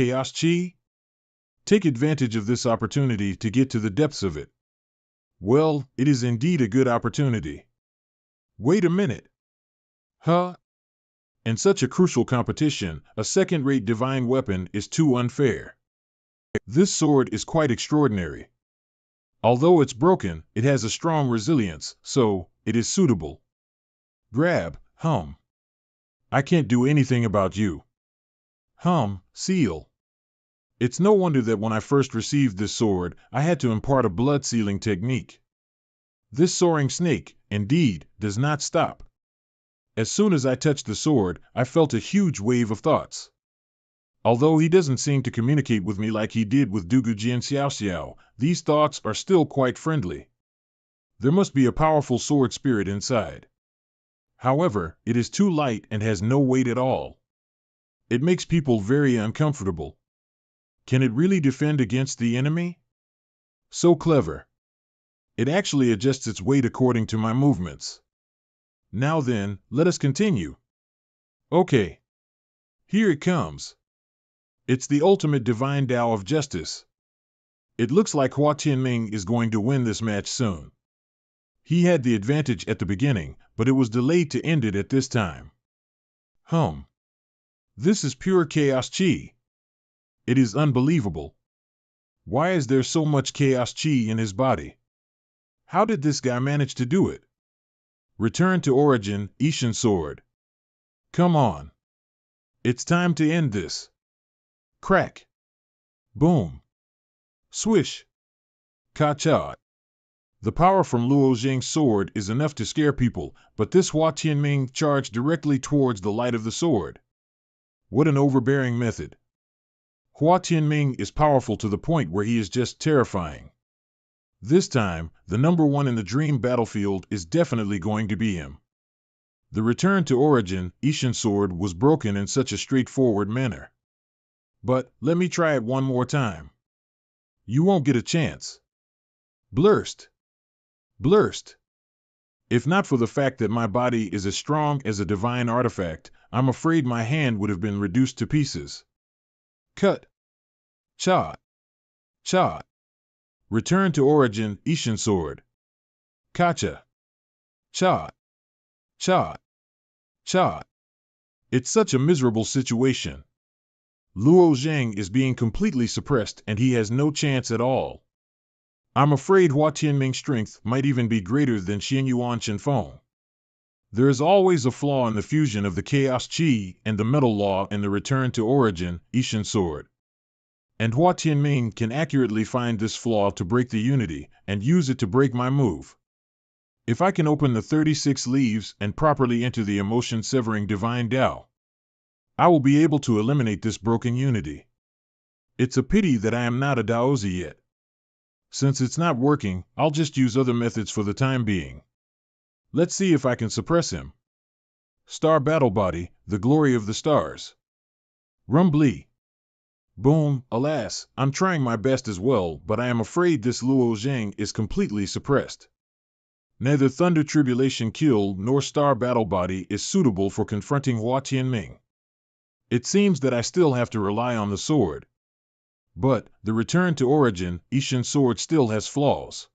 chaos chi? Take advantage of this opportunity to get to the depths of it. Well, it is indeed a good opportunity. Wait a minute. Huh? In such a crucial competition, a second-rate divine weapon is too unfair. This sword is quite extraordinary. Although it's broken, it has a strong resilience, so it is suitable. Grab, I can't do anything about you. Seal. It's no wonder that when I first received this sword, I had to impart a blood-sealing technique. This soaring snake, indeed, does not stop. As soon as I touched the sword, I felt a huge wave of thoughts. Although he doesn't seem to communicate with me like he did with Dugu Jian Xiao Xiao, these thoughts are still quite friendly. There must be a powerful sword spirit inside. However, it is too light and has no weight at all. It makes people very uncomfortable. Can it really defend against the enemy? So clever. It actually adjusts its weight according to my movements. Now then, let us continue. Okay. Here it comes. It's the ultimate divine Tao of justice. It looks like Hua Tianming is going to win this match soon. He had the advantage at the beginning, but it was delayed to end it at this time. This is pure chaos chi. It is unbelievable. Why is there so much chaos chi in his body? How did this guy manage to do it? Return to origin, Ishin sword. Come on. It's time to end this. Crack. Boom. Swish. Ka-cha. The power from Luo Zheng's sword is enough to scare people, but this Hua Tianming charged directly towards the light of the sword. What an overbearing method. Hua Tianming is powerful to the point where he is just terrifying. This time, the number one in the dream battlefield is definitely going to be him. The return to origin, Ishin sword, was broken in such a straightforward manner. But, let me try it one more time. You won't get a chance. Blurst. Blurst. If not for the fact that my body is as strong as a divine artifact, I'm afraid my hand would have been reduced to pieces. Cut. Cha. Cha. Return to origin, Ishin sword. Kacha. Cha. Cha. Cha. It's such a miserable situation. Luo Zheng is being completely suppressed and he has no chance at all. I'm afraid Hua Tianming's strength might even be greater than Xianyuan Shenfeng. There is always a flaw in the fusion of the Chaos Chi and the Metal Law in the return to origin, Ishin sword. And Hua Tianming can accurately find this flaw to break the unity and use it to break my move. If I can open the 36 leaves and properly enter the emotion-severing divine Tao, I will be able to eliminate this broken unity. It's a pity that I am not a Daozi yet. Since it's not working, I'll just use other methods for the time being. Let's see if I can suppress him. Star Battle Body, the glory of the stars. Rumbly. Boom, alas, I'm trying my best as well, but I am afraid this Luo Zheng is completely suppressed. Neither Thunder Tribulation Kill nor Star Battle Body is suitable for confronting Hua Tianming. It seems that I still have to rely on the sword. But, the return to origin, Ishin sword still has flaws.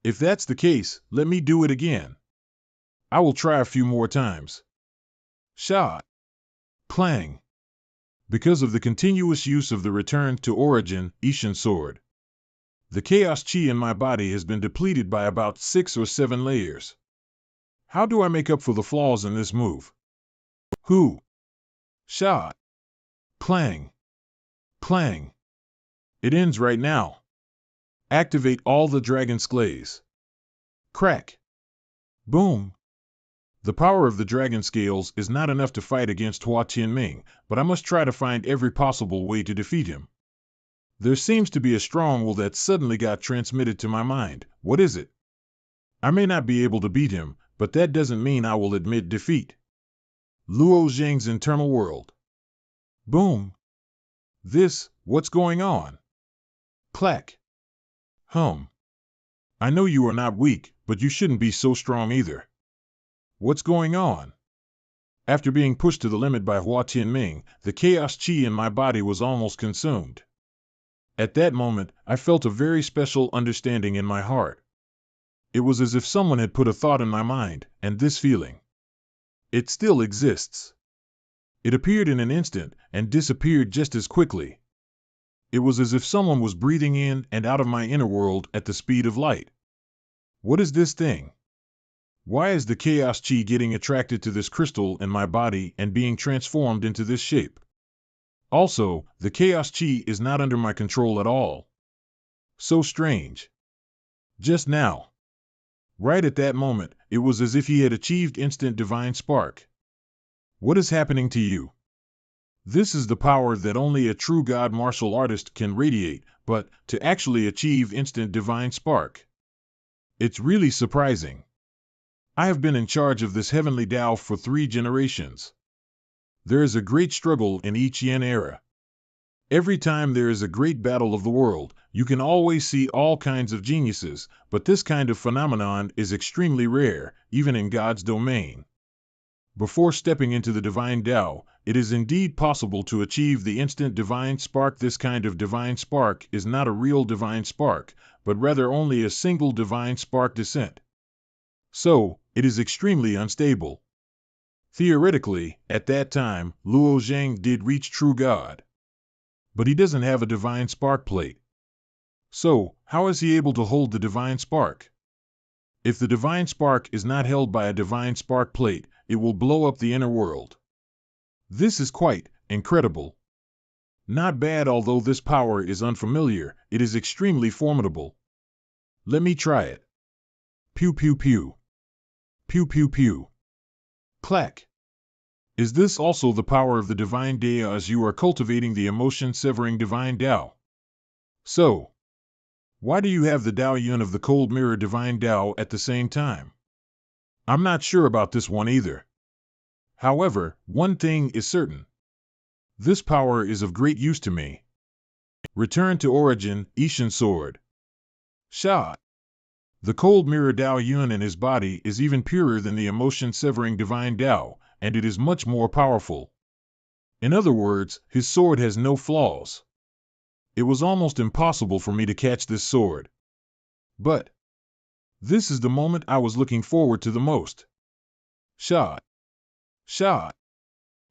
If that's the case, let me do it again. I will try a few more times. Shot. Clang. Because of the continuous use of the return to origin, Ishin sword, the chaos chi in my body has been depleted by about 6 or 7 layers. How do I make up for the flaws in this move? Who? Shot. Clang. Clang. It ends right now. Activate all the dragon scales. Crack. Boom. The power of the dragon scales is not enough to fight against Hua Tianming, but I must try to find every possible way to defeat him. There seems to be a strong will that suddenly got transmitted to my mind. What is it? I may not be able to beat him, but that doesn't mean I will admit defeat. Luo Zheng's internal world. Boom. What's going on? Clack. I know you are not weak, but you shouldn't be so strong either. What's going on? After being pushed to the limit by Hua Tianming, the chaos chi in my body was almost consumed. At that moment, I felt a very special understanding in my heart. It was as if someone had put a thought in my mind, and this feeling. It still exists. It appeared in an instant and disappeared just as quickly. It was as if someone was breathing in and out of my inner world at the speed of light. What is this thing? Why is the chaos chi getting attracted to this crystal in my body and being transformed into this shape? Also, the chaos chi is not under my control at all. So strange. Just now. Right at that moment, it was as if he had achieved instant divine spark. What is happening to you? This is the power that only a true god martial artist can radiate, but to actually achieve instant divine spark. It's really surprising. I have been in charge of this heavenly Tao for 3 generations. There is a great struggle in each Yin era. Every time there is a great battle of the world, you can always see all kinds of geniuses, but this kind of phenomenon is extremely rare, even in God's domain. Before stepping into the divine Tao, it is indeed possible to achieve the instant divine spark. This kind of divine spark is not a real divine spark, but rather only a single divine spark descent. So, it is extremely unstable. Theoretically, at that time, Luo Zhang did reach true God. But he doesn't have a divine spark plate. So, how is he able to hold the divine spark? If the divine spark is not held by a divine spark plate, it will blow up the inner world. This is quite incredible. Not bad, although this power is unfamiliar, it is extremely formidable. Let me try it. Pew pew pew. Pew pew pew. Clack. Is this also the power of the divine Tao as you are cultivating the emotion-severing divine Tao? So, why do you have the Tao Yun of the cold mirror divine Tao at the same time? I'm not sure about this one either. However, one thing is certain. This power is of great use to me. Return to origin, Ishan sword. Sha. The cold mirror Tao Yun in his body is even purer than the emotion-severing divine Tao, and it is much more powerful. In other words, his sword has no flaws. It was almost impossible for me to catch this sword. But this is the moment I was looking forward to the most. Sha. Sha.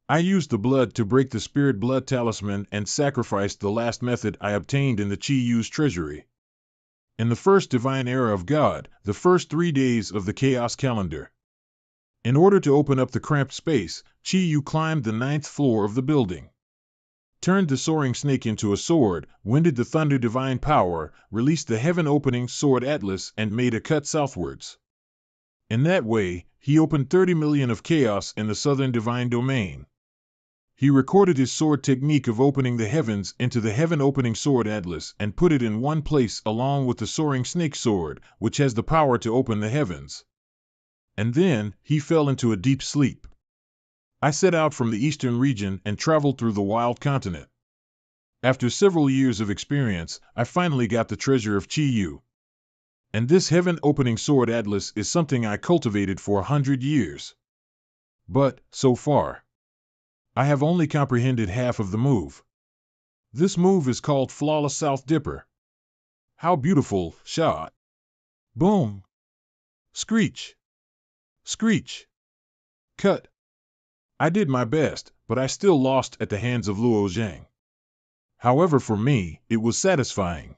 I used the blood to break the spirit blood talisman and sacrificed the last method I obtained in the Chi Yu's treasury. In the first divine era of God, the first 3 days of the chaos calendar. In order to open up the cramped space, Chi Yu climbed the 9th floor of the building. Turned the soaring snake into a sword, winded the thunder divine power, released the heaven-opening sword atlas and made a cut southwards. In that way, he opened 30 million of chaos in the southern divine domain. He recorded his sword technique of opening the heavens into the heaven-opening sword atlas and put it in one place along with the soaring snake sword, which has the power to open the heavens. And then, he fell into a deep sleep. I set out from the eastern region and traveled through the wild continent. After several years of experience, I finally got the treasure of Chi Yu. And this heaven-opening sword atlas is something I cultivated for 100 years. But, so far, I have only comprehended half of the move. This move is called Flawless South Dipper. How beautiful, Sha. Boom. Screech. Screech. Cut. I did my best, but I still lost at the hands of Luo Zhang. However, for me, it was satisfying.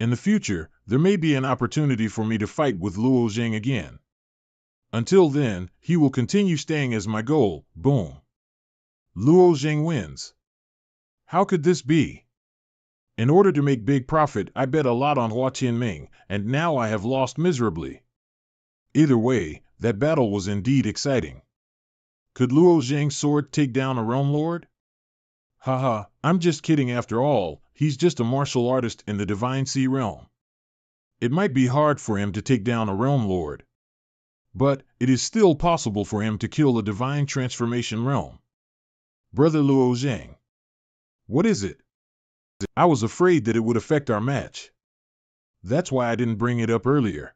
In the future, there may be an opportunity for me to fight with Luo Zhang again. Until then, he will continue staying as my goal. Boom. Luo Zhang wins. How could this be? In order to make big profit, I bet a lot on Hua Tianming, and now I have lost miserably. Either way, that battle was indeed exciting. Could Luo Zhang's sword take down a realm lord? Haha, I'm just kidding after all, he's just a martial artist in the Divine Sea realm. It might be hard for him to take down a realm lord. But it is still possible for him to kill a divine transformation realm. Brother Luo Zhang. What is it? I was afraid that it would affect our match. That's why I didn't bring it up earlier.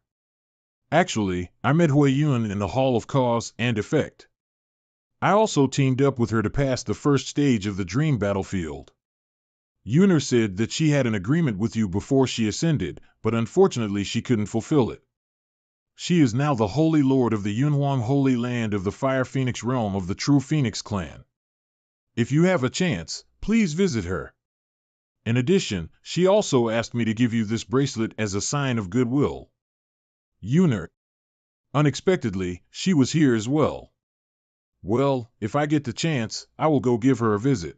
Actually, I met Hui Yun in the Hall of Cause and Effect. I also teamed up with her to pass the first stage of the dream battlefield. Yuner said that she had an agreement with you before she ascended, but unfortunately she couldn't fulfill it. She is now the Holy Lord of the Yunhuang Holy Land of the Fire Phoenix realm of the True Phoenix clan. If you have a chance, please visit her. In addition, she also asked me to give you this bracelet as a sign of goodwill. Yuner. Unexpectedly, she was here as well. Well, if I get the chance, I will go give her a visit.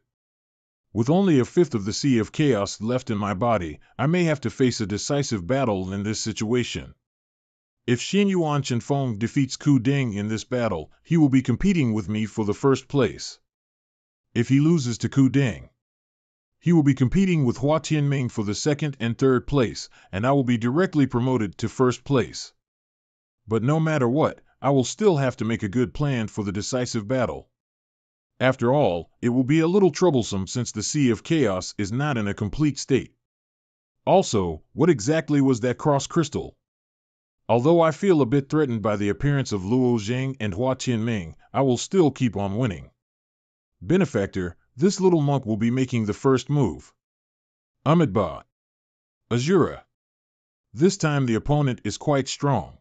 With only a fifth of the Sea of Chaos left in my body, I may have to face a decisive battle in this situation. If Xianyuan Chenfeng defeats Ku Ding in this battle, he will be competing with me for the first place. If he loses to Ku Ding, he will be competing with Hua Tianming for the second and third place, and I will be directly promoted to first place. But no matter what, I will still have to make a good plan for the decisive battle. After all, it will be a little troublesome since the Sea of Chaos is not in a complete state. Also, what exactly was that cross crystal? Although I feel a bit threatened by the appearance of Luo Zheng and Hua Tianming, I will still keep on winning. Benefactor, this little monk will be making the first move. Amitabha. Asura. This time the opponent is quite strong.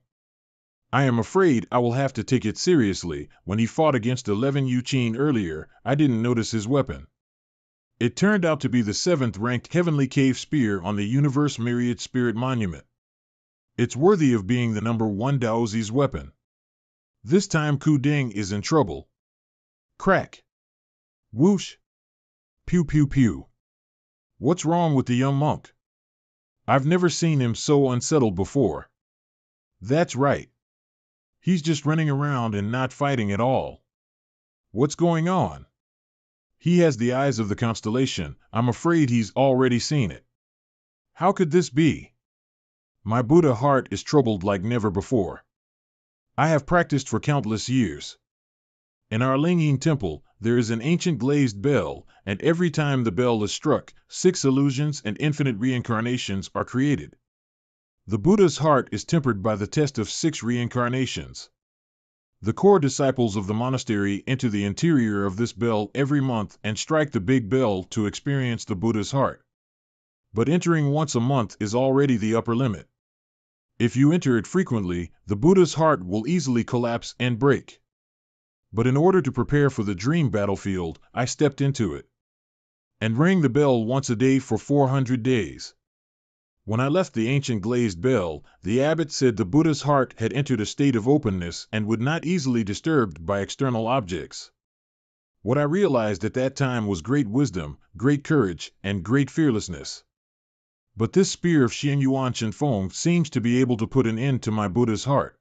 I am afraid I will have to take it seriously. When he fought against 11 Yuqin earlier, I didn't notice his weapon. It turned out to be the 7th ranked Heavenly Cave Spear on the Universe Myriad Spirit Monument. It's worthy of being the number 1 Daozi's weapon. This time Ku Ding is in trouble. Crack. Whoosh. Pew pew pew. What's wrong with the young monk? I've never seen him so unsettled before. That's right. He's just running around and not fighting at all. What's going on? He has the eyes of the constellation. I'm afraid he's already seen it. How could this be? My Buddha heart is troubled like never before. I have practiced for countless years. In our Lingyin temple, there is an ancient glazed bell, and every time the bell is struck, 6 illusions and infinite reincarnations are created. The Buddha's heart is tempered by the test of 6 reincarnations. The core disciples of the monastery enter the interior of this bell every month and strike the big bell to experience the Buddha's heart. But entering once a month is already the upper limit. If you enter it frequently, the Buddha's heart will easily collapse and break. But in order to prepare for the dream battlefield, I stepped into it and rang the bell once a day for 400 days. When I left the ancient glazed bell, the abbot said the Buddha's heart had entered a state of openness and would not easily disturbed by external objects. What I realized at that time was great wisdom, great courage, and great fearlessness. But this spear of Xianyuan Chenfeng seems to be able to put an end to my Buddha's heart.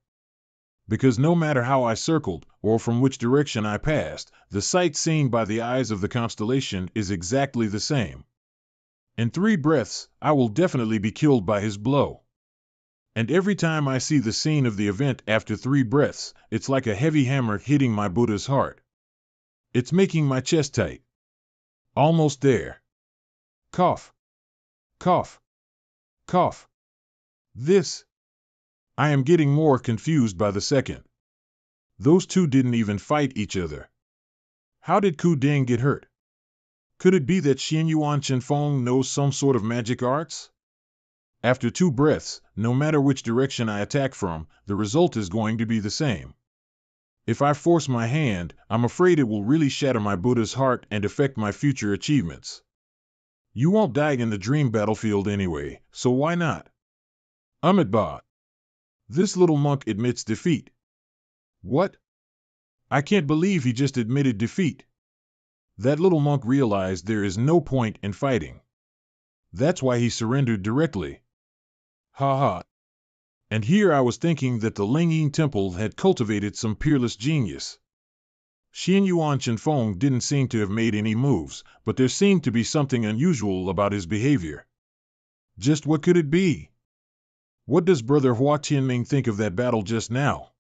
Because no matter how I circled, or from which direction I passed, the sight seen by the eyes of the constellation is exactly the same. In 3 breaths, I will definitely be killed by his blow. And every time I see the scene of the event after 3 breaths, it's like a heavy hammer hitting my Buddha's heart. It's making my chest tight. Almost there. Cough. Cough. Cough. This. I am getting more confused by the second. Those two didn't even fight each other. How did Ku Ding get hurt? Could it be that Xianyuan Chenfeng knows some sort of magic arts? After 2 breaths, no matter which direction I attack from, the result is going to be the same. If I force my hand, I'm afraid it will really shatter my Buddha's heart and affect my future achievements. You won't die in the dream battlefield anyway, so why not? Amitabha. This little monk admits defeat. What? I can't believe he just admitted defeat. That little monk realized there is no point in fighting. That's why he surrendered directly. Ha ha. And here I was thinking that the Lingyin temple had cultivated some peerless genius. Xianyuan Chenfeng didn't seem to have made any moves, but there seemed to be something unusual about his behavior. Just what could it be? What does Brother Hua Tianming think of that battle just now?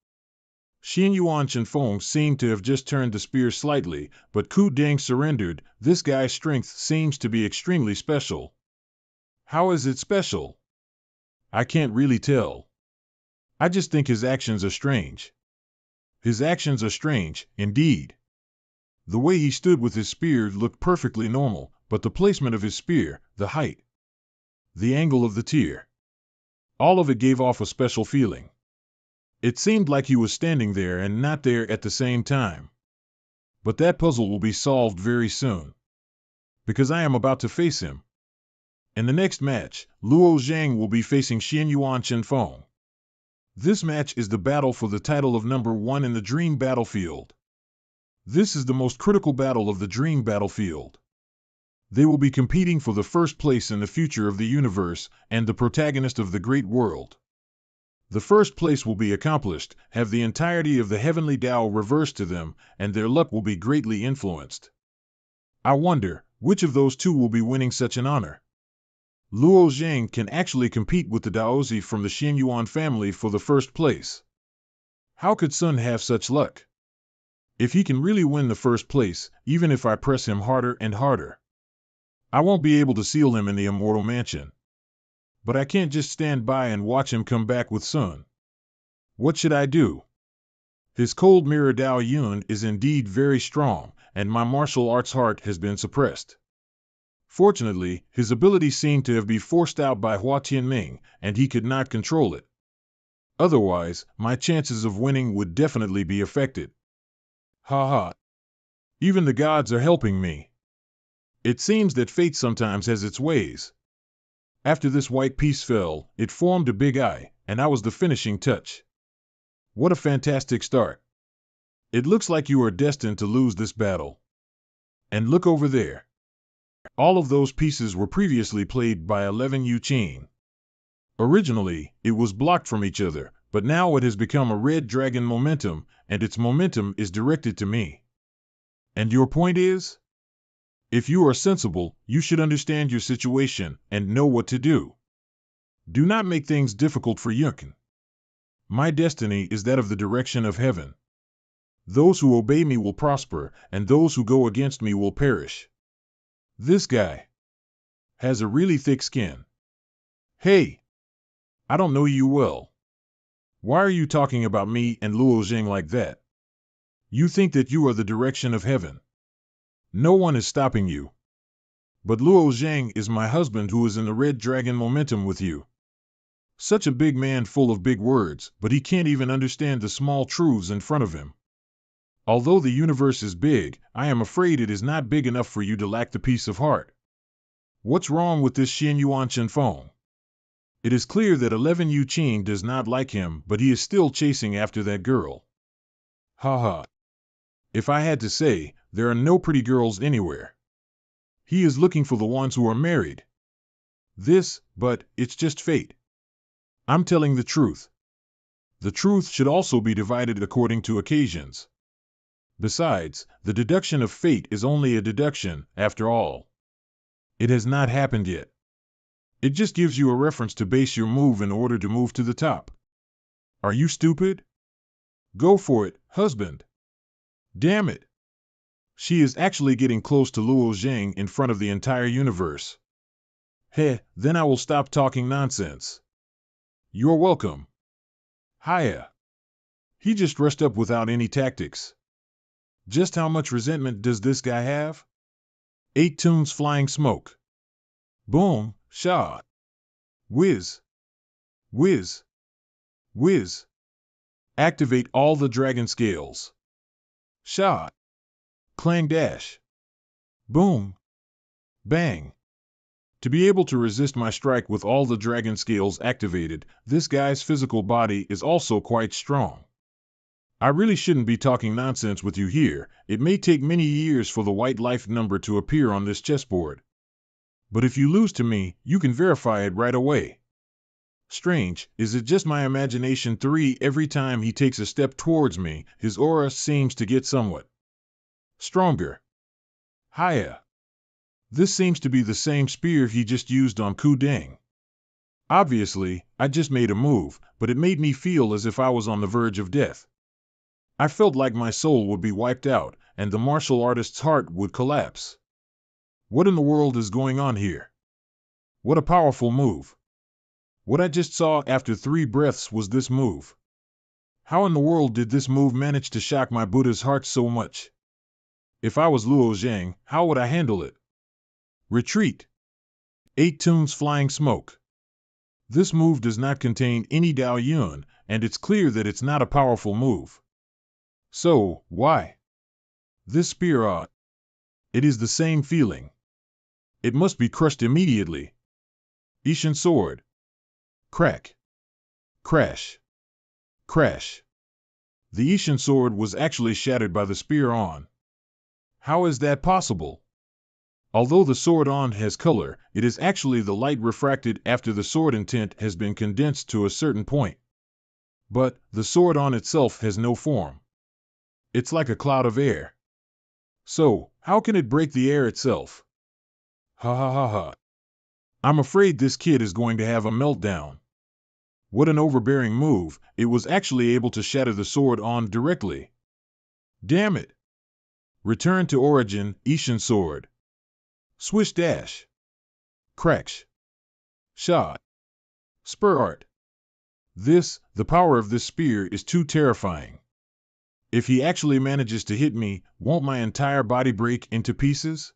Xianyuan Chenfeng seemed to have just turned the spear slightly, but Ku Ding surrendered. This guy's strength seems to be extremely special. How is it special? I can't really tell. I just think his actions are strange. His actions are strange, indeed. The way he stood with his spear looked perfectly normal, but the placement of his spear, the height, the angle of the tear, all of it gave off a special feeling. It seemed like he was standing there and not there at the same time. But that puzzle will be solved very soon, because I am about to face him. In the next match, Luo Zhang will be facing Xianyuan Chenfeng. This match is the battle for the title of number 1 in the Dream Battlefield. This is the most critical battle of the Dream Battlefield. They will be competing for the first place in the future of the universe and the protagonist of the great world. The first place will be accomplished, have the entirety of the heavenly Tao reversed to them, and their luck will be greatly influenced. I wonder, which of those two will be winning such an honor? Luo Zhang can actually compete with the Daozi from the Xianyuan family for the first place. How could Sun have such luck? If he can really win the first place, even if I press him harder and harder, I won't be able to seal him in the immortal mansion. But I can't just stand by and watch him come back with Sun. What should I do? His cold mirror Dao Yun is indeed very strong, and my martial arts heart has been suppressed. Fortunately, his ability seemed to have been forced out by Hua Tianming, and he could not control it. Otherwise, my chances of winning would definitely be affected. Ha ha. Even the gods are helping me. It seems that fate sometimes has its ways. After this white piece fell, it formed a big eye, and I was the finishing touch. What a fantastic start. It looks like you are destined to lose this battle. And look over there. All of those pieces were previously played by 11 Yu Qin. Originally, it was blocked from each other, but now it has become a red dragon momentum, and its momentum is directed to me. And your point is? If you are sensible, you should understand your situation and know what to do. Do not make things difficult for Yunkin. My destiny is that of the direction of heaven. Those who obey me will prosper, and those who go against me will perish. This guy has a really thick skin. Hey, I don't know you well. Why are you talking about me and Luo Zhang like that? You think that you are the direction of heaven. No one is stopping you. But Luo Zhang is my husband who is in the red dragon momentum with you. Such a big man full of big words, but he can't even understand the small truths in front of him. Although the universe is big, I am afraid it is not big enough for you to lack the peace of heart. What's wrong with this Xianyuan Chenfeng? It is clear that 11 Yu Qin does not like him, but he is still chasing after that girl. Ha ha. If I had to say, there are no pretty girls anywhere. He is looking for the ones who are married. But it's just fate. I'm telling the truth. The truth should also be divided according to occasions. Besides, the deduction of fate is only a deduction, after all. It has not happened yet. It just gives you a reference to base your move in order to move to the top. Are you stupid? Go for it, husband. Damn it. She is actually getting close to Luo Zhang in front of the entire universe. Heh, then I will stop talking nonsense. You're welcome. Hiya. He just rushed up without any tactics. Just how much resentment does this guy have? 8 tunes flying smoke. Boom, shot. Whiz. Whiz. Whiz. Activate all the dragon scales. Shot. Clang dash. Boom. Bang. To be able to resist my strike with all the dragon scales activated, this guy's physical body is also quite strong. I really shouldn't be talking nonsense with you here. It may take many years for the white life number to appear on this chessboard. But if you lose to me, you can verify it right away. Strange, is it just my imagination? 3 Every time he takes a step towards me, his aura seems to get somewhat stronger. Hiya. This seems to be the same spear he just used on Ku Deng. Obviously, I just made a move, but it made me feel as if I was on the verge of death. I felt like my soul would be wiped out, and the martial artist's heart would collapse. What in the world is going on here? What a powerful move. What I just saw after 3 breaths was this move. How in the world did this move manage to shock my Buddha's heart so much? If I was Luo Zhang, how would I handle it? Retreat. 8 tunes flying smoke. This move does not contain any Dao Yun, and it's clear that it's not a powerful move. So, why? This spear, it is the same feeling. It must be crushed immediately. Ishin sword. Crack. Crash. Crash. The Ishin sword was actually shattered by the spear on. How is that possible? Although the sword on has color, it is actually the light refracted after the sword intent has been condensed to a certain point. But the sword on itself has no form. It's like a cloud of air. So, how can it break the air itself? Ha ha ha ha. I'm afraid this kid is going to have a meltdown. What an overbearing move, it was actually able to shatter the sword on directly. Damn it. Return to origin, Ishin sword. Swish dash. Crash. Shot. Spur art. The power of this spear is too terrifying. If he actually manages to hit me, won't my entire body break into pieces?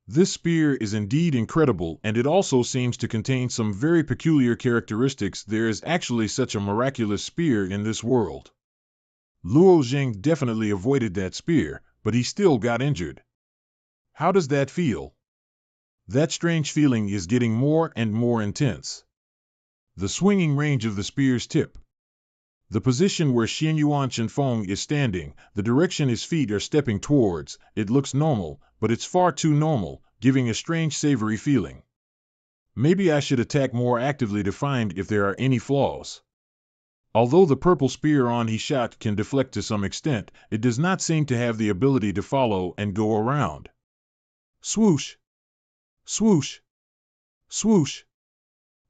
This spear is indeed incredible, and it also seems to contain some very peculiar characteristics. There is actually such a miraculous spear in this world. Luo Zhang definitely avoided that spear, but he still got injured. How does that feel? That strange feeling is getting more and more intense. The swinging range of the spear's tip. The position where Xianyuan Chenfeng is standing, the direction his feet are stepping towards, it looks normal, but it's far too normal, giving a strange savory feeling. Maybe I should attack more actively to find if there are any flaws. Although the purple spear on he shot can deflect to some extent, it does not seem to have the ability to follow and go around. Swoosh! Swoosh! Swoosh!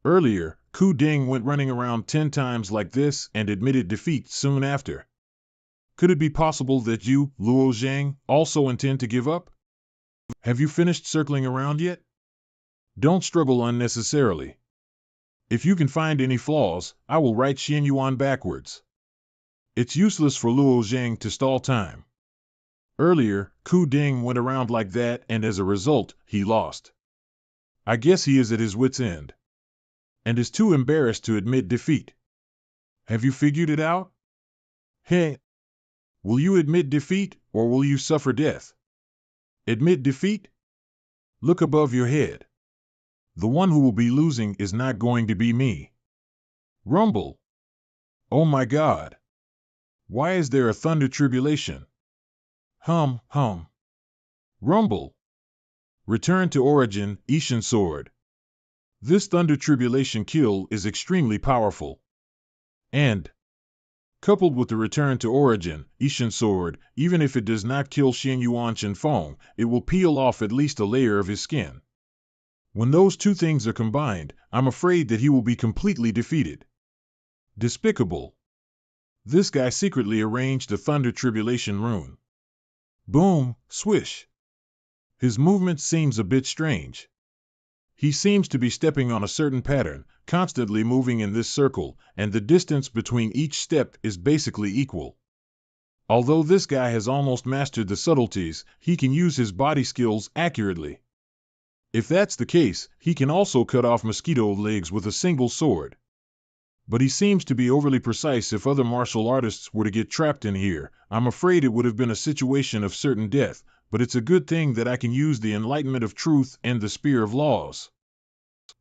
Earlier, Ku Ding went running around 10 times like this and admitted defeat soon after. Could it be possible that you, Luo Zhang, also intend to give up? Have you finished circling around yet? Don't struggle unnecessarily. If you can find any flaws, I will write Xianyuan backwards. It's useless for Luo Zhang to stall time. Earlier, Ku Ding went around like that and as a result, he lost. I guess he is at his wit's end. And is too embarrassed to admit defeat. Have you figured it out? Hey, will you admit defeat, or will you suffer death? Admit defeat? Look above your head. The one who will be losing is not going to be me. Rumble. Oh my God. Why is there a thunder tribulation? Hum. Rumble. Return to origin, Ishin sword. This thunder tribulation kill is extremely powerful. And, coupled with the return to origin, Ishin sword, even if it does not kill Xianyuan Chenfeng, it will peel off at least a layer of his skin. When those two things are combined, I'm afraid that he will be completely defeated. Despicable. This guy secretly arranged a thunder tribulation rune. Boom, swish. His movement seems a bit strange. He seems to be stepping on a certain pattern, constantly moving in this circle, and the distance between each step is basically equal. Although this guy has almost mastered the subtleties, he can use his body skills accurately. If that's the case, he can also cut off mosquito legs with a single sword. But he seems to be overly precise. If other martial artists were to get trapped in here, I'm afraid it would have been a situation of certain death, but it's a good thing that I can use the enlightenment of truth and the spear of laws.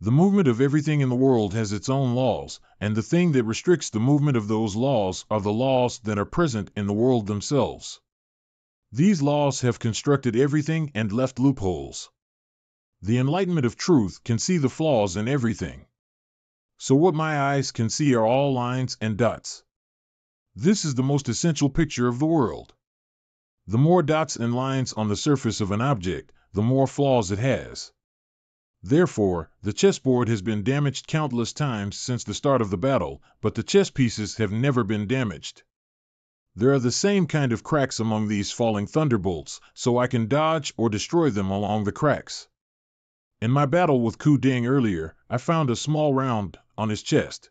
The movement of everything in the world has its own laws, and the thing that restricts the movement of those laws are the laws that are present in the world themselves. These laws have constructed everything and left loopholes. The enlightenment of truth can see the flaws in everything. So what my eyes can see are all lines and dots. This is the most essential picture of the world. The more dots and lines on the surface of an object, the more flaws it has. Therefore, the chessboard has been damaged countless times since the start of the battle, but the chess pieces have never been damaged. There are the same kind of cracks among these falling thunderbolts, so I can dodge or destroy them along the cracks. In my battle with Ku Ding earlier, I found a small round on his chest.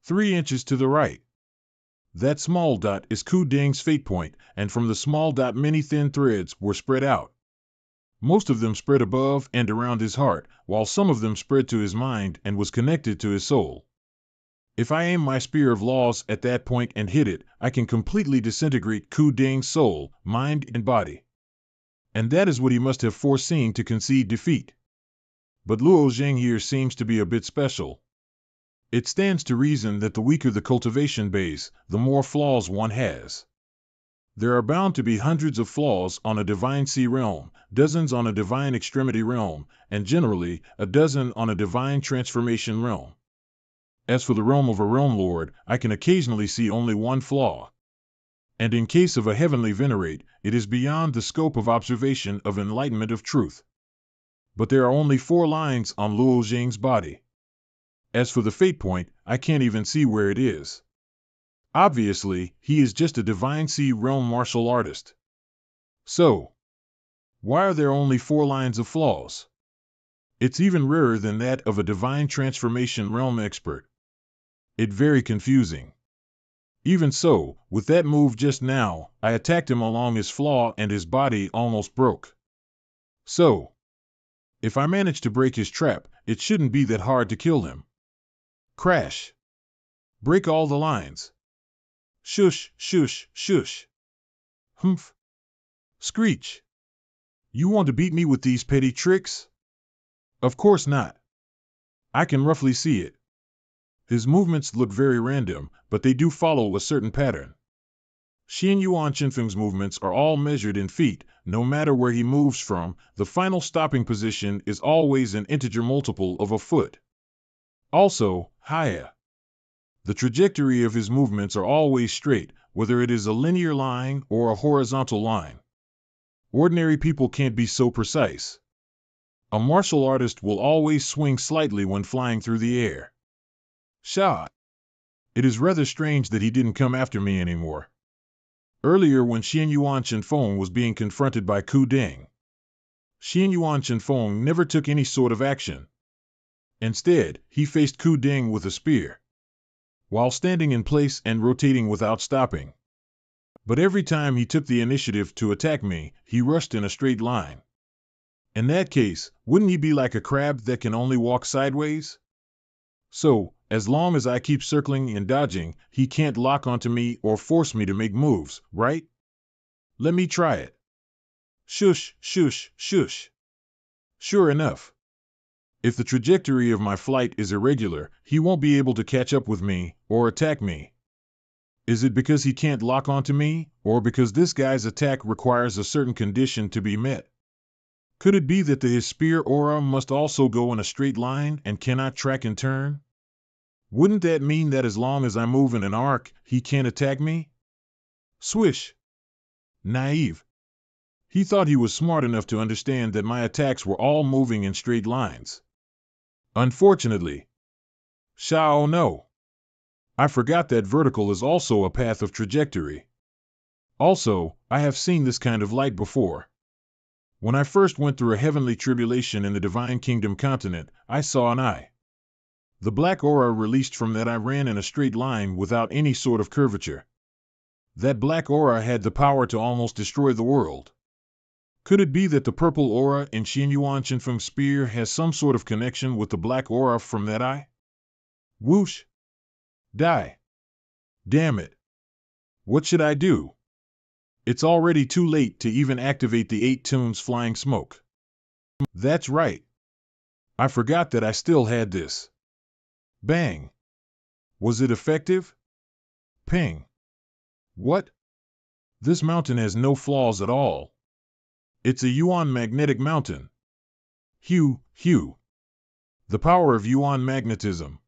3 inches to the right. That small dot is Ku Ding's fate point, and from the small dot many thin threads were spread out. Most of them spread above and around his heart, while some of them spread to his mind and was connected to his soul. If I aim my spear of laws at that point and hit it, I can completely disintegrate Ku Ding's soul, mind, and body. And that is what he must have foreseen to concede defeat. But Luo Zheng here seems to be a bit special. It stands to reason that the weaker the cultivation base, the more flaws one has. There are bound to be hundreds of flaws on a divine sea realm, dozens on a divine extremity realm, and generally a dozen on a divine transformation realm. As for the realm of a realm lord, I can occasionally see only one flaw. And in case of a heavenly venerate, it is beyond the scope of observation of enlightenment of truth. But there are only 4 lines on Luo Zheng's body. As for the fate point, I can't even see where it is. Obviously, he is just a divine sea realm martial artist. So, why are there only 4 lines of flaws? It's even rarer than that of a divine transformation realm expert. It's very confusing. Even so, with that move just now, I attacked him along his flaw and his body almost broke. So, if I manage to break his trap, it shouldn't be that hard to kill him. Crash. Break all the lines. Shush, shush, shush. Humph. Screech. You want to beat me with these petty tricks? Of course not. I can roughly see it. His movements look very random, but they do follow a certain pattern. Xian Yuan Chinfeng's movements are all measured in feet. No matter where he moves from, the final stopping position is always an integer multiple of a foot. Also, Haya. The trajectory of his movements are always straight, whether it is a linear line or a horizontal line. Ordinary people can't be so precise. A martial artist will always swing slightly when flying through the air. Sha. It is rather strange that he didn't come after me anymore. Earlier when Xian Yuan Chenfeng was being confronted by Ku Ding, Xian Yuan Chenfeng never took any sort of action. Instead, he faced Ku Ding with a spear, while standing in place and rotating without stopping. But every time he took the initiative to attack me, he rushed in a straight line. In that case, wouldn't he be like a crab that can only walk sideways? So, as long as I keep circling and dodging, he can't lock onto me or force me to make moves, right? Let me try it. Shush, shush, shush. Sure enough. If the trajectory of my flight is irregular, he won't be able to catch up with me or attack me. Is it because he can't lock onto me, or because this guy's attack requires a certain condition to be met? Could it be that his spear aura must also go in a straight line and cannot track and turn? Wouldn't that mean that as long as I move in an arc, he can't attack me? Swish. Naive. He thought he was smart enough to understand that my attacks were all moving in straight lines. Unfortunately. Shao no. I forgot that vertical is also a path of trajectory. Also, I have seen this kind of light before. When I first went through a heavenly tribulation in the Divine Kingdom continent, I saw an eye. The black aura released from that eye ran in a straight line without any sort of curvature. That black aura had the power to almost destroy the world. Could it be that the purple aura in Xian Yuan Chenfeng's spear has some sort of connection with the black aura from that eye? Whoosh! Die! Damn it! What should I do? It's already too late to even activate the 8 tunes flying smoke. That's right. I forgot that I still had this. Bang! Was it effective? Ping! What? This mountain has no flaws at all. It's a Yuan magnetic mountain. Hue. The power of Yuan magnetism.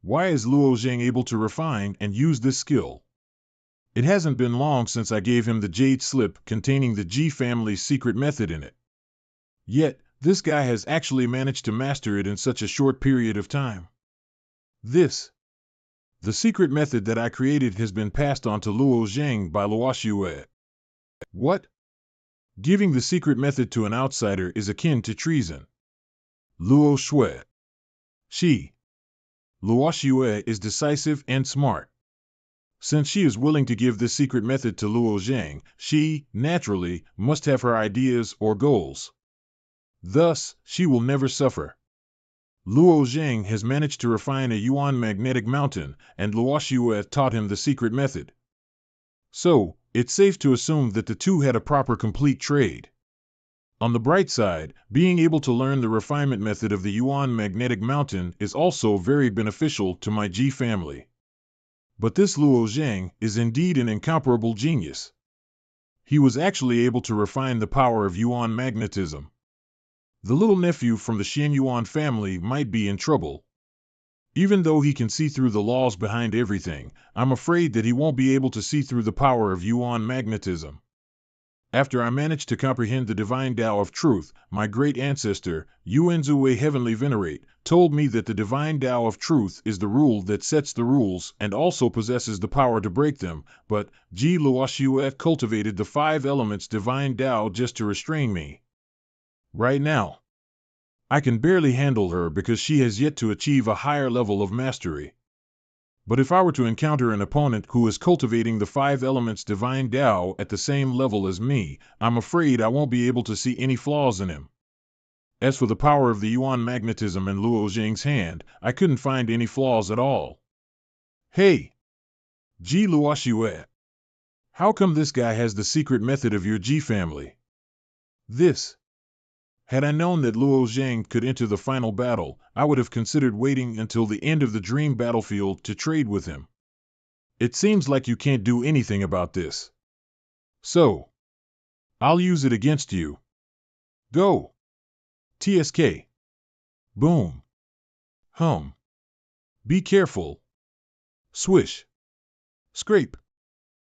Why is Luo Zheng able to refine and use this skill? It hasn't been long since I gave him the jade slip containing the G family's secret method in it. Yet, this guy has actually managed to master it in such a short period of time. The secret method that I created has been passed on to Luo Zheng by Luo Xue. What? Giving the secret method to an outsider is akin to treason. Luo Xue. Luo Xue is decisive and smart. Since she is willing to give this secret method to Luo Zhang, she, naturally, must have her ideas or goals. Thus, she will never suffer. Luo Zhang has managed to refine a Yuan magnetic mountain, and Luo Xue taught him the secret method. So, it's safe to assume that the two had a proper complete trade. On the bright side, being able to learn the refinement method of the Yuan magnetic mountain is also very beneficial to my Ji family. But this Luo Zhang is indeed an incomparable genius. He was actually able to refine the power of Yuan magnetism. The little nephew from the Xian Yuan family might be in trouble. Even though he can see through the laws behind everything, I'm afraid that he won't be able to see through the power of Yuan magnetism. After I managed to comprehend the divine Tao of truth, my great ancestor, Yuanzue Heavenly Venerate, told me that the divine Tao of truth is the rule that sets the rules and also possesses the power to break them, but Ji Luoxue cultivated the 5 elements divine Tao just to restrain me. Right now, I can barely handle her because she has yet to achieve a higher level of mastery. But if I were to encounter an opponent who is cultivating the 5 elements divine Tao at the same level as me, I'm afraid I won't be able to see any flaws in him. As for the power of the Yuan magnetism in Luo Zhang's hand, I couldn't find any flaws at all. Hey! Ji Luoxue! How come this guy has the secret method of your Ji family? Had I known that Luo Zhang could enter the final battle, I would have considered waiting until the end of the dream battlefield to trade with him. It seems like you can't do anything about this. So, I'll use it against you. Go! TSK. Boom. Hum. Be careful. Swish. Scrape.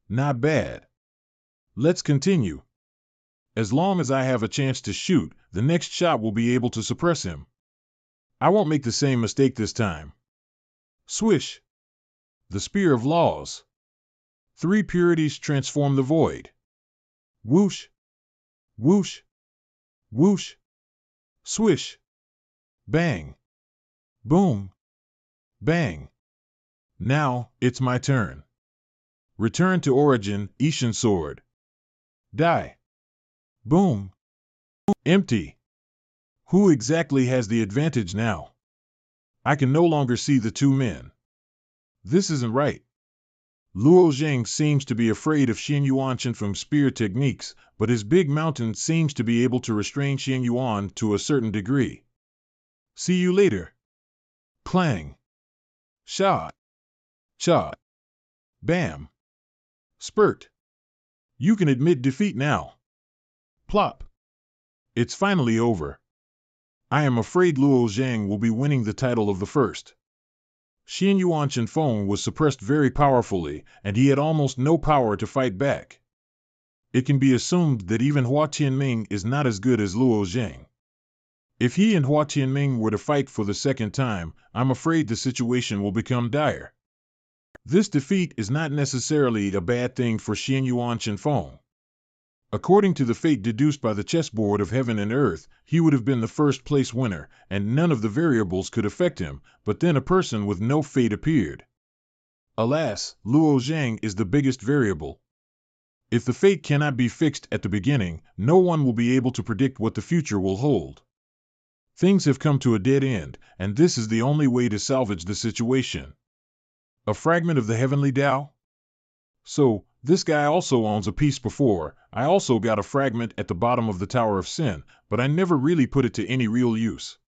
Not bad. Let's continue. As long as I have a chance to shoot, the next shot will be able to suppress him. I won't make the same mistake this time. Swish. The Spear of Laws. 3 purities transform the void. Whoosh. Whoosh. Whoosh. Swish. Bang. Boom. Bang. Now, it's my turn. Return to origin, Ishin Sword. Die. Boom. Empty. Who exactly has the advantage now? I can no longer see the 2 men. This isn't right. Luo Zhang seems to be afraid of Xian Yuan Chenfeng's spear techniques, but his big mountain seems to be able to restrain Xian Yuan to a certain degree. See you later. Clang. Shot. Shot. Bam. Spurt. You can admit defeat now. Plop. It's finally over. I am afraid Luo Zhang will be winning the title of the first. Xian Yuan Chenfeng was suppressed very powerfully, and he had almost no power to fight back. It can be assumed that even Hua Tianming is not as good as Luo Zhang. If he and Hua Tianming were to fight for the second time, I'm afraid the situation will become dire. This defeat is not necessarily a bad thing for Xian Yuan Chenfeng. According to the fate deduced by the chessboard of heaven and earth, he would have been the first place winner, and none of the variables could affect him, but then a person with no fate appeared. Alas, Luo Zhang is the biggest variable. If the fate cannot be fixed at the beginning, no one will be able to predict what the future will hold. Things have come to a dead end, and this is the only way to salvage the situation. A fragment of the heavenly Tao? So, this guy also owns a piece before. I also got a fragment at the bottom of the Tower of Sin, but I never really put it to any real use.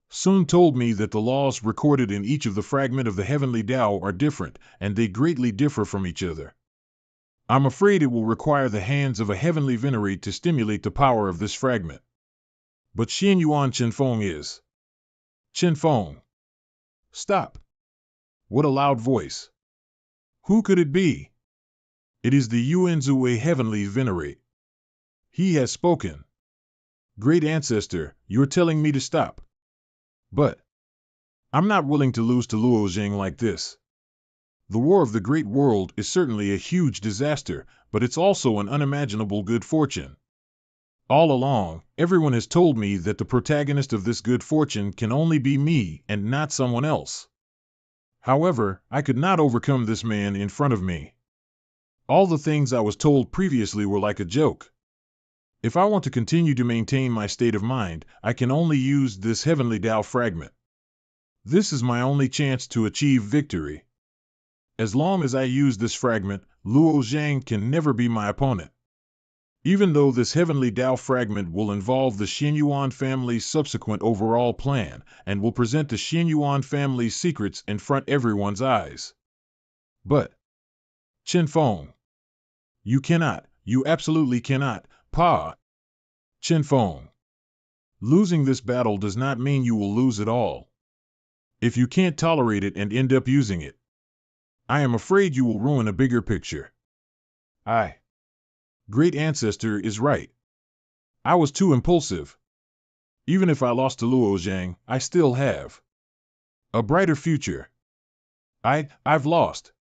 Sun told me that the laws recorded in each of the fragment of the heavenly Tao are different, and they greatly differ from each other. I'm afraid it will require the hands of a heavenly venerate to stimulate the power of this fragment. But Xian Yuan Chenfeng is. Chenfeng. Stop. What a loud voice. Who could it be? It is the Yuanzue Heavenly Venerate. He has spoken. Great Ancestor, you're telling me to stop. But I'm not willing to lose to Luo Zhang like this. The War of the Great World is certainly a huge disaster, but it's also an unimaginable good fortune. All along, everyone has told me that the protagonist of this good fortune can only be me and not someone else. However, I could not overcome this man in front of me. All the things I was told previously were like a joke. If I want to continue to maintain my state of mind, I can only use this heavenly Tao fragment. This is my only chance to achieve victory. As long as I use this fragment, Luo Zhang can never be my opponent. Even though this heavenly Tao fragment will involve the Xianyuan family's subsequent overall plan, and will present the Xianyuan family's secrets in front everyone's eyes. But, Chen Feng, you cannot, you absolutely cannot, Pa. Chen Feng, losing this battle does not mean you will lose it all. If you can't tolerate it and end up using it, I am afraid you will ruin a bigger picture. Great Ancestor is right. I was too impulsive. Even if I lost to Luo Zhang, I still have a brighter future. I've lost.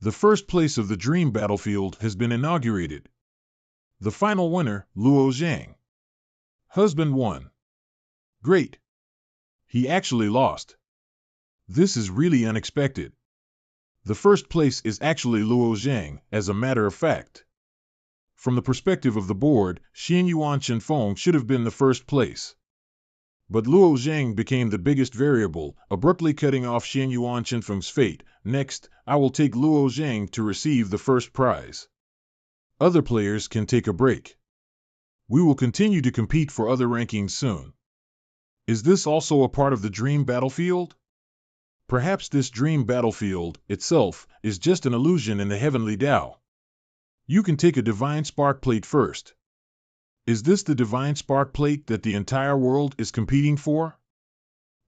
The first place of the dream battlefield has been inaugurated. The final winner, Luo Zhang. Husband won. Great. He actually lost. This is really unexpected. The first place is actually Luo Zhang, as a matter of fact. From the perspective of the board, Xianyuan Chenfeng should have been the first place. But Luo Zhang became the biggest variable, abruptly cutting off Xianyuan Chenfeng's fate. Next, I will take Luo Zhang to receive the first prize. Other players can take a break. We will continue to compete for other rankings soon. Is this also a part of the dream battlefield? Perhaps this dream battlefield, itself, is just an illusion in the heavenly Tao. You can take a divine spark plate first. Is this the divine spark plate that the entire world is competing for?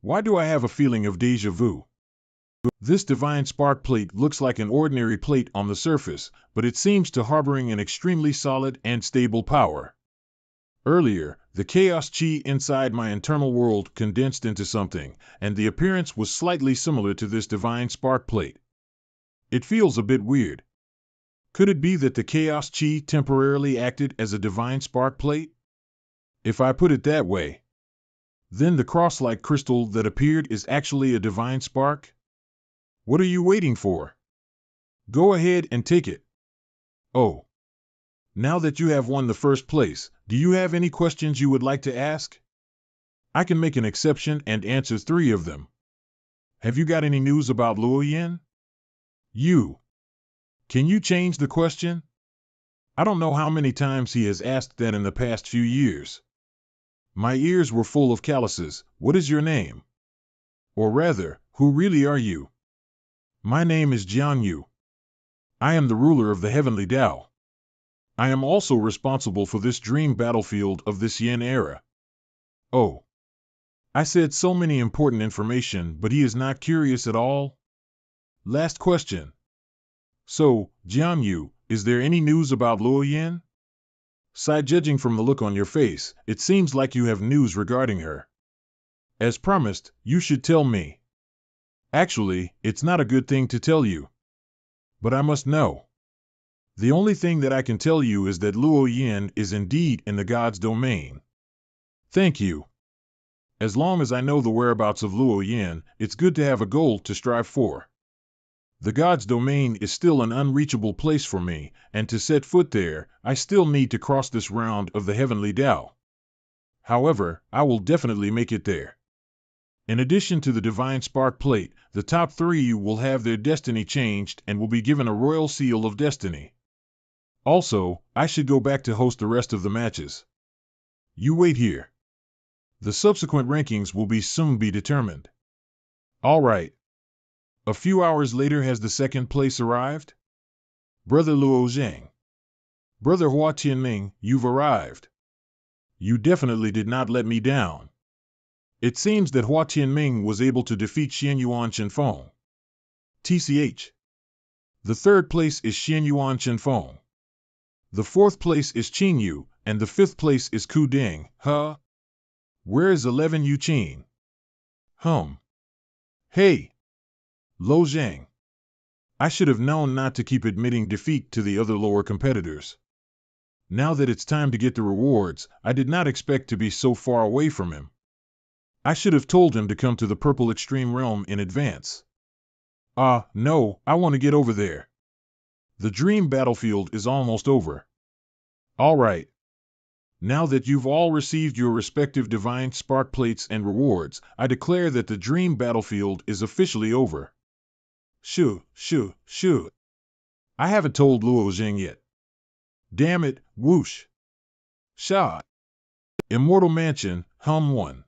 Why do I have a feeling of déjà vu? This divine spark plate looks like an ordinary plate on the surface, but it seems to harboring an extremely solid and stable power. Earlier, the chaos chi inside my internal world condensed into something, and the appearance was slightly similar to this divine spark plate. It feels a bit weird. Could it be that the chaos chi temporarily acted as a divine spark plate? If I put it that way, then the cross-like crystal that appeared is actually a divine spark? What are you waiting for? Go ahead and take it. Oh. Now that you have won the first place, do you have any questions you would like to ask? I can make an exception and answer 3 of them. Have you got any news about Luo Yin? Can you change the question? I don't know how many times he has asked that in the past few years. My ears were full of calluses. What is your name? Or rather, who really are you? My name is Jian Yu. I am the ruler of the heavenly Tao. I am also responsible for this dream battlefield of this Yin era. Oh. I said so many important information, but he is not curious at all? Last question. So, Jian Yu, is there any news about Luo Yin? Judging from the look on your face, it seems like you have news regarding her. As promised, you should tell me. Actually, it's not a good thing to tell you. But I must know. The only thing that I can tell you is that Luo Yin is indeed in the God's domain. Thank you. As long as I know the whereabouts of Luo Yin, it's good to have a goal to strive for. The God's domain is still an unreachable place for me, and to set foot there, I still need to cross this round of the heavenly Tao. However, I will definitely make it there. In addition to the divine spark plate, the top 3 will have their destiny changed and will be given a royal seal of destiny. Also, I should go back to host the rest of the matches. You wait here. The subsequent rankings will soon be determined. All right. A few hours later, has the second place arrived? Brother Luo Zhang. Brother Hua Tianming, you've arrived. You definitely did not let me down. It seems that Hua Tianming was able to defeat Xianyuan Chenfeng. TCH. The third place is Xianyuan Chenfeng. The fourth place is Qin Yu, and the fifth place is Ku Ding. Huh? Where is 11 Yu Qin? Hey! Luo Zhang. I should have known not to keep admitting defeat to the other lower competitors. Now that it's time to get the rewards, I did not expect to be so far away from him. I should have told him to come to the Purple Extreme Realm in advance. No, I want to get over there. The dream battlefield is almost over. All right. Now that you've all received your respective divine spark plates and rewards, I declare that the dream battlefield is officially over. Shoo. I haven't told Luo Jing yet. Damn it, whoosh. Sha. Immortal Mansion, Hum 1.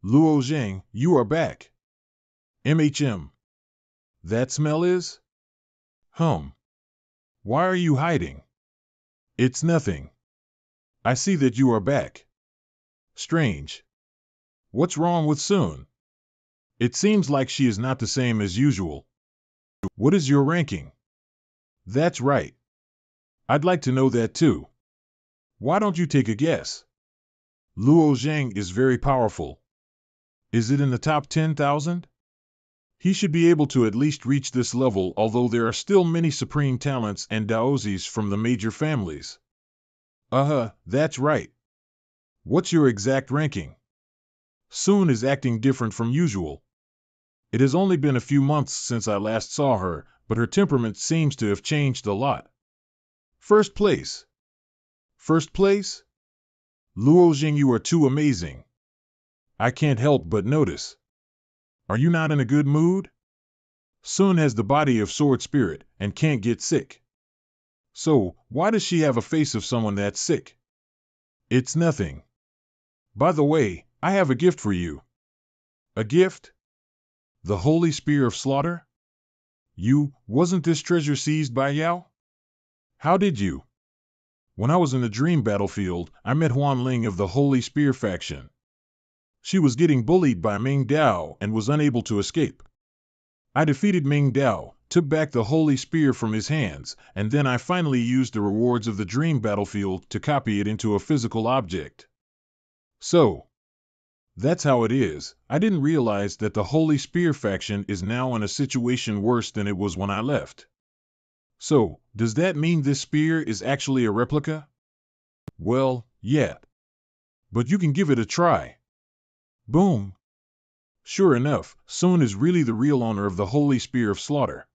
Luo Jing, you are back. MHM. That smell is? Why are you hiding? It's nothing. I see that you are back. Strange. What's wrong with Soon? It seems like she is not the same as usual. What is your ranking? That's right. I'd like to know that too. Why don't you take a guess? Luo Zhang is very powerful. Is it in the top 10,000? He should be able to at least reach this level, although there are still many supreme talents and daozis from the major families. That's right. What's your exact ranking? Soon is acting different from usual. It has only been a few months since I last saw her, but her temperament seems to have changed a lot. First place. First place? Luo Jing, you are too amazing. I can't help but notice. Are you not in a good mood? Sun has the body of sword spirit and can't get sick. So, why does she have a face of someone that's sick? It's nothing. By the way, I have a gift for you. A gift? The Holy Spear of Slaughter? Wasn't this treasure seized by Yao? How did you? When I was in the dream battlefield, I met Huan Ling of the Holy Spear faction. She was getting bullied by Ming Dao and was unable to escape. I defeated Ming Dao, took back the Holy Spear from his hands, and then I finally used the rewards of the dream battlefield to copy it into a physical object. So, that's how it is. I didn't realize that the Holy Spear faction is now in a situation worse than it was when I left. So, does that mean this spear is actually a replica? Well, yeah. But you can give it a try. Boom. Sure enough, Sun is really the real owner of the Holy Spear of Slaughter.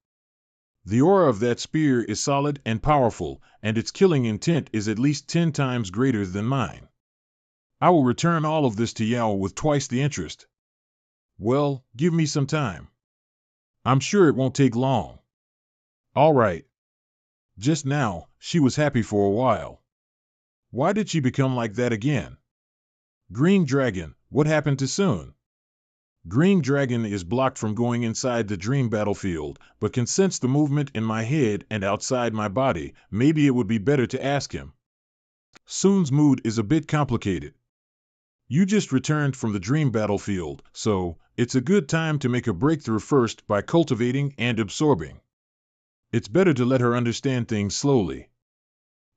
The aura of that spear is solid and powerful, and its killing intent is at least 10 times greater than mine. I will return all of this to Yao with twice the interest. Well, give me some time. I'm sure it won't take long. All right. Just now, she was happy for a while. Why did she become like that again? Green Dragon, what happened to Sun? Green Dragon is blocked from going inside the dream battlefield, but can sense the movement in my head and outside my body. Maybe it would be better to ask him. Sun's mood is a bit complicated. You just returned from the dream battlefield, so it's a good time to make a breakthrough first by cultivating and absorbing. It's better to let her understand things slowly.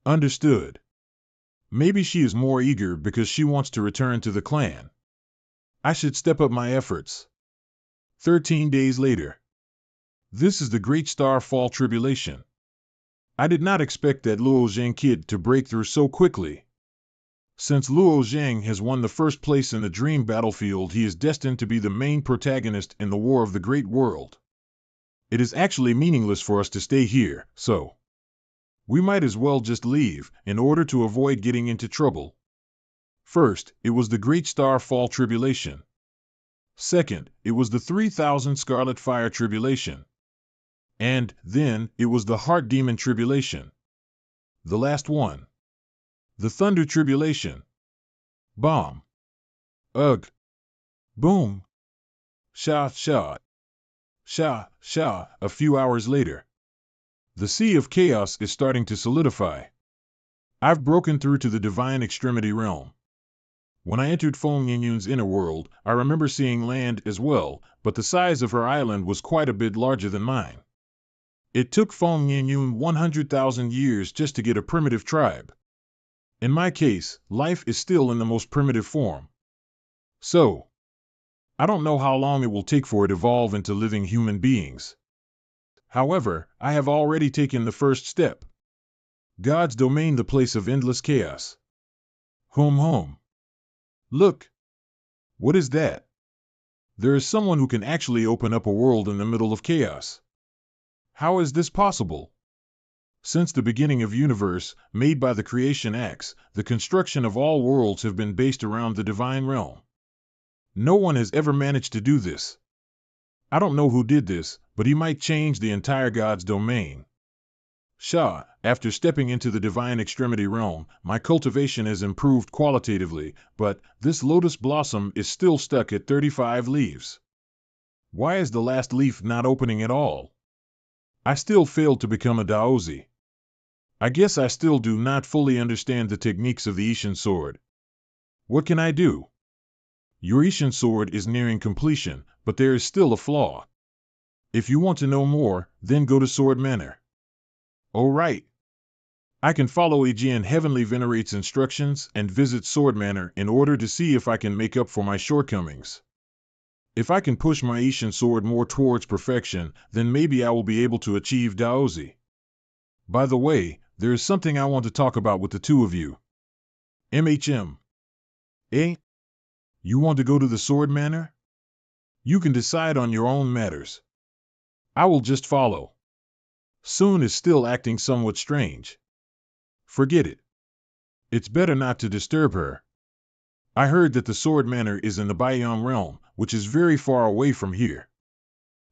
Understood. Maybe she is more eager because she wants to return to the clan. I should step up my efforts. 13 days later. This is the Great Star Fall Tribulation. I did not expect that Luo Zhang kid to break through so quickly. Since Luo Zhang has won the first place in the dream battlefield, he is destined to be the main protagonist in the War of the Great World. It is actually meaningless for us to stay here, so we might as well just leave, in order to avoid getting into trouble. First, it was the Great Star Fall Tribulation. Second, it was the 3000 Scarlet Fire Tribulation. And then, it was the Heart Demon Tribulation. The last one. The Thunder Tribulation. Bomb. Ugh. Boom. Sha. A few hours later. The Sea of Chaos is starting to solidify. I've broken through to the Divine Extremity Realm. When I entered Feng Yingyun's inner world, I remember seeing land as well, but the size of her island was quite a bit larger than mine. It took Feng Yingyun 100,000 years just to get a primitive tribe. In my case, life is still in the most primitive form. So, I don't know how long it will take for it to evolve into living human beings. However, I have already taken the first step. God's domain, the place of endless chaos. Home. Look. What is that? There is someone who can actually open up a world in the middle of chaos. How is this possible? Since the beginning of universe, made by the creation acts, the construction of all worlds have been based around the divine realm. No one has ever managed to do this. I don't know who did this, but he might change the entire God's domain. Shah, after stepping into the divine extremity realm, my cultivation has improved qualitatively, but this lotus blossom is still stuck at 35 leaves. Why is the last leaf not opening at all? I still failed to become a Daozi. I guess I still do not fully understand the techniques of the Ishin sword. What can I do? Your Ishin sword is nearing completion, but there is still a flaw. If you want to know more, then go to Sword Manor. Oh right. I can follow Aegean Heavenly Venerate's instructions and visit Sword Manor in order to see if I can make up for my shortcomings. If I can push my Ishin sword more towards perfection, then maybe I will be able to achieve Daozi. By the way, there is something I want to talk about with the two of you. MHM. Eh? You want to go to the Sword Manor? You can decide on your own matters. I will just follow. Soon is still acting somewhat strange. Forget it. It's better not to disturb her. I heard that the Sword Manor is in the Biome realm, which is very far away from here.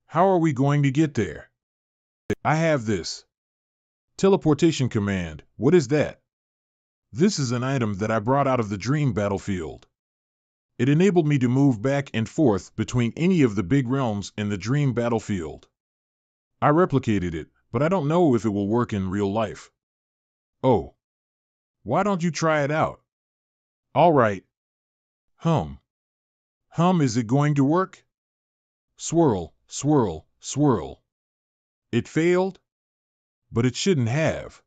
How are we going to get there? I have this. Teleportation command, what is that? This is an item that I brought out of the dream battlefield. It enabled me to move back and forth between any of the big realms in the dream battlefield. I replicated it, but I don't know if it will work in real life. Oh. Why don't you try it out? All right. Hum, is it going to work? Swirl, swirl, swirl. It failed? But it shouldn't have.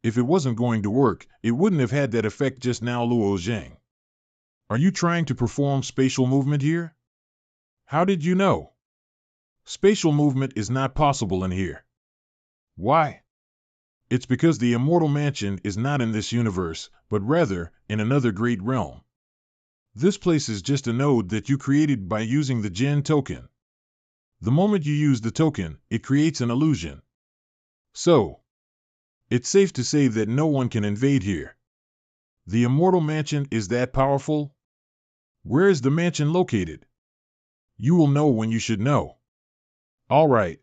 If it wasn't going to work, it wouldn't have had that effect just now, Luo Zhang. Are you trying to perform spatial movement here? How did you know? Spatial movement is not possible in here. Why? It's because the immortal mansion is not in this universe, but rather in another great realm. This place is just a node that you created by using the Jin token. The moment you use the token, it creates an illusion. So, it's safe to say that no one can invade here. The immortal mansion is that powerful? Where is the mansion located? You will know when you should know. All right.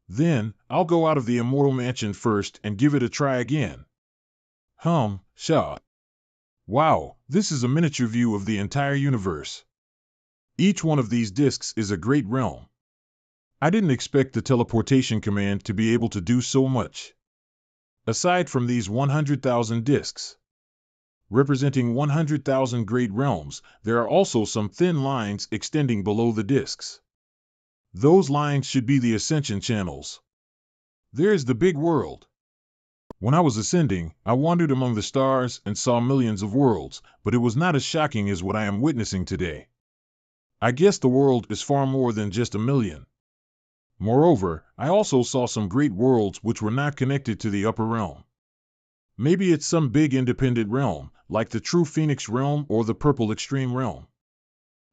Then, I'll go out of the immortal mansion first and give it a try again. Shah. Wow, this is a miniature view of the entire universe. Each one of these discs is a great realm. I didn't expect the teleportation command to be able to do so much. Aside from these 100,000 discs, representing 100,000 great realms, there are also some thin lines extending below the discs. Those lines should be the ascension channels. There's the big world. When I was ascending, I wandered among the stars and saw millions of worlds, but it was not as shocking as what I am witnessing today. I guess the world is far more than just a million. Moreover, I also saw some great worlds which were not connected to the upper realm. Maybe it's some big independent realm, like the True Phoenix realm or the Purple Extreme realm.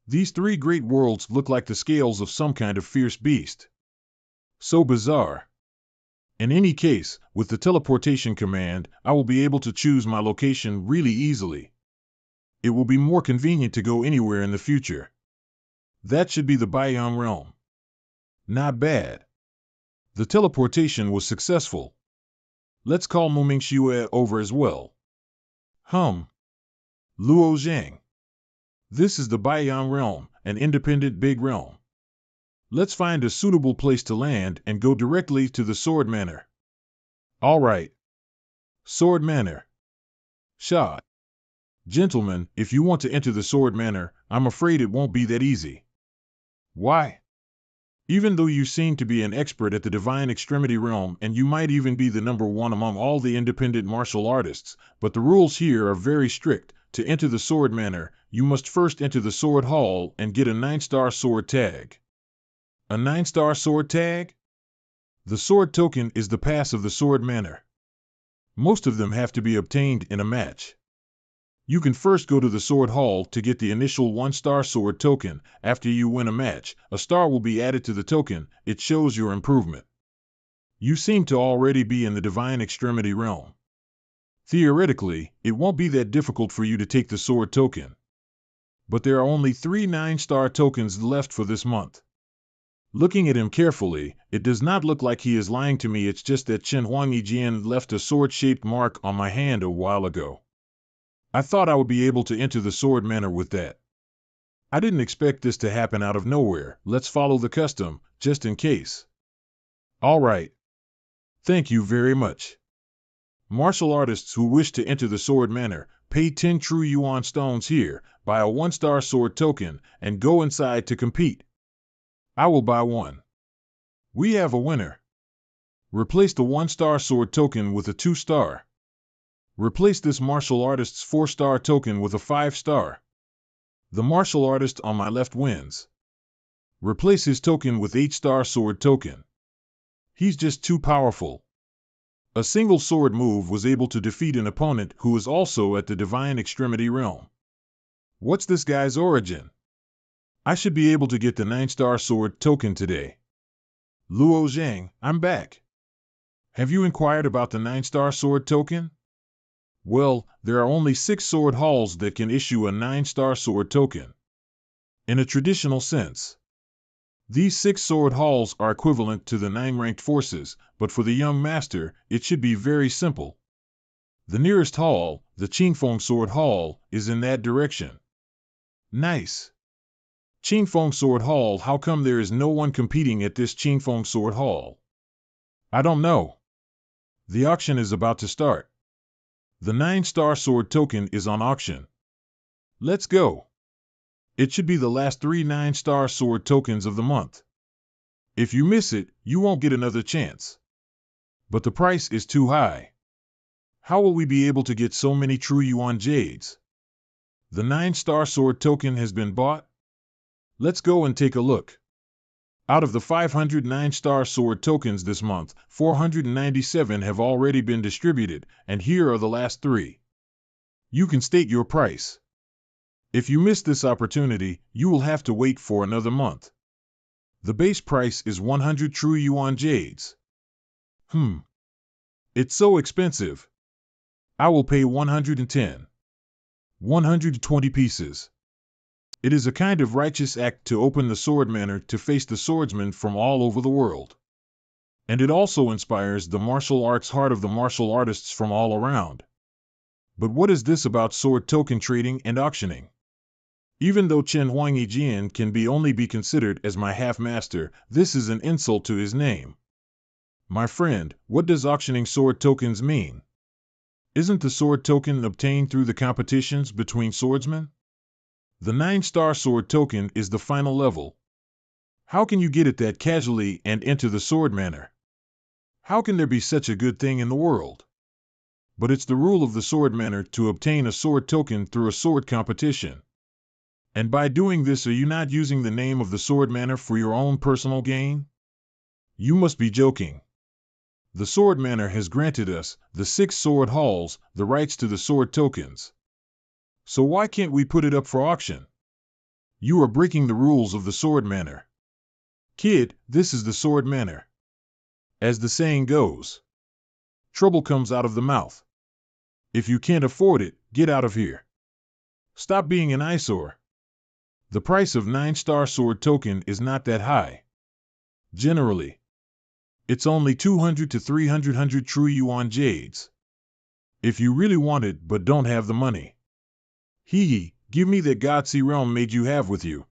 These three great worlds look like the scales of some kind of fierce beast. So bizarre. In any case, with the teleportation command, I will be able to choose my location really easily. It will be more convenient to go anywhere in the future. That should be the Biome realm. Not bad. The teleportation was successful. Let's call Mumingxue over as well. Luo Zhang. This is the Biome realm, an independent big realm. Let's find a suitable place to land and go directly to the Sword Manor. All right. Sword Manor. Shah. Gentlemen, if you want to enter the Sword Manor, I'm afraid it won't be that easy. Why? Even though you seem to be an expert at the Divine Extremity realm and you might even be the #1 among all the independent martial artists, but the rules here are very strict. To enter the Sword Manor, you must first enter the Sword Hall and get a 9-star sword tag. A 9-star sword tag? The sword token is the pass of the Sword Manor. Most of them have to be obtained in a match. You can first go to the sword hall to get the initial 1-star sword token. After you win a match, a star will be added to the token. It shows your improvement. You seem to already be in the divine extremity realm. Theoretically, it won't be that difficult for you to take the sword token. But there are only 3 9-star tokens left for this month. Looking at him carefully, it does not look like he is lying to me. It's just that Chen Huangyijian left a sword-shaped mark on my hand a while ago. I thought I would be able to enter the sword manor with that. I didn't expect this to happen out of nowhere. Let's follow the custom, just in case. All right. Thank you very much. Martial artists who wish to enter the sword manor, pay 10 true yuan stones here, buy a 1-star sword token, and go inside to compete. I will buy one. We have a winner. Replace the 1-star sword token with a 2-star. Replace this martial artist's 4-star token with a 5-star. The martial artist on my left wins. Replace his token with 8-star sword token. He's just too powerful. A single sword move was able to defeat an opponent who is also at the divine extremity realm. What's this guy's origin? I should be able to get the 9-star sword token today. Luo Zhang, I'm back. Have you inquired about the 9-star sword token? Well, there are only 6 sword halls that can issue a 9-star sword token. In a traditional sense, these 6 sword halls are equivalent to the 9 ranked forces, but for the young master, it should be very simple. The nearest hall, the Qingfeng Sword Hall, is in that direction. Nice. Qingfeng Sword Hall. How come there is no one competing at this Qingfeng Sword Hall? I don't know. The auction is about to start. The 9-star sword token is on auction. Let's go. It should be the last 3 9-star sword tokens of the month. If you miss it, you won't get another chance. But the price is too high. How will we be able to get so many true yuan jades? The 9-star sword token has been bought? Let's go and take a look. Out of the 500 9-star sword tokens this month, 497 have already been distributed, and here are the last 3. You can state your price. If you miss this opportunity, you will have to wait for another month. The base price is 100 true yuan jades. It's so expensive. I will pay 110. 120 pieces. It is a kind of righteous act to open the sword manor to face the swordsmen from all over the world. And it also inspires the martial arts heart of the martial artists from all around. But what is this about sword token trading and auctioning? Even though Chen Huangyijian can only be considered as my half-master, this is an insult to his name. My friend, what does auctioning sword tokens mean? Isn't the sword token obtained through the competitions between swordsmen? The 9-star sword token is the final level. How can you get it that casually and enter the sword manor? How can there be such a good thing in the world? But it's the rule of the sword manor to obtain a sword token through a sword competition. And by doing this, are you not using the name of the sword manor for your own personal gain? You must be joking. The sword manor has granted us, the 6 sword halls, the rights to the sword tokens. So why can't we put it up for auction? You are breaking the rules of the sword manor. Kid, this is the sword manor. As the saying goes, trouble comes out of the mouth. If you can't afford it, get out of here. Stop being an eyesore. The price of 9-star sword token is not that high. Generally, it's only 200 to 300 true yuan jades. If you really want it but don't have the money. Give me that God's realm made you have with you.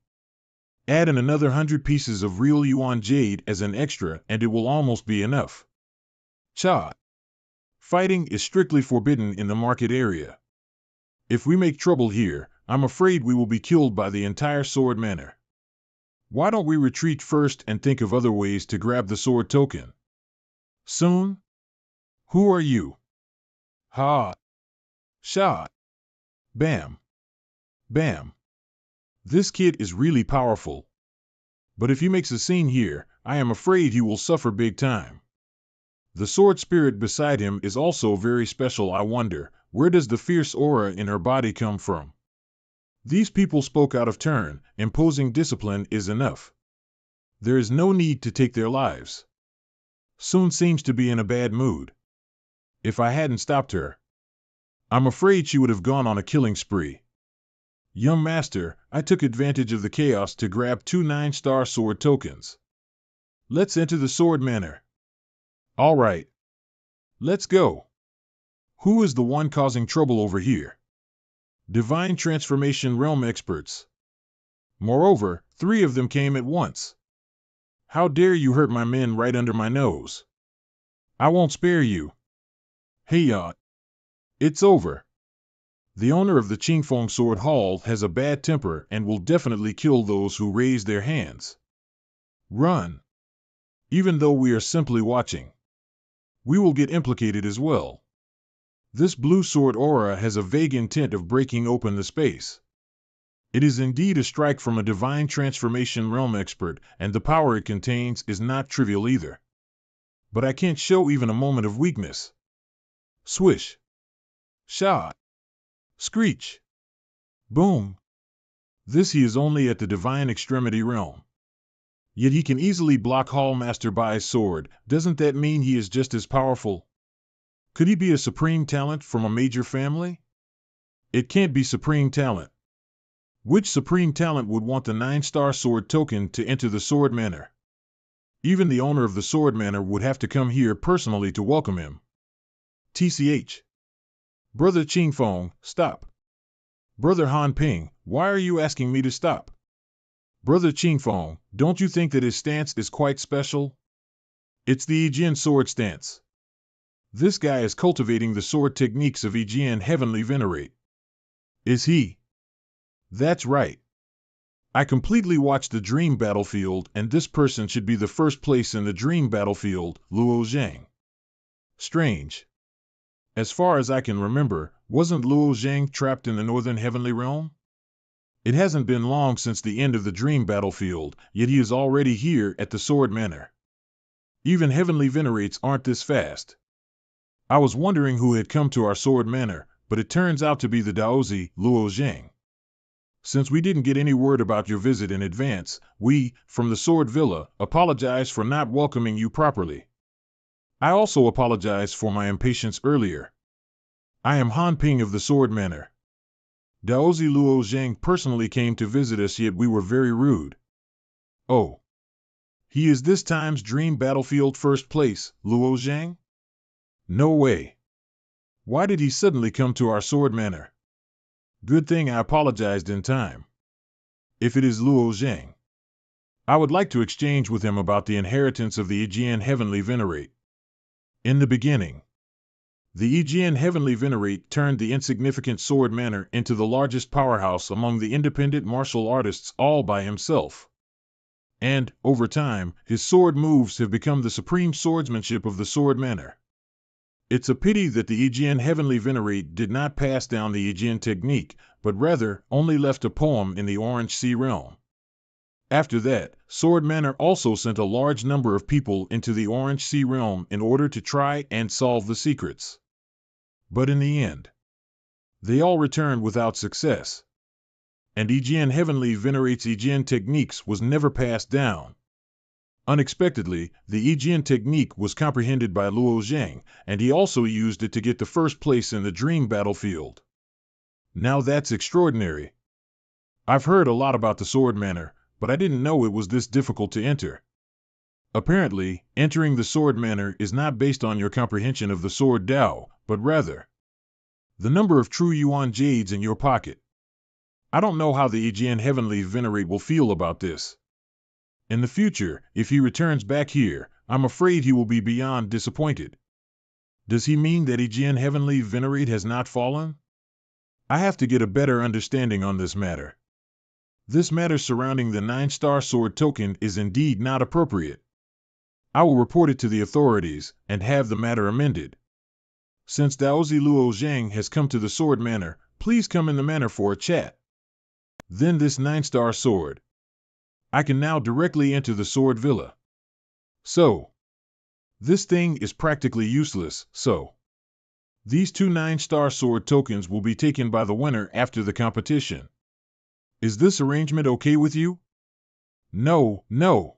Add in another 100 pieces of real yuan jade as an extra and it will almost be enough. Cha. Fighting is strictly forbidden in the market area. If we make trouble here, I'm afraid we will be killed by the entire sword manor. Why don't we retreat first and think of other ways to grab the sword token? Soon? Who are you? Ha. Sha. Bam. Bam. This kid is really powerful. But if he makes a scene here, I am afraid he will suffer big time. The sword spirit beside him is also very special. I wonder, Where does the fierce aura in her body come from? These people spoke out of turn. Imposing discipline is enough. There is no need to take their lives. Soon seems to be in a bad mood. If I hadn't stopped her, I'm afraid she would have gone on a killing spree. Young master, I took advantage of the chaos to grab 2 9-star sword tokens. Let's enter the sword manor. All right. Let's go. Who is the one causing trouble over here? Divine Transformation Realm experts. Moreover, 3 of them came at once. How dare you hurt my men right under my nose? I won't spare you. Hey, it's over. The owner of the Qingfeng Sword Hall has a bad temper and will definitely kill those who raise their hands. Run. Even though we are simply watching, we will get implicated as well. This blue sword aura has a vague intent of breaking open the space. It is indeed a strike from a divine transformation realm expert, and the power it contains is not trivial either. But I can't show even a moment of weakness. Swish. Shot. Screech. Boom. This he is only at the divine extremity realm. Yet he can easily block Hallmaster Bai's sword. Doesn't that mean he is just as powerful? Could he be a supreme talent from a major family? It can't be supreme talent. Which supreme talent would want the 9-star sword token to enter the sword manor? Even the owner of the sword manor would have to come here personally to welcome him. TCH. Brother Qingfeng, stop. Brother Han Ping, why are you asking me to stop? Brother Qingfeng, don't you think that his stance is quite special? It's the Aegean sword stance. This guy is cultivating the sword techniques of Aegean Heavenly Venerate. Is he? That's right. I completely watched the dream battlefield, and this person should be the first place in the dream battlefield, Luo Zhang. Strange. As far as I can remember, wasn't Luo Zhang trapped in the northern heavenly realm? It hasn't been long since the end of the dream battlefield, yet he is already here at the sword manor. Even heavenly venerates aren't this fast. I was wondering who had come to our sword manor, but it turns out to be the Daozi, Luo Zhang. Since we didn't get any word about your visit in advance, we, from the Sword Villa, apologize for not welcoming you properly. I also apologize for my impatience earlier. I am Han Ping of the Sword Manor. Daozi Luo Zhang personally came to visit us, yet we were very rude. Oh. He is this time's dream battlefield first place, Luo Zhang? No way. Why did he suddenly come to our sword manor? Good thing I apologized in time. If it is Luo Zhang, I would like to exchange with him about the inheritance of the Aegean Heavenly Venerate. In the beginning, the Aegean Heavenly Venerate turned the insignificant sword manor into the largest powerhouse among the independent martial artists all by himself. And, over time, his sword moves have become the supreme swordsmanship of the sword manor. It's a pity that the Aegean Heavenly Venerate did not pass down the Aegean technique, but rather only left a poem in the Orange Sea realm. After that, Sword Manor also sent a large number of people into the Orange Sea realm in order to try and solve the secrets. But in the end, they all returned without success. And Aegean Heavenly Venerate's Aegean techniques was never passed down. Unexpectedly, the Aegean technique was comprehended by Luo Zhang, and he also used it to get the first place in the dream battlefield. Now that's extraordinary. I've heard a lot about the Sword Manor, but I didn't know it was this difficult to enter. Apparently, entering the Sword Manor is not based on your comprehension of the Sword Dao, but rather the number of true Yuan Jades in your pocket. I don't know how the Aegean Heavenly Venerate will feel about this. In the future, if he returns back here, I'm afraid he will be beyond disappointed. Does he mean that Aegean Heavenly Venerate has not fallen? I have to get a better understanding on this matter. This matter surrounding the 9-star sword token is indeed not appropriate. I will report it to the authorities and have the matter amended. Since Daozi Luo Zhang has come to the Sword Manor, please come in the manor for a chat. Then this 9-star sword. I can now directly enter the Sword Villa. So, this thing is practically useless, so These 2 9-star sword tokens will be taken by the winner after the competition. Is this arrangement okay with you? No, no.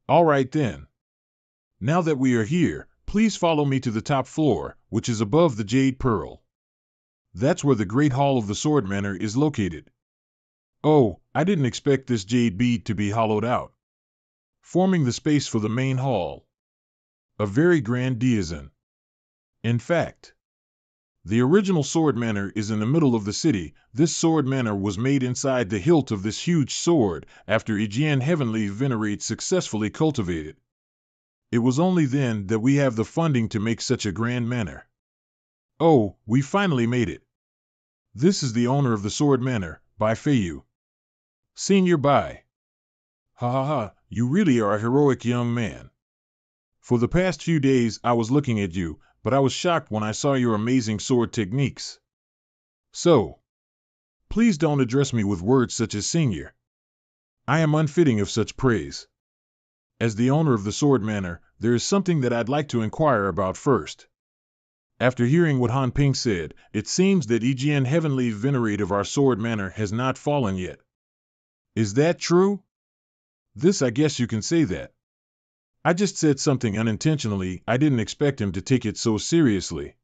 All right then. Now that we are here, please follow me to the top floor, which is above the Jade Pearl. That's where the Great Hall of the Sword Manor is located. Oh, I didn't expect this jade bead to be hollowed out, forming the space for the main hall. A very grand design. In fact, the original sword manor is in the middle of the city. This sword manor was made inside the hilt of this huge sword after Aegean Heavenly Venerate successfully cultivated. It was only then that we have the funding to make such a grand manor. Oh, we finally made it. This is the owner of the sword manor, Bai Feiyu. Senior Bai. Ha ha ha, you really are a heroic young man. For the past few days I was looking at you, but I was shocked when I saw your amazing sword techniques. So, please don't address me with words such as senior. I am unfitting of such praise. As the owner of the sword manor, there is something that I'd like to inquire about first. After hearing what Han Ping said, it seems that Aegean Heavenly Venerate of our sword manor has not fallen yet. Is that true? This, I guess you can say that. I just said something unintentionally. I didn't expect him to take it so seriously.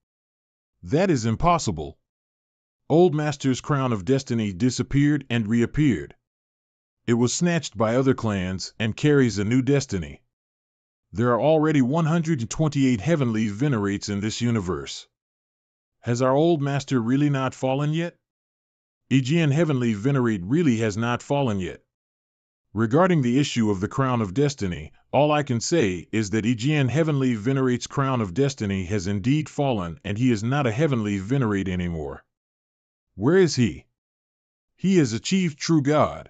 That is impossible. Old Master's crown of destiny disappeared and reappeared. It was snatched by other clans and carries a new destiny. There are already 128 heavenly venerates in this universe. Has our old master really not fallen yet? Aegean Heavenly Venerate really has not fallen yet. Regarding the issue of the Crown of Destiny, all I can say is that Aegean Heavenly Venerate's Crown of Destiny has indeed fallen and he is not a Heavenly Venerate anymore. Where is he? He has achieved true God.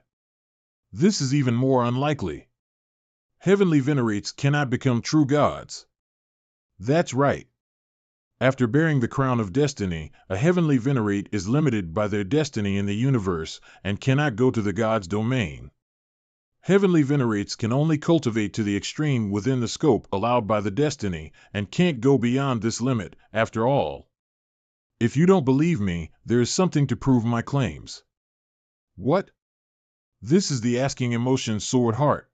This is even more unlikely. Heavenly Venerates cannot become true gods. That's right. After bearing the Crown of Destiny, a Heavenly Venerate is limited by their destiny in the universe and cannot go to the God's domain. Heavenly Venerates can only cultivate to the extreme within the scope allowed by the destiny, and can't go beyond this limit, after all. If you don't believe me, there is something to prove my claims. What? This is the asking emotion sword heart.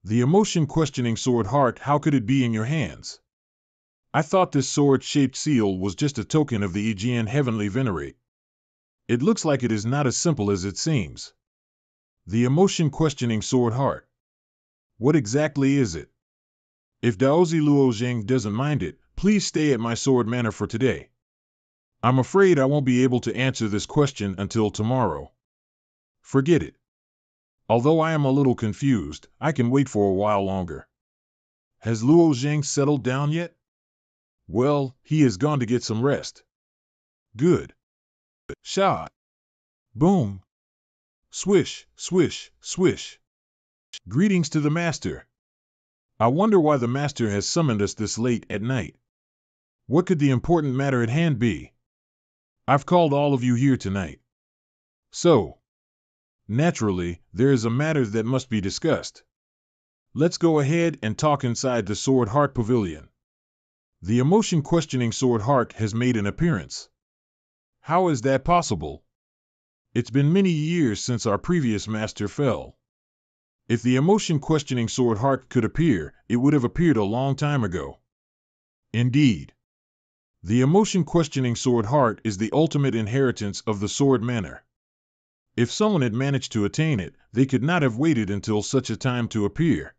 The emotion questioning sword heart, how could it be in your hands? I thought this sword-shaped seal was just a token of the Aegean Heavenly Venerate. It looks like it is not as simple as it seems. The emotion-questioning sword heart. What exactly is it? If Daozi Luozheng doesn't mind it, please stay at my sword manor for today. I'm afraid I won't be able to answer this question until tomorrow. Forget it. Although I am a little confused, I can wait for a while longer. Has Luozheng settled down yet? Well, he has gone to get some rest. Good. Shot. Boom. Swish, swish, swish. Greetings to the master. I wonder why the master has summoned us this late at night. What could the important matter at hand be? I've called all of you here tonight. So, naturally, there is a matter that must be discussed. Let's go ahead and talk inside the Sword Heart Pavilion. The emotion-questioning Sword Heart has made an appearance. How is that possible? It's been many years since our previous master fell. If the emotion-questioning Sword Heart could appear, it would have appeared a long time ago. Indeed. The emotion-questioning Sword Heart is the ultimate inheritance of the Sword Manor. If someone had managed to attain it, they could not have waited until such a time to appear.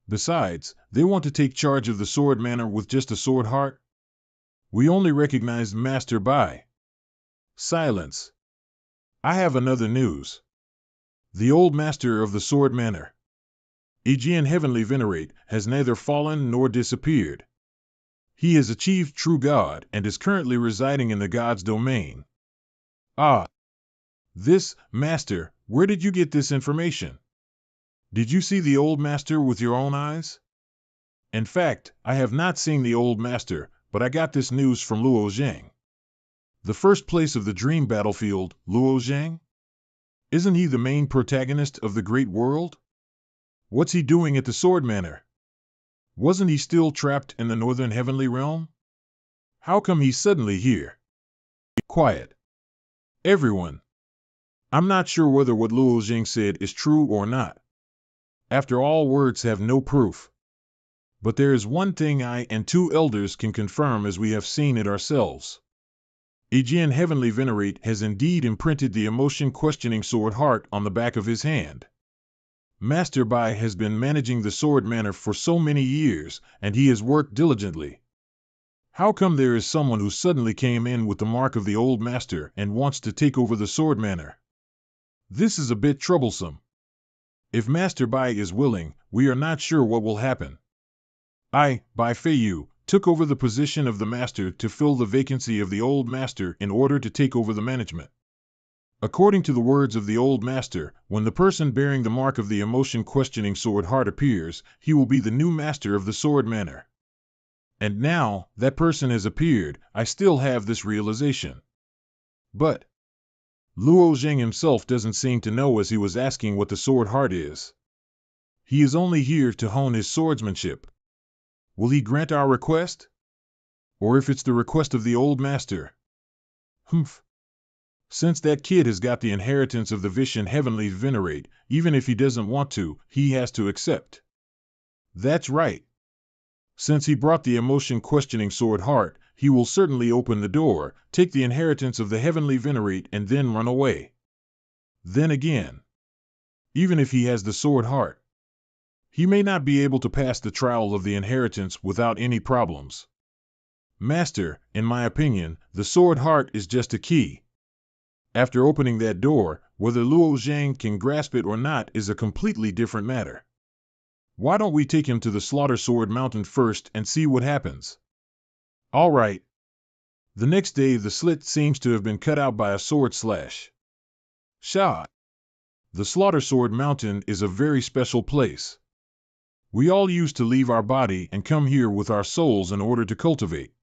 Besides, they want to take charge of the Sword Manor with just a Sword Heart? We only recognize Master Bai. Silence. I have another news. The old master of the Sword Manor, Aegean Heavenly Venerate, has neither fallen nor disappeared. He has achieved true God and is currently residing in the God's domain. Ah! This, Master, where did you get this information? Did you see the old master with your own eyes? In fact, I have not seen the old master, but I got this news from Luo Zhang. The first place of the dream battlefield, Luo Zhang? Isn't he the main protagonist of the great world? What's he doing at the Sword Manor? Wasn't he still trapped in the Northern Heavenly Realm? How come he's suddenly here? Quiet. Everyone. I'm not sure whether what Luo Jing said is true or not. After all, words have no proof. But there is one thing I and two elders can confirm, as we have seen it ourselves. Aegean Heavenly Venerate has indeed imprinted the emotion questioning sword heart on the back of his hand. Master Bai has been managing the sword manor for so many years, and he has worked diligently. How come there is someone who suddenly came in with the mark of the old master and wants to take over the sword manor? This is a bit troublesome. If Master Bai is willing, we are not sure what will happen. I, Bai Feiyu, took over the position of the master to fill the vacancy of the old master in order to take over the management. According to the words of the old master, when the person bearing the mark of the emotion questioning sword heart appears, he will be the new master of the sword manor. And now that person has appeared, I still have this realization. But Luo Jing himself doesn't seem to know, as he was asking what the sword heart is. He is only here to hone his swordsmanship. Will he grant our request? Or if it's the request of the old master? Humph. Since that kid has got the inheritance of the Vishen Heavenly Venerate, even if he doesn't want to, he has to accept. That's right. Since he brought the emotion questioning sword heart, he will certainly open the door, take the inheritance of the Heavenly Venerate, and then run away. Then again, even if he has the sword heart, he may not be able to pass the trial of the inheritance without any problems. Master, in my opinion, the sword heart is just a key. After opening that door, whether Luo Zhang can grasp it or not is a completely different matter. Why don't we take him to the Slaughter Sword Mountain first and see what happens? All right. The next day, the slit seems to have been cut out by a sword slash. Shah. The Slaughter Sword Mountain is a very special place. We all used to leave our body and come here with our souls in order to cultivate.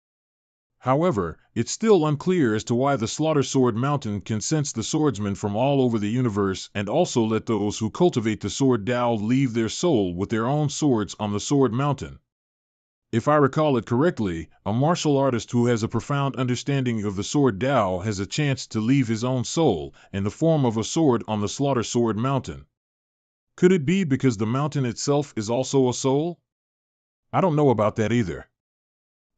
However, it's still unclear as to why the Slaughter Sword Mountain can sense the swordsmen from all over the universe and also let those who cultivate the sword Dao leave their soul with their own swords on the Sword Mountain. If I recall it correctly, a martial artist who has a profound understanding of the sword Dao has a chance to leave his own soul in the form of a sword on the Slaughter Sword Mountain. Could it be because the mountain itself is also a soul? I don't know about that either.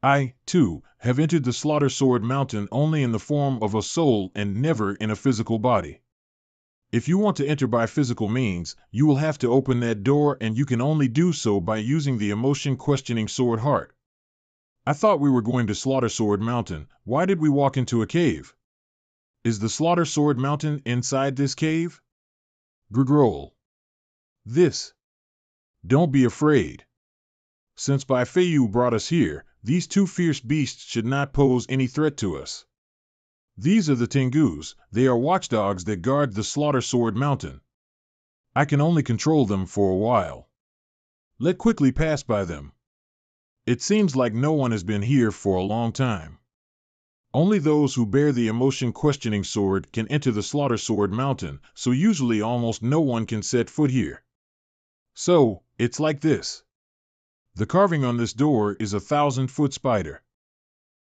I, too, have entered the Slaughter Sword Mountain only in the form of a soul and never in a physical body. If you want to enter by physical means, you will have to open that door, and you can only do so by using the emotion questioning sword heart. I thought we were going to Slaughter Sword Mountain. Why did we walk into a cave? Is the Slaughter Sword Mountain inside this cave? Grgrol. This. Don't be afraid. Since Bai Feiyu brought us here, these two fierce beasts should not pose any threat to us. These are the Tengus. They are watchdogs that guard the Slaughter Sword Mountain. I can only control them for a while. Let quickly pass by them. It seems like no one has been here for a long time. Only those who bear the emotion questioning sword can enter the Slaughter Sword Mountain, so usually almost no one can set foot here. So, it's like this. The carving on this door is a 1,000-foot spider.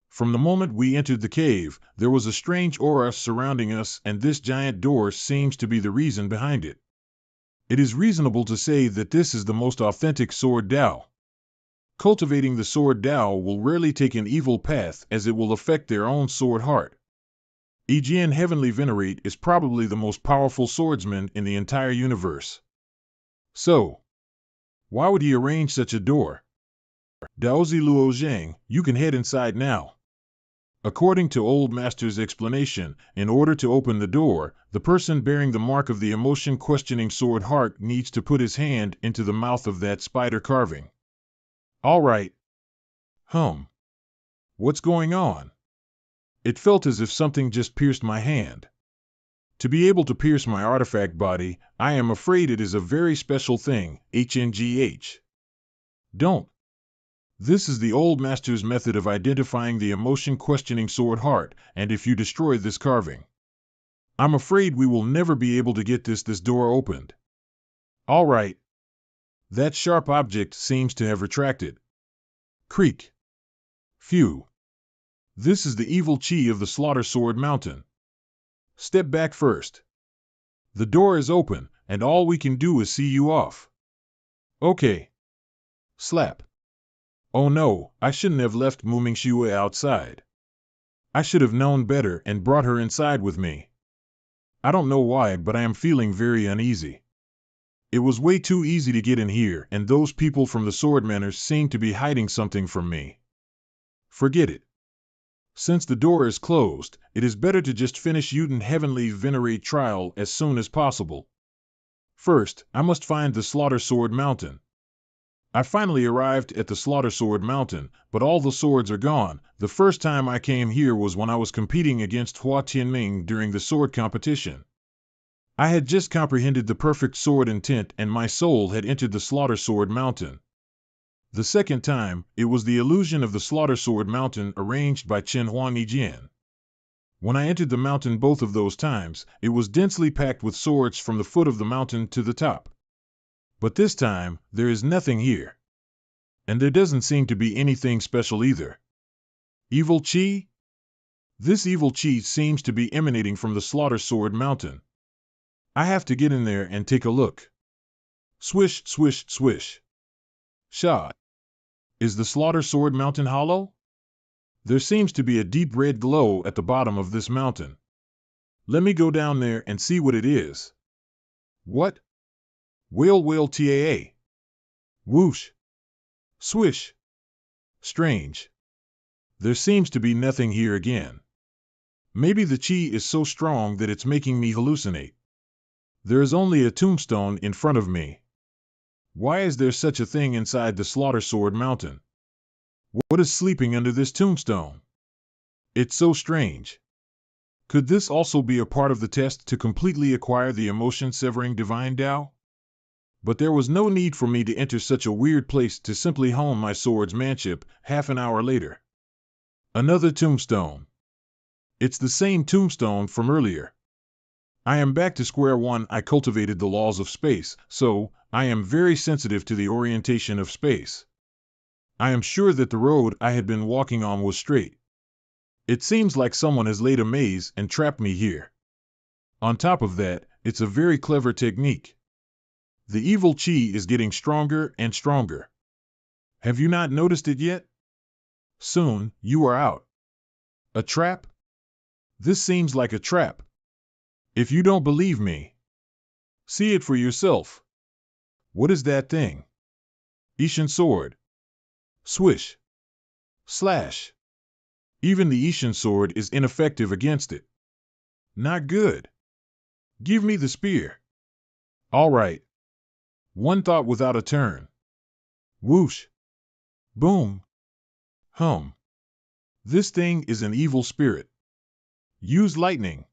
From the moment we entered the cave, there was a strange aura surrounding us, and this giant door seems to be the reason behind it. It is reasonable to say that this is the most authentic sword Dao. Cultivating the sword Dao will rarely take an evil path, as it will affect their own sword heart. Aegean Heavenly Venerate is probably the most powerful swordsman in the entire universe. So, why would he arrange such a door? Daozi Luo Zhang, you can head inside now. According to Old Master's explanation, in order to open the door, the person bearing the mark of the emotion questioning sword heart needs to put his hand into the mouth of that spider carving. All right. What's going on? It felt as if something just pierced my hand. To be able to pierce my artifact body, I am afraid it is a very special thing, HNGH. Don't. This is the Old Master's method of identifying the emotion questioning sword heart, and if you destroy this carving, I'm afraid we will never be able to get this door opened. All right. That sharp object seems to have retracted. Creak. Phew. This is the evil chi of the Slaughter Sword Mountain. Step back first. The door is open, and all we can do is see you off. Okay. Slap. Oh no, I shouldn't have left Mumingshua outside. I should have known better and brought her inside with me. I don't know why, but I am feeling very uneasy. It was way too easy to get in here, and those people from the Sword Manors seem to be hiding something from me. Forget it. Since the door is closed, it is better to just finish Uten Heavenly Venerate trial as soon as possible. First, I must find the Slaughter Sword Mountain. I finally arrived at the Slaughter Sword Mountain, but all the swords are gone. The first time I came here was when I was competing against Hua Tianming during the sword competition. I had just comprehended the perfect sword intent, and my soul had entered the Slaughter Sword Mountain. The second time, it was the illusion of the Slaughter Sword Mountain arranged by Chen Huanijian. When I entered the mountain both of those times, it was densely packed with swords from the foot of the mountain to the top. But this time, there is nothing here. And there doesn't seem to be anything special either. Evil chi? This evil chi seems to be emanating from the Slaughter Sword Mountain. I have to get in there and take a look. Swish, swish, swish. Shot. Is the Slaughter Sword Mountain hollow? There seems to be a deep red glow at the bottom of this mountain. Let me go down there and see what it is. What? Whale whale taa. Whoosh. Swish. Strange. There seems to be nothing here again. Maybe the chi is so strong that it's making me hallucinate. There is only a tombstone in front of me. Why is there such a thing inside the Slaughter Sword Mountain? What is sleeping under this tombstone? It's so strange. Could this also be a part of the test to completely acquire the emotion-severing divine Tao? But there was no need for me to enter such a weird place to simply hone my swordsmanship. Half an hour later. Another tombstone. It's the same tombstone from earlier. I am back to square one. I cultivated the laws of space, so I am very sensitive to the orientation of space. I am sure that the road I had been walking on was straight. It seems like someone has laid a maze and trapped me here. On top of that, it's a very clever technique. The evil chi is getting stronger and stronger. Have you not noticed it yet? Soon, you are out. A trap? This seems like a trap. If you don't believe me, see it for yourself. What is that thing? Ishin sword. Swish. Slash. Even the Ishin sword is ineffective against it. Not good. Give me the spear. All right. One thought without a turn. Whoosh. Boom. Hum. This thing is an evil spirit. Use lightning.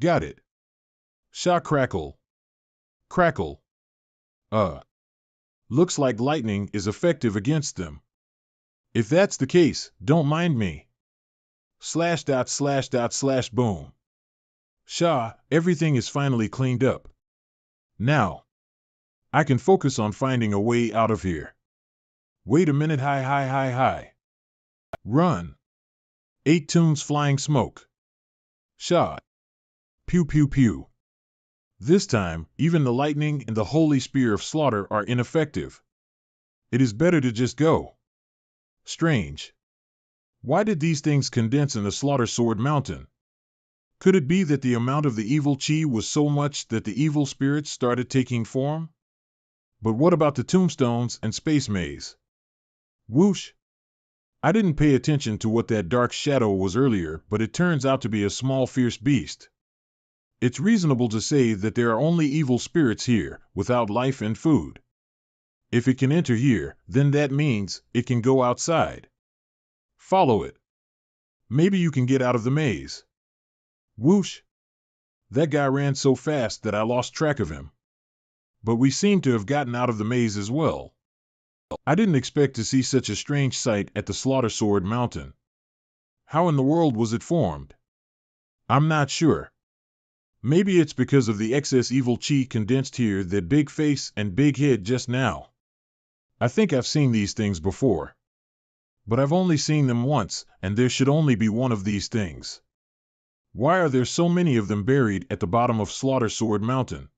Got it. Sha crackle. Crackle. Looks like lightning is effective against them. If that's the case, don't mind me. Slash dot slash dot slash boom. Sha, everything is finally cleaned up. Now, I can focus on finding a way out of here. Wait a minute, hi. Run. 8 tunes flying smoke. Shot. Pew pew pew. This time, even the lightning and the holy spear of slaughter are ineffective. It is better to just go. Strange. Why did these things condense in the Slaughter Sword Mountain? Could it be that the amount of the evil chi was so much that the evil spirits started taking form? But what about the tombstones and space maze? Whoosh! I didn't pay attention to what that dark shadow was earlier, but it turns out to be a small fierce beast. It's reasonable to say that there are only evil spirits here, without life and food. If it can enter here, then that means it can go outside. Follow it. Maybe you can get out of the maze. Whoosh! That guy ran so fast that I lost track of him. But we seem to have gotten out of the maze as well. I didn't expect to see such a strange sight at the Slaughter Sword Mountain. How in the world was it formed? I'm not sure. Maybe it's because of the excess evil chi condensed here, that big face and big head just now. I think I've seen these things before. but I've only seen them once, and there should only be one of these things. Why are there so many of them buried at the bottom of Slaughter Sword Mountain?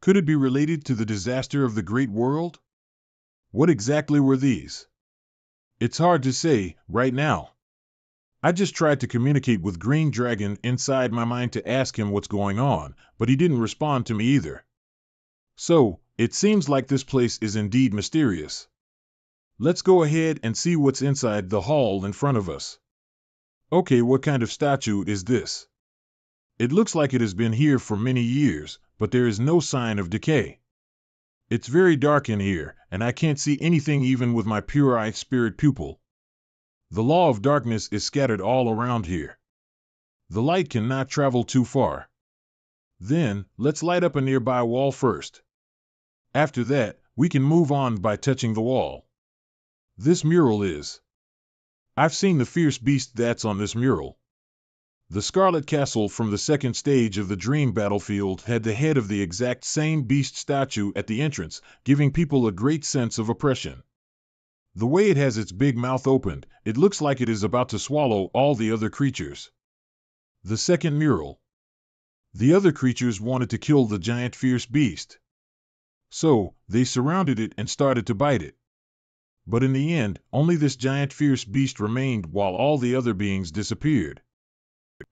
Could it be related to the disaster of the Great World? What exactly were these? It's hard to say right now. I just tried to communicate with Green Dragon inside my mind to ask him what's going on, but he didn't respond to me either. So, it seems like this place is indeed mysterious. Let's go ahead and see what's inside the hall in front of us. Okay, what kind of statue is this? It looks like it has been here for many years, but there is no sign of decay. It's very dark in here, and I can't see anything even with my pure-eye spirit pupil. The law of darkness is scattered all around here. The light cannot travel too far. Then, let's light up a nearby wall first. After that, we can move on by touching the wall. This mural is. I've seen the fierce beast that's on this mural. The Scarlet Castle from the second stage of the Dream Battlefield had the head of the exact same beast statue at the entrance, giving people a great sense of oppression. The way it has its big mouth opened, it looks like it is about to swallow all the other creatures. The second mural. The other creatures wanted to kill the giant fierce beast. So, they surrounded it and started to bite it. But in the end, only this giant fierce beast remained while all the other beings disappeared.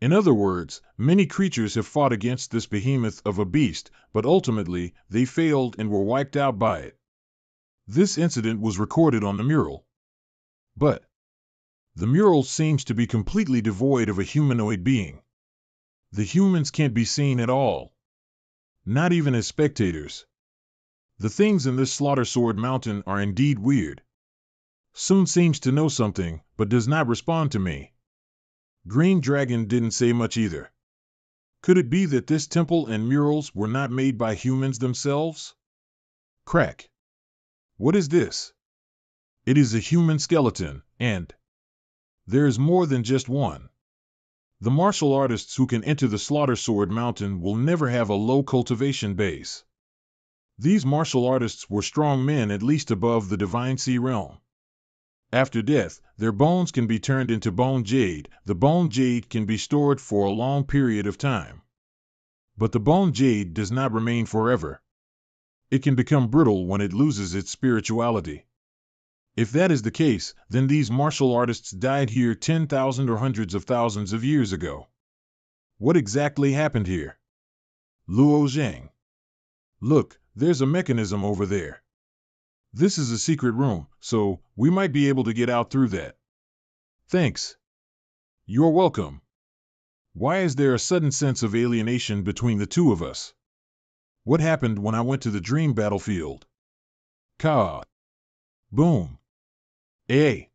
In other words, many creatures have fought against this behemoth of a beast, but ultimately, they failed and were wiped out by it. This incident was recorded on the mural. But the mural seems to be completely devoid of a humanoid being. The humans can't be seen at all. Not even as spectators. The things in this Slaughter Sword Mountain are indeed weird. Soon seems to know something, but does not respond to me. Green Dragon didn't say much either. Could it be that this temple and murals were not made by humans themselves? Crack. What is this? It is a human skeleton, and there is more than just one. The martial artists who can enter the Slaughter Sword Mountain will never have a low cultivation base. These martial artists were strong men at least above the Divine Sea realm. After death, their bones can be turned into bone jade. The bone jade can be stored for a long period of time. But the bone jade does not remain forever. It can become brittle when it loses its spirituality. If that is the case, then these martial artists died here 10,000 or hundreds of thousands of years ago. What exactly happened here? Luo Zhang. Look, there's a mechanism over there. This is a secret room, so we might be able to get out through that. Thanks. You're welcome. Why is there a sudden sense of alienation between the two of us? What happened when I went to the dream battlefield? Ka. Boom. Hey.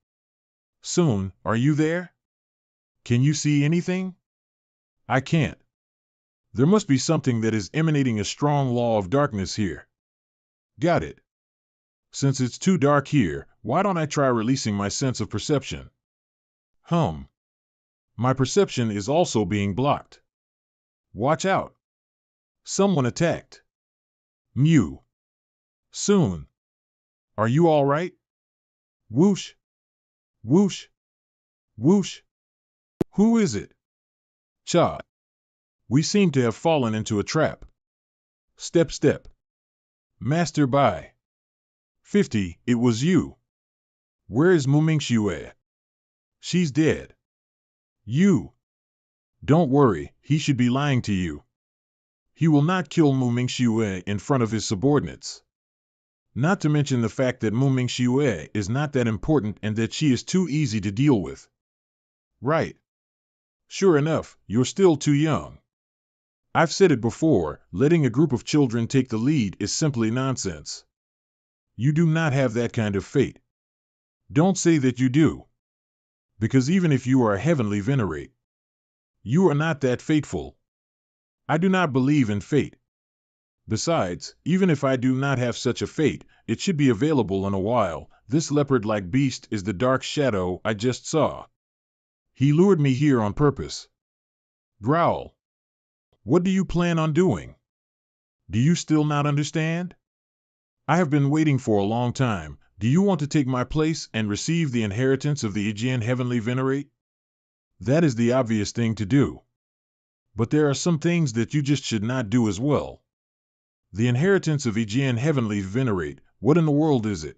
Soon, are you there? Can you see anything? I can't. There must be something that is emanating a strong law of darkness here. Got it. Since it's too dark here, why don't I try releasing my sense of perception? My perception is also being blocked. Watch out. Someone attacked. Mew. Soon. Are you all right? Whoosh. Whoosh. Whoosh. Who is it? Cha. We seem to have fallen into a trap. Step, step. Master Bai. 50, it was you. Where is Mumingxue? She's dead. You. Don't worry, he should be lying to you. He will not kill Mumingxue in front of his subordinates. Not to mention the fact that Mumingxue is not that important and that she is too easy to deal with. Right. Sure enough, you're still too young. I've said it before, letting a group of children take the lead is simply nonsense. You do not have that kind of fate. Don't say that you do. Because even if you are a heavenly venerate, you are not that fateful. I do not believe in fate. Besides, even if I do not have such a fate, it should be available in a while. This leopard-like beast is the dark shadow I just saw. He lured me here on purpose. Growl. What do you plan on doing? Do you still not understand? I have been waiting for a long time. Do you want to take my place and receive the inheritance of the Aegean Heavenly Venerate? That is the obvious thing to do. But there are some things that you just should not do as well. The inheritance of Aegean Heavenly Venerate, what in the world is it?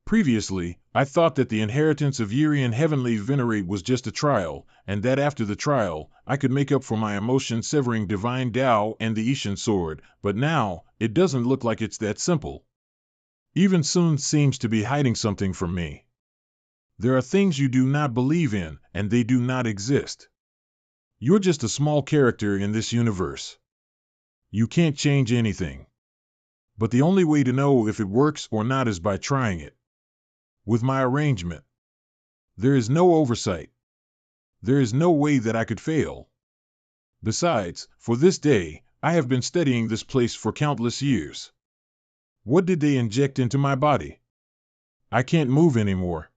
Previously, I thought that the inheritance of Yerian Heavenly Venerate was just a trial, and that after the trial, I could make up for my emotion-severing Divine Tao and the Ishan Sword, but now, it doesn't look like it's that simple. Even Sun seems to be hiding something from me. There are things you do not believe in, and they do not exist. You're just a small character in this universe. You can't change anything. But the only way to know if it works or not is by trying it. With my arrangement, there is no oversight. There is no way that I could fail. Besides, for this day, I have been studying this place for countless years. What did they inject into my body? I can't move anymore.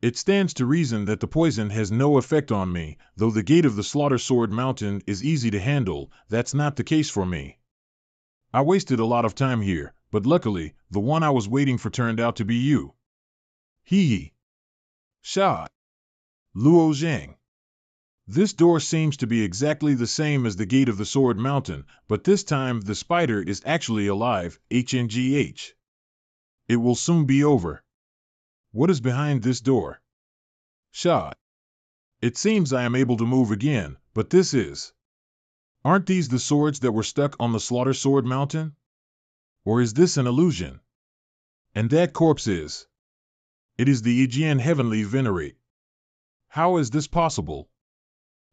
It stands to reason that the poison has no effect on me, though the gate of the Slaughter Sword Mountain is easy to handle. That's not the case for me. I wasted a lot of time here, but luckily, the one I was waiting for turned out to be you. Hee. Sha. Luo Zhang. This door seems to be exactly the same as the gate of the Sword Mountain, but this time the spider is actually alive, HNGH. It will soon be over. What is behind this door? Sha. It seems I am able to move again, but this is... Aren't these the swords that were stuck on the Slaughter Sword Mountain? Or is this an illusion? And that corpse is... It is the Aegean Heavenly Venerate. How is this possible?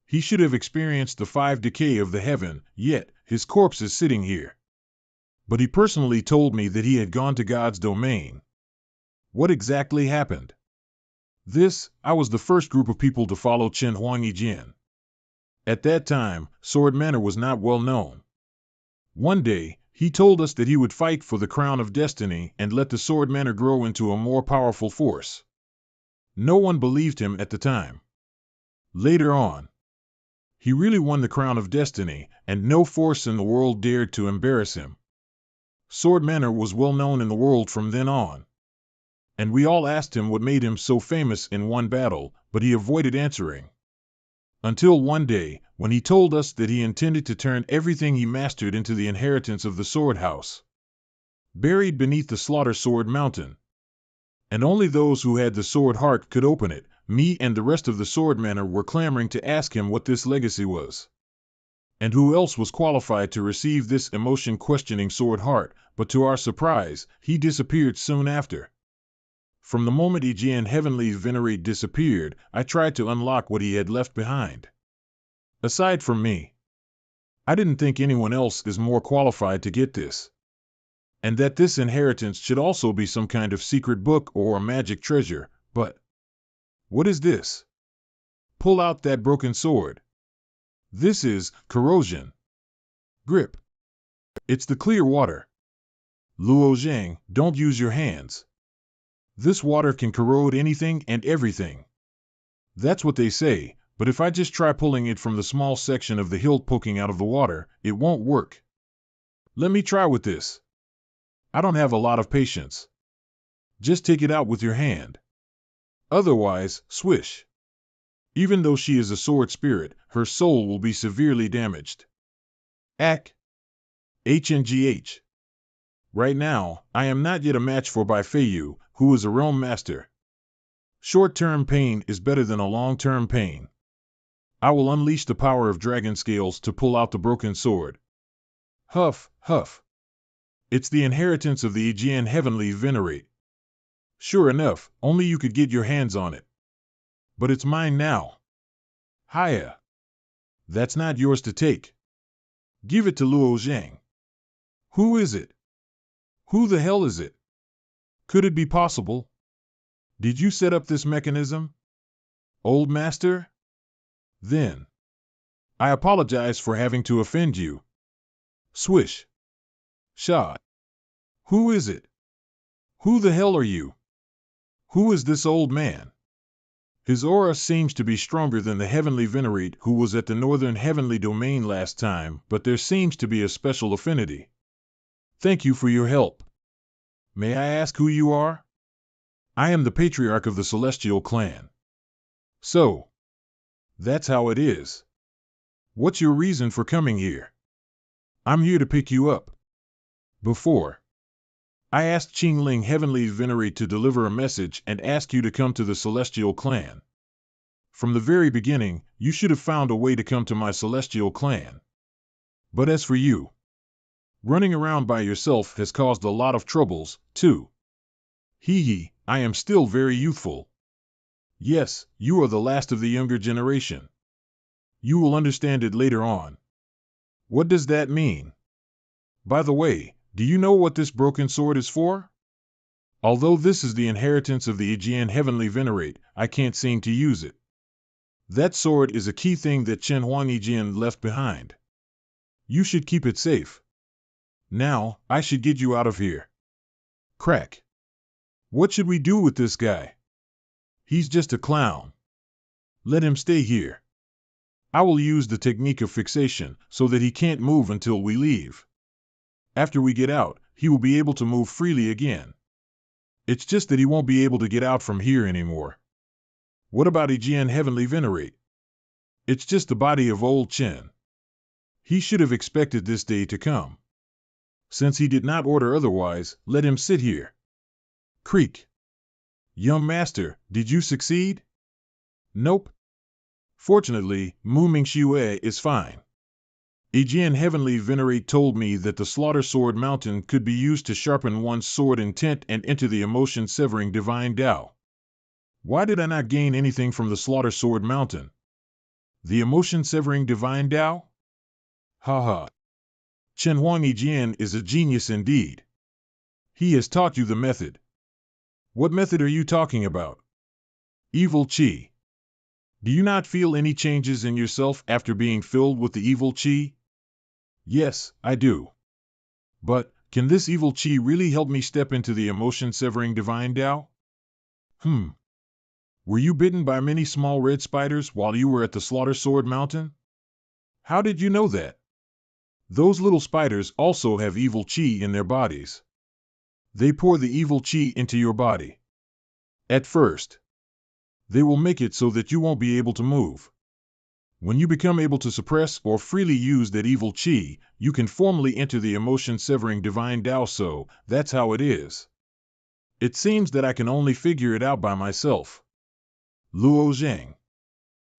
He should have experienced the 5 decay of the heaven, yet his corpse is sitting here. But he personally told me that he had gone to God's domain. What exactly happened? I was the first group of people to follow Chen Huangyi. At that time, Sword Manor was not well known. One day, he told us that he would fight for the crown of destiny and let the Sword Manor grow into a more powerful force. No one believed him at the time. Later on, he really won the crown of destiny, and no force in the world dared to embarrass him. Sword Manor was well known in the world from then on. And we all asked him what made him so famous in one battle, but he avoided answering. Until one day, when he told us that he intended to turn everything he mastered into the inheritance of the Sword House, buried beneath the Slaughter Sword Mountain. And only those who had the sword heart could open it. Me and the rest of the Sword Manor were clamoring to ask him what this legacy was. And who else was qualified to receive this emotion-questioning sword heart, but to our surprise, he disappeared soon after. From the moment Aegean Heavenly Venerate disappeared, I tried to unlock what he had left behind. Aside from me, I didn't think anyone else is more qualified to get this. And that this inheritance should also be some kind of secret book or a magic treasure, but... What is this? Pull out that broken sword. This is corrosion. Grip. It's the clear water. Luo Zhang, don't use your hands. This water can corrode anything and everything. That's what they say, but if I just try pulling it from the small section of the hilt poking out of the water, it won't work. Let me try with this. I don't have a lot of patience. Just take it out with your hand. Otherwise, swish. Even though she is a sword spirit, her soul will be severely damaged. HNGH. Right now, I am not yet a match for Bai Feiyu, who is a realm master. Short-term pain is better than a long-term pain. I will unleash the power of dragon scales to pull out the broken sword. Huff, huff. It's the inheritance of the Aegean Heavenly Venerate. Sure enough, only you could get your hands on it. But it's mine now. Hiya. That's not yours to take. Give it to Luo Zhang. Who is it? Who the hell is it? Could it be possible? Did you set up this mechanism? Old master? Then. I apologize for having to offend you. Swish. Shot. Who is it? Who the hell are you? Who is this old man? His aura seems to be stronger than the Heavenly Venerate who was at the Northern Heavenly Domain last time, but there seems to be a special affinity. Thank you for your help. May I ask who you are? I am the patriarch of the celestial clan. So, that's how it is. What's your reason for coming here? I'm here to pick you up. Before, I asked Qingling Heavenly Venerate to deliver a message and ask you to come to the celestial clan. From the very beginning, you should have found a way to come to my celestial clan. But as for you, running around by yourself has caused a lot of troubles, too. Hee, I am still very youthful. Yes, you are the last of the younger generation. You will understand it later on. What does that mean? By the way, do you know what this broken sword is for? Although this is the inheritance of the Aegean Heavenly Venerate, I can't seem to use it. That sword is a key thing that Chen Huang left behind. You should keep it safe. Now, I should get you out of here. Crack. What should we do with this guy? He's just a clown. Let him stay here. I will use the technique of fixation so that he can't move until we leave. After we get out, he will be able to move freely again. It's just that he won't be able to get out from here anymore. What about Aegean Heavenly Venerate? It's just the body of old Chen. He should have expected this day to come. Since he did not order otherwise, let him sit here. Creak. Young master, did you succeed? Nope. Fortunately, Mu Mingxue is fine. Aegean Heavenly Venerate told me that the Slaughter Sword Mountain could be used to sharpen one's sword intent and enter the emotion-severing divine Tao. Why did I not gain anything from the Slaughter Sword Mountain? The emotion-severing divine Tao? Ha. Chen Huang Aegean is a genius indeed. He has taught you the method. What method are you talking about? Evil Qi. Do you not feel any changes in yourself after being filled with the evil Qi? Yes, I do. But, can this evil Qi really help me step into the emotion-severing divine Tao? Were you bitten by many small red spiders while you were at the Slaughter Sword Mountain? How did you know that? Those little spiders also have evil Qi in their bodies. They pour the evil Qi into your body. At first, they will make it so that you won't be able to move. When you become able to suppress or freely use that evil Qi, you can formally enter the emotion-severing divine Tao, so that's how it is. It seems that I can only figure it out by myself. Luo Zhang.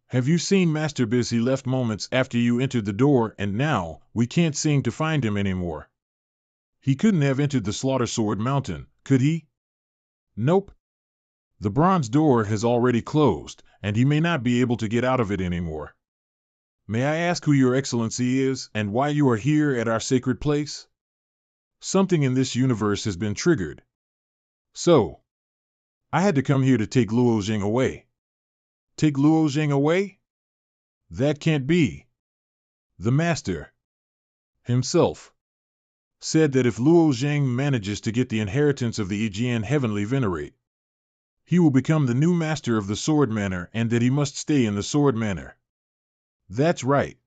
Have you seen Master Biz? He left moments after you entered the door and now, we can't seem to find him anymore. He couldn't have entered the Slaughter Sword Mountain, could he? Nope. The bronze door has already closed, and he may not be able to get out of it anymore. May I ask who your excellency is and why you are here at our sacred place? Something in this universe has been triggered. So, I had to come here to take Luo Zhang away. Take Luo Zhang away? That can't be. The master himself said that if Luo Zhang manages to get the inheritance of the Aegean Heavenly Venerate, he will become the new master of the Sword Manor and that he must stay in the Sword Manor. That's right.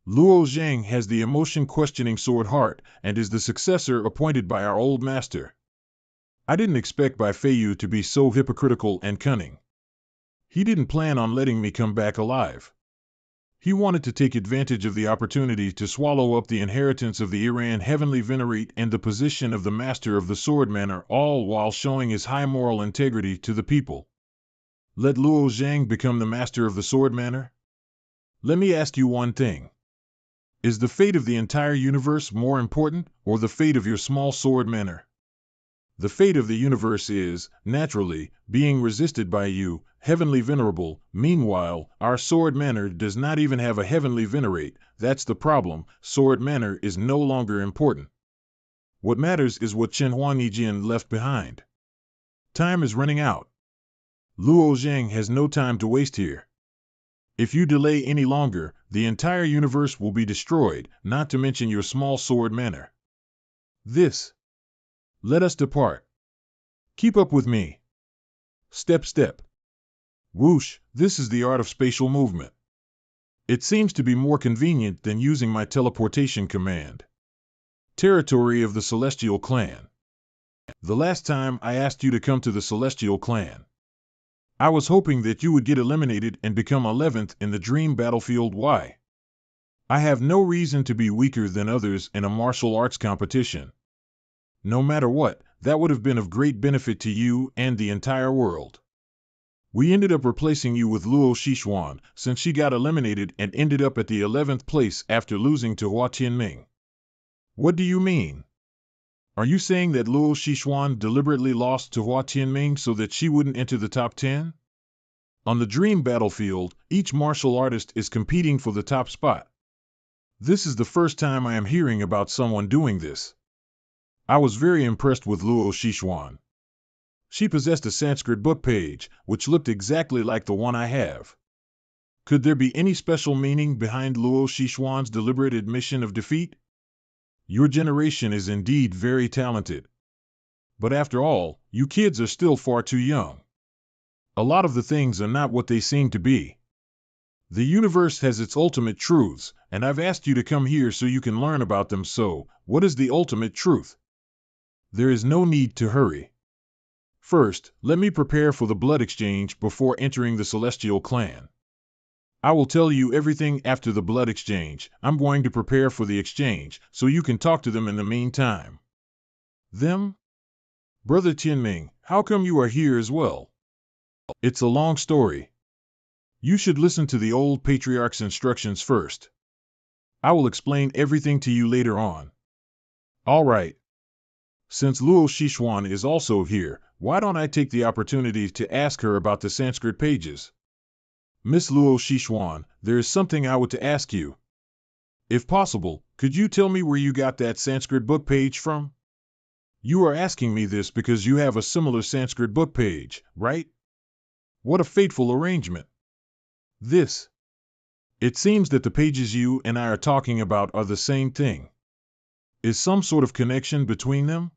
Luo Zhang has the emotion-questioning sword heart and is the successor appointed by our old master. I didn't expect Bai Feiyu to be so hypocritical and cunning. He didn't plan on letting me come back alive. He wanted to take advantage of the opportunity to swallow up the inheritance of the Iran Heavenly Venerate and the position of the master of the Sword Manor, all while showing his high moral integrity to the people. Let Luo Zhang become the master of the Sword Manor? Let me ask you one thing. Is the fate of the entire universe more important, or the fate of your small Sword Manor? The fate of the universe is, naturally, being resisted by you, Heavenly Venerable. Meanwhile, our Sword Manor does not even have a Heavenly Venerate. That's the problem. Sword Manor is no longer important. What matters is what Chen Huang left behind. Time is running out. Luo Zhang has no time to waste here. If you delay any longer, the entire universe will be destroyed, not to mention your small Sword Manor. Let us depart. Keep up with me. Step, step. Whoosh, this is the art of spatial movement. It seems to be more convenient than using my teleportation command. Territory of the Celestial Clan. The last time I asked you to come to the Celestial Clan, I was hoping that you would get eliminated and become 11th in the dream battlefield. Why? I have no reason to be weaker than others in a martial arts competition. No matter what, that would have been of great benefit to you and the entire world. We ended up replacing you with Luo Shixuan, since she got eliminated and ended up at the 11th place after losing to Hua Tianming. What do you mean? Are you saying that Luo Shixuan deliberately lost to Hua Tianming so that she wouldn't enter the top 10? On the dream battlefield, each martial artist is competing for the top spot. This is the first time I am hearing about someone doing this. I was very impressed with Luo Shixuan. She possessed a Sanskrit book page, which looked exactly like the one I have. Could there be any special meaning behind Luo Shixuan's deliberate admission of defeat? Your generation is indeed very talented. But after all, you kids are still far too young. A lot of the things are not what they seem to be. The universe has its ultimate truths, and I've asked you to come here so you can learn about them. So, what is the ultimate truth? There is no need to hurry. First, let me prepare for the blood exchange before entering the Celestial Clan. I will tell you everything after the blood exchange. I'm going to prepare for the exchange, so you can talk to them in the meantime. Them? Brother Tianming, how come you are here as well? It's a long story. You should listen to the old patriarch's instructions first. I will explain everything to you later on. All right. Since Luo Shixuan is also here, why don't I take the opportunity to ask her about the Sanskrit pages? Miss Luo Shixuan, there is something I want to ask you. If possible, could you tell me where you got that Sanskrit book page from? You are asking me this because you have a similar Sanskrit book page, right? What a fateful arrangement. This. It seems that the pages you and I are talking about are the same thing. Is some sort of connection between them?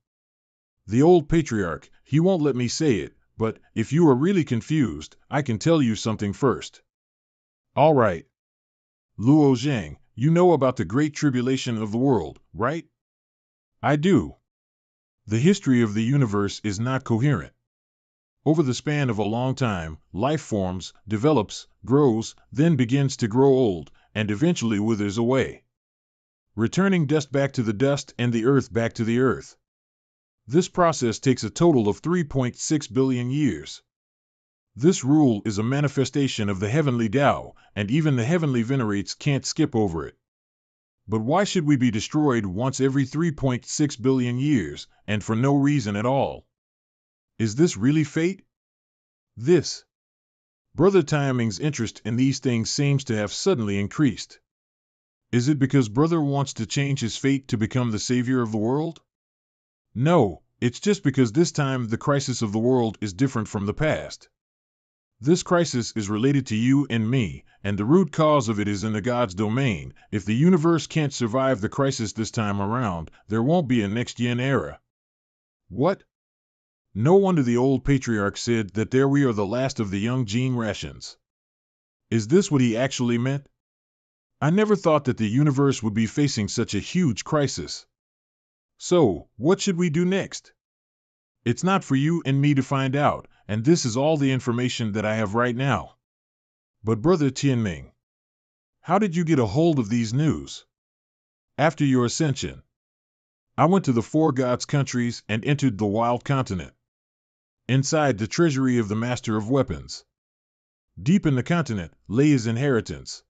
The old patriarch, he won't let me say it, but if you are really confused, I can tell you something first. All right. Luo Zhang, you know about the Great Tribulation of the world, right? I do. The history of the universe is not coherent. Over the span of a long time, life forms, develops, grows, then begins to grow old, and eventually withers away, returning dust back to the dust and the earth back to the earth. This process takes a total of 3.6 billion years. This rule is a manifestation of the heavenly Tao, and even the heavenly venerates can't skip over it. But why should we be destroyed once every 3.6 billion years, and for no reason at all? Is this really fate? This. Brother Tianming's interest in these things seems to have suddenly increased. Is it because Brother wants to change his fate to become the savior of the world? No, it's just because this time the crisis of the world is different from the past. This crisis is related to you and me, and the root cause of it is in the God's domain. If the universe can't survive the crisis this time around, there won't be a next-gen era. What? No wonder the old patriarch said that there we are the last of the young generations. Is this what he actually meant? I never thought that the universe would be facing such a huge crisis. So, what should we do next? It's not for you and me to find out, and this is all the information that I have right now. But Brother Tianming, how did you get a hold of these news? After your ascension, I went to the Four Gods countries and entered the Wild Continent. Inside the treasury of the Master of Weapons, deep in the continent, lay his inheritance.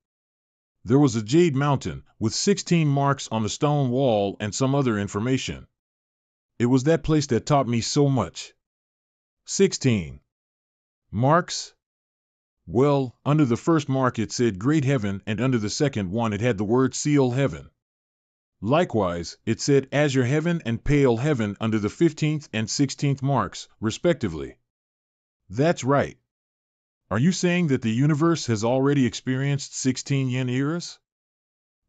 There was a jade mountain with 16 marks on the stone wall and some other information. It was that place that taught me so much. 16 marks? Well, under the first mark it said Great Heaven, and under the second one it had the word Seal Heaven. Likewise, it said Azure Heaven and Pale Heaven under the 15th and 16th marks, respectively. That's right. Are you saying that the universe has already experienced 16 yen eras?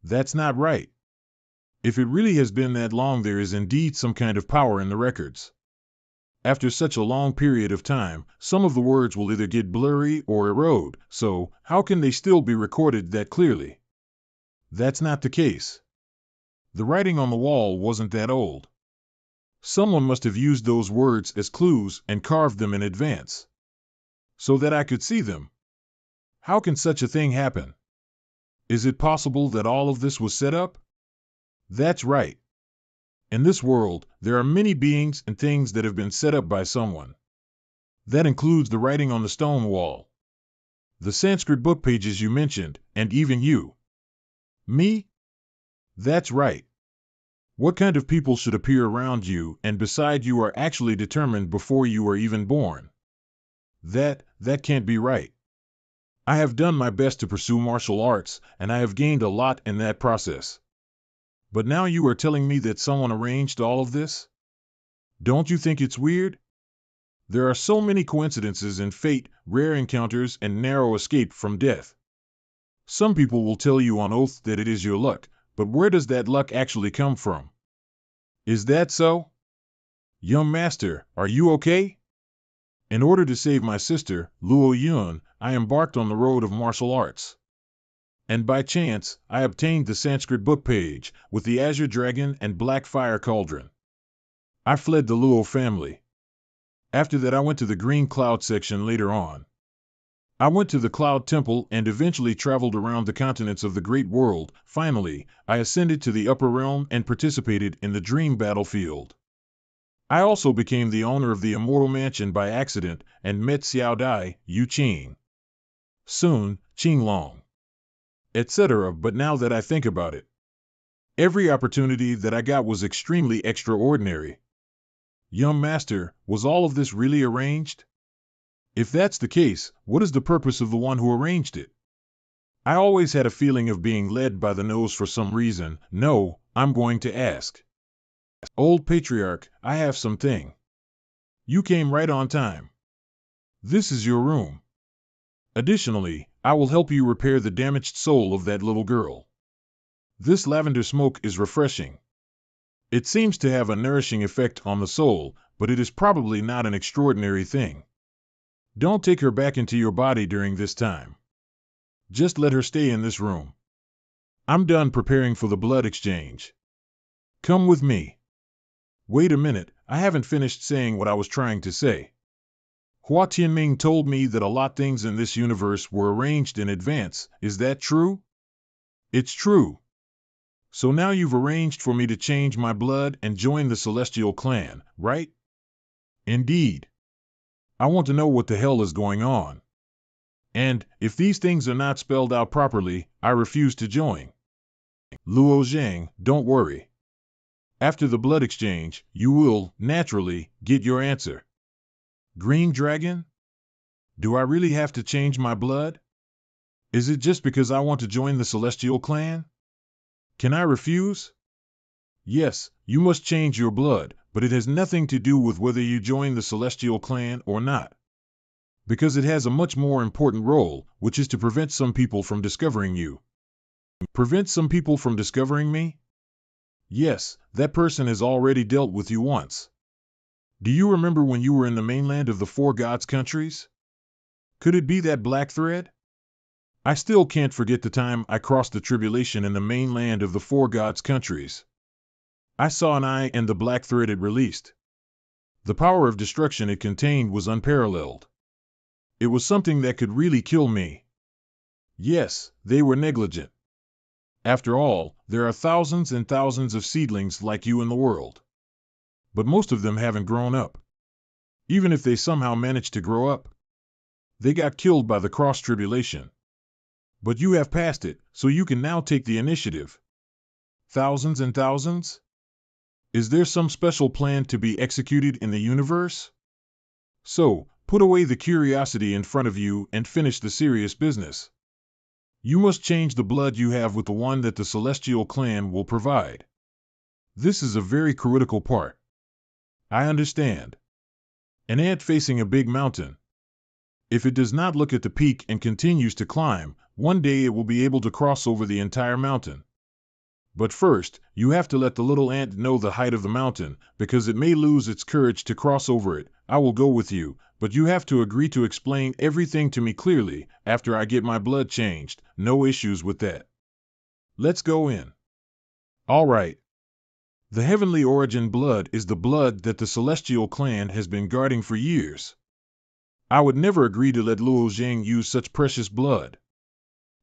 That's not right. If it really has been that long, there is indeed some kind of power in the records. After such a long period of time, some of the words will either get blurry or erode, so how can they still be recorded that clearly? That's not the case. The writing on the wall wasn't that old. Someone must have used those words as clues and carved them in advance, so that I could see them. How can such a thing happen? Is it possible that all of this was set up? That's right. In this world, there are many beings and things that have been set up by someone. That includes the writing on the stone wall, the Sanskrit book pages you mentioned, and even you. Me? That's right. What kind of people should appear around you and beside you are actually determined before you are even born? That can't be right. I have done my best to pursue martial arts, and I have gained a lot in that process. But now you are telling me that someone arranged all of this? Don't you think it's weird? There are so many coincidences in fate, rare encounters, and narrow escape from death. Some people will tell you on oath that it is your luck, but where does that luck actually come from? Is that so? Young master, are you okay? In order to save my sister, Luo Yun, I embarked on the road of martial arts. And by chance, I obtained the Sanskrit book page, with the azure dragon and black fire cauldron. I fled the Luo family. After that I went to the green cloud section later on. I went to the Cloud Temple and eventually traveled around the continents of the Great World. Finally, I ascended to the upper realm and participated in the Dream Battlefield. I also became the owner of the Immortal Mansion by accident and met Xiao Dai, Yu Qing, Sun, Qinglong, etc. But now that I think about it, every opportunity that I got was extremely extraordinary. Young master, was all of this really arranged? If that's the case, what is the purpose of the one who arranged it? I always had a feeling of being led by the nose for some reason. No, I'm going to ask. Old patriarch, I have something. You came right on time. This is your room. Additionally, I will help you repair the damaged soul of that little girl. This lavender smoke is refreshing. It seems to have a nourishing effect on the soul, but it is probably not an extraordinary thing. Don't take her back into your body during this time. Just let her stay in this room. I'm done preparing for the blood exchange. Come with me. Wait a minute, I haven't finished saying what I was trying to say. Hua Tianming told me that a lot of things in this universe were arranged in advance. Is that true? It's true. So now you've arranged for me to change my blood and join the Celestial Clan, right? Indeed. I want to know what the hell is going on. And, if these things are not spelled out properly, I refuse to join. Luo Zhang, don't worry. After the blood exchange, you will, naturally, get your answer. Green Dragon? Do I really have to change my blood? Is it just because I want to join the Celestial Clan? Can I refuse? Yes, you must change your blood, but it has nothing to do with whether you join the Celestial Clan or not. Because it has a much more important role, which is to prevent some people from discovering you. Prevent some people from discovering me? Yes, that person has already dealt with you once. Do you remember when you were in the mainland of the Four Gods countries? Could it be that black thread? I still can't forget the time I crossed the tribulation in the mainland of the Four Gods countries. I saw an eye and the black thread it released. The power of destruction it contained was unparalleled. It was something that could really kill me. Yes, they were negligent. After all, there are thousands and thousands of seedlings like you in the world. But most of them haven't grown up. Even if they somehow managed to grow up, they got killed by the cross-tribulation. But you have passed it, so you can now take the initiative. Thousands and thousands? Is there some special plan to be executed in the universe? So, put away the curiosity in front of you and finish the serious business. You must change the blood you have with the one that the Celestial Clan will provide. This is a very critical part. I understand. An ant facing a big mountain. If it does not look at the peak and continues to climb, one day it will be able to cross over the entire mountain. But first, you have to let the little ant know the height of the mountain, because it may lose its courage to cross over it. I will go with you, but you have to agree to explain everything to me clearly after I get my blood changed. No issues with that. Let's go in. All right. The heavenly origin blood is the blood that the celestial clan has been guarding for years. I would never agree to let Luo Zhang use such precious blood.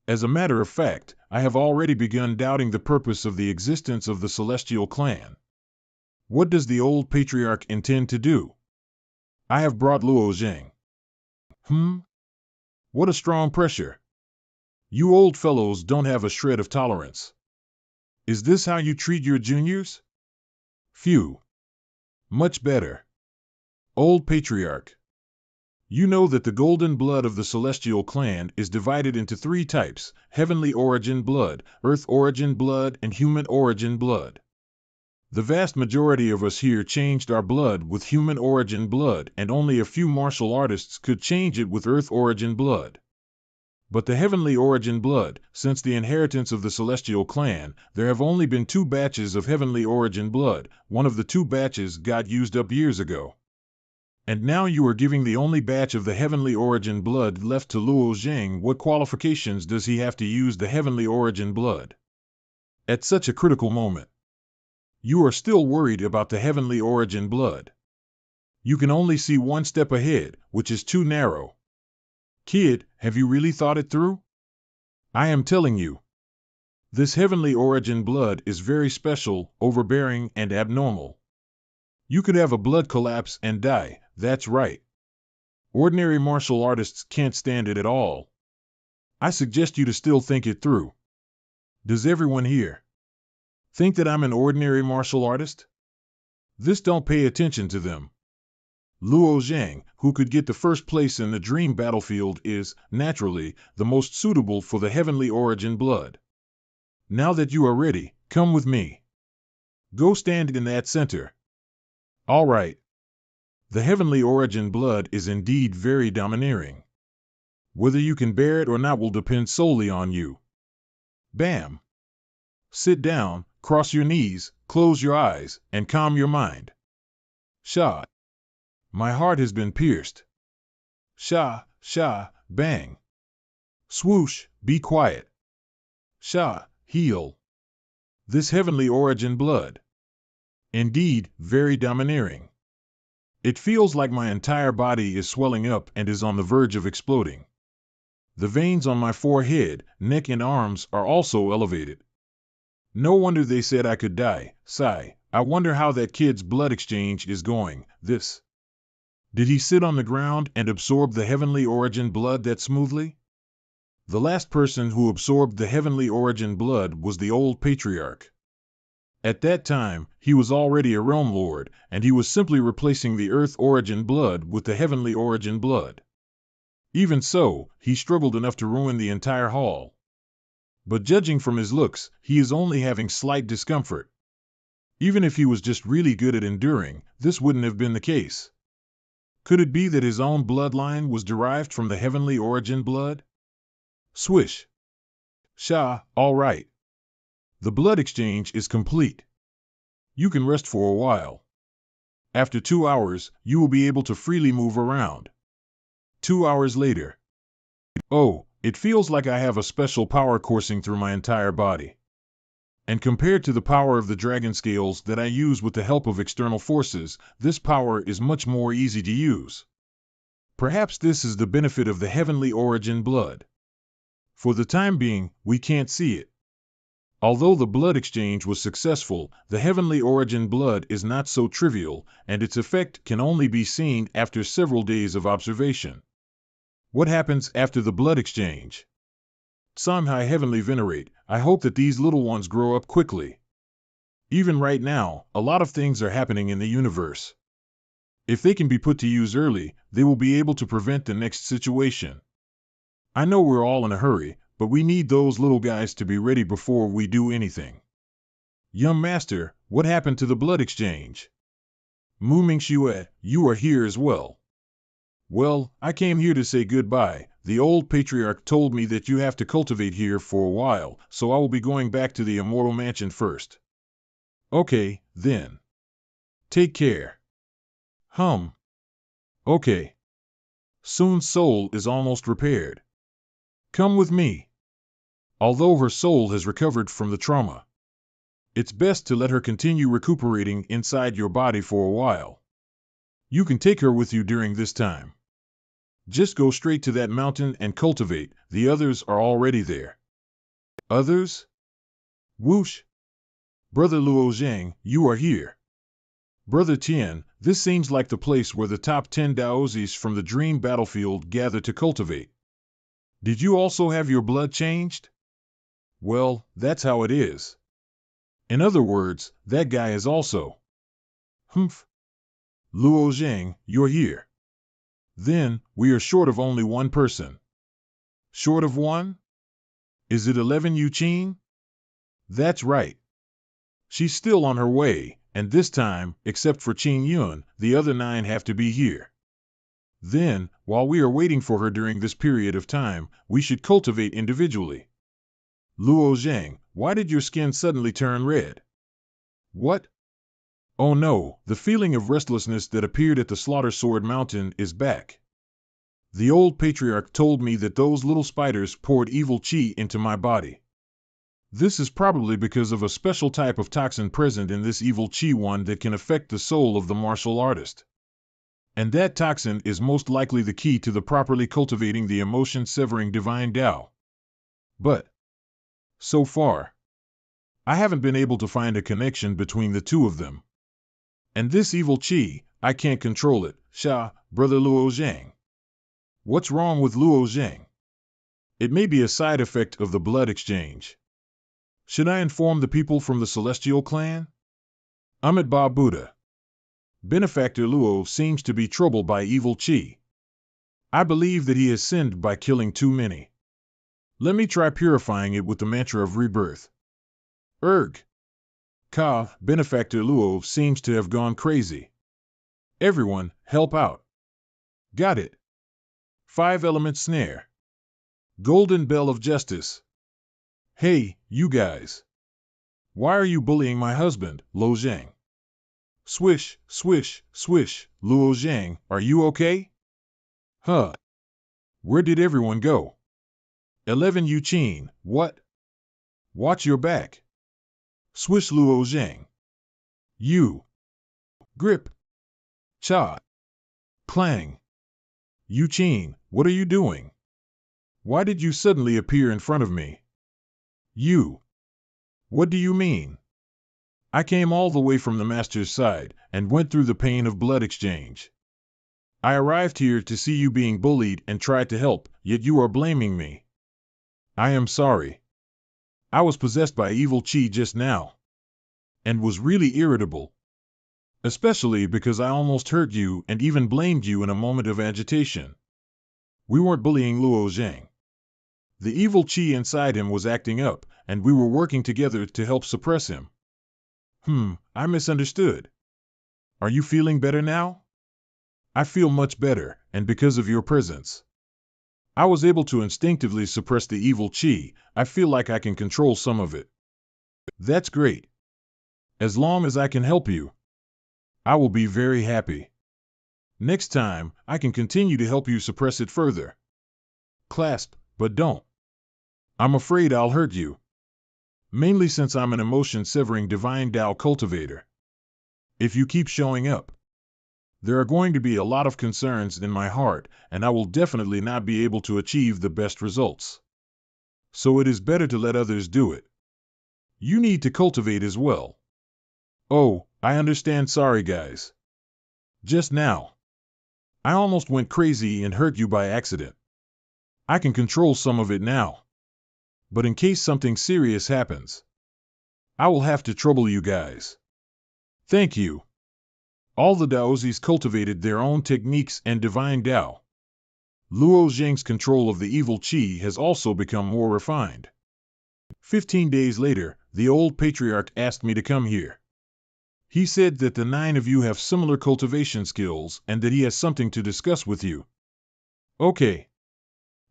As a matter of fact, I have already begun doubting the purpose of the existence of the celestial clan. What does the old patriarch intend to do? I have brought Luo Zhang. What a strong pressure. You old fellows don't have a shred of tolerance. Is this how you treat your juniors? Phew. Much better. Old patriarch. You know that the golden blood of the celestial clan is divided into 3 types: heavenly origin blood, earth origin blood, and human origin blood. The vast majority of us here changed our blood with human origin blood, and only a few martial artists could change it with earth origin blood. But the heavenly origin blood, since the inheritance of the celestial clan, there have only been 2 batches of heavenly origin blood. One of the 2 batches got used up years ago. And now you are giving the only batch of the heavenly origin blood left to Luo Zhang. What qualifications does he have to use the heavenly origin blood? At such a critical moment. You are still worried about the heavenly origin blood. You can only see 1 step ahead, which is too narrow. Kid, have you really thought it through? I am telling you. This heavenly origin blood is very special, overbearing, and abnormal. You could have a blood collapse and die, that's right. Ordinary martial artists can't stand it at all. I suggest you to still think it through. Does everyone here think that I'm an ordinary martial artist? This don't pay attention to them. Luo Zhang, who could get the first place in the dream battlefield, is, naturally, the most suitable for the heavenly origin blood. Now that you are ready, come with me. Go stand in that center. All right. The heavenly origin blood is indeed very domineering. Whether you can bear it or not will depend solely on you. Bam. Sit down, cross your knees, close your eyes, and calm your mind. Sha. My heart has been pierced. Sha, sha, bang. Swoosh, be quiet. Sha, heal. This heavenly origin blood. Indeed, very domineering. It feels like my entire body is swelling up and is on the verge of exploding. The veins on my forehead, neck, and arms are also elevated. No wonder they said I could die. Sigh, I wonder how that kid's blood exchange is going. Did he sit on the ground and absorb the heavenly origin blood that smoothly? The last person who absorbed the heavenly origin blood was the old patriarch. At that time, he was already a realm lord, and he was simply replacing the earth origin blood with the heavenly origin blood. Even so, he struggled enough to ruin the entire haul. But judging from his looks, he is only having slight discomfort. Even if he was just really good at enduring, this wouldn't have been the case. Could it be that his own bloodline was derived from the heavenly origin blood? Swish. Sha, all right. The blood exchange is complete. You can rest for a while. After 2 hours, you will be able to freely move around. 2 hours later. Oh, it feels like I have a special power coursing through my entire body. And compared to the power of the dragon scales that I use with the help of external forces, this power is much more easy to use. Perhaps this is the benefit of the heavenly origin blood. For the time being, we can't see it. Although the blood exchange was successful, the heavenly origin blood is not so trivial, and its effect can only be seen after several days of observation. What happens after the blood exchange? Samhai Heavenly Venerate, I hope that these little ones grow up quickly. Even right now, a lot of things are happening in the universe. If they can be put to use early, they will be able to prevent the next situation. I know we're all in a hurry, but we need those little guys to be ready before we do anything. Young master, what happened to the blood exchange? Mu Mingxue, you are here as well. Well, I came here to say goodbye. The old patriarch told me that you have to cultivate here for a while, so I will be going back to the immortal mansion first. Okay, then. Take care. Okay. Soon's soul is almost repaired. Come with me. Although her soul has recovered from the trauma. It's best to let her continue recuperating inside your body for a while. You can take her with you during this time. Just go straight to that mountain and cultivate, the others are already there. Others? Whoosh! Brother Luo Zhang, you are here. Brother Tian, this seems like the place where the top 10 Daozis from the dream battlefield gather to cultivate. Did you also have your blood changed? Well, that's how it is. In other words, that guy is also. Humph. Luo Zhang, you're here. Then, we are short of only one person. Short of one? Is it 11 Yuqin? That's right. She's still on her way, and this time, except for Qin Yun, the other 9 have to be here. Then, while we are waiting for her during this period of time, we should cultivate individually. Luo Zhang, why did your skin suddenly turn red? What? Oh no, the feeling of restlessness that appeared at the Slaughter Sword Mountain is back. The old patriarch told me that those little spiders poured evil qi into my body. This is probably because of a special type of toxin present in this evil qi one that can affect the soul of the martial artist. And that toxin is most likely the key to the properly cultivating the emotion-severing divine Tao. But, so far, I haven't been able to find a connection between the two of them. And this evil qi, I can't control it, Brother Luo Zhang. What's wrong with Luo Zhang? It may be a side effect of the blood exchange. Should I inform the people from the Celestial Clan? Amitabha Buddha. Benefactor Luo seems to be troubled by evil qi. I believe that he has sinned by killing too many. Let me try purifying it with the mantra of rebirth. Benefactor Luo seems to have gone crazy. Everyone, help out. Got it. 5-element snare. Golden bell of justice. Hey, you guys. Why are you bullying my husband, Luo Zhang? Swish, swish, swish, Luo Zhang, are you okay? Huh. Where did everyone go? 11 Yuqin, what? Watch your back. Swish Luo Zhang. You. Grip. Cha. Clang. Yuqin, what are you doing? Why did you suddenly appear in front of me? You. What do you mean? I came all the way from the master's side and went through the pain of blood exchange. I arrived here to see you being bullied and tried to help, yet you are blaming me. I am sorry. I was possessed by evil qi just now, and was really irritable. Especially because I almost hurt you and even blamed you in a moment of agitation. We weren't bullying Luo Zhang. The evil qi inside him was acting up, and we were working together to help suppress him. I misunderstood. Are you feeling better now? I feel much better, and because of your presence. I was able to instinctively suppress the evil qi. I feel like I can control some of it. That's great. As long as I can help you, I will be very happy. Next time, I can continue to help you suppress it further. Clasp, but don't. I'm afraid I'll hurt you. Mainly since I'm an emotion-severing divine Tao cultivator. If you keep showing up, there are going to be a lot of concerns in my heart, and I will definitely not be able to achieve the best results. So it is better to let others do it. You need to cultivate as well. Oh, I understand. Sorry guys. Just now, I almost went crazy and hurt you by accident. I can control some of it now. But in case something serious happens, I will have to trouble you guys. Thank you. All the Daozis cultivated their own techniques and divine Tao. Luo Zhang's control of the evil qi has also become more refined. 15 days later, the old patriarch asked me to come here. He said that the 9 of you have similar cultivation skills and that he has something to discuss with you. Okay.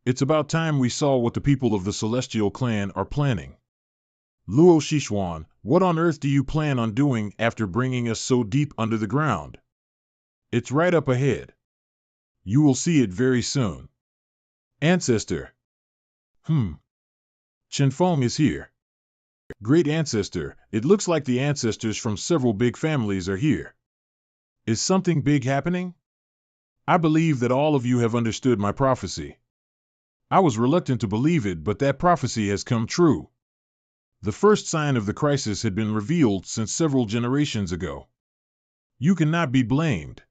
It's about time we saw what the people of the Celestial Clan are planning. Luo Shishuan, what on earth do you plan on doing after bringing us so deep under the ground? It's right up ahead. You will see it very soon. Ancestor. Chenfeng is here. Great ancestor, it looks like the ancestors from several big families are here. Is something big happening? I believe that all of you have understood my prophecy. I was reluctant to believe it, but that prophecy has come true. The first sign of the crisis had been revealed since several generations ago. You cannot be blamed.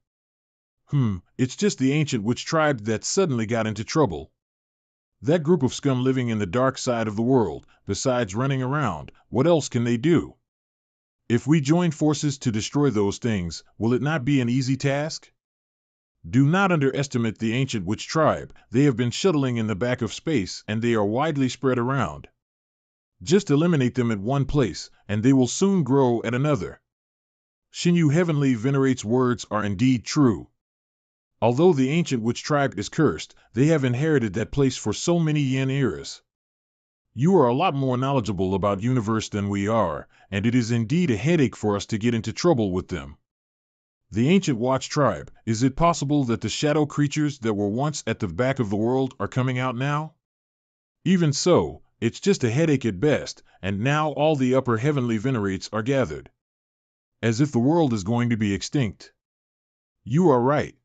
It's just the ancient witch tribe that suddenly got into trouble. That group of scum living in the dark side of the world, besides running around, what else can they do? If we join forces to destroy those things, will it not be an easy task? Do not underestimate the ancient witch tribe. They have been shuttling in the back of space and they are widely spread around. Just eliminate them at one place, and they will soon grow at another. Shinyu Heavenly Venerate's words are indeed true. Although the ancient witch tribe is cursed, they have inherited that place for so many yen eras. You are a lot more knowledgeable about universe than we are, and it is indeed a headache for us to get into trouble with them. The ancient watch tribe, is it possible that the shadow creatures that were once at the back of the world are coming out now? Even so, it's just a headache at best, and now all the upper heavenly venerates are gathered. As if the world is going to be extinct. You are right.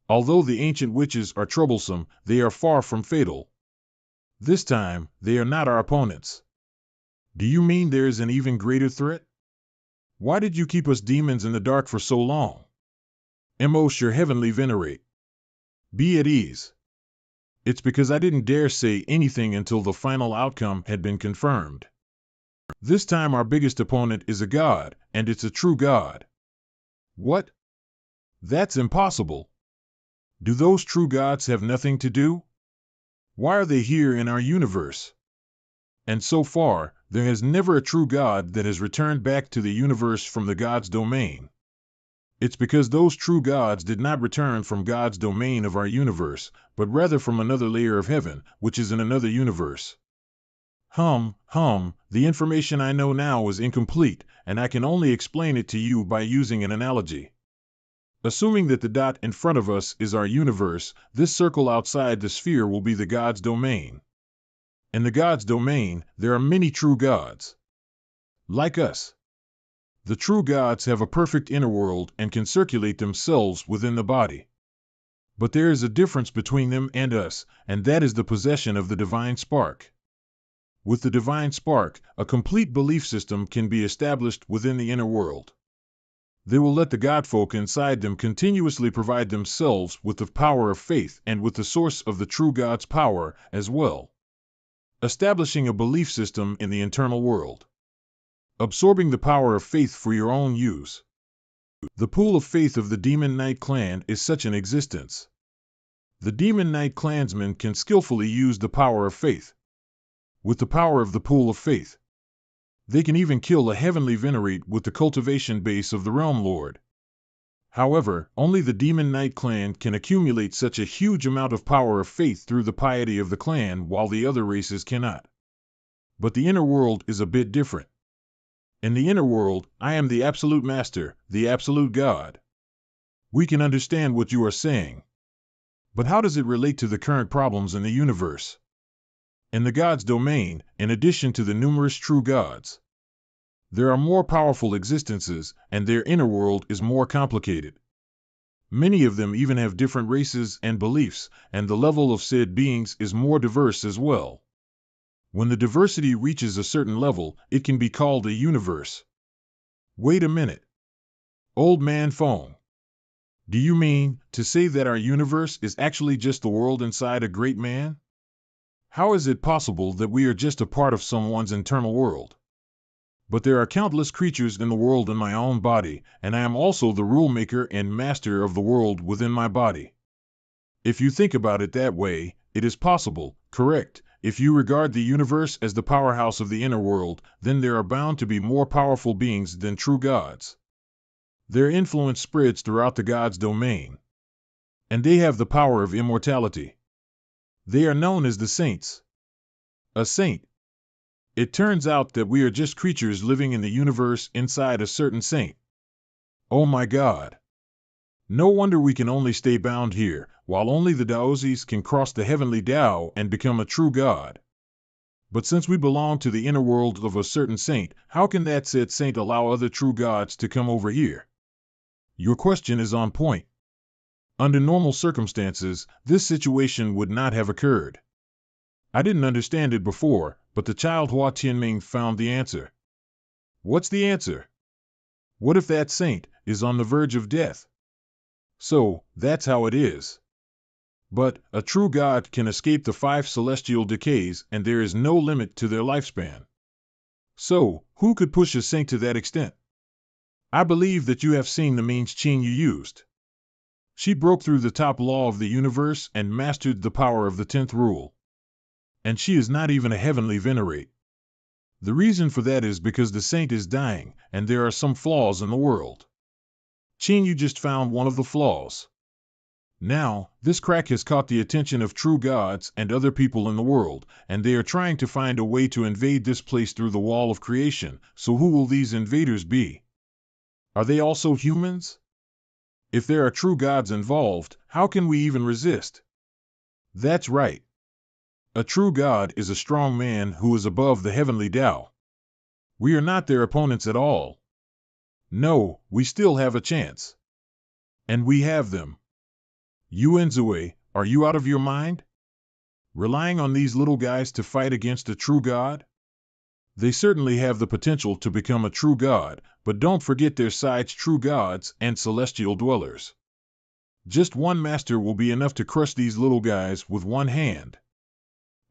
Although the ancient witches are troublesome, they are far from fatal. This time, they are not our opponents. Do you mean there is an even greater threat? Why did you keep us demons in the dark for so long? Most your heavenly venerate. Be at ease. It's because I didn't dare say anything until the final outcome had been confirmed. This time our biggest opponent is a god, and it's a true god. What? That's impossible. Do those true gods have nothing to do? Why are they here in our universe? And so far, there has never a true god that has returned back to the universe from the god's domain. It's because those true gods did not return from God's domain of our universe, but rather from another layer of heaven, which is in another universe. The information I know now is incomplete, and I can only explain it to you by using an analogy. Assuming that the dot in front of us is our universe, this circle outside the sphere will be the God's domain. In the God's domain, there are many true gods. Like us. The true gods have a perfect inner world and can circulate themselves within the body. But there is a difference between them and us, and that is the possession of the divine spark. With the divine spark, a complete belief system can be established within the inner world. They will let the godfolk inside them continuously provide themselves with the power of faith and with the source of the true God's power as well. Establishing a belief system in the internal world. Absorbing the power of faith for your own use. The pool of faith of the Demon Knight clan is such an existence. The Demon Knight clansmen can skillfully use the power of faith. With the power of the pool of faith. They can even kill a heavenly venerate with the cultivation base of the Realm Lord. However, only the Demon Knight clan can accumulate such a huge amount of power of faith through the piety of the clan, while the other races cannot. But the inner world is a bit different. In the inner world, I am the absolute master, the absolute God. We can understand what you are saying. But how does it relate to the current problems in the universe? In the God's domain, in addition to the numerous true gods, there are more powerful existences, and their inner world is more complicated. Many of them even have different races and beliefs, and the level of said beings is more diverse as well. When the diversity reaches a certain level, it can be called a universe. Wait a minute. Old man Fong. Do you mean to say that our universe is actually just the world inside a great man? How is it possible that we are just a part of someone's internal world? But there are countless creatures in the world in my own body, and I am also the rule maker and master of the world within my body. If you think about it that way, it is possible, correct? If you regard the universe as the powerhouse of the inner world, then there are bound to be more powerful beings than true gods. Their influence spreads throughout the God's domain. And they have the power of immortality. They are known as the saints. A saint. It turns out that we are just creatures living in the universe inside a certain saint. Oh my God. No wonder we can only stay bound here, while only the Daozis can cross the heavenly Tao and become a true God. But since we belong to the inner world of a certain saint, how can that said saint allow other true gods to come over here? Your question is on point. Under normal circumstances, this situation would not have occurred. I didn't understand it before, but the child Hua Tianming found the answer. What's the answer? What if that saint is on the verge of death? So, that's how it is. But a true god can escape the 5 celestial decays, and there is no limit to their lifespan. So, who could push a saint to that extent? I believe that you have seen the means Qin you used. She broke through the top law of the universe and mastered the power of the 10th rule. And she is not even a heavenly venerate. The reason for that is because the saint is dying, and there are some flaws in the world. Qin, you just found one of the flaws. Now, this crack has caught the attention of true gods and other people in the world, and they are trying to find a way to invade this place through the wall of creation. So who will these invaders be? Are they also humans? If there are true gods involved, how can we even resist? That's right. A true god is a strong man who is above the heavenly Tao. We are not their opponents at all. No, we still have a chance. And we have them. Yuanzue, are you out of your mind? Relying on these little guys to fight against a true god? They certainly have the potential to become a true god, but don't forget their sides, true gods and celestial dwellers. Just one master will be enough to crush these little guys with one hand.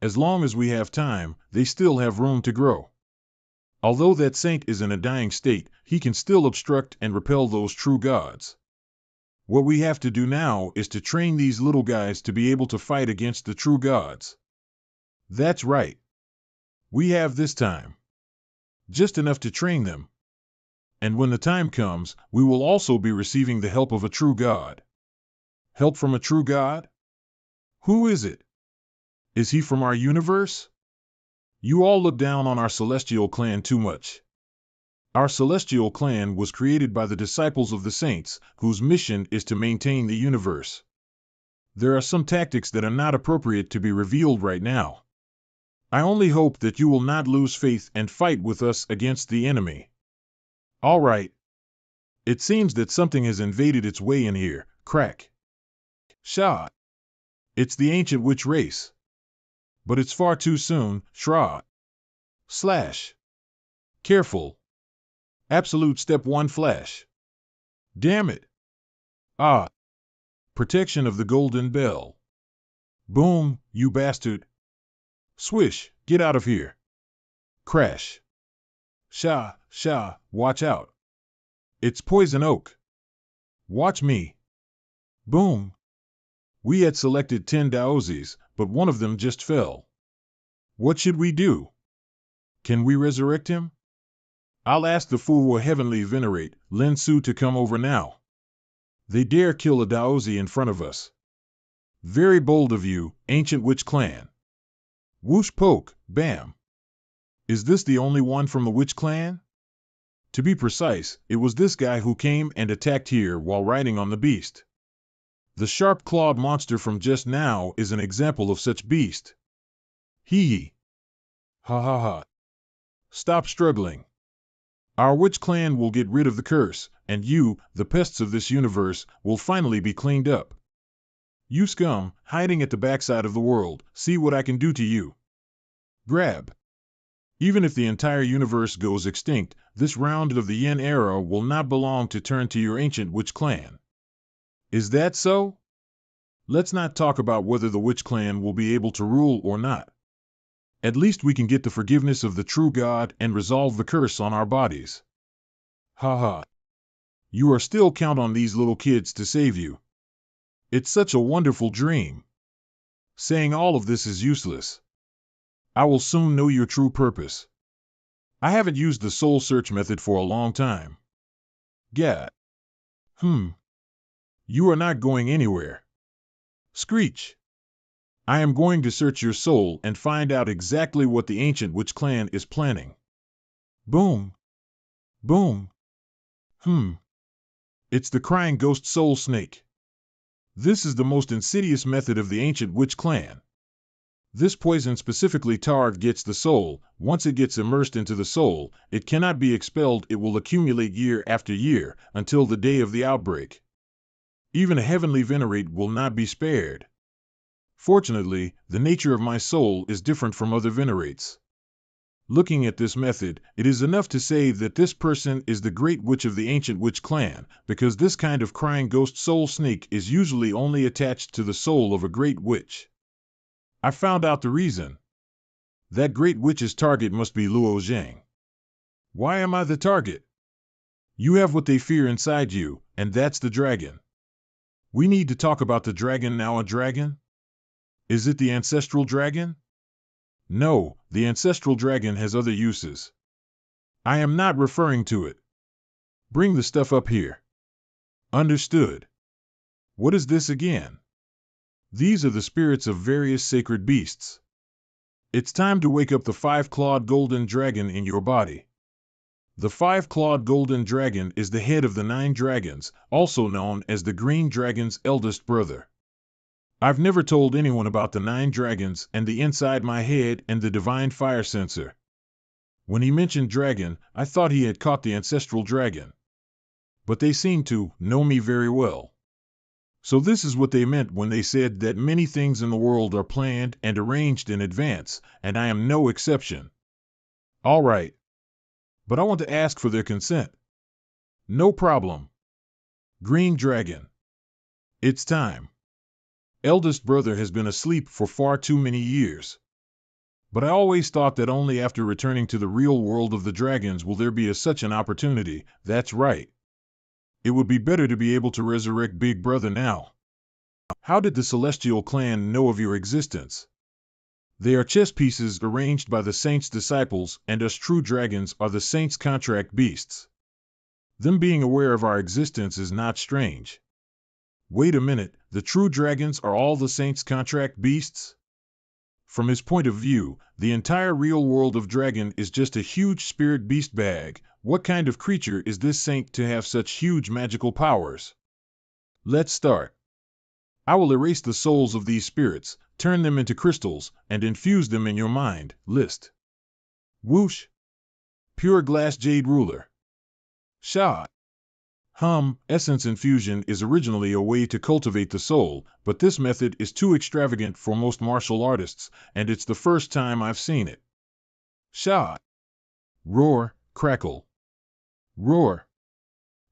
As long as we have time, they still have room to grow. Although that saint is in a dying state, he can still obstruct and repel those true gods. What we have to do now is to train these little guys to be able to fight against the true gods. That's right. We have this time. Just enough to train them. And when the time comes, we will also be receiving the help of a true god. Help from a true god? Who is it? Is he from our universe? You all look down on our celestial clan too much. Our celestial clan was created by the disciples of the saints, whose mission is to maintain the universe. There are some tactics that are not appropriate to be revealed right now. I only hope that you will not lose faith and fight with us against the enemy. All right. It seems that something has invaded its way in here. Crack. Shah. It's the ancient witch race. But it's far too soon. Shra. Slash. Careful. Absolute step 1 flash. Damn it. Ah. Protection of the golden bell. Boom, you bastard. Swish, get out of here. Crash. Sha, watch out. It's poison oak. Watch me. Boom. We had selected 10 daozis, but one of them just fell. What should we do? Can we resurrect him? I'll ask the Fuwa Heavenly Venerate, Lin Su, to come over now. They dare kill a daozi in front of us. Very bold of you, ancient witch clan. Whoosh poke, bam. Is this the only one from the witch clan? To be precise, it was this guy who came and attacked here while riding on the beast. The sharp-clawed monster from just now is an example of such beast. Hee. Ha ha ha. Stop struggling. Our witch clan will get rid of the curse, and you, the pests of this universe, will finally be cleaned up. You scum, hiding at the backside of the world, see what I can do to you. Grab. Even if the entire universe goes extinct, this round of the Yin era will not belong to turn to your ancient witch clan. Is that so? Let's not talk about whether the witch clan will be able to rule or not. At least we can get the forgiveness of the true God and resolve the curse on our bodies. Ha ha. You are still count on these little kids to save you. It's such a wonderful dream. Saying all of this is useless. I will soon know your true purpose. I haven't used the soul search method for a long time. Gad. You are not going anywhere. Screech. I am going to search your soul and find out exactly what the ancient witch clan is planning. Boom. Boom. It's the crying ghost soul snake. This is the most insidious method of the ancient witch clan. This poison specifically targets the soul. Once it gets immersed into the soul, it cannot be expelled. It will accumulate year after year until the day of the outbreak. Even a heavenly venerate will not be spared. Fortunately, the nature of my soul is different from other venerates. Looking at this method, it is enough to say that this person is the great witch of the ancient witch clan, because this kind of crying ghost soul snake is usually only attached to the soul of a great witch. I found out the reason. That great witch's target must be Luo Zhang. Why am I the target? You have what they fear inside you, and that's the dragon. We need to talk about the dragon now. A dragon? Is it the ancestral dragon? No, the ancestral dragon has other uses. I am not referring to it. Bring the stuff up here. Understood. What is this again? These are the spirits of various sacred beasts. It's time to wake up the five-clawed golden dragon in your body. The five-clawed golden dragon is the head of the 9 dragons, also known as the green dragon's eldest brother. I've never told anyone about the 9 dragons and the inside my head and the divine fire sensor. When he mentioned dragon, I thought he had caught the ancestral dragon. But they seem to know me very well. So this is what they meant when they said that many things in the world are planned and arranged in advance, and I am no exception. All right. But I want to ask for their consent. No problem. Green Dragon. It's time. Eldest brother has been asleep for far too many years. But I always thought that only after returning to the real world of the dragons will there be such an opportunity. That's right. It would be better to be able to resurrect Big Brother now. How did the Celestial Clan know of your existence? They are chess pieces arranged by the Saint's disciples, and us true dragons are the Saint's contract beasts. Them being aware of our existence is not strange. Wait a minute, the true dragons are all the Saint's contract beasts? From his point of view, the entire real world of dragon is just a huge spirit beast bag. What kind of creature is this saint to have such huge magical powers? Let's start. I will erase the souls of these spirits, turn them into crystals, and infuse them in your mind. List. Whoosh. Pure glass jade ruler. Sha. Essence infusion is originally a way to cultivate the soul, but this method is too extravagant for most martial artists, and it's the first time I've seen it. Sha. Roar, crackle. Roar.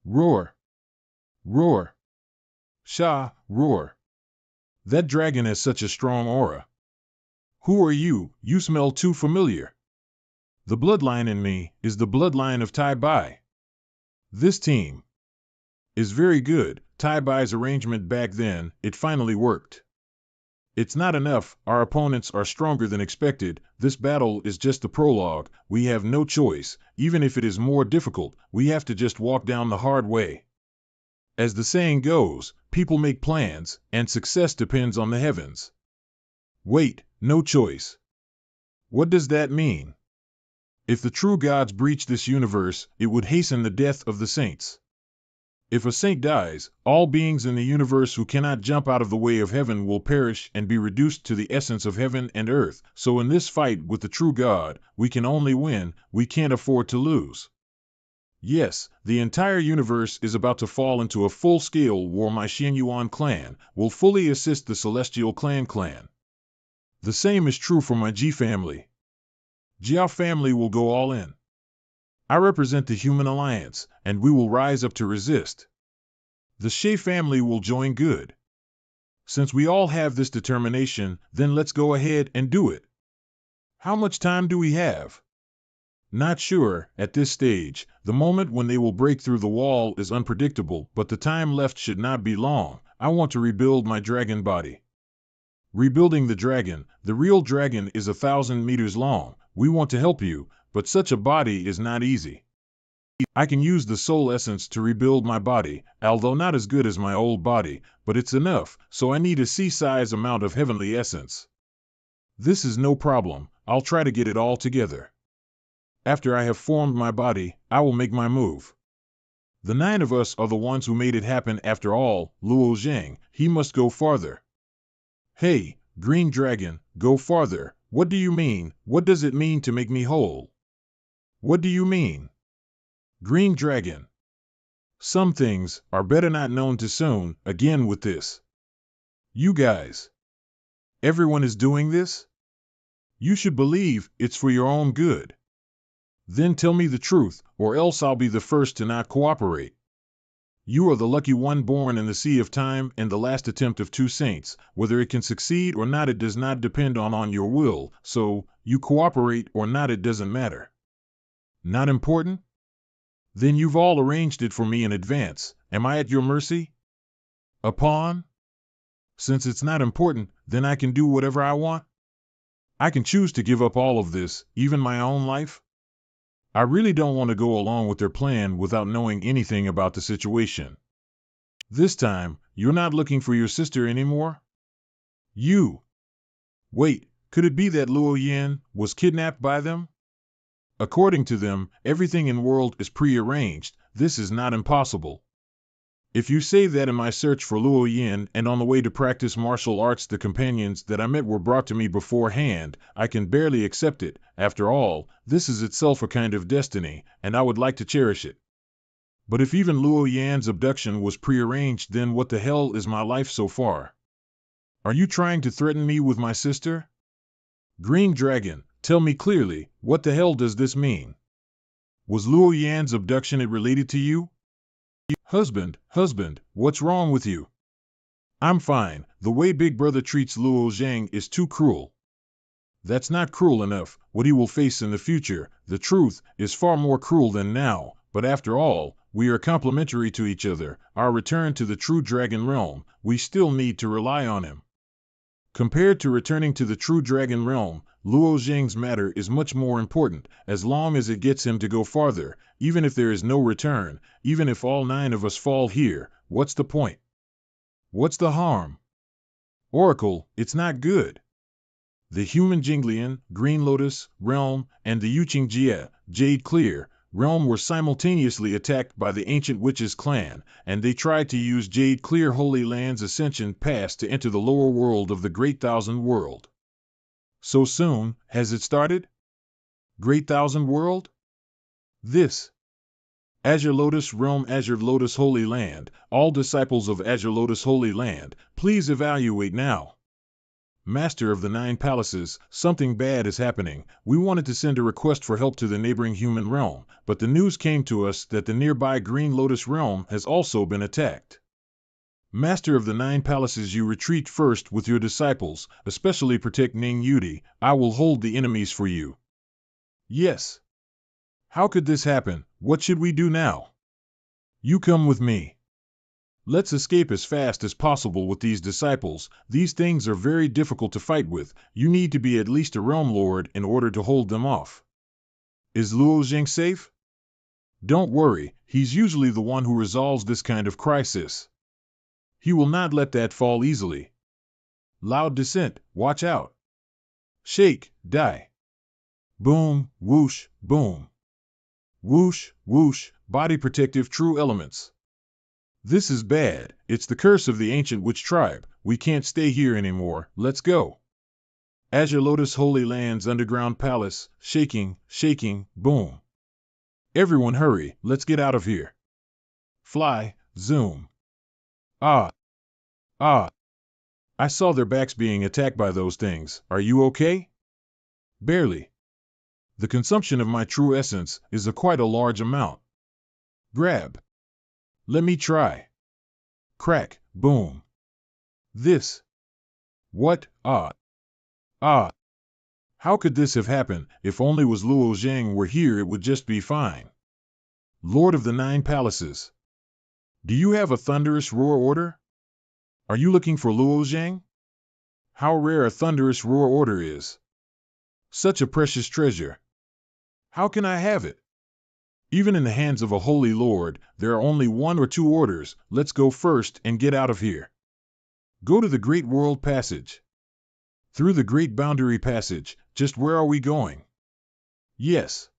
Roar. Roar. Sha, roar. That dragon has such a strong aura. Who are you? You smell too familiar. The bloodline in me is the bloodline of Tai Bai. This team is very good. Tai Bai's arrangement back then, it finally worked. It's not enough, our opponents are stronger than expected. This battle is just the prologue. We have no choice. Even if it is more difficult, we have to just walk down the hard way. As the saying goes, people make plans, and success depends on the heavens. Wait, no choice. What does that mean? If the true gods breach this universe, it would hasten the death of the saints. If a saint dies, all beings in the universe who cannot jump out of the way of heaven will perish and be reduced to the essence of heaven and earth. So in this fight with the true God, we can only win, we can't afford to lose. Yes, the entire universe is about to fall into a full-scale war. My Xianyuan clan will fully assist the Celestial Clan. The same is true for my Ji family. Jiao family will go all in. I represent the Human Alliance, and we will rise up to resist. The Shay family will join good. Since we all have this determination, then let's go ahead and do it. How much time do we have? Not sure, at this stage. The moment when they will break through the wall is unpredictable, but the time left should not be long. I want to rebuild my dragon body. Rebuilding the real dragon is 1,000 meters long. We want to help you, but such a body is not easy. I can use the soul essence to rebuild my body, although not as good as my old body, but it's enough, so I need a C-size amount of heavenly essence. This is no problem, I'll try to get it all together. After I have formed my body, I will make my move. The 9 of us are the ones who made it happen after all. Luo Zhang, he must go farther. Hey, Green Dragon, go farther. What do you mean? What does it mean to make me whole? What do you mean? Green Dragon. Some things are better not known too soon, again with this. You guys. Everyone is doing this? You should believe it's for your own good. Then tell me the truth, or else I'll be the first to not cooperate. You are the lucky one born in the sea of time and the last attempt of two saints. Whether it can succeed or not, it does not depend on your will, so you cooperate or not, it doesn't matter. Not important? Then you've all arranged it for me in advance. Am I at your mercy? A pawn? Since it's not important, then I can do whatever I want? I can choose to give up all of this, even my own life? I really don't want to go along with their plan without knowing anything about the situation. This time, you're not looking for your sister anymore? You. Wait, could it be that Luo Yan was kidnapped by them? According to them, everything in the world is prearranged. This is not impossible. If you say that in my search for Luo Yan and on the way to practice martial arts the companions that I met were brought to me beforehand, I can barely accept it. After all, this is itself a kind of destiny, and I would like to cherish it. But if even Luo Yan's abduction was prearranged, then what the hell is my life so far? Are you trying to threaten me with my sister? Green Dragon, tell me clearly, what the hell does this mean? Was Luo Yan's abduction related to you? Husband, what's wrong with you? I'm fine. The way Big Brother treats Luo Zhang is too cruel. That's not cruel enough. What he will face in the future, the truth, is far more cruel than now. But after all, we are complementary to each other. Our return to the true dragon realm, we still need to rely on him. Compared to returning to the true dragon realm, Luo Zhang's matter is much more important, as long as it gets him to go farther. Even if there is no return, even if all 9 of us fall here, what's the point? What's the harm? Oracle, it's not good. The human Jinglian, Green Lotus, realm, and the Yuqing Jie, Jade Clear, realm were simultaneously attacked by the ancient witches clan, and they tried to use Jade Clear Holy Land's ascension pass to enter the lower world of the Great Thousand World. So soon, has it started? Great Thousand World? This. Azure Lotus Realm, Azure Lotus Holy Land. All disciples of Azure Lotus Holy Land, please evaluate now. Master of the 9 palaces, something bad is happening. We wanted to send a request for help to the neighboring human realm, but the news came to us that the nearby Green Lotus realm has also been attacked. Master of the 9 palaces, you retreat first with your disciples, especially protect Ning Yudi. I will hold the enemies for you. Yes. How could this happen? What should we do now? You come with me. Let's escape as fast as possible with these disciples. These things are very difficult to fight with. You need to be at least a realm lord in order to hold them off. Is Luo Zhang safe? Don't worry, he's usually the one who resolves this kind of crisis. He will not let that fall easily. Loud descent, watch out. Shake, die. Boom, whoosh, boom. Whoosh, whoosh, body protective true elements. This is bad. It's the curse of the ancient witch tribe. We can't stay here anymore. Let's go. Azure Lotus Holy Land's underground palace, shaking, boom. Everyone hurry, let's get out of here. Fly, zoom. Ah. I saw their backs being attacked by those things. Are you okay? Barely. The consumption of my true essence is quite a large amount. Grab. Let me try. Crack, boom. This. What? How could this have happened? If only was Luo Zhang were here, it would just be fine. Lord of the 9 palaces. Do you have a thunderous roar order? Are you looking for Luo Zhang? How rare a thunderous roar order is. Such a precious treasure. How can I have it? Even in the hands of a holy lord, there are only 1 or 2 orders. Let's go first and get out of here. Go to the Great World Passage. Through the Great Boundary Passage. Just where are we going? Yes.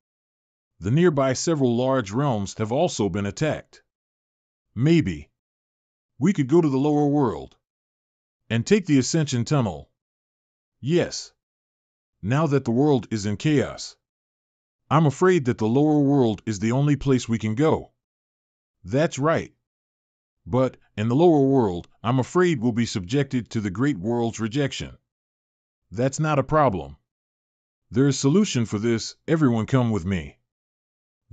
The nearby several large realms have also been attacked. Maybe we could go to the lower world and take the Ascension Tunnel. Yes. Now that the world is in chaos, I'm afraid that the lower world is the only place we can go. That's right. But, in the lower world, I'm afraid we'll be subjected to the great world's rejection. That's not a problem. There is a solution for this. Everyone come with me.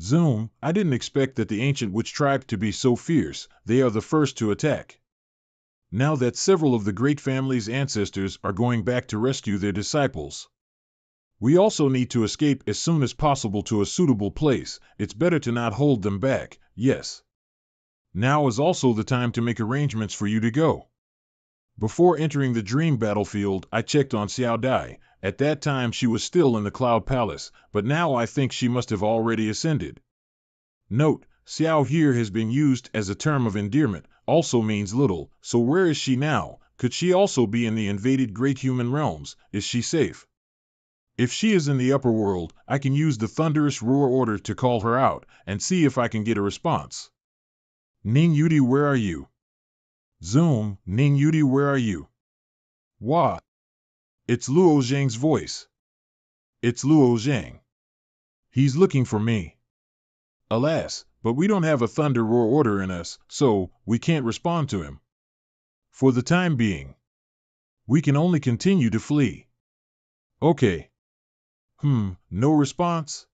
Zoom, I didn't expect that the ancient witch tribe to be so fierce. They are the first to attack. Now that several of the great family's ancestors are going back to rescue their disciples, we also need to escape as soon as possible to a suitable place. It's better to not hold them back, yes. Now is also the time to make arrangements for you to go. Before entering the dream battlefield, I checked on Xiao Dai. At that time she was still in the Cloud Palace, but now I think she must have already ascended. Note, Xiao here has been used as a term of endearment, also means little, so where is she now? Could she also be in the invaded great human realms? Is she safe? If she is in the upper world, I can use the thunderous roar order to call her out, and see if I can get a response. Ning Yudi, where are you? Zoom, Ning Yudi, where are you? Wah! It's Luo Zhang's voice. It's Luo Zhang. He's looking for me. Alas, but we don't have a thunder roar order in us, so we can't respond to him. For the time being, we can only continue to flee. Okay. No response?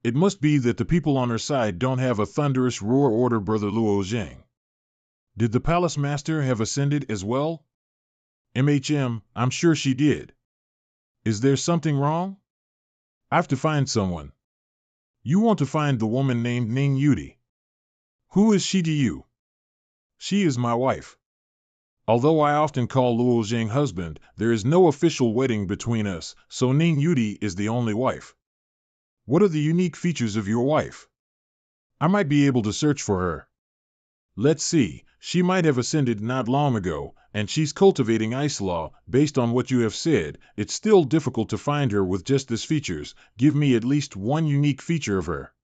It must be that the people on our side don't have a thunderous roar order, Brother Luo Zhang. Did the palace master have ascended as well? I'm sure she did. Is there something wrong? I have to find someone. You want to find the woman named Ning Yudi. Who is she to you? She is my wife. Although I often call Luo Zhang husband, there is no official wedding between us, so Ning Yudi is the only wife. What are the unique features of your wife? I might be able to search for her. Let's see, she might have ascended not long ago, and she's cultivating ice law. Based on what you have said, it's still difficult to find her with just these features. Give me at least one unique feature of her.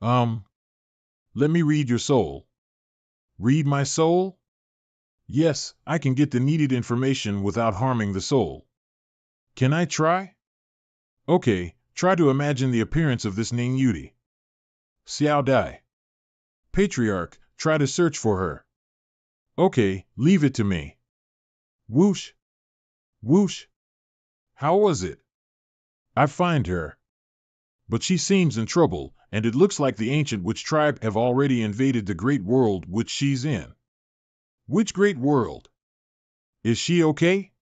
Let me read your soul. Read my soul? Yes, I can get the needed information without harming the soul. Can I try? Okay, try to imagine the appearance of this Ning Yudi. Xiao Dai. Patriarch, try to search for her. Okay, leave it to me. Whoosh. Whoosh. How was it? I find her. But she seems in trouble, and it looks like the ancient witch tribe have already invaded the great world which she's in. Which great world? Is she okay?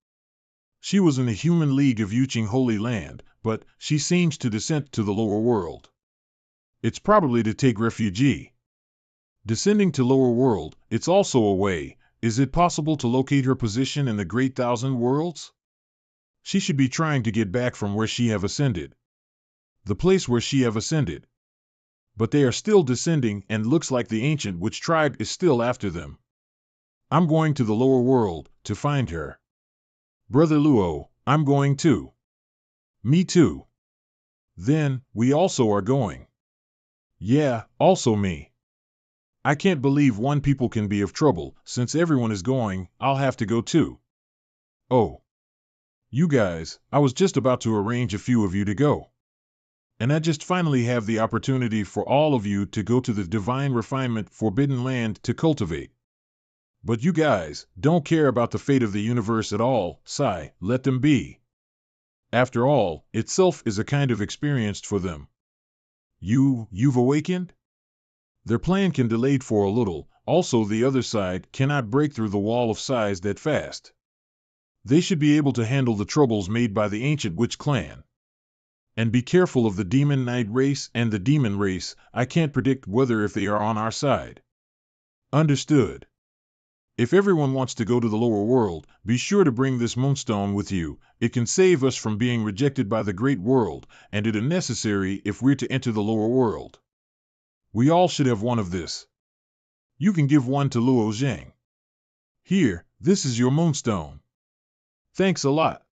She was in the human league of Yuqing Holy Land, but she seems to descend to the lower world. It's probably to take refuge. Descending to lower world, it's also a way. Is it possible to locate her position in the great thousand worlds? She should be trying to get back from where she have ascended. The place where she have ascended. But they are still descending, and looks like the ancient witch tribe is still after them. I'm going to the lower world to find her. Brother Luo, I'm going too. Me too. Then, we also are going. Yeah, also me. I can't believe one people can be of trouble. Since everyone is going, I'll have to go too. Oh. You guys, I was just about to arrange a few of you to go. And I just finally have the opportunity for all of you to go to the divine refinement forbidden land to cultivate. But you guys don't care about the fate of the universe at all. Sigh, let them be. After all, itself is a kind of experience for them. You've awakened? Their plan can delay for a little. Also, the other side cannot break through the wall of size that fast. They should be able to handle the troubles made by the ancient witch clan. And be careful of the demon knight race and the demon race. I can't predict whether if they are on our side. Understood. If everyone wants to go to the lower world, be sure to bring this moonstone with you. It can save us from being rejected by the great world, and it is necessary if we're to enter the lower world. We all should have one of this. You can give one to Luo Zhang. Here, this is your moonstone. Thanks a lot.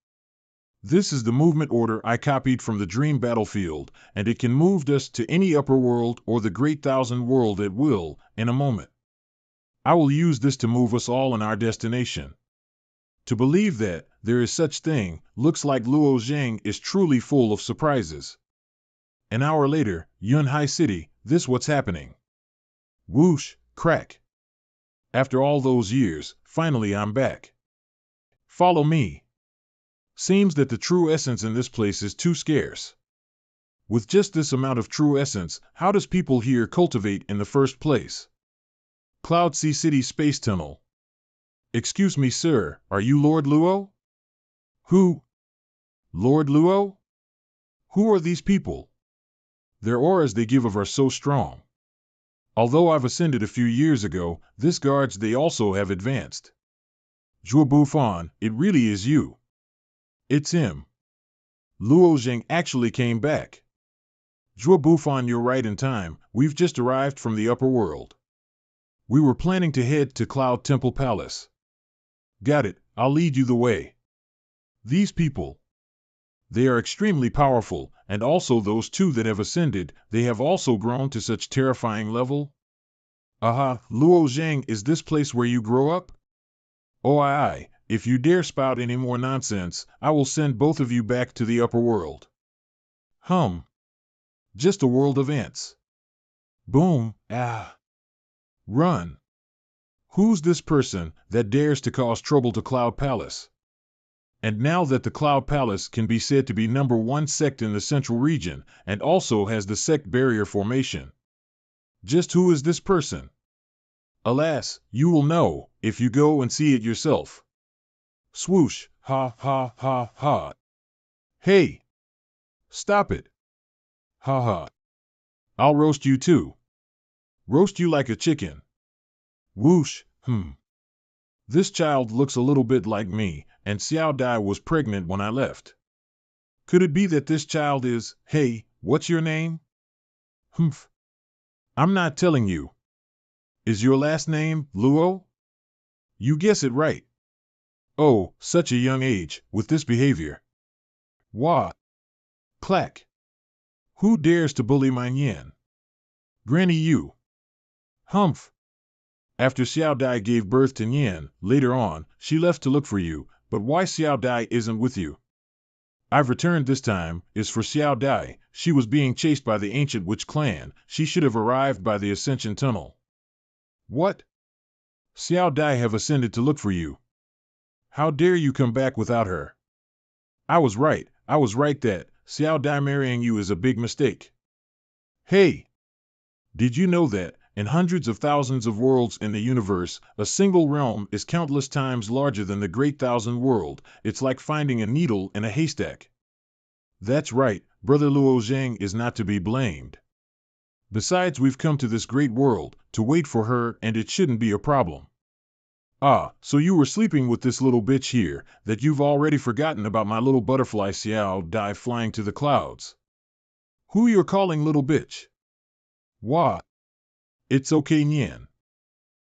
This is the movement order I copied from the dream battlefield, and it can move us to any upper world or the great thousand world at will, in a moment. I will use this to move us all in our destination. To believe that there is such thing, looks like Luo Zhang is truly full of surprises. An hour later, Yunhai City, this what's happening. Whoosh, crack. After all those years, finally I'm back. Follow me. Seems that the true essence in this place is too scarce. With just this amount of true essence, how does people here cultivate in the first place? Cloud Sea City Space Tunnel. Excuse me, sir, are you Lord Luo? Who? Lord Luo? Who are these people? Their auras they give of are so strong. Although I've ascended a few years ago, this guards they also have advanced. Zhuo Bufan, it really is you. It's him. Luo Zheng actually came back. Zhuo Bufan, you're right in time, we've just arrived from the upper world. We were planning to head to Cloud Temple Palace. Got it, I'll lead you the way. These people. They are extremely powerful, and also those two that have ascended, they have also grown to such terrifying level. Aha, Luo Zhang, is this place where you grow up? Oh aye, if you dare spout any more nonsense, I will send both of you back to the upper world. Just a world of ants. Boom, ah. Run. Who's this person that dares to cause trouble to Cloud Palace? And now that the Cloud Palace can be said to be #1 sect in the central region, and also has the sect barrier formation. Just who is this person? Alas, you will know, if you go and see it yourself. Swoosh, ha ha ha ha. Hey! Stop it. Ha ha. I'll roast you too. Roast you like a chicken. Whoosh, This child looks a little bit like me, and Xiao Dai was pregnant when I left. Could it be that this child is, hey, what's your name? I'm not telling you. Is your last name Luo? You guess it right. Oh, such a young age, with this behavior. Wah. Clack. Who dares to bully my Nyan? Granny you. After Xiao Dai gave birth to Nyan, later on, she left to look for you, but why Xiao Dai isn't with you? I've returned this time, is for Xiao Dai, she was being chased by the ancient witch clan, she should have arrived by the Ascension Tunnel. What? Xiao Dai have ascended to look for you. How dare you come back without her? I was right that, Xiao Dai marrying you is a big mistake. Hey! Did you know that, in hundreds of thousands of worlds in the universe, a single realm is countless times larger than the Great Thousand World? It's like finding a needle in a haystack. That's right, Brother Luo Zhang is not to be blamed. Besides, we've come to this great world, to wait for her, and it shouldn't be a problem. Ah, so you were sleeping with this little bitch here, that you've already forgotten about my little butterfly Xiao Dai flying to the clouds. Who you're calling little bitch? Wah. It's okay, Nyan.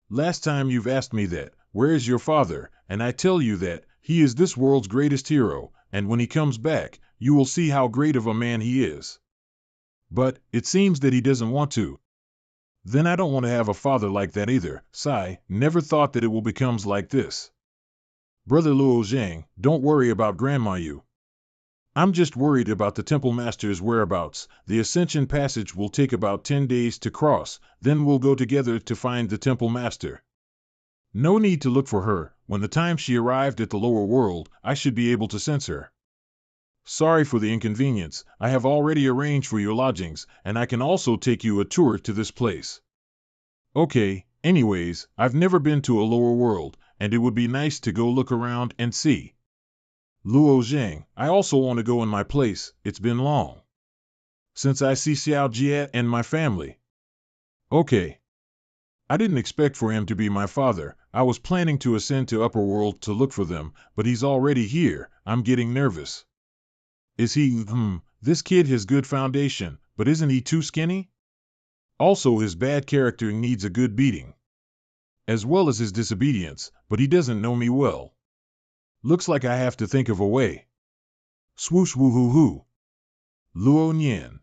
Last time you've asked me that, where is your father, and I tell you that, he is this world's greatest hero, and when he comes back, you will see how great of a man he is. But, it seems that he doesn't want to. Then I don't want to have a father like that either, sigh, never thought that it will become like this. Brother Luo Zhang, don't worry about Grandma you. I'm just worried about the Temple Master's whereabouts. The Ascension Passage will take about 10 days to cross, then we'll go together to find the Temple Master. No need to look for her, when the time she arrived at the lower world, I should be able to sense her. Sorry for the inconvenience, I have already arranged for your lodgings, and I can also take you a tour to this place. Okay, anyways, I've never been to a lower world, and it would be nice to go look around and see. Luo Zhang, I also want to go in my place, it's been long since I see Xiao Jie and my family. Okay. I didn't expect for him to be my father, I was planning to ascend to upper world to look for them, but he's already here, I'm getting nervous. Is he, this kid has good foundation, but isn't he too skinny? Also his bad character needs a good beating. As well as his disobedience, but he doesn't know me well. Looks like I have to think of a way. Swoosh woo-hoo-hoo. Luo Nyan.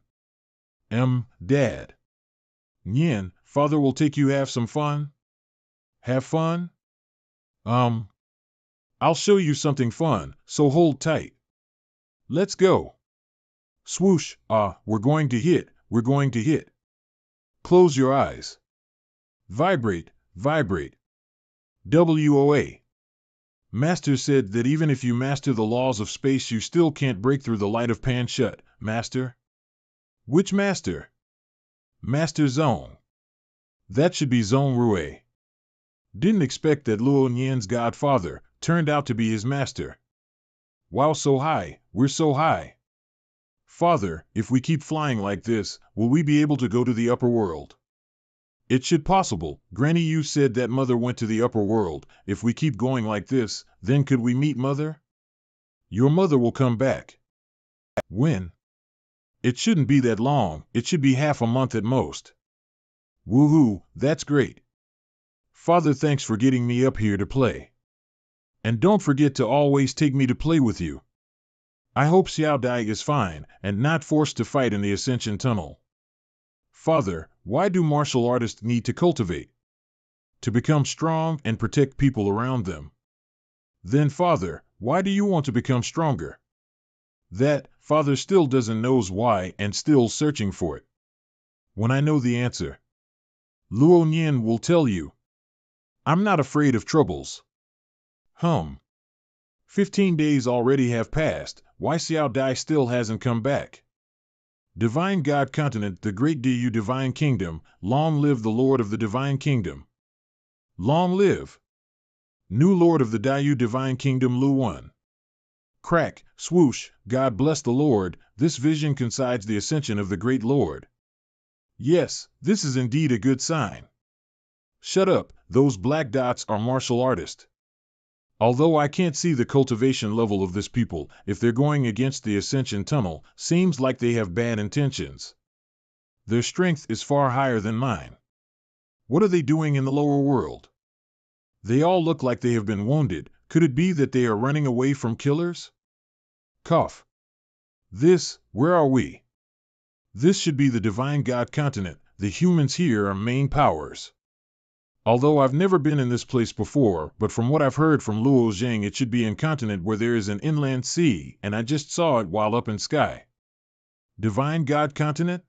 Dad. Nyan, father will take you have some fun? Have fun? I'll show you something fun, so hold tight. Let's go. Swoosh, we're going to hit, we're going to hit. Close your eyes. Vibrate, vibrate. WOA. Master said that even if you master the laws of space, you still can't break through the light of Pan shut. Master? Which master? Master Zong. That should be Zong Rue. Didn't expect that Luo Nian's godfather turned out to be his master. Wow, so high, we're so high. Father, if we keep flying like this, will we be able to go to the upper world? It should possible. Granny, you said that Mother went to the upper world. If we keep going like this, then could we meet Mother? Your mother will come back. When? It shouldn't be that long. It should be half a month at most. Woohoo, that's great. Father, thanks for getting me up here to play. And don't forget to always take me to play with you. I hope Xiao Dai is fine and not forced to fight in the Ascension Tunnel. Father, why do martial artists need to cultivate? To become strong and protect people around them. Then Father, why do you want to become stronger? That, Father still doesn't knows why and still searching for it. When I know the answer, Luo Nian will tell you. I'm not afraid of troubles. 15 days already have passed, why Xiao Dai still hasn't come back? Divine God Continent, the Great Du Divine Kingdom, long live the Lord of the Divine Kingdom. Long live. New Lord of the Diu Divine Kingdom Lu 1. Crack, swoosh, God bless the Lord, this vision coincides the ascension of the Great Lord. Yes, this is indeed a good sign. Shut up, those black dots are martial artists. Although I can't see the cultivation level of this people, if they're going against the Ascension Tunnel, seems like they have bad intentions. Their strength is far higher than mine. What are they doing in the lower world? They all look like they have been wounded. Could it be that they are running away from killers? Cough. Where are we? This should be the Divine God Continent. The humans here are main powers. Although I've never been in this place before, but from what I've heard from Luo Zhang, it should be a continent where there is an inland sea, and I just saw it while up in sky. Divine God Continent?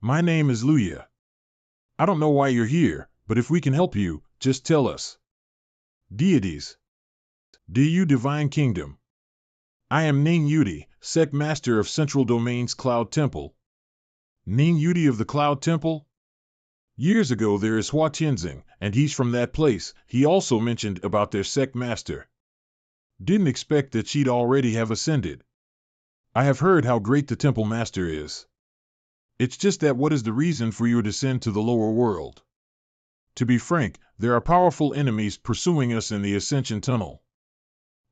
My name is Luya. I don't know why you're here, but if we can help you, just tell us. Deities. Du Divine Kingdom. I am Ning Yudi, Sect Master of Central Domain's Cloud Temple. Ning Yudi of the Cloud Temple? Years ago there is Hua Tianxing, and he's from that place. He also mentioned about their sect master. Didn't expect that she'd already have ascended. I have heard how great the temple master is. It's just that what is the reason for your descent to the lower world? To be frank, there are powerful enemies pursuing us in the Ascension Tunnel.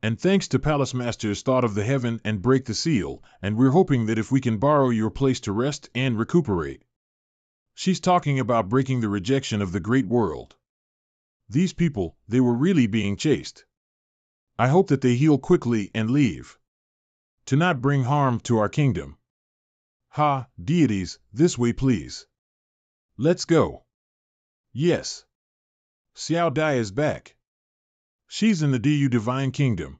And thanks to Palace Master's thought of the heaven and break the seal, and we're hoping that if we can borrow your place to rest and recuperate. She's talking about breaking the rejection of the great world. These people, they were really being chased. I hope that they heal quickly and leave. To not bring harm to our kingdom. Ha, deities, this way please. Let's go. Yes. Xiao Dai is back. She's in the Du Divine Kingdom.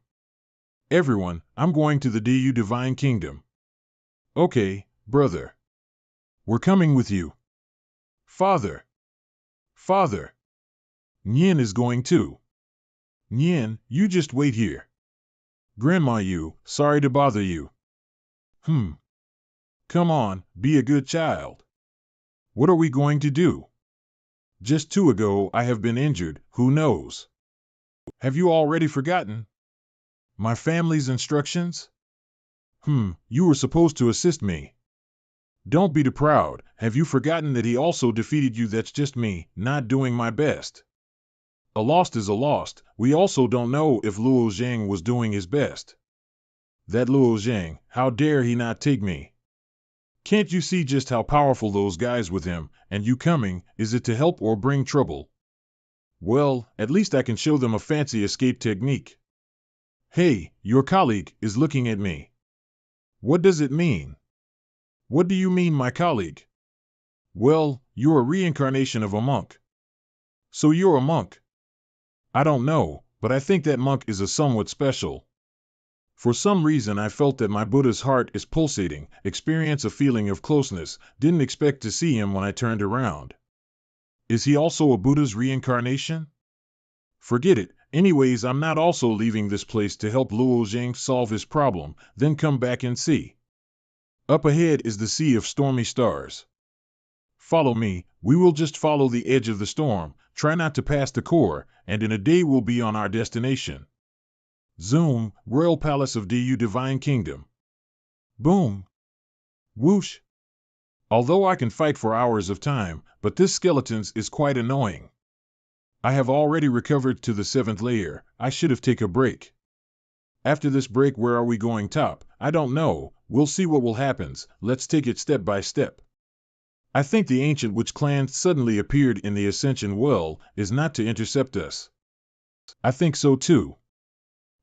Everyone, I'm going to the Du Divine Kingdom. Okay, brother. We're coming with you. Father. Father. Nian is going too. Nian, you just wait here. Grandma, sorry to bother you. Come on, be a good child. What are we going to do? Just 2 ago I have been injured, who knows? Have you already forgotten? My family's instructions? You were supposed to assist me. Don't be too proud. Have you forgotten that he also defeated you? That's just me, not doing my best. A lost is a lost. We also don't know if Luo Zhang was doing his best. That Luo Zhang, how dare he not take me? Can't you see just how powerful those guys with him, and you coming, is it to help or bring trouble? Well, at least I can show them a fancy escape technique. Hey, your colleague is looking at me. What does it mean? What do you mean, my colleague? Well, you're a reincarnation of a monk. So you're a monk. I don't know, but I think that monk is a somewhat special. For some reason I felt that my Buddha's heart is pulsating, experience a feeling of closeness, didn't expect to see him when I turned around. Is he also a Buddha's reincarnation? Forget it, anyways I'm not also leaving this place to help Luo Zhang solve his problem, then come back and see. Up ahead is the sea of stormy stars. Follow me, we will just follow the edge of the storm, try not to pass the core, and in a day we'll be on our destination. Zoom, Royal Palace of Du Divine Kingdom. Boom. Whoosh. Although I can fight for hours of time, but this skeletons is quite annoying. I have already recovered to the 7th layer, I should have taken a break. After this break where are we going top? I don't know, we'll see what will happen, let's take it step by step. I think the ancient witch clan suddenly appeared in the Ascension Well is not to intercept us. I think so too.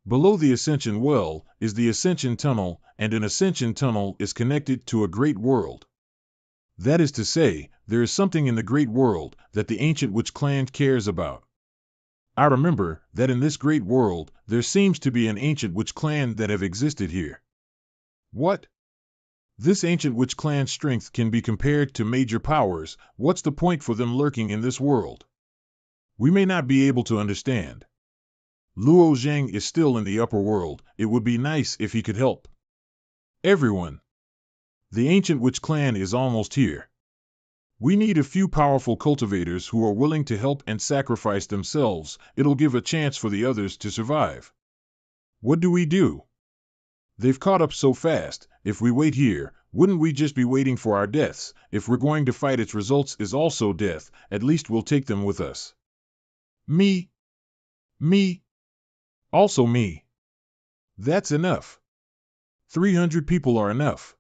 Below the Ascension Well is the Ascension Tunnel, and an Ascension Tunnel is connected to a great world. That is to say, there is something in the great world that the ancient witch clan cares about. I remember that in this great world there seems to be an ancient witch clan that have existed here. What? This ancient witch clan's strength can be compared to major powers, what's the point for them lurking in this world? We may not be able to understand. Luo Zhang is still in the upper world, it would be nice if he could help. Everyone. The ancient witch clan is almost here. We need a few powerful cultivators who are willing to help and sacrifice themselves, it'll give a chance for the others to survive. What do we do? They've caught up so fast, if we wait here, wouldn't we just be waiting for our deaths? If we're going to fight its results is also death, at least we'll take them with us. Me. Also me. That's enough. 300 people are enough.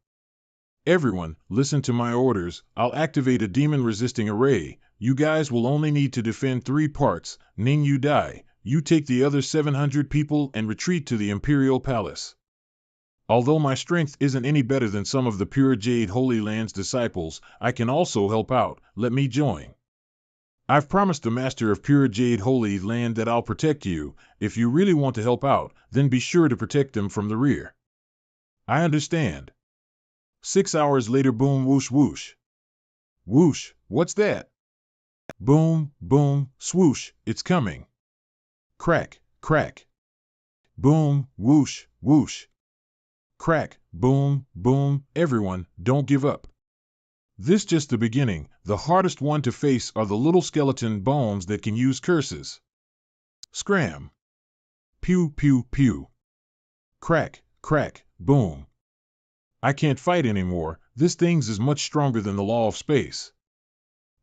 Everyone, listen to my orders, I'll activate a demon-resisting array, you guys will only need to defend 3 parts, Ning you die, you take the other 700 people and retreat to the Imperial Palace. Although my strength isn't any better than some of the Pure Jade Holy Land's disciples, I can also help out, let me join. I've promised the Master of Pure Jade Holy Land that I'll protect you, if you really want to help out, then be sure to protect them from the rear. I understand. 6 hours later boom whoosh whoosh. Whoosh, what's that? Boom, boom, swoosh, it's coming. Crack, crack. Boom, whoosh, whoosh. Crack, boom, boom, everyone, don't give up. This just the beginning, the hardest one to face are the little skeleton bones that can use curses. Scram. Pew, pew, pew. Crack, crack, boom. I can't fight anymore, this thing's is much stronger than the law of space.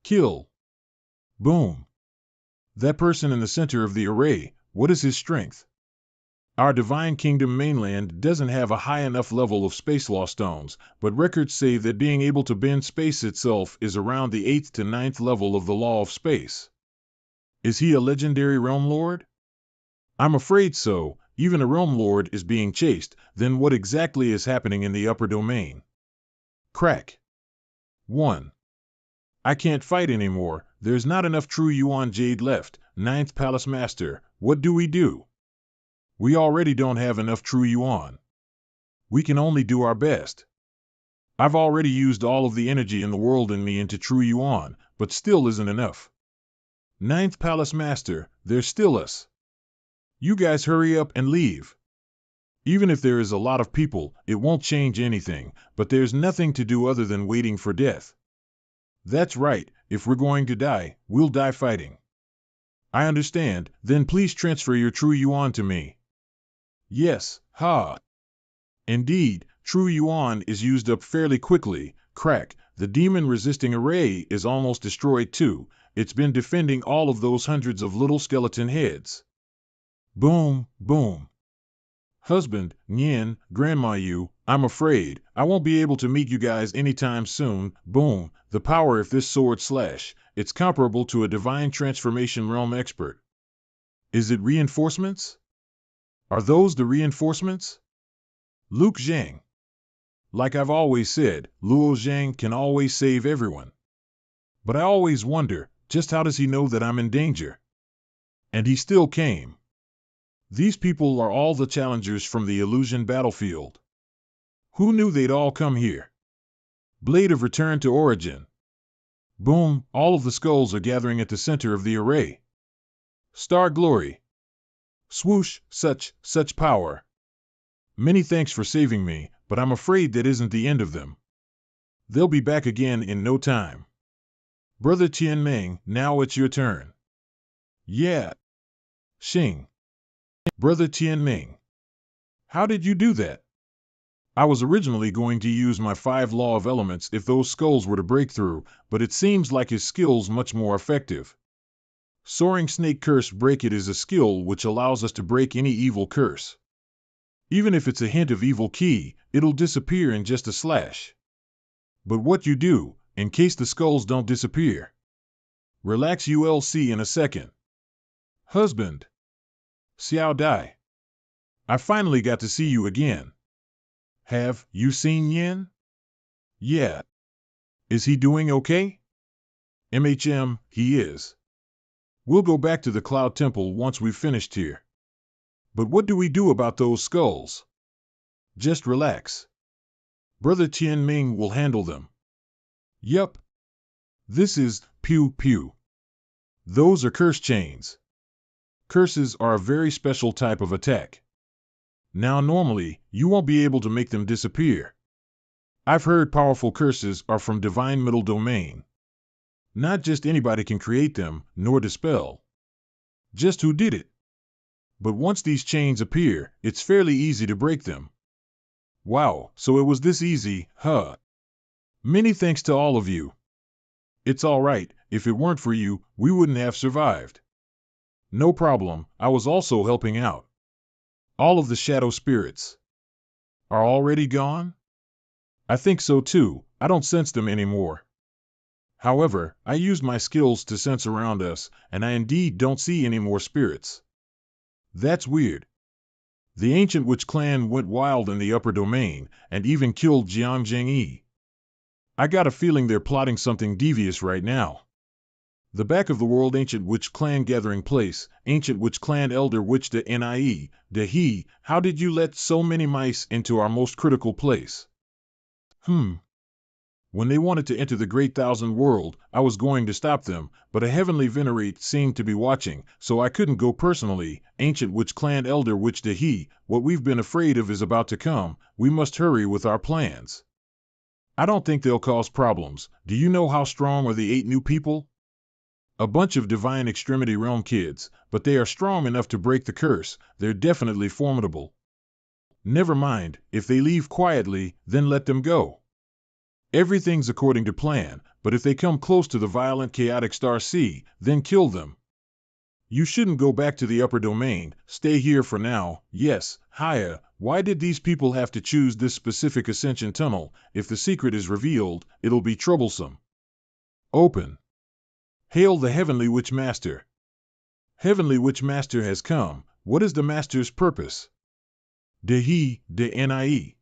Kill. Boom. That person in the center of the array, what is his strength? Our Divine Kingdom mainland doesn't have a high enough level of space law stones, but records say that being able to bend space itself is around the 8th to 9th level of the law of space. Is he a legendary realm lord? I'm afraid so, even a realm lord is being chased, then what exactly is happening in the upper domain? Crack. 1. I can't fight anymore, there's not enough true Yuan Jade left, 9th Palace Master, what do we do? We already don't have enough true yuan. We can only do our best. I've already used all of the energy in the world in me into true yuan, but still isn't enough. 9th Palace Master, there's still us. You guys hurry up and leave. Even if there is a lot of people, it won't change anything, but there's nothing to do other than waiting for death. That's right, if we're going to die, we'll die fighting. I understand, then please transfer your true yuan to me. Yes, ha. Indeed, true yuan is used up fairly quickly, crack, the demon-resisting array is almost destroyed too, it's been defending all of those hundreds of little skeleton heads. Boom, boom. Husband, Nyan, Grandma you, I'm afraid, I won't be able to meet you guys anytime soon, boom, the power of this sword slash, it's comparable to a divine transformation realm expert. Is it reinforcements? Are those the reinforcements? Luke Zhang. Like I've always said, Luo Zhang can always save everyone. But I always wonder, just how does he know that I'm in danger? And he still came. These people are all the challengers from the illusion battlefield. Who knew they'd all come here? Blade of Return to Origin. Boom, all of the skulls are gathering at the center of the array. Star Glory. Swoosh, such power. Many thanks for saving me, but I'm afraid that isn't the end of them. They'll be back again in no time. Brother Tian Ming, now it's your turn. Yeah. Xing. Brother Tian Ming. How did you do that? I was originally going to use my 5 law of elements if those skulls were to break through, but it seems like his skill's much more effective. Soaring Snake Curse Break It is a skill which allows us to break any evil curse. Even if it's a hint of evil key, it'll disappear in just a slash. But what you do, in case the skulls don't disappear? Relax ULC in a second. Husband. Xiao Dai. I finally got to see you again. Have you seen Yin? Yeah. Is he doing okay? He is. We'll go back to the Cloud Temple once we've finished here. But what do we do about those skulls? Just relax. Brother Tian Ming will handle them. Yup. This is pew pew. Those are curse chains. Curses are a very special type of attack. Now normally, you won't be able to make them disappear. I've heard powerful curses are from divine middle domain. Not just anybody can create them, nor dispel. Just who did it? But once these chains appear, it's fairly easy to break them. Wow, so it was this easy, huh? Many thanks to all of you. It's all right, if it weren't for you, we wouldn't have survived. No problem, I was also helping out. All of the shadow spirits are already gone? I think so too, I don't sense them anymore. However, I used my skills to sense around us, and I indeed don't see any more spirits. That's weird. The ancient witch clan went wild in the upper domain, and even killed Jiang Zhengyi. I got a feeling they're plotting something devious right now. The back of the world ancient witch clan gathering place, ancient witch clan elder witch de he, how did you let so many mice into our most critical place? When they wanted to enter the Great Thousand World, I was going to stop them, but a heavenly venerate seemed to be watching, so I couldn't go personally. Ancient witch clan elder witch de he, what we've been afraid of is about to come, we must hurry with our plans. I don't think they'll cause problems. Do you know how strong are the 8 new people? A bunch of divine extremity realm kids, but they are strong enough to break the curse. They're definitely formidable. Never mind, if they leave quietly, then let them go. Everything's according to plan, but if they come close to the violent chaotic star sea, then kill them. You shouldn't go back to the upper domain, stay here for now. Yes, Haya, why did these people have to choose this specific ascension tunnel? If the secret is revealed, it'll be troublesome. Open. Hail the Heavenly Witch Master. Heavenly Witch Master has come. What is the Master's purpose? De nie.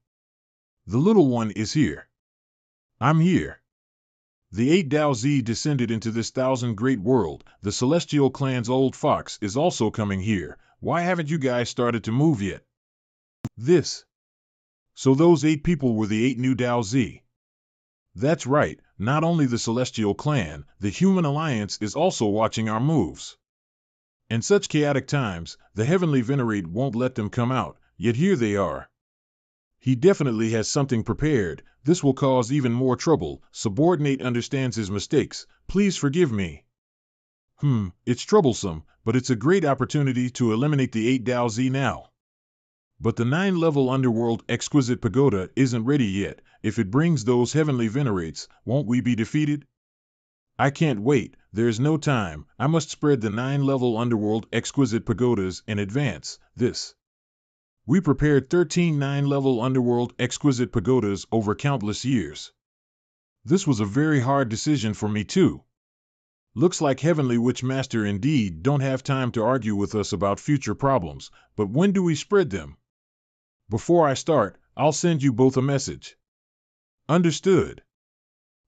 The little one is here. I'm here. The 8 Dao Zi descended into this 1,000 great world. The Celestial Clan's old fox is also coming here. Why haven't you guys started to move yet? So those 8 people were the 8 new Dao Zi. That's right, not only the Celestial Clan, the Human Alliance is also watching our moves. In such chaotic times, the Heavenly Venerate won't let them come out, yet here they are. He definitely has something prepared. This will cause even more trouble. Subordinate understands his mistakes. Please forgive me. It's troublesome, but it's a great opportunity to eliminate the 8 Dao Zi now. But the 9-level underworld exquisite pagoda isn't ready yet. If it brings those heavenly venerates, won't we be defeated? I can't wait. There's no time. I must spread the 9-level underworld exquisite pagodas in advance. We prepared 13 9-level underworld exquisite pagodas over countless years. This was a very hard decision for me too. Looks like Heavenly Witch Master indeed don't have time to argue with us about future problems, but when do we spread them? Before I start, I'll send you both a message. Understood.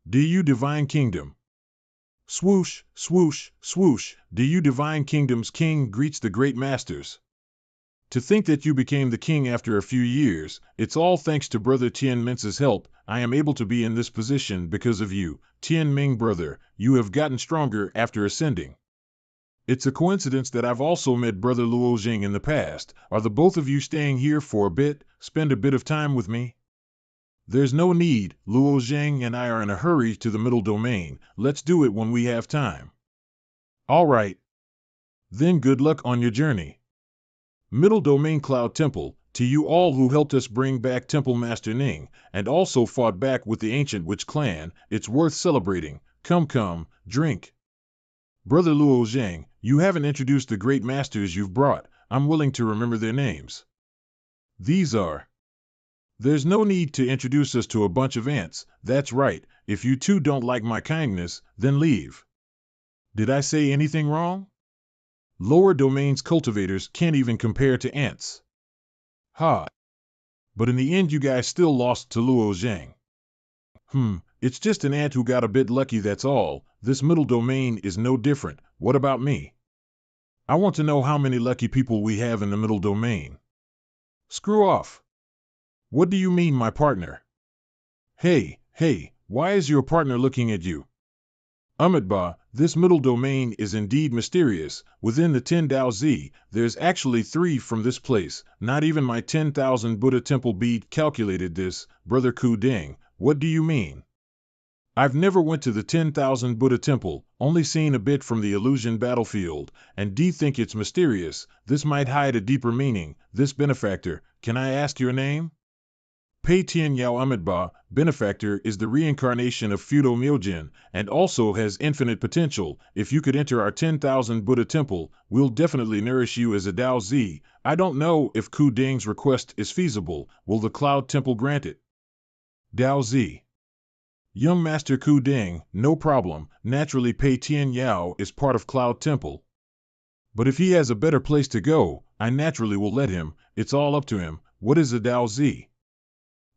Du Divine Kingdom. Swoosh, swoosh, swoosh, Du Divine Kingdom's king greets the great masters. To think that you became the king after a few years, it's all thanks to Brother Tian Mince's help. I am able to be in this position because of you, Tian Ming brother. You have gotten stronger after ascending. It's a coincidence that I've also met Brother Luo Jing in the past. Are the both of you staying here for a bit, spend a bit of time with me? There's no need, Luo Zhang and I are in a hurry to the middle domain. Let's do it when we have time. All right. Then good luck on your journey. Middle Domain Cloud Temple, to you all who helped us bring back Temple Master Ning, and also fought back with the ancient witch clan, it's worth celebrating. Come, drink. Brother Luo Zhang, you haven't introduced the great masters you've brought. I'm willing to remember their names. These are... There's no need to introduce us to a bunch of ants. That's right. If you two don't like my kindness, then leave. Did I say anything wrong? Lower domains cultivators can't even compare to ants. Ha! But in the end you guys still lost to Luo Zhang. It's just an ant who got a bit lucky, that's all. This middle domain is no different. What about me? I want to know how many lucky people we have in the middle domain. Screw off. What do you mean, my partner? Hey, why is your partner looking at you? Amitba, this middle domain is indeed mysterious. Within the 10 Dao Z, there's actually 3 from this place. Not even my 10,000 Buddha temple bead calculated this. Brother Ku Ding, what do you mean? I've never went to the 10,000 Buddha temple, only seen a bit from the illusion battlefield, and do you think it's mysterious? This might hide a deeper meaning. This benefactor, can I ask your name? Pei Tian Yao Amitba, benefactor, is the reincarnation of Fudo Myojin, and also has infinite potential. If you could enter our 10,000 Buddha temple, we'll definitely nourish you as a Dao Z. I don't know if Ku Ding's request is feasible. Will the Cloud Temple grant it? Dao Z. Young Master Ku Ding, no problem. Naturally Pei Tian Yao is part of Cloud Temple. But if he has a better place to go, I naturally will let him. It's all up to him. What is a Dao Z?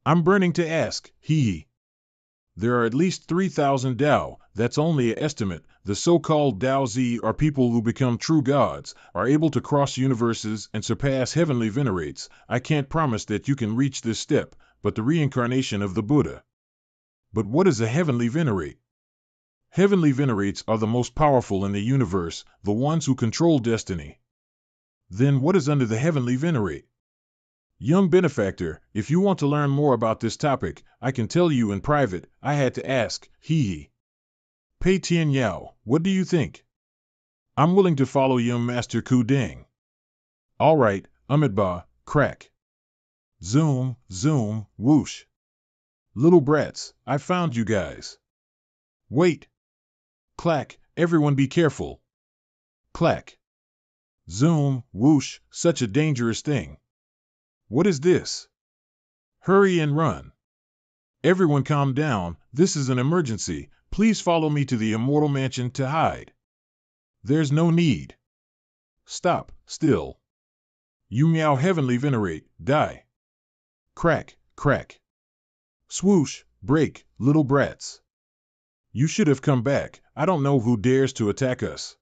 I'm burning to ask, hee. There are at least 3,000 Dao, that's only an estimate. The so-called Dao Z are people who become true gods, are able to cross universes and surpass heavenly venerates. I can't promise that you can reach this step, but the reincarnation of the Buddha. But what is a heavenly venerate? Heavenly venerates are the most powerful in the universe, the ones who control destiny. Then what is under the heavenly venerate? Young benefactor, if you want to learn more about this topic, I can tell you in private. I had to ask, hee. Pei Tian Yao, what do you think? I'm willing to follow young Master Ku Ding. All right, Amitba, crack. Zoom, whoosh. Little brats, I found you guys. Wait. Clack, everyone be careful. Clack. Zoom, whoosh, such a dangerous thing. What is this? Hurry and run. Everyone calm down, this is an emergency. Please follow me to the immortal mansion to hide. There's no need. Stop, still. You meow heavenly venerate, die. Crack. Swoosh, break, little brats. You should have come back. I don't know who dares to attack us.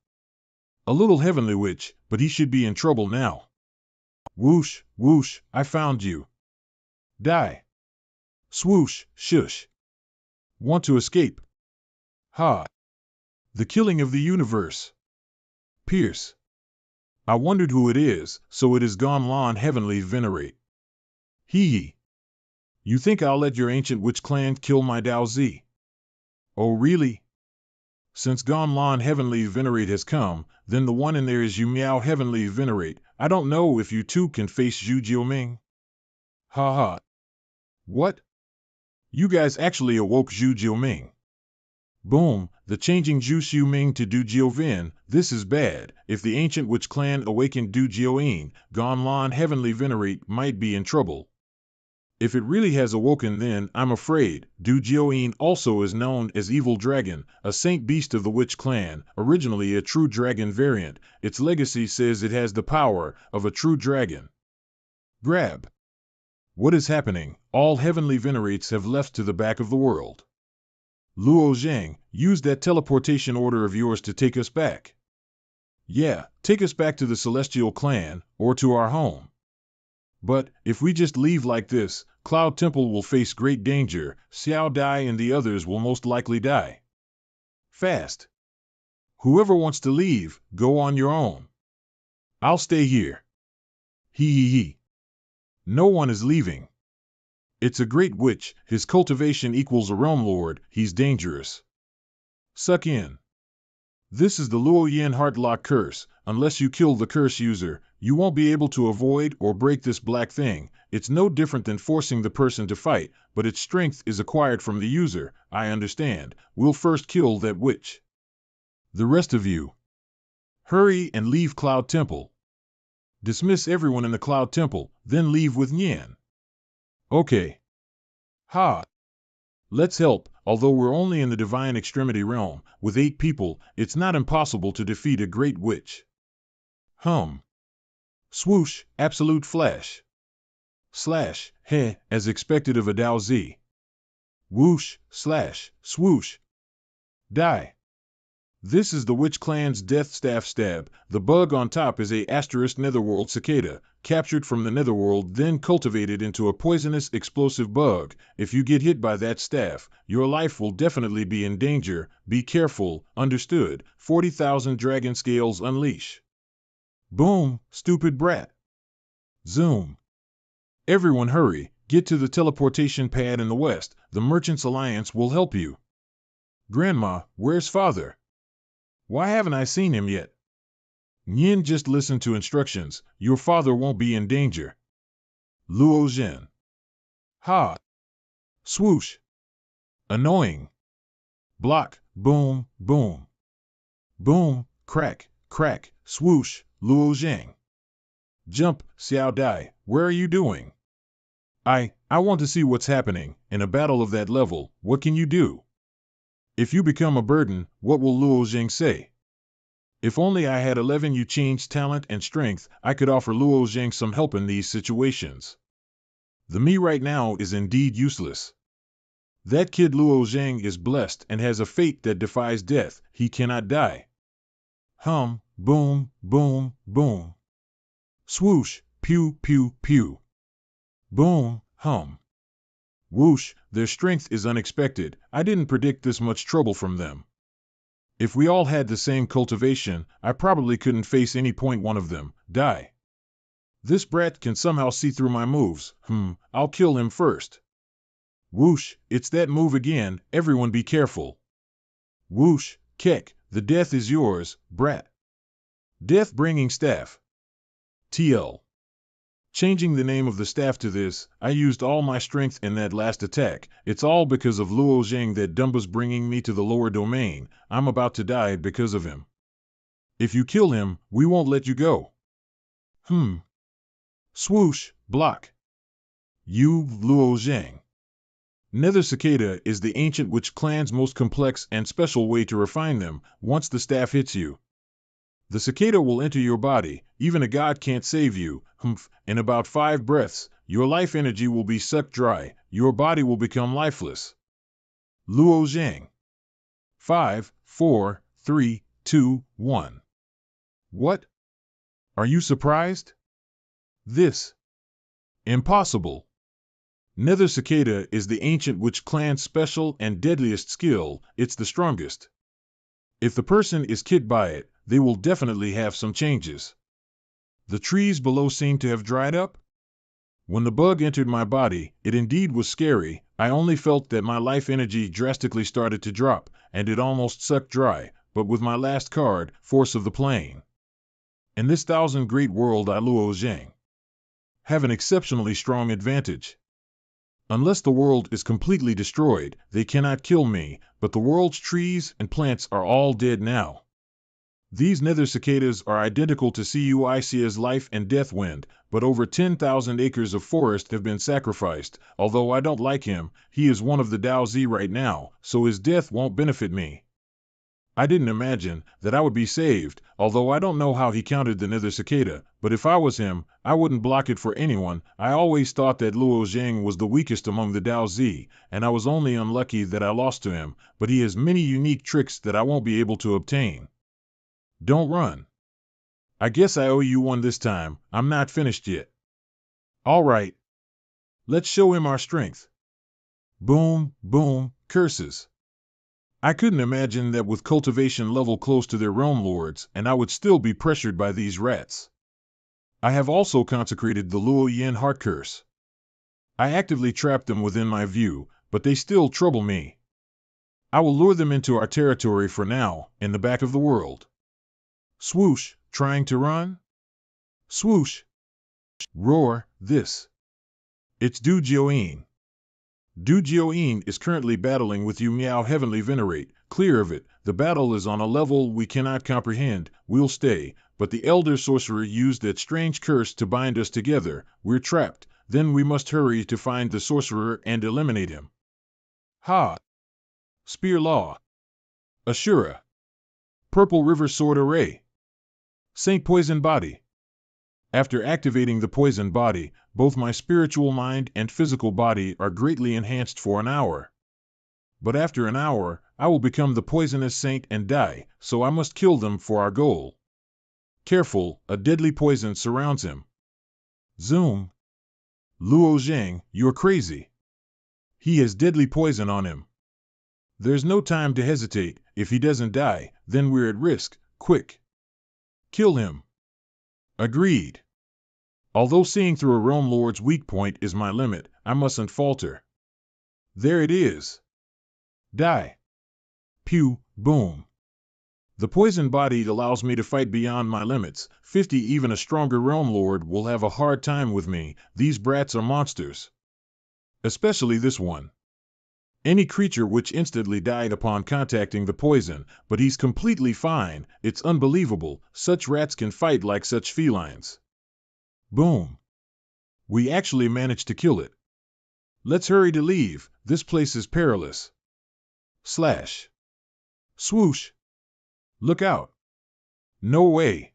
A little heavenly witch, but he should be in trouble now. Whoosh, I found you. Die. Swoosh, shush. Want to escape? Ha. The killing of the universe. Pierce. I wondered who it is, so it is Gonlon heavenly venerate. Hee. You think I'll let your ancient witch clan kill my Dao Z? Oh really? Since Gonlon heavenly venerate has come, then the one in there is Yu Miao heavenly venerate. I don't know if you two can face Zhu Jiuming. Ha. What? You guys actually awoke Zhu Jiuming. Boom, the changing Zhu Xiuming to Du Jiovin. This is bad. If the ancient witch clan awakened Du Jioin, Gonlon heavenly venerate might be in trouble. If it really has awoken, then I'm afraid. Du Jioin also is known as Evil Dragon, a saint beast of the witch clan, originally a true dragon variant. Its legacy says it has the power of a true dragon. Grab. What is happening? All heavenly venerates have left to the back of the world. Luo Zhang, use that teleportation order of yours to take us back. Yeah, take us back to the celestial clan, or to our home. But if we just leave like this, Cloud Temple will face great danger, Xiao Dai and the others will most likely die. Fast. Whoever wants to leave, go on your own. I'll stay here. He. No one is leaving. It's a great witch, his cultivation equals a realm lord, he's dangerous. Suck in. This is the Luo Yin Heartlock curse. Unless you kill the curse user, you won't be able to avoid or break this black thing. It's no different than forcing the person to fight, but its strength is acquired from the user. I understand. We'll first kill that witch. The rest of you, hurry and leave Cloud Temple. Dismiss everyone in the Cloud Temple, then leave with Nyan. Okay. Ha. Let's help. Although we're only in the divine extremity realm, with 8 people, it's not impossible to defeat a great witch. Swoosh, absolute flash. Slash, heh, as expected of a Dao Z. Whoosh, slash, swoosh. Die. This is the Witch Clan's Death Staff Stab. The bug on top is a * netherworld cicada, captured from the netherworld then cultivated into a poisonous explosive bug. If you get hit by that staff, your life will definitely be in danger. Be careful, understood? 40,000 dragon scales unleash. Boom, stupid brat. Zoom. Everyone hurry, get to the teleportation pad in the west. The Merchants Alliance will help you. Grandma, where's father? Why haven't I seen him yet? Yin, just listen to instructions. Your father won't be in danger. Luo Zhen. Ha. Swoosh. Annoying. Block. Boom, boom. Boom, crack, crack, swoosh, Luo Zhang. Jump, Xiao Dai, where are you doing? I want to see what's happening. In a battle of that level, what can you do? If you become a burden, what will Luo Zhang say? If only I had 11 Yu Qing's talent and strength, I could offer Luo Zhang some help in these situations. The me right now is indeed useless. That kid Luo Zhang is blessed and has a fate that defies death. He cannot die. Boom, boom, boom. Swoosh, pew, pew, pew. Boom, Whoosh, their strength is unexpected. I didn't predict this much trouble from them. If we all had the same cultivation, I probably couldn't face any point one of them. Die. This brat can somehow see through my moves. I'll kill him first. Whoosh, it's that move again. Everyone be careful. Whoosh, Kek, the death is yours, brat. Death-bringing staff. TL. Changing the name of the staff to this, I used all my strength in that last attack. It's all because of Luo Zhang that Dumba's bringing me to the lower domain. I'm about to die because of him. If you kill him, we won't let you go. Swoosh, block. You, Luo Zhang. Nether Cicada is the ancient witch clan's most complex and special way to refine them. Once the staff hits you, the cicada will enter your body. Even a god can't save you. In about 5 breaths, your life energy will be sucked dry. Your body will become lifeless. Luo Zhang. 5, 4, 3, 2, 1. What? Are you surprised? This. Impossible. Nether Cicada is the ancient witch clan's special and deadliest skill. It's the strongest. If the person is killed by it, they will definitely have some changes. The trees below seem to have dried up. When the bug entered my body, it indeed was scary. I only felt that my life energy drastically started to drop, and it almost sucked dry, but with my last card, Force of the Plane. In this 1,000 great world, I, Luo Zhang, have an exceptionally strong advantage. Unless the world is completely destroyed, they cannot kill me, but the world's trees and plants are all dead now. These nether cicadas are identical to Cuicia's life and death wind, but over 10,000 acres of forest have been sacrificed. Although I don't like him, he is one of the Dao Z right now, so his death won't benefit me. I didn't imagine that I would be saved, although I don't know how he counted the nether cicada, but if I was him, I wouldn't block it for anyone. I always thought that Luo Zhang was the weakest among the Dao Z, and I was only unlucky that I lost to him, but he has many unique tricks that I won't be able to obtain. Don't run. I guess I owe you one this time. I'm not finished yet. All right, let's show him our strength. Boom, boom, curses. I couldn't imagine that with cultivation level close to their realm lords, and I would still be pressured by these rats. I have also consecrated the Luo Yin heart curse. I actively trap them within my view, but they still trouble me. I will lure them into our territory for now, in the back of the world. Swoosh, trying to run? Swoosh. Roar, this. It's Du Jioin. Du Jioin is currently battling with you Miao Heavenly Venerate. Clear of it, the battle is on a level we cannot comprehend. We'll stay, but the Elder Sorcerer used that strange curse to bind us together. We're trapped, then we must hurry to find the Sorcerer and eliminate him. Ha! Spear Law. Asura. Purple River Sword Array. Saint Poison Body. After activating the poison body, both my spiritual mind and physical body are greatly enhanced for an hour. But after an hour, I will become the poisonous saint and die, so I must kill them for our goal. Careful, a deadly poison surrounds him. Zoom. Luo Zhang, you're crazy. He has deadly poison on him. There's no time to hesitate. If he doesn't die, then we're at risk. Quick. Kill him. Agreed. Although seeing through a realm lord's weak point is my limit, I mustn't falter. There it is. Die. Pew, boom. The poison body allows me to fight beyond my limits. 50 even a stronger realm lord will have a hard time with me. These brats are monsters. Especially this one. Any creature which instantly died upon contacting the poison, but he's completely fine. It's unbelievable. Such rats can fight like such felines. Boom. We actually managed to kill it. Let's hurry to leave. This place is perilous. Slash. Swoosh. Look out. No way.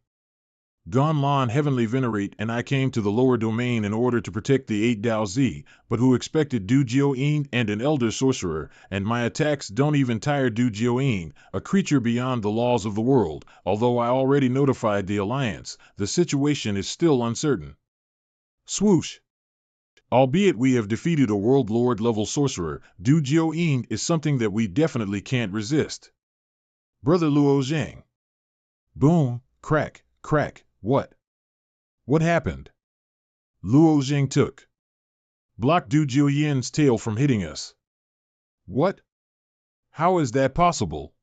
Donlon Heavenly Venerate and I came to the lower domain in order to protect the 8 Dao Zi, but who expected Du Jioin and an Elder Sorcerer, and my attacks don't even tire Du Jioin, a creature beyond the laws of the world. Although I already notified the Alliance, the situation is still uncertain. Swoosh. Albeit we have defeated a World Lord level sorcerer, Du Jioin is something that we definitely can't resist. Brother Luo Zhang. Boom, crack, crack. What? What happened? Luo Zhang took. Blocked Du Jioyin's tail from hitting us. What? How is that possible?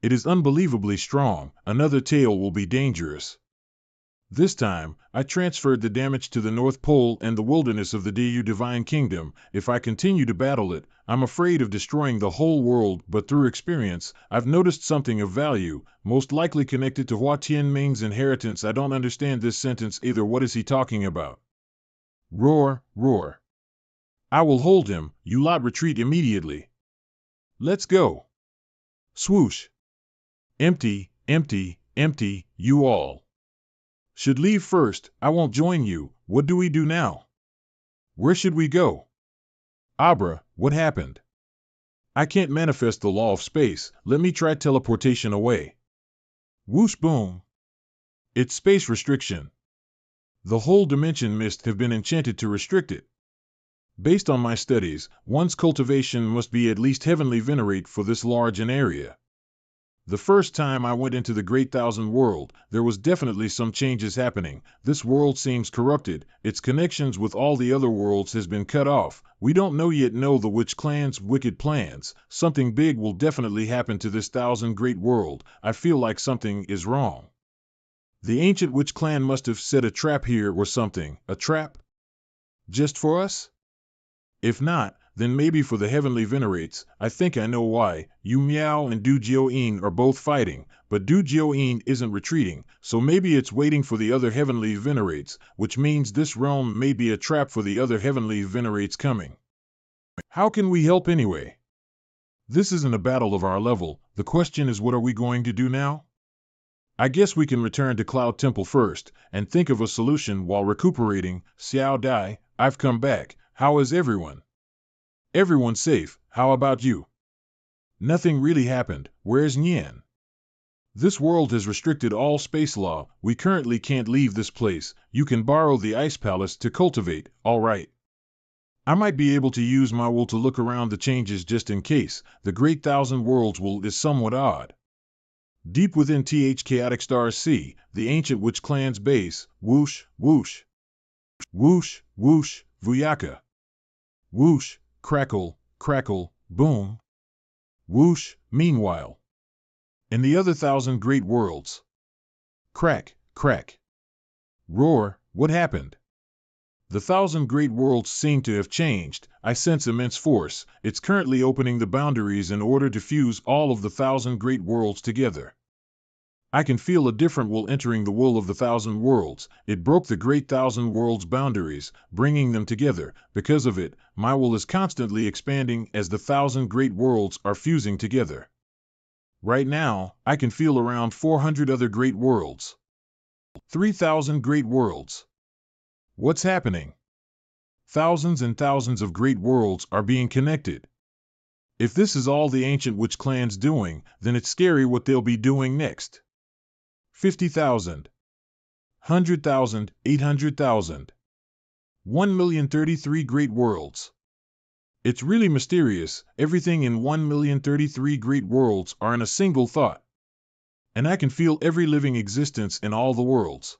It is unbelievably strong. Another tail will be dangerous. This time, I transferred the damage to the North Pole and the wilderness of the Diyu Divine Kingdom. If I continue to battle it, I'm afraid of destroying the whole world, but through experience, I've noticed something of value, most likely connected to Hua Tianming's inheritance. I don't understand this sentence either. What is he talking about? Roar, roar. I will hold him. You lot retreat immediately. Let's go. Swoosh. Empty, empty, empty, you all. Should leave first. I won't join you. What do we do now? Where should we go? Abra, what happened? I can't manifest the law of space. Let me try teleportation away. Whoosh boom. It's space restriction. The whole dimension mist have been enchanted to restrict it. Based on my studies, one's cultivation must be at least heavenly venerate for this large an area. The first time I went into the Great Thousand World, there was definitely some changes happening. This world seems corrupted. Its connections with all the other worlds has been cut off. We don't know the Witch Clan's wicked plans. Something big will definitely happen to this Thousand Great World. I feel like something is wrong. The ancient Witch Clan must have set a trap here or something. A trap? Just for us? If not, then maybe for the heavenly venerates. I think I know why. Yu Miao and Du Jioin are both fighting, but Du Jioin isn't retreating, so maybe it's waiting for the other heavenly venerates, which means this realm may be a trap for the other heavenly venerates coming. How can we help anyway? This isn't a battle of our level. The question is, what are we going to do now? I guess we can return to Cloud Temple first, and think of a solution while recuperating. Xiao Dai, I've come back. How is everyone? Everyone's safe. How about you? Nothing really happened. Where's Nian? This world has restricted all space law. We currently can't leave this place. You can borrow the ice palace to cultivate, all right. I might be able to use my will to look around the changes just in case. The Great Thousand Worlds will is somewhat odd. Deep within chaotic stars see, the ancient witch clan's base, whoosh, whoosh. Whoosh, whoosh, vuyaka. Whoosh, crackle, crackle, boom. Whoosh, meanwhile. In the other 1,000 great worlds. Crack, crack. Roar, what happened? The 1,000 great worlds seem to have changed. I sense immense force. It's currently opening the boundaries in order to fuse all of the 1,000 great worlds together. I can feel a different will entering the will of the 1,000 worlds. It broke the great 1,000 worlds boundaries, bringing them together. Because of it, my will is constantly expanding as the 1,000 great worlds are fusing together. Right now, I can feel around 400 other great worlds. 3,000 great worlds. What's happening? Thousands and thousands of great worlds are being connected. If this is all the ancient witch clan's doing, then it's scary what they'll be doing next. 50,000. 100,000, 800,000. 1,033 great worlds. It's really mysterious. Everything in 1,033 great worlds are in a single thought. And I can feel every living existence in all the worlds.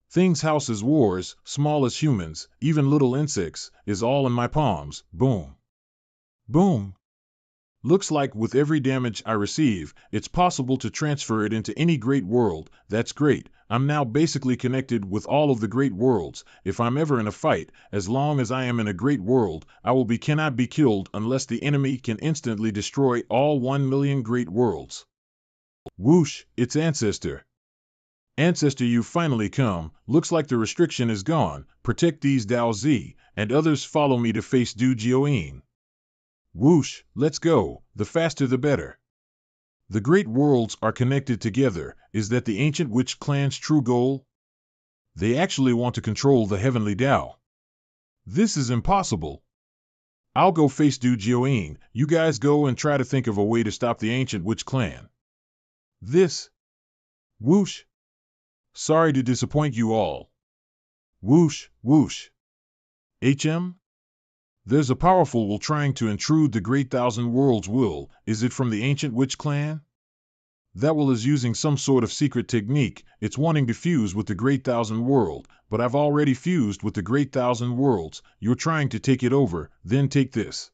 Things, houses, wars, small as humans, even little insects, is all in my palms. Boom. Boom. Looks like with every damage I receive, it's possible to transfer it into any great world. That's great. I'm now basically connected with all of the great worlds. If I'm ever in a fight, as long as I am in a great world, I will cannot be killed unless the enemy can instantly destroy all 1 million great worlds. Whoosh, it's Ancestor. Ancestor, you finally come. Looks like the restriction is gone. Protect these Dao Z, and others follow me to face Du Jioin. Whoosh, let's go. The faster the better. The great worlds are connected together. Is that the ancient witch clan's true goal? They actually want to control the heavenly Dao. This is impossible. I'll go face Du Jioin. You guys go and try to think of a way to stop the ancient witch clan. This. Whoosh. Sorry to disappoint you all. Whoosh, whoosh. HM? There's a powerful will trying to intrude the great 1,000 worlds will. Is it from the ancient witch clan? That will is using some sort of secret technique. It's wanting to fuse with the great 1,000 world, but I've already fused with the great 1,000 worlds. You're trying to take it over, then take this.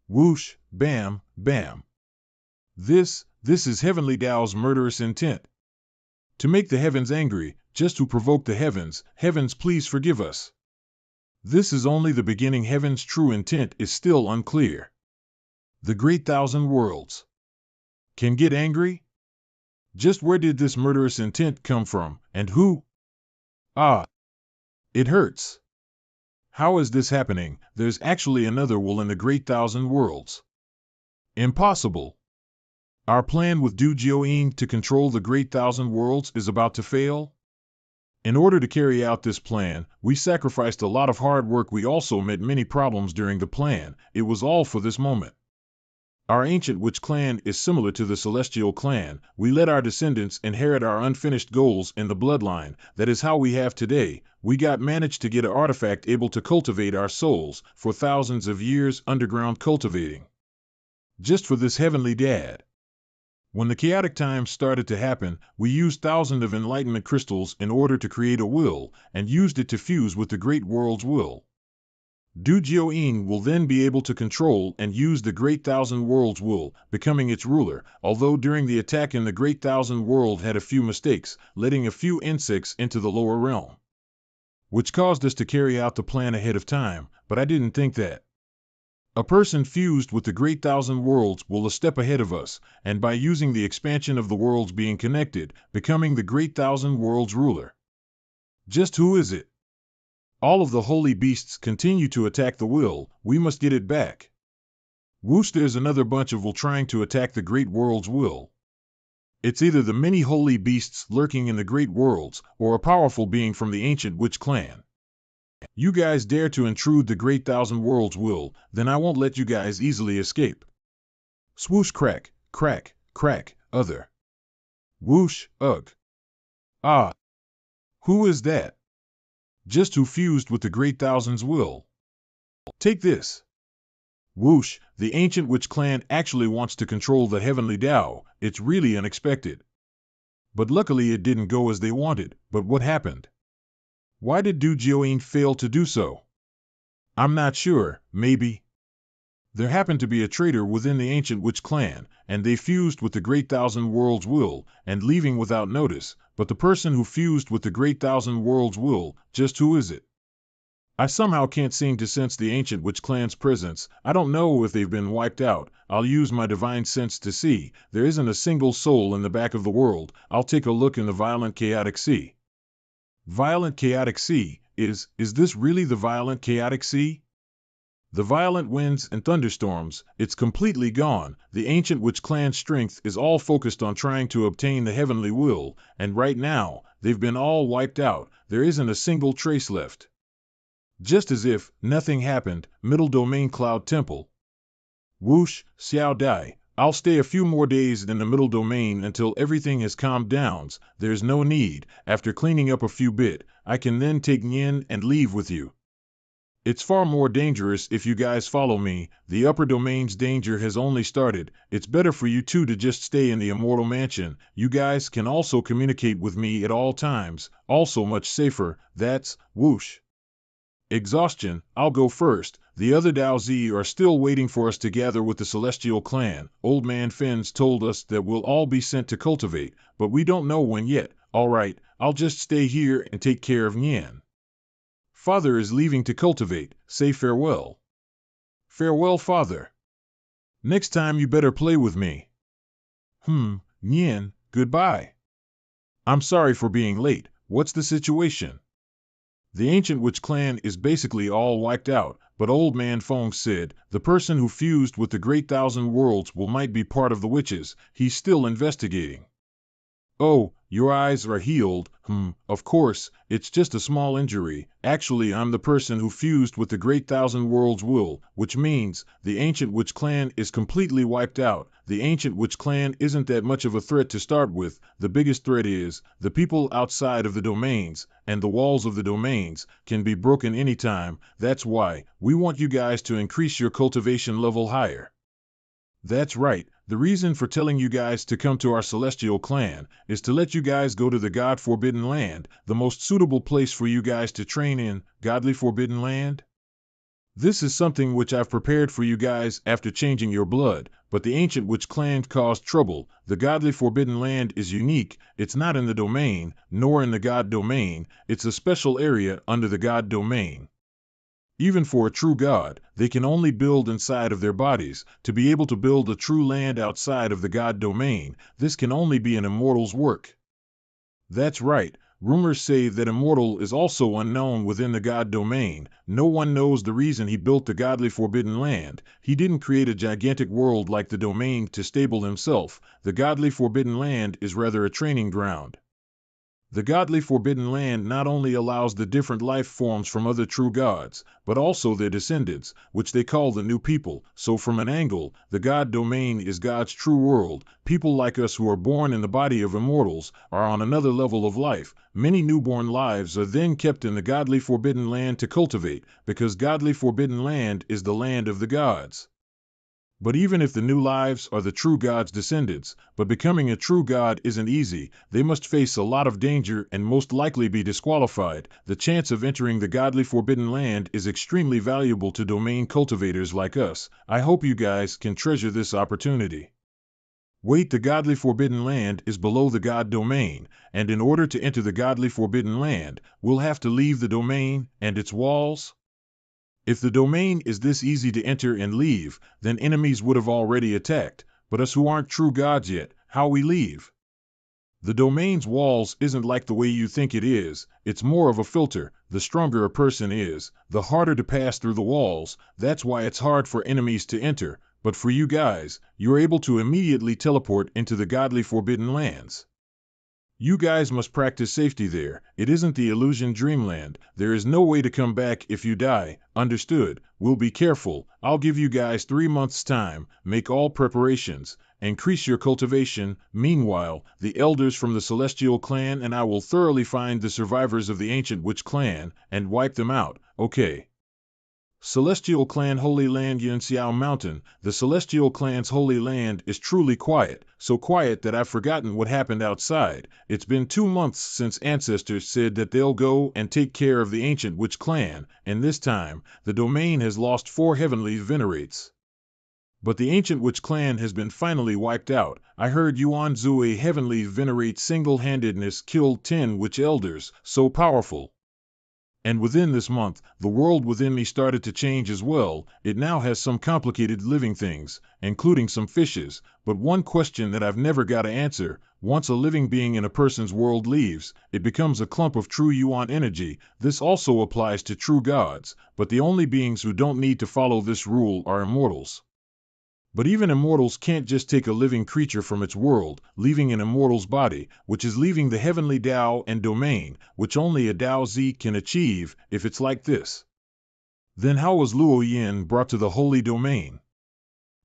Whoosh, bam, bam. This is Heavenly Dao's murderous intent. To make the heavens angry, just to provoke the heavens. Heavens, please forgive us. This is only the beginning. Heaven's true intent is still unclear. The great 1,000 worlds can get angry? Just where did this murderous intent come from, and who? Ah, it hurts. How is this happening? There's actually another will in the great 1,000 worlds. Impossible. Our plan with Du Jioin to control the great 1,000 worlds is about to fail? In order to carry out this plan, we sacrificed a lot of hard work. We also met many problems during the plan. It was all for this moment. Our ancient witch clan is similar to the celestial clan. We let our descendants inherit our unfinished goals in the bloodline. That is how we have today. We managed to get an artifact able to cultivate our souls for thousands of years underground cultivating. Just for this heavenly dad. When the chaotic times started to happen, we used thousands of enlightenment crystals in order to create a will, and used it to fuse with the great world's will. Du Jioin will then be able to control and use the great 1,000 worlds will, becoming its ruler, although during the attack in the great 1,000 world had a few mistakes, letting a few insects into the lower realm. Which caused us to carry out the plan ahead of time, but I didn't think that. A person fused with the great 1,000 worlds will a step ahead of us, and by using the expansion of the worlds being connected, becoming the great 1,000 worlds ruler. Just who is it? All of the holy beasts continue to attack the will. We must get it back. Whoosh, there's another bunch of will trying to attack the great world's will. It's either the many holy beasts lurking in the great worlds, or a powerful being from the ancient witch clan. You guys dare to intrude the great 1,000 worlds will, then I won't let you guys easily escape. Swoosh, crack, crack, crack, other. Whoosh, ugh. Ah, who is that? Just who fused with the great thousands will. Take this. Whoosh, the ancient witch clan actually wants to control the heavenly Tao. It's really unexpected. But luckily it didn't go as they wanted. But what happened? Why did Du Jioin fail to do so? I'm not sure, maybe. There happened to be a traitor within the ancient witch clan, and they fused with the great thousand worlds will, and leaving without notice. But the person who fused with the great thousand worlds will, just who is it? I somehow can't seem to sense the ancient witch clan's presence. I don't know if they've been wiped out. I'll use my divine sense to see. There isn't a single soul in the back of the world. I'll take a look in the violent chaotic sea. Violent chaotic sea? Is this really the violent chaotic sea? The violent winds and thunderstorms, it's completely gone. The ancient witch clan's strength is all focused on trying to obtain the heavenly will, and right now, they've been all wiped out. There isn't a single trace left. Just as if nothing happened. Middle Domain Cloud Temple. Whoosh, Xiao Dai. I'll stay a few more days in the Middle Domain until everything has calmed down. There's no need. After cleaning up a few bit, I can then take Nyin and leave with you. It's far more dangerous if you guys follow me. The upper domain's danger has only started. It's better for you two to just stay in the Immortal Mansion. You guys can also communicate with me at all times. Also much safer. That's whoosh. Exhaustion. I'll go first. The other Daozi are still waiting for us to gather with the Celestial Clan. Old Man Fins told us that we'll all be sent to cultivate, but we don't know when yet. All right, I'll just stay here and take care of Nyan. Father is leaving to cultivate. Say farewell. Farewell, Father. Next time you better play with me. Nyan, goodbye. I'm sorry for being late. What's the situation? The ancient witch clan is basically all wiped out, but Old Man Fong said the person who fused with the great thousand worlds will might be part of the witches. He's still investigating. Oh, your eyes are healed. Of course, it's just a small injury. Actually, I'm the person who fused with the great thousand worlds will, which means the ancient witch clan is completely wiped out. The ancient witch clan isn't that much of a threat to start with. The biggest threat is the people outside of the domains, and the walls of the domains can be broken anytime. That's why we want you guys to increase your cultivation level higher. That's right. The reason for telling you guys to come to our celestial clan is to let you guys go to the God Forbidden Land, the most suitable place for you guys to train in. Godly Forbidden Land? This is something which I've prepared for you guys after changing your blood, but the ancient witch clan caused trouble. The Godly Forbidden Land is unique. It's not in the domain, nor in the God domain. It's a special area under the God domain. Even for a true god, they can only build inside of their bodies. To be able to build a true land outside of the god domain, this can only be an immortal's work. That's right. Rumors say that Immortal is also unknown within the god domain. No one knows the reason he built the Godly Forbidden Land. He didn't create a gigantic world like the domain to stable himself. The Godly Forbidden Land is rather a training ground. The Godly Forbidden Land not only allows the different life forms from other true gods, but also their descendants, which they call the new people. So from an angle, the God domain is God's true world. People like us who are born in the body of immortals are on another level of life. Many newborn lives are then kept in the Godly Forbidden Land to cultivate, because Godly Forbidden Land is the land of the gods. But even if the new lives are the true god's descendants, but becoming a true god isn't easy, they must face a lot of danger and most likely be disqualified. The chance of entering the Godly Forbidden Land is extremely valuable to domain cultivators like us. I hope you guys can treasure this opportunity. Wait, the Godly Forbidden Land is below the God domain, and in order to enter the Godly Forbidden Land, we'll have to leave the domain and its walls? If the domain is this easy to enter and leave, then enemies would have already attacked, but us who aren't true gods yet, how we leave? The domain's walls isn't like the way you think it is. It's more of a filter. The stronger a person is, the harder to pass through the walls. That's why it's hard for enemies to enter, but for you guys, you're able to immediately teleport into the Godly Forbidden Lands. You guys must practice safety there. It isn't the illusion dreamland. There is no way to come back if you die. Understood. We'll be careful. I'll give you guys 3 months' time. Make all preparations. Increase your cultivation. Meanwhile, the elders from the Celestial Clan and I will thoroughly find the survivors of the Ancient Witch Clan and wipe them out. Okay. Celestial Clan Holy Land Yunxiao Mountain. The Celestial Clan's Holy Land is truly quiet, so quiet that I've forgotten what happened outside. It's been 2 months since ancestors said that they'll go and take care of the Ancient Witch Clan, and this time, the domain has lost 4 heavenly venerates. But the Ancient Witch Clan has been finally wiped out. I heard Yuan Zue heavenly venerate single-handedness killed 10 witch elders, so powerful. And within this month, the world within me started to change as well. It now has some complicated living things, including some fishes. But one question that I've never got to answer, once a living being in a person's world leaves, it becomes a clump of true yuan energy. This also applies to true gods, but the only beings who don't need to follow this rule are immortals. But even immortals can't just take a living creature from its world, leaving an immortal's body, which is leaving the heavenly Tao and domain, which only a Tao Z can achieve, if it's like this. Then how was Luo Yin brought to the holy domain?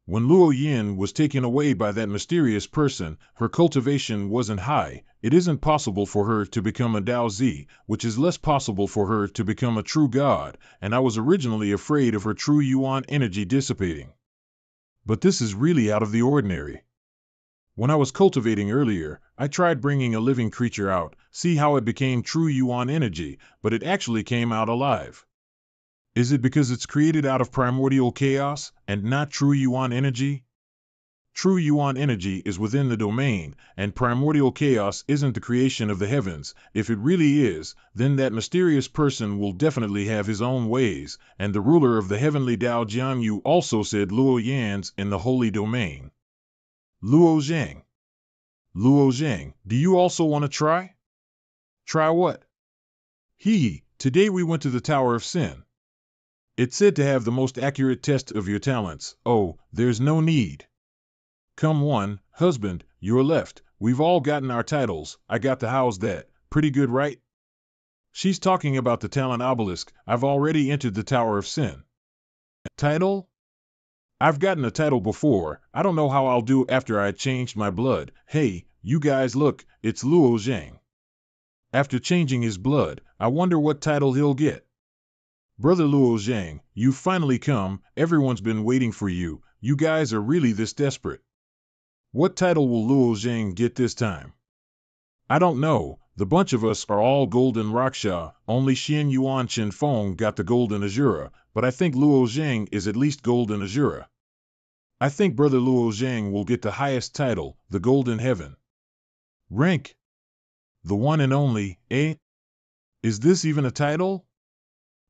When Luo Yin was taken away by that mysterious person, her cultivation wasn't high. It isn't possible for her to become a Tao Z, which is less possible for her to become a true god, and I was originally afraid of her true yuan energy dissipating. But this is really out of the ordinary. When I was cultivating earlier, I tried bringing a living creature out, see how it became true yuan energy, but it actually came out alive. Is it because it's created out of primordial chaos, and not true yuan energy? True yuan energy is within the domain, and primordial chaos isn't the creation of the heavens. If it really is, then that mysterious person will definitely have his own ways, and the ruler of the heavenly Tao Jiangyu also said Luo Yan's in the holy domain. Luo Zhang. Luo Zhang, do you also want to try? Try what? Today we went to the Tower of Sin. It's said to have the most accurate test of your talents. Oh, there's no need. Come one, husband, you're left. We've all gotten our titles. I got the how's that. Pretty good, right? She's talking about the talent obelisk. I've already entered the Tower of Sin. Title? I've gotten a title before. I don't know how I'll do after I changed my blood. Hey, you guys look, it's Luo Zhang. After changing his blood, I wonder what title he'll get. Brother Luo Zhang, you've finally come. Everyone's been waiting for you. You guys are really this desperate. What title will Luo Zhang get this time? I don't know. The bunch of us are all golden Raksha. Only Xian Yuan Chen Feng got the golden Asura, but I think Luo Zhang is at least golden Asura. I think Brother Luo Zhang will get the highest title, the golden heaven. Rank? The one and only, eh? Is this even a title?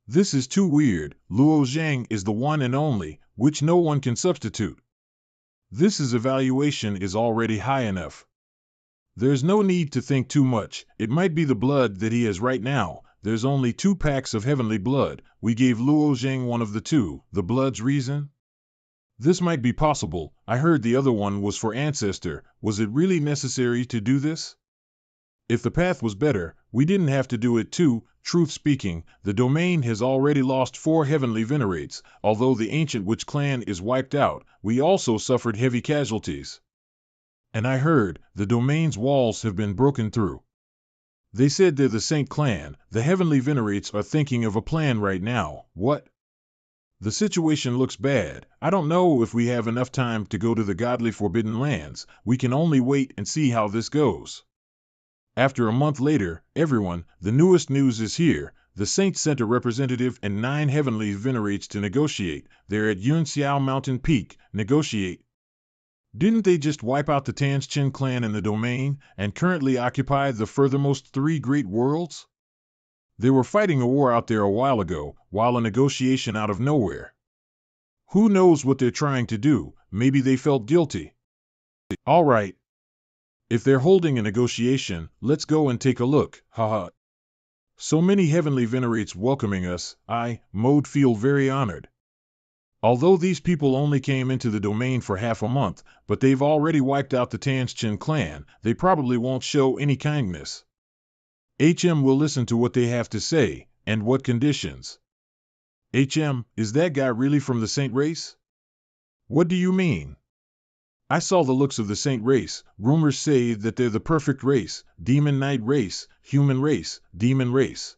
This is too weird. Luo Zhang is the one and only, which no one can substitute. This evaluation is already high enough. There's no need to think too much. It might be the blood that he has right now. There's only 2 packs of heavenly blood. We gave Luo Zhang one of the 2. The blood's reason? This might be possible. I heard the other one was for ancestor. Was it really necessary to do this? If the path was better, we didn't have to do it too. Truth speaking, the domain has already lost 4 heavenly venerates. Although the Ancient Witch Clan is wiped out, we also suffered heavy casualties. And I heard, the domain's walls have been broken through. They said they're the Saint Clan. The heavenly venerates are thinking of a plan right now. What? The situation looks bad. I don't know if we have enough time to go to the godly Forbidden Lands. We can only wait and see how this goes. After a month later, everyone, the newest news is here. The Saints sent a representative and 9 heavenly venerates to negotiate. They're at Yunxiao Mountain Peak. Negotiate. Didn't they just wipe out the Tanzchen clan in the domain, and currently occupy the furthermost 3 great worlds? They were fighting a war out there a while ago, while a negotiation out of nowhere. Who knows what they're trying to do? Maybe they felt guilty. All right. If they're holding a negotiation, let's go and take a look, haha. So many heavenly venerates welcoming us, I, Mode, feel very honored. Although these people only came into the domain for half a month, but they've already wiped out the Tanschen clan, they probably won't show any kindness. HM will listen to what they have to say, and what conditions. HM, is that guy really from the Saint race? What do you mean? I saw the looks of the Saint race. Rumors say that they're the perfect race, demon knight race, human race, demon race.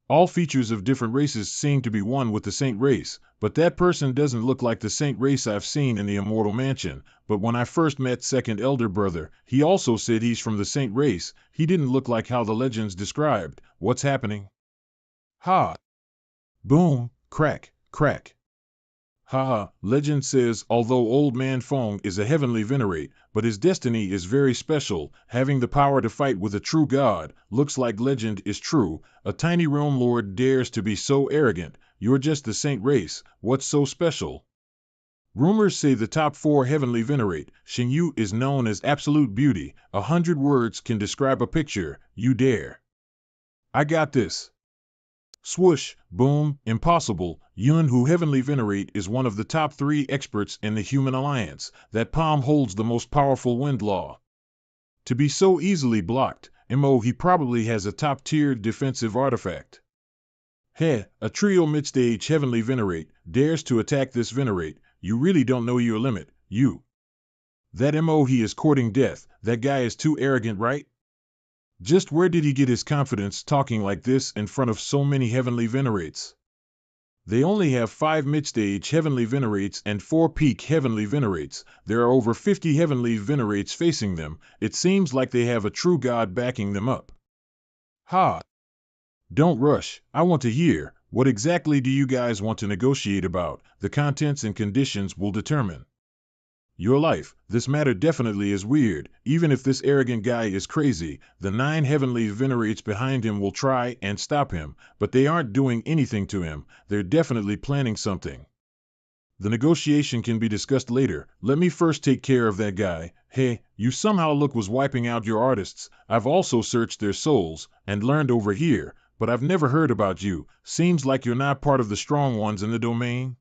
All features of different races seem to be one with the Saint race, but that person doesn't look like the Saint race I've seen in the Immortal Mansion. But when I first met Second Elder Brother, he also said he's from the Saint race. He didn't look like how the legends described. What's happening? Ha! Boom! Crack! Crack! Haha, legend says although Old Man Fong is a heavenly venerate, but his destiny is very special, having the power to fight with a true god. Looks like legend is true. A tiny realm lord dares to be so arrogant. You're just the Saint race. What's so special? Rumors say the top 4 heavenly venerate. Xingyu is known as absolute beauty. 100 words can describe a picture. You dare. I got this. Swoosh, boom, impossible. Yun, who heavenly venerate, is one of the top 3 experts in the human alliance. That palm holds the most powerful wind law. To be so easily blocked, he probably has a top-tiered defensive artifact. Heh, a trio mid-stage heavenly venerate dares to attack this venerate. You really don't know your limit, you. That he is courting death. That guy is too arrogant, right? Just where did he get his confidence talking like this in front of so many heavenly venerates? They only have 5 mid-stage heavenly venerates and 4 peak heavenly venerates. There are over 50 heavenly venerates facing them. It seems like they have a true god backing them up. Ha! Don't rush. I want to hear. What exactly do you guys want to negotiate about? The contents and conditions will determine your life. This matter definitely is weird. Even if this arrogant guy is crazy, the 9 heavenly venerates behind him will try and stop him, but they aren't doing anything to him. They're definitely planning something. The negotiation can be discussed later. Let me first take care of that guy. Hey, you somehow look was wiping out your artists. I've also searched their souls and learned over here, but I've never heard about you. Seems like you're not part of the strong ones in the domain.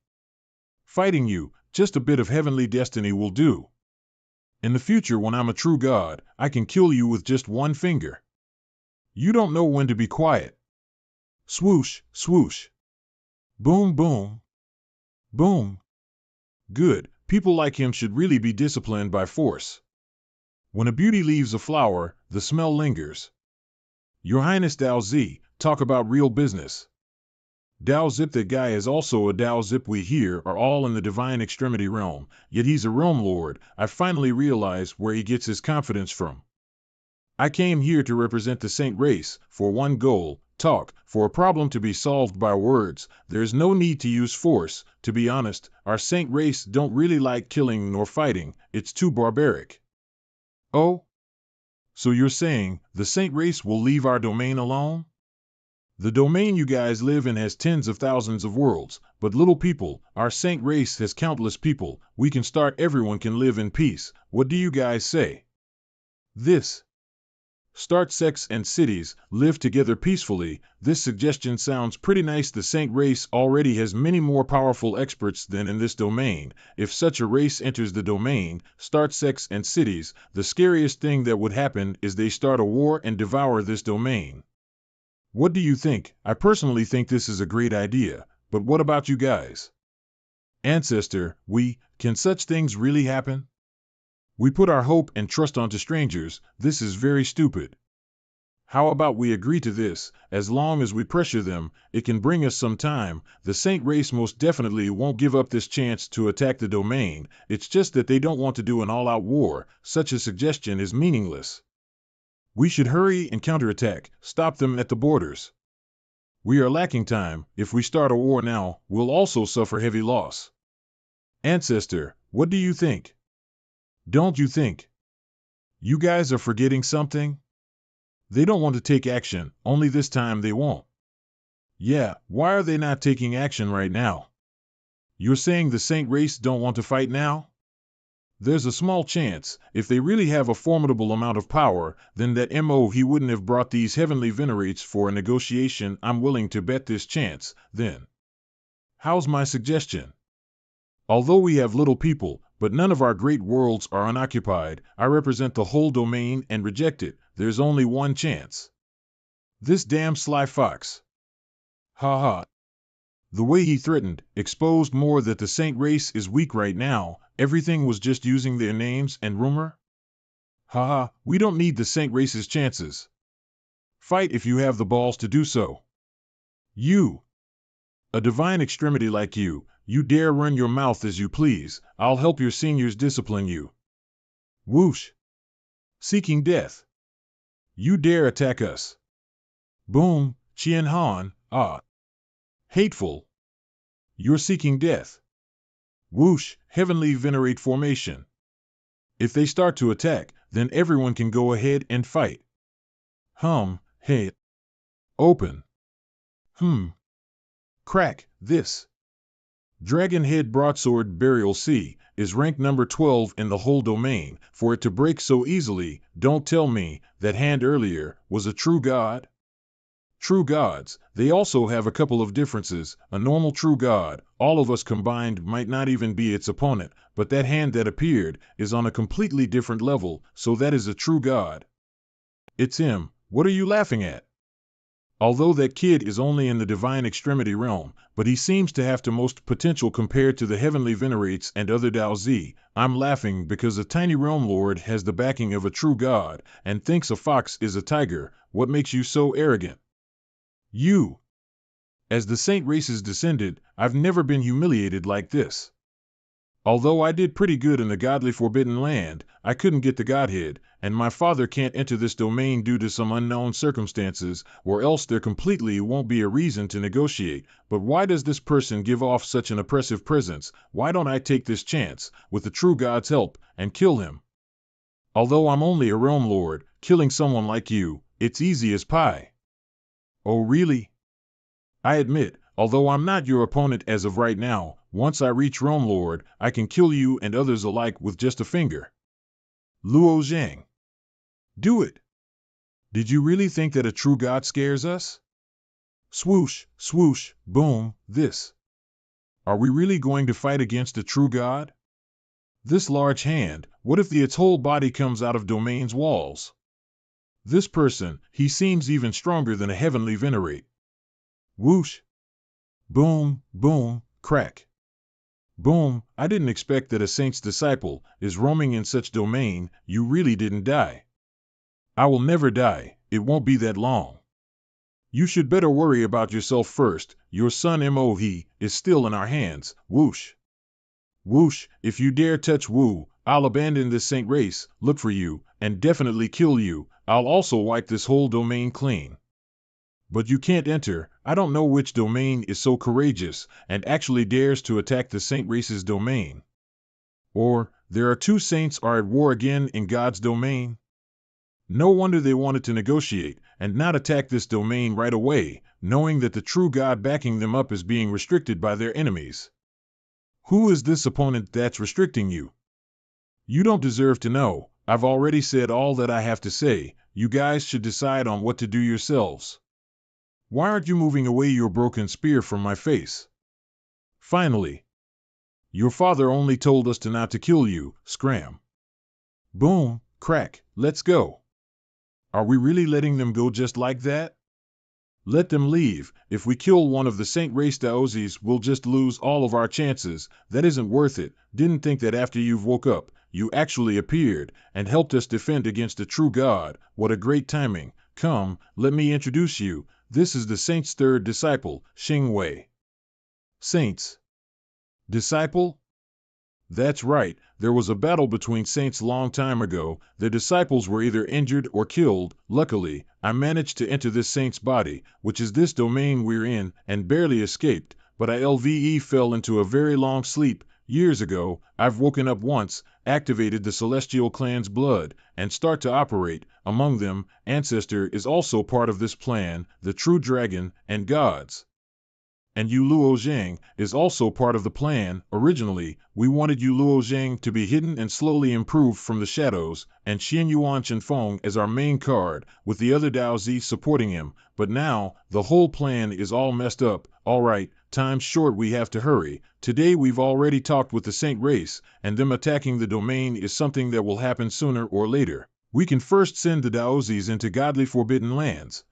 Fighting you. Just a bit of heavenly destiny will do. In the future, when I'm a true god, I can kill you with just one finger. You don't know when to be quiet. Swoosh, swoosh. Boom, boom. Boom. Good. People like him should really be disciplined by force. When a beauty leaves a flower, the smell lingers. Your Highness Dao Z, talk about real business. Dao Zip, that guy is also a Dao Zip. We here are all in the divine extremity realm, yet he's a realm lord. I finally realize where he gets his confidence from. I came here to represent the Saint race, for one goal, talk, for a problem to be solved by words. There's no need to use force. To be honest, our Saint race don't really like killing nor fighting. It's too barbaric. Oh? So you're saying the Saint race will leave our domain alone? The domain you guys live in has tens of thousands of worlds, but little people, our Saint race has countless people. We can start, everyone can live in peace. What do you guys say? This. Start sects and cities, live together peacefully. This suggestion sounds pretty nice. The Saint race already has many more powerful experts than in this domain. If such a race enters the domain, start sects and cities, the scariest thing that would happen is they start a war and devour this domain. What do you think? I personally think this is a great idea, but what about you guys? Ancestor, can such things really happen? We put our hope and trust onto strangers. This is very stupid. How about we agree to this? As long as we pressure them, it can bring us some time. The Saint race most definitely won't give up this chance to attack the domain. It's just that they don't want to do an all-out war. Such a suggestion is meaningless. We should hurry and counterattack, stop them at the borders. We are lacking time. If we start a war now, we'll also suffer heavy loss. Ancestor, what do you think? Don't you think you guys are forgetting something? They don't want to take action, only this time they won't. Yeah, why are they not taking action right now? You're saying the Saint race don't want to fight now? There's a small chance. If they really have a formidable amount of power, then that he wouldn't have brought these heavenly venerates for a negotiation. I'm willing to bet this chance, then. How's my suggestion? Although we have little people, but none of our great worlds are unoccupied, I represent the whole domain and reject it. There's only one chance. This damn sly fox. Ha ha. The way he threatened exposed more that the Saint race is weak right now. Everything was just using their names and rumor. Ha ha, we don't need the Saint race's chances. Fight if you have the balls to do so. You. A divine extremity like you dare run your mouth as you please. I'll help your seniors discipline you. Whoosh. Seeking death. You dare attack us. Boom, Chien Han, ah. Hateful. You're seeking death. Whoosh, heavenly venerate formation. If they start to attack, then everyone can go ahead and fight. Hey. Open. Crack, this. Dragon Head Broadsword Burial C is ranked number 12 in the whole domain. For it to break so easily, don't tell me that hand earlier was a true god. True gods, they also have a couple of differences. A normal true god, all of us combined, might not even be its opponent, but that hand that appeared is on a completely different level, so that is a true god. It's him. What are you laughing at? Although that kid is only in the divine extremity realm, but he seems to have the most potential compared to the heavenly venerates and other Dao Z. I'm laughing because a tiny realm lord has the backing of a true god and thinks a fox is a tiger. What makes you so arrogant? You. As the Saint race's descendant, I've never been humiliated like this. Although I did pretty good in the godly forbidden land, I couldn't get the godhead, and my father can't enter this domain due to some unknown circumstances, or else there completely won't be a reason to negotiate. But why does this person give off such an oppressive presence? Why don't I take this chance, with the true god's help, and kill him? Although I'm only a realm lord, killing someone like you, it's easy as pie. Oh really? I admit, although I'm not your opponent as of right now, once I reach Realm Lord, I can kill you and others alike with just a finger. Luo Zhang. Do it. Did you really think that a true god scares us? Swoosh, swoosh, boom, this. Are we really going to fight against a true god? This large hand, what if its whole body comes out of domain's walls? This person, he seems even stronger than a heavenly venerate. Whoosh. Boom, boom, crack. Boom, I didn't expect that a saint's disciple is roaming in such domain. You really didn't die. I will never die, it won't be that long. You should better worry about yourself first. Your son Mo he is still in our hands. Whoosh. Whoosh, if you dare touch Wu, I'll abandon this saint race, look for you, and definitely kill you. I'll also wipe this whole domain clean. But you can't enter. I don't know which domain is so courageous and actually dares to attack the saint race's domain. Or, there are two saints are at war again in God's domain. No wonder they wanted to negotiate and not attack this domain right away, knowing that the true God backing them up is being restricted by their enemies. Who is this opponent that's restricting you? You don't deserve to know. I've already said all that I have to say. You guys should decide on what to do yourselves. Why aren't you moving away your broken spear from my face? Finally. Your father only told us to not to kill you, scram. Boom, crack, let's go. Are we really letting them go just like that? Let them leave. If we kill one of the Saint Race Daozis, we'll just lose all of our chances. That isn't worth it. Didn't think that after you've woke up, you actually appeared and helped us defend against a true god. What a great timing. Come, let me introduce you. This is the Saint's third disciple, Xing Wei. Saints. Disciple? That's right, there was a battle between saints long time ago. Their disciples were either injured or killed. Luckily, I managed to enter this saint's body, which is this domain we're in, and barely escaped, but I fell into a very long sleep. Years ago, I've woken up once, activated the celestial clan's blood, and start to operate. Among them, Ancestor is also part of this plan, the true dragon, and gods. and Yu Luo Zhang is also part of the plan. Originally, we wanted Yu Luo Zhang to be hidden and slowly improve from the shadows, and Xian Yuan Chenfeng as our main card, with the other Dao Zi supporting him, but now, the whole plan is all messed up. Alright, time's short, we have to hurry. Today we've already talked with the Saint race, and them attacking the domain is something that will happen sooner or later. We can first send the Daozis into godly forbidden lands.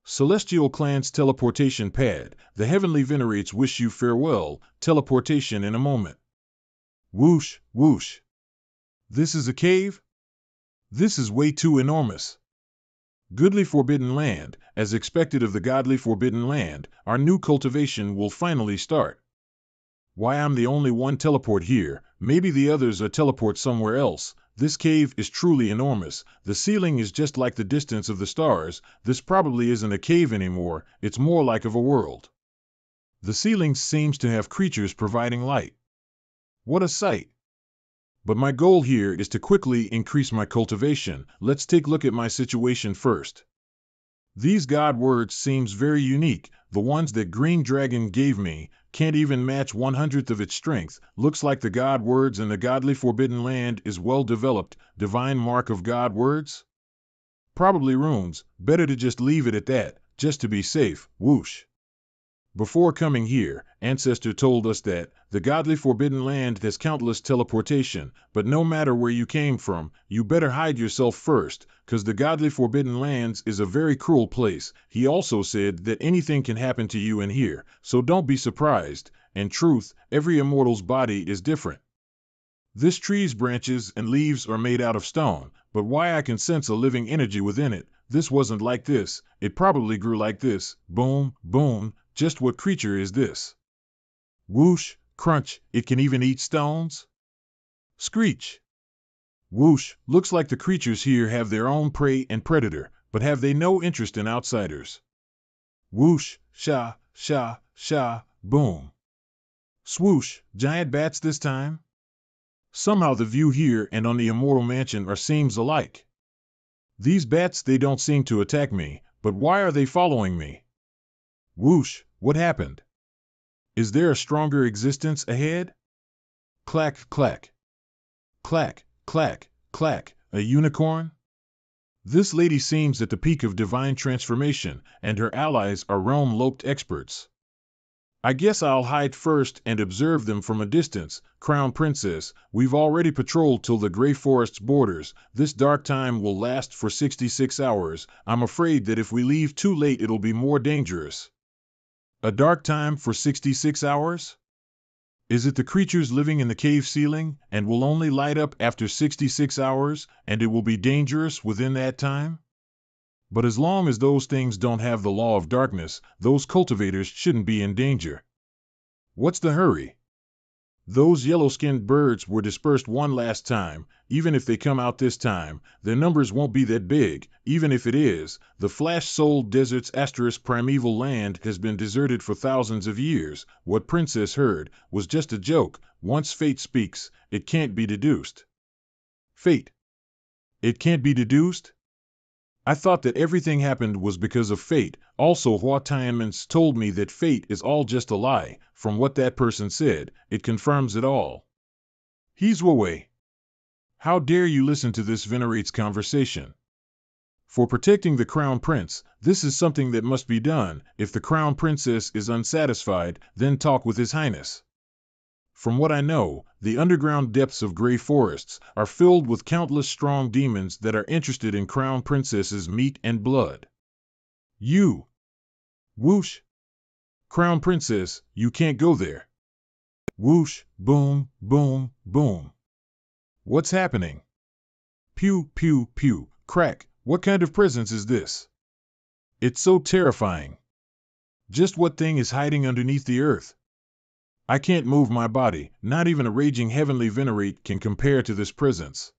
Celestial Clan's teleportation pad. The heavenly venerates wish you farewell. Teleportation in a moment. Whoosh, whoosh. This is a cave? This is way too enormous. Goodly forbidden land. As expected of the godly forbidden land, our new cultivation will finally start. Why, I'm the only one teleport here. Maybe the others are teleport somewhere else. This cave is truly enormous. The ceiling is just like the distance of the stars. This probably isn't a cave anymore, it's more like of a world. The ceiling seems to have creatures providing light. What a sight! But my goal here is to quickly increase my cultivation. Let's take a look at my situation first. These god words seems very unique. The ones that Green Dragon gave me can't even match 1/100th of its strength. Looks like the god words in the godly forbidden land is well developed. Divine mark of god words? Probably runes. Better to just leave it at that, just to be safe. Whoosh. Before coming here, Ancestor told us that the godly forbidden land has countless teleportation, but no matter where you came from, you better hide yourself first, cause the godly forbidden lands is a very cruel place. He also said that anything can happen to you in here, so don't be surprised. In truth, every immortal's body is different. This tree's branches and leaves are made out of stone, but why I can sense a living energy within it. This wasn't like this, it probably grew like this. Boom, boom. Just what creature is this? Whoosh, crunch, it can even eat stones? Screech. Whoosh, looks like the creatures here have their own prey and predator, but have they no interest in outsiders? Whoosh, sha, sha, sha, boom. Swoosh, giant bats this time? Somehow the view here and on the Immortal Mansion are seems alike. These bats, they don't seem to attack me, but why are they following me? Whoosh, what happened? Is there a stronger existence ahead? Clack, clack. Clack, clack, clack, a unicorn? This lady seems at the peak of divine transformation, and her allies are realm-loped experts. I guess I'll hide first and observe them from a distance. Crown Princess, we've already patrolled till the Grey Forest's borders. This dark time will last for 66 hours. I'm afraid that if we leave too late it'll be more dangerous. A dark time for 66 hours? Is it the creatures living in the cave ceiling, and will only light up after 66 hours, and it will be dangerous within that time? But as long as those things don't have the law of darkness, those cultivators shouldn't be in danger. What's the hurry? Those yellow-skinned birds were dispersed one last time. Even if they come out this time, their numbers won't be that big. Even if it is, the flash-souled desert's asterisk primeval land has been deserted for thousands of years. What Princess heard was just a joke. Once fate speaks, it can't be deduced. Fate. It can't be deduced? I thought that everything happened was because of fate. Also, Hua Tianmans told me that fate is all just a lie. From what that person said, it confirms it all. He's Huawei. How dare you listen to this venerate's conversation? For protecting the Crown Prince, this is something that must be done. If the Crown Princess is unsatisfied, then talk with His Highness. From what I know, the underground depths of Grey Forests are filled with countless strong demons that are interested in Crown Princess's meat and blood. You! Whoosh! Crown Princess, you can't go there. Whoosh, boom, boom, boom. What's happening? Pew, pew, pew, crack, what kind of presence is this? It's so terrifying. Just what thing is hiding underneath the earth? I can't move my body, not even a raging heavenly venerate can compare to this presence.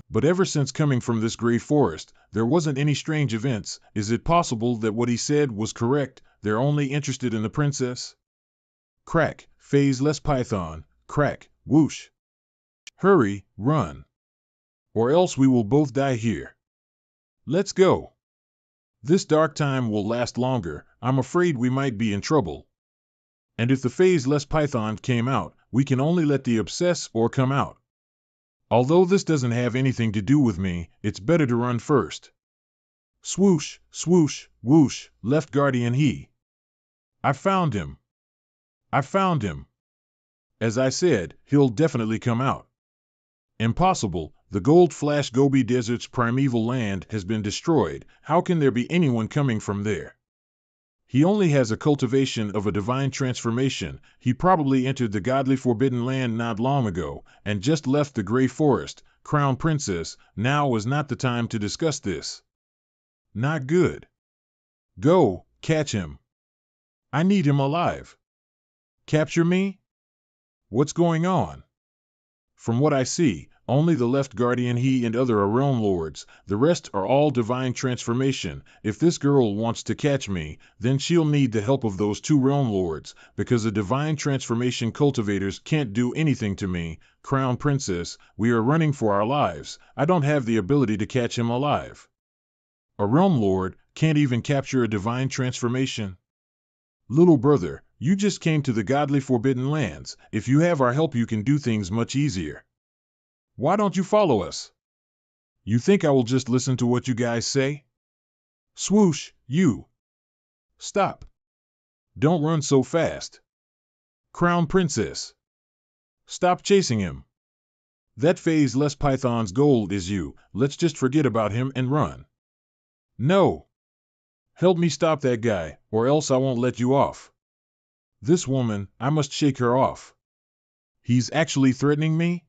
But ever since coming from this Grey Forest, there wasn't any strange events. Is it possible that what he said was correct? They're only interested in the princess? Crack, phaseless python, crack, whoosh. Hurry, run. Or else we will both die here. Let's go. This dark time will last longer. I'm afraid we might be in trouble. And if the phase-less python came out, we can only let the obsess or come out. Although this doesn't have anything to do with me, it's better to run first. Swoosh, swoosh, whoosh, left guardian he. I found him. I found him. As I said, he'll definitely come out. Impossible. The Gold Flash Gobi Desert's primeval land has been destroyed. How can there be anyone coming from there? He only has a cultivation of a divine transformation. He probably entered the godly forbidden land not long ago, and just left the Grey Forest. Crown Princess, now is not the time to discuss this. Not good. Go, catch him. I need him alive. Capture me? What's going on? From what I see, only the left guardian he and other are realm lords, the rest are all divine transformation. If this girl wants to catch me, then she'll need the help of those two realm lords, because the divine transformation cultivators can't do anything to me. Crown Princess, we are running for our lives. I don't have the ability to catch him alive. A realm lord can't even capture a divine transformation? Little brother, you just came to the godly forbidden lands. If you have our help, you can do things much easier. Why don't you follow us? You think I will just listen to what you guys say? Swoosh, you. Stop. Don't run so fast. Crown Princess. Stop chasing him. That phase-less python's gold is you. Let's just forget about him and run. No. Help me stop that guy, or else I won't let you off. This woman, I must shake her off. He's actually threatening me?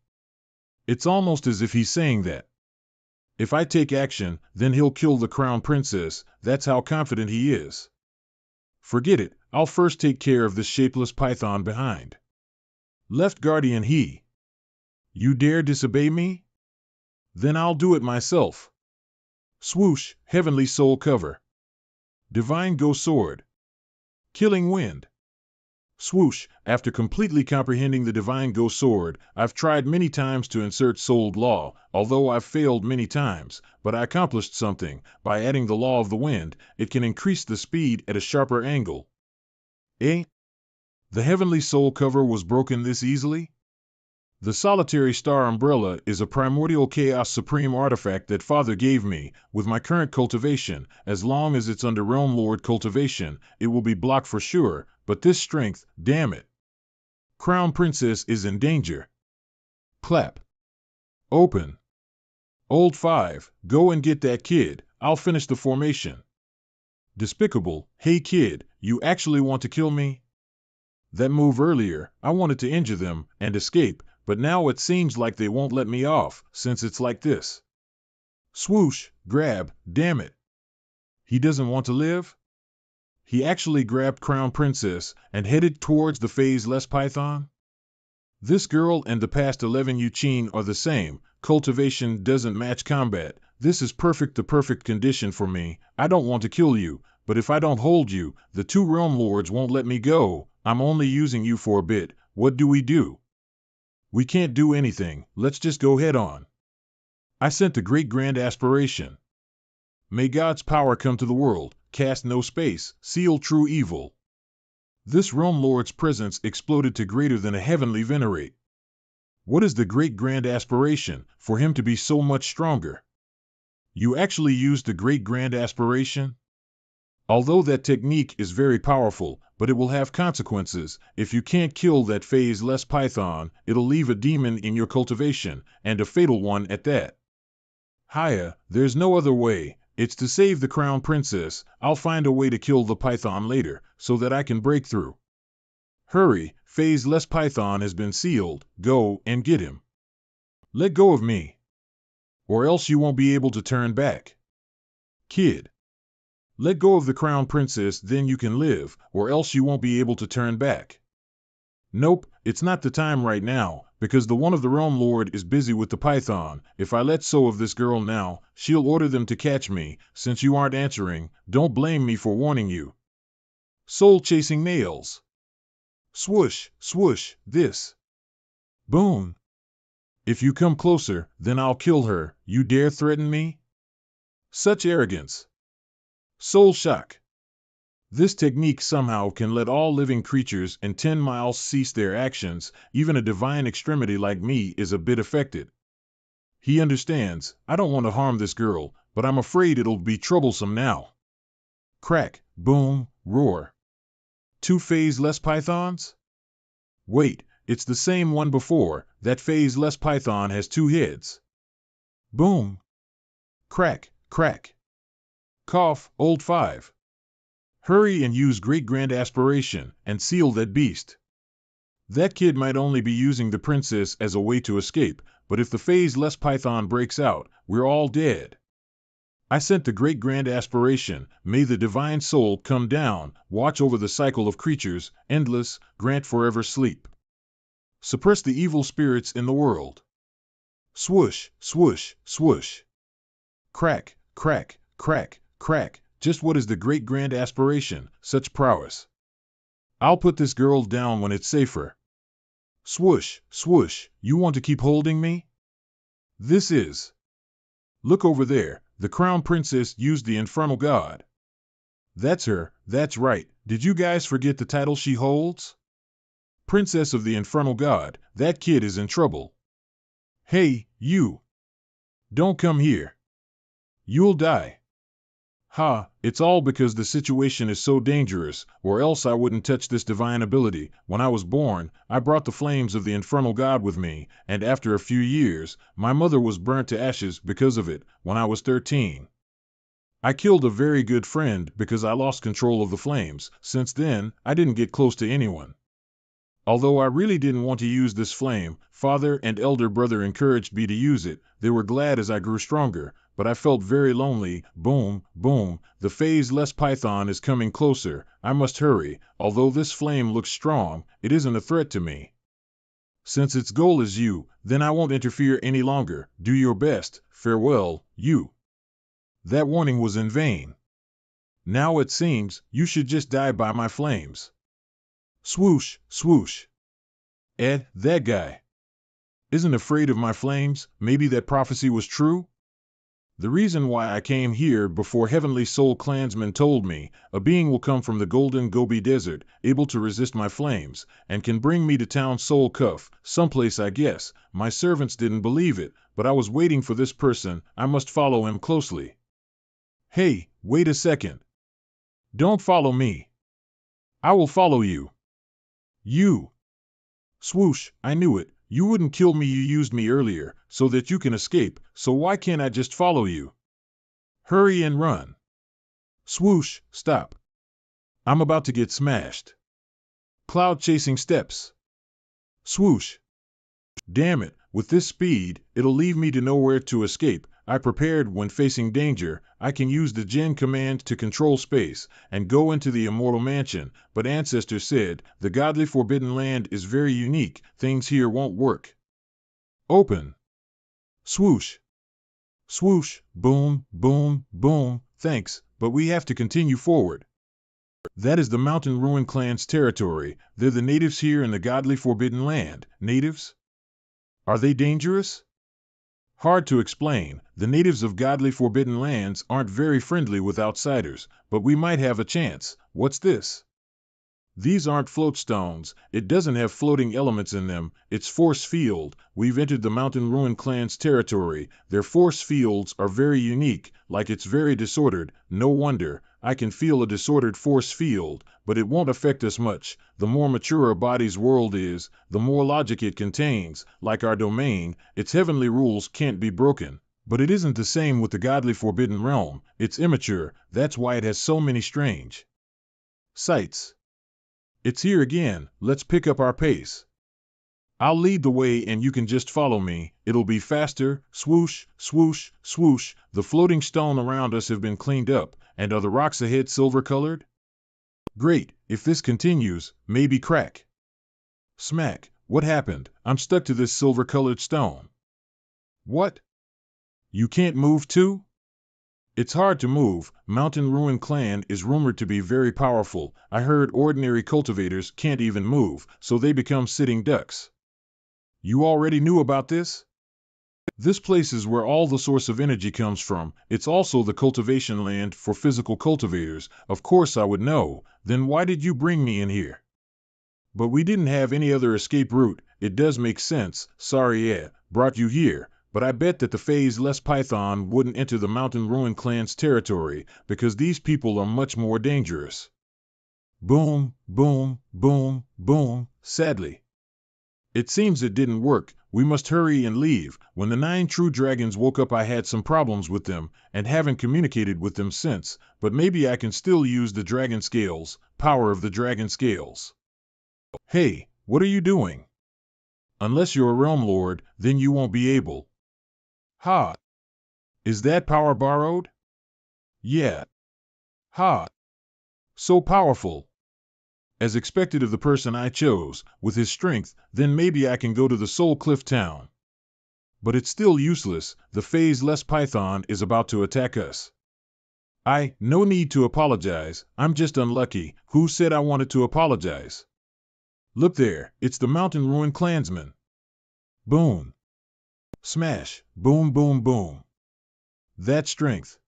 It's almost as if he's saying that. If I take action, then he'll kill the Crown Princess. That's how confident he is. Forget it. I'll first take care of this shapeless python behind. Left guardian he. You dare disobey me? Then I'll do it myself. Swoosh, heavenly soul cover. Divine go sword. Killing wind. Swoosh, after completely comprehending the divine go sword, I've tried many times to insert souled law, although I've failed many times, but I accomplished something. By adding the law of the wind, it can increase the speed at a sharper angle. Eh? The heavenly soul cover was broken this easily? The solitary star umbrella is a primordial chaos supreme artifact that Father gave me. With my current cultivation, as long as it's under realm lord cultivation, it will be blocked for sure, but this strength, damn it. Crown Princess is in danger. Clap. Open. Old 5, go and get that kid. I'll finish the formation. Despicable. Hey kid, you actually want to kill me? That move earlier, I wanted to injure them and escape, but now it seems like they won't let me off, since it's like this. Swoosh, grab, damn it. He doesn't want to live? He actually grabbed Crown Princess and headed towards the phase-less python? This girl and the past 11 Yuchin are the same. Cultivation doesn't match combat. This is the perfect condition for me. I don't want to kill you, but if I don't hold you, the two realm lords won't let me go. I'm only using you for a bit. What do? We can't do anything. Let's just go head on. I sent the great grand aspiration. May God's power come to the world, cast no space, seal true evil. This realm lord's presence exploded to greater than a heavenly venerate. What is the great grand aspiration, for him to be so much stronger? You actually used the great grand aspiration? Although that technique is very powerful, but it will have consequences. If you can't kill that phase-less python, it'll leave a demon in your cultivation, and a fatal one at that. Hiya, there's no other way. It's to save the Crown Princess. I'll find a way to kill the python later, so that I can break through. Hurry, phase-less python has been sealed. Go and get him. Let go of me, or else you won't be able to turn back. Kid. Let go of the Crown Princess, then you can live, or else you won't be able to turn back. Nope, it's not the time right now, because the one of the realm lord is busy with the python. If I let so of this girl now, she'll order them to catch me. Since you aren't answering, don't blame me for warning you. Soul-chasing nails. Swoosh, swoosh, this. Boom. If you come closer, then I'll kill her. You dare threaten me? Such arrogance. Soul shock. This technique somehow can let all living creatures in 10 miles cease their actions. Even a divine extremity like me is a bit affected. He understands. I don't want to harm this girl, but I'm afraid it'll be troublesome now. Crack, boom, roar. 2 phase-less pythons? Wait, it's the same one before. That phase-less python has 2 heads. Boom. Crack, crack. Cough, old 5. Hurry and use great grand aspiration and seal that beast. That kid might only be using the princess as a way to escape, but if the phase-less python breaks out, we're all dead. I sent the great grand aspiration. May the divine soul come down, watch over the cycle of creatures, endless, grant forever sleep. Suppress the evil spirits in the world. Swoosh, swoosh, swoosh. Crack, crack, crack, crack. Just what is the great grand aspiration? Such prowess. I'll put this girl down when it's safer. Swoosh, swoosh. You want to keep holding me? This is. Look over there. The crown princess used the infernal god. That's her. That's right. Did you guys forget the title she holds? Princess of the infernal god. That kid is in trouble. Hey, you. Don't come here. You'll die. Ha, it's all because the situation is so dangerous, or else I wouldn't touch this divine ability. When I was born, I brought the flames of the infernal god with me, and after a few years, my mother was burnt to ashes because of it, when I was 13. I killed a very good friend because I lost control of the flames. Since then, I didn't get close to anyone. Although I really didn't want to use this flame, father and elder brother encouraged me to use it. They were glad as I grew stronger, but I felt very lonely. Boom, boom, the phase-less python is coming closer. I must hurry. Although this flame looks strong, it isn't a threat to me. Since its goal is you, then I won't interfere any longer. Do your best. Farewell, you. That warning was in vain. Now it seems you should just die by my flames. Swoosh, swoosh. Ed, that guy. Isn't afraid of my flames. Maybe that prophecy was true? The reason why I came here before Heavenly Soul Clansman told me, a being will come from the Golden Gobi Desert, able to resist my flames, and can bring me to town Soul Cuff, someplace I guess. My servants didn't believe it, but I was waiting for this person. I must follow him closely. Hey, wait a second. Don't follow me. I will follow you. You. Swoosh, I knew it. You wouldn't kill me. You used me earlier, so that you can escape, so why can't I just follow you? Hurry and run. Swoosh, stop. I'm about to get smashed. Cloud chasing steps. Swoosh. Damn it, with this speed, it'll leave me to nowhere to escape. I prepared when facing danger. I can use the Jinn command to control space and go into the immortal mansion, but Ancestor said, the godly forbidden land is very unique, things here won't work. Open. Swoosh. Swoosh, boom, boom, boom, thanks, but we have to continue forward. That is the Mountain Ruin Clan's territory. They're the natives here in the godly forbidden land. Natives? Are they dangerous? Hard to explain. The natives of godly forbidden lands aren't very friendly with outsiders, but we might have a chance. What's this? These aren't float stones. It doesn't have floating elements in them. It's force field. We've entered the Mountain Ruin Clan's territory. Their force fields are very unique, like it's very disordered. No wonder. I can feel a disordered force field, but it won't affect us much. The more mature a body's world is, the more logic it contains. Like our domain, its heavenly rules can't be broken. But it isn't the same with the godly forbidden realm. It's immature. That's why it has so many strange sights. It's here again. Let's pick up our pace. I'll lead the way and you can just follow me. It'll be faster. Swoosh, swoosh, swoosh. The floating stone around us have been cleaned up. And are the rocks ahead silver-colored? Great. If this continues, maybe crack. Smack. What happened? I'm stuck to this silver-colored stone. What? You can't move too? It's hard to move. Mountain Ruin Clan is rumored to be very powerful. I heard ordinary cultivators can't even move, so they become sitting ducks. You already knew about this? This place is where all the source of energy comes from. It's also the cultivation land for physical cultivators. Of course I would know. Then why did you bring me in here? But we didn't have any other escape route. It does make sense. Sorry, brought you here. But I bet that the phase-less python wouldn't enter the Mountain Ruin clan's territory, because these people are much more dangerous. Boom, boom, boom, boom. Sadly, it seems it didn't work. We must hurry and leave. When the 9 true dragons woke up, I had some problems with them, and haven't communicated with them since, but maybe I can still use the dragon scales, power of the dragon scales. Hey, what are you doing? Unless you're a realm lord, then you won't be able. Ha! Is that power borrowed? Yeah. Ha! So powerful. As expected of the person I chose, with his strength, then maybe I can go to the Soul Cliff Town. But it's still useless. The phase-less python is about to attack us. No need to apologize. I'm just unlucky. Who said I wanted to apologize? Look there, it's the Mountain Ruin clansman. Boom. Smash. Boom, boom, boom. That strength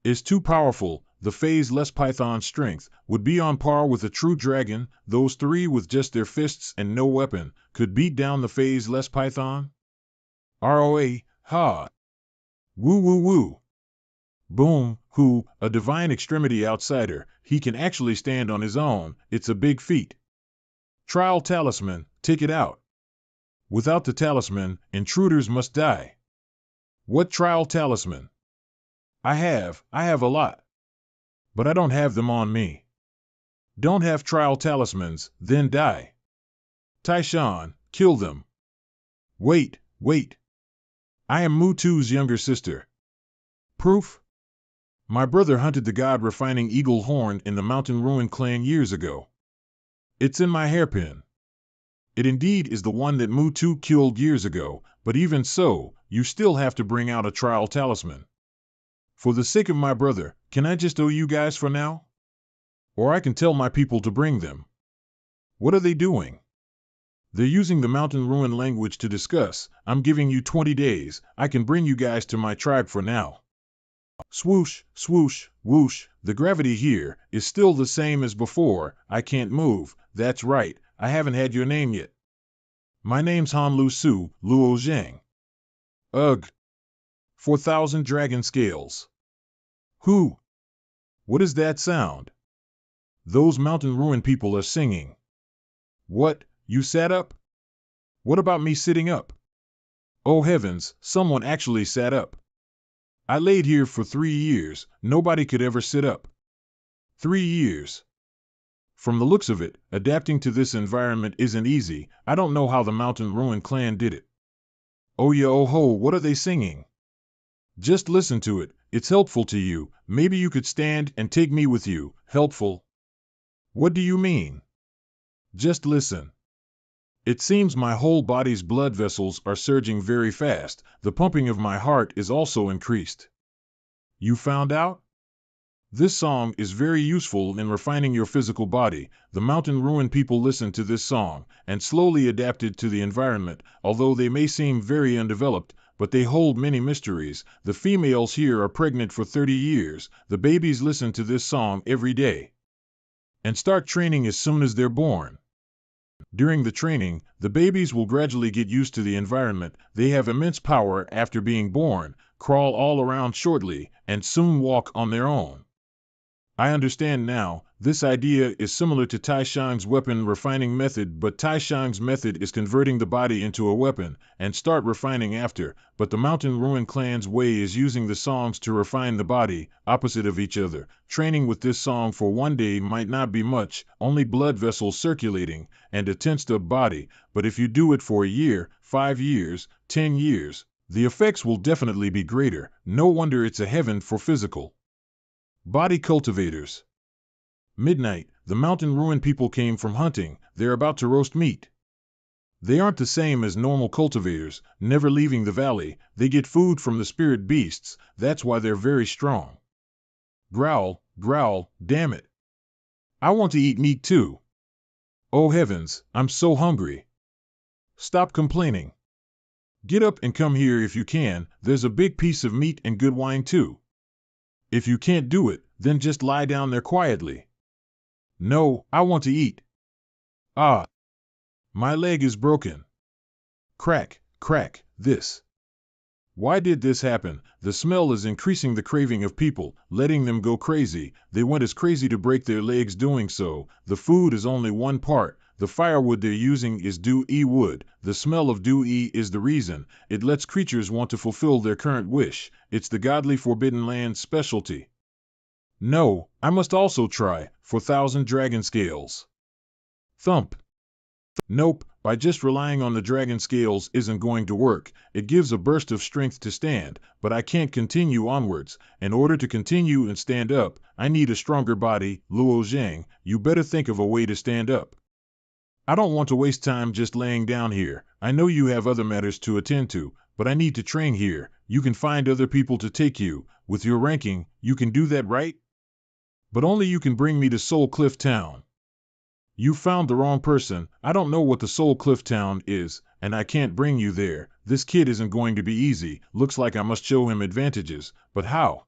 is too powerful. The phase-less python's strength would be on par with a true dragon. Those 3 with just their fists and no weapon could beat down the phase-less python? ROA, ha. Woo woo woo. Boom, who, a divine extremity outsider, he can actually stand on his own. It's a big feat. Trial talisman, take it out. Without the talisman, intruders must die. What trial talisman? I have a lot. But I don't have them on me. Don't have trial talismans, then die. Taishan, kill them. Wait. I am Mutu's younger sister. Proof? My brother hunted the god refining eagle horn in the Mountain Ruin clan years ago. It's in my hairpin. It indeed is the one that Mutu killed years ago, but even so, you still have to bring out a trial talisman. For the sake of my brother, can I just owe you guys for now? Or I can tell my people to bring them. What are they doing? They're using the Mountain Ruin language to discuss. I'm giving you 20 days. I can bring you guys to my tribe for now. Swoosh, swoosh, whoosh. The gravity here is still the same as before. I can't move. That's right. I haven't had your name yet. My name's Han Lu Su, Luo Zhang. Ugh. 4,000 dragon scales. Who? What is that sound? Those Mountain Ruin people are singing. What? You sat up? What about me sitting up? Oh heavens, someone actually sat up. I laid here for 3 years. Nobody could ever sit up. 3 years. From the looks of it, adapting to this environment isn't easy. I don't know how the Mountain Ruin clan did it. Oh yeah, oh ho, what are they singing? Just listen to it. It's helpful to you. Maybe you could stand and take me with you. Helpful? What do you mean? Just listen. It seems my whole body's blood vessels are surging very fast. The pumping of my heart is also increased. You found out? This song is very useful in refining your physical body. The Mountain Ruin people listened to this song and slowly adapted to the environment. Although they may seem very undeveloped, but they hold many mysteries. The females here are pregnant for 30 years. The babies listen to this song every day and start training as soon as they're born. During the training, the babies will gradually get used to the environment. They have immense power after being born, crawl all around shortly, and soon walk on their own. I understand now. This idea is similar to Taishang's weapon refining method, but Taishang's method is converting the body into a weapon and start refining after, but the Mountain Ruin clan's way is using the songs to refine the body, opposite of each other. Training with this song for 1 day might not be much, only blood vessels circulating and a tensed-up body, but if you do it for a year, 5 years, 10 years, the effects will definitely be greater. No wonder it's a heaven for physical body cultivators. Midnight, the Mountain Ruin people came from hunting. They're about to roast meat. They aren't the same as normal cultivators, never leaving the valley. They get food from the spirit beasts. That's why they're very strong. Growl, growl, damn it. I want to eat meat too. Oh heavens, I'm so hungry. Stop complaining. Get up and come here if you can, there's a big piece of meat and good wine too. If you can't do it, then just lie down there quietly. No, I want to eat. Ah, my leg is broken. Crack, crack, this. Why did this happen? The smell is increasing the craving of people, letting them go crazy. They went as crazy to break their legs doing so. The food is only one part. The firewood they're using is dew-e wood. The smell of dew-e is the reason. It lets creatures want to fulfill their current wish. It's the godly forbidden land's specialty. No, I must also try, for 1,000 dragon scales. Thump. Nope, by just relying on the dragon scales isn't going to work. It gives a burst of strength to stand, but I can't continue onwards. In order to continue and stand up, I need a stronger body. Luo Zhang, you better think of a way to stand up. I don't want to waste time just laying down here. I know you have other matters to attend to, but I need to train here. You can find other people to take you. With your ranking, you can do that, right? But only you can bring me to Soul Cliff Town. You found the wrong person. I don't know what the Soul Cliff Town is, and I can't bring you there. This kid isn't going to be easy. Looks like I must show him advantages. But how?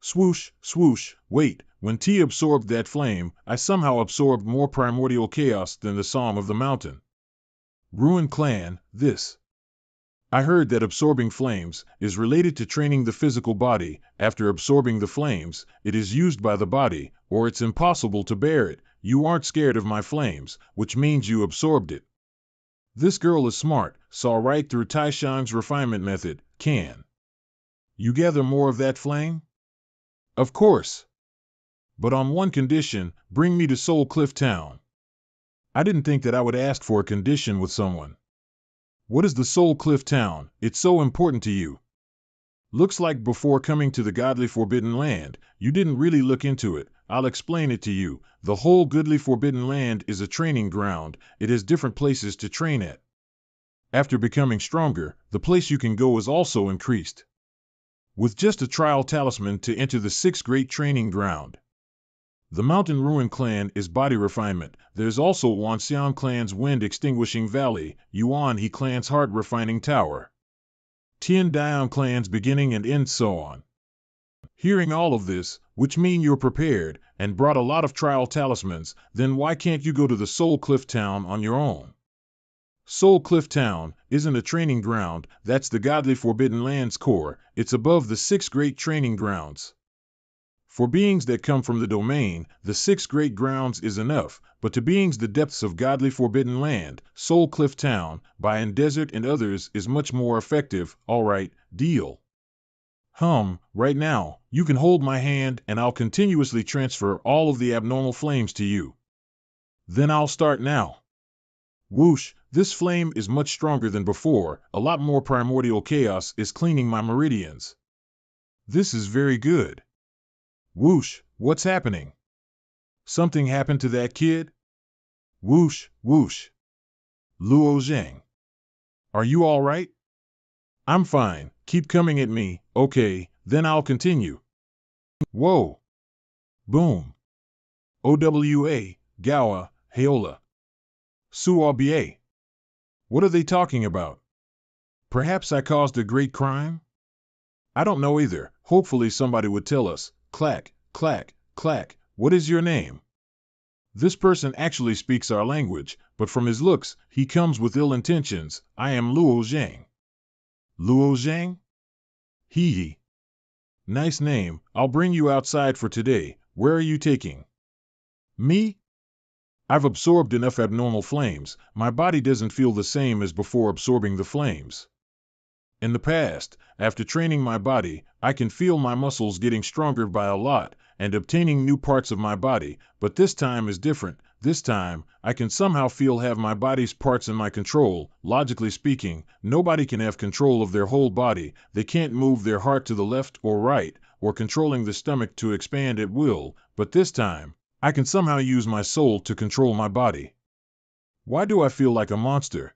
Swoosh, swoosh, wait. When T absorbed that flame, I somehow absorbed more primordial chaos than the Song of the Mountain. Ruin Clan, this. I heard that absorbing flames is related to training the physical body. After absorbing the flames, it is used by the body, or it's impossible to bear it. You aren't scared of my flames, which means you absorbed it. This girl is smart, saw right through Taishang's refinement method. Can you gather more of that flame? Of course. But on one condition, bring me to Soul Cliff Town. I didn't think that I would ask for a condition with someone. What is the Soul Cliff Town? It's so important to you. Looks like before coming to the godly forbidden land, you didn't really look into it. I'll explain it to you. The whole goodly forbidden land is a training ground. It has different places to train at. After becoming stronger, the place you can go is also increased. With just a trial talisman to enter the 6th great training ground. The Mountain Ruin Clan is body refinement. There's also Wanxian Clan's Wind Extinguishing Valley, Yuan He Clan's Heart Refining Tower, Tian Dian Clan's Beginning and End, so on. Hearing all of this, which mean you're prepared, and brought a lot of trial talismans, then why can't you go to the Soul Cliff Town on your own? Soul Cliff Town isn't a training ground, that's the godly forbidden land's core. It's above the 6 great training grounds. For beings that come from the domain, the 6 great grounds is enough, but to beings the depths of godly forbidden land, Soul Cliff Town, Bayan Desert and others is much more effective. Alright, deal. Right now, you can hold my hand and I'll continuously transfer all of the abnormal flames to you. Then I'll start now. Whoosh, this flame is much stronger than before. A lot more primordial chaos is cleaning my meridians. This is very good. Whoosh, what's happening? Something happened to that kid? Whoosh, whoosh. Luo Zhang. Are you all right? I'm fine. Keep coming at me. Okay, then I'll continue. Whoa. Boom. OWA, Gawa, Hayola. Suabie. What are they talking about? Perhaps I caused a great crime? I don't know either. Hopefully somebody would tell us. Clack, clack, clack. What is your name? This person actually speaks our language, but from his looks, he comes with ill intentions. I am Luo Zhang. Luo Zhang? Hee. Nice name. I'll bring you outside for today. Where are you taking me? I've absorbed enough abnormal flames. My body doesn't feel the same as before absorbing the flames. In the past, after training my body, I can feel my muscles getting stronger by a lot and obtaining new parts of my body, but this time is different. This time, I can somehow have my body's parts in my control. Logically speaking, nobody can have control of their whole body. They can't move their heart to the left or right, or controlling the stomach to expand at will, but this time, I can somehow use my soul to control my body. Why do I feel like a monster?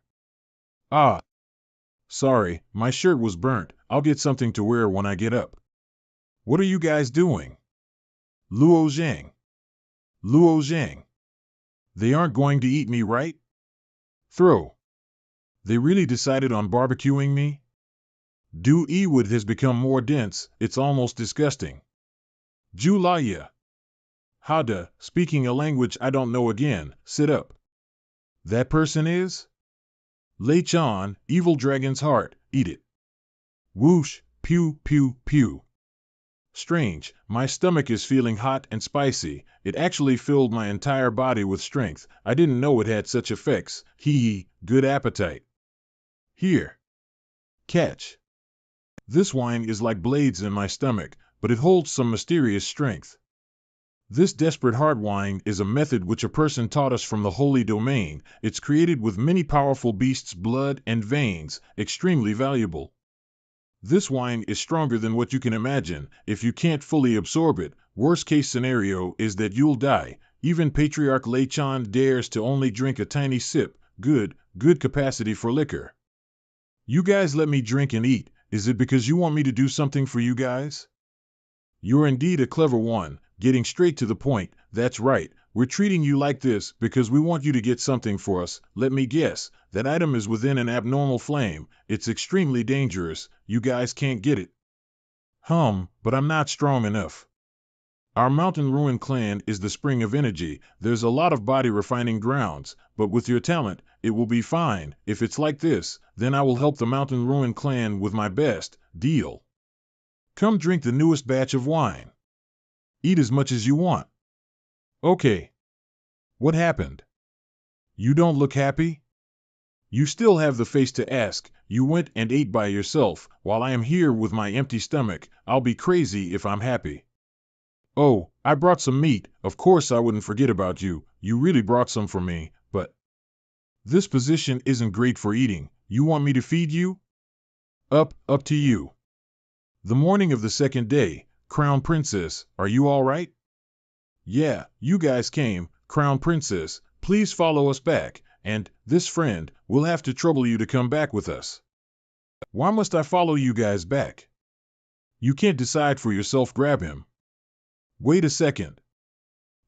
Ah. Sorry, my shirt was burnt. I'll get something to wear when I get up. What are you guys doing? Luo Zhang. Luo Zhang. They aren't going to eat me, right? Throw. They really decided on barbecuing me? Do Ewood has become more dense, it's almost disgusting. Julaya. Hada, speaking a language I don't know again, sit up. That person is? Lei-chan, evil dragon's heart, eat it. Whoosh, pew, pew, pew. Strange, my stomach is feeling hot and spicy. It actually filled my entire body with strength. I didn't know it had such effects. Hee hee, good appetite. Here. Catch. This wine is like blades in my stomach, but it holds some mysterious strength. This desperate heart wine is a method which a person taught us from the holy domain. It's created with many powerful beasts' blood and veins, extremely valuable. This wine is stronger than what you can imagine. If you can't fully absorb it, worst case scenario is that you'll die. Even Patriarch Lei-chan dares to only drink a tiny sip. Good capacity for liquor. You guys let me drink and eat. Is it because you want me to do something for you guys? You're indeed a clever one, getting straight to the point. That's right, we're treating you like this because we want you to get something for us. Let me guess, that item is within an abnormal flame. It's extremely dangerous. You guys can't get it. But I'm not strong enough. Our Mountain Ruin clan is the spring of energy. There's a lot of body refining grounds, but with your talent, it will be fine. If it's like this, then I will help the Mountain Ruin clan with my best. Deal. Come drink the newest batch of wine. Eat as much as you want. Okay. What happened? You don't look happy? You still have the face to ask. You went and ate by yourself, while I am here with my empty stomach. I'll be crazy if I'm happy. Oh, I brought some meat. Of course I wouldn't forget about you. You really brought some for me, but this position isn't great for eating. You want me to feed you? Up to you. The morning of the second day. Crown Princess, are you all right? Yeah, you guys came. Crown Princess, please follow us back. And, this friend, we'll have to trouble you to come back with us. Why must I follow you guys back? You can't decide for yourself. Grab him. Wait a second.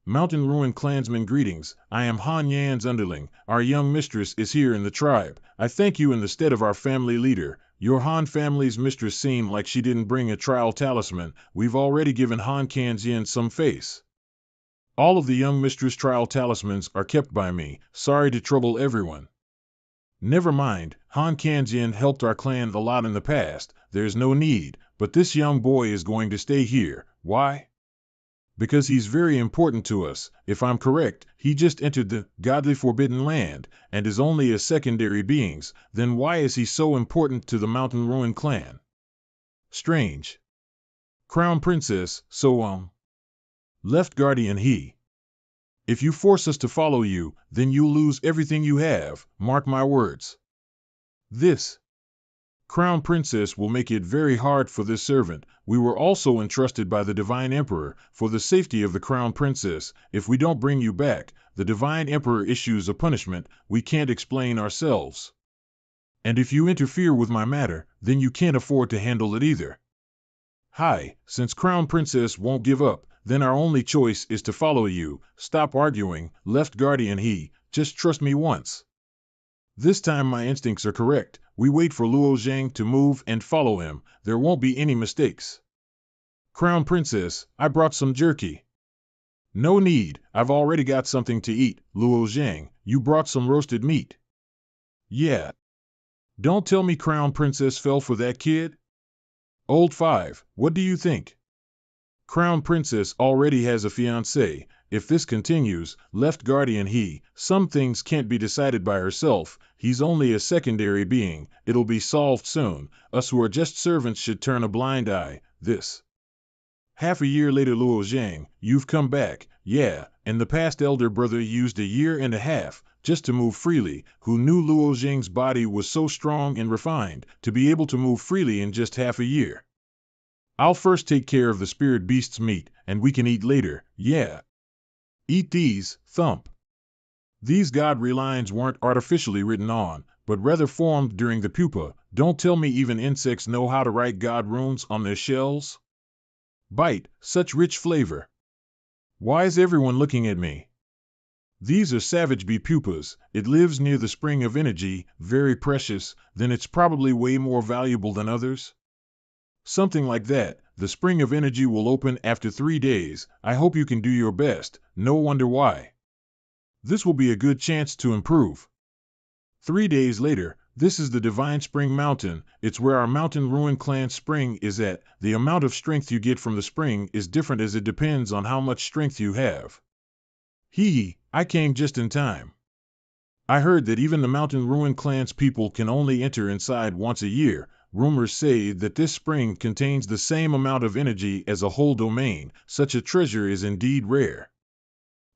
Mountain Ruin clansmen, greetings. I am Han Yan's underling. Our young mistress is here in the tribe. I thank you in the stead of our family leader. Your Han family's mistress seemed like she didn't bring a trial talisman. We've already given Han Kanjian some face. All of the young mistress trial talismans are kept by me. Sorry to trouble everyone. Never mind, Han Kanjian helped our clan a lot in the past. There's no need, but this young boy is going to stay here. Why? Because he's very important to us. If I'm correct, he just entered the godly forbidden land and is only a secondary being. Then why is he so important to the Mountain Ruin clan? Strange. Crown Princess, Left Guardian he. If you force us to follow you, then you'll lose everything you have. Mark my words. This Crown Princess will make it very hard for this servant. We were also entrusted by the Divine Emperor for the safety of the Crown Princess. If we don't bring you back, the Divine Emperor issues a punishment we can't explain ourselves. And if you interfere with my matter, then you can't afford to handle it either. Hi, since Crown Princess won't give up, then our only choice is to follow you. Stop arguing, Left Guardian he. Just trust me once. This time my instincts are correct. We wait for Luo Zhang to move and follow him. There won't be any mistakes. Crown Princess, I brought some jerky. No need, I've already got something to eat. Luo Zhang, you brought some roasted meat. Yeah. Don't tell me Crown Princess fell for that kid? Old 5, what do you think? Crown Princess already has a fiancé. If this continues, Left Guardian he, some things can't be decided by herself. He's only a secondary being. It'll be solved soon. Us who are just servants should turn a blind eye. This. Half a year later, Luo Zhang, you've come back. Yeah, and the past elder brother used a year and a half just to move freely. Who knew Luo Zhang's body was so strong and refined to be able to move freely in just half a year? I'll first take care of the spirit beast's meat, and we can eat later. Yeah. Eat these, thump. These god-re lines weren't artificially written on, but rather formed during the pupa. Don't tell me even insects know how to write god runes on their shells? Bite, such rich flavor. Why is everyone looking at me? These are savage bee pupas. It lives near the spring of energy, very precious, then it's probably way more valuable than others. Something like that. The spring of energy will open after 3 days. I hope you can do your best. No wonder why. This will be a good chance to improve. 3 days later, this is the Divine Spring Mountain. It's where our Mountain Ruin Clan spring is at. The amount of strength you get from the spring is different as it depends on how much strength you have. Hee, I came just in time. I heard that even the Mountain Ruin Clan's people can only enter inside once a year. Rumors say that this spring contains the same amount of energy as a whole domain. Such a treasure is indeed rare.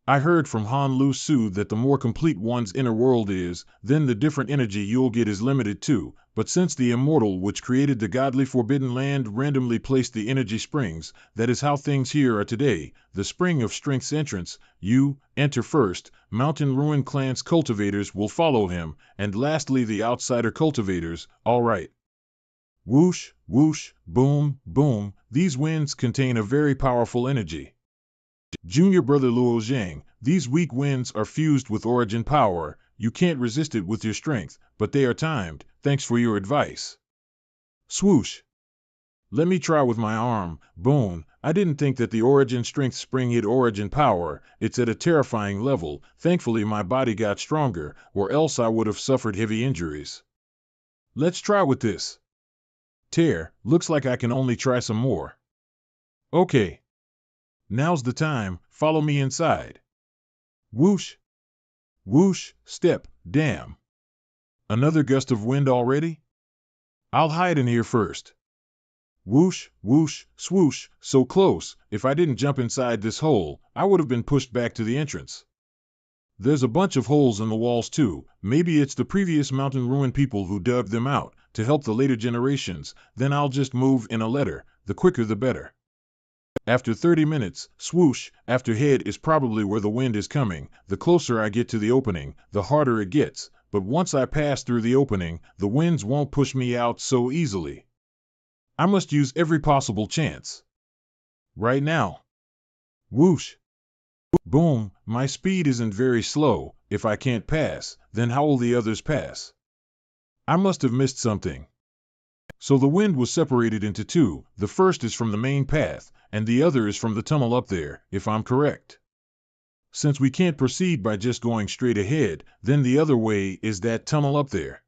I heard from Han Lu Su that the more complete one's inner world is, then the different energy you'll get is limited too. But since the immortal which created the godly forbidden land randomly placed the energy springs, that is how things here are today. The spring of strength's entrance, you enter first, Mountain Ruin Clan's cultivators will follow him, and lastly the outsider cultivators. All right. Whoosh, whoosh, boom, boom, these winds contain a very powerful energy. Junior brother Luo Zhang, these weak winds are fused with origin power. You can't resist it with your strength, but they are timed. Thanks for your advice. Swoosh. Let me try with my arm. Boom. I didn't think that the origin strength spring hit origin power. It's at a terrifying level. Thankfully my body got stronger, or else I would have suffered heavy injuries. Let's try with this. Tear, looks like I can only try some more. Okay. Now's the time, follow me inside. Whoosh. Whoosh, step, damn. Another gust of wind already? I'll hide in here first. Whoosh, whoosh, swoosh, so close. If I didn't jump inside this hole, I would have been pushed back to the entrance. There's a bunch of holes in the walls too. Maybe it's the previous Mountain Ruin people who dug them out to help the later generations. Then I'll just move in a letter. The quicker the better. After 30 minutes, swoosh, after head is probably where the wind is coming. The closer I get to the opening, the harder it gets. But once I pass through the opening, the winds won't push me out so easily. I must use every possible chance. Right now. Whoosh. Boom, my speed isn't very slow. If I can't pass, then how will the others pass? I must have missed something. So the wind was separated into two. The first is from the main path, and the other is from the tunnel up there, if I'm correct. Since we can't proceed by just going straight ahead, then the other way is that tunnel up there.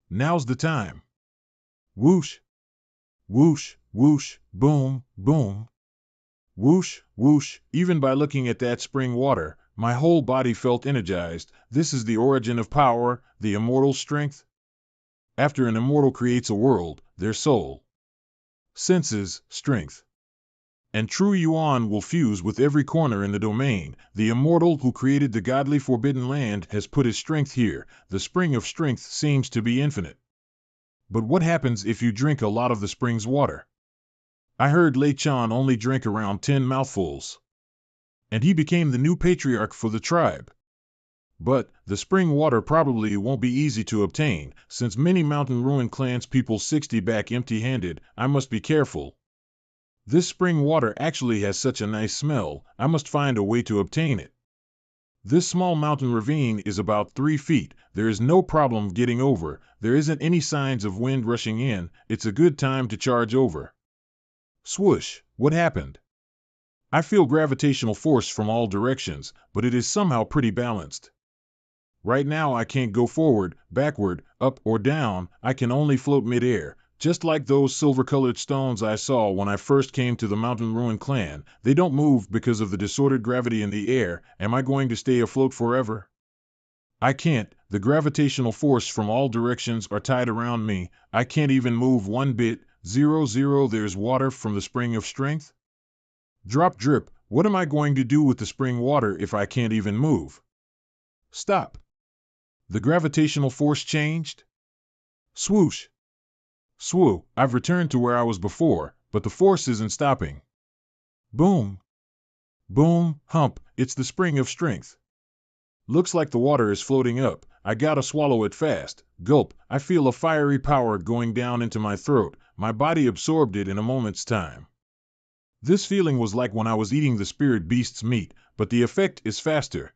Now's the time. Whoosh. Whoosh, whoosh, boom, boom. Whoosh, whoosh, even by looking at that spring water, my whole body felt energized. This is the origin of power, the immortal strength. After an immortal creates a world, their soul, senses, strength, and true yuan will fuse with every corner in the domain. The immortal who created the godly forbidden land has put his strength here. The spring of strength seems to be infinite. But what happens if you drink a lot of the spring's water? I heard Lei Chan only drank around 10 mouthfuls. And he became the new patriarch for the tribe. But the spring water probably won't be easy to obtain, since many Mountain Ruin Clans people 60 back empty-handed. I must be careful. This spring water actually has such a nice smell. I must find a way to obtain it. This small mountain ravine is about 3 feet. There is no problem getting over. There isn't any signs of wind rushing in. It's a good time to charge over. Swoosh, what happened? I feel gravitational force from all directions, but it is somehow pretty balanced. Right now I can't go forward, backward, up, or down. I can only float mid-air, just like those silver-colored stones I saw when I first came to the Mountain Ruin Clan. They don't move because of the disordered gravity in the air. Am I going to stay afloat forever? I can't. The gravitational force from all directions are tied around me. I can't even move one bit. 0. There's water from the spring of strength? Drop drip. What am I going to do with the spring water if I can't even move? Stop. The gravitational force changed? Swoosh. Swoo, I've returned to where I was before, but the force isn't stopping. Boom. Boom, hump, it's the spring of strength. Looks like the water is floating up. I gotta swallow it fast. Gulp, I feel a fiery power going down into my throat. My body absorbed it in a moment's time. This feeling was like when I was eating the spirit beast's meat, but the effect is faster.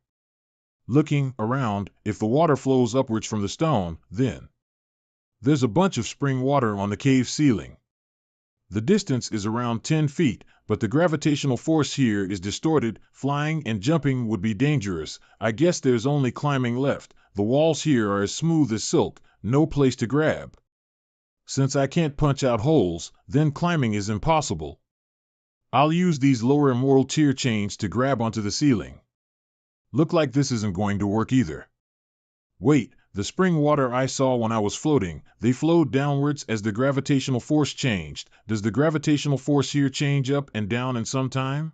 Looking around, if the water flows upwards from the stone, then there's a bunch of spring water on the cave ceiling. The distance is around 10 feet, but the gravitational force here is distorted. Flying and jumping would be dangerous. I guess there's only climbing left. The walls here are as smooth as silk, no place to grab. Since I can't punch out holes, then climbing is impossible. I'll use these lower immortal tier chains to grab onto the ceiling. Look like this isn't going to work either. Wait, the spring water I saw when I was floating, they flowed downwards as the gravitational force changed. Does the gravitational force here change up and down in some time?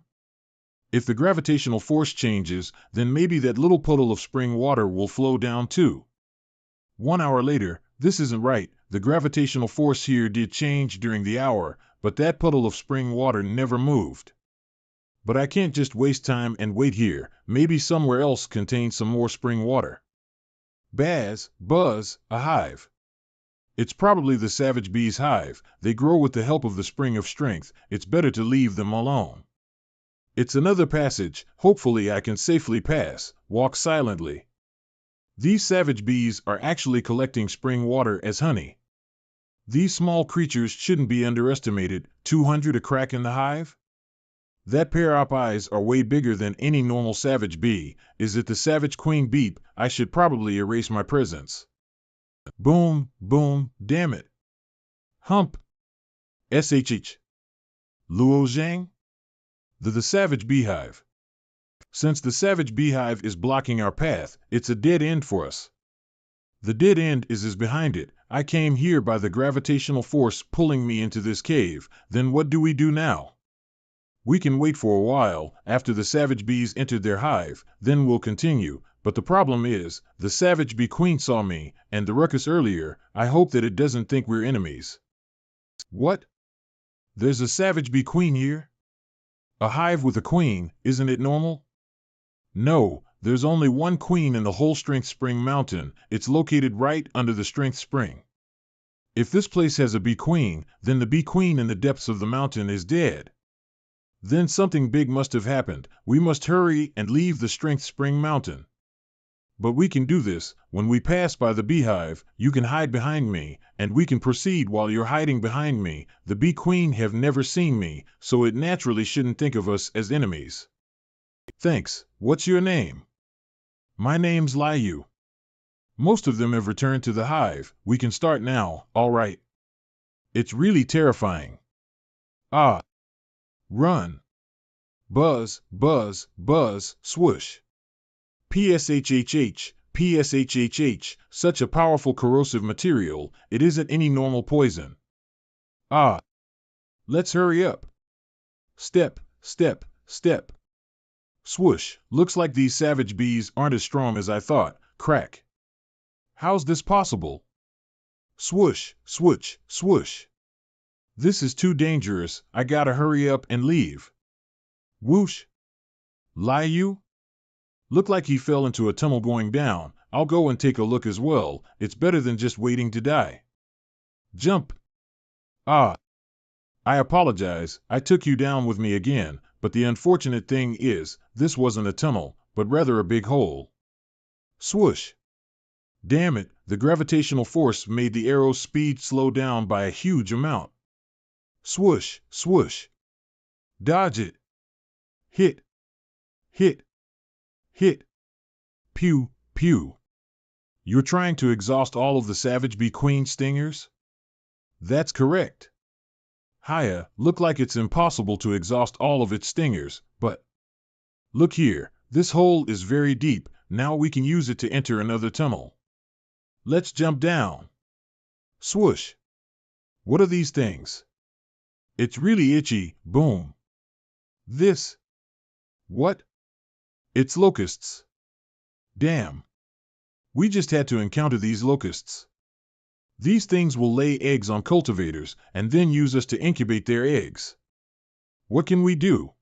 If the gravitational force changes, then maybe that little puddle of spring water will flow down too. 1 hour later, this isn't right. The gravitational force here did change during the hour, but that puddle of spring water never moved. But I can't just waste time and wait here. Maybe somewhere else contains some more spring water. Buzz, a hive. It's probably the savage bee's hive. They grow with the help of the spring of strength. It's better to leave them alone. It's another passage. Hopefully I can safely pass. Walk silently. These savage bees are actually collecting spring water as honey. These small creatures shouldn't be underestimated. 200 a crack in the hive? That pair of eyes are way bigger than any normal savage bee. Is it the savage queen beep? I should probably erase my presence. Boom, boom, damn it. Hump. SHH. Luo Zhang? The savage beehive. Since the savage beehive is blocking our path, it's a dead end for us. The dead end is behind it. I came here by the gravitational force pulling me into this cave. Then what do we do now? We can wait for a while, after the savage bees entered their hive, then we'll continue. But the problem is, the savage bee queen saw me, and the ruckus earlier. I hope that it doesn't think we're enemies. What? There's a savage bee queen here? A hive with a queen, isn't it normal? No, there's only one queen in the whole Strength Spring Mountain. It's located right under the Strength Spring. If this place has a bee queen, then the bee queen in the depths of the mountain is dead. Then something big must have happened. We must hurry and leave the Strength Spring Mountain. But we can do this. When we pass by the beehive, you can hide behind me, and we can proceed while you're hiding behind me. The bee queen have never seen me, so it naturally shouldn't think of us as enemies. Thanks. What's your name? My name's Liu. Most of them have returned to the hive. We can start now, all right. It's really terrifying. Ah. Run. Buzz, buzz, buzz, swoosh. PSHHH, PSHHH, such a powerful corrosive material, it isn't any normal poison. Ah. Let's hurry up. Step, step, step. Swoosh, looks like these savage bees aren't as strong as I thought. Crack. How's this possible? Swoosh, swoosh, swoosh. This is too dangerous. I gotta hurry up and leave. Whoosh. Liu? Look like he fell into a tunnel going down. I'll go and take a look as well. It's better than just waiting to die. Jump. Ah. I apologize. I took you down with me again, but the unfortunate thing is, this wasn't a tunnel, but rather a big hole. Swoosh. Damn it, the gravitational force made the arrow's speed slow down by a huge amount. Swoosh, swoosh. Dodge it. Hit. Hit. Hit. Pew, pew. You're trying to exhaust all of the savage bee queen stingers? That's correct. Hiya, look like it's impossible to exhaust all of its stingers, but... Look here, this hole is very deep. Now we can use it to enter another tunnel. Let's jump down. Swoosh. What are these things? It's really itchy. Boom. This. What? It's locusts. Damn. We just had to encounter these locusts. These things will lay eggs on cultivators and then use us to incubate their eggs. What can we do?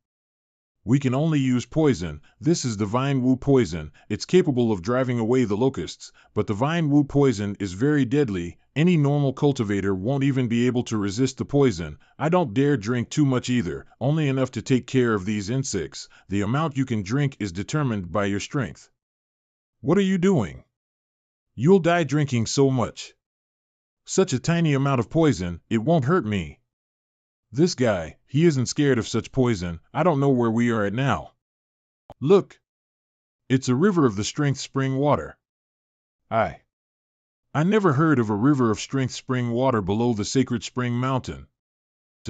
We can only use poison. This is the vine wu poison. It's capable of driving away the locusts, but the vine wu poison is very deadly. Any normal cultivator won't even be able to resist the poison. I don't dare drink too much either, only enough to take care of these insects. The amount you can drink is determined by your strength. What are you doing? You'll die drinking so much. Such a tiny amount of poison, it won't hurt me. This guy, he isn't scared of such poison. I don't know where we are at now. Look. It's a river of the strength spring water. I never heard of a river of strength spring water below the sacred spring mountain.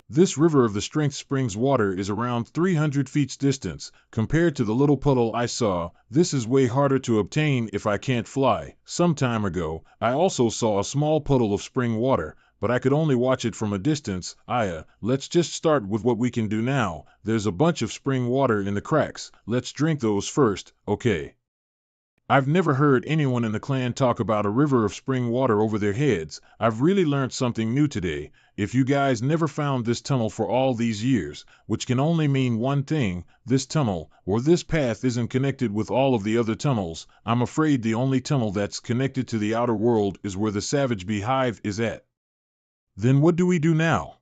This river of the strength springs water is around 300 feet distance. Compared to the little puddle I saw, this is way harder to obtain if I can't fly. Some time ago, I also saw a small puddle of spring water, but I could only watch it from a distance. Let's just start with what we can do now. There's a bunch of spring water in the cracks. Let's drink those first, okay? I've never heard anyone in the clan talk about a river of spring water over their heads. I've really learned something new today. If you guys never found this tunnel for all these years, which can only mean one thing, this tunnel, or this path isn't connected with all of the other tunnels, I'm afraid the only tunnel that's connected to the outer world is where the savage beehive is at. Then what do we do now?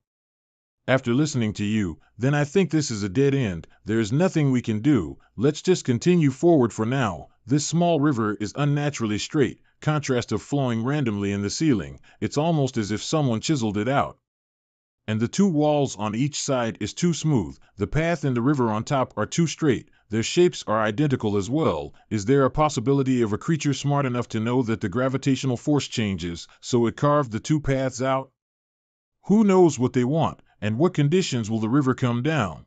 After listening to you, then I think this is a dead end. There's nothing we can do. Let's just continue forward for now. This small river is unnaturally straight, contrast of flowing randomly in the ceiling. It's almost as if someone chiseled it out. And the two walls on each side is too smooth. The path and the river on top are too straight. Their shapes are identical as well. Is there a possibility of a creature smart enough to know that the gravitational force changes, so it carved the two paths out? Who knows what they want, and what conditions will the river come down?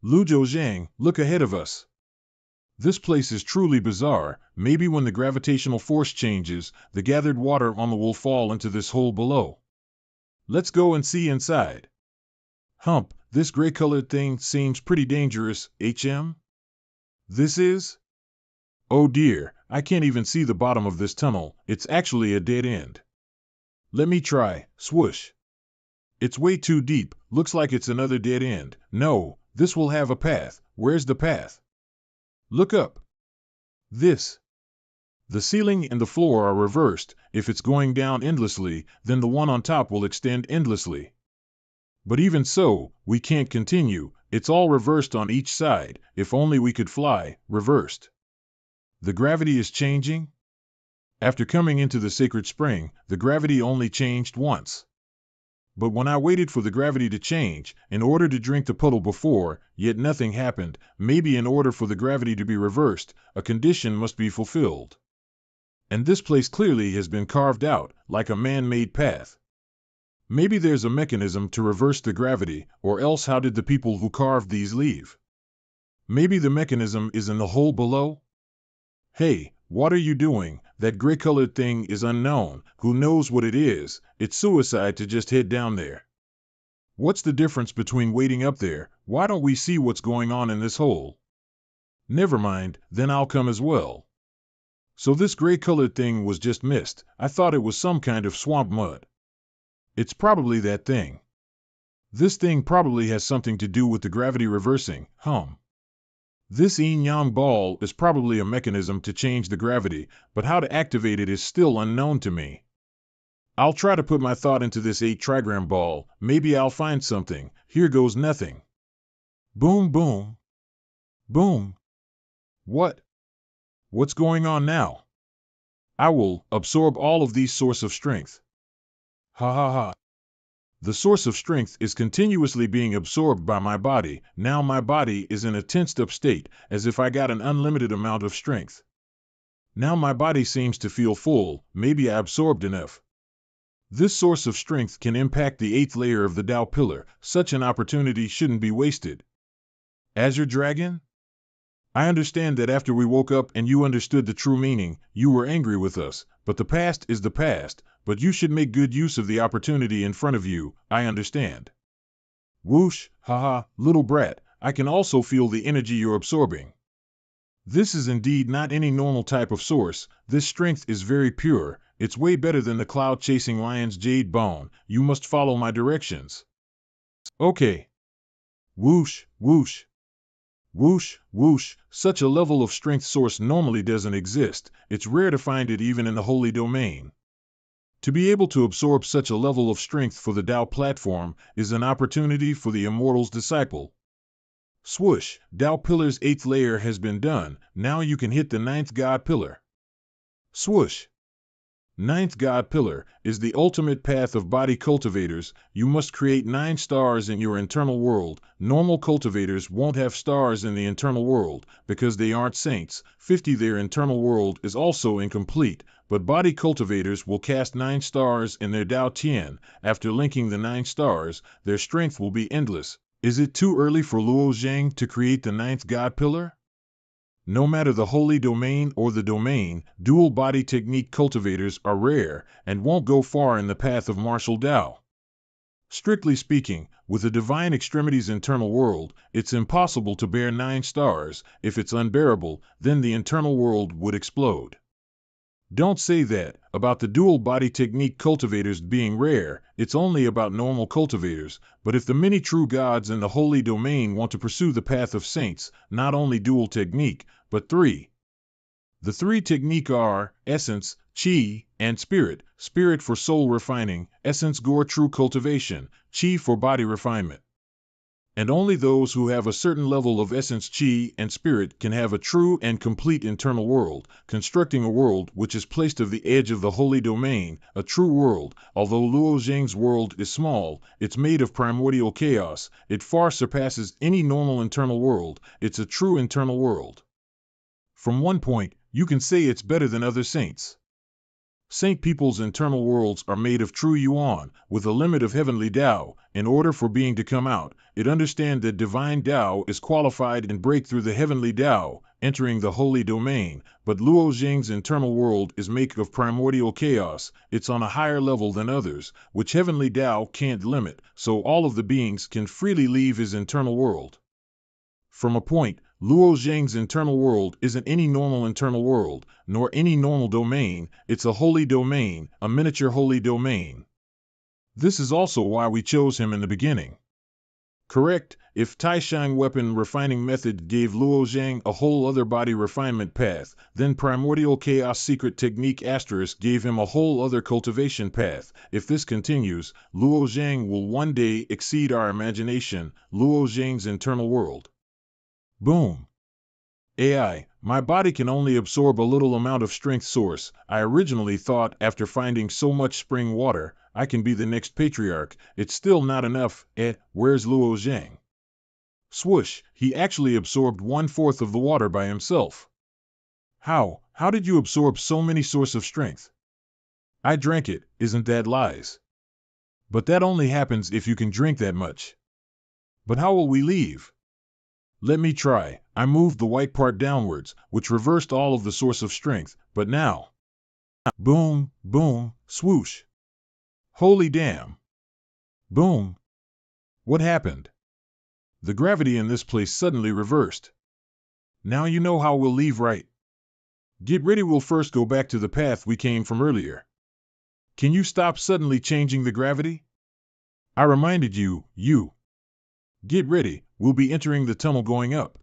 Lu Zhang, look ahead of us. This place is truly bizarre. Maybe when the gravitational force changes, the gathered water on the will fall into this hole below. Let's go and see inside. Hump, this gray-colored thing seems pretty dangerous, HM? This is? Oh dear, I can't even see the bottom of this tunnel. It's actually a dead end. Let me try. Swoosh. It's way too deep. Looks like it's another dead end. No, this will have a path. Where's the path? Look up. This. The ceiling and the floor are reversed. If it's going down endlessly, then the one on top will extend endlessly. But even so, we can't continue. It's all reversed on each side. If only we could fly, reversed. The gravity is changing? After coming into the sacred spring, the gravity only changed once. But when I waited for the gravity to change, in order to drink the puddle before, yet nothing happened, maybe in order for the gravity to be reversed, a condition must be fulfilled. And this place clearly has been carved out, like a man-made path. Maybe there's a mechanism to reverse the gravity, or else how did the people who carved these leave? Maybe the mechanism is in the hole below? Hey, what are you doing? That gray-colored thing is unknown. Who knows what it is? It's suicide to just head down there. What's the difference between waiting up there? Why don't we see what's going on in this hole? Never mind, then I'll come as well. So this gray-colored thing was just mist. I thought it was some kind of swamp mud. It's probably that thing. This thing probably has something to do with the gravity reversing. This yin-yang ball is probably a mechanism to change the gravity, but how to activate it is still unknown to me. I'll try to put my thought into this 8-trigram ball. Maybe I'll find something. Here goes nothing. Boom, boom. Boom. What? What's going on now? I will absorb all of these source of strength. Ha ha ha. The source of strength is continuously being absorbed by my body. Now my body is in a tensed up state, as if I got an unlimited amount of strength. Now my body seems to feel full. Maybe I absorbed enough. This source of strength can impact the 8th layer of the Tao pillar. Such an opportunity shouldn't be wasted. Azure Dragon? I understand that after we woke up and you understood the true meaning, you were angry with us, but the past is the past. But you should make good use of the opportunity in front of you. I understand. Whoosh, haha, little brat, I can also feel the energy you're absorbing. This is indeed not any normal type of source. This strength is very pure. It's way better than the cloud-chasing lion's jade bone. You must follow my directions. Okay. Whoosh, whoosh. Whoosh, whoosh. Such a level of strength source normally doesn't exist. It's rare to find it even in the holy domain. To be able to absorb such a level of strength for the Tao platform is an opportunity for the Immortal's disciple. Swoosh, Tao Pillar's 8th layer has been done. Now you can hit the 9th God Pillar. Swoosh. Ninth God Pillar is the ultimate path of body cultivators. You must create 9 stars in your internal world. Normal cultivators won't have stars in the internal world because they aren't saints. 50. Their internal world is also incomplete, but body cultivators will cast 9 stars in their Dao Tian. After linking the 9 stars, their strength will be endless. Is it too early for Luo Zhang to create the 9th God Pillar? No matter the holy domain or the domain, dual body technique cultivators are rare and won't go far in the path of martial Tao. Strictly speaking, with the divine extremities internal world, it's impossible to bear 9 stars. If it's unbearable, then the internal world would explode. Don't say that about the dual body technique cultivators being rare. It's only about normal cultivators. But if the many true gods in the holy domain want to pursue the path of saints, not only dual technique, but 3. The 3 technique are essence, chi, and spirit. Spirit for soul refining, essence gore true cultivation, chi for body refinement. And only those who have a certain level of essence, chi, and spirit can have a true and complete internal world, constructing a world which is placed at the edge of the holy domain, a true world. Although Luo Zhang's world is small, it's made of primordial chaos, it far surpasses any normal internal world. It's a true internal world. From one point, you can say it's better than other saints. Saint people's internal worlds are made of true yuan, with a limit of heavenly Tao. In order for being to come out, it understand that divine Tao is qualified and break through the heavenly Tao, entering the holy domain. But Luo Zhang's internal world is made of primordial chaos. It's on a higher level than others, which heavenly Tao can't limit, so all of the beings can freely leave his internal world. From a point, Luo Zhang's internal world isn't any normal internal world, nor any normal domain. It's a holy domain, a miniature holy domain. This is also why we chose him in the beginning. Correct, if Taishang weapon refining method gave Luo Zhang a whole other body refinement path, then primordial chaos secret technique asterisk gave him a whole other cultivation path. If this continues, Luo Zhang will one day exceed our imagination. Luo Zhang's internal world. Boom. AI, my body can only absorb a little amount of strength source. I originally thought after finding so much spring water, I can be the next patriarch. It's still not enough. Where's Luo Zhang? Swoosh, he actually absorbed 1/4 of the water by himself. How did you absorb so many source of strength? I drank it, isn't that lies? But that only happens if you can drink that much. But how will we leave? Let me try. I moved the white part downwards, which reversed all of the source of strength, but now. Boom, boom, swoosh. Holy damn. Boom. What happened? The gravity in this place suddenly reversed. Now you know how we'll leave, right? Get ready, we'll first go back to the path we came from earlier. Can you stop suddenly changing the gravity? I reminded you. Get ready, we'll be entering the tunnel going up.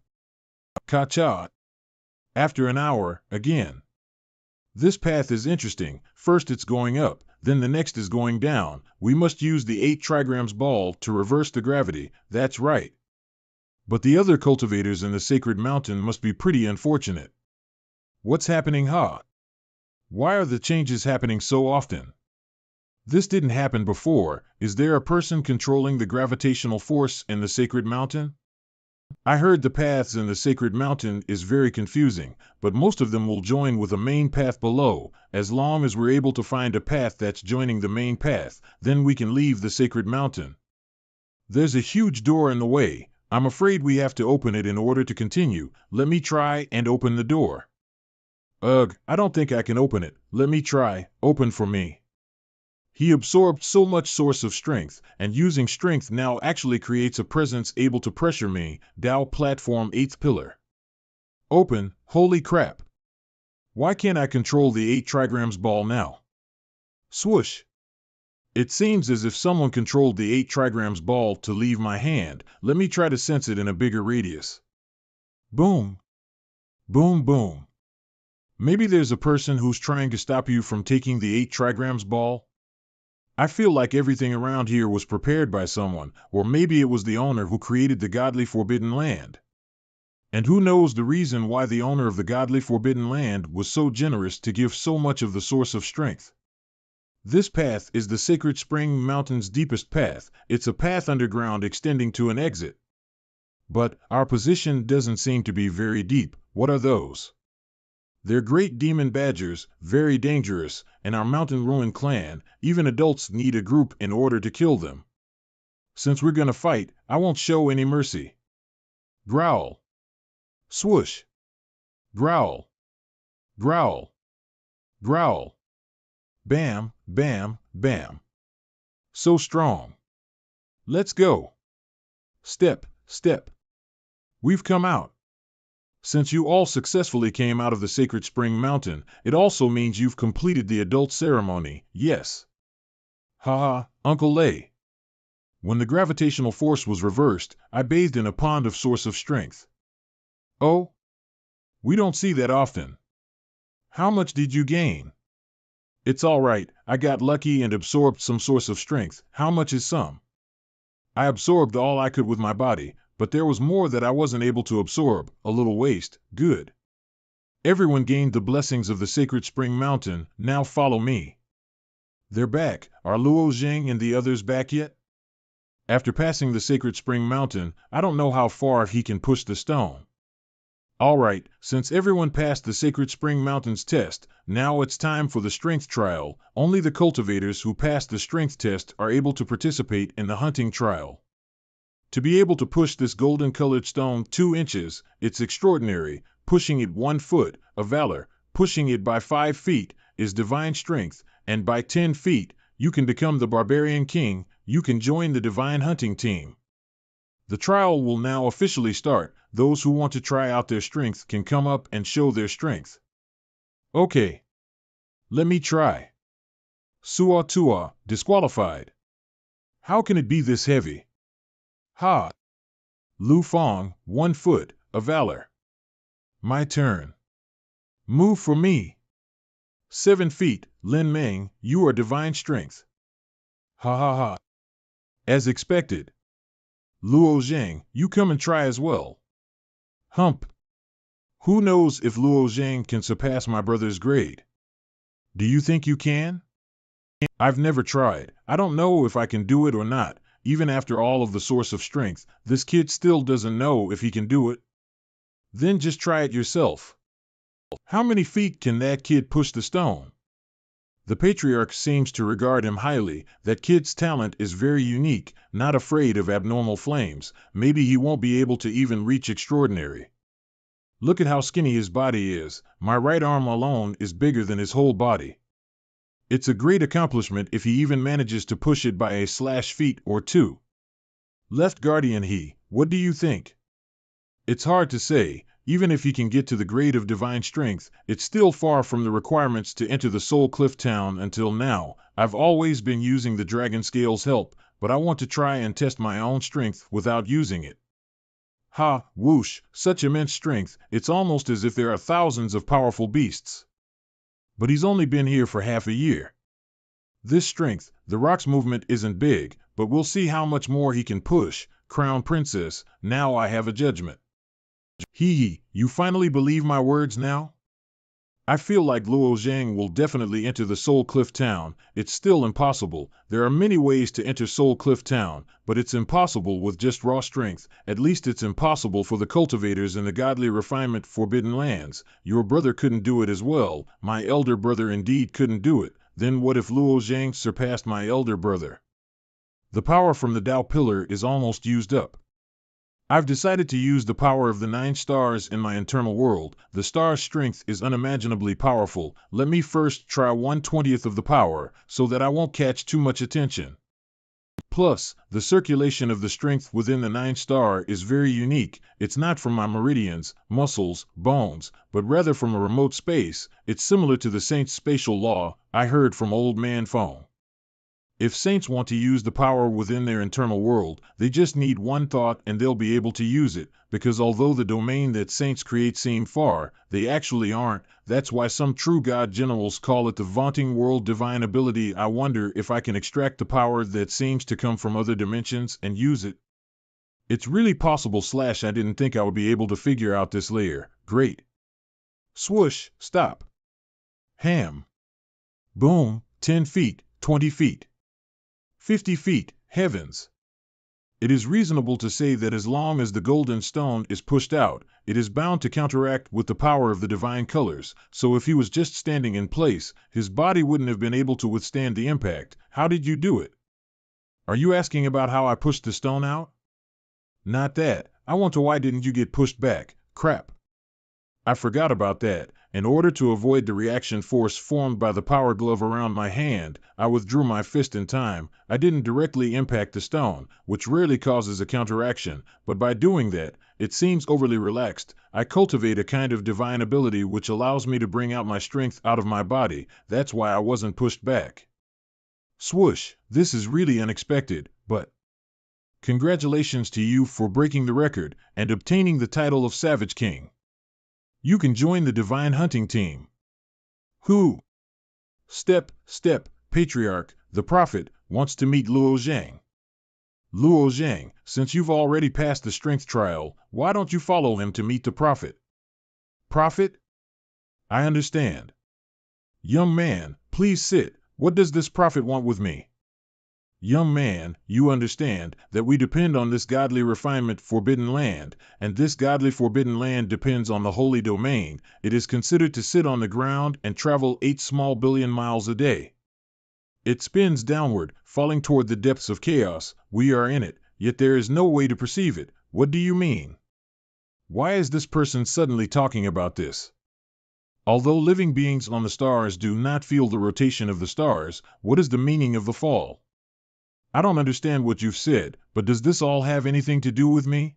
Ka-cha. After an hour, again. This path is interesting. First it's going up, then the next is going down. We must use the 8 trigrams ball to reverse the gravity, that's right. But the other cultivators in the sacred mountain must be pretty unfortunate. What's happening, huh? Why are the changes happening so often? This didn't happen before. Is there a person controlling the gravitational force in the sacred mountain? I heard the paths in the sacred mountain is very confusing, but most of them will join with a main path below. As long as we're able to find a path that's joining the main path, then we can leave the sacred mountain. There's a huge door in the way. I'm afraid we have to open it in order to continue. Let me try and open the door. Ugh, I don't think I can open it. Let me try. Open for me. He absorbed so much source of strength, and using strength now actually creates a presence able to pressure me. Tao platform 8th pillar. Open, holy crap. Why can't I control the 8 trigrams ball now? Swoosh. It seems as if someone controlled the 8 trigrams ball to leave my hand. Let me try to sense it in a bigger radius. Boom. Boom, boom. Maybe there's a person who's trying to stop you from taking the 8 trigrams ball? I feel like everything around here was prepared by someone, or maybe it was the owner who created the godly forbidden land. And who knows the reason why the owner of the godly forbidden land was so generous to give so much of the source of strength. This path is the sacred spring mountain's deepest path. It's a path underground extending to an exit. But our position doesn't seem to be very deep. What are those? They're great demon badgers, very dangerous, and our mountain ruin clan, even adults need a group in order to kill them. Since we're gonna fight, I won't show any mercy. Growl. Swoosh. Growl. Growl. Growl. Bam, bam, bam. So strong. Let's go. Step, step. We've come out. Since you all successfully came out of the sacred spring mountain, it also means you've completed the adult ceremony, yes. Haha, Uncle Lay. When the gravitational force was reversed, I bathed in a pond of source of strength. Oh? We don't see that often. How much did you gain? It's all right, I got lucky and absorbed some source of strength. How much is some? I absorbed all I could with my body, but there was more that I wasn't able to absorb, a little waste, good. Everyone gained the blessings of the sacred spring mountain, now follow me. They're back, are Luo Zheng and the others back yet? After passing the sacred spring mountain, I don't know how far he can push the stone. All right, since everyone passed the sacred spring mountain's test, now it's time for the strength trial. Only the cultivators who passed the strength test are able to participate in the hunting trial. To be able to push this golden-colored stone 2 inches, it's extraordinary. Pushing it 1 foot, a valor. Pushing it by 5 feet, is divine strength. And by 10 feet, you can become the barbarian king. You can join the divine hunting team. The trial will now officially start. Those who want to try out their strength can come up and show their strength. Okay. Let me try. Sua Tua, disqualified. How can it be this heavy? Ha! Lu Fong, 1 foot, a valor. My turn. Move for me. 7 feet, Lin Meng, you are divine strength. Ha ha ha. As expected. Luo Zheng, you come and try as well. Hump. Who knows if Luo Zheng can surpass my brother's grade? Do you think you can? I've never tried. I don't know if I can do it or not. Even after all of the source of strength, this kid still doesn't know if he can do it. Then just try it yourself. How many feet can that kid push the stone? The patriarch seems to regard him highly. That kid's talent is very unique, not afraid of abnormal flames. Maybe he won't be able to even reach extraordinary. Look at how skinny his body is. My right arm alone is bigger than his whole body. It's a great accomplishment if he even manages to push it by a /feet or 2. Left guardian he, what do you think? It's hard to say. Even if he can get to the grade of divine strength, it's still far from the requirements to enter the Soul Cliff Town until now. I've always been using the Dragon Scale's help, but I want to try and test my own strength without using it. Ha, whoosh, such immense strength, it's almost as if there are thousands of powerful beasts. But he's only been here for half a year. This strength, the rock's movement isn't big, but we'll see how much more he can push. Crown Princess, now I have a judgment. Hee, you finally believe my words now? I feel like Luo Zheng will definitely enter the Soul Cliff Town. It's still impossible. There are many ways to enter Soul Cliff Town, but it's impossible with just raw strength. At least it's impossible for the cultivators in the godly refinement forbidden lands. Your brother couldn't do it as well. My elder brother indeed couldn't do it. Then what if Luo Zheng surpassed my elder brother? The power from the Tao Pillar is almost used up. I've decided to use the power of the 9 stars in my internal world. The star's strength is unimaginably powerful. Let me first try 1/20th of the power, so that I won't catch too much attention. Plus, the circulation of the strength within the 9 star is very unique. It's not from my meridians, muscles, bones, but rather from a remote space. It's similar to the saint's spatial law, I heard from Old Man Fong. If saints want to use the power within their internal world, they just need one thought and they'll be able to use it, because although the domain that saints create seem far, they actually aren't. That's why some true god generals call it the vaunting world divine ability. I wonder if I can extract the power that seems to come from other dimensions and use it. It's really possible / I didn't think I would be able to figure out this layer. Great. Swoosh, stop. Ham. Boom, 10 feet, 20 feet. 50 feet, heavens. It is reasonable to say that as long as the golden stone is pushed out, it is bound to counteract with the power of the divine colors, so if he was just standing in place, his body wouldn't have been able to withstand the impact. How did you do it? Are you asking about how I pushed the stone out? Not that. I want to why didn't you get pushed back? Crap. I forgot about that. In order to avoid the reaction force formed by the power glove around my hand, I withdrew my fist in time. I didn't directly impact the stone, which rarely causes a counteraction, but by doing that, it seems overly relaxed. I cultivate a kind of divine ability which allows me to bring out my strength out of my body. That's why I wasn't pushed back. Swoosh, this is really unexpected, but congratulations to you for breaking the record and obtaining the title of Savage King. You can join the Divine Hunting Team. Who? Step, Patriarch, the Prophet, wants to meet Luo Zhang. Luo Zhang, since you've already passed the strength trial, why don't you follow him to meet the Prophet? Prophet? I understand. Young man, please sit. What does this Prophet want with me? Young man, you understand that we depend on this godly refinement forbidden land, and this godly forbidden land depends on the holy domain. It is considered to sit on the ground and travel 8 small billion miles a day. It spins downward, falling toward the depths of chaos. We are in it, yet there is no way to perceive it. What do you mean? Why is this person suddenly talking about this? Although living beings on the stars do not feel the rotation of the stars, what is the meaning of the fall? I don't understand what you've said, but does this all have anything to do with me?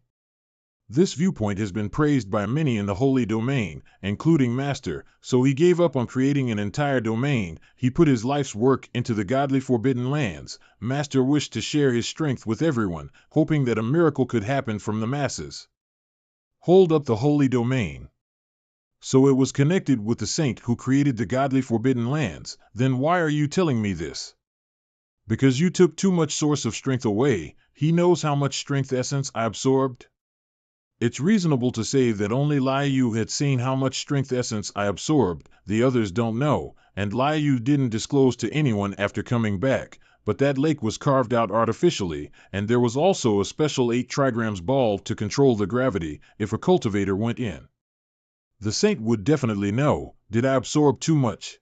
This viewpoint has been praised by many in the holy domain, including Master, so he gave up on creating an entire domain. He put his life's work into the godly forbidden lands. Master wished to share his strength with everyone, hoping that a miracle could happen from the masses. Hold up the holy domain. So it was connected with the saint who created the godly forbidden lands. Then why are you telling me this? Because you took too much source of strength away. He knows how much strength essence I absorbed. It's reasonable to say that only Liu had seen how much strength essence I absorbed. The others don't know, and Liu didn't disclose to anyone after coming back. But that lake was carved out artificially, and there was also a special 8 trigrams ball to control the gravity if a cultivator went in. The saint would definitely know. Did I absorb too much?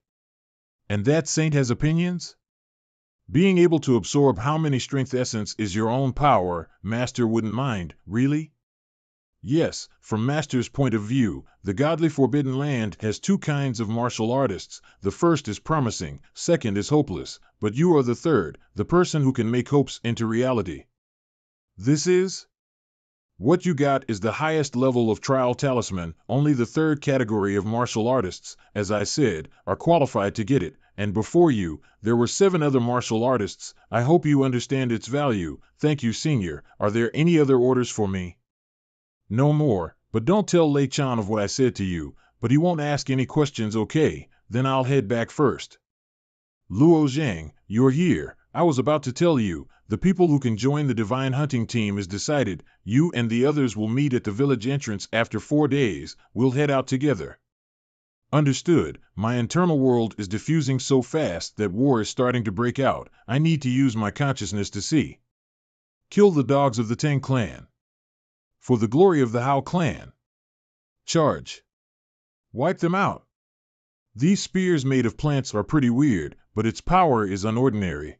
And that saint has opinions? Being able to absorb how many strength essence is your own power. Master wouldn't mind, really? Yes, from Master's point of view, the godly forbidden land has 2 kinds of martial artists. The first is promising, second is hopeless, but you are the third, the person who can make hopes into reality. This is? What you got is the highest level of trial talisman. Only the 3rd category of martial artists, as I said, are qualified to get it. And before you, there were 7 other martial artists. I hope you understand its value. Thank you, Senior. Are there any other orders for me? No more, but don't tell Lei Chan of what I said to you, but he won't ask any questions, okay? Then I'll head back first. Luo Zhang, you're here. I was about to tell you, the people who can join the Divine Hunting Team is decided. You and the others will meet at the village entrance after 4 days. We'll head out together. Understood. My internal world is diffusing so fast that war is starting to break out. I need to use my consciousness to see. Kill the dogs of the Tang clan. For the glory of the Hao clan. Charge. Wipe them out. These spears made of plants are pretty weird, but its power is unordinary.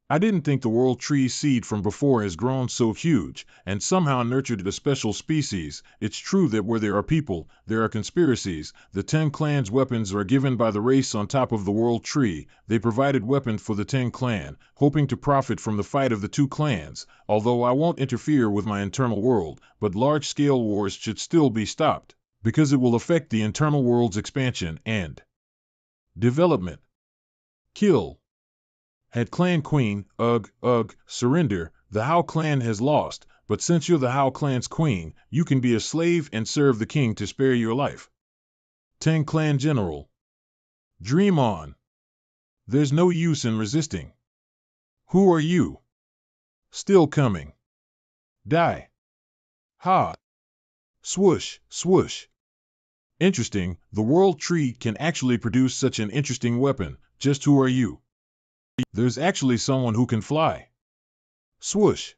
I didn't think the world tree seed from before has grown so huge, and somehow nurtured a special species. It's true that where there are people, there are conspiracies. The Tang clan's weapons are given by the race on top of the world tree. They provided weapons for the Tang clan, hoping to profit from the fight of the 2 clans, although I won't interfere with my internal world, but large-scale wars should still be stopped, because it will affect the internal world's expansion and development. Kill. Had Clan Queen, surrender. The Hao clan has lost, but since you're the Hao clan's queen, you can be a slave and serve the king to spare your life. Tang clan general. Dream on. There's no use in resisting. Who are you? Still coming. Die. Ha. Swoosh, swoosh. Interesting, the world tree can actually produce such an interesting weapon. Just who are you? There's actually someone who can fly. Swoosh.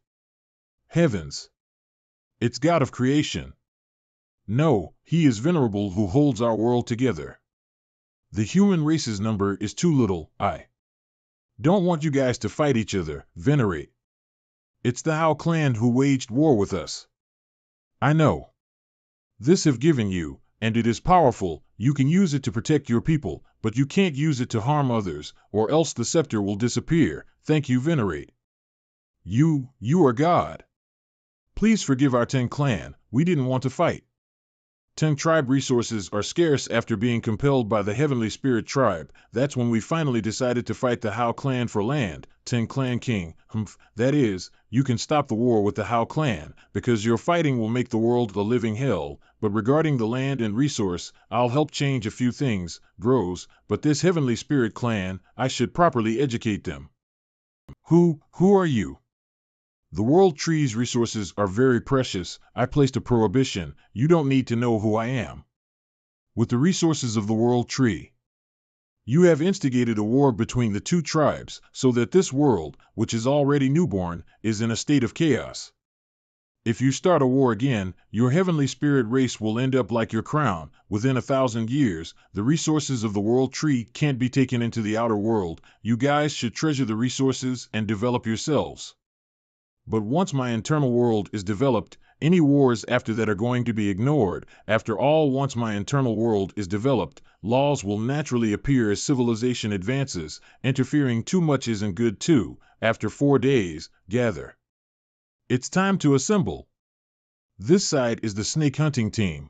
Heavens. It's God of creation. No, he is venerable who holds our world together. The human race's number is too little. I don't want you guys to fight each other. Venerate. It's the Hao clan who waged war with us. I know. This have given you, and it is powerful. You can use it to protect your people, but you can't use it to harm others, or else the scepter will disappear. Thank you, Venerate. You are God. Please forgive our Tang clan. We didn't want to fight. Tang tribe resources are scarce after being compelled by the Heavenly Spirit tribe. That's when we finally decided to fight the Hao clan for land. Tang clan king. That is, you can stop the war with the Hao clan, because your fighting will make the world a living hell. But regarding the land and resource, I'll help change a few things. Grows, but this Heavenly Spirit clan, I should properly educate them. Who are you? The world tree's resources are very precious. I placed a prohibition. You don't need to know who I am. With the resources of the world tree, you have instigated a war between the two tribes, so that this world, which is already newborn, is in a state of chaos. If you start a war again, your heavenly spirit race will end up like your crown. Within 1,000 years, the resources of the world tree can't be taken into the outer world. You guys should treasure the resources and develop yourselves. But once my internal world is developed, any wars after that are going to be ignored. After all, once my internal world is developed, laws will naturally appear as civilization advances. Interfering too much isn't good too. After 4 days, gather. It's time to assemble. This side is the snake hunting team.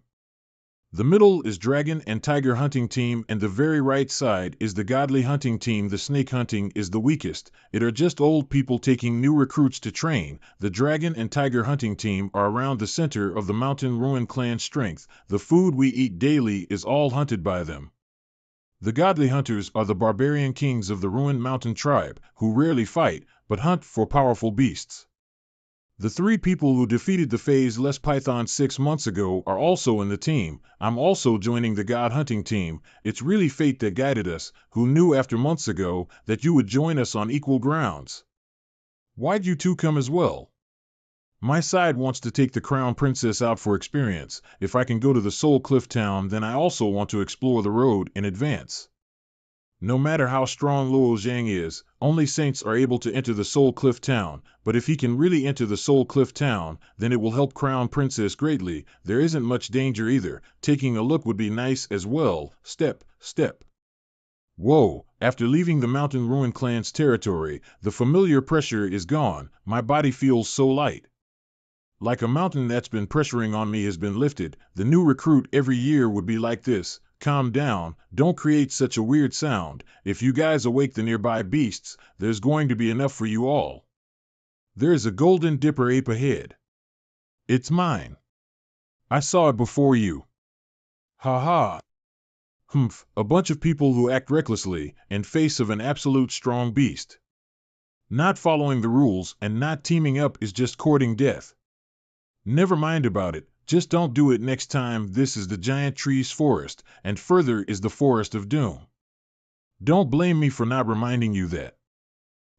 The middle is dragon and tiger hunting team, and the very right side is the godly hunting team. The snake hunting is the weakest. It are just old people taking new recruits to train. The dragon and tiger hunting team are around the center of the mountain ruin clan strength. The food we eat daily is all hunted by them. The godly hunters are the barbarian kings of the ruined mountain tribe, who rarely fight, but hunt for powerful beasts. The 3 people who defeated the Phase-less Python 6 months ago are also in the team. I'm also joining the God hunting team. It's really fate that guided us, who knew after months ago that you would join us on equal grounds. Why'd you 2 come as well? My side wants to take the crown princess out for experience. If I can go to the Soul Cliff town, then I also want to explore the road in advance. No matter how strong Luo Zhang is, only saints are able to enter the Soul Cliff town, but if he can really enter the Soul Cliff town, then it will help Crown Princess greatly. There isn't much danger either. Taking a look would be nice as well. Step. Whoa, after leaving the Mountain Ruin Clan's territory, the familiar pressure is gone. My body feels so light. Like a mountain that's been pressuring on me has been lifted. The new recruit every year would be like this. Calm down, don't create such a weird sound. If you guys awake the nearby beasts, there's going to be enough for you all. There's a golden dipper ape ahead. It's mine. I saw it before you. Ha ha. A bunch of people who act recklessly in face of an absolute strong beast. Not following the rules and not teaming up is just courting death. Never mind about it. Just don't do it next time. This is the giant trees forest, and further is the forest of doom. Don't blame me for not reminding you that.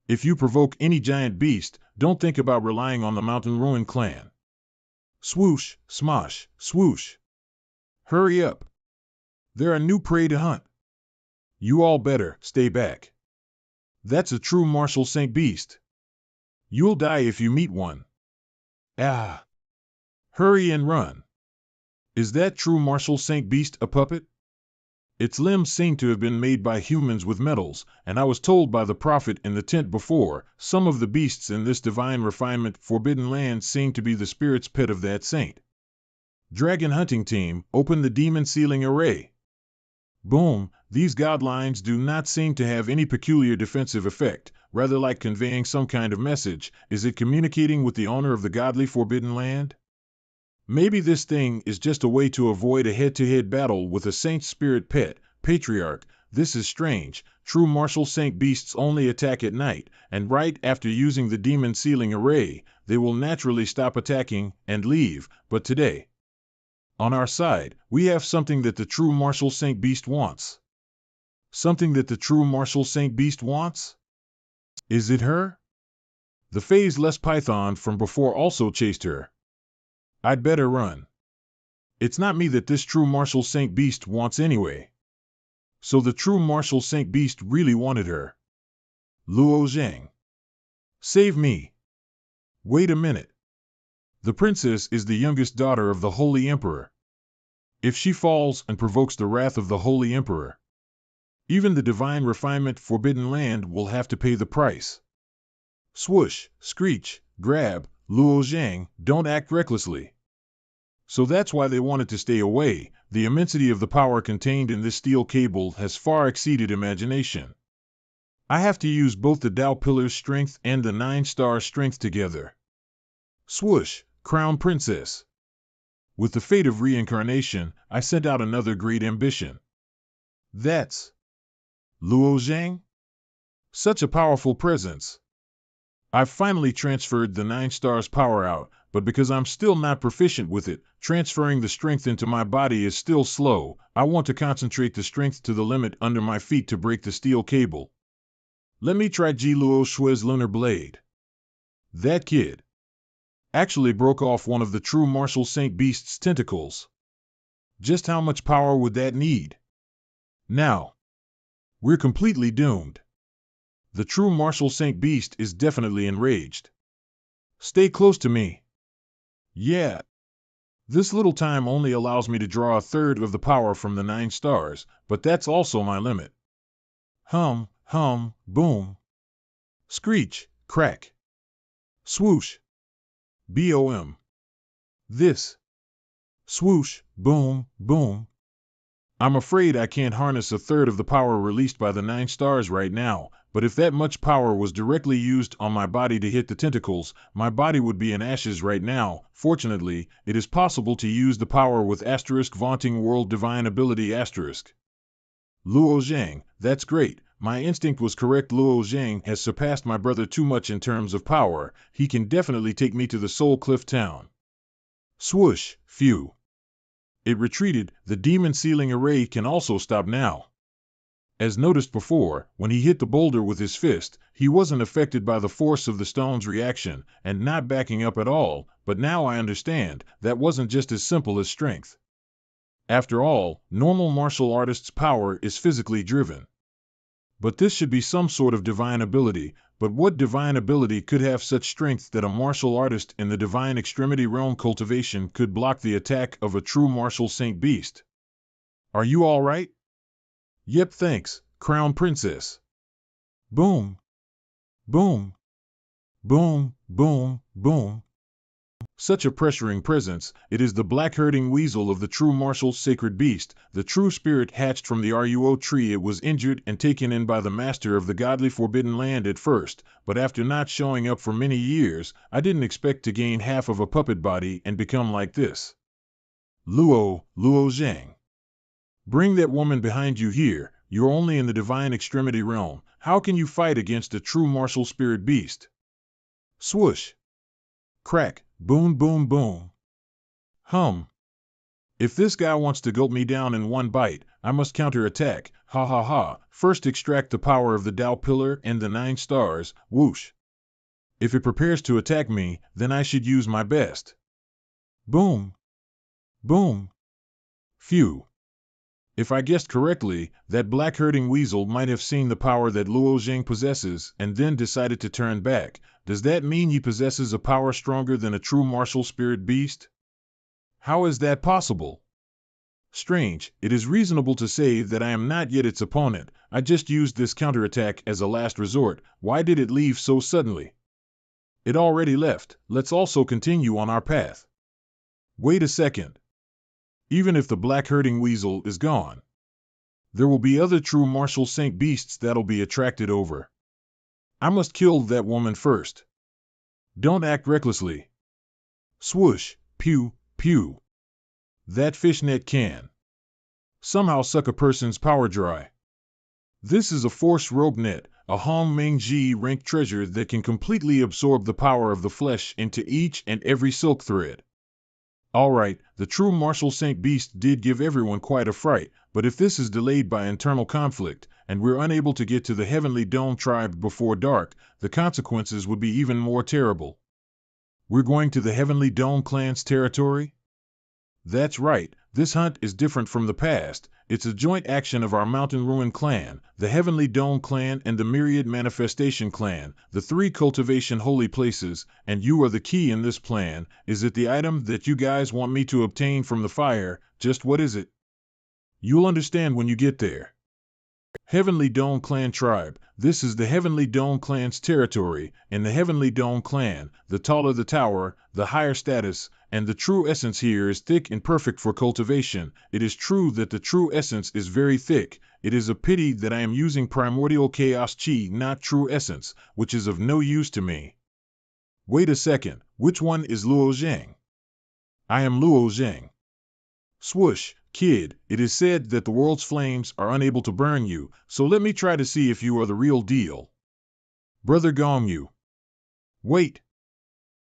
If you provoke any giant beast, don't think about relying on the Mountain Ruin clan. Swoosh, smosh, swoosh. Hurry up. There are new prey to hunt. You all better stay back. That's a true martial saint beast. You'll die if you meet one. Ah. Hurry and run. Is that true martial saint beast a puppet? Its limbs seem to have been made by humans with metals, and I was told by the prophet in the tent before, some of the beasts in this divine refinement forbidden land seem to be the spirit's pet of that saint. Dragon hunting team, open the demon sealing array. Boom, these godlines do not seem to have any peculiar defensive effect, rather like conveying some kind of message. Is it communicating with the owner of the godly forbidden land? Maybe this thing is just a way to avoid a head-to-head battle with a saint spirit pet, patriarch. this is strange. True martial saint beasts only attack at night, and right after using the demon sealing array, they will naturally stop attacking and leave, but today, on our side, we have something that the true martial saint beast wants. Something that the true martial saint beast wants? Is it her? The phase-less python from before also chased her. I'd better run. It's not me that this true martial saint beast wants anyway. So the true martial saint beast really wanted her. Luo Zhang. Save me. Wait a minute. The princess is the youngest daughter of the Holy Emperor. If she falls and provokes the wrath of the Holy Emperor, even the divine refinement Forbidden Land will have to pay the price. Swoosh, screech, grab, Luo Zhang, don't act recklessly. So that's why they wanted to stay away. The immensity of the power contained in this steel cable has far exceeded imagination. I have to use both the Tao Pillar's strength and the 9-star strength together. Swoosh, Crown Princess. With the fate of reincarnation, I sent out another great ambition. That's Luo Zhang? Such a powerful presence. I've finally transferred the 9 stars power out, but because I'm still not proficient with it, transferring the strength into my body is still slow. I want to concentrate the strength to the limit under my feet to break the steel cable. Let me try Ji Luo Shui's lunar blade. That kid actually broke off one of the true martial saint beast's tentacles. Just how much power would that need? Now, we're completely doomed. The true martial saint beast is definitely enraged. Stay close to me. Yeah. This little time only allows me to draw a third of the power from the 9 stars, but that's also my limit. Hum, boom. Screech, crack. Swoosh. BOM. This. Swoosh, boom, boom. I'm afraid I can't harness a third of the power released by the 9 stars right now, but if that much power was directly used on my body to hit the tentacles, my body would be in ashes right now. Fortunately, it is possible to use the power with * vaunting world divine ability *. Luo Zhang, that's great. My instinct was correct. Luo Zhang has surpassed my brother too much in terms of power. He can definitely take me to the Soul Cliff Town. Swoosh, phew. It retreated. The demon sealing array can also stop now. As noticed before, when he hit the boulder with his fist, he wasn't affected by the force of the stone's reaction and not backing up at all, but now I understand, that wasn't just as simple as strength. After all, normal martial artists' power is physically driven. But this should be some sort of divine ability, but what divine ability could have such strength that a martial artist in the divine extremity realm cultivation could block the attack of a true martial saint beast? Are you all right? Yep, thanks, Crown Princess. Boom. Boom. Boom, boom, boom. Such a pressuring presence, it is the black herding weasel of the true martial sacred beast, the true spirit hatched from the Ruo tree. It was injured and taken in by the master of the godly Forbidden Land at first, but after not showing up for many years, I didn't expect to gain half of a puppet body and become like this. Luo Zhang. Bring that woman behind you here. You're only in the divine extremity realm. How can you fight against a true martial spirit beast? Swoosh. Crack. Boom, boom, boom. Hum. If this guy wants to gulp me down in one bite, I must counterattack. Ha ha ha. First extract the power of the Tao Pillar and the 9 stars. Whoosh. If it prepares to attack me, then I should use my best. Boom. Boom. Phew. If I guessed correctly, that black herding weasel might have seen the power that Luo Zhang possesses and then decided to turn back. Does that mean he possesses a power stronger than a true martial spirit beast? How is that possible? Strange. It is reasonable to say that I am not yet its opponent. I just used this counterattack as a last resort. Why did it leave so suddenly? It already left. Let's also continue on our path. Wait a second. Even if the black herding weasel is gone, there will be other true martial saint beasts that'll be attracted over. I must kill that woman first. Don't act recklessly. Swoosh, pew, pew. That fishnet can somehow suck a person's power dry. This is a force rope net, a Hong Ming Ji rank treasure that can completely absorb the power of the flesh into each and every silk thread. Alright, the true martial Saint Beast did give everyone quite a fright, but if this is delayed by internal conflict, and we're unable to get to the Heavenly Dome tribe before dark, the consequences would be even more terrible. We're going to the Heavenly Dome clan's territory? That's right, this hunt is different from the past. It's a joint action of our Mountain Ruin clan, the Heavenly Dome clan and the Myriad Manifestation clan, the three cultivation holy places, and you are the key in this plan. Is it the item that you guys want me to obtain from the fire? Just what is it? You'll understand when you get there. Heavenly Dome Clan Tribe. This is the Heavenly Dome Clan's territory. In the Heavenly Dome Clan, the taller the tower, the higher status, and the true essence here is thick and perfect for cultivation. It is true that the true essence is very thick. It is a pity that I am using primordial chaos chi, not true essence, which is of no use to me. Wait a second, which one is Luo Zhang? I am Luo Zhang. Swoosh, kid, it is said that the world's flames are unable to burn you, so let me try to see if you are the real deal. Brother Gongyu. Wait.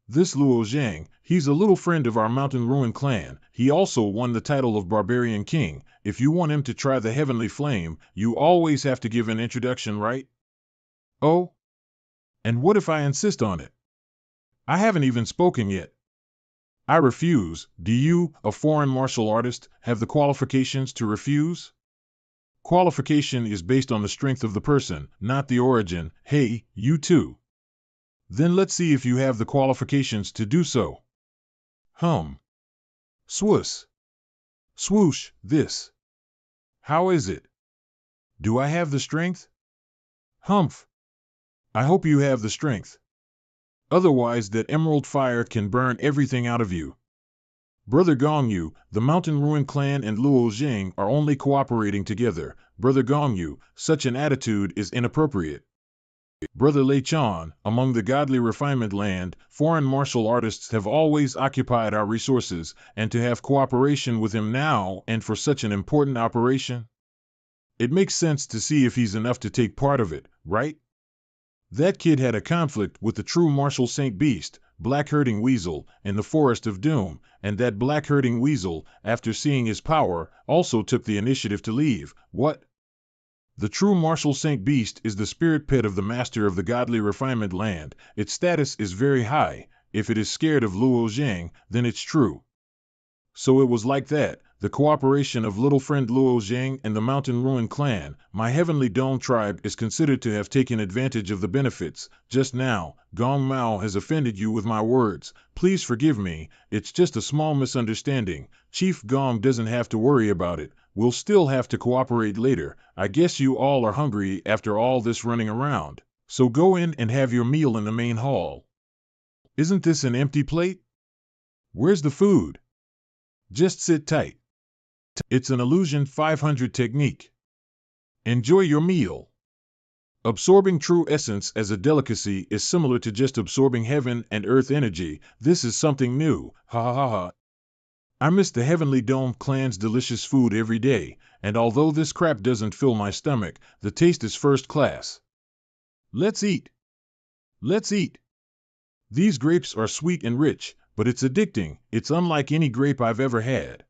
This Luo Zhang, he's a little friend of our Mountain Ruin clan. He also won the title of Barbarian King. If you want him to try the Heavenly Flame, you always have to give an introduction, right? Oh? And what if I insist on it? I haven't even spoken yet. I refuse. Do you, a foreign martial artist, have the qualifications to refuse? Qualification is based on the strength of the person, not the origin. Hey, you too. Then let's see if you have the qualifications to do so. Swoosh. Swoosh, this. How is it? Do I have the strength? Humph. I hope you have the strength. Otherwise that emerald fire can burn everything out of you. Brother Gongyu, the Mountain Ruin clan and Luo Zhang are only cooperating together. Brother Gongyu, such an attitude is inappropriate. Brother Lei Chan, among the godly refinement land, foreign martial artists have always occupied our resources, and to have cooperation with him now and for such an important operation? It makes sense to see if he's enough to take part of it, right? That kid had a conflict with the true martial Saint Beast, Black Herding Weasel, in the Forest of Doom, and that Black Herding Weasel, after seeing his power, also took the initiative to leave. What? The true martial Saint Beast is the spirit pet of the master of the godly refinement land. Its status is very high. If it is scared of Luo Zhang, then it's true. So it was like that, the cooperation of little friend Luo Zhang and the Mountain Ruin clan. My Heavenly Dome tribe is considered to have taken advantage of the benefits. Just now, Gong Mao has offended you with my words. Please forgive me, it's just a small misunderstanding. Chief Gong doesn't have to worry about it. We'll still have to cooperate later. I guess you all are hungry after all this running around. So go in and have your meal in the main hall. Isn't this an empty plate? Where's the food? Just sit tight. It's an illusion 500 technique. Enjoy your meal. Absorbing true essence as a delicacy is similar to just absorbing heaven and earth energy. This is something new. Ha ha ha ha. I miss the Heavenly Dome clan's delicious food every day, and although this crap doesn't fill my stomach, the taste is first class. Let's eat. Let's eat. These grapes are sweet and rich, but it's addicting. It's unlike any grape I've ever had.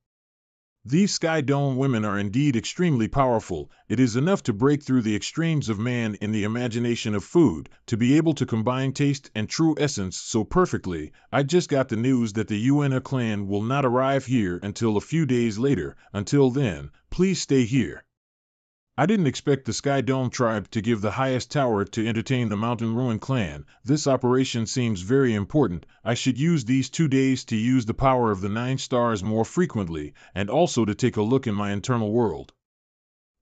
These Sky Dome women are indeed extremely powerful. It is enough to break through the extremes of man in the imagination of food, to be able to combine taste and true essence so perfectly. I just got the news that the Yuena clan will not arrive here until a few days later. Until then, please stay here. I didn't expect the Sky Dome tribe to give the highest tower to entertain the Mountain Ruin clan. This operation seems very important. I should use these 2 days to use the power of the 9 stars more frequently, and also to take a look in my internal world.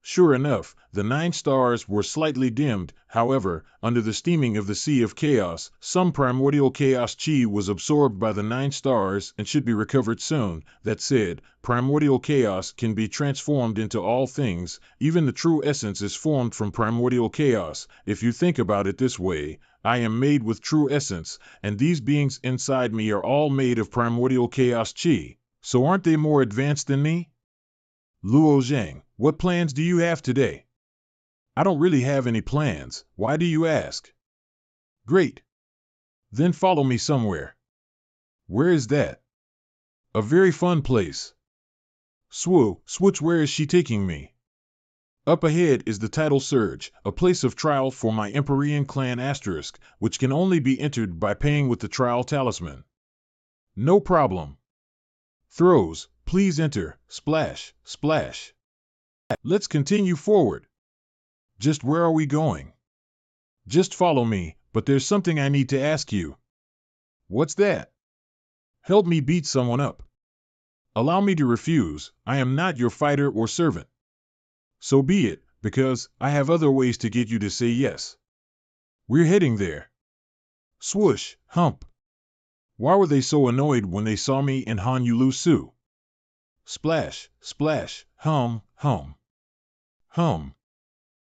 Sure enough, the 9 stars were slightly dimmed. However, under the steaming of the Sea of Chaos, some primordial chaos chi was absorbed by the 9 stars and should be recovered soon. That said, primordial chaos can be transformed into all things. Even the true essence is formed from primordial chaos. If you think about it this way, I am made with true essence, and these beings inside me are all made of primordial chaos chi. So aren't they more advanced than me? Luo Zhang, what plans do you have today? I don't really have any plans. Why do you ask? Great. Then follow me somewhere. Where is that? A very fun place. Switch, where is she taking me? Up ahead is the title surge, a place of trial for my Empyrean clan asterisk, which can only be entered by paying with the trial talisman. No problem. Throws, please enter, splash, splash. Let's continue forward. Just where are we going? Just follow me, but there's something I need to ask you. What's that? Help me beat someone up. Allow me to refuse, I am not your fighter or servant. So be it, because I have other ways to get you to say yes. We're heading there. Swoosh, hump. Why were they so annoyed when they saw me and Han Yulu Su? Splash, splash, hum, hum. Hum.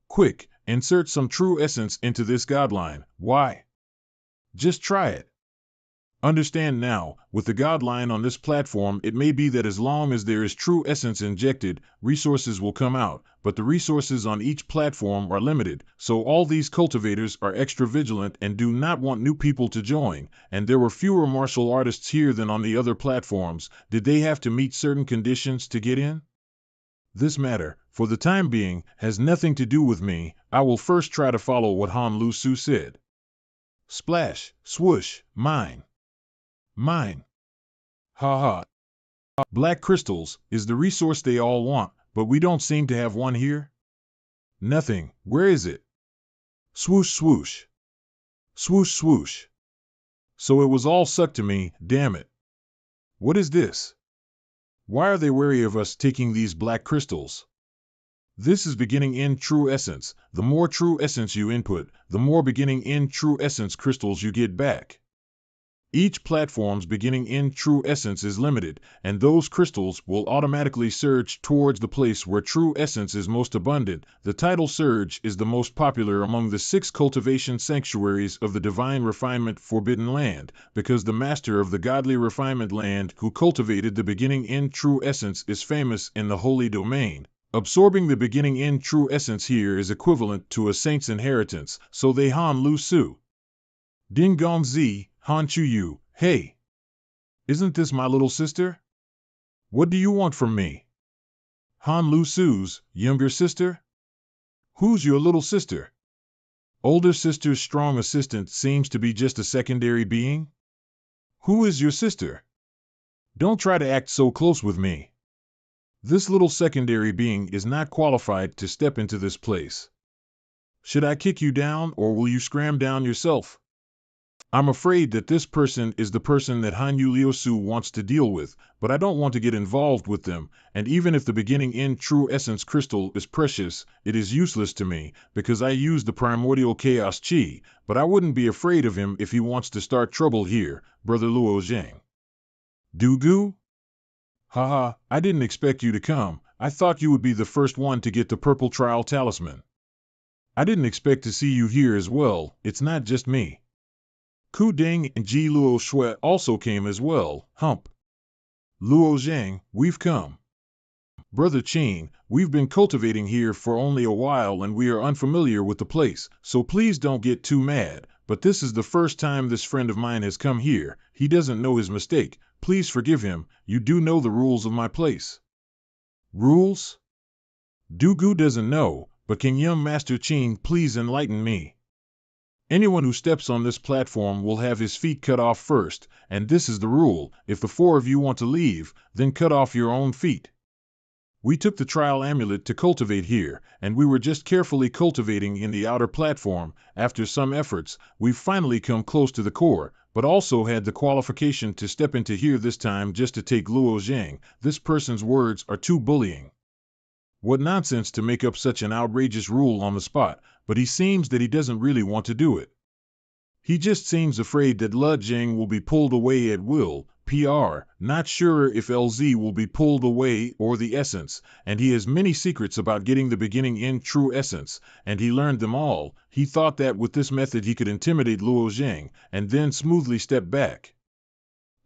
Quick, insert some true essence into this godline. Why? Just try it. Understand now, with the godline on this platform, it may be that as long as there is true essence injected, resources will come out, but the resources on each platform are limited, so all these cultivators are extra vigilant and do not want new people to join, and there were fewer martial artists here than on the other platforms. Did they have to meet certain conditions to get in? This matter, for the time being, has nothing to do with me. I will first try to follow what Han Lu Su said. Splash, swoosh, mine. Mine. Ha ha. Black crystals is the resource they all want, but we don't seem to have one here. Nothing. Where is it? Swoosh, swoosh. Swoosh, swoosh. So it was all sucked to me, damn it. What is this? Why are they wary of us taking these black crystals? This is beginning in true essence. The more true essence you input, the more beginning in true essence crystals you get back. Each platform's beginning in true essence is limited, and those crystals will automatically surge towards the place where true essence is most abundant. The title surge is the most popular among the 6 cultivation sanctuaries of the divine refinement forbidden land, because the master of the godly refinement land who cultivated the beginning in true essence is famous in the holy domain. Absorbing the beginning in true essence here is equivalent to a saint's inheritance, so they Han Lu Su. Ding Gong Zi, Han Chu Yu, hey! Isn't this my little sister? What do you want from me? Han Lu Su's younger sister? Who's your little sister? Older sister's strong assistant seems to be just a secondary being? Who is your sister? Don't try to act so close with me. This little secondary being is not qualified to step into this place. Should I kick you down or will you scram down yourself? I'm afraid that this person is the person that Hanyu Liusu wants to deal with, but I don't want to get involved with them, and even if the beginning in true essence crystal is precious, it is useless to me, because I use the primordial chaos chi, but I wouldn't be afraid of him if he wants to start trouble here, Brother Luo Zhang. Dugu? Haha, I didn't expect you to come. I thought you would be the first one to get the purple trial talisman. I didn't expect to see you here as well. It's not just me. Ku Ding and Ji Luo Shui also came as well, hump. Luo Zhang, we've come. Brother Qin, we've been cultivating here for only a while and we are unfamiliar with the place, so please don't get too mad, but this is the first time this friend of mine has come here. He doesn't know his mistake. Please forgive him. You do know the rules of my place. Rules? Dugu doesn't know, but can young Master Qin please enlighten me? Anyone who steps on this platform will have his feet cut off first, and this is the rule. If the 4 of you want to leave, then cut off your own feet. We took the trial amulet to cultivate here, and we were just carefully cultivating in the outer platform. After some efforts, we've finally come close to the core, but also had the qualification to step into here this time just to take Luo Zhang. This person's words are too bullying. What nonsense to make up such an outrageous rule on the spot, but he seems that he doesn't really want to do it. He just seems afraid that Le Zhang will be pulled away at will, PR, not sure if LZ will be pulled away or the essence, and he has many secrets about getting the beginning in true essence, and he learned them all. He thought that with this method he could intimidate Luo Zhang, and then smoothly step back,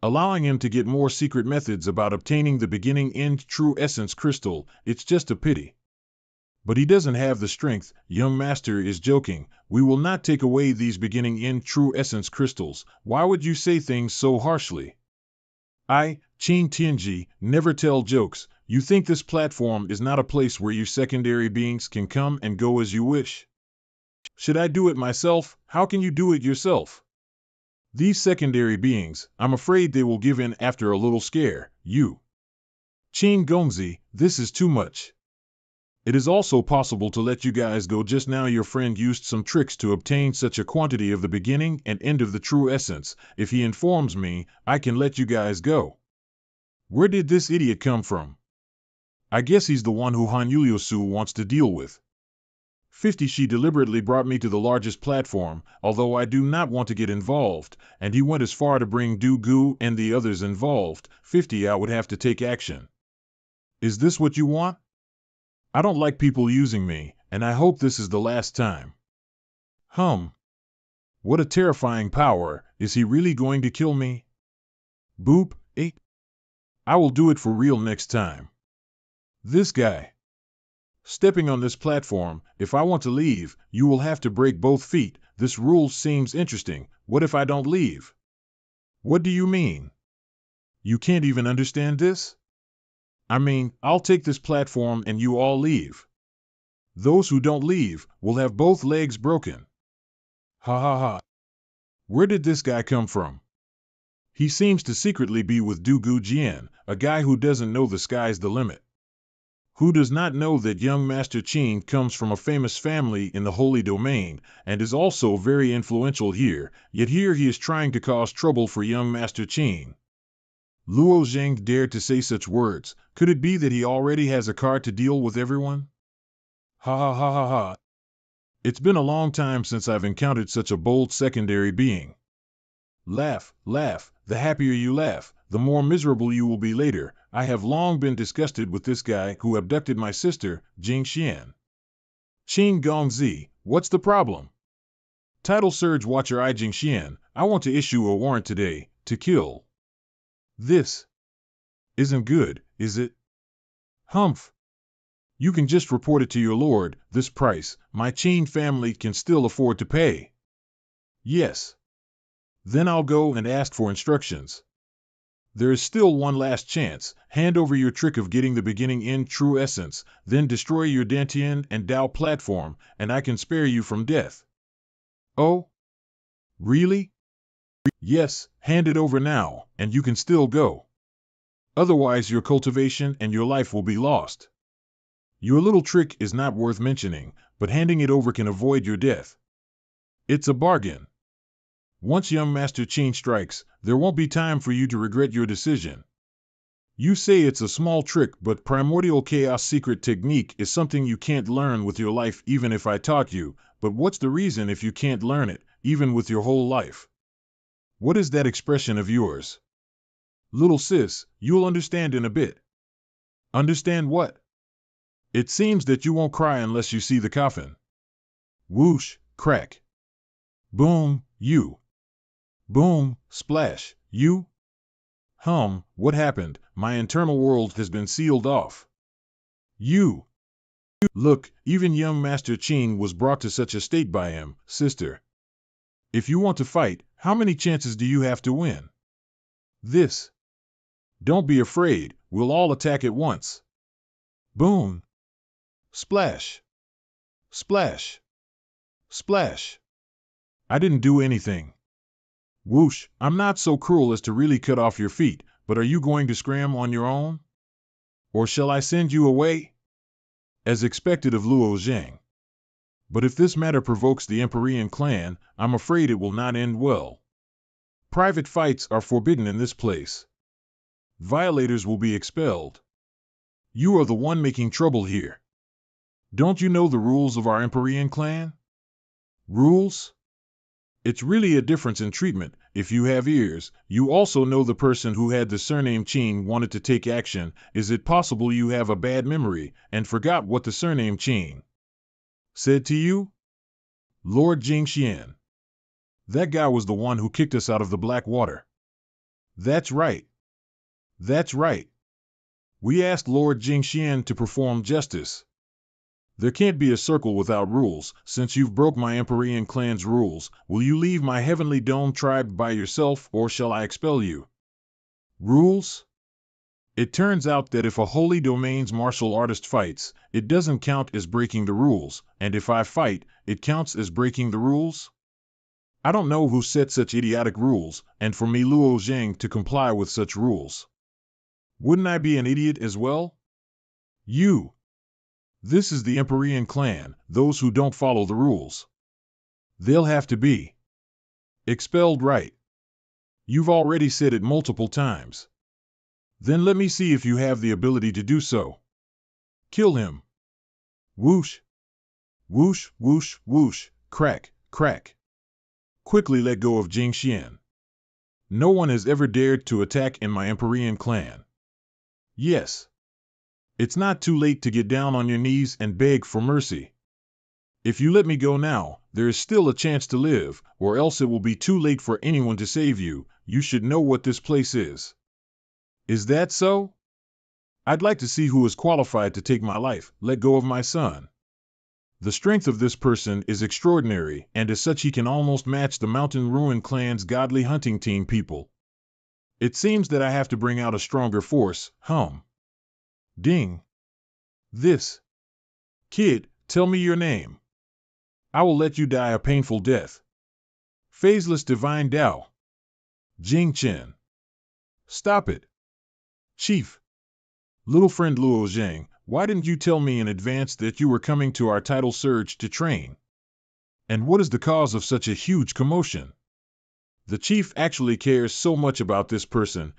allowing him to get more secret methods about obtaining the beginning in true essence crystal. It's just a pity. But he doesn't have the strength. Young master is joking. We will not take away these beginning in true essence crystals. Why would you say things so harshly? I, Qin Tianji, never tell jokes. You think this platform is not a place where you secondary beings can come and go as you wish? Should I do it myself? How can you do it yourself? These secondary beings, I'm afraid they will give in after a little scare. You. Qin Gongzi, this is too much. It is also possible to let you guys go. Just now your friend used some tricks to obtain such a quantity of the beginning and end of the true essence. If he informs me, I can let you guys go. Where did this idiot come from? I guess he's the one who Han Yuliosu wants to deal with. 50. She deliberately brought me to the largest platform, although I do not want to get involved, and he went as far to bring Du Gu and the others involved. 50. I would have to take action. Is this what you want? I don't like people using me, and I hope this is the last time. What a terrifying power. Is he really going to kill me? Boop, 8. I will do it for real next time. This guy. Stepping on this platform, if I want to leave, you will have to break both feet. This rule seems interesting. What if I don't leave? What do you mean? You can't even understand this? I mean, I'll take this platform and you all leave. Those who don't leave will have both legs broken. Ha ha ha. Where did this guy come from? He seems to secretly be with Du Gu Jian, a guy who doesn't know the sky's the limit. Who does not know that young Master Qin comes from a famous family in the Holy Domain and is also very influential here, yet here he is trying to cause trouble for young Master Qin. Luo Zheng dared to say such words. Could it be that he already has a card to deal with everyone? Ha ha ha ha ha. It's been a long time since I've encountered such a bold secondary being. Laugh, laugh. The happier you laugh, the more miserable you will be later. I have long been disgusted with this guy who abducted my sister, Jing Xian. Qin Gongzi, what's the problem? Title Surge Watcher I Jing Xian, I want to issue a warrant today, to kill. This isn't good, is it? Humph. You can just report it to your lord. This price, my Qin family can still afford to pay. Yes. Then I'll go and ask for instructions. There is still one last chance. Hand over your trick of getting the beginning in true essence, then destroy your Dantian and Dao platform, and I can spare you from death. Oh? Really? Yes, hand it over now, and you can still go. Otherwise your cultivation and your life will be lost. Your little trick is not worth mentioning, but handing it over can avoid your death. It's a bargain. Once young Master Qin strikes, there won't be time for you to regret your decision. You say it's a small trick, but primordial chaos secret technique is something you can't learn with your life even if I taught you, but what's the reason if you can't learn it, even with your whole life? What is that expression of yours? Little sis, you'll understand in a bit. Understand what? It seems that you won't cry unless you see the coffin. Whoosh, crack. Boom, you. Boom, splash, you? What happened? My internal world has been sealed off. You. Look, even young Master Qin was brought to such a state by him, sister. If you want to fight, how many chances do you have to win? This. Don't be afraid, we'll all attack at once. Boom. Splash. Splash. Splash. I didn't do anything. Whoosh, I'm not so cruel as to really cut off your feet, but are you going to scram on your own? Or shall I send you away? As expected of Luo Zheng. But if this matter provokes the Empyrean clan, I'm afraid it will not end well. Private fights are forbidden in this place. Violators will be expelled. You are the one making trouble here. Don't you know the rules of our Empyrean clan? Rules? It's really a difference in treatment. If you have ears, you also know the person who had the surname Qin wanted to take action. Is it possible you have a bad memory and forgot what the surname Qin said to you? Lord Jing Xian. That guy was the one who kicked us out of the black water. That's right. That's right. We asked Lord Jing Xian to perform justice. There can't be a circle without rules. Since you've broke my Empyrean clan's rules, will you leave my heavenly dome tribe by yourself, or shall I expel you? Rules? It turns out that if a holy domain's martial artist fights, it doesn't count as breaking the rules, and if I fight, it counts as breaking the rules? I don't know who set such idiotic rules, and for me Luo Zhang to comply with such rules. Wouldn't I be an idiot as well? You. This is the Empyrean clan, those who don't follow the rules. They'll have to be expelled, right? You've already said it multiple times. Then let me see if you have the ability to do so. Kill him. Whoosh. Whoosh, whoosh, whoosh, crack, crack. Quickly let go of Jing Xian. No one has ever dared to attack in my Empyrean clan. Yes. It's not too late to get down on your knees and beg for mercy. If you let me go now, there is still a chance to live, or else it will be too late for anyone to save you. You should know what this place is. Is that so? I'd like to see who is qualified to take my life. Let go of my son. The strength of this person is extraordinary, and as such he can almost match the Mountain Ruin clan's godly hunting team people. It seems that I have to bring out a stronger force. Ding. This. Kid, tell me your name. I will let you die a painful death. Phaseless Divine Tao. Jing Chen. Stop it. Chief. Little friend Luo Zhang, why didn't you tell me in advance that you were coming to our tidal surge to train? And what is the cause of such a huge commotion? The chief actually cares so much about this person.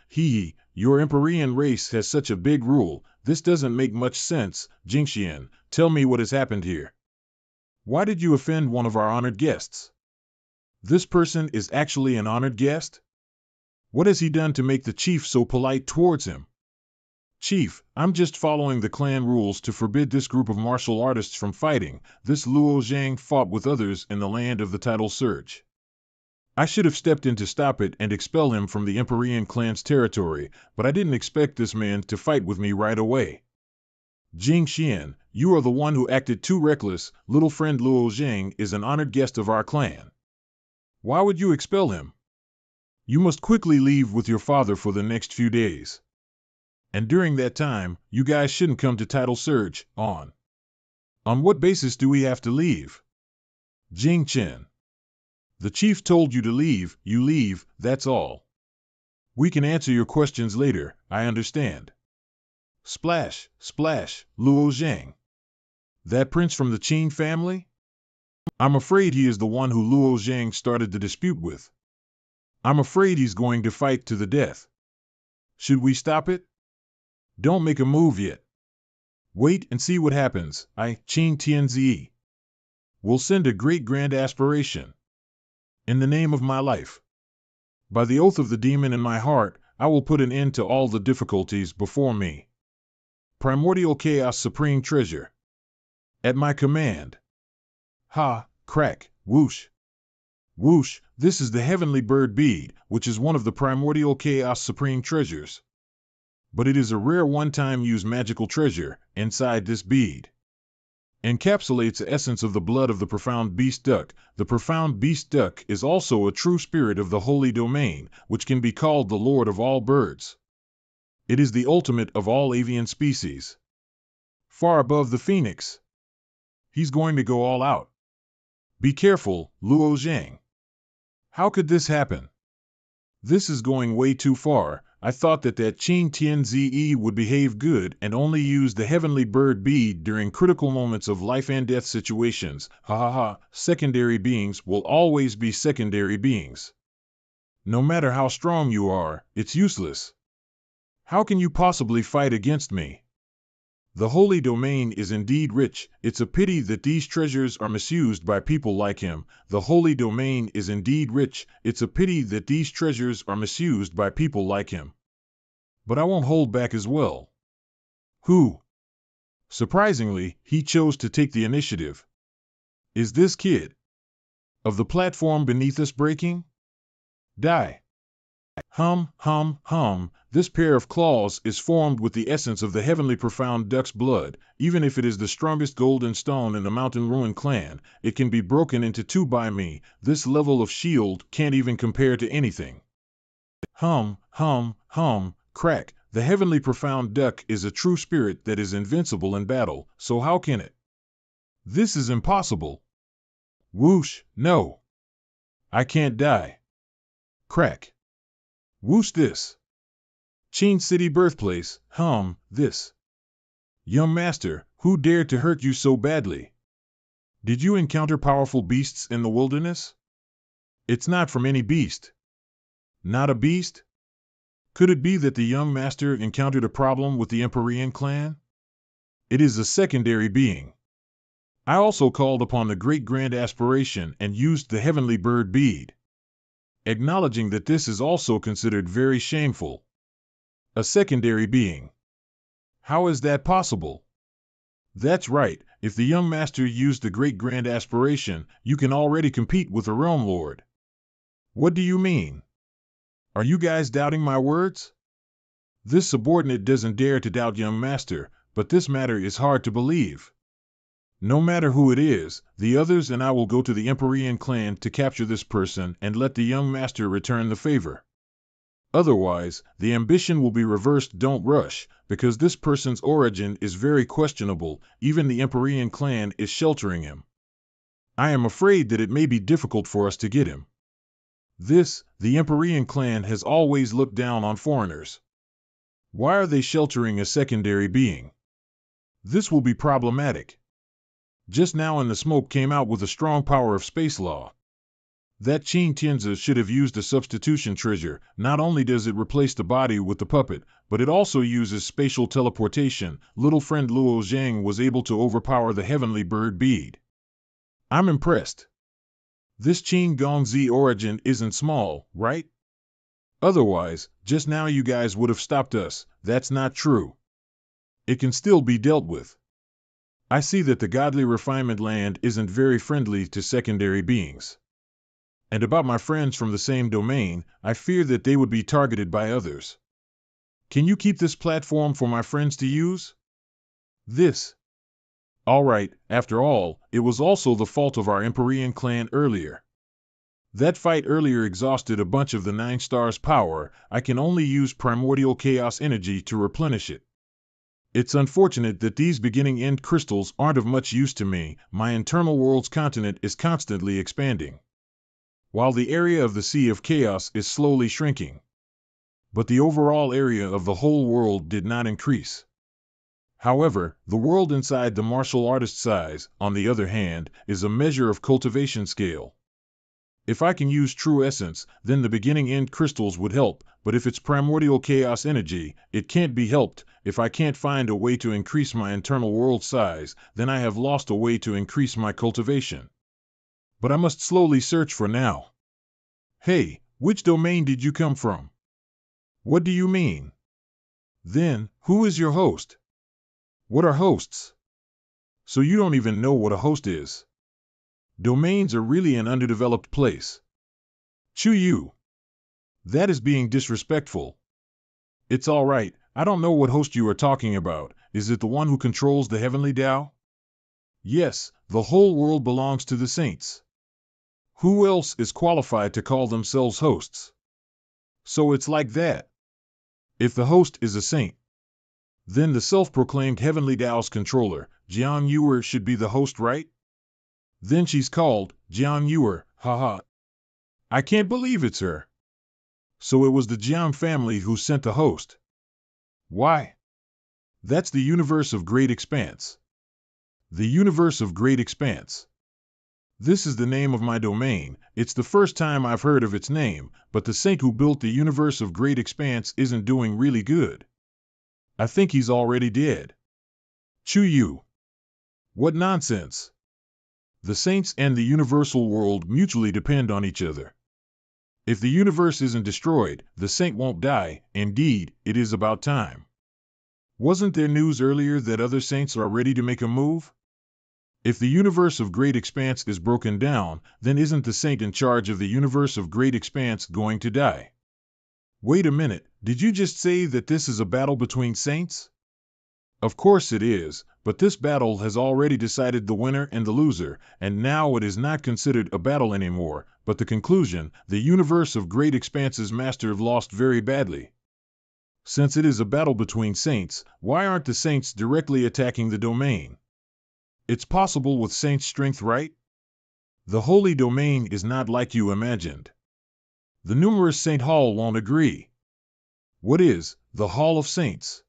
Your Empyrean race has such a big rule. This doesn't make much sense. Jingxian, tell me what has happened here. Why did you offend one of our honored guests? This person is actually an honored guest? What has he done to make the chief so polite towards him? Chief, I'm just following the clan rules to forbid this group of martial artists from fighting. This Luo Zhang fought with others in the land of the tidal surge. I should have stepped in to stop it and expel him from the Empyrean clan's territory, but I didn't expect this man to fight with me right away. Jing Xian, you are the one who acted too reckless. Little friend Luo Zhang is an honored guest of our clan. Why would you expel him? You must quickly leave with your father for the next few days. And during that time, you guys shouldn't come to tidal surge. On what basis do we have to leave? Jing Chen. The chief told you to leave, you leave, that's all. We can answer your questions later, I understand. Splash, splash, Luo Zhang. That prince from the Qin family? I'm afraid he is the one who Luo Zhang started the dispute with. I'm afraid he's going to fight to the death. Should we stop it? Don't make a move yet. Wait and see what happens. Qin Tianzi. Will send a great grand aspiration. In the name of my life. By the oath of the demon in my heart, I will put an end to all the difficulties before me. Primordial Chaos Supreme Treasure. At my command. Crack, whoosh. Whoosh, this is the Heavenly Bird Bead, which is one of the Primordial Chaos Supreme Treasures. But it is a rare one-time use magical treasure. Inside this bead encapsulates the essence of the blood of the profound beast duck. The profound beast duck is also a true spirit of the holy domain, which can be called the Lord of all birds. It is the ultimate of all avian species. Far above the phoenix. He's going to go all out. Be careful, Luo Zhang. How could this happen? This is going way too far. I thought that Qin Tianzi would behave good and only use the heavenly bird bead during critical moments of life and death situations. Secondary beings will always be secondary beings. No matter how strong you are, it's useless. How can you possibly fight against me? The holy domain is indeed rich. It's a pity that these treasures are misused by people like him. The holy domain is indeed rich. It's a pity that these treasures are misused by people like him. But I won't hold back as well. Who? Surprisingly, he chose to take the initiative. Is this kid? Of the platform beneath us breaking? Die. Hum, hum, hum, this pair of claws is formed with the essence of the heavenly profound duck's blood. Even if it is the strongest golden stone in the Mountain Ruin clan, it can be broken into two by me. This level of shield can't even compare to anything. Hum, hum, hum, crack, the heavenly profound duck is a true spirit that is invincible in battle, so how can it? This is impossible. Whoosh, no. I can't die. Crack. Whoosh this. Chin City birthplace, this. Young master, who dared to hurt you so badly? Did you encounter powerful beasts in the wilderness? It's not from any beast. Not a beast? Could it be that the young master encountered a problem with the Empyrean clan? It is a secondary being. I also called upon the great grand aspiration and used the heavenly bird bead, acknowledging that this is also considered very shameful. A secondary being. How is that possible? That's right, if the young master used the great grand aspiration, you can already compete with a realm lord. What do you mean? Are you guys doubting my words? This subordinate doesn't dare to doubt young master, but this matter is hard to believe. No matter who it is, the others and I will go to the Empyrean clan to capture this person and let the young master return the favor. Otherwise, the ambition will be reversed. Don't rush, because this person's origin is very questionable. Even the Empyrean clan is sheltering him. I am afraid that it may be difficult for us to get him. The Empyrean clan has always looked down on foreigners. Why are they sheltering a secondary being? This will be problematic. Just now in the smoke came out with a strong power of space law. That Qin Tianzi should have used a substitution treasure. Not only does it replace the body with the puppet, but it also uses spatial teleportation. Little friend Luo Zhang was able to overpower the heavenly bird bead. I'm impressed. This Qin Gongzi origin isn't small, right? Otherwise, just now you guys would have stopped us. That's not true. It can still be dealt with. I see that the godly refinement land isn't very friendly to secondary beings. And about my friends from the same domain, I fear that they would be targeted by others. Can you keep this platform for my friends to use? All right, after all, it was also the fault of our Empyrean clan earlier. That fight earlier exhausted a bunch of the 9 stars' power. I can only use primordial chaos energy to replenish it. It's unfortunate that these beginning-end crystals aren't of much use to me. My internal world's continent is constantly expanding, while the area of the Sea of Chaos is slowly shrinking. But the overall area of the whole world did not increase. However, the world inside the martial artist size, on the other hand, is a measure of cultivation scale. If I can use true essence, then the beginning-end crystals would help, but if it's primordial chaos energy, it can't be helped. If I can't find a way to increase my internal world size, then I have lost a way to increase my cultivation. But I must slowly search for now. Hey, which domain did you come from? What do you mean? Then, who is your host? What are hosts? So you don't even know what a host is. Domains are really an underdeveloped place. Chu. That is being disrespectful. It's all right, I don't know what host you are talking about. Is it the one who controls the heavenly Tao? Yes, the whole world belongs to the saints. Who else is qualified to call themselves hosts? So it's like that. If the host is a saint, then the self-proclaimed heavenly Tao's controller, Jiang Yuer, should be the host, right? Then she's called Jiang Yuer, haha. I can't believe it's her. So it was the Jiang family who sent the host. Why? That's the universe of great expanse. The universe of great expanse. This is the name of my domain. It's the first time I've heard of its name, but the saint who built the universe of great expanse isn't doing really good. I think he's already dead. Chu. What nonsense. The saints and the universal world mutually depend on each other. If the universe isn't destroyed, the saint won't die. Indeed, it is about time. Wasn't there news earlier that other saints are ready to make a move? If the universe of great expanse is broken down, then isn't the saint in charge of the universe of great expanse going to die? Wait a minute, did you just say that this is a battle between saints? Of course it is, but this battle has already decided the winner and the loser, and now it is not considered a battle anymore, but the conclusion. The universe of Great Expanse's master lost very badly. Since it is a battle between saints, why aren't the saints directly attacking the domain? It's possible with saints' strength, right? The holy domain is not like you imagined. The numerous Saint Hall won't agree. What is the Hall of Saints?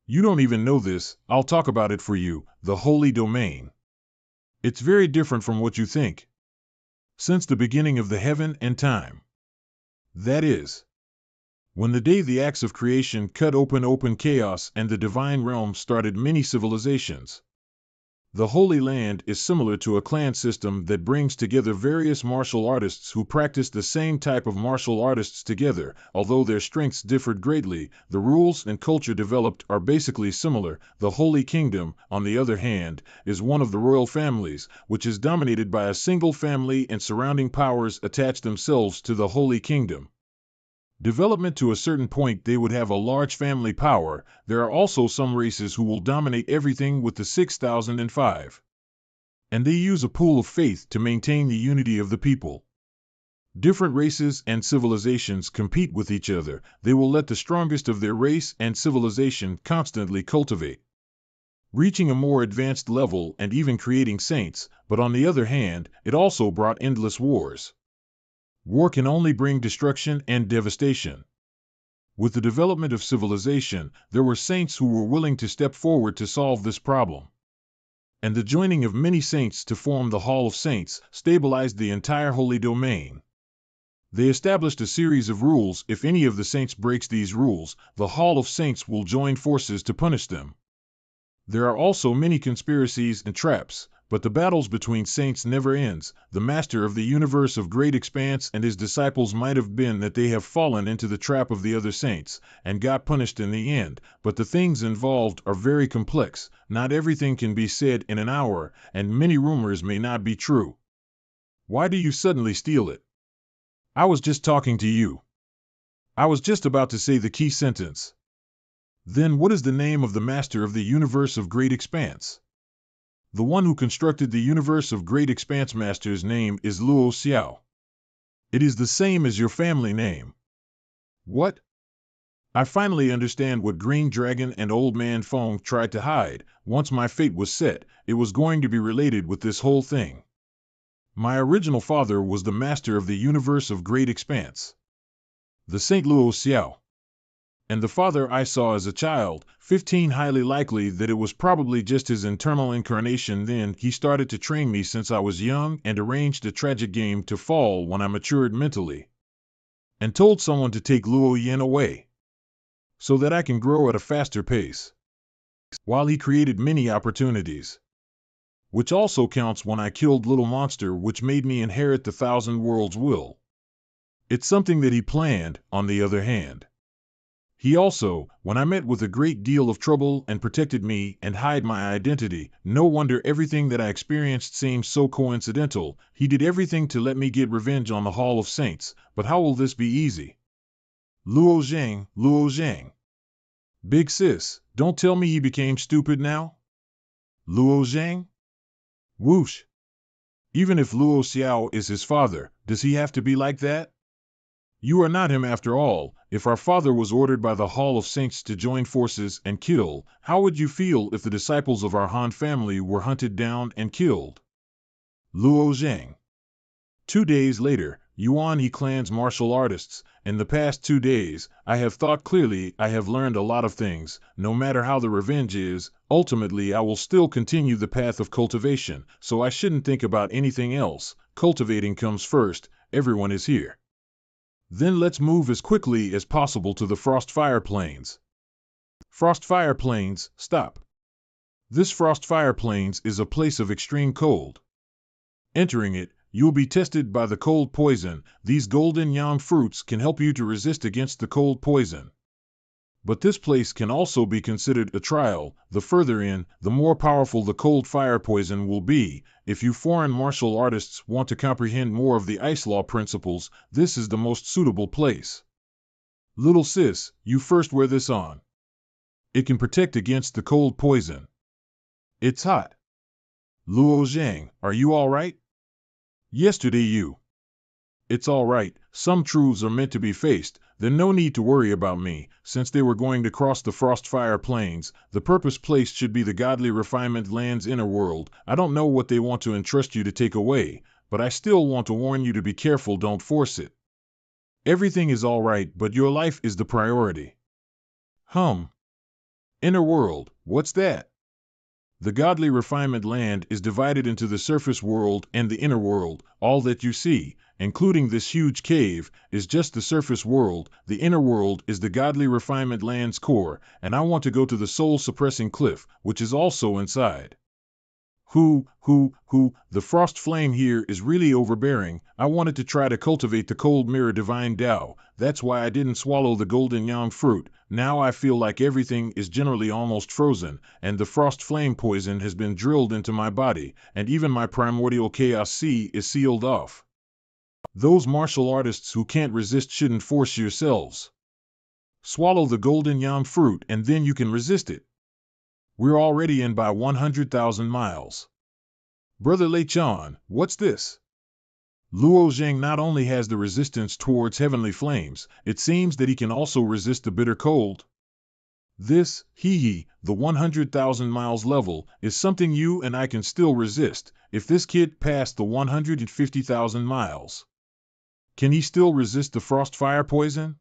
You don't even know this, I'll talk about it for you, the holy domain. It's very different from what you think. Since the beginning of the heaven and time. That is, when the day the acts of creation cut open chaos and the divine realm started many civilizations. The Holy Land is similar to a clan system that brings together various martial artists who practice the same type of martial artists together. Although their strengths differed greatly, the rules and culture developed are basically similar. The Holy Kingdom, on the other hand, is one of the royal families, which is dominated by a single family, and surrounding powers attach themselves to the Holy Kingdom. Development to a certain point, they would have a large family power. There are also some races who will dominate everything with the 6005. And they use a pool of faith to maintain the unity of the people. Different races and civilizations compete with each other. They will let the strongest of their race and civilization constantly cultivate, reaching a more advanced level and even creating saints. But on the other hand, it also brought endless wars. War can only bring destruction and devastation. With the development of civilization, there were saints who were willing to step forward to solve this problem. And the joining of many saints to form the Hall of Saints stabilized the entire holy domain. They established a series of rules. If any of the saints breaks these rules, the Hall of Saints will join forces to punish them. There are also many conspiracies and traps, but the battles between saints never ends. The master of the universe of Great Expanse and his disciples might have been that they have fallen into the trap of the other saints, and got punished in the end, but the things involved are very complex. Not everything can be said in an hour, and many rumors may not be true. Why do you suddenly steal it? I was just talking to you. I was just about to say the key sentence. Then what is the name of the master of the universe of Great Expanse? The one who constructed the universe of Great Expanse master's name is Luo Xiao. It is the same as your family name. What? I finally understand what Green Dragon and Old Man Fong tried to hide. Once my fate was set, it was going to be related with this whole thing. My original father was the master of the universe of Great Expanse, the Saint Luo Xiao. And the father I saw as a child, 15, highly likely that it was probably just his internal incarnation. Then he started to train me since I was young and arranged a tragic game to fall when I matured mentally, and told someone to take Luo Yin away so that I can grow at a faster pace, while he created many opportunities, which also counts when I killed Little Monster, which made me inherit the Thousand Worlds will. It's something that he planned. On the other hand, he also, when I met with a great deal of trouble, and protected me and hide my identity. No wonder everything that I experienced seems so coincidental. He did everything to let me get revenge on the Hall of Saints, but how will this be easy? Luo Zhang. Big sis, don't tell me he became stupid now? Luo Zhang? Whoosh. Even if Luo Xiao is his father, does he have to be like that? You are not him after all. If our father was ordered by the Hall of Saints to join forces and kill, how would you feel if the disciples of our Han family were hunted down and killed? Luo Zhang. 2 days later, Yuan He clan's martial artists. In the past 2 days, I have thought clearly. I have learned a lot of things. No matter how the revenge is, ultimately I will still continue the path of cultivation, so I shouldn't think about anything else. Cultivating comes first. Everyone is here. Then let's move as quickly as possible to the Frostfire Plains. Frostfire Plains, stop. This Frostfire Plains is a place of extreme cold. Entering it, you'll be tested by the cold poison. These golden yang fruits can help you to resist against the cold poison. But this place can also be considered a trial. The further in, the more powerful the cold fire poison will be. If you foreign martial artists want to comprehend more of the ice law principles, this is the most suitable place. Little sis, you first wear this on. It can protect against the cold poison. It's hot. Luo Zhang, are you all right? Yesterday you. It's all right, some truths are meant to be faced, then no need to worry about me, since they were going to cross the Frostfire Plains, the purpose placed should be the godly refinement land's inner world. I don't know what they want to entrust you to take away, but I still want to warn you to be careful, don't force it. Everything is all right, but your life is the priority. Inner world, what's that? The godly refinement land is divided into the surface world and the inner world. All that you see, including this huge cave, is just the surface world. The inner world is the godly refinement land's core, and I want to go to the soul-suppressing cliff, which is also inside. The frost flame here is really overbearing. I wanted to try to cultivate the cold mirror divine Tao. That's why I didn't swallow the golden yang fruit. Now I feel like everything is generally almost frozen, and the frost flame poison has been drilled into my body, and even my primordial chaos sea is sealed off. Those martial artists who can't resist shouldn't force yourselves. Swallow the golden yang fruit and then you can resist it. We're already in by 100,000 miles. Brother Lei Chan, what's this? Luo Zhang not only has the resistance towards heavenly flames, it seems that he can also resist the bitter cold. This, the 100,000 miles level, is something you and I can still resist. If this kid passed the 150,000 miles, can he still resist the frost fire poison?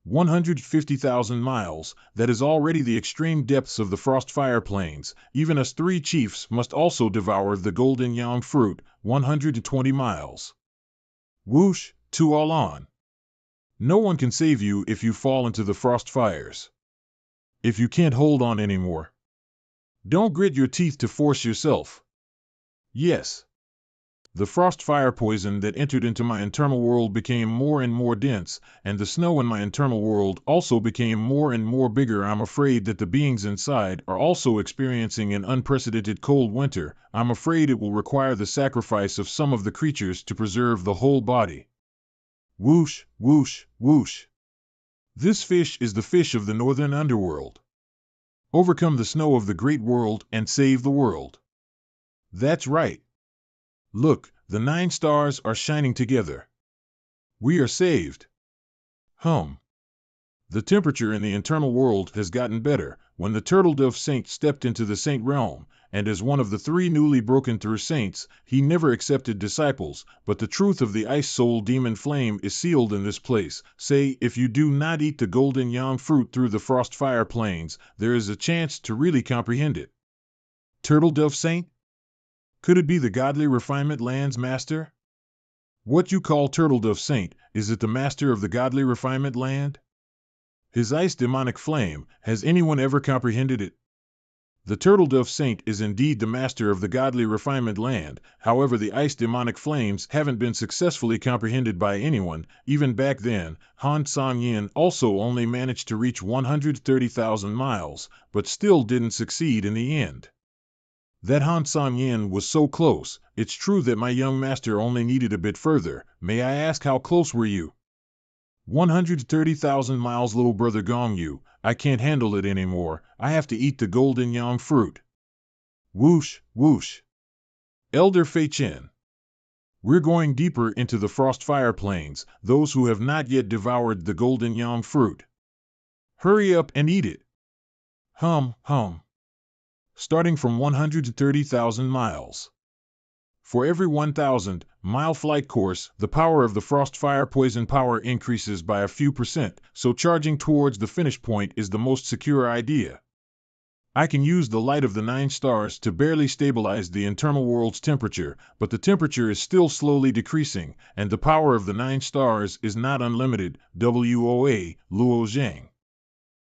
150,000 miles, that is already the extreme depths of the Frostfire Plains. Even us three chiefs must also devour the golden yang fruit, 120 miles. Whoosh, to all on. No one can save you if you fall into the frost fires. If you can't hold on anymore, don't grit your teeth to force yourself. Yes. The frost fire poison that entered into my internal world became more and more dense, and the snow in my internal world also became more and more bigger. I'm afraid that the beings inside are also experiencing an unprecedented cold winter. I'm afraid it will require the sacrifice of some of the creatures to preserve the whole body. Whoosh, whoosh, whoosh. This fish is the fish of the northern underworld. Overcome the snow of the great world and save the world. That's right. Look, the 9 stars are shining together. We are saved. The temperature in the internal world has gotten better. When the turtle dove saint stepped into the saint realm, and as one of the 3 newly broken through saints, he never accepted disciples, but the truth of the ice soul demon flame is sealed in this place. Say, if you do not eat the golden yang fruit through the frost fire plains, there is a chance to really comprehend it. Turtle dove saint? Could it be the godly refinement land's master? What you call turtle dove saint, is it the master of the godly refinement land? His ice demonic flame, has anyone ever comprehended it? The turtle dove saint is indeed the master of the godly refinement land, however the ice demonic flames haven't been successfully comprehended by anyone. Even back then, Han Sang-yin also only managed to reach 130,000 miles, but still didn't succeed in the end. That Han Sang-yin was so close. It's true that my young master only needed a bit further. May I ask how close were you? 130,000 miles, little brother Gong Yu. I can't handle it anymore. I have to eat the golden yang fruit. Whoosh, whoosh. Elder Fei Chen. We're going deeper into the Frostfire Plains, those who have not yet devoured the golden yang fruit. Hurry up and eat it. Starting from 130,000 miles. For every 1,000-mile flight course, the power of the Frostfire poison power increases by a few %, so charging towards the finish point is the most secure idea. I can use the light of the 9 stars to barely stabilize the internal world's temperature, but the temperature is still slowly decreasing, and the power of the 9 stars is not unlimited. WOA, Luo Zhang.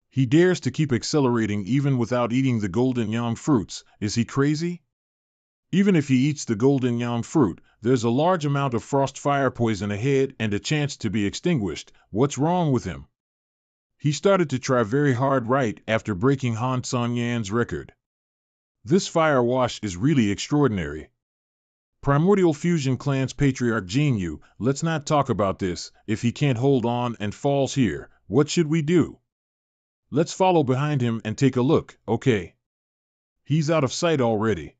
He dares to keep accelerating even without eating the golden yang fruits. Is he crazy? Even if he eats the golden yang fruit, there's a large amount of frost fire poison ahead and a chance to be extinguished. What's wrong with him? He started to try very hard right after breaking Han Sang-yan's record. This fire wash is really extraordinary. Primordial Fusion Clan's patriarch Jin Yu, let's not talk about this. If he can't hold on and falls here, What should we do? Let's follow behind him and take a look, okay? He's out of sight already.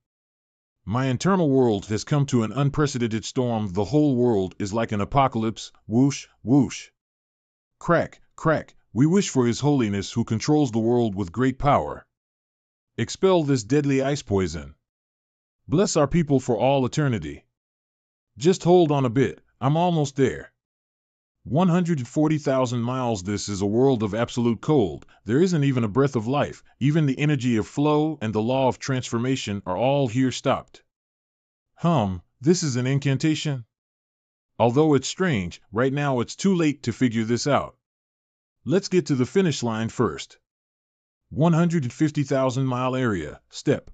My internal world has come to an unprecedented storm. The whole world is like an apocalypse. Whoosh, whoosh. Crack, crack, we wish for His Holiness who controls the world with great power. Expel this deadly ice poison. Bless our people for all eternity. Just hold on a bit, I'm almost there. 140,000 miles. This is a world of absolute cold. There isn't even a breath of life. Even the energy of flow and the law of transformation are all here stopped. This is an incantation? Although it's strange, right now it's too late to figure this out. Let's get to the finish line first. 150,000 mile area, step.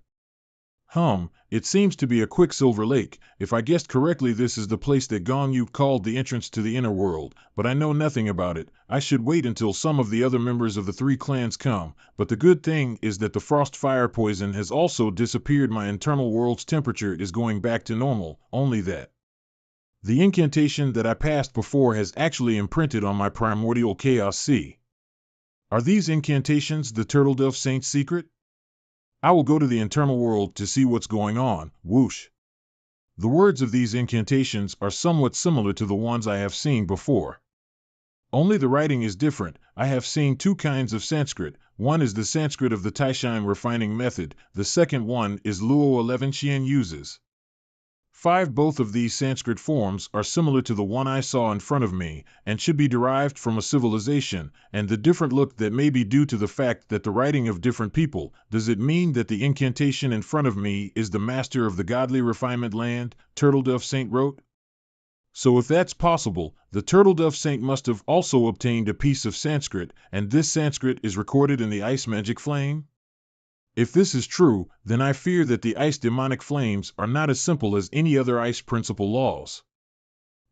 It seems to be a Quicksilver Lake. If I guessed correctly, this is the place that Gong Yu called the entrance to the inner world, but I know nothing about it. I should wait until some of the other members of the three clans come, but the good thing is that the frost fire poison has also disappeared. My internal world's temperature is going back to normal, only that the incantation that I passed before has actually imprinted on my primordial chaos sea. Are these incantations the Turtle Dove Saint's secret? I will go to the internal world to see what's going on. Whoosh. The words of these incantations are somewhat similar to the ones I have seen before. Only the writing is different. I have seen two kinds of Sanskrit. One is the Sanskrit of the Taishan refining method. The second one is Luo 11 Xian uses. Both of these Sanskrit forms are similar to the one I saw in front of me, and should be derived from a civilization, and the different look that may be due to the fact that the writing of different people. Does it mean that the incantation in front of me is the master of the godly refinement land, Turtle Dove Saint wrote? So if that's possible, the Turtle Dove Saint must have also obtained a piece of Sanskrit, and this Sanskrit is recorded in the ice magic flame? If this is true, then I fear that the ice demonic flames are not as simple as any other ice principle laws.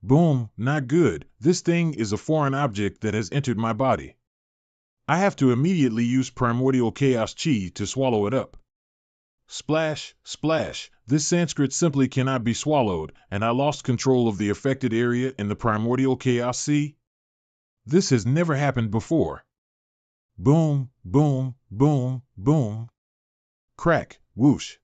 Boom, not good. This thing is a foreign object that has entered my body. I have to immediately use primordial chaos chi to swallow it up. Splash, splash, this Sanskrit simply cannot be swallowed, and I lost control of the affected area in the primordial chaos sea. This has never happened before. Boom, boom, boom, boom. Crack, whoosh.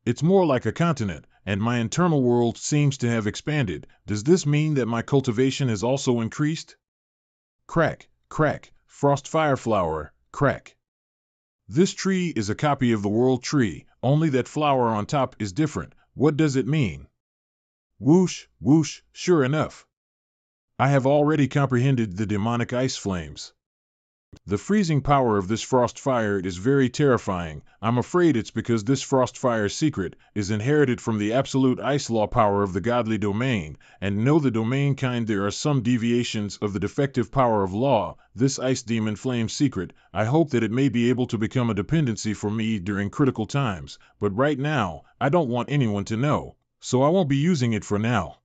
It's more like a continent, and my internal world seems to have expanded. Does this mean that my cultivation has also increased? Crack, crack, frost fire flower, crack. This tree is a copy of the world tree, only that flower on top is different. What does it mean? Whoosh, whoosh, sure enough. I have already comprehended the demonic ice flames. The freezing power of this frost fire is very terrifying. I'm afraid it's because this frost fire secret is inherited from the absolute ice law power of the godly domain, and know the domain kind there are some deviations of the defective power of law. This ice demon flame secret, I hope that it may be able to become a dependency for me during critical times, but right now, I don't want anyone to know, so I won't be using it for now.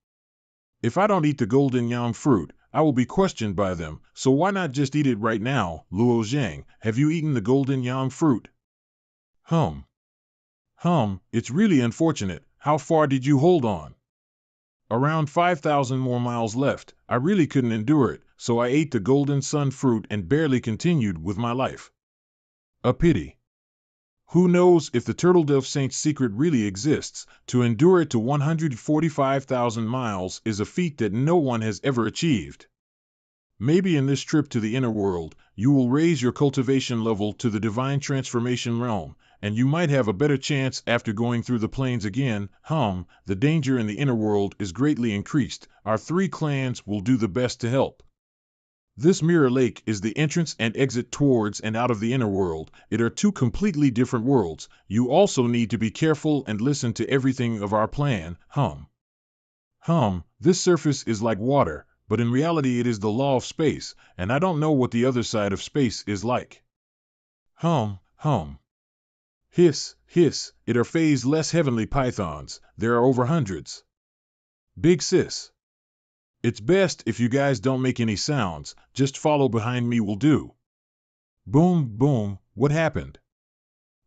If I don't eat the golden yang fruit, I will be questioned by them, so why not just eat it right now? Luo Zhang, have you eaten the golden yang fruit? It's really unfortunate. How far did you hold on? Around 5,000 more miles left. I really couldn't endure it, so I ate the golden sun fruit and barely continued with my life. A pity. Who knows if the Turtle Dove Saint's secret really exists? To endure it to 145,000 miles is a feat that no one has ever achieved. Maybe in this trip to the inner world, you will raise your cultivation level to the divine transformation realm, and you might have a better chance after going through the plains again. The danger in the inner world is greatly increased. Our three clans will do the best to help. This mirror lake is the entrance and exit towards and out of the inner world. It are two completely different worlds. You also need to be careful and listen to everything of our plan. This surface is like water, but in reality it is the law of space, and I don't know what the other side of space is like. Hiss, hiss, it are phase-less heavenly pythons. There are over hundreds. Big sis. It's best if you guys don't make any sounds, just follow behind me will do. Boom, boom, what happened?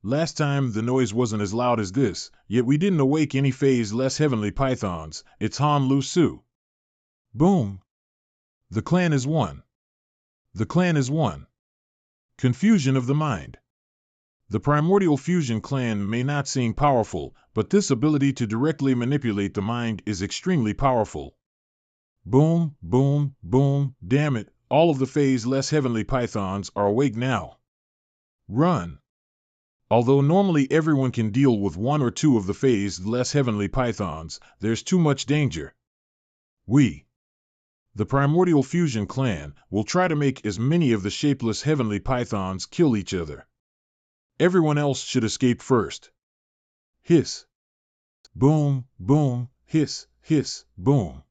Last time the noise wasn't as loud as this, yet we didn't awake any phase-less heavenly pythons. It's Han Lu Su. Boom. The clan is one. The clan is one. Confusion of the mind. The primordial fusion clan may not seem powerful, but this ability to directly manipulate the mind is extremely powerful. Boom, boom, boom, damn it, all of the phase less heavenly pythons are awake now. Run! Although normally everyone can deal with one or two of the phase less heavenly pythons, there's too much danger. We, the primordial fusion clan, will try to make as many of the shapeless heavenly pythons kill each other. Everyone else should escape first. Hiss. Boom, boom, hiss, hiss, boom.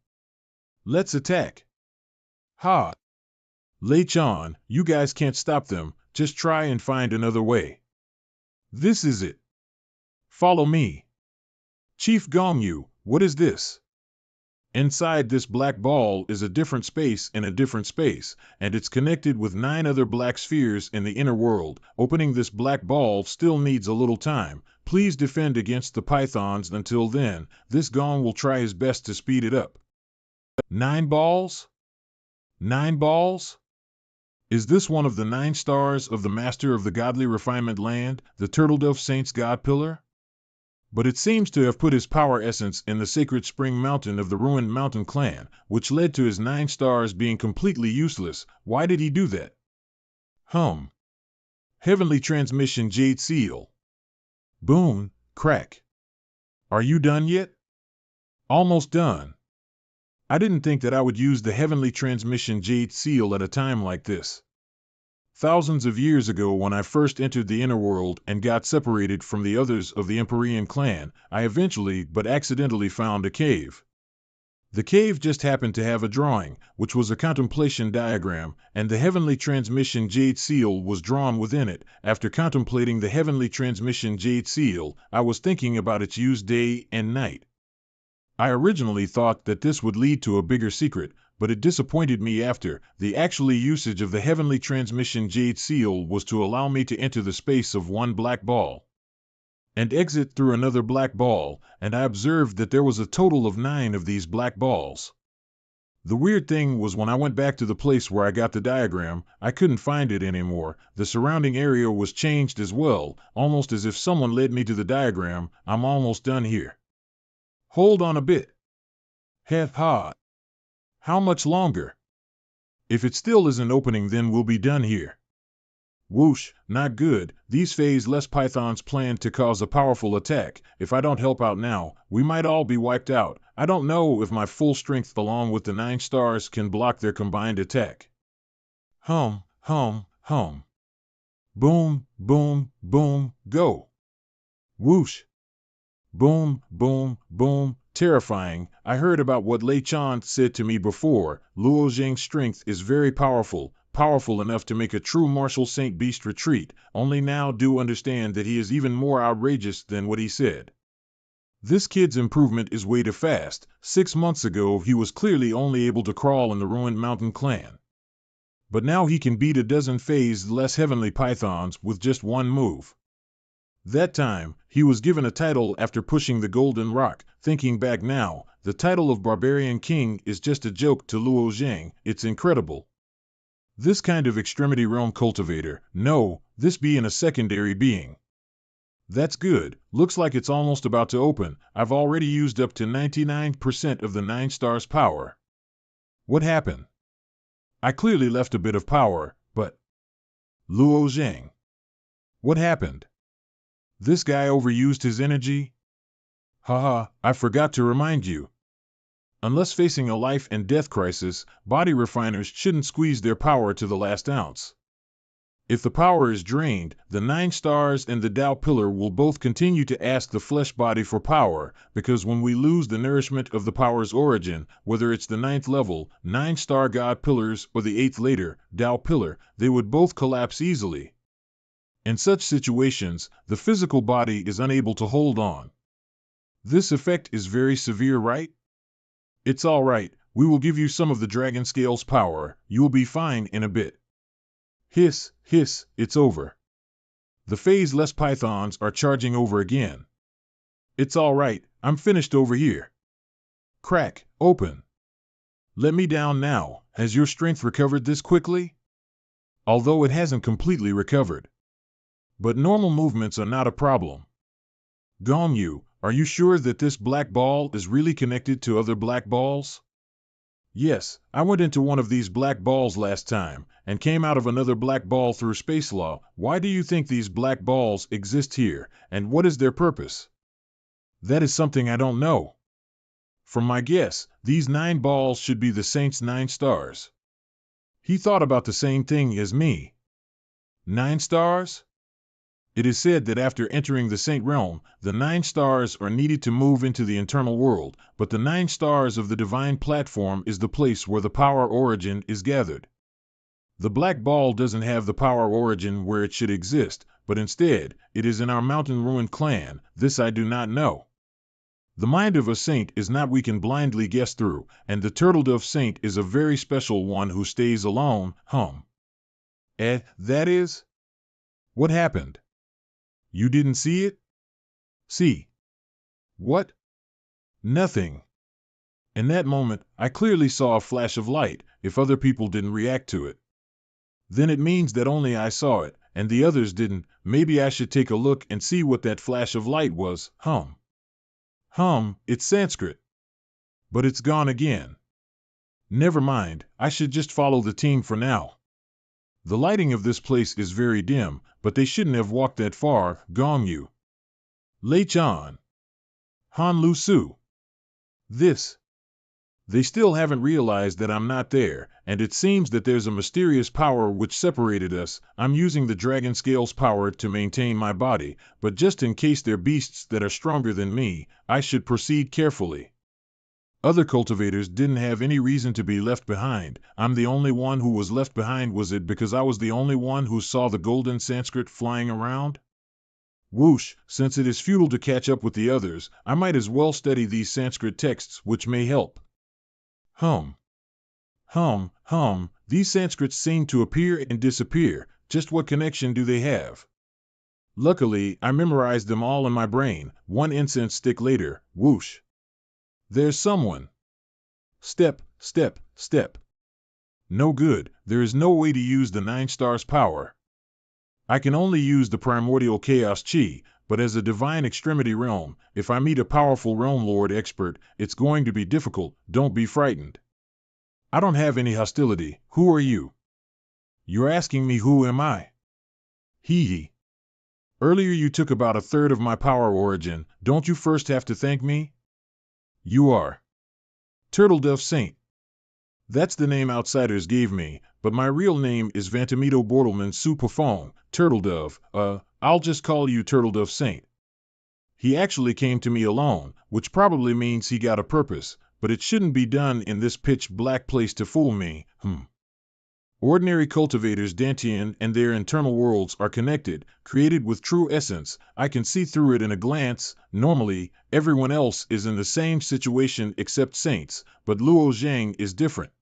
Let's attack. Ha! Lei-chan, you guys can't stop them, just try and find another way. This is it. Follow me. Chief Gongyu, what is this? Inside this black ball is a different space in a different space, and it's connected with 9 other black spheres in the inner world. Opening this black ball still needs a little time. Please defend against the pythons until then. This Gong will try his best to speed it up. 9 balls? 9 balls? Is this one of the 9 stars of the Master of the Godly Refinement Land, the Turtledove Saint's God Pillar? But it seems to have put his power essence in the sacred spring mountain of the ruined mountain clan, which led to his 9 stars being completely useless. Why did he do that? Heavenly transmission jade seal. Boom, crack. Are you done yet? Almost done. I didn't think that I would use the heavenly transmission jade seal at a time like this. Thousands of years ago, when I first entered the inner world and got separated from the others of the Empyrean clan, I eventually, but accidentally, found a cave. The cave just happened to have a drawing, which was a contemplation diagram, and the heavenly transmission jade seal was drawn within it. After contemplating the heavenly transmission jade seal, I was thinking about its use day and night. I originally thought that this would lead to a bigger secret, but it disappointed me after. The actual usage of the heavenly transmission jade seal was to allow me to enter the space of one black ball and exit through another black ball, and I observed that there was a total of 9 of these black balls. The weird thing was, when I went back to the place where I got the diagram, I couldn't find it anymore. The surrounding area was changed as well, almost as if someone led me to the diagram. I'm almost done here. Hold on a bit. Ha! How much longer? If it still isn't opening, then we'll be done here. Whoosh, not good. These phase-less pythons plan to cause a powerful attack. If I don't help out now, we might all be wiped out. I don't know if my full strength along with the 9 stars can block their combined attack. Boom, boom, boom, go. Whoosh. Boom, boom, boom. Terrifying. I heard about what Lei-chan said to me before. Luo Zheng's strength is very powerful, powerful enough to make a true martial saint beast retreat. Only now do understand that he is even more outrageous than what he said. This kid's improvement is way too fast. 6 months ago he was clearly only able to crawl in the ruined mountain clan. But now he can beat a dozen phase-less heavenly pythons with just one move. That time, he was given a title after pushing the golden rock. Thinking back now, the title of Barbarian King is just a joke to Luo Zheng. It's incredible. This kind of extremity realm cultivator, no, this being a secondary being. That's good. Looks like it's almost about to open. I've already used up to 99% of the 9 stars power. What happened? I clearly left a bit of power, but... Luo Zheng. What happened? This guy overused his energy? Haha, I forgot to remind you. Unless facing a life and death crisis, body refiners shouldn't squeeze their power to the last ounce. If the power is drained, the 9 stars and the Tao Pillar will both continue to ask the flesh body for power, because when we lose the nourishment of the power's origin, whether it's the 9th level, 9-star God Pillars, or the 8th later, Tao Pillar, they would both collapse easily. In such situations, the physical body is unable to hold on. This effect is very severe, right? It's all right, we will give you some of the Dragon Scale's power. You will be fine in a bit. Hiss, hiss, it's over. The phase-less pythons are charging over again. It's all right, I'm finished over here. Crack, open. Let me down now. Has your strength recovered this quickly? although it hasn't completely recovered. But normal movements are not a problem. Gongyu, are you sure that this black ball is really connected to other black balls? Yes, I went into one of these black balls last time, and came out of another black ball through space law. Why do you think these black balls exist here, and what is their purpose? That is something I don't know. From my guess, these 9 balls should be the saint's 9 stars. He thought about the same thing as me. 9 stars? It is said that after entering the saint realm, the 9 stars are needed to move into the internal world, but the 9 stars of the divine platform is the place where the power origin is gathered. The black ball doesn't have the power origin where it should exist, but instead, it is in our mountain ruined clan. This I do not know. The mind of a saint is not we can blindly guess through, and the turtle-dove saint is a very special one who stays alone. That is? What happened? You didn't see it? See? What? Nothing. In that moment, I clearly saw a flash of light, if other people didn't react to it. Then it means that only I saw it, and the others didn't. Maybe I should take a look and see what that flash of light was. It's Sanskrit. But it's gone again. Never mind, I should just follow the team for now. The lighting of this place is very dim, but they shouldn't have walked that far. Gongyu. Lei Chan. Han Lu Su. This. They still haven't realized that I'm not there, and it seems that there's a mysterious power which separated us. I'm using the dragon scales power to maintain my body, but just in case they're beasts that are stronger than me, I should proceed carefully. Other cultivators didn't have any reason to be left behind. I'm the only one who was left behind. Was it because I was the only one who saw the golden Sanskrit flying around? Whoosh, since it is futile to catch up with the others, I might as well study these Sanskrit texts, which may help. These Sanskrits seem to appear and disappear. Just what connection do they have? Luckily, I memorized them all in my brain. 1 incense stick later, whoosh. There's someone. Step, step, step. No good, there is no way to use the 9 stars power. I can only use the primordial chaos chi, but as a divine extremity realm, if I meet a powerful realm lord expert, it's going to be difficult. Don't be frightened. I don't have any hostility. Who are you? You're asking me who am I? Hee. Earlier you took about 1/3 of my power origin. Don't you first have to thank me? You are Turtle-Dove Saint. That's the name outsiders gave me, but my real name is Vantamito Bordelman Supafong, Turtle-Dove. I'll just call you Turtle-Dove Saint. He actually came to me alone, which probably means he got a purpose, but it shouldn't be done in this pitch-black place to fool me. Ordinary cultivators Dantian and their internal worlds are connected, created with true essence. I can see through it in a glance. Normally, everyone else is in the same situation except saints, but Luo Zhang is different.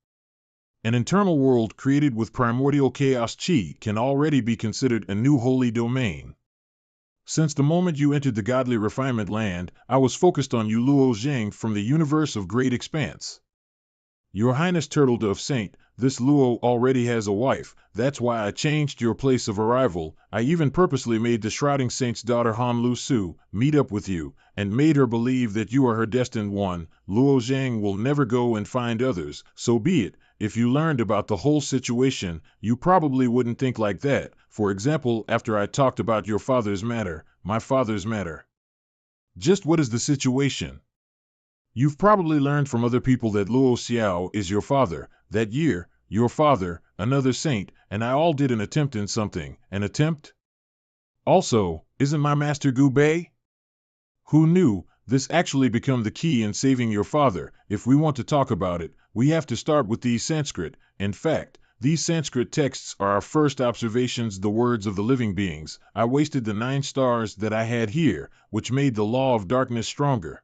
An internal world created with primordial chaos chi can already be considered a new holy domain. Since the moment you entered the godly refinement land, I was focused on you, Luo Zhang, from the universe of great expanse. Your Highness Turtle-Dove Saint, this Luo already has a wife. That's why I changed your place of arrival. I even purposely made the Shrouding Saint's daughter Han Lu Su meet up with you, and made her believe that you are her destined one. Luo Zhang will never go and find others, so be it. If you learned about the whole situation, you probably wouldn't think like that. For example, after I talked about your father's matter, my father's matter. Just what is the situation? You've probably learned from other people that Luo Xiao is your father. That year, your father, another saint, and I all did an attempt in something. An attempt? Also, isn't my master Gu Bei? Who knew? This actually become the key in saving your father. If we want to talk about it, we have to start with these Sanskrit. In fact, these Sanskrit texts are our first observations, the words of the living beings. I wasted the 9 stars that I had here, which made the law of darkness stronger.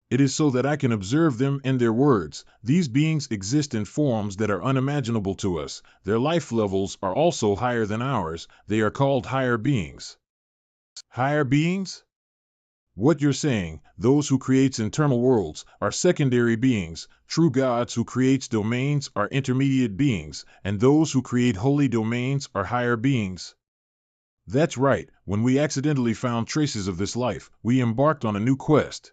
It is so that I can observe them in their words. These beings exist in forms that are unimaginable to us. Their life levels are also higher than ours. They are called higher beings. Higher beings? What you're saying, those who creates internal worlds are secondary beings, true gods who creates domains are intermediate beings, and those who create holy domains are higher beings. That's right, when we accidentally found traces of this life, we embarked on a new quest.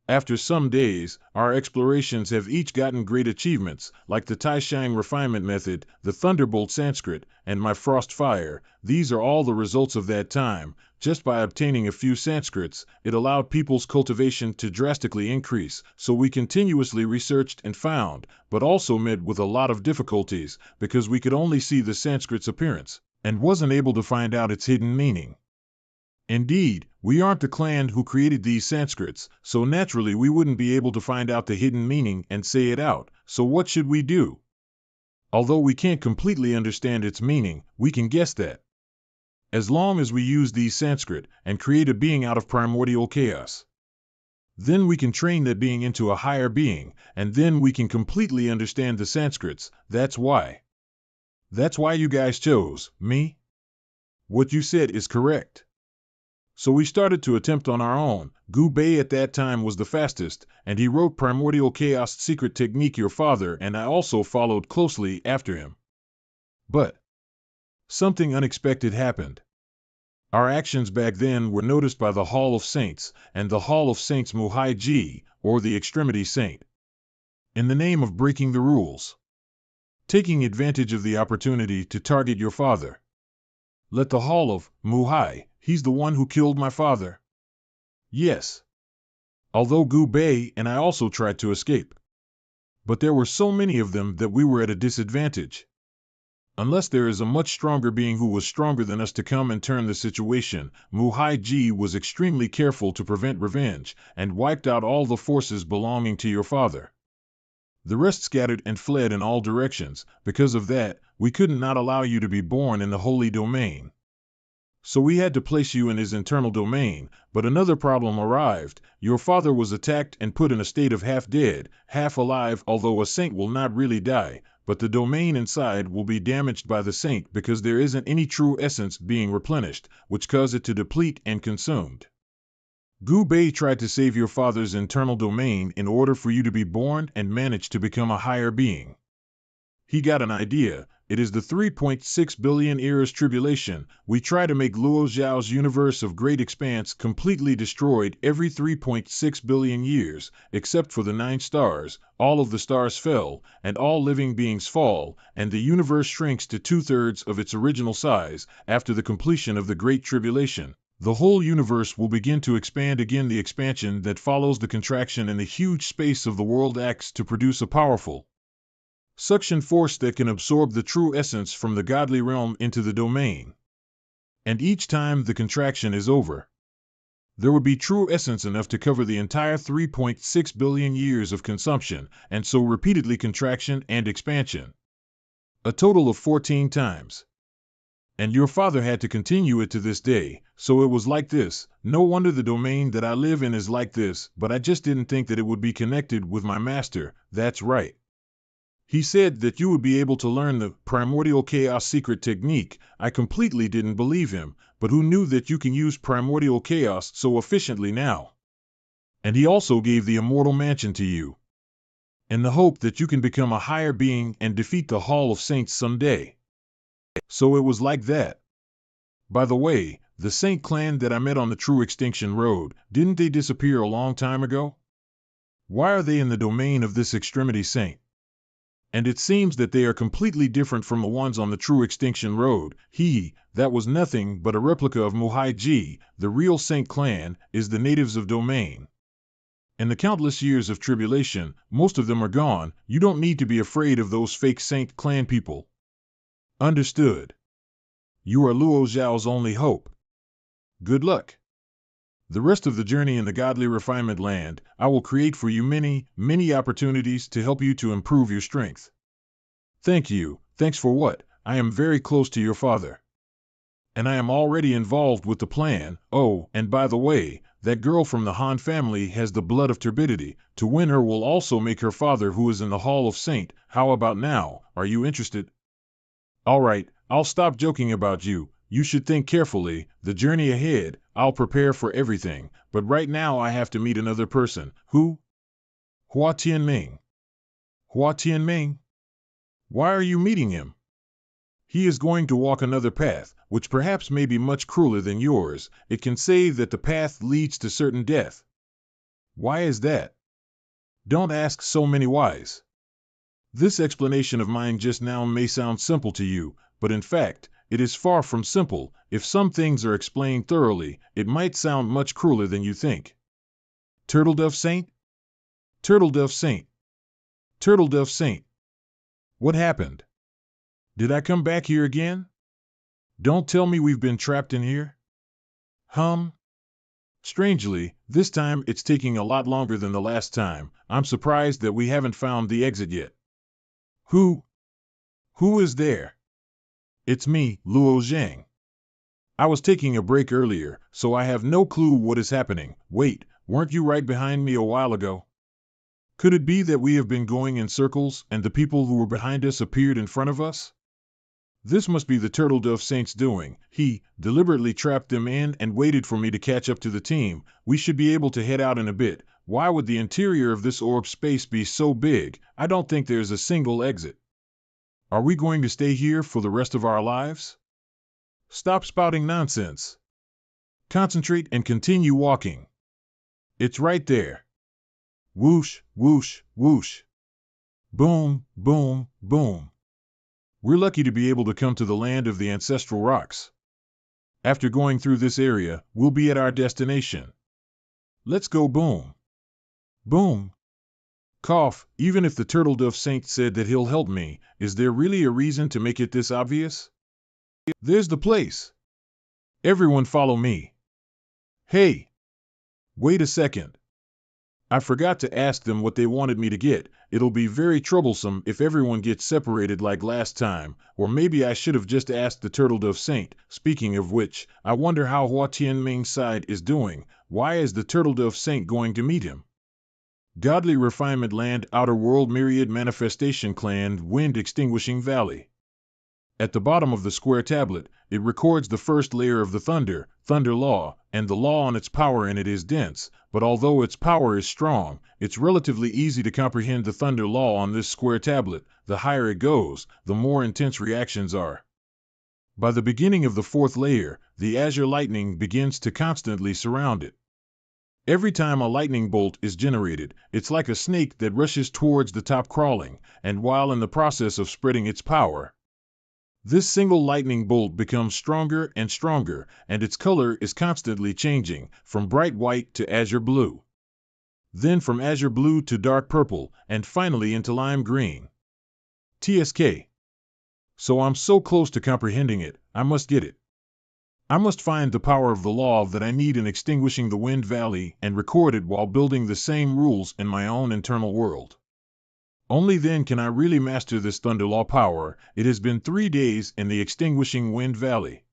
After some days, our explorations have each gotten great achievements, like the Taishang refinement method, the Thunderbolt Sanskrit, and my Frost Fire. These are all the results of that time. Just by obtaining a few Sanskrits, it allowed people's cultivation to drastically increase, so we continuously researched and found, but also met with a lot of difficulties, because we could only see the Sanskrit's appearance, and wasn't able to find out its hidden meaning. Indeed, we aren't the clan who created these Sanskrits, so naturally we wouldn't be able to find out the hidden meaning and say it out, so what should we do? Although we can't completely understand its meaning, we can guess that. As long as we use these Sanskrit and create a being out of primordial chaos. Then we can train that being into a higher being, and then we can completely understand the Sanskrits. That's why. That's why you guys chose me? What you said is correct. So we started to attempt on our own. Gu Bei at that time was the fastest, and he wrote Primordial Chaos Secret Technique your father, and I also followed closely after him. But something unexpected happened. Our actions back then were noticed by the Hall of Saints, and the Hall of Saints Muhai Ji, or the Extremity Saint. In the name of breaking the rules. Taking advantage of the opportunity to target your father. Let the Hall of Muhai, he's the one who killed my father. Yes. Although Gu Bei and I also tried to escape. But there were so many of them that we were at a disadvantage. Unless there is a much stronger being who was stronger than us to come and turn the situation, Muhai Ji was extremely careful to prevent revenge, and wiped out all the forces belonging to your father. The rest scattered and fled in all directions. Because of that, we could not allow you to be born in the holy domain. So we had to place you in his internal domain, but another problem arrived. Your father was attacked and put in a state of half dead, half alive, although a saint will not really die, but the domain inside will be damaged by the saint because there isn't any true essence being replenished, which caused it to deplete and consumed. Gu Bei tried to save your father's internal domain in order for you to be born and managed to become a higher being. He got an idea. It is the 3.6 billion eras tribulation. We try to make Luo Zhao's universe of great expanse completely destroyed every 3.6 billion years, except for the 9 stars. All of the stars fell, and all living beings fall, and the universe shrinks to 2/3 of its original size. After the completion of the Great Tribulation, the whole universe will begin to expand again. The expansion that follows the contraction in the huge space of the world acts to produce a powerful suction force that can absorb the true essence from the godly realm into the domain. And each time the contraction is over, there would be true essence enough to cover the entire 3.6 billion years of consumption, and so repeatedly contraction and expansion. A total of 14 times. And your father had to continue it to this day, so it was like this. No wonder the domain that I live in is like this, but I just didn't think that it would be connected with my master. That's right. He said that you would be able to learn the Primordial Chaos Secret Technique. I completely didn't believe him, but who knew that you can use Primordial Chaos so efficiently now? And he also gave the Immortal Mansion to you, in the hope that you can become a higher being and defeat the Hall of Saints someday. So it was like that. By the way, the Saint clan that I met on the True Extinction Road, didn't they disappear a long time ago? Why are they in the domain of this Extremity Saint? And it seems that they are completely different from the ones on the True Extinction Road. That was nothing but a replica of Muhai Ji. The real Saint clan is the natives of domain. In the countless years of tribulation, most of them are gone. You don't need to be afraid of those fake Saint clan people. Understood. You are Luo Zhao's only hope. Good luck. The rest of the journey in the godly refinement land, I will create for you many, many opportunities to help you to improve your strength. Thank you. Thanks for what? I am very close to your father. And I am already involved with the plan. Oh, and by the way, that girl from the Han family has the blood of turbidity. To win her will also make her father, who is in the Hall of Saint. How about now? Are you interested? All right, I'll stop joking about you. You should think carefully. The journey ahead, I'll prepare for everything, but right now I have to meet another person. Who? Hua Tianming. Hua Tianming? Why are you meeting him? He is going to walk another path, which perhaps may be much crueler than yours. It can say that the path leads to certain death. Why is that? Don't ask so many whys. This explanation of mine just now may sound simple to you, but in fact, it is far from simple. If some things are explained thoroughly, it might sound much crueler than you think. Turtledove Saint? Turtledove Saint. Turtledove Saint. What happened? Did I come back here again? Don't tell me we've been trapped in here? Strangely, this time it's taking a lot longer than the last time. I'm surprised that we haven't found the exit yet. Who is there? It's me, Luo Zhang. I was taking a break earlier, so I have no clue what is happening. Wait, weren't you right behind me a while ago? Could it be that we have been going in circles and the people who were behind us appeared in front of us? This must be the Turtledove Saint's doing. He deliberately trapped them in and waited for me to catch up to the team. We should be able to head out in a bit. Why would the interior of this orb space be so big? I don't think there's a single exit. Are we going to stay here for the rest of our lives? Stop spouting nonsense. Concentrate and continue walking. It's right there. Whoosh, whoosh, whoosh. Boom, boom, boom. We're lucky to be able to come to the land of the ancestral rocks. After going through this area, we'll be at our destination. Let's go boom. Boom. Cough, even if the Turtledove Saint said that he'll help me, is there really a reason to make it this obvious? There's the place. Everyone follow me. Hey. Wait a second. I forgot to ask them what they wanted me to get. It'll be very troublesome if everyone gets separated like last time, or maybe I should have just asked the Turtledove Saint. Speaking of which, I wonder how Hua Tianming's side is doing. Why is the Turtledove Saint going to meet him? Godly Refinement Land, Outer World, Myriad Manifestation Clan, Wind Extinguishing Valley. At the bottom of the square tablet, it records the first layer of the Thunder Law, and the law on its power in it is dense, but although its power is strong, it's relatively easy to comprehend the Thunder Law on this square tablet. The higher it goes, the more intense reactions are. By the beginning of the fourth layer, the azure lightning begins to constantly surround it. Every time a lightning bolt is generated, it's like a snake that rushes towards the top crawling, and while in the process of spreading its power, this single lightning bolt becomes stronger and stronger, and its color is constantly changing, from bright white to azure blue. Then from azure blue to dark purple, and finally into lime green. TSK. So I'm so close to comprehending it, I must get it. I must find the power of the law that I need in extinguishing the Wind Valley and record it while building the same rules in my own internal world. Only then can I really master this Thunder Law power. It has been 3 days in the extinguishing Wind Valley.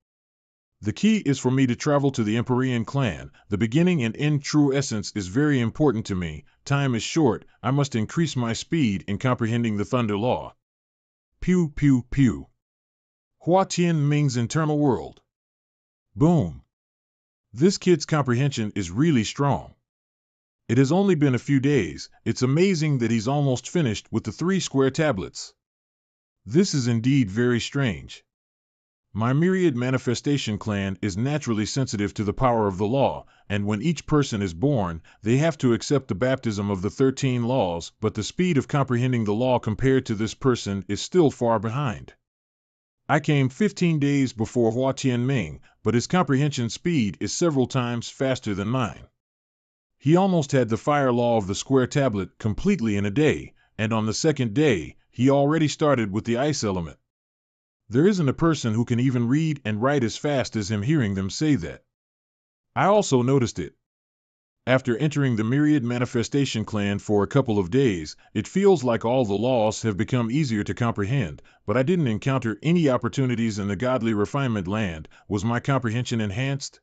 The key is for me to travel to the Empyrean clan. The beginning and end true essence is very important to me. Time is short. I must increase my speed in comprehending the Thunder Law. Pew, pew, pew. Hua Tianming's internal world. Boom. This kid's comprehension is really strong. It has only been a few days. It's amazing that he's almost finished with the 3 square tablets. This is indeed very strange. My Myriad Manifestation Clan is naturally sensitive to the power of the law, and when each person is born, they have to accept the baptism of the 13 laws, but the speed of comprehending the law compared to this person is still far behind. I came 15 days before Hua Tianming, but his comprehension speed is several times faster than mine. He almost had the fire law of the square tablet completely in a day, and on the second day, he already started with the ice element. There isn't a person who can even read and write as fast as him hearing them say that. I also noticed it. After entering the Myriad Manifestation Clan for a couple of days, it feels like all the laws have become easier to comprehend, but I didn't encounter any opportunities in the Godly Refinement Land. Was my comprehension enhanced?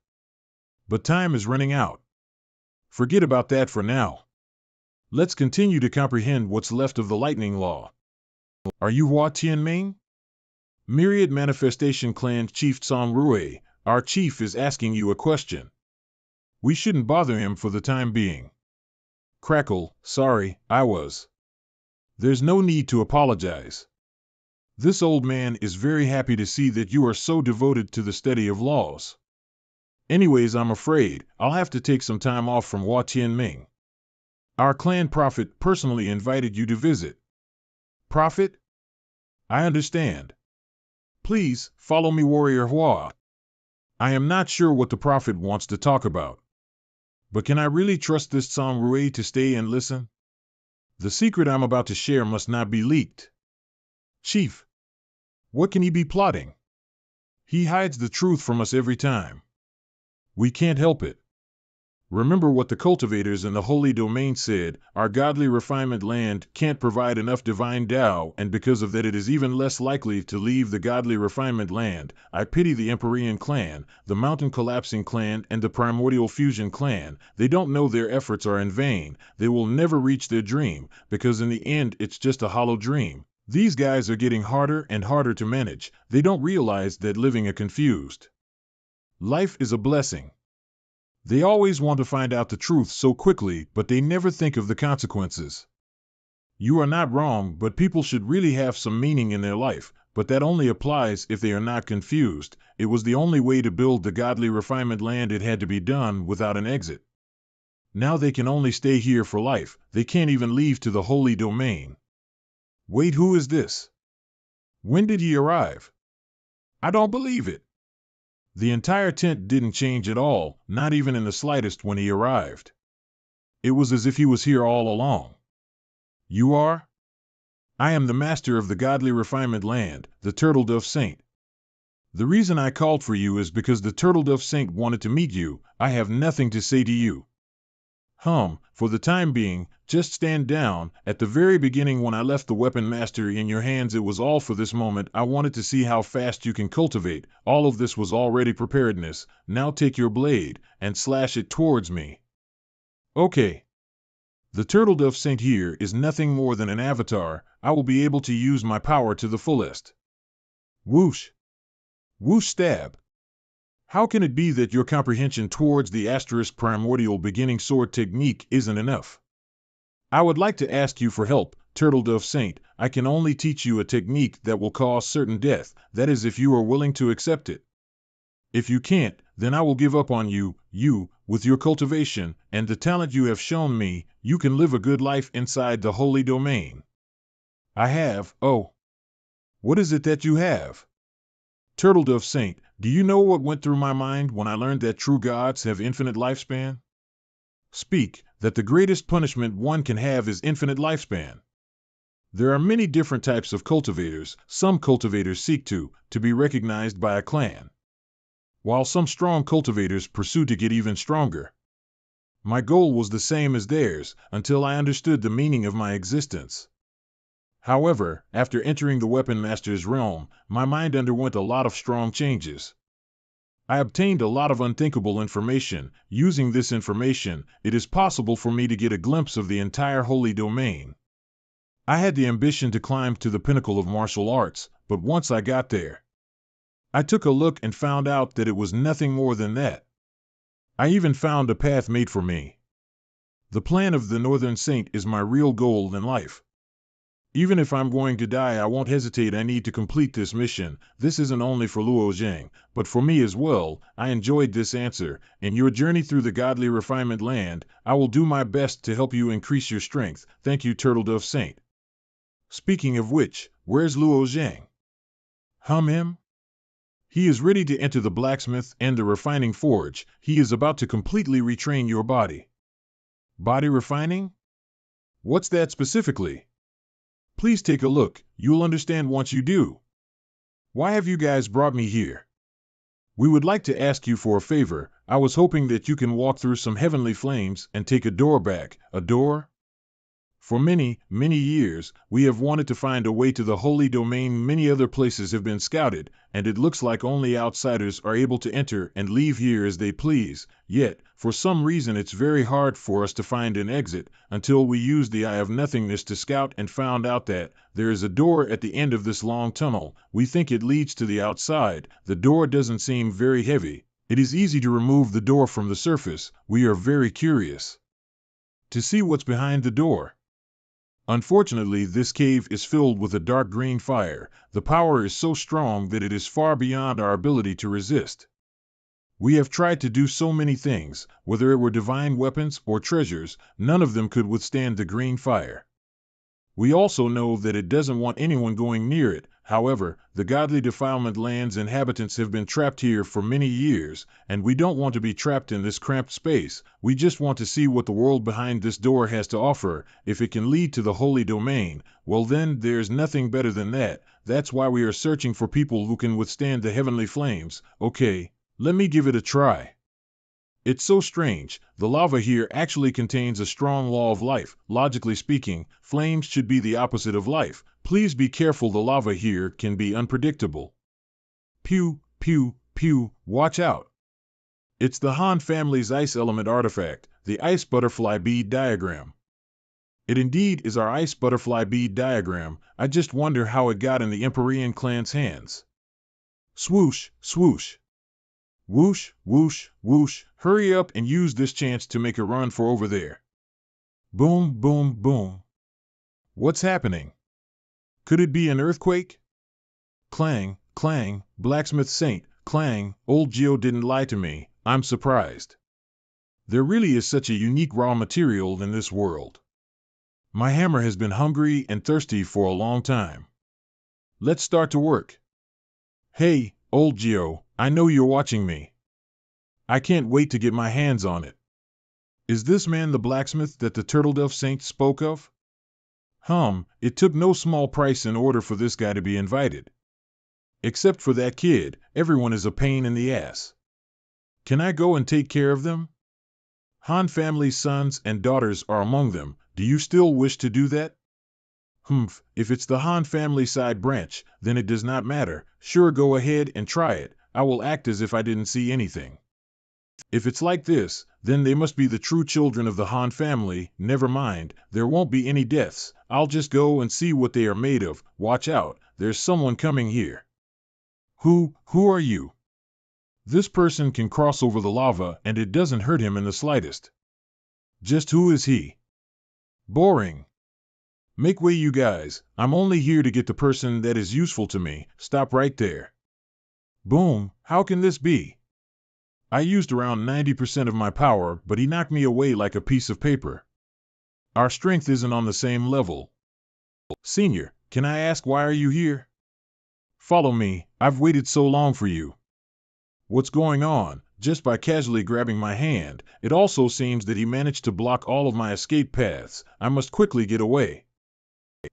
But time is running out. Forget about that for now. Let's continue to comprehend what's left of the Lightning Law. Are you Hua Tianming? Myriad Manifestation Clan Chief Song Rui, our chief is asking you a question. We shouldn't bother him for the time being. Crackle, sorry, I was. There's no need to apologize. This old man is very happy to see that you are so devoted to the study of laws. Anyways, I'm afraid I'll have to take some time off from Hua Tianming. Our clan prophet personally invited you to visit. Prophet? I understand. Please, follow me, Warrior Hua. I am not sure what the prophet wants to talk about. But can I really trust this Song Rui to stay and listen? The secret I'm about to share must not be leaked. Chief, what can he be plotting? He hides the truth from us every time. We can't help it. Remember what the cultivators in the holy domain said, our godly refinement land can't provide enough divine Tao, and because of that it is even less likely to leave the godly refinement land. I pity the Empyrean clan, the mountain collapsing clan, and the primordial fusion clan. They don't know their efforts are in vain. They will never reach their dream, because in the end it's just a hollow dream. These guys are getting harder and harder to manage. They don't realize that living a confused life is a blessing. They always want to find out the truth so quickly, but they never think of the consequences. You are not wrong, but people should really have some meaning in their life, but that only applies if they are not confused. It was the only way to build the godly refinement land. It had to be done without an exit. Now they can only stay here for life. They can't even leave to the holy domain. Wait, who is this? When did he arrive? I don't believe it. The entire tent didn't change at all, not even in the slightest when he arrived. It was as if he was here all along. You are? I am the master of the godly refinement land, the Turtle Dove Saint. The reason I called for you is because the Turtle Dove Saint wanted to meet you. I have nothing to say to you. For the time being, just stand down. At the very beginning when I left the weapon master in your hands, it was all for this moment. I wanted to see how fast you can cultivate. All of this was already preparedness. Now take your blade and slash it towards me. Okay. The Turtle Dove Saint here is nothing more than an avatar. I will be able to use my power to the fullest. Whoosh. Whoosh stab. How can it be that your comprehension towards the asterisk primordial beginning sword technique isn't enough? I would like to ask you for help, Turtle Dove Saint. I can only teach you a technique that will cause certain death, that is if you are willing to accept it. If you can't, then I will give up on you. You, with your cultivation, and the talent you have shown me, you can live a good life inside the holy domain. I have, oh. What is it that you have? Turtle Dove Saint, do you know what went through my mind when I learned that true gods have infinite lifespan? Speak, that the greatest punishment one can have is infinite lifespan. There are many different types of cultivators. Some cultivators seek to be recognized by a clan, while some strong cultivators pursue to get even stronger. My goal was the same as theirs, until I understood the meaning of my existence. However, after entering the Weapon Master's realm, my mind underwent a lot of strong changes. I obtained a lot of unthinkable information. Using this information, it is possible for me to get a glimpse of the entire holy domain. I had the ambition to climb to the pinnacle of martial arts, but once I got there, I took a look and found out that it was nothing more than that. I even found a path made for me. The plan of the Northern Saint is my real goal in life. Even if I'm going to die, I won't hesitate. I need to complete this mission. This isn't only for Luo Zhang, but for me as well. I enjoyed this answer. In your journey through the godly refinement land, I will do my best to help you increase your strength. Thank you, Turtle Dove Saint. Speaking of which, where's Luo Zhang? Him? He is ready to enter the blacksmith and the refining forge. He is about to completely retrain your body. Body refining? What's that specifically? Please take a look. You'll understand once you do. Why have you guys brought me here? We would like to ask you for a favor. I was hoping that you can walk through some heavenly flames and take a door back. A door? For many, many years, we have wanted to find a way to the holy domain. Many other places have been scouted, and it looks like only outsiders are able to enter and leave here as they please. Yet, for some reason it's very hard for us to find an exit, until we used the Eye of Nothingness to scout and found out that there is a door at the end of this long tunnel. We think it leads to the outside. The door doesn't seem very heavy. It is easy to remove the door from the surface. We are very curious to see what's behind the door. Unfortunately, this cave is filled with a dark green fire. The power is so strong that it is far beyond our ability to resist. We have tried to do so many things, whether it were divine weapons or treasures, none of them could withstand the green fire. We also know that it doesn't want anyone going near it. However, the godly defilement land's inhabitants have been trapped here for many years, and we don't want to be trapped in this cramped space. We just want to see what the world behind this door has to offer. If it can lead to the holy domain, well then there's nothing better than that. That's why we are searching for people who can withstand the heavenly flames. Okay, let me give it a try. It's so strange. The lava here actually contains a strong law of life. Logically speaking, flames should be the opposite of life. Please be careful, the lava here can be unpredictable. Pew, pew, pew, watch out. It's the Han family's ice element artifact, the ice butterfly bead diagram. It indeed is our ice butterfly bead diagram. I just wonder how it got in the Empyrean clan's hands. Swoosh, swoosh. Whoosh, whoosh, whoosh, hurry up and use this chance to make a run for over there. Boom, boom, boom. What's happening? Could it be an earthquake? Clang, clang, blacksmith saint, clang, old Geo didn't lie to me, I'm surprised. There really is such a unique raw material in this world. My hammer has been hungry and thirsty for a long time. Let's start to work. Hey, old Geo, I know you're watching me. I can't wait to get my hands on it. Is this man the blacksmith that the Turtledove Saint spoke of? It took no small price in order for this guy to be invited. Except for that kid, everyone is a pain in the ass. Can I go and take care of them? Han family's sons and daughters are among them. Do you still wish to do that? If it's the Han family side branch, then it does not matter. Sure, go ahead and try it. I will act as if I didn't see anything. If it's like this, then they must be the true children of the Han family. Never mind, there won't be any deaths. I'll just go and see what they are made of. Watch out, there's someone coming here. Who are you? This person can cross over the lava and it doesn't hurt him in the slightest. Just who is he? Boring. Make way, you guys. I'm only here to get the person that is useful to me. Stop right there. Boom, how can this be? I used around 90% of my power, but he knocked me away like a piece of paper. Our strength isn't on the same level. Senior, can I ask, why are you here? Follow me, I've waited so long for you. What's going on? Just by casually grabbing my hand, it also seems that he managed to block all of my escape paths. I must quickly get away.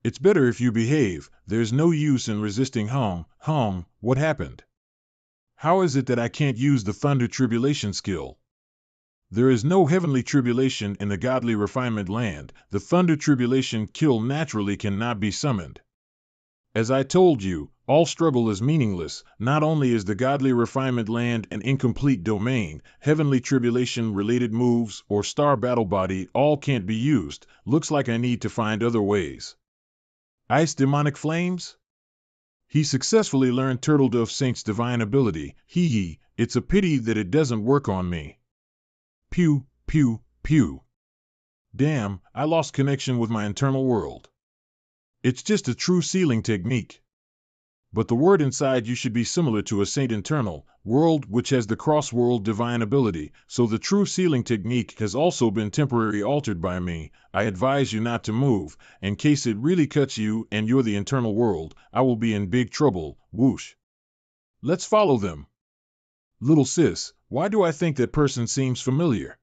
It's better if you behave. There's no use in resisting. What happened? How is it that I can't use the Thunder Tribulation skill? There is no heavenly tribulation in the godly refinement land. The Thunder Tribulation skill naturally cannot be summoned. As I told you, all struggle is meaningless. Not only is the godly refinement land an incomplete domain, heavenly tribulation related moves or star battle body all can't be used. Looks like I need to find other ways. Ice demonic flames? He successfully learned Turtledove Saint's divine ability. It's a pity that it doesn't work on me. Pew, pew, pew. Damn, I lost connection with my internal world. It's just a true sealing technique. But the word inside you should be similar to a saint internal world, which has the cross-world divine ability, so the true sealing technique has also been temporarily altered by me. I advise you not to move. In case it really cuts you and you're the internal world, I will be in big trouble. Whoosh. Let's follow them. Little sis, why do I think that person seems familiar?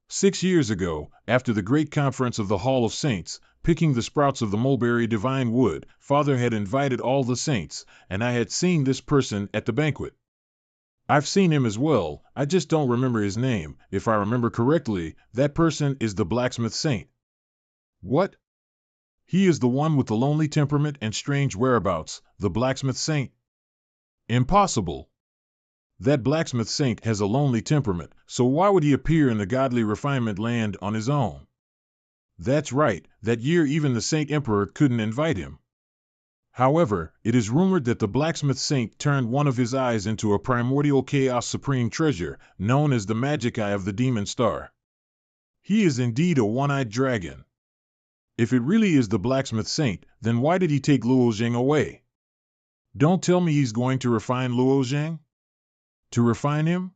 6 years ago, after the great conference of the Hall of Saints, picking the sprouts of the mulberry divine wood, Father had invited all the saints, and I had seen this person at the banquet. I've seen him as well, I just don't remember his name. If I remember correctly, that person is the blacksmith saint. What? He is the one with the lonely temperament and strange whereabouts, the blacksmith saint? Impossible. That blacksmith saint has a lonely temperament, so why would he appear in the godly refinement land on his own? That's right, that year even the Saint Emperor couldn't invite him. However, it is rumored that the blacksmith saint turned one of his eyes into a primordial chaos supreme treasure, known as the magic eye of the demon star. He is indeed a one-eyed dragon. If it really is the blacksmith saint, then why did he take Luo Zheng away? Don't tell me he's going to refine Luo Zheng? To refine him?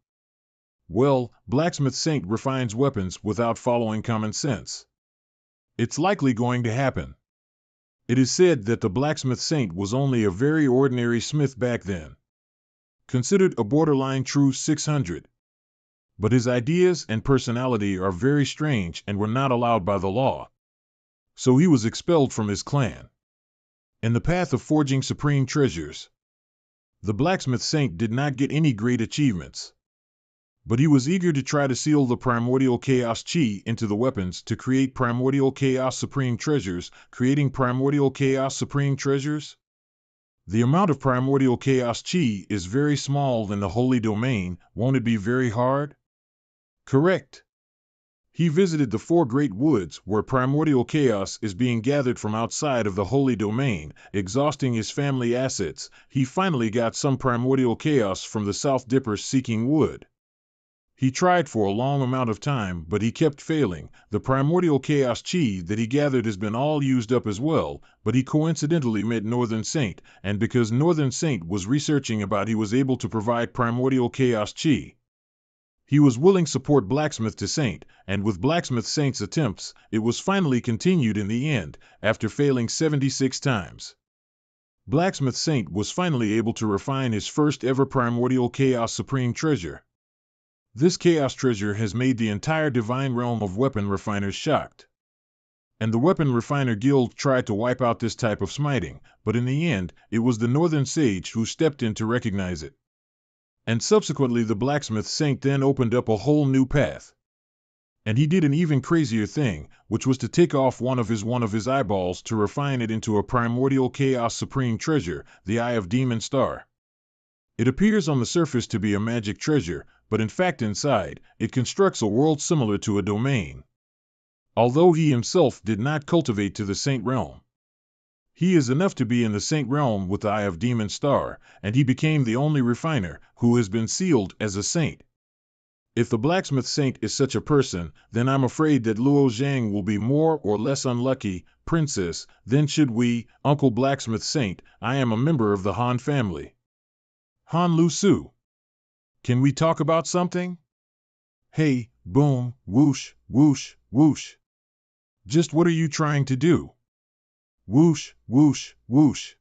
Well, blacksmith saint refines weapons without following common sense. It's likely going to happen. It is said that the blacksmith saint was only a very ordinary smith back then, considered a borderline true 600. But his ideas and personality are very strange and were not allowed by the law. So he was expelled from his clan. In the path of forging supreme treasures, the blacksmith saint did not get any great achievements. But he was eager to try to seal the primordial chaos chi into the weapons to create primordial chaos supreme treasures, creating primordial chaos supreme treasures. The amount of primordial chaos chi is very small in the holy domain, won't it be very hard? Correct. He visited the 4 great woods where primordial chaos is being gathered from outside of the holy domain, exhausting his family assets. He finally got some primordial chaos from the South Dippers seeking wood. He tried for a long amount of time, but he kept failing. The primordial chaos chi that he gathered has been all used up as well, but he coincidentally met Northern Saint, and because Northern Saint was researching about he was able to provide primordial chaos chi. He was willing support Blacksmith to Saint, and with Blacksmith Saint's attempts, it was finally continued in the end, after failing 76 times. Blacksmith Saint was finally able to refine his first ever primordial chaos supreme treasure. This chaos treasure has made the entire divine realm of weapon refiners shocked. And the Weapon Refiner Guild tried to wipe out this type of smiting, but in the end, it was the Northern Sage who stepped in to recognize it. And subsequently the Blacksmith Saint then opened up a whole new path. And he did an even crazier thing, which was to take off one of his eyeballs to refine it into a primordial chaos supreme treasure, the Eye of Demon Star. It appears on the surface to be a magic treasure, but in fact inside, it constructs a world similar to a domain. Although he himself did not cultivate to the Saint realm. He is enough to be in the Saint realm with the Eye of Demon Star, and he became the only refiner who has been sealed as a saint. If the Blacksmith Saint is such a person, then I'm afraid that Luo Zhang will be more or less unlucky. Princess, then should we, Uncle Blacksmith Saint, I am a member of the Han family. Han Lu Su. Can we talk about something? Hey, boom, whoosh, whoosh, whoosh. Just what are you trying to do? Whoosh, whoosh, whoosh.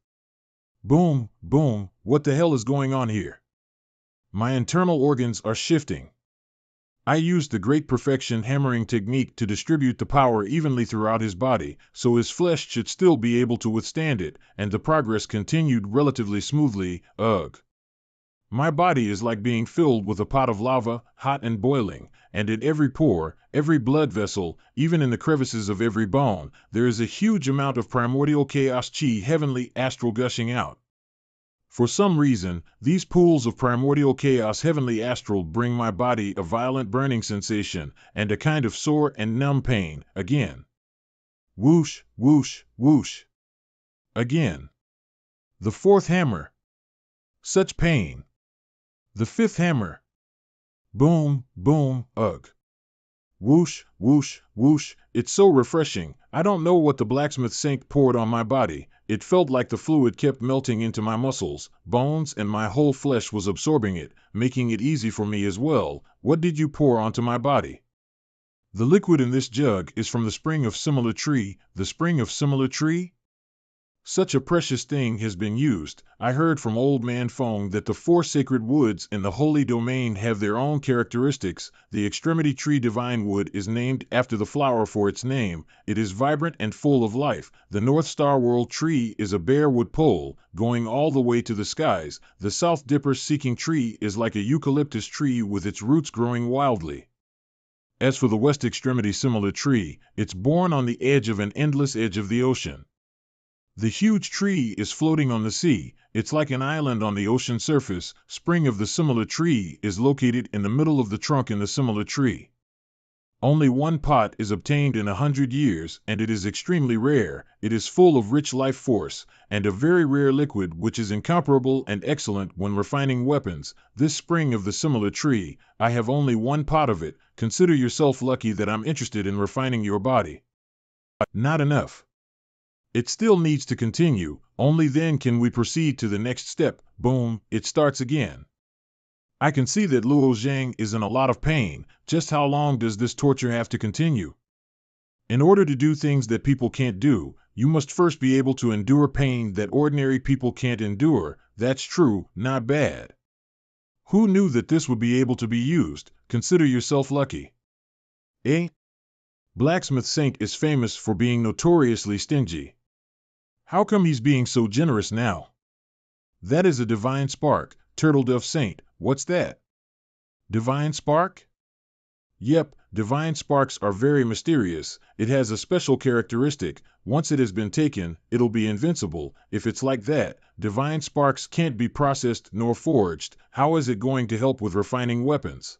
Boom, boom, what the hell is going on here? My internal organs are shifting. I used the Great Perfection hammering technique to distribute the power evenly throughout his body, so his flesh should still be able to withstand it, and the progress continued relatively smoothly. Ugh. My body is like being filled with a pot of lava, hot and boiling, and in every pore, every blood vessel, even in the crevices of every bone, there is a huge amount of primordial chaos chi heavenly astral gushing out. For some reason, these pools of primordial chaos heavenly astral bring my body a violent burning sensation and a kind of sore and numb pain, again. Whoosh, whoosh, whoosh. Again. The 4th hammer. Such pain. The 5th hammer. Boom, boom, ugh. Whoosh, whoosh, whoosh, it's so refreshing. I don't know what the Blacksmith Saint poured on my body. It felt like the fluid kept melting into my muscles, bones, and my whole flesh was absorbing it, making it easy for me as well. What did you pour onto my body? The liquid in this jug is from the spring of similar tree. The spring of similar tree? Such a precious thing has been used. I heard from Old Man Fong that the 4 sacred woods in the holy domain have their own characteristics. The extremity tree divine wood is named after the flower for its name. It is vibrant and full of life. The North Star World tree is a bare wood pole, going all the way to the skies. The South Dipper seeking tree is like a eucalyptus tree with its roots growing wildly. As for the West extremity similar tree, it's born on the edge of an endless edge of the ocean. The huge tree is floating on the sea. It's like an island on the ocean surface. Spring of the similar tree is located in the middle of the trunk in the similar tree. Only one pot is obtained in 100 years, and it is extremely rare. It is full of rich life force, and a very rare liquid which is incomparable and excellent when refining weapons. This spring of the similar tree, I have only one pot of it. Consider yourself lucky that I'm interested in refining your body. Not enough. It still needs to continue, only then can we proceed to the next step. Boom, it starts again. I can see that Luo Zhang is in a lot of pain. Just how long does this torture have to continue? In order to do things that people can't do, you must first be able to endure pain that ordinary people can't endure. That's true, not bad. Who knew that this would be able to be used? Consider yourself lucky. Eh? Blacksmith Saint is famous for being notoriously stingy. How come he's being so generous now? That is a divine spark. Turtle Dove Saint, what's that? Divine spark? Yep, divine sparks are very mysterious. It has a special characteristic. Once it has been taken, it'll be invincible. If it's like that, divine sparks can't be processed nor forged. How is it going to help with refining weapons?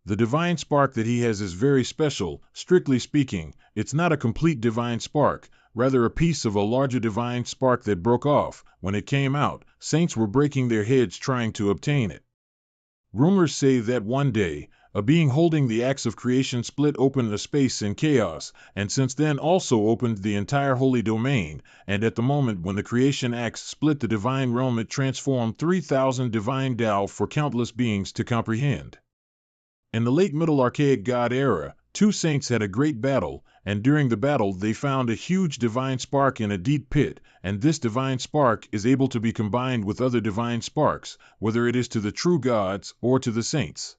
The divine spark that he has is very special. Strictly speaking, it's not a complete divine spark, rather a piece of a larger divine spark that broke off. When it came out, saints were breaking their heads trying to obtain it. Rumors say that one day, a being holding the axe of creation split open a space in chaos, and since then also opened the entire holy domain, and at the moment when the creation axe split the divine realm, it transformed 3,000 divine Tao for countless beings to comprehend. In the late Middle Archaic God era, two saints had a great battle, and during the battle they found a huge divine spark in a deep pit, and this divine spark is able to be combined with other divine sparks, whether it is to the true gods or to the saints.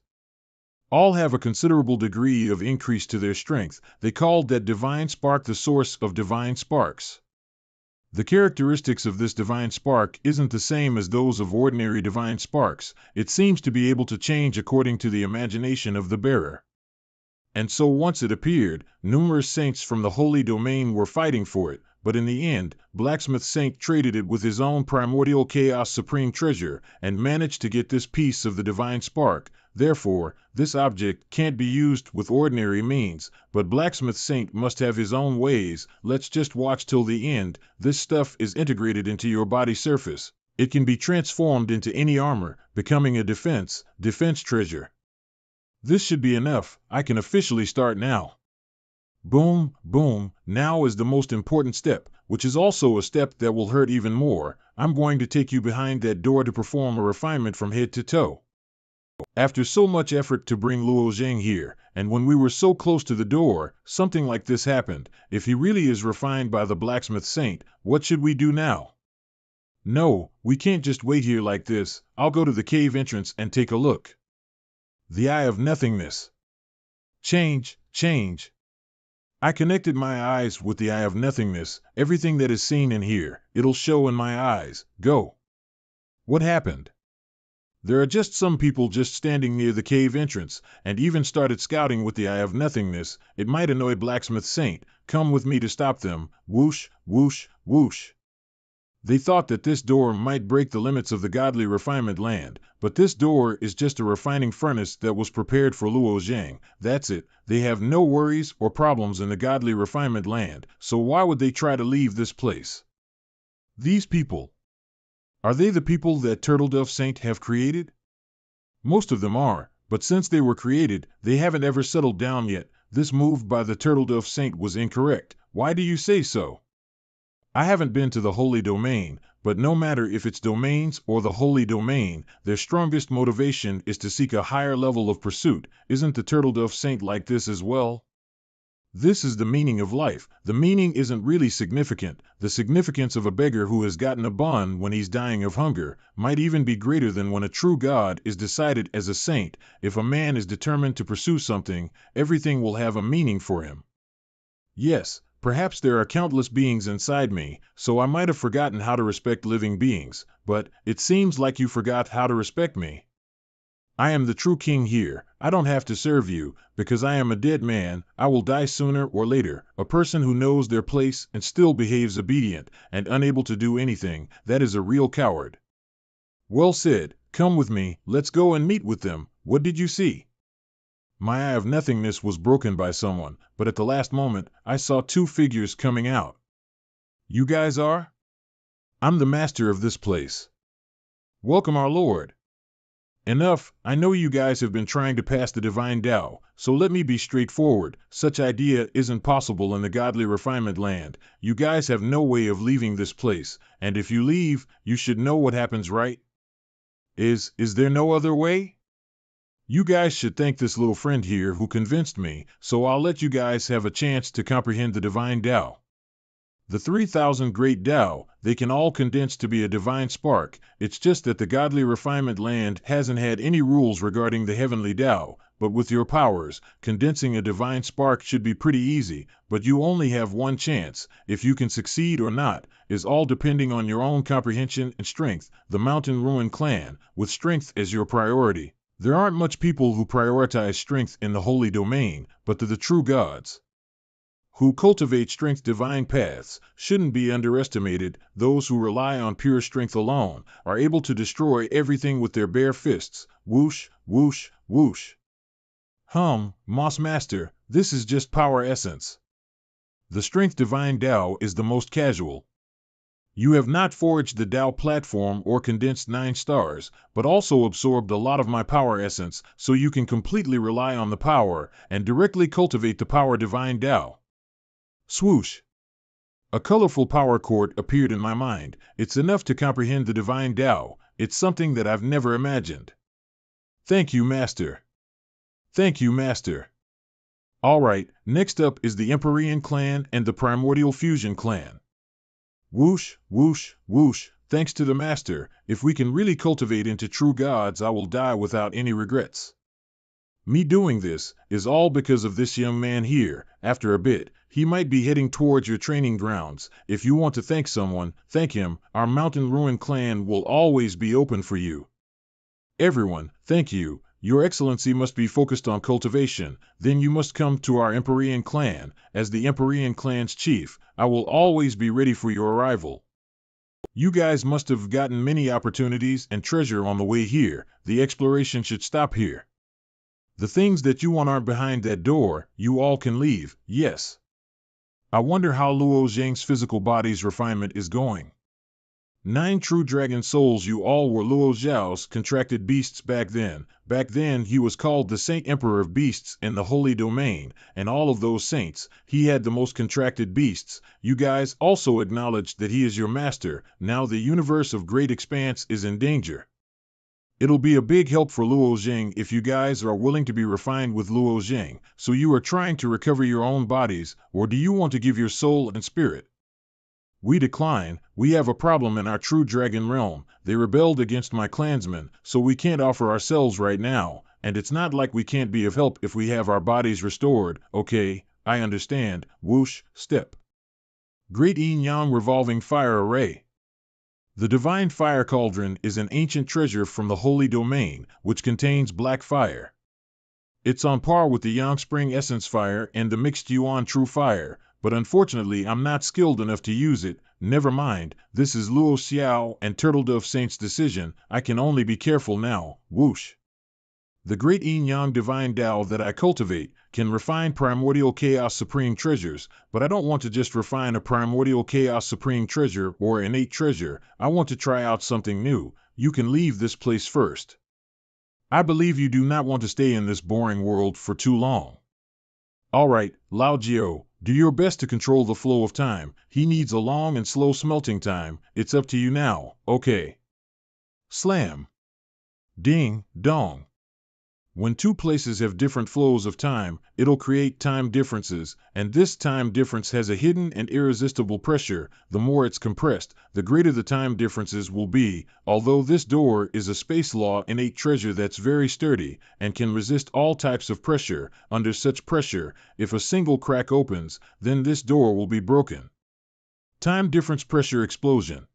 All have a considerable degree of increase to their strength. They called that divine spark the source of divine sparks. The characteristics of this divine spark isn't the same as those of ordinary divine sparks. It seems to be able to change according to the imagination of the bearer. And so once it appeared, numerous saints from the holy domain were fighting for it, but in the end, Blacksmith Saint traded it with his own primordial chaos supreme treasure, and managed to get this piece of the divine spark. Therefore, this object can't be used with ordinary means, but Blacksmith Saint must have his own ways. Let's just watch till the end. This stuff is integrated into your body surface. It can be transformed into any armor, becoming a defense treasure. This should be enough. I can officially start now. Boom, boom, now is the most important step, which is also a step that will hurt even more. I'm going to take you behind that door to perform a refinement from head to toe. After so much effort to bring Luo Zhang here, and when we were so close to the door, something like this happened. If he really is refined by the Blacksmith Saint, what should we do now? No, we can't just wait here like this. I'll go to the cave entrance and take a look. The Eye of Nothingness. Change. I connected my eyes with the Eye of Nothingness. Everything that is seen in here, it'll show in my eyes. Go. What happened? There are just some people just standing near the cave entrance, and even started scouting with the Eye of Nothingness. It might annoy Blacksmith Saint. Come with me to stop them. Whoosh, whoosh, whoosh. They thought that this door might break the limits of the godly refinement land, but this door is just a refining furnace that was prepared for Luo Zhang. That's it. They have no worries or problems in the godly refinement land, so why would they try to leave this place? These people. Are they the people that Turtle Dove Saint have created? Most of them are, but since they were created, they haven't ever settled down yet. This move by the Turtle Dove Saint was incorrect. Why do you say so? I haven't been to the holy domain, but no matter if it's domains or the holy domain, their strongest motivation is to seek a higher level of pursuit. Isn't the Turtle Dove Saint like this as well? This is the meaning of life. The meaning isn't really significant. The significance of a beggar who has gotten a bun when he's dying of hunger might even be greater than when a true god is decided as a saint. If a man is determined to pursue something, everything will have a meaning for him. Yes, perhaps there are countless beings inside me, so I might have forgotten how to respect living beings, but it seems like you forgot how to respect me. I am the true king here. I don't have to serve you, because I am a dead man. I will die sooner or later. A person who knows their place and still behaves obedient and unable to do anything, that is a real coward. Well said. Come with me. Let's go and meet with them. What did you see? My eye of nothingness was broken by someone, but at the last moment, I saw two figures coming out. You guys are? I'm the master of this place. Welcome, our lord. Enough, I know you guys have been trying to pass the divine Tao, so let me be straightforward. Such idea isn't possible in the godly refinement land. You guys have no way of leaving this place, and if you leave, you should know what happens, right? Is there no other way? You guys should thank this little friend here who convinced me, so I'll let you guys have a chance to comprehend the divine Tao. The 3,000 great Tao, they can all condense to be a divine spark. It's just that the godly refinement land hasn't had any rules regarding the heavenly Tao, but with your powers, condensing a divine spark should be pretty easy, but you only have one chance. If you can succeed or not, is all depending on your own comprehension and strength. The Mountain Ruin clan, with strength as your priority. There aren't much people who prioritize strength in the holy domain, but to the true gods who cultivate strength divine paths shouldn't be underestimated. Those who rely on pure strength alone are able to destroy everything with their bare fists. Whoosh, whoosh, whoosh. Moss Master, this is just power essence. The strength divine Tao is the most casual. You have not forged the Tao platform or condensed 9 stars, but also absorbed a lot of my power essence, so you can completely rely on the power and directly cultivate the power divine Tao. Swoosh! A colorful power cord appeared in my mind. It's enough to comprehend the divine Tao. It's something that I've never imagined. Thank you, Master. Thank you, Master. All right, next up is the Empyrean clan and the Primordial Fusion clan. Whoosh, whoosh, whoosh. Thanks to the Master, if we can really cultivate into true gods, I will die without any regrets. Me doing this is all because of this young man here. After a bit, he might be heading towards your training grounds. If you want to thank someone, thank him. Our Mountain Ruin clan will always be open for you. Everyone, thank you. Your Excellency must be focused on cultivation. Then you must come to our Empyrean clan. As the Empyrean clan's chief, I will always be ready for your arrival. You guys must have gotten many opportunities and treasure on the way here. The exploration should stop here. The things that you want aren't behind that door. You all can leave, yes. I wonder how Luo Zhang's physical body's refinement is going. 9 true dragon souls. You all were Luo Zhao's contracted beasts back then. Back then he was called the Saint Emperor of Beasts in the Holy Domain, and all of those saints, he had the most contracted beasts. You guys also acknowledged that he is your master. Now the universe of Great Expanse is in danger. It'll be a big help for Luo Zhang if you guys are willing to be refined with Luo Zhang. So you are trying to recover your own bodies, or do you want to give your soul and spirit? We decline. We have a problem in our true dragon realm. They rebelled against my clansmen, so we can't offer ourselves right now, and it's not like we can't be of help if we have our bodies restored. Okay, I understand. Whoosh, step. Great Yin Yang revolving fire array. The divine fire cauldron is an ancient treasure from the holy domain, which contains black fire. It's on par with the Yang Spring Essence Fire and the Mixed Yuan True Fire, but unfortunately I'm not skilled enough to use it. Never mind, this is Luo Xiao and Turtledove Saint's decision. I can only be careful now. Whoosh! The great Yin Yang Divine Tao that I cultivate can refine Primordial Chaos Supreme Treasures, but I don't want to just refine a Primordial Chaos Supreme Treasure or innate treasure. I want to try out something new. You can leave this place first. I believe you do not want to stay in this boring world for too long. All right, Lao Jiao, do your best to control the flow of time. He needs a long and slow smelting time. It's up to you now, okay? Slam. Ding, dong. When two places have different flows of time, it'll create time differences, and this time difference has a hidden and irresistible pressure. The more it's compressed, the greater the time differences will be. Although this door is a space law innate treasure that's very sturdy and can resist all types of pressure, under such pressure, if a single crack opens, then this door will be broken. Time difference pressure explosion.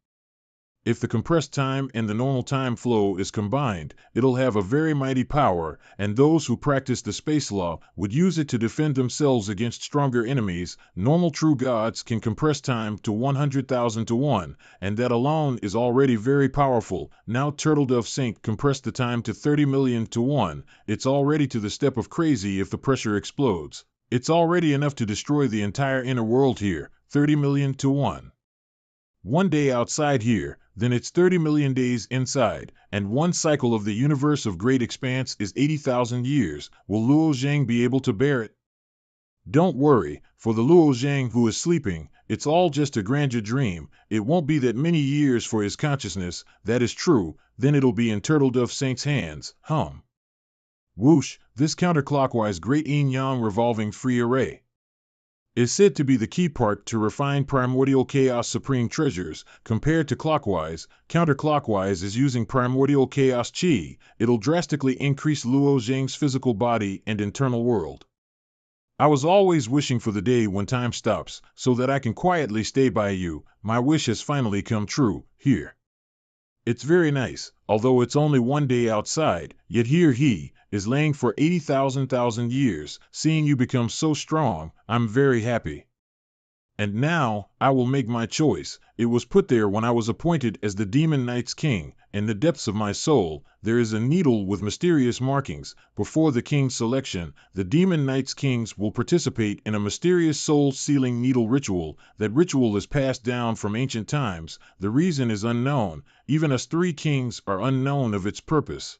If the compressed time and the normal time flow is combined, it'll have a very mighty power, and those who practice the space law would use it to defend themselves against stronger enemies. Normal true gods can compress time to 100,000 to 1, and that alone is already very powerful. Now Turtledove Sync compressed the time to 30 million to 1. It's already to the step of crazy if the pressure explodes. It's already enough to destroy the entire inner world here, 30 million to 1. One day outside here, then it's 30 million days inside, and one cycle of the universe of great expanse is 80,000 years. Will Luo Zhang be able to bear it? Don't worry, for the Luo Zhang who is sleeping, it's all just a grandeur dream. It won't be that many years for his consciousness, that is true, then it'll be in Turtledove Saint's hands. Whoosh, this counterclockwise great yin-yang revolving free array is said to be the key part to refine primordial chaos supreme treasures. Compared to clockwise, counterclockwise is using primordial chaos chi. It'll drastically increase Luo Zhang's physical body and internal world. I was always wishing for the day when time stops, so that I can quietly stay by you. My wish has finally come true, here. It's very nice, although it's only one day outside, yet here he is laying for 80,000 years. Seeing you become so strong, I'm very happy. And now, I will make my choice. It was put there when I was appointed as the Demon Knight's king. In the depths of my soul, there is a needle with mysterious markings. Before the king's selection, the Demon Knight's kings will participate in a mysterious soul-sealing needle ritual. That ritual is passed down from ancient times. The reason is unknown. Even us three kings are unknown of its purpose.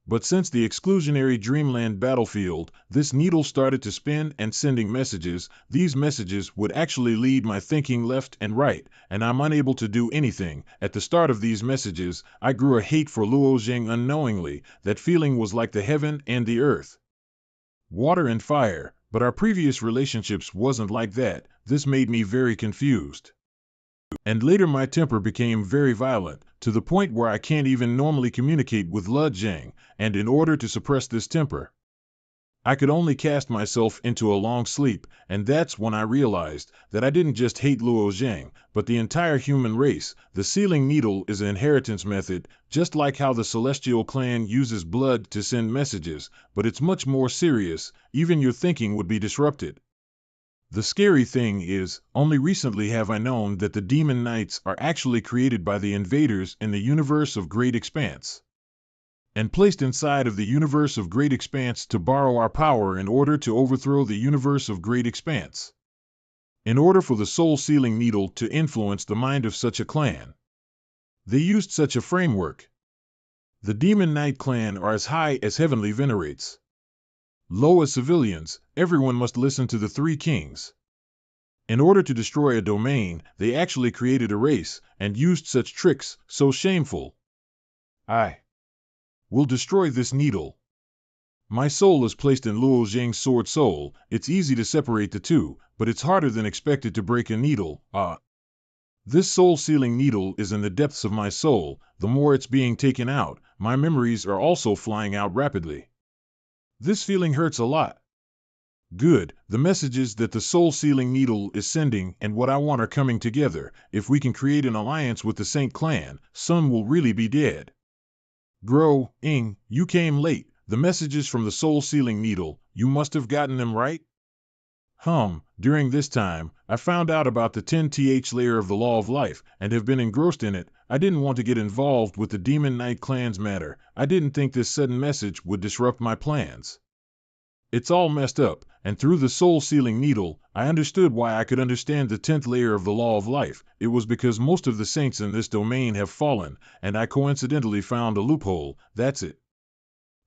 But since the exclusionary Dreamland battlefield, this needle started to spin and sending messages. These messages would actually lead my thinking left and right, and I'm unable to do anything. At the start of these messages, I grew a hate for Luo Zhang unknowingly. That feeling was like the heaven and the earth. Water and fire, but our previous relationships wasn't like that. This made me very confused. And later my temper became very violent, to the point where I can't even normally communicate with Lu Zhang, and in order to suppress this temper, I could only cast myself into a long sleep, and that's when I realized that I didn't just hate Luo Zhang, but the entire human race. The sealing needle is an inheritance method, just like how the Celestial clan uses blood to send messages, but it's much more serious. Even your thinking would be disrupted. The scary thing is, only recently have I known that the Demon Knights are actually created by the invaders in the universe of Great Expanse, and placed inside of the universe of Great Expanse to borrow our power in order to overthrow the universe of Great Expanse. In order for the soul-sealing needle to influence the mind of such a clan, they used such a framework. The Demon Knight clan are as high as heavenly venerates. Low as civilians, everyone must listen to the three kings. In order to destroy a domain, they actually created a race, and used such tricks, so shameful. I will destroy this needle. My soul is placed in Luo Zhang's sword soul. It's easy to separate the two, but it's harder than expected to break a needle. This soul-sealing needle is in the depths of my soul. The more it's being taken out, my memories are also flying out rapidly. This feeling hurts a lot. Good, the messages that the soul-sealing needle is sending and what I want are coming together. If we can create an alliance with the Saint clan, Sun will really be dead. Ing, you came late. The messages from the soul-sealing needle, you must have gotten them right? During this time, I found out about the 10th layer of the Law of Life, and have been engrossed in it. I didn't want to get involved with the Demon Knight clan's matter. I didn't think this sudden message would disrupt my plans. It's all messed up, and through the soul-sealing needle, I understood why I could understand the 10th layer of the Law of Life. It was because most of the saints in this domain have fallen, and I coincidentally found a loophole. That's it.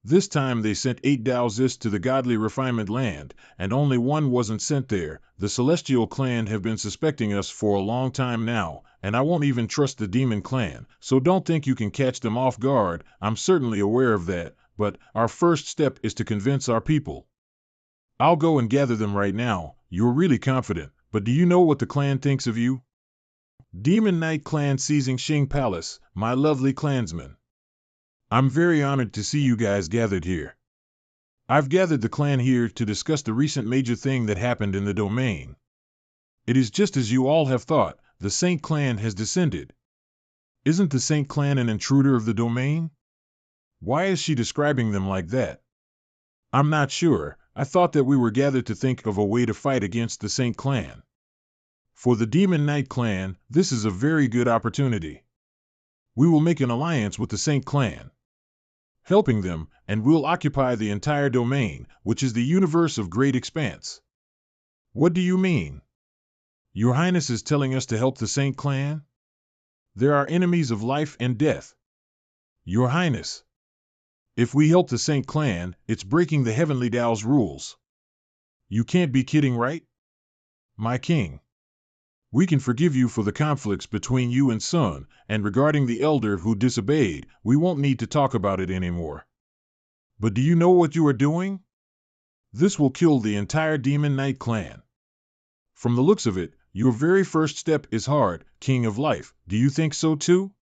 This time they sent 8 Daozists to the godly refinement land, and only one wasn't sent there. The Celestial clan have been suspecting us for a long time now, and I won't even trust the Demon clan, so don't think you can catch them off guard. I'm certainly aware of that, but our first step is to convince our people. I'll go and gather them right now. You're really confident, but do you know what the clan thinks of you? Demon Knight clan seizing Xing Palace, my lovely clansmen. I'm very honored to see you guys gathered here. I've gathered the clan here to discuss the recent major thing that happened in the domain. It is just as you all have thought, the Saint clan has descended. Isn't the Saint clan an intruder of the domain? Why is she describing them like that? I'm not sure. I thought that we were gathered to think of a way to fight against the Saint clan. For the Demon Knight clan, this is a very good opportunity. We will make an alliance with the Saint clan, helping them, and we'll occupy the entire domain, which is the universe of great expanse. What do you mean? Your Highness is telling us to help the Saint clan? There are enemies of life and death. Your Highness, if we help the Saint clan, it's breaking the Heavenly Tao's rules. You can't be kidding, right? My king, we can forgive you for the conflicts between you and Sun, and regarding the elder who disobeyed, we won't need to talk about it anymore. But do you know what you are doing? This will kill the entire Demon Knight clan. From the looks of it, your very first step is hard, King of Life. Do you think so too?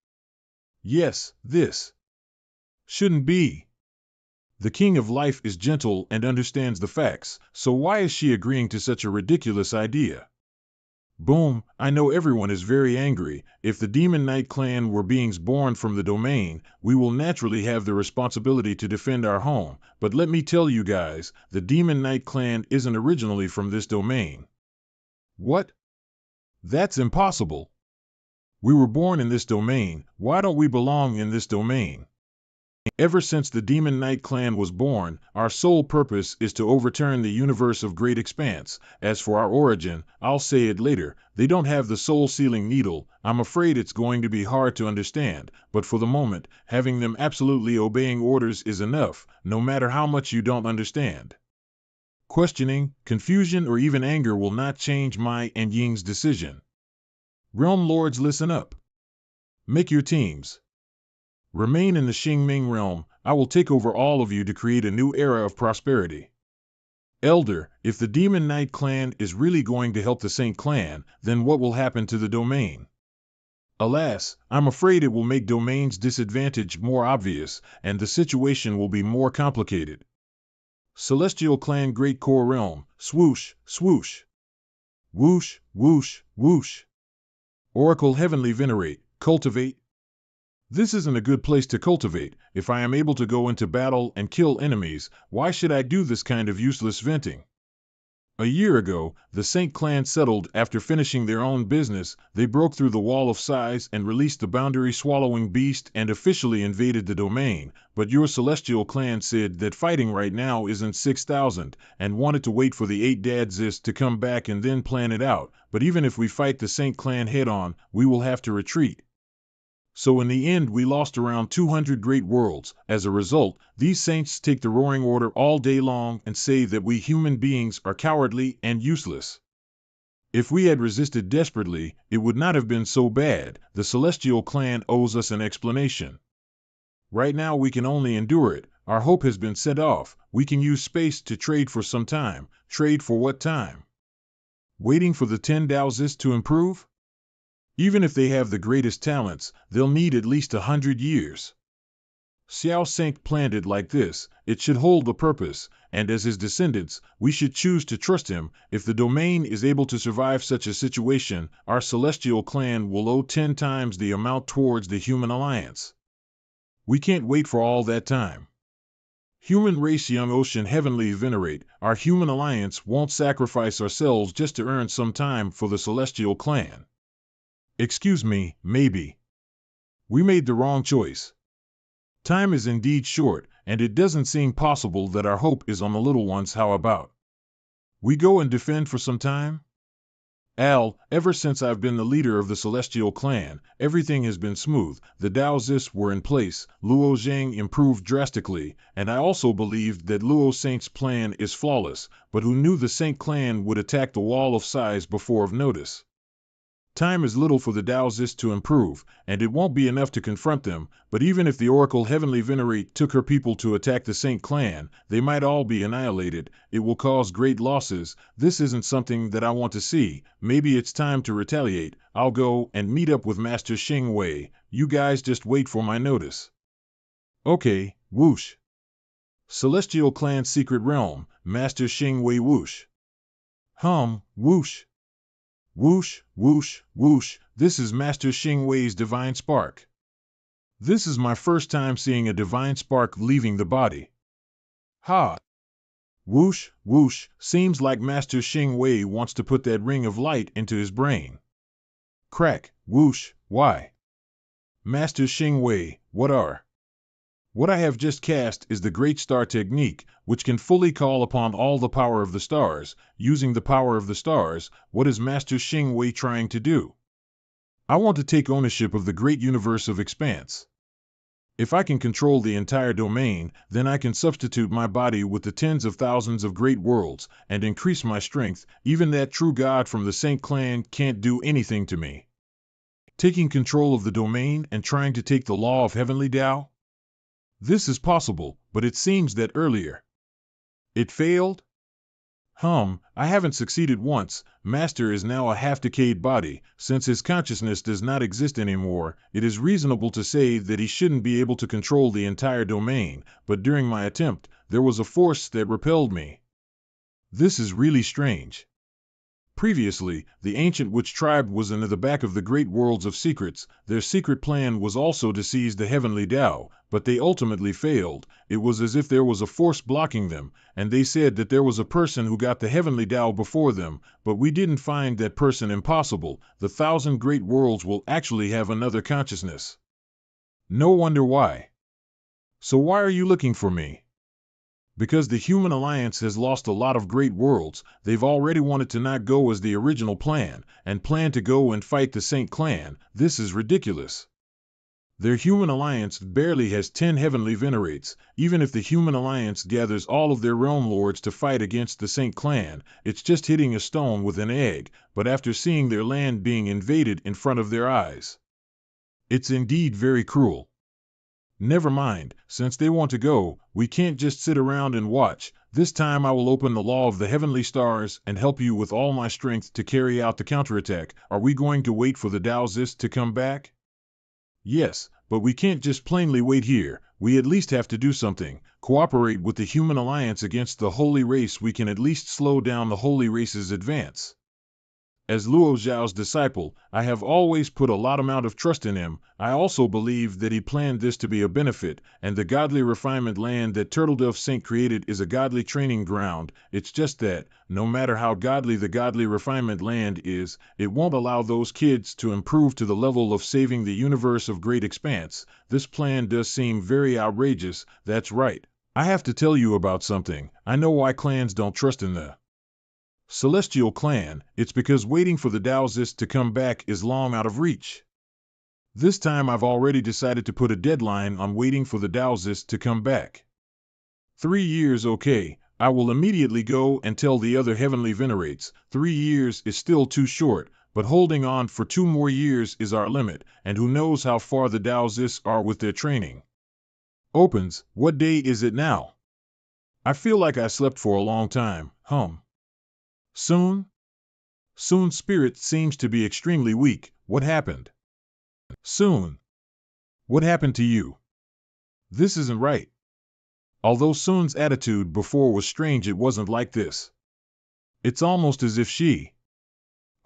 Yes, this shouldn't be. The King of Life is gentle and understands the facts, so why is she agreeing to such a ridiculous idea? Boom, I know everyone is very angry. If the Demon Knight clan were beings born from the domain, we will naturally have the responsibility to defend our home. But let me tell you guys, the Demon Knight clan isn't originally from this domain. What? That's impossible. We were born in this domain. Why don't we belong in this domain? Ever since the Demon Knight clan was born, our sole purpose is to overturn the universe of great expanse. As for our origin, I'll say it later. They don't have the soul-sealing needle. I'm afraid it's going to be hard to understand, but for the moment, having them absolutely obeying orders is enough, no matter how much you don't understand. Questioning, confusion, or even anger will not change my and Ying's decision. Realm Lords, listen up. Make your teams. Remain in the Xingming realm. I will take over all of you to create a new era of prosperity. Elder, if the Demon Knight clan is really going to help the Saint clan, then what will happen to the domain? Alas, I'm afraid it will make domain's disadvantage more obvious, and the situation will be more complicated. Celestial clan Great Core Realm, swoosh, swoosh. Whoosh, whoosh, whoosh. Oracle Heavenly Venerate, cultivate. This isn't a good place to cultivate. If I am able to go into battle and kill enemies, why should I do this kind of useless venting? A year ago, the Saint clan settled after finishing their own business. They broke through the wall of size and released the boundary-swallowing beast and officially invaded the domain. But your Celestial clan said that fighting right now isn't 6,000 and wanted to wait for the 8 Dadzis to come back and then plan it out. But even if we fight the Saint clan head-on, we will have to retreat. So in the end we lost around 200 great worlds. As a result, these saints take the roaring order all day long and say that we human beings are cowardly and useless. If we had resisted desperately, it would not have been so bad. The Celestial clan owes us an explanation. Right now we can only endure it. Our hope has been set off. We can use space to trade for some time. Trade for what time? Waiting for the 10 Dowses to improve? Even if they have the greatest talents, they'll need at least 100 years. Xiao Sank planned it like this. It should hold the purpose, and as his descendants, we should choose to trust him. If the domain is able to survive such a situation, our Celestial clan will owe 10 times the amount towards the human alliance. We can't wait for all that time. Human race Young Ocean Heavenly Venerate, our human alliance won't sacrifice ourselves just to earn some time for the Celestial clan. Excuse me, maybe. We made the wrong choice. Time is indeed short, and it doesn't seem possible that our hope is on the little ones. How about we go and defend for some time? Al, ever since I've been the leader of the Celestial clan, everything has been smooth. The Daozis were in place, Luo Zhang improved drastically, and I also believed that Luo Saint's plan is flawless, but who knew the Saint clan would attack the wall of size before of notice? Time is little for the Daozis to improve, and it won't be enough to confront them, but even if the Oracle Heavenly Venerate took her people to attack the Saint clan, they might all be annihilated. It will cause great losses. This isn't something that I want to see. Maybe it's time to retaliate. I'll go and meet up with Master Xing Wei. You guys just wait for my notice. Okay, whoosh. Celestial Clan Secret Realm, Master Xing Wei whoosh. Whoosh. Whoosh, whoosh, whoosh, this is Master Xing Wei's divine spark. This is my first time seeing a divine spark leaving the body. Ha! Whoosh, whoosh, seems like Master Xing Wei wants to put that ring of light into his brain. Crack, whoosh, why? Master Xing Wei, What I have just cast is the Great Star Technique, which can fully call upon all the power of the stars. Using the power of the stars, what is Master Xing Wei trying to do? I want to take ownership of the great universe of expanse. If I can control the entire domain, then I can substitute my body with the tens of thousands of great worlds and increase my strength. Even that true god from the Saint clan can't do anything to me. Taking control of the domain and trying to take the law of heavenly Tao? This is possible, but it seems that earlier it failed? I haven't succeeded once. Master is now a half-decayed body. Since his consciousness does not exist anymore, it is reasonable to say that he shouldn't be able to control the entire domain, but during my attempt, there was a force that repelled me. This is really strange. Previously, the ancient witch tribe was in the back of the great worlds of secrets. Their secret plan was also to seize the heavenly Tao, but they ultimately failed. It was as if there was a force blocking them, and they said that there was a person who got the heavenly Tao before them, but we didn't find that person impossible. The 1,000 great worlds will actually have another consciousness. No wonder why. So why are you looking for me? Because the human alliance has lost a lot of great worlds. They've already wanted to not go as the original plan, and plan to go and fight the Saint clan. This is ridiculous. Their human alliance barely has 10 heavenly venerates. Even if the human alliance gathers all of their realm lords to fight against the Saint clan, it's just hitting a stone with an egg, but after seeing their land being invaded in front of their eyes. It's indeed very cruel. Never mind, since they want to go, we can't just sit around and watch. This time I will open the law of the heavenly stars and help you with all my strength to carry out the counterattack. Are we going to wait for the Daozists to come back? Yes, but we can't just plainly wait here. We at least have to do something. Cooperate with the human alliance against the holy race. We can at least slow down the holy race's advance. As Luo Zhao's disciple, I have always put a lot amount of trust in him. I also believe that he planned this to be a benefit, and the godly refinement land that Turtledove Saint created is a godly training ground. It's just that, no matter how godly the godly refinement land is, it won't allow those kids to improve to the level of saving the universe of great expanse. This plan does seem very outrageous. That's right. I have to tell you about something. I know why clans don't trust in the Celestial clan. It's because waiting for the Daozists to come back is long out of reach. This time I've already decided to put a deadline on waiting for the Daozists to come back. 3 years, okay. I will immediately go and tell the other heavenly venerates. 3 years is still too short, but holding on for 2 more years is our limit, and who knows how far the Daozists are with their training. Opens. What day is it now? I feel like I slept for a long time. Soon? Soon's spirit seems to be extremely weak. What happened? Soon. What happened to you? This isn't right. Although Soon's attitude before was strange, it wasn't like this. It's almost as if she...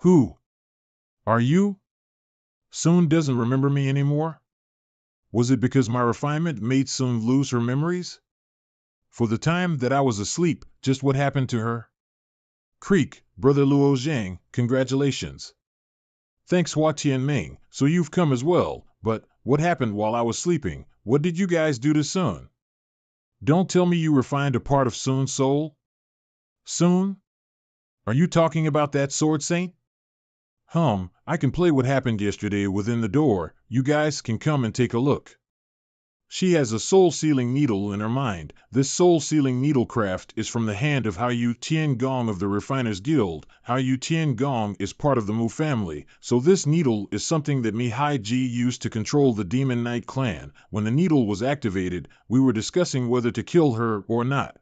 Who? Are you? Soon doesn't remember me anymore? Was it because my refinement made Soon lose her memories? For the time that I was asleep, just what happened to her? Creek, Brother Luo Zhang, congratulations. Thanks Hua Tianming, so you've come as well, but what happened while I was sleeping? What did you guys do to Sun? Don't tell me you refined a part of Sun's soul? Sun? Are you talking about that sword saint? I can play what happened yesterday within the door. You guys can come and take a look. She has a soul-sealing needle in her mind. This soul-sealing needlecraft is from the hand of Hao Yu Tian Gong of the Refiners Guild. Hao Yu Tian Gong is part of the Mu family, so this needle is something that Mihai Ji used to control the Demon Knight clan. When the needle was activated, we were discussing whether to kill her or not.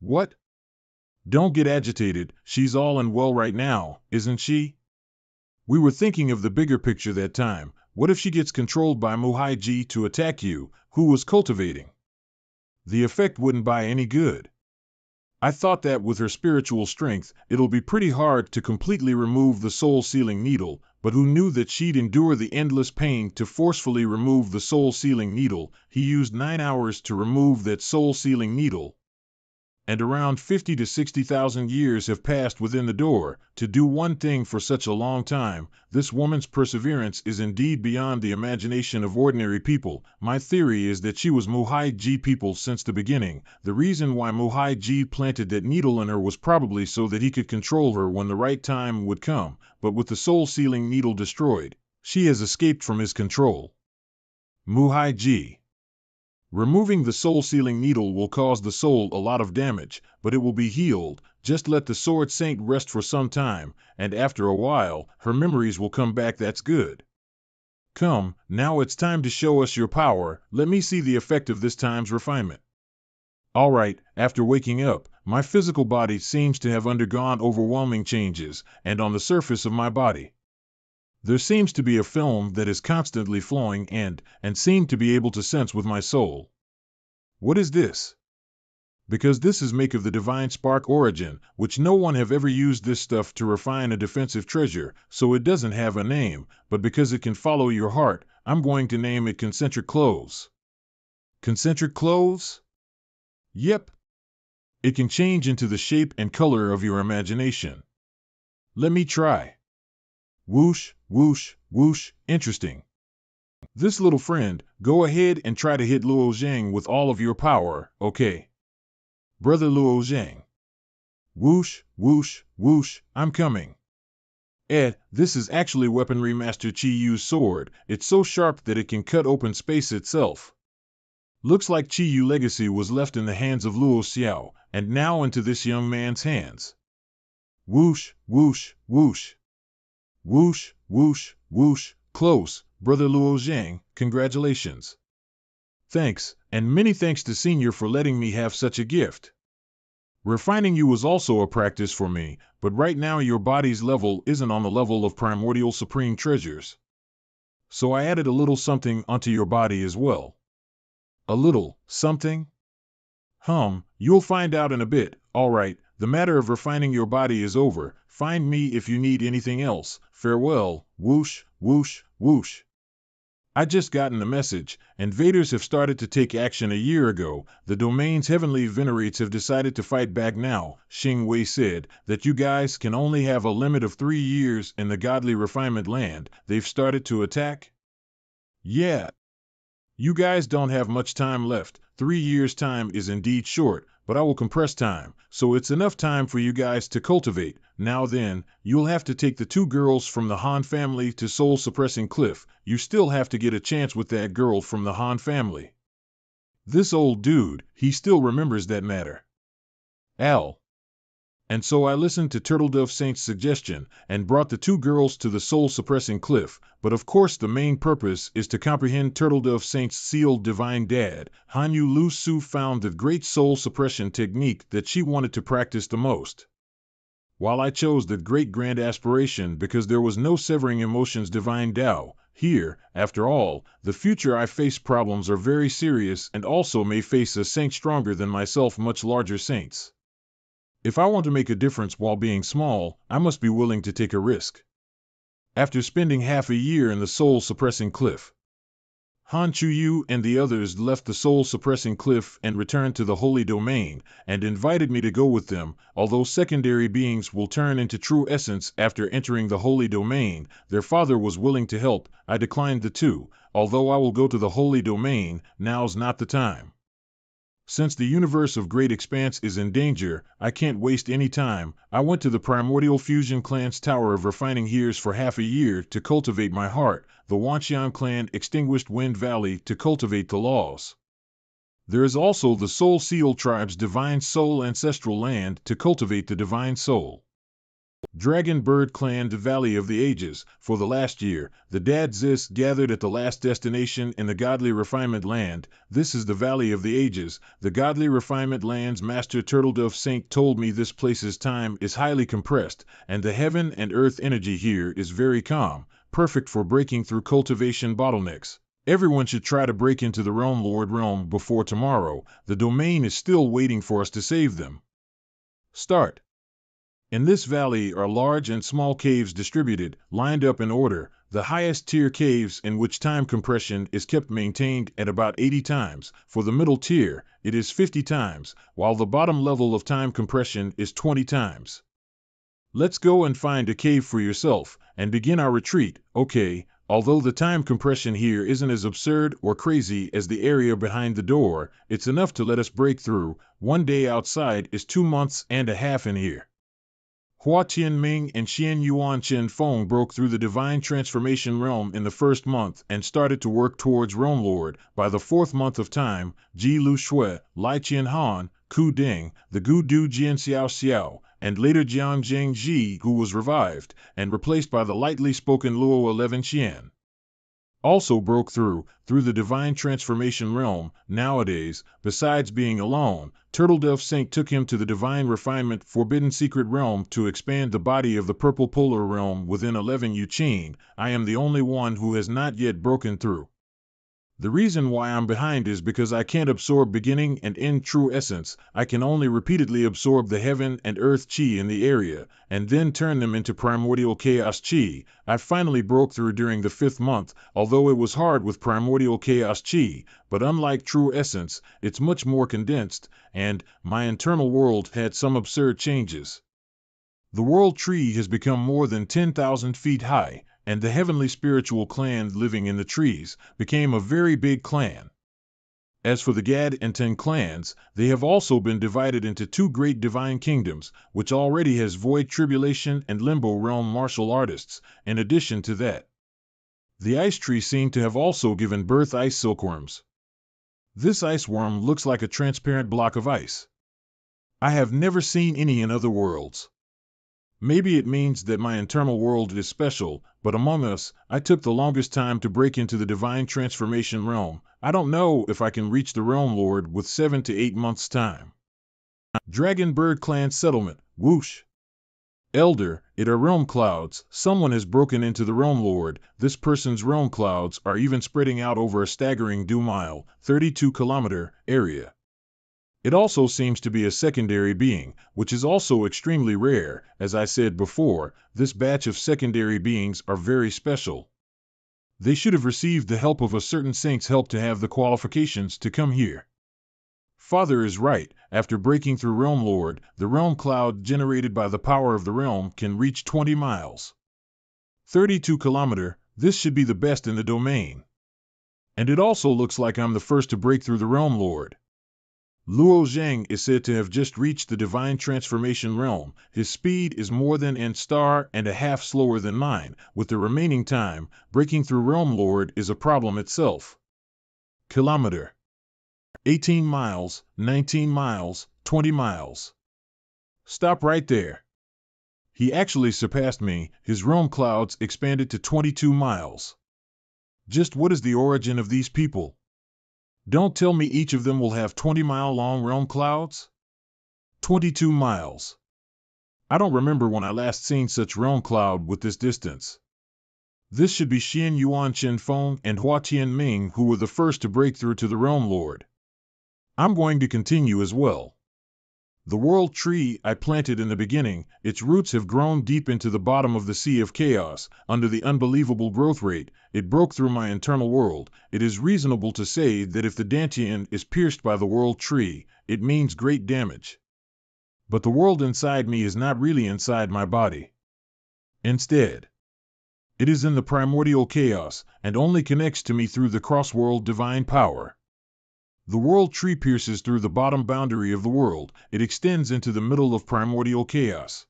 What? Don't get agitated, she's all and well right now, isn't she? We were thinking of the bigger picture that time. What if she gets controlled by Muhai Ji to attack you, who was cultivating? The effect wouldn't buy any good. I thought that with her spiritual strength, it'll be pretty hard to completely remove the soul-sealing needle, but who knew that she'd endure the endless pain to forcefully remove the soul-sealing needle. He used 9 hours to remove that soul-sealing needle, and around 50 to 60,000 years have passed within the door. To do one thing for such a long time, this woman's perseverance is indeed beyond the imagination of ordinary people. My theory is that she was Muhaiji people since the beginning. The reason why Muhaiji planted that needle in her was probably so that he could control her when the right time would come, but with the soul-sealing needle destroyed, she has escaped from his control. Muhaiji. Removing the soul-sealing needle will cause the soul a lot of damage, but it will be healed. Just let the sword saint rest for some time, and after a while, her memories will come back. That's good. Come, now it's time to show us your power. Let me see the effect of this time's refinement. All right, after waking up, my physical body seems to have undergone overwhelming changes, and on the surface of my body, there seems to be a film that is constantly flowing and seem to be able to sense with my soul. What is this? Because this is make of the divine spark origin, which no one have ever used this stuff to refine a defensive treasure, so it doesn't have a name, but because it can follow your heart, I'm going to name it concentric clothes. Concentric clothes? Yep. It can change into the shape and color of your imagination. Let me try. Whoosh, whoosh, whoosh, interesting. This little friend, go ahead and try to hit Luo Zhang with all of your power, okay? Brother Luo Zhang. Whoosh, whoosh, whoosh, I'm coming. This is actually weaponry Master Chi Yu's sword. It's so sharp that it can cut open space itself. Looks like Chi Yu legacy was left in the hands of Luo Xiao, and now into this young man's hands. Whoosh, whoosh, whoosh. Whoosh, whoosh, whoosh, close, Brother Luo Zhang, congratulations. Thanks, and many thanks to Senior for letting me have such a gift. Refining you was also a practice for me, but right now your body's level isn't on the level of primordial supreme treasures. So I added a little something onto your body as well. A little something? You'll find out in a bit. All right, the matter of refining your body is over. Find me if you need anything else. Farewell. Whoosh, whoosh, whoosh. I just gotten a message. Invaders have started to take action a year ago. The domain's heavenly venerates have decided to fight back now. Xing Wei said that you guys can only have a limit of 3 years in the godly refinement land. They've started to attack? Yeah. You guys don't have much time left. 3 years' time is indeed short, but I will compress time, so it's enough time for you guys to cultivate. Now then, you'll have to take the 2 girls from the Han family to soul-suppressing cliff. You still have to get a chance with that girl from the Han family. This old dude, he still remembers that matter. Al. And so I listened to Turtledove Saint's suggestion and brought the 2 girls to the soul-suppressing cliff, but of course the main purpose is to comprehend Turtledove Saint's sealed divine dad. Hanyu Lu Su found the great soul-suppression technique that she wanted to practice the most. While I chose that great grand aspiration because there was no severing emotions divine Tao, here, after all, the future I face problems are very serious and also may face a saint stronger than myself, much larger saints. If I want to make a difference while being small, I must be willing to take a risk. After spending half a year in the soul-suppressing cliff, Han Chuyu and the others left the soul-suppressing cliff and returned to the holy domain, and invited me to go with them. Although secondary beings will turn into true essence after entering the holy domain, their father was willing to help. I declined the 2. Although I will go to the holy domain, now's not the time. Since the universe of great expanse is in danger, I can't waste any time. I went to the Primordial Fusion Clan's Tower of Refining Hears for half a year to cultivate my heart, the Wanxian Clan Extinguished Wind Valley to cultivate the laws. There is also the Soul Seal Tribe's Divine Soul Ancestral Land to cultivate the Divine Soul. Dragon Bird Clan the Valley of the Ages. For the last year, the Dadzis gathered at the last destination in the Godly Refinement Land. This is the Valley of the Ages. The Godly Refinement Land's Master Turtledove Saint told me this place's time is highly compressed, and the heaven and earth energy here is very calm, perfect for breaking through cultivation bottlenecks. Everyone should try to break into the Realm Lord realm before tomorrow. The domain is still waiting for us to save them. Start. In this valley are large and small caves distributed, lined up in order, the highest tier caves in which time compression is kept maintained at about 80 times. For the middle tier, it is 50 times, while the bottom level of time compression is 20 times. Let's go and find a cave for yourself, and begin our retreat, okay? Although the time compression here isn't as absurd or crazy as the area behind the door, it's enough to let us break through. 1 day outside is 2 months and a half in here. Hua Tianming and Xian Yuan Chen Feng broke through the divine transformation realm in the first month and started to work towards Realm Lord. By the 4th month of time, Ji Lu Shui, Lai Qian Han, Ku Ding, the Gu Du Jian Xiao Xiao, and later Jiang Jing Ji, who was revived and replaced by the lightly spoken Luo 11 Xian, also broke through the divine transformation realm. Nowadays, besides being alone, Turtledove Sync took him to the divine refinement forbidden secret realm to expand the body of the purple polar realm within 11 Yuqing. I am the only one who has not yet broken through. The reason why I'm behind is because I can't absorb beginning and end true essence. I can only repeatedly absorb the heaven and earth chi in the area, and then turn them into primordial chaos chi. I finally broke through during the 5th month, although it was hard with primordial chaos chi, but unlike true essence, it's much more condensed, and my internal world had some absurd changes. The world tree has become more than 10,000 feet high, and the heavenly spiritual clan living in the trees became a very big clan. As for the Gad and Ten clans, they have also been divided into 2 great divine kingdoms, which already has void tribulation and limbo realm martial artists. In addition to that, the ice tree seemed to have also given birth ice silkworms. This ice worm looks like a transparent block of ice. I have never seen any in other worlds. Maybe it means that my internal world is special, but among us, I took the longest time to break into the divine transformation realm. I don't know if I can reach the Realm Lord with 7 to 8 months' time. Dragon Bird Clan Settlement, whoosh. Elder, it are realm clouds. Someone has broken into the Realm Lord. This person's realm clouds are even spreading out over a staggering 2-mile, 32-kilometer area. It also seems to be a secondary being, which is also extremely rare. As I said before, this batch of secondary beings are very special. They should have received the help of a certain saint's help to have the qualifications to come here. Father is right. After breaking through Realm Lord, the realm cloud generated by the power of the realm can reach 20 miles. 32 kilometer, this should be the best in the domain. And it also looks like I'm the first to break through the Realm Lord. Luo Zhang is said to have just reached the divine transformation realm. His speed is more than n*1/2 slower than mine. With the remaining time, breaking through Realm Lord is a problem itself. Kilometer. 18 miles, 19 miles, 20 miles. Stop right there. He actually surpassed me. His realm clouds expanded to 22 miles. Just what is the origin of these people? Don't tell me each of them will have 20-mile-long realm clouds? 22 miles. I don't remember when I last seen such realm cloud with this distance. This should be Xian Yuan Chen Feng and Hua Tianming, who were the first to break through to the Realm Lord. I'm going to continue as well. The world tree I planted in the beginning, its roots have grown deep into the bottom of the sea of chaos. Under the unbelievable growth rate, it broke through my internal world. It is reasonable to say that if the Dantian is pierced by the world tree, it means great damage. But the world inside me is not really inside my body. Instead, it is in the primordial chaos, and only connects to me through the cross-world divine power. The world tree pierces through the bottom boundary of the world. It extends into the middle of primordial chaos.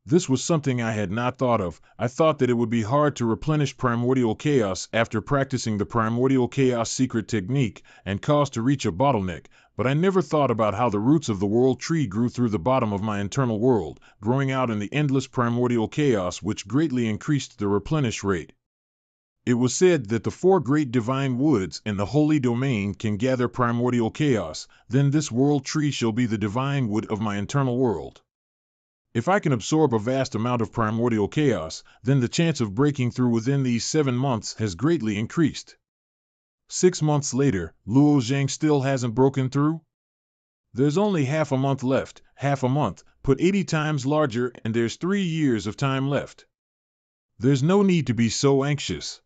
This was something I had not thought of. I thought that it would be hard to replenish primordial chaos after practicing the primordial chaos secret technique and cause to reach a bottleneck, but I never thought about how the roots of the world tree grew through the bottom of my internal world, growing out in the endless primordial chaos, which greatly increased the replenish rate. It was said that the 4 great divine woods in the holy domain can gather primordial chaos. Then this world tree shall be the divine wood of my internal world. If I can absorb a vast amount of primordial chaos, then the chance of breaking through within these 7 months has greatly increased. 6 months later, Luo Zhang still hasn't broken through? There's only half a month left, half a month, put 80 times larger, and there's 3 years of time left. There's no need to be so anxious.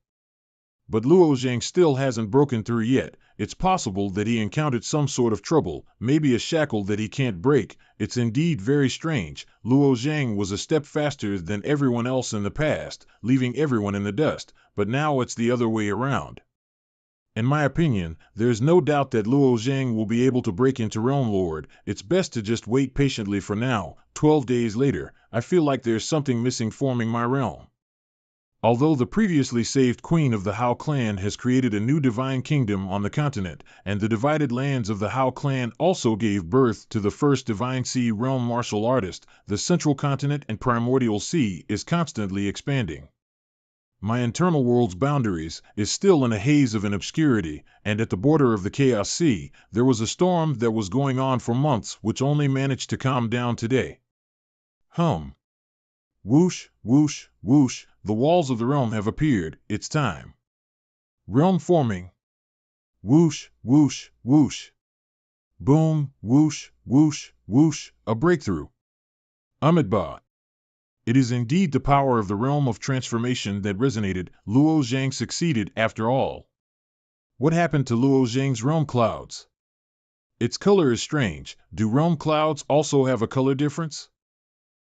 But Luo Zhang still hasn't broken through yet. It's possible that he encountered some sort of trouble, maybe a shackle that he can't break. It's indeed very strange. Luo Zhang was a step faster than everyone else in the past, leaving everyone in the dust, but now it's the other way around. In my opinion, there's no doubt that Luo Zhang will be able to break into Realm Lord. It's best to just wait patiently for now. 12 days later, I feel like there's something missing forming my realm. Although the previously saved queen of the Hao clan has created a new divine kingdom on the continent, and the divided lands of the Hao clan also gave birth to the first divine sea realm martial artist, the central continent and primordial sea is constantly expanding. My internal world's boundaries is still in a haze of an obscurity, and at the border of the Chaos Sea, there was a storm that was going on for months which only managed to calm down today. Whoosh, whoosh, whoosh, the walls of the realm have appeared, it's time. Realm forming. Whoosh, whoosh, whoosh. Boom, whoosh, whoosh, whoosh, a breakthrough. Amidba. It is indeed the power of the realm of transformation that resonated. Luo Zhang succeeded after all. What happened to Luo Zhang's realm clouds? Its color is strange. Do realm clouds also have a color difference?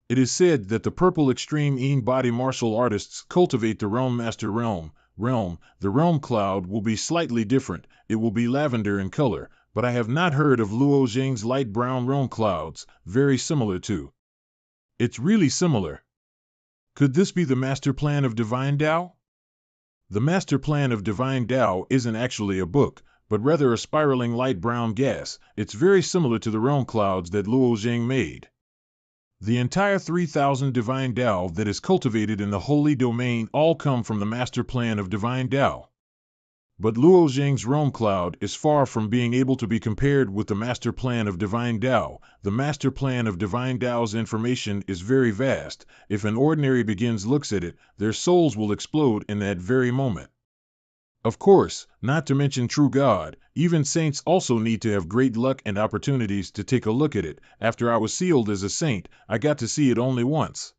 It is said that the purple extreme in-body martial artists cultivate the realm master realm. The realm cloud will be slightly different. It will be lavender in color, but I have not heard of Luo Zhang's light brown realm clouds, very similar to. It's really similar. Could this be the master plan of Divine Tao? The master plan of Divine Tao isn't actually a book, but rather a spiraling light brown gas. It's very similar to the realm clouds that Luo Zhang made. The entire 3,000 Divine Tao that is cultivated in the Holy Domain all come from the master plan of Divine Tao. But Luo Zhang's realm cloud is far from being able to be compared with the master plan of Divine Tao. The master plan of Divine Tao's information is very vast. If an ordinary beginner looks at it, their souls will explode in that very moment. Of course, not to mention true God, even saints also need to have great luck and opportunities to take a look at it. After I was sealed as a saint, I got to see it only once.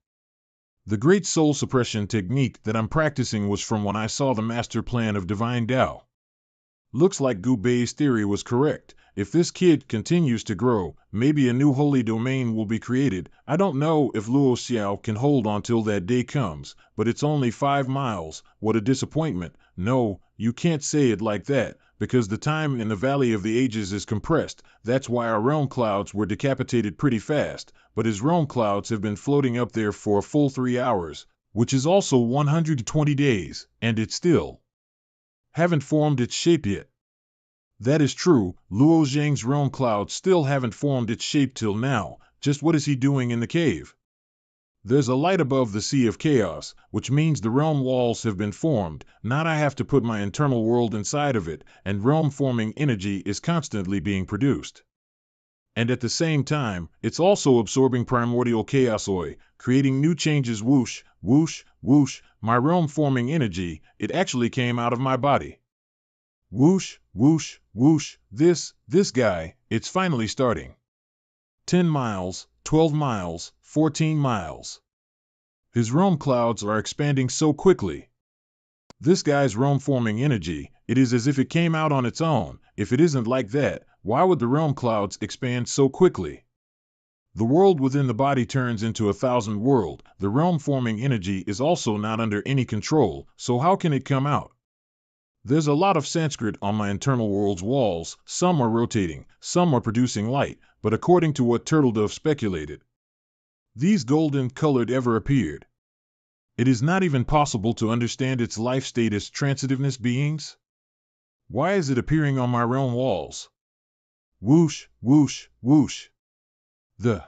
The great soul suppression technique that I'm practicing was from when I saw the master plan of Divine Tao. Looks like Gu Bei's theory was correct. If this kid continues to grow, maybe a new holy domain will be created. I don't know if Luo Xiao can hold on till that day comes, but it's only 5 miles. What a disappointment. No, you can't say it like that, because the time in the Valley of the Ages is compressed. That's why our realm clouds were decapitated pretty fast, but his realm clouds have been floating up there for a full 3 hours, which is also 120 days, and it still haven't formed its shape yet. That is true, Luo Zhang's realm clouds still haven't formed its shape till now. Just what is he doing in the cave? There's a light above the Sea of Chaos, which means the realm walls have been formed. Now I have to put my internal world inside of it, and realm-forming energy is constantly being produced. And at the same time, it's also absorbing primordial chaos oil, creating new changes. Whoosh, whoosh, whoosh, my realm-forming energy, it actually came out of my body. Whoosh, whoosh, whoosh, this guy, it's finally starting. 10 miles, 12 miles, 14 miles. His realm clouds are expanding so quickly. This guy's realm-forming energy, it is as if it came out on its own. If it isn't like that, why would the realm clouds expand so quickly? The world within the body turns into 1,000 world. The realm-forming energy is also not under any control, so how can it come out? There's a lot of Sanskrit on my internal world's walls. Some are rotating, some are producing light, but according to what Turtledove speculated, these golden-colored ever appeared. It is not even possible to understand its life state as transitiveness beings. Why is it appearing on my realm walls? Whoosh, whoosh, whoosh. The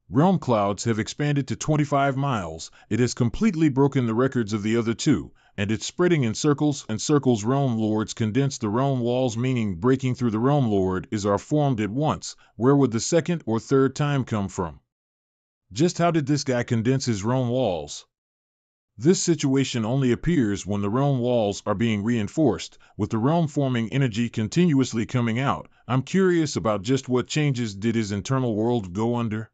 realm clouds have expanded to 25 miles. It has completely broken the records of the other two, and it's spreading in circles and circles. Realm lords condense the realm walls, meaning breaking through the realm lord is are formed at once. Where would the second or third time come from? Just how did this guy condense his realm walls? This situation only appears when the realm walls are being reinforced, with the realm-forming energy continuously coming out. I'm curious about just what changes did his internal world go under?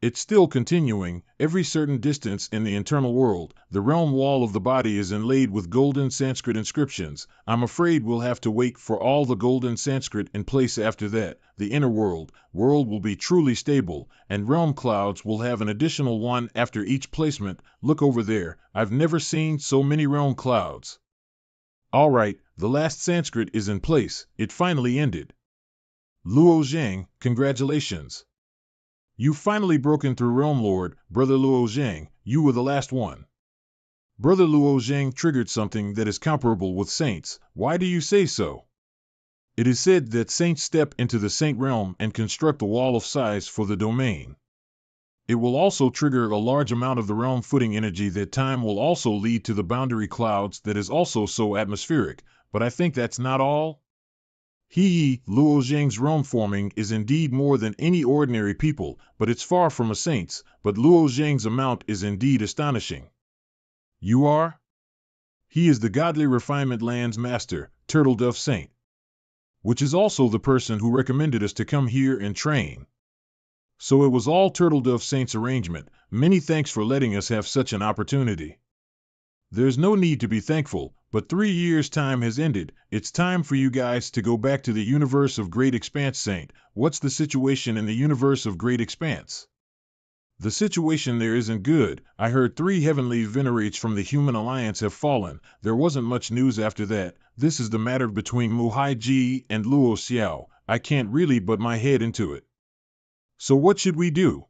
It's still continuing. Every certain distance in the internal world, the realm wall of the body is inlaid with golden Sanskrit inscriptions. I'm afraid we'll have to wait for all the golden Sanskrit in place after that. The inner world will be truly stable, and realm clouds will have an additional one after each placement. Look over there. I've never seen so many realm clouds. All right, the last Sanskrit is in place. It finally ended. Luo Zhang, congratulations. You've finally broken through Realm Lord, Brother Luo Zhang. You were the last one. Brother Luo Zhang triggered something that is comparable with saints. Why do you say so? It is said that saints step into the saint realm and construct the wall of size for the domain. It will also trigger a large amount of the realm footing energy. That time will also lead to the boundary clouds that is also so atmospheric, but I think that's not all. Luo Zhang's realm forming is indeed more than any ordinary people, but it's far from a saint's. But Luo Zhang's amount is indeed astonishing. You are? He is the godly refinement land's master, Turtle Dove Saint, which is also the person who recommended us to come here and train. So it was all Turtle Dove Saint's arrangement. Many thanks for letting us have such an opportunity. There's no need to be thankful, but 3 years' time has ended. It's time for you guys to go back to the universe of Great Expanse. Saint, what's the situation in the universe of Great Expanse? The situation there isn't good. I heard 3 heavenly venerates from the Human Alliance have fallen. There wasn't much news after that. This is the matter between Muhai Ji and Luo Xiao. I can't really put my head into it. So what should we do?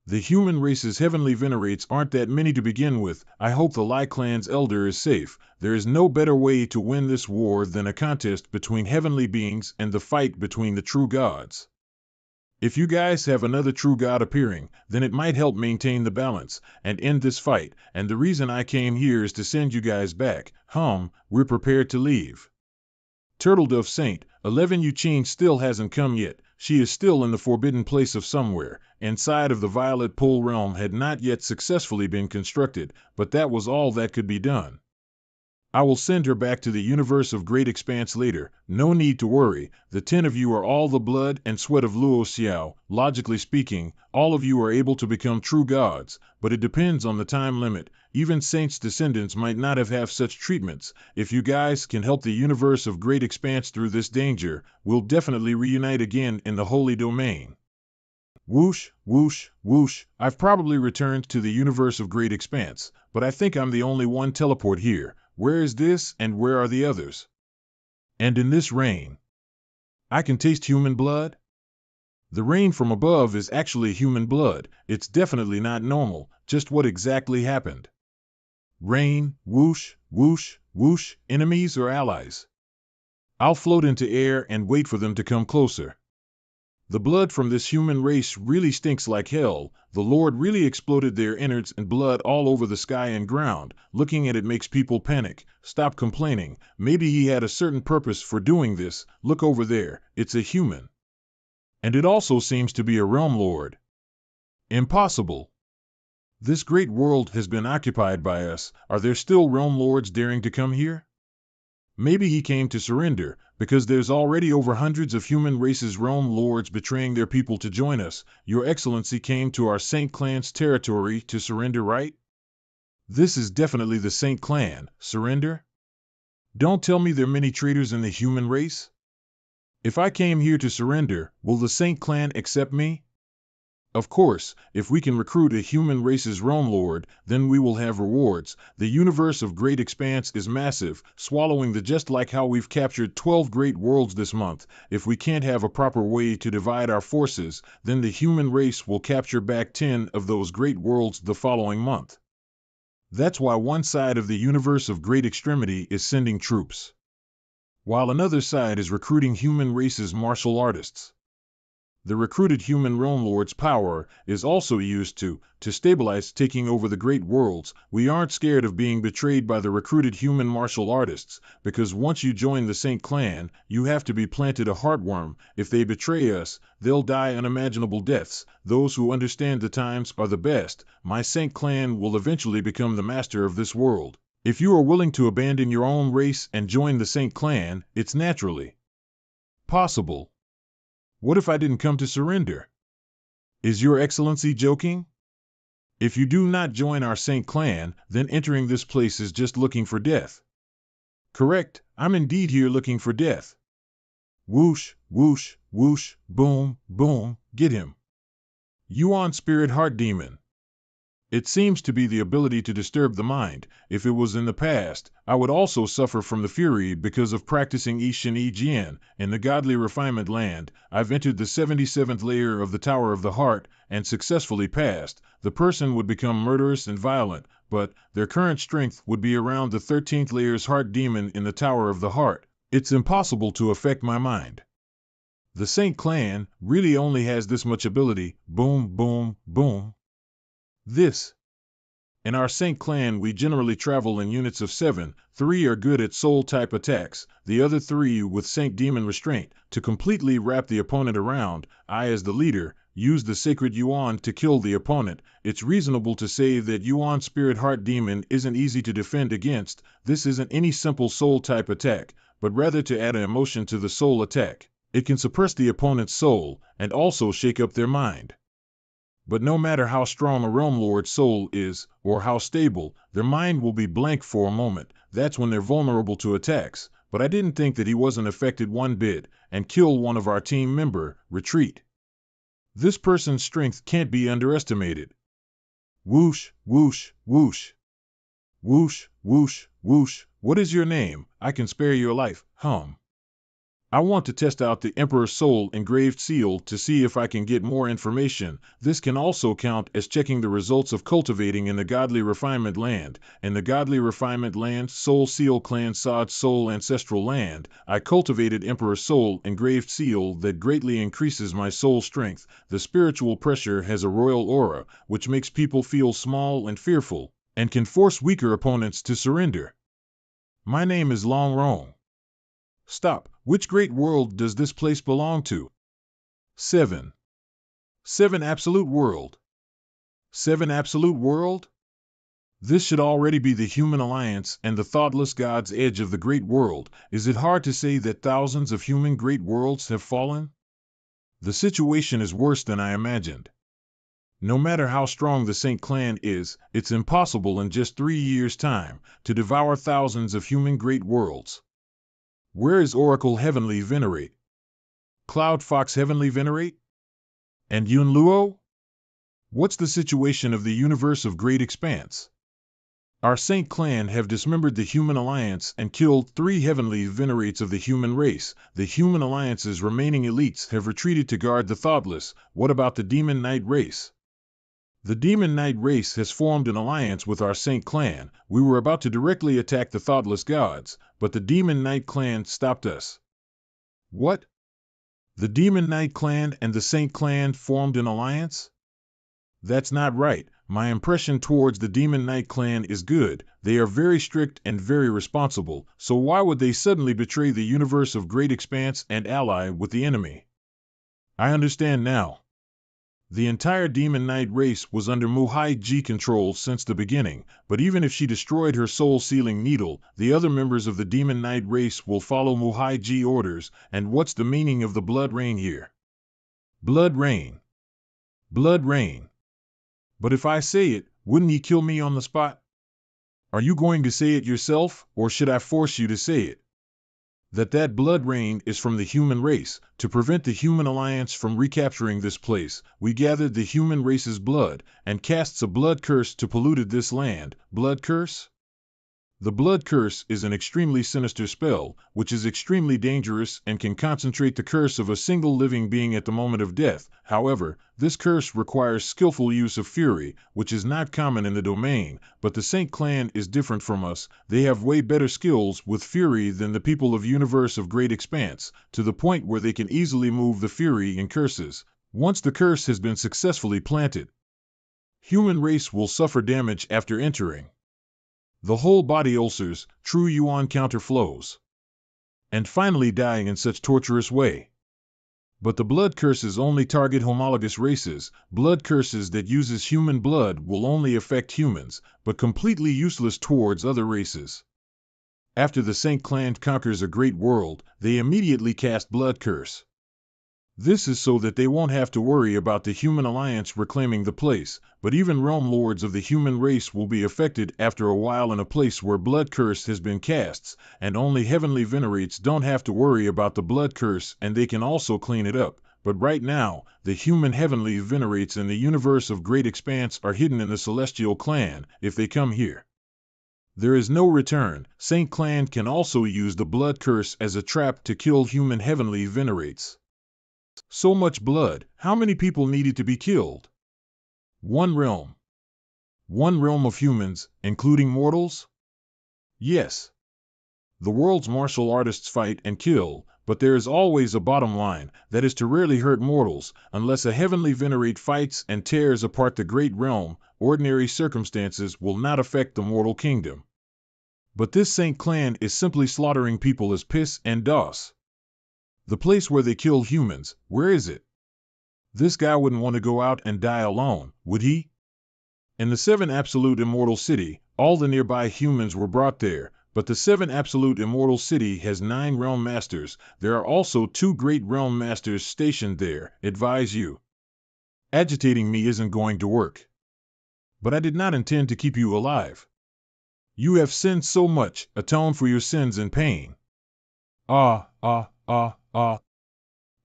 The human race's heavenly venerates aren't that many to begin with. I hope the Lai clan's elder is safe. There is no better way to win this war than a contest between heavenly beings and the fight between the true gods. If you guys have another true god appearing, then it might help maintain the balance and end this fight, and the reason I came here is to send you guys back. We're prepared to leave. Turtle Dove Saint, 11 Yuqing still hasn't come yet. She is still in the forbidden place of somewhere, inside of the Violet Pole realm had not yet successfully been constructed, but that was all that could be done. I will send her back to the universe of Great Expanse later. No need to worry. The 10 of you are all the blood and sweat of Luo Xiao. Logically speaking, all of you are able to become true gods, but it depends on the time limit. Even Saints' descendants might not have such treatments. If you guys can help the universe of Great Expanse through this danger, we'll definitely reunite again in the Holy Domain. Whoosh, whoosh, whoosh. I've probably returned to the universe of Great Expanse, but I think I'm the only one teleport here. Where is this and where are the others? And in this rain, I can taste human blood? The rain from above is actually human blood. It's definitely not normal. Just what exactly happened? Rain, whoosh, whoosh, whoosh, enemies or allies? I'll float into air and wait for them to come closer. The blood from this human race really stinks like hell. The Lord really exploded their innards and blood all over the sky and ground. Looking at it makes people panic. Stop complaining. Maybe he had a certain purpose for doing this. Look over there. It's a human. And it also seems to be a realm lord. Impossible. This great world has been occupied by us. Are there still realm lords daring to come here? Maybe he came to surrender, because there's already over hundreds of human races realm lords betraying their people to join us. Your Excellency came to our Saint Clan's territory to surrender, right? This is definitely the Saint Clan. Surrender? Don't tell me there are many traitors in the human race? If I came here to surrender, will the Saint Clan accept me? Of course, if we can recruit a human race's realm lord, then we will have rewards. The universe of Great Expanse is massive, swallowing just like how we've captured 12 great worlds this month. If we can't have a proper way to divide our forces, then the human race will capture back 10 of those great worlds the following month. That's why one side of the universe of Great Extremity is sending troops, while another side is recruiting human race's martial artists. The recruited human realm lord's power is also used to stabilize taking over the great worlds. We aren't scared of being betrayed by the recruited human martial artists, because once you join the Saint clan, you have to be planted a heartworm. If they betray us, they'll die unimaginable deaths. Those who understand the times are the best. My Saint clan will eventually become the master of this world. If you are willing to abandon your own race and join the Saint clan, it's naturally possible. What if I didn't come to surrender? Is Your Excellency joking? If you do not join our Saint clan, then entering this place is just looking for death. Correct, I'm indeed here looking for death. Whoosh, whoosh, whoosh, boom, boom, get him. Yuan Spirit Heart Demon. It seems to be the ability to disturb the mind. If it was in the past, I would also suffer from the fury because of practicing I Shin I Jian. In the godly refinement land, I've entered the 77th layer of the Tower of the Heart and successfully passed. The person would become murderous and violent, but their current strength would be around the 13th layer's heart demon in the Tower of the Heart. It's impossible to affect my mind. The Saint clan really only has this much ability. Boom, boom, boom. This. In our Saint clan we generally travel in units of 7, 3 are good at soul-type attacks, the other 3 with Saint Demon Restraint. To completely wrap the opponent around, I as the leader, use the Sacred Yuan to kill the opponent. It's reasonable to say that Yuan Spirit Heart Demon isn't easy to defend against. This isn't any simple soul-type attack, but rather to add an emotion to the soul attack. It can suppress the opponent's soul, and also shake up their mind. But no matter how strong a realm lord's soul is, or how stable, their mind will be blank for a moment. That's when they're vulnerable to attacks. But I didn't think that he wasn't affected one bit, and kill one of our team member. Retreat. This person's strength can't be underestimated. Whoosh, whoosh, whoosh. Whoosh, whoosh, whoosh. What is your name? I can spare your life. I want to test out the Emperor's Soul engraved seal to see if I can get more information. This can also count as checking the results of cultivating in the Godly Refinement Land. In the Godly Refinement Land, Soul Seal Clan Sod's Soul Ancestral Land, I cultivated Emperor's Soul engraved seal that greatly increases my soul strength. The spiritual pressure has a royal aura, which makes people feel small and fearful, and can force weaker opponents to surrender. My name is Long Rong. Stop. Which great world does this place belong to? 7. 7 Absolute World. 7 Absolute World? This should already be the human alliance and the thoughtless god's edge of the great world. Is it hard to say that thousands of human great worlds have fallen? The situation is worse than I imagined. No matter how strong the Saint clan is, it's impossible in just 3 years' time to devour thousands of human great worlds. Where is Oracle Heavenly Venerate? Cloud Fox Heavenly Venerate? And Yun Luo? What's the situation of the universe of Great Expanse? Our Saint clan have dismembered the human alliance and killed 3 heavenly venerates of the human race. The human alliance's remaining elites have retreated to guard the thoughtless. What about the Demon Knight race? The Demon Knight race has formed an alliance with our Saint clan. We were about to directly attack the thoughtless gods, but the Demon Knight clan stopped us. What? The Demon Knight clan and the Saint clan formed an alliance? That's not right. My impression towards the Demon Knight clan is good. They are very strict and very responsible, so why would they suddenly betray the universe of Great Expanse and ally with the enemy? I understand now. The entire Demon Knight race was under Muhai Ji control since the beginning, but even if she destroyed her soul-sealing needle, the other members of the Demon Knight race will follow Muhai Ji orders. And what's the meaning of the blood rain here? Blood rain. Blood rain. But if I say it, wouldn't he kill me on the spot? Are you going to say it yourself, or should I force you to say it? That blood rain is from the human race. To prevent the human alliance from recapturing this place, we gathered the human race's blood and casts a blood curse to polluted this land. Blood curse? The blood curse is an extremely sinister spell, which is extremely dangerous and can concentrate the curse of a single living being at the moment of death. However, this curse requires skillful use of fury, which is not common in the domain, but the Saint clan is different from us. They have way better skills with fury than the people of Universe of Great Expanse, to the point where they can easily move the fury in curses. Once the curse has been successfully planted, human race will suffer damage after entering. The whole body ulcers, true yuan counterflows, and finally dying in such torturous way. But the blood curses only target homologous races. Blood curses that uses human blood will only affect humans, but completely useless towards other races. After the Saint Clan conquers a great world, they immediately cast blood curse. This is so that they won't have to worry about the human alliance reclaiming the place, but even realm lords of the human race will be affected after a while in a place where blood curse has been cast, and only heavenly venerates don't have to worry about the blood curse and they can also clean it up. But right now, the human heavenly venerates in the universe of great expanse are hidden in the celestial clan. If they come here, there is no return. Saint Clan can also use the blood curse as a trap to kill human heavenly venerates. So much blood, how many people needed to be killed? One realm. One realm of humans, including mortals? Yes. The world's martial artists fight and kill, but there is always a bottom line, that is to rarely hurt mortals, unless a heavenly venerate fights and tears apart the great realm. Ordinary circumstances will not affect the mortal kingdom. But this Saint Clan is simply slaughtering people as piss and DOS. The place where they kill humans, where is it? This guy wouldn't want to go out and die alone, would he? In the 7 Absolute Immortal City, all the nearby humans were brought there, but the 7 Absolute Immortal City has 9 Realm Masters. There are also 2 Great Realm Masters stationed there. Advise you. Agitating me isn't going to work. But I did not intend to keep you alive. You have sinned so much, atone for your sins in pain.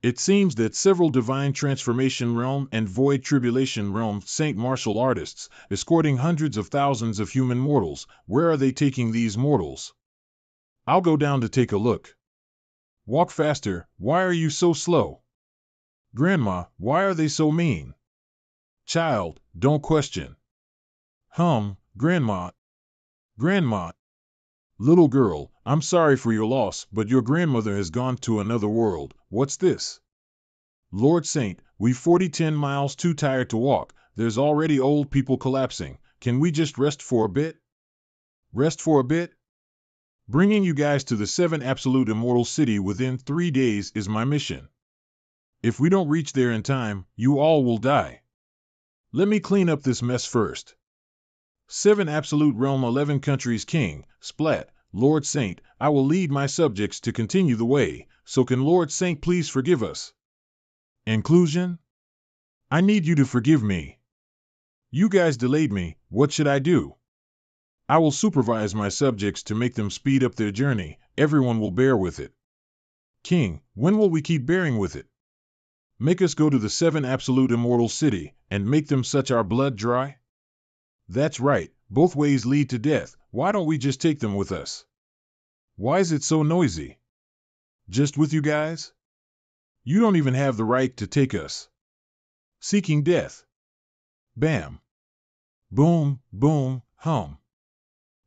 It seems that several Divine Transformation Realm and Void Tribulation Realm Saint Martial Artists, escorting hundreds of thousands of human mortals. Where are they taking these mortals? I'll go down to take a look. Walk faster, why are you so slow? Grandma, why are they so mean? Child, don't question. Grandma. Grandma. Little girl, I'm sorry for your loss, but your grandmother has gone to another world. What's this? Lord Saint, we've 10 miles too tired to walk. There's already old people collapsing. Can we just rest for a bit? Rest for a bit? Bringing you guys to the 7 Absolute Immortal City within 3 days is my mission. If we don't reach there in time, you all will die. Let me clean up this mess first. 7 Absolute Realm 11 Countries King, Splat, Lord Saint, I will lead my subjects to continue the way, so can Lord Saint please forgive us? Inclusion? I need you to forgive me. You guys delayed me, what should I do? I will supervise my subjects to make them speed up their journey, everyone will bear with it. King, when will we keep bearing with it? Make us go to the 7 Absolute Immortal City, and make them such our blood dry? That's right, both ways lead to death. Why don't we just take them with us? Why is it so noisy? Just with you guys? You don't even have the right to take us. Seeking death. Bam. Boom, boom, hum.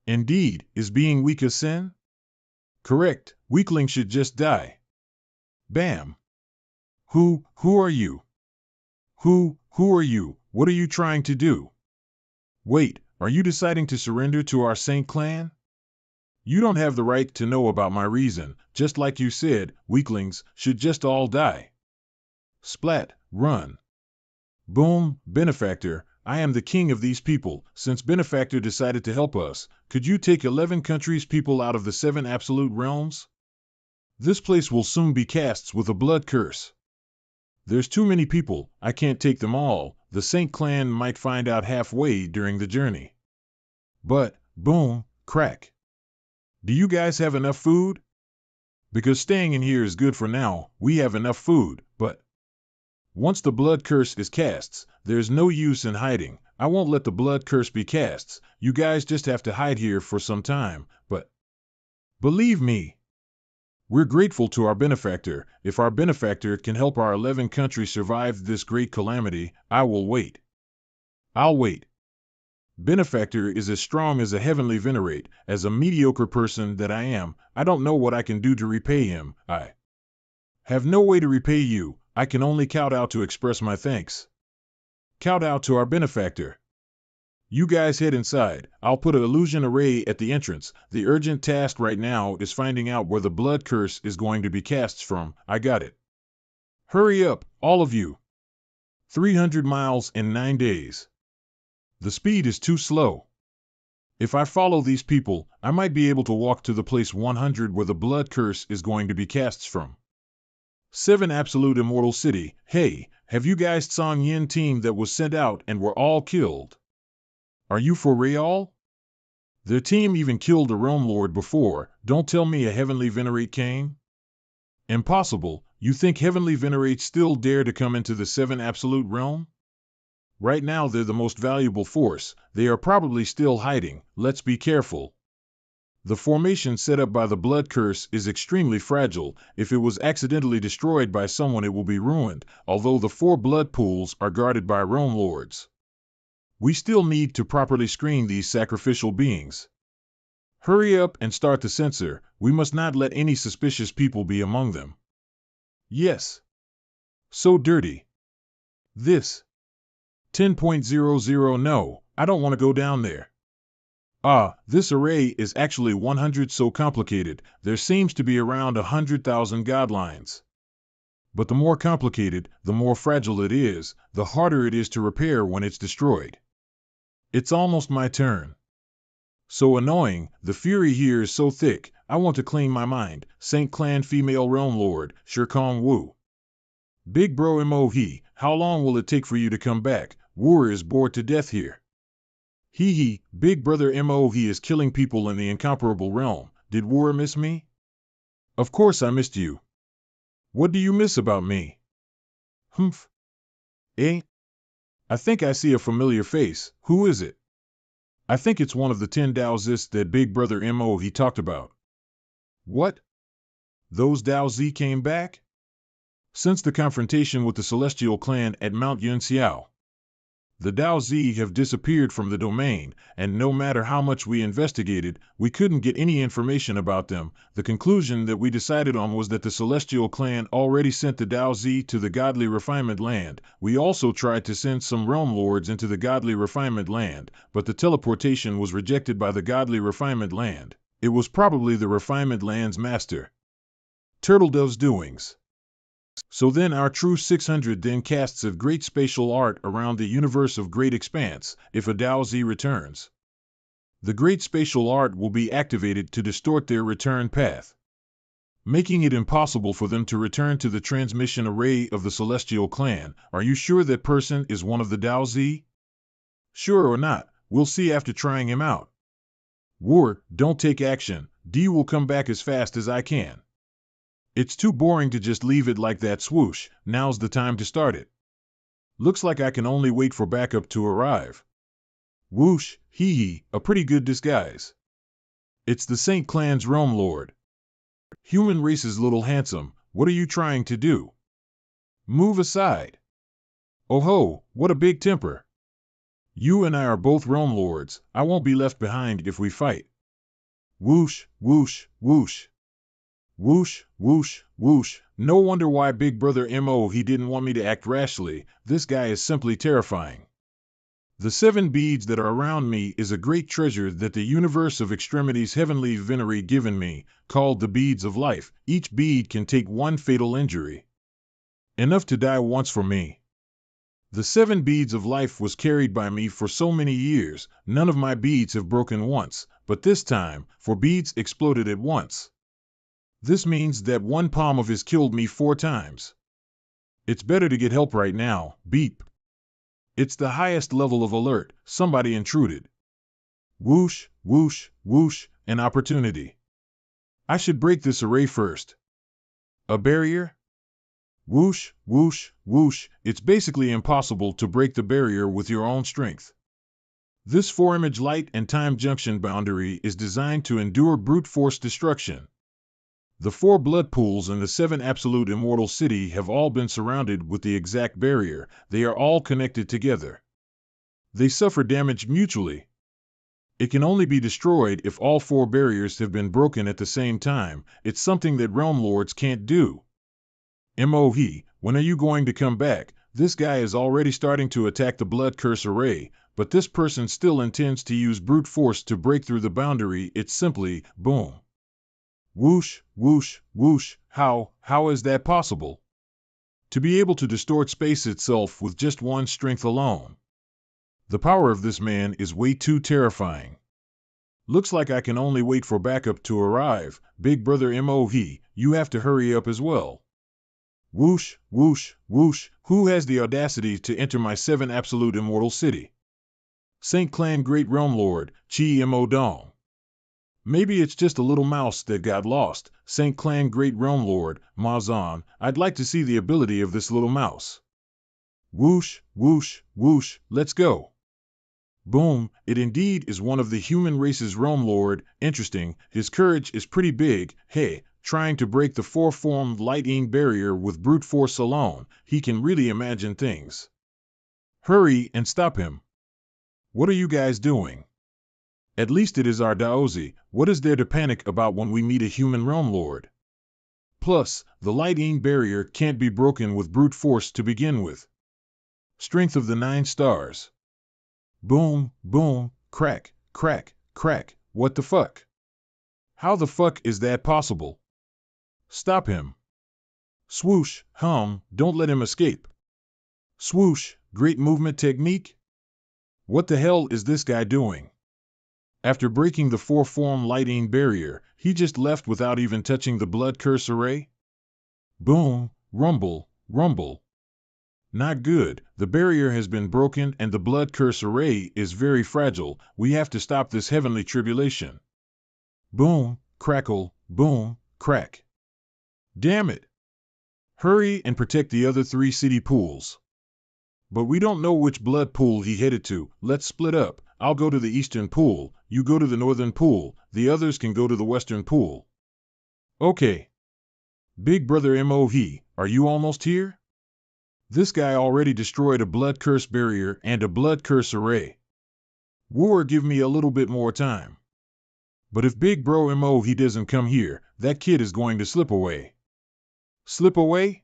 Indeed, is being weak a sin? Correct, weaklings should just die. Bam. Who are you? Who are you? What are you trying to do? Wait, are you deciding to surrender to our Saint Clan? You don't have the right to know about my reason. Just like you said, weaklings should just all die. Splat, run. Boom, Benefactor, I am the king of these people. Since Benefactor decided to help us, could you take 11 countries' people out of the 7 Absolute Realms? This place will soon be cast with a blood curse. There's too many people, I can't take them all. The Saint Clan might find out halfway during the journey. But, boom, crack. Do you guys have enough food? Because staying in here is good for now, we have enough food, but once the blood curse is cast, there's no use in hiding. I won't let the blood curse be cast. You guys just have to hide here for some time, but believe me, we're grateful to our benefactor. If our benefactor can help our 11 countries survive this great calamity, I will wait. I'll wait. Benefactor is as strong as a heavenly venerate. As a mediocre person that I am, I don't know what I can do to repay him. I have no way to repay you. I can only kowtow to express my thanks. Kowtow to our benefactor. You guys head inside. I'll put an illusion array at the entrance. The urgent task right now is finding out where the blood curse is going to be cast from. I got it. Hurry up, all of you. 300 miles in 9 days. The speed is too slow. If I follow these people, I might be able to walk to the place 100 where the blood curse is going to be cast from. 7 Absolute Immortal City. Hey, have you guys Song Yin team that was sent out and were all killed? Are you for real? Their team even killed a realm lord before. Don't tell me a heavenly venerate came? Impossible. You think heavenly venerates still dare to come into the 7 Absolute realm? Right now they're the most valuable force. They are probably still hiding. Let's be careful. The formation set up by the blood curse is extremely fragile. If it was accidentally destroyed by someone, it will be ruined, although the 4 blood pools are guarded by realm lords. We still need to properly screen these sacrificial beings. Hurry up and start the censor. We must not let any suspicious people be among them. Yes. So dirty. This. 10.00 No, I don't want to go down there. This array is actually 100 so complicated, there seems to be around 100,000 guidelines. But the more complicated, the more fragile it is, the harder it is to repair when it's destroyed. It's almost my turn. So annoying, the fury here is so thick, I want to clean my mind. Saint Clan Female Realm Lord, Shirkong Wu. Big bro MOE, how long will it take for you to come back? Wu is bored to death here. Hee, big brother MOE is killing people in the incomparable realm. Did Wu miss me? Of course I missed you. What do you miss about me? Humph. Eh? I think I see a familiar face. Who is it? I think it's one of the 10 Daozists that big brother MOE talked about. What? Those Daozi came back? Since the confrontation with the Celestial Clan at Mount Yunxiao. The Daozi have disappeared from the domain, and no matter how much we investigated, we couldn't get any information about them. The conclusion that we decided on was that the Celestial Clan already sent the Daozi to the Godly Refinement Land. We also tried to send some Realm Lords into the Godly Refinement Land, but the teleportation was rejected by the Godly Refinement Land. It was probably the Refinement Land's master. Turtledove's doings. So then our true 600 then casts of great spatial art around the universe of great expanse, if a Daozi returns. The great spatial art will be activated to distort their return path, making it impossible for them to return to the transmission array of the Celestial Clan. Are you sure that person is one of the Daozi? Sure or not, we'll see after trying him out. War, don't take action. D will come back as fast as I can. It's too boring to just leave it like that. Swoosh, now's the time to start it. Looks like I can only wait for backup to arrive. Whoosh, hee, a pretty good disguise. It's the Saint Clan's Realm Lord. Human race's little handsome, what are you trying to do? Move aside. Oh ho, what a big temper. You and I are both Realm Lords, I won't be left behind if we fight. Whoosh, whoosh, whoosh. Whoosh, whoosh, whoosh. No wonder why big brother MO he didn't want me to act rashly. This guy is simply terrifying. The 7 beads that are around me is a great treasure that the universe of extremities heavenly venerate given me, called the beads of life. Each bead can take 1 fatal injury. Enough to die once for me. The 7 beads of life was carried by me for so many years. None of my beads have broken once, but this time, 4 beads exploded at once. This means that 1 palm of his killed me 4 times. It's better to get help right now. Beep. It's the highest level of alert. Somebody intruded. Whoosh, whoosh, whoosh, an opportunity. I should break this array first. A barrier? Whoosh, whoosh, whoosh. It's basically impossible to break the barrier with your own strength. This 4-image light and time junction boundary is designed to endure brute force destruction. The 4 blood pools in the 7 Absolute Immortal City have all been surrounded with the exact barrier. They are all connected together. They suffer damage mutually. It can only be destroyed if all 4 barriers have been broken at the same time. It's something that Realm Lords can't do. MOE, When are you going to come back? This guy is already starting to attack the blood curse array, but this person still intends to use brute force to break through the boundary. It's simply, boom. Whoosh, whoosh, whoosh. How is that possible? To be able to distort space itself with just one strength alone. The power of this man is way too terrifying. Looks like I can only wait for backup to arrive. Big brother MOV, you have to hurry up as well. Whoosh, whoosh, whoosh. Who has the audacity to enter my 7 absolute immortal city? Saint Clan Great Realm Lord, Chi Mo Dong. Maybe it's just a little mouse that got lost. Saint Clan Great Realm Lord, Mazan, I'd like to see the ability of this little mouse. Whoosh, whoosh, whoosh, let's go. Boom, it indeed is one of the human race's realm lord. Interesting, his courage is pretty big. Hey, trying to break the 4-formed lightning barrier with brute force alone, he can really imagine things. Hurry and stop him. What are you guys doing? At least it is our Daozi. What is there to panic about when we meet a human realm lord? Plus, the lightning barrier can't be broken with brute force to begin with. Strength of the 9 stars. Boom, boom, crack, crack, crack. What the fuck? How the fuck is that possible? Stop him. Swoosh, don't let him escape. Swoosh, great movement technique? What the hell is this guy doing? After breaking the 4-form lightning barrier, he just left without even touching the blood curse array? Boom, rumble, rumble. Not good. The barrier has been broken and the blood curse array is very fragile. We have to stop this heavenly tribulation. Boom, crackle, boom, crack. Damn it. Hurry and protect the other 3 city pools. But we don't know which blood pool he headed to. Let's split up. I'll go to the eastern pool, you go to the northern pool, the others can go to the western pool. Okay. Big brother MOV, are you almost here? This guy already destroyed a blood curse barrier and a blood curse array. War, give me a little bit more time. But if big bro MOV doesn't come here, that kid is going to slip away. Slip away?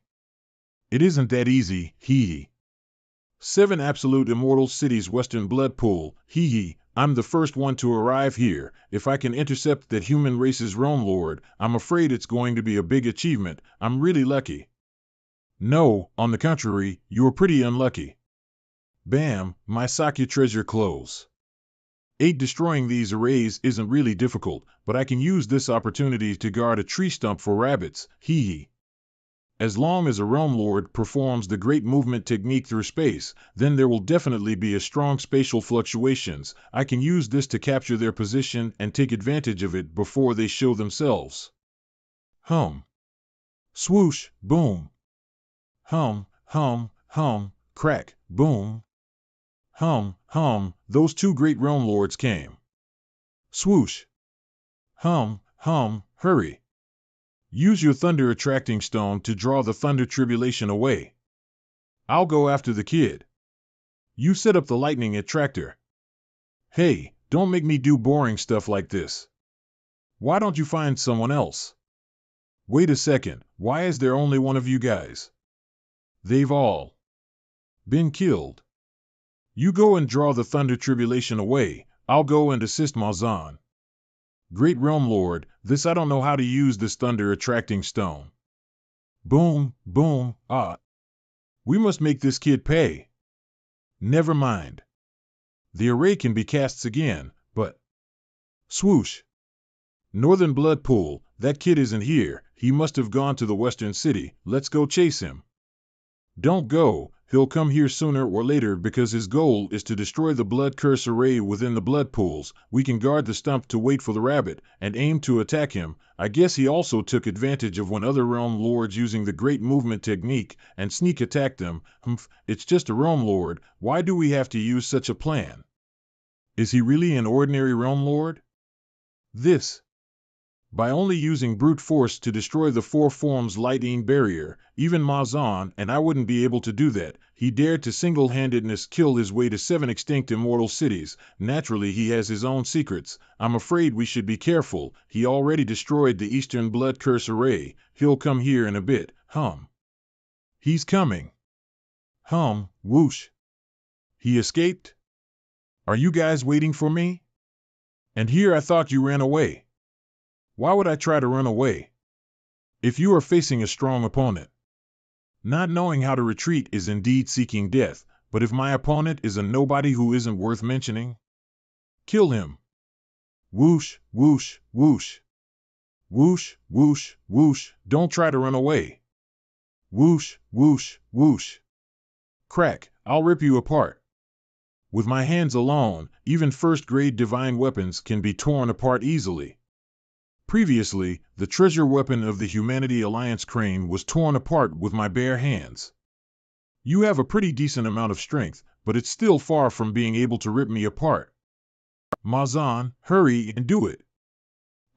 It isn't that easy, hee. 7 absolute immortal cities western blood pool, hee. I'm the first one to arrive here. If I can intercept that human race's realm lord, I'm afraid it's going to be a big achievement. I'm really lucky. No, on the contrary, you are pretty unlucky. Bam, my Sakya treasure close. 8 destroying these arrays isn't really difficult, but I can use this opportunity to guard a tree stump for rabbits, hee. As long as a realm lord performs the great movement technique through space, then there will definitely be a strong spatial fluctuations. I can use this to capture their position and take advantage of it before they show themselves. Swoosh, boom. Crack, boom. Those 2 great realm lords came. Swoosh. Hurry. Use your thunder attracting stone to draw the thunder tribulation away. I'll go after the kid. You set up the lightning attractor. Hey, don't make me do boring stuff like this. Why don't you find someone else? Wait a second, why is there only one of you guys? They've all been killed. You go and draw the thunder tribulation away. I'll go and assist Mazan. Great Realm Lord, I don't know how to use this thunder attracting stone. Boom, boom, we must make this kid pay. Never mind. The array can be cast again, but... Swoosh. Northern Blood Pool, that kid isn't here. He must have gone to the western city. Let's go chase him. Don't go. He'll come here sooner or later because his goal is to destroy the blood curse array within the blood pools. We can guard the stump to wait for the rabbit and aim to attack him. I guess he also took advantage of when other realm lords using the great movement technique and sneak attacked them. It's just a realm lord. Why do we have to use such a plan? Is he really an ordinary realm lord? By only using brute force to destroy the 4 forms lightning barrier, even Mazan and I wouldn't be able to do that. He dared to single-handedness kill his way to 7 extinct immortal cities. Naturally he has his own secrets. I'm afraid we should be careful. He already destroyed the Eastern Blood Curse Array. He'll come here in a bit. He's coming. Whoosh. He escaped? Are you guys waiting for me? And here I thought you ran away. Why would I try to run away? If you are facing a strong opponent. Not knowing how to retreat is indeed seeking death, but if my opponent is a nobody who isn't worth mentioning, kill him. Whoosh, whoosh, whoosh. Whoosh, whoosh, whoosh, don't try to run away. Whoosh, whoosh, whoosh. Crack, I'll rip you apart. With my hands alone, even first-grade divine weapons can be torn apart easily. Previously, the treasure weapon of the Humanity Alliance crane was torn apart with my bare hands. You have a pretty decent amount of strength, but it's still far from being able to rip me apart. Mazan, hurry and do it.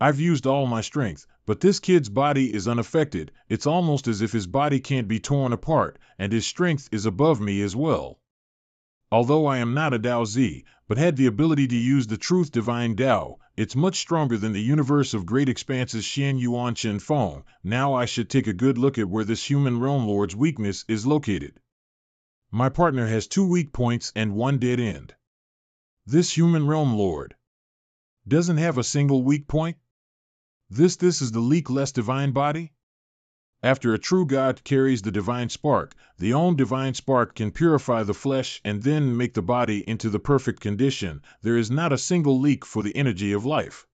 I've used all my strength, but this kid's body is unaffected. It's almost as if his body can't be torn apart, and his strength is above me as well. Although I am not a Dao Z, but had the ability to use the truth divine Dao, it's much stronger than the universe of great expanses Xian Yuan Chen Feng. Now I should take a good look at where this human realm lord's weakness is located. My partner has 2 weak points and 1 dead end. This human realm lord doesn't have a single weak point? This is the leak-less divine body? After a true God carries the divine spark, the own divine spark can purify the flesh and then make the body into the perfect condition. There is not a single leak for the energy of life.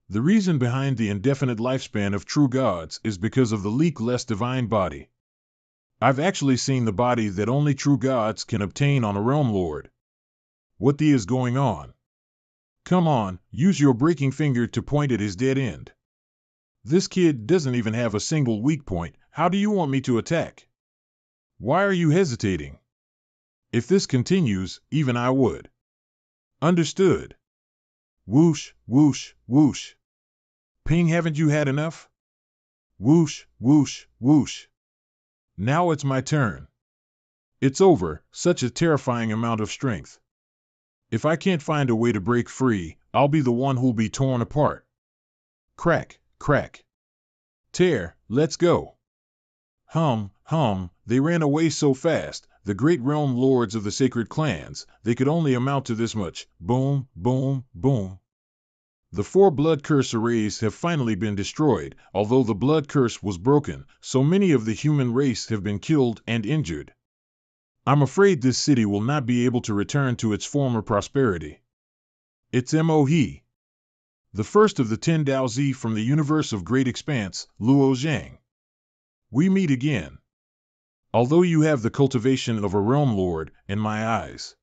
The reason behind the indefinite lifespan of true gods is because of the leak-less divine body. I've actually seen the body that only true gods can obtain on a realm lord. What the is going on? Come on, use your breaking finger to point at his dead end. This kid doesn't even have a single weak point. How do you want me to attack? Why are you hesitating? If this continues, even I would. Understood. Whoosh, whoosh, whoosh. Ping, haven't you had enough? Whoosh, whoosh, whoosh. Now it's my turn. It's over, such a terrifying amount of strength. If I can't find a way to break free, I'll be the one who'll be torn apart. Crack. Crack. Tear, let's go. They ran away so fast, the great realm lords of the sacred clans, they could only amount to this much. Boom, boom, boom. The 4 blood curse arrays have finally been destroyed. Although the blood curse was broken, so many of the human race have been killed and injured. I'm afraid this city will not be able to return to its former prosperity. It's Mohe. The first of the 10 Dao Z from the universe of great expanse, Luo Zhang. We meet again. Although you have the cultivation of a realm lord, in my eyes,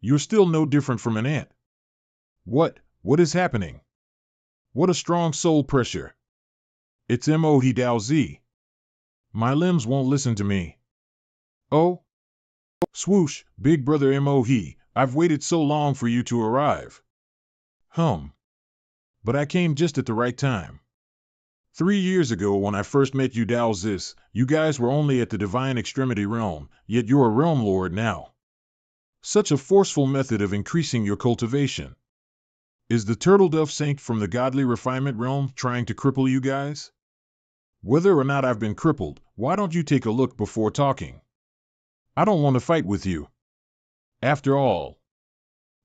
you're still no different from an ant. What is happening? What a strong soul pressure. It's Mohe Dao Z. My limbs won't listen to me. Oh? Swoosh, big brother Mohe, I've waited so long for you to arrive. But I came just at the right time. 3 years ago when I first met you Dao Zis, you guys were only at the divine extremity realm, yet you're a realm lord now. Such a forceful method of increasing your cultivation. Is the turtle dove saint from the godly refinement realm trying to cripple you guys? Whether or not I've been crippled, why don't you take a look before talking? I don't want to fight with you. After all,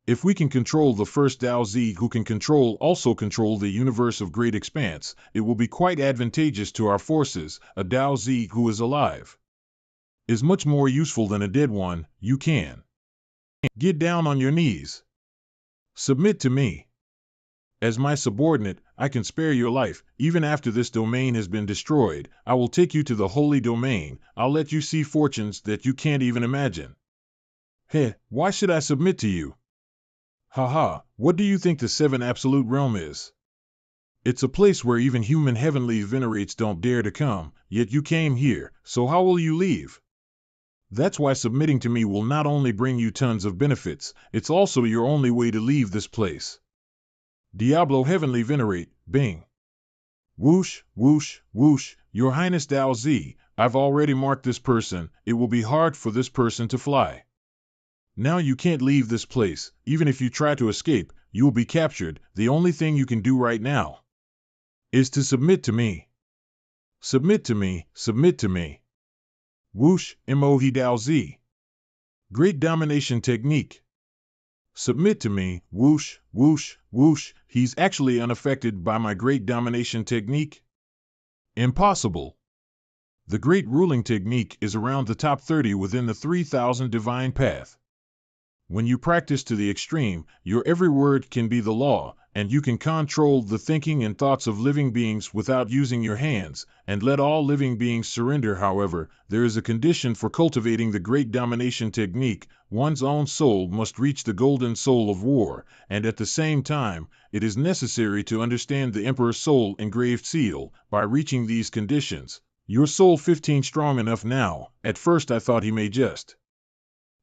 if we can control the first Dao Z who can also control the universe of great expanse, it will be quite advantageous to our forces. A Dao Z who is alive is much more useful than a dead one. You can get down on your knees. Submit to me. As my subordinate, I can spare your life. Even after this domain has been destroyed, I will take you to the holy domain. I'll let you see fortunes that you can't even imagine. Why should I submit to you? What do you think the 7 Absolute Realm is? It's a place where even human heavenly venerates don't dare to come, yet you came here, so how will you leave? That's why submitting to me will not only bring you tons of benefits, it's also your only way to leave this place. Diablo Heavenly Venerate, Bing. Whoosh, whoosh, whoosh, Your Highness Dao Z, I've already marked this person. It will be hard for this person to fly. Now you can't leave this place. Even if you try to escape, you will be captured. The only thing you can do right now is to submit to me. Submit to me, submit to me. Whoosh, Mohe Dao Z. Great domination technique. Submit to me, whoosh, whoosh, whoosh. He's actually unaffected by my great domination technique? Impossible. The great ruling technique is around the top 30 within the 3000 divine path. When you practice to the extreme, your every word can be the law, and you can control the thinking and thoughts of living beings without using your hands, and let all living beings surrender. However, there is a condition for cultivating the great domination technique. One's own soul must reach the golden soul of war, and at the same time, it is necessary to understand the Emperor's soul engraved seal. By reaching these conditions, your soul 15 strong enough now. At first I thought he may just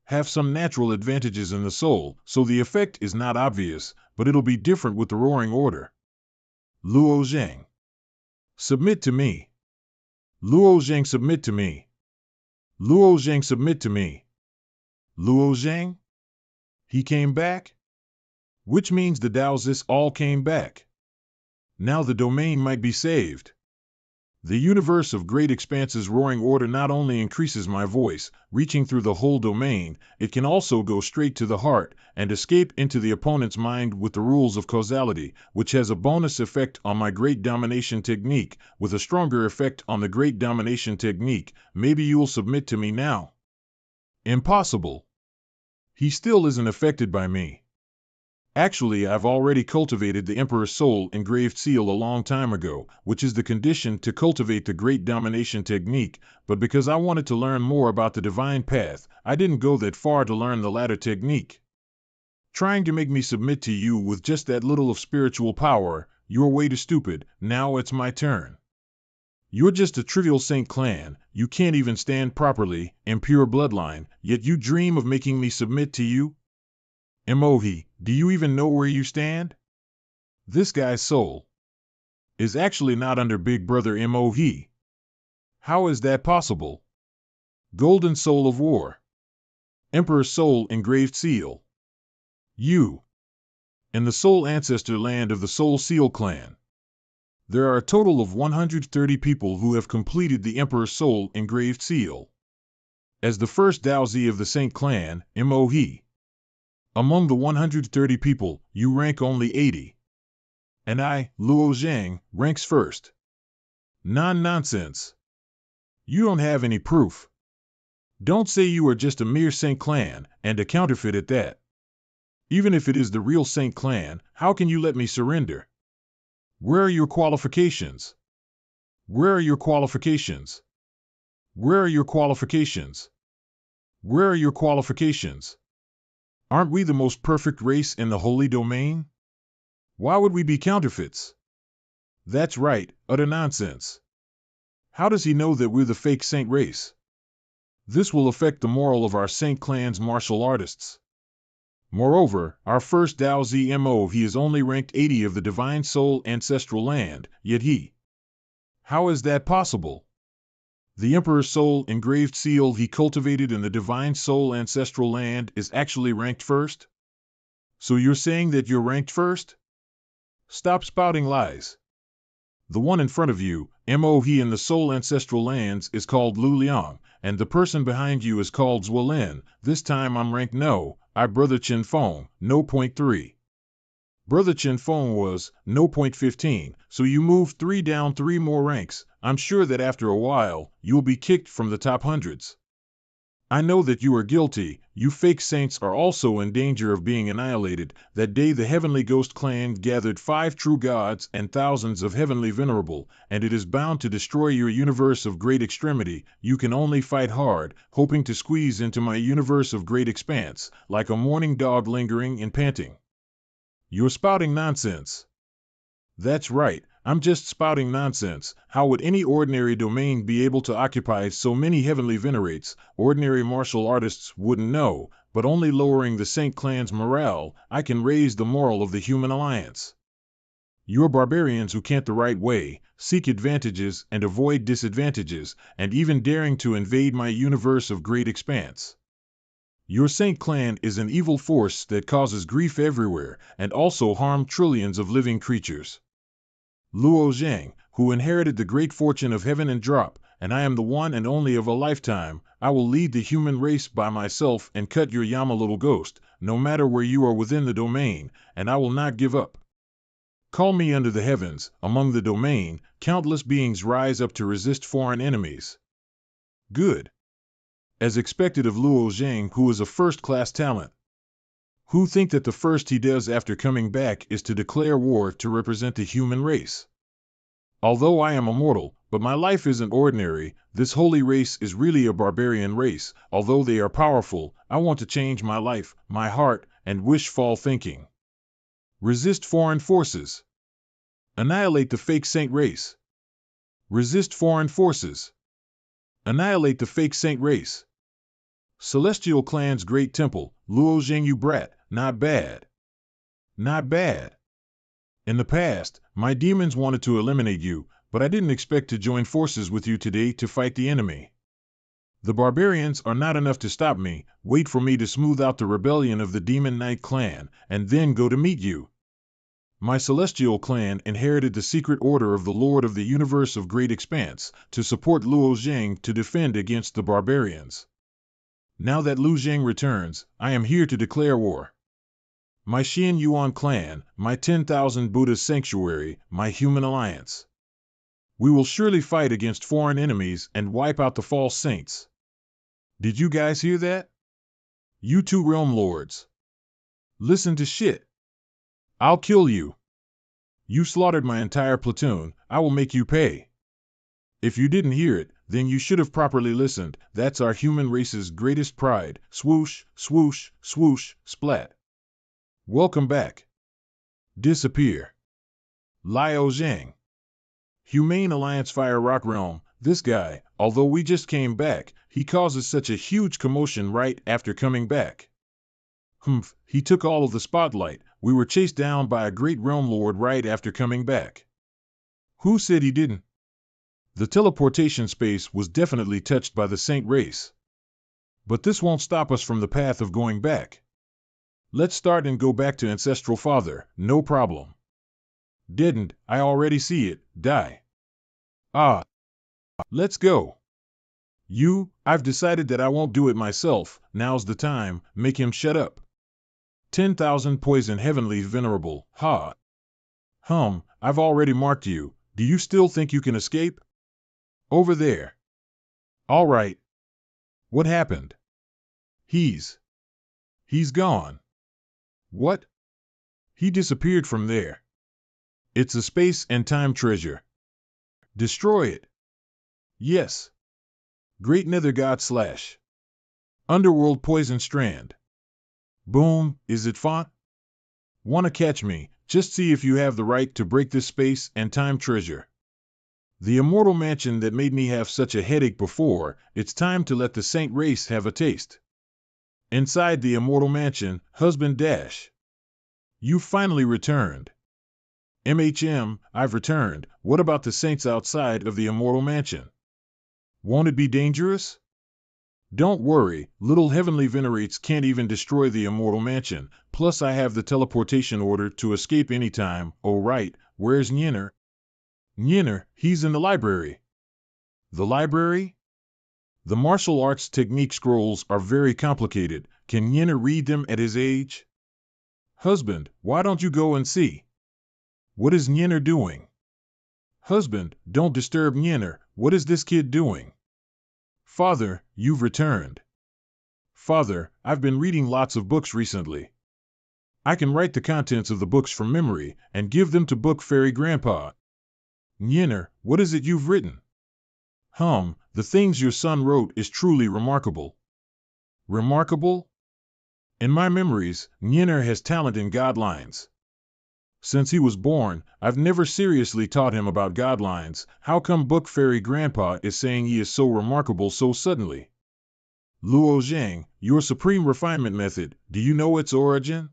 have some natural advantages in the soul, so the effect is not obvious, but it'll be different with the roaring order. Luo Zhang. Submit to me. Luo Zhang, submit to me. Luo Zhang, submit to me. Luo Zhang? He came back? Which means the Daozists all came back. Now the domain might be saved. The universe of great expanse's roaring order not only increases my voice, reaching through the whole domain, it can also go straight to the heart and escape into the opponent's mind with the rules of causality, which has a bonus effect on my great domination technique, with a stronger effect on the great domination technique. Maybe you'll submit to me now. Impossible. He still isn't affected by me. Actually, I've already cultivated the Emperor's soul engraved seal a long time ago, which is the condition to cultivate the great domination technique, but because I wanted to learn more about the divine path, I didn't go that far to learn the latter technique. Trying to make me submit to you with just that little of spiritual power, you're way too stupid. Now it's my turn. You're just a trivial Saint clan, you can't even stand properly, impure bloodline, yet you dream of making me submit to you? Mohe, do you even know where you stand? This guy's soul is actually not under Big Brother Mohe. How is that possible? Golden soul of war. Emperor's soul engraved seal. You. In the soul ancestor land of the Soul Seal clan. There are a total of 130 people who have completed the Emperor's soul engraved seal. As the first Daozi of the Saint clan, Mohe. Among the 130 people, you rank only 80. And I, Luo Zhang, ranks first. Non-nonsense. You don't have any proof. Don't say you are just a mere Saint clan, and a counterfeit at that. Even if it is the real Saint clan, how can you let me surrender? Where are your qualifications? Where are your qualifications? Where are your qualifications? Where are your qualifications? Aren't we the most perfect race in the holy domain? Why would we be counterfeits? That's right, utter nonsense. How does he know that we're the fake saint race? This will affect the moral of our Saint clan's martial artists. Moreover, our first Daozi Mohe is only ranked 80 of the divine soul ancestral land, yet he. How is that possible? The Emperor's soul engraved seal he cultivated in the divine soul ancestral land is actually ranked first? So you're saying that you're ranked first? Stop spouting lies. The one in front of you, Mohe in the soul ancestral lands, is called Lu Liang, and the person behind you is called Zwolin. This time I'm ranked no, I Brother Chen Fong, no .3. Brother Chen Fong was, no .15, so you moved 3 down 3 more ranks. I'm sure that after a while, you'll be kicked from the top hundreds. I know that you are guilty. You fake saints are also in danger of being annihilated. That day the Heavenly Ghost Clan gathered 5 true gods and thousands of heavenly venerable, and it is bound to destroy your universe of great extremity. You can only fight hard, hoping to squeeze into my universe of great expanse, like a mourning dog lingering and panting. You're spouting nonsense. That's right, I'm just spouting nonsense. How would any ordinary domain be able to occupy so many heavenly venerates? Ordinary martial artists wouldn't know, but only lowering the Saint clan's morale, I can raise the moral of the human alliance. You're barbarians who can't the right way, seek advantages and avoid disadvantages, and even daring to invade my universe of great expanse. Your Saint clan is an evil force that causes grief everywhere, and also harm trillions of living creatures. Luo Zhang, who inherited the great fortune of heaven and drop, and I am the one and only of a lifetime. I will lead the human race by myself and cut your Yama little ghost, no matter where you are within the domain, and I will not give up. Call me under the heavens, among the domain, countless beings rise up to resist foreign enemies. Good. As expected of Luo Zhang, who is a first-class talent. Who think that the first he does after coming back is to declare war to represent the human race. Although I am immortal, but my life isn't ordinary, this holy race is really a barbarian race. Although they are powerful, I want to change my life, my heart, and wishful thinking. Resist foreign forces. Annihilate the fake saint race. Resist foreign forces. Annihilate the fake saint race. Celestial Clan's Great Temple, Luo Zhang, you brat, not bad. Not bad. In the past, my demons wanted to eliminate you, but I didn't expect to join forces with you today to fight the enemy. The barbarians are not enough to stop me. Wait for me to smooth out the rebellion of the Demon Knight clan, and then go to meet you. My celestial clan inherited the secret order of the Lord of the Universe of Great Expanse to support Luo Zhang to defend against the barbarians. Now that Lu Zhang returns, I am here to declare war. My Xian Yuan clan, my 10,000 Buddha sanctuary, my human alliance. We will surely fight against foreign enemies and wipe out the false saints. Did you guys hear that? You two realm lords. Listen to shit. I'll kill you. You slaughtered my entire platoon, I will make you pay. If you didn't hear it, then you should have properly listened. That's our human race's greatest pride. Swoosh, swoosh, swoosh, splat. Welcome back. Disappear. Liao Zhang. Humane Alliance Fire Rock Realm. This guy, although we just came back, he causes such a huge commotion right after coming back. Humph, he took all of the spotlight. We were chased down by a great realm lord right after coming back. Who said he didn't? The teleportation space was definitely touched by the saint race. But this won't stop us from the path of going back. Let's start and go back to Ancestral Father, no problem. Didn't, I already see it, die. Ah. Let's go. I've decided that I won't do it myself, now's the time, make him shut up. 10,000 poison heavenly venerable, ha. I've already marked you, do you still think you can escape? Over there. All right. What happened? He's gone. What? He disappeared from there. It's a space and time treasure. Destroy it. Yes. Great Nether God / Underworld Poison Strand. Boom, is it font? Wanna catch me, just see if you have the right to break this space and time treasure. The immortal mansion that made me have such a headache before, it's time to let the saint race have a taste. Inside the immortal mansion, husband Dash. You finally returned. I've returned. What about the saints outside of the immortal mansion? Won't it be dangerous? Don't worry, little heavenly venerates can't even destroy the immortal mansion, plus I have the teleportation order to escape anytime. Oh right, where's Nyener? Nyener, he's in the library. The library? The martial arts technique scrolls are very complicated. Can Nyener read them at his age? Husband, why don't you go and see? What is Nyener doing? Husband, don't disturb Nyener. What is this kid doing? Father, you've returned. Father, I've been reading lots of books recently. I can write the contents of the books from memory and give them to Book Fairy Grandpa. Nyener, what is it you've written? The things your son wrote is truly remarkable. Remarkable? In my memories, Nyener has talent in godlines. Since he was born, I've never seriously taught him about godlines. How come Book Fairy Grandpa is saying he is so remarkable so suddenly? Luo Zhang, your supreme refinement method, do you know its origin?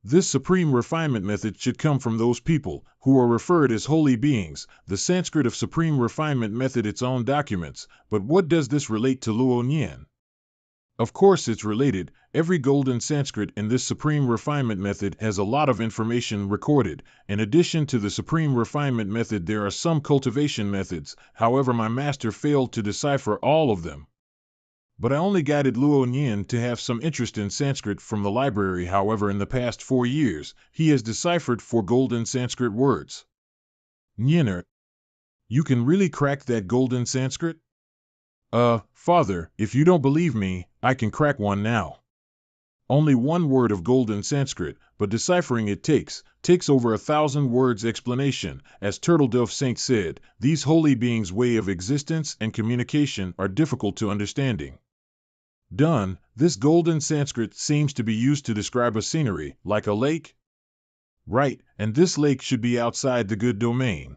This supreme refinement method should come from those people, who are referred as holy beings. The Sanskrit of supreme refinement method its own documents, but what does this relate to Luo Nian? Of course it's related. Every golden Sanskrit in this supreme refinement method has a lot of information recorded. In addition to the supreme refinement method, there are some cultivation methods. However, my master failed to decipher all of them. But I only guided Luo Nyin to have some interest in Sanskrit from the library. However, in the past 4 years, he has deciphered 4 golden Sanskrit words. Nyiner, you can really crack that golden Sanskrit? Father, if you don't believe me, I can crack one now. Only 1 word of golden Sanskrit, but deciphering it takes over 1,000 words explanation. As Turtledove Saint said, these holy beings' way of existence and communication are difficult to understanding. Done, this golden Sanskrit seems to be used to describe a scenery, like a lake? Right, and this lake should be outside the good domain.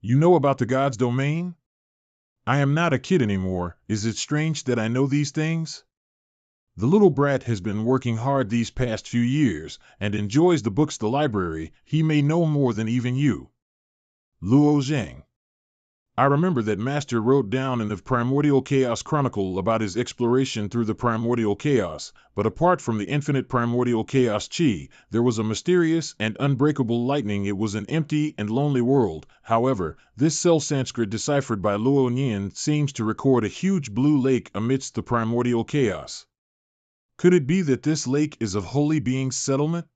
You know about the god's domain? I am not a kid anymore. Is it strange that I know these things? The little brat has been working hard these past few years, and enjoys the books, the library. He may know more than even you. Luo Zhang. I remember that Master wrote down in the Primordial Chaos Chronicle about his exploration through the Primordial Chaos, but apart from the infinite Primordial Chaos Chi, there was a mysterious and unbreakable lightning. It was an empty and lonely world. However, this cell Sanskrit deciphered by Luo Nyin seems to record a huge blue lake amidst the Primordial Chaos. Could it be that this lake is of holy beings' settlement?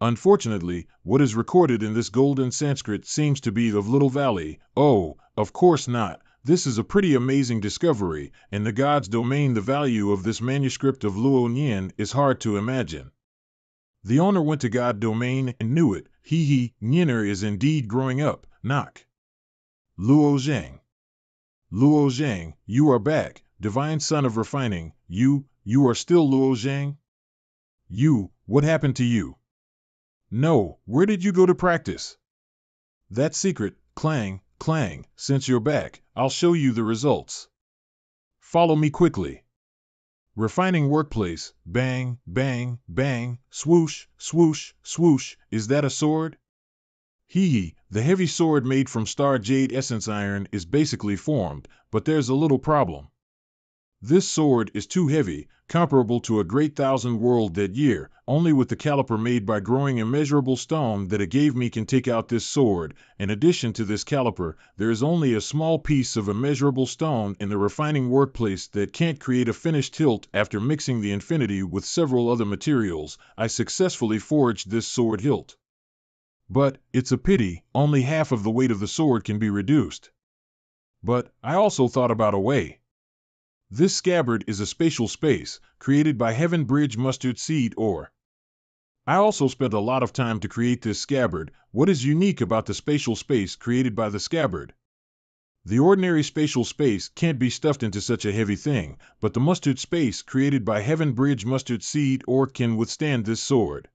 Unfortunately, what is recorded in this golden Sanskrit seems to be of Little Valley. Oh, of course not. This is a pretty amazing discovery. In the god's domain, the value of this manuscript of Luo Nyin is hard to imagine. The owner went to god domain and knew it. Nyiner is indeed growing up. Knock. Luo Zhang. Luo Zhang, you are back, divine son of refining. You are still Luo Zhang? What happened to you? No, where did you go to practice? That's secret. Clang, clang. Since you're back, I'll show you the results. Follow me quickly. Refining workplace. Bang, bang, bang. Swoosh, swoosh, swoosh. Is that a sword? The heavy sword made from star jade essence iron is basically formed, but there's a little problem. This sword is too heavy, comparable to a great thousand world that year. Only with the caliper made by growing immeasurable stone that it gave me can take out this sword. In addition to this caliper, there is only a small piece of immeasurable stone in the refining workplace that can't create a finished hilt. After mixing the infinity with several other materials, I successfully forged this sword hilt. But, it's a pity, only half of the weight of the sword can be reduced. But, I also thought about a way. This scabbard is a spatial space, created by Heaven Bridge Mustard Seed ore. I also spent a lot of time to create this scabbard. What is unique about the spatial space created by the scabbard? The ordinary spatial space can't be stuffed into such a heavy thing, but the mustard space created by Heaven Bridge Mustard Seed ore can withstand this sword.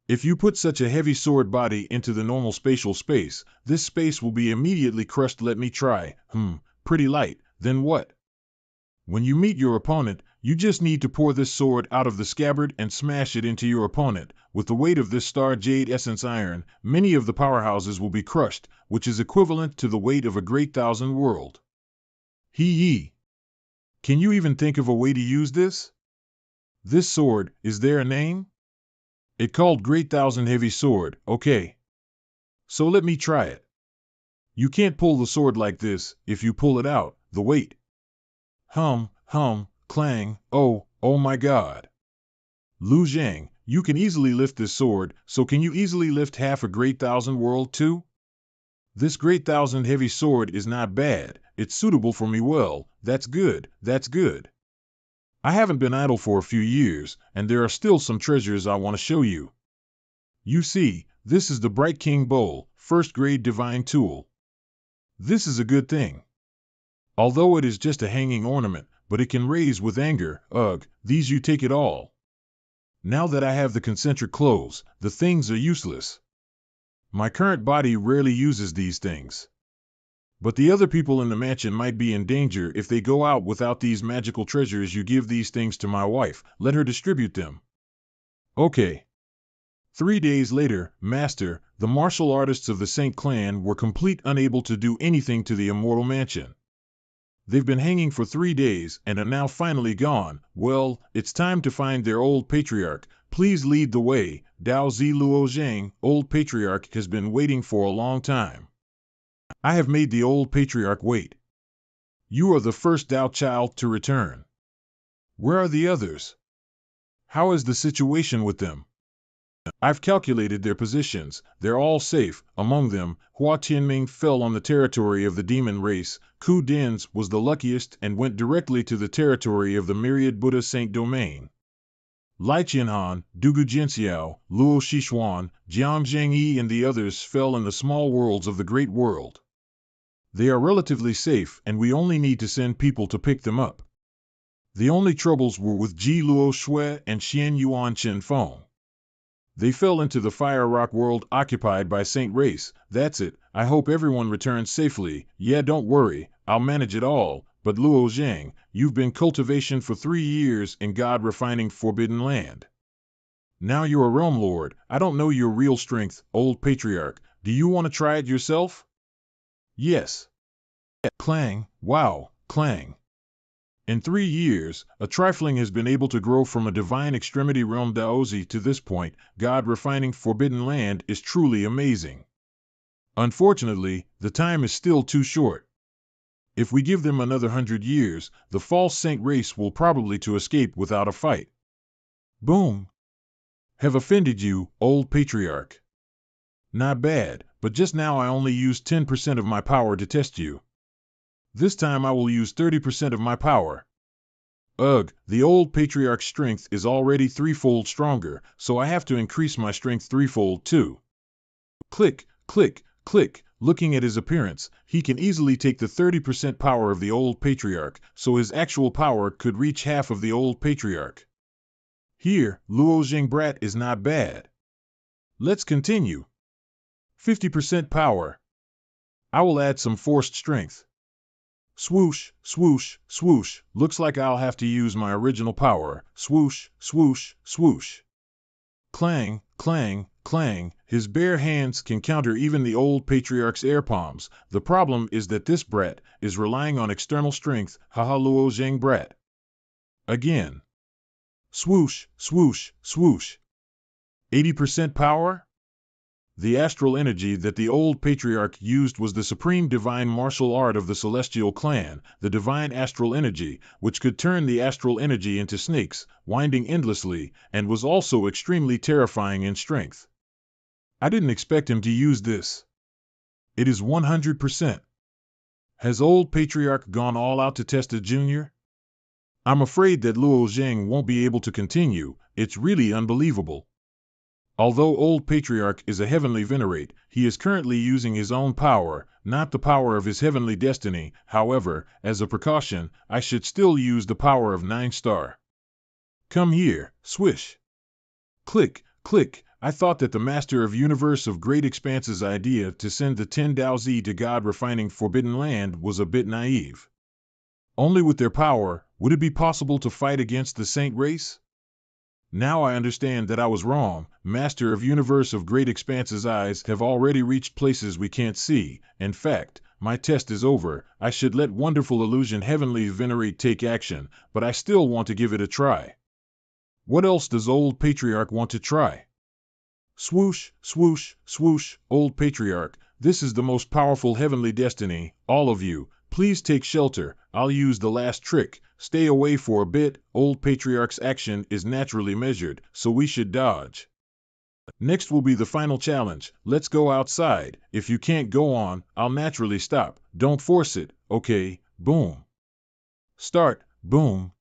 If you put such a heavy sword body into the normal spatial space, this space will be immediately crushed. Let me try. Pretty light. Then what? When you meet your opponent, you just need to pour this sword out of the scabbard and smash it into your opponent. With the weight of this star jade essence iron, many of the powerhouses will be crushed, which is equivalent to the weight of a great thousand world. Can you even think of a way to use this? This sword, is there a name? It called Great Thousand Heavy Sword, okay. So let me try it. You can't pull the sword like this. If you pull it out, the weight. Clang, oh my god. Lu Zhang, you can easily lift this sword, so can you easily lift half a great thousand world too? This great thousand heavy sword is not bad, it's suitable for me. Well, that's good. I haven't been idle for a few years, and there are still some treasures I want to show you. You see, this is the Bright King Bowl, first grade divine tool. This is a good thing. Although it is just a hanging ornament, but it can raise with anger. Ugh, these you take it all. Now that I have the concentric clothes, the things are useless. My current body rarely uses these things. But the other people in the mansion might be in danger if they go out without these magical treasures. You give these things to my wife, let her distribute them. Okay. 3 days later, Master, the martial artists of the Saint Clan were unable to do anything to the immortal mansion. They've been hanging for 3 days and are now finally gone. Well, it's time to find their old patriarch. Please lead the way. Dao Zi Luo Zhang, old patriarch, has been waiting for a long time. I have made the old patriarch wait. You are the first Dao child to return. Where are the others? How is the situation with them? I've calculated their positions. They're all safe. Among them, Hua Tianming fell on the territory of the demon race. Ku Dins was the luckiest and went directly to the territory of the myriad Buddha Saint domain. Lai Qianhan, Dugu Jinxiao, Luo Xishuan, Jiang Zhengyi and the others fell in the small worlds of the great world. They are relatively safe and we only need to send people to pick them up. The only troubles were with Ji Luo Shui and Xian Yuan Chen Feng. They fell into the Fire Rock world occupied by Saint Race. That's it. I hope everyone returns safely. Yeah, don't worry. I'll manage it all. But Luo Zhang, you've been cultivation for 3 years in God-refining Forbidden Land. Now you're a realm lord. I don't know your real strength, old patriarch. Do you want to try it yourself? Yes. Clang. Wow. Clang. In 3 years, a trifling has been able to grow from a divine extremity realm Daozi to this point. God refining Forbidden Land is truly amazing. Unfortunately, the time is still too short. If we give them another 100 years, the false saint race will probably to escape without a fight. Boom. Have offended you, old patriarch. Not bad, but just now I only used 10% of my power to test you. This time I will use 30% of my power. Ugh, the old patriarch's strength is already 3-fold stronger, so I have to increase my strength 3-fold too. Click, click, click. Looking at his appearance, he can easily take the 30% power of the old patriarch, so his actual power could reach half of the old patriarch. Here, Luo Zhang brat is not bad. Let's continue. 50% power. I will add some forced strength. Swoosh, swoosh, swoosh. Looks like I'll have to use my original power. Swoosh, swoosh, swoosh. Clang, clang, clang. His bare hands can counter even the old patriarch's air palms. The problem is that this brat is relying on external strength. Haha Luo Zhang brat. Again. Swoosh, swoosh, swoosh. 80% power? The astral energy that the old patriarch used was the supreme divine martial art of the celestial clan, the divine astral energy, which could turn the astral energy into snakes, winding endlessly, and was also extremely terrifying in strength. I didn't expect him to use this. It is 100%. Has old patriarch gone all out to test a junior? I'm afraid that Luo Zhang won't be able to continue. It's really unbelievable. Although old patriarch is a heavenly venerate, he is currently using his own power, not the power of his heavenly destiny. However, as a precaution, I should still use the power of 9-star. Come here, swish. Click, click. I thought that the master of universe of great expanse's idea to send the 10 Dao Zi to God refining Forbidden Land was a bit naive. Only with their power, would it be possible to fight against the saint race? Now I understand that I was wrong. Master of universe of great expanse's eyes have already reached places we can't see. In fact, my test is over. I should let wonderful illusion heavenly venerate take action, but I still want to give it a try. What else does old patriarch want to try? Swoosh, swoosh, swoosh. Old patriarch, this is the most powerful heavenly destiny. All of you, please take shelter. I'll use the last trick. Stay away for a bit. Old patriarch's action is naturally measured, so we should dodge. Next will be the final challenge. Let's go outside. If you can't go on, I'll naturally stop. Don't force it, okay? Boom. Start. Boom.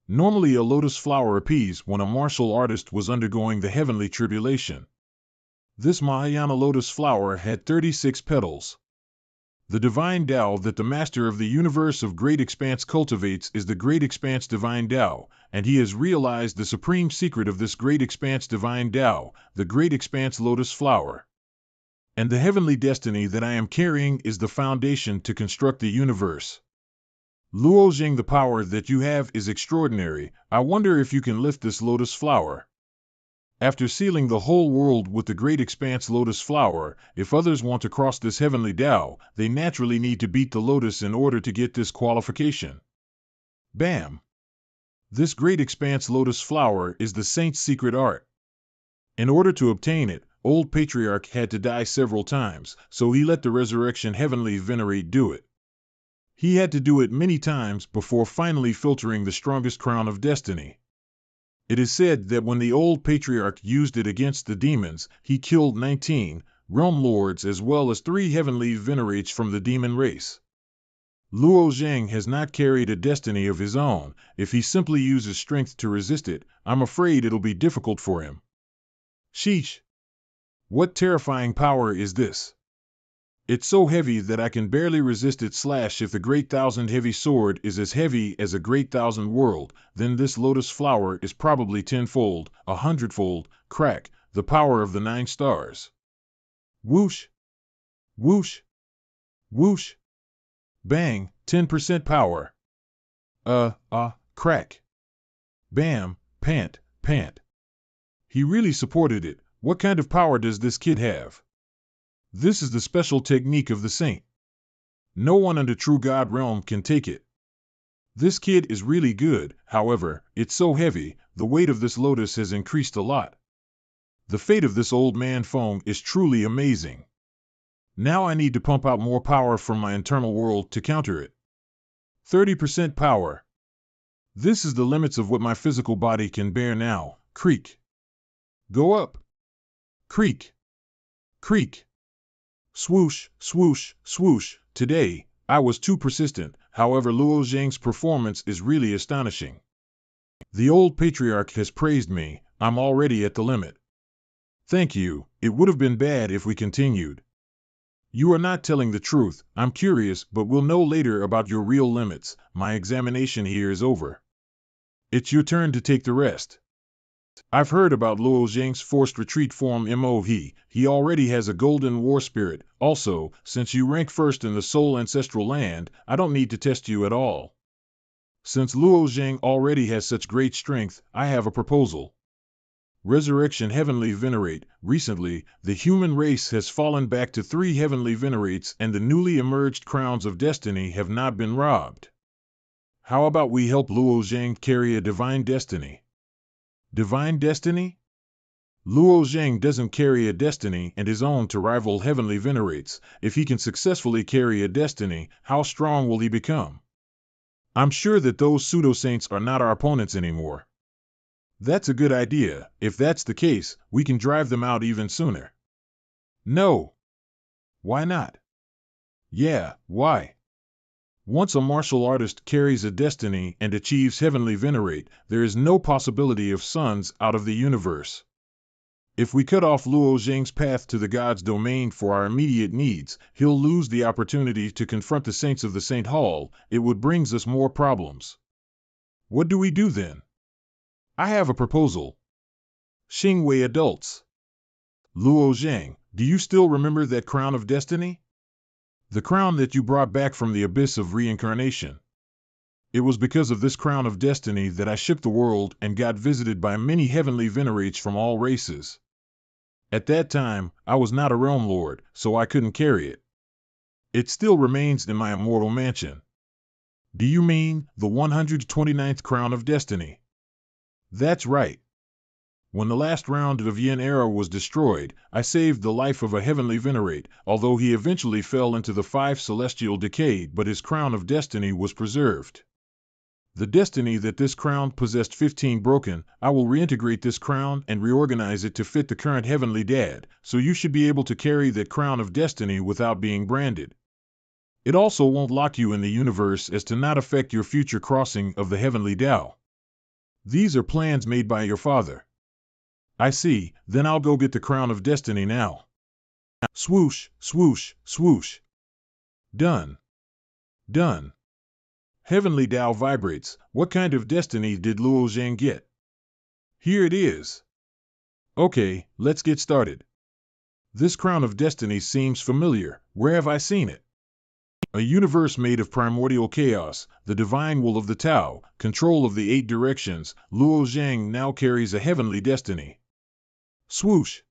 Normally a lotus flower appears when a martial artist was undergoing the heavenly tribulation. This Mahayana lotus flower had 36 petals. The divine Tao that the master of the universe of great expanse cultivates is the great expanse divine Tao, and he has realized the supreme secret of this great expanse divine Tao, the great expanse lotus flower. And the heavenly destiny that I am carrying is the foundation to construct the universe. Luo Zhang, the power that you have is extraordinary. I wonder if you can lift this lotus flower. After sealing the whole world with the Great Expanse Lotus Flower, if others want to cross this heavenly Tao, they naturally need to beat the Lotus in order to get this qualification. Bam! This Great Expanse Lotus Flower is the Saint's secret art. In order to obtain it, old Patriarch had to die several times, so he let the Resurrection Heavenly Venerate do it. He had to do it many times before finally filtering the strongest crown of destiny. It is said that when the old Patriarch used it against the demons, he killed 19 realm lords as well as 3 heavenly venerates from the demon race. Luo Zhang has not carried a destiny of his own. If he simply uses strength to resist it, I'm afraid it'll be difficult for him. Sheesh! What terrifying power is this? It's so heavy that I can barely resist it. If the Great Thousand Heavy Sword is as heavy as a Great Thousand World, then this Lotus Flower is probably 10-fold, 100-fold, crack, the power of the 9 stars. Whoosh! Whoosh! Whoosh! Bang, 10% power. Crack. Bam, pant, pant. He really supported it. What kind of power does this kid have? This is the special technique of the saint. No one under True God realm can take it. This kid is really good, however, it's so heavy, the weight of this lotus has increased a lot. The fate of this old man Feng is truly amazing. Now I need to pump out more power from my internal world to counter it. 30% power. This is the limits of what my physical body can bear now. Creak. Go up. Creak. Creak. Swoosh, swoosh, swoosh. Today, I was too persistent, however Luo Zhang's performance is really astonishing. The old Patriarch has praised me, I'm already at the limit. Thank you, it would have been bad if we continued. You are not telling the truth, I'm curious, but we'll know later about your real limits. My examination here is over. It's your turn to take the rest. I've heard about Luo Zhang's forced retreat form Mo. He already has a golden war spirit. Also, since you rank first in the Soul Ancestral Land, I don't need to test you at all. Since Luo Zhang already has such great strength, I have a proposal. Resurrection Heavenly Venerate. Recently, the human race has fallen back to 3 heavenly venerates and the newly emerged crowns of destiny have not been robbed. How about we help Luo Zhang carry a divine destiny? Divine destiny? Luo Zhang doesn't carry a destiny and his own to rival heavenly venerates. If he can successfully carry a destiny, how strong will he become? I'm sure that those pseudo-saints are not our opponents anymore. That's a good idea. If that's the case, we can drive them out even sooner. No. Why not? Yeah, why? Once a martial artist carries a destiny and achieves heavenly venerate, there is no possibility of sons out of the universe. If we cut off Luo Zhang's path to the God's domain for our immediate needs, he'll lose the opportunity to confront the saints of the Saint Hall. It would bring us more problems. What do we do then? I have a proposal. Xingwei adults. Luo Zhang, do you still remember that crown of destiny? The crown that you brought back from the abyss of reincarnation. It was because of this crown of destiny that I shook the world and got visited by many heavenly venerates from all races. At that time, I was not a realm lord, so I couldn't carry it. It still remains in my immortal mansion. Do you mean the 129th crown of destiny? That's right. When the last round of Yin era was destroyed, I saved the life of a heavenly venerate, although he eventually fell into the 5 celestial decay, but his crown of destiny was preserved. The destiny that this crown possessed 15 broken, I will reintegrate this crown and reorganize it to fit the current heavenly dad, so you should be able to carry that crown of destiny without being branded. It also won't lock you in the universe as to not affect your future crossing of the heavenly Tao. These are plans made by your father. I see, then I'll go get the crown of destiny now. Swoosh, swoosh, swoosh. Done. Done. Heavenly Tao vibrates. What kind of destiny did Luo Zhang get? Here it is. Okay, let's get started. This crown of destiny seems familiar. Where have I seen it? A universe made of primordial chaos, the divine will of the Tao, control of the 8 directions. Luo Zhang now carries a heavenly destiny. Swoosh!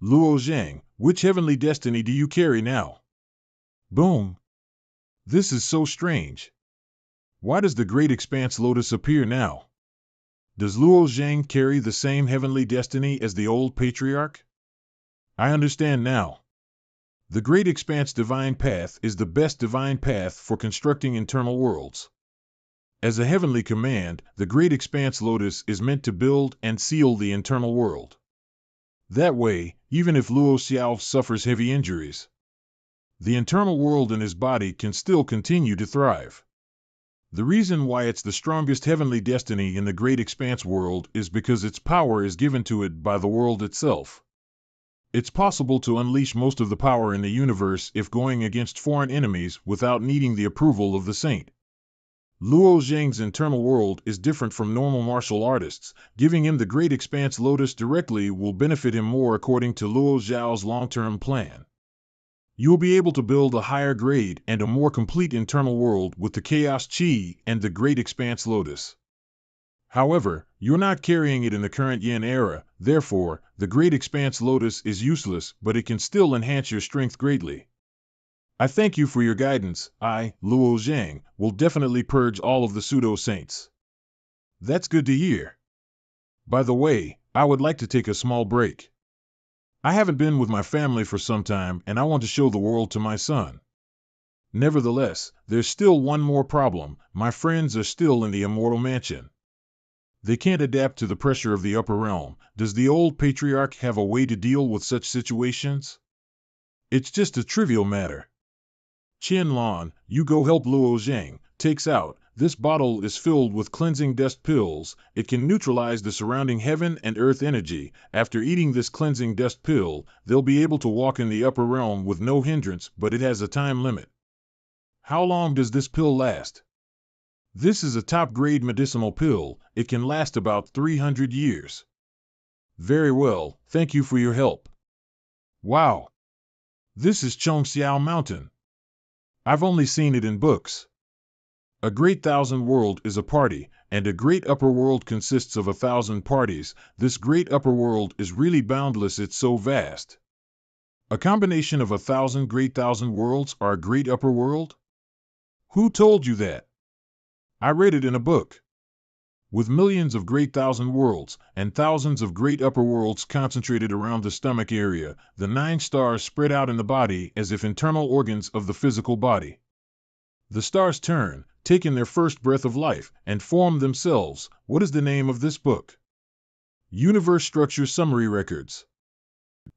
Luo Zhang, which heavenly destiny do you carry now? Boom! This is so strange. Why does the Great Expanse Lotus appear now? Does Luo Zhang carry the same heavenly destiny as the old patriarch? I understand now. The Great Expanse Divine Path is the best divine path for constructing internal worlds. As a heavenly command, the Great Expanse Lotus is meant to build and seal the internal world. That way, even if Luo Xiao suffers heavy injuries, the internal world in his body can still continue to thrive. The reason why it's the strongest heavenly destiny in the Great Expanse world is because its power is given to it by the world itself. It's possible to unleash most of the power in the universe if going against foreign enemies without needing the approval of the saint. Luo Zhang's internal world is different from normal martial artists. Giving him the Great Expanse Lotus directly will benefit him more according to Luo Xiao's long-term plan. You will be able to build a higher grade and a more complete internal world with the Chaos Chi and the Great Expanse Lotus. However, you're not carrying it in the current Yin era, therefore, the Great Expanse Lotus is useless, but it can still enhance your strength greatly. I thank you for your guidance. I, Luo Zhang, will definitely purge all of the pseudo-saints. That's good to hear. By the way, I would like to take a small break. I haven't been with my family for some time and I want to show the world to my son. Nevertheless, there's still one more problem. My friends are still in the Immortal Mansion. They can't adapt to the pressure of the upper realm. Does the old patriarch have a way to deal with such situations? It's just a trivial matter. Qian Lan, you go help Luo Zhang. Takes out. This bottle is filled with cleansing dust pills. It can neutralize the surrounding heaven and earth energy. After eating this cleansing dust pill, they'll be able to walk in the upper realm with no hindrance, but it has a time limit. How long does this pill last? This is a top-grade medicinal pill. It can last about 300 years. Very well, thank you for your help. Wow! This is Chongxiao Mountain. I've only seen it in books. A great thousand world is a party, and a great upper world consists of 1,000 parties. This great upper world is really boundless, it's so vast. A combination of 1,000 great thousand worlds are a great upper world? Who told you that? I read it in a book. With millions of great thousand worlds, and thousands of great upper worlds concentrated around the stomach area, the 9 stars spread out in the body as if internal organs of the physical body. The stars turn, take in their first breath of life, and form themselves. What is the name of this book? Universe Structure Summary Records.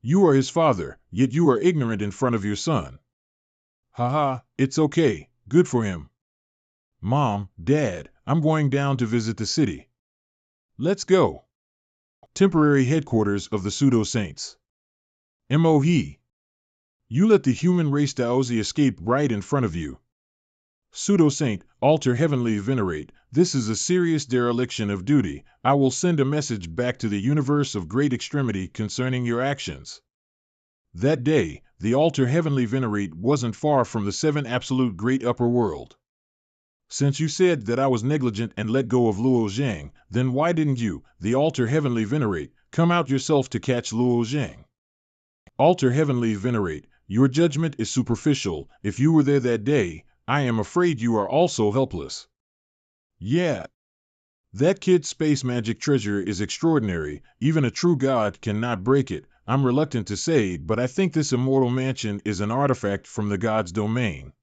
You are his father, yet you are ignorant in front of your son. Haha, it's okay, good for him. Mom, Dad, I'm going down to visit the city. Let's go. Temporary headquarters of the pseudo-saints. Mohe. You let the human race Daozi escape right in front of you. Pseudo-saint, alter heavenly venerate, this is a serious dereliction of duty. I will send a message back to the universe of great extremity concerning your actions. That day, the altar heavenly venerate wasn't far from the 7 absolute great upper world. Since you said that I was negligent and let go of Luo Zhang, then why didn't you, the altar heavenly venerate, come out yourself to catch Luo Zhang? Altar heavenly venerate, your judgment is superficial. If you were there that day, I am afraid you are also helpless. Yeah. That kid's space magic treasure is extraordinary. Even a true god cannot break it. I'm reluctant to say, but I think this immortal mansion is an artifact from the god's domain.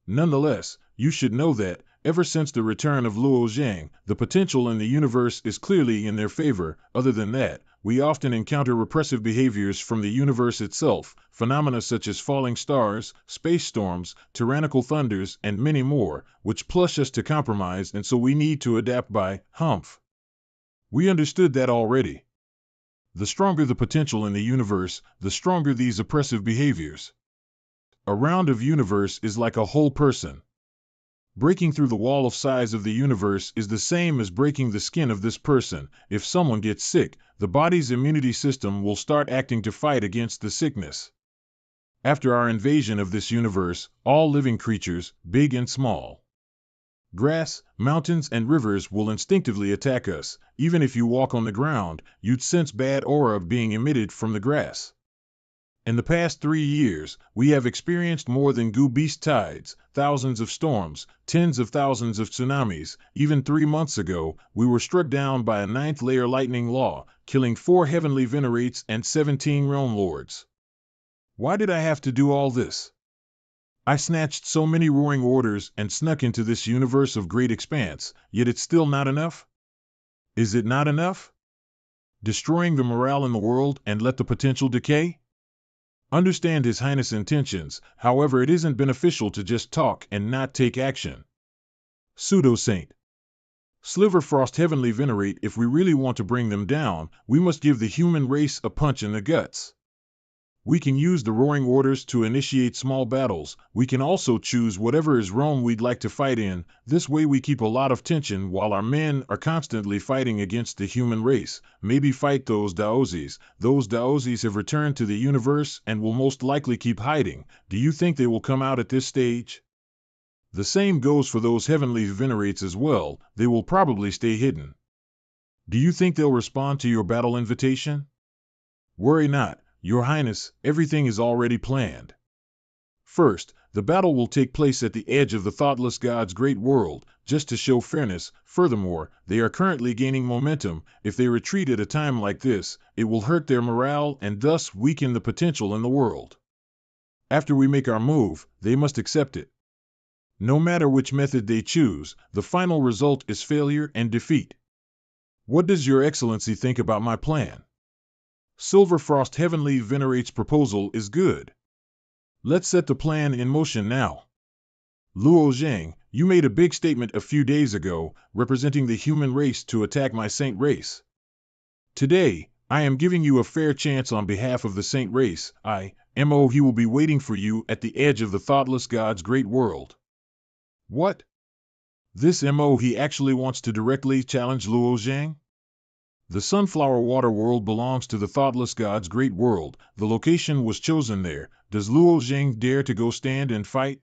Nonetheless, you should know that, ever since the return of Luo Zhang, the potential in the universe is clearly in their favor. Other than that, we often encounter repressive behaviors from the universe itself, phenomena such as falling stars, space storms, tyrannical thunders, and many more, which push us to compromise, and so we need to adapt by humph. We understood that already. The stronger the potential in the universe, the stronger these oppressive behaviors. A round of universe is like a whole person. Breaking through the wall of size of the universe is the same as breaking the skin of this person. If someone gets sick, the body's immunity system will start acting to fight against the sickness. After our invasion of this universe, all living creatures, big and small, Grass, mountains, and rivers will instinctively attack us. Even if you walk on the ground, you'd sense bad aura being emitted from the grass. In the past 3 years, we have experienced more than beast tides, thousands of storms, tens of thousands of tsunamis. Even 3 months ago, we were struck down by a 9th-layer lightning law, killing 4 heavenly venerates and 17 realm lords. Why did I have to do all this? I snatched so many roaring orders and snuck into this universe of great expanse, yet it's still not enough? Is it not enough? Destroying the morale in the world and let the potential decay? Understand His Highness' intentions, however it isn't beneficial to just talk and not take action. Pseudo-Saint. Sliverfrost Heavenly Venerate, if we really want to bring them down, we must give the human race a punch in the guts. We can use the roaring orders to initiate small battles. We can also choose whatever is realm we'd like to fight in. This way we keep a lot of tension while our men are constantly fighting against the human race. Maybe fight those Daozis. Those Daozis have returned to the universe and will most likely keep hiding. Do you think they will come out at this stage? The same goes for those heavenly venerates as well. They will probably stay hidden. Do you think they'll respond to your battle invitation? Worry not. Your Highness, everything is already planned. First, the battle will take place at the edge of the thoughtless God's great world, just to show fairness. Furthermore, they are currently gaining momentum. If they retreat at a time like this, it will hurt their morale and thus weaken the potential in the world. After we make our move, they must accept it. No matter which method they choose, the final result is failure and defeat. What does Your Excellency think about my plan? Silverfrost Heavenly Venerate's proposal is good. Let's set the plan in motion now. Luo Zhang, you made a big statement a few days ago, representing the human race to attack my saint race. Today, I am giving you a fair chance on behalf of the saint race. He will be waiting for you at the edge of the thoughtless God's great world. What? This he actually wants to directly challenge Luo Zhang? The Sunflower Water World belongs to the Thoughtless God's great world. The location was chosen there. Does Luo Zhang dare to go stand and fight?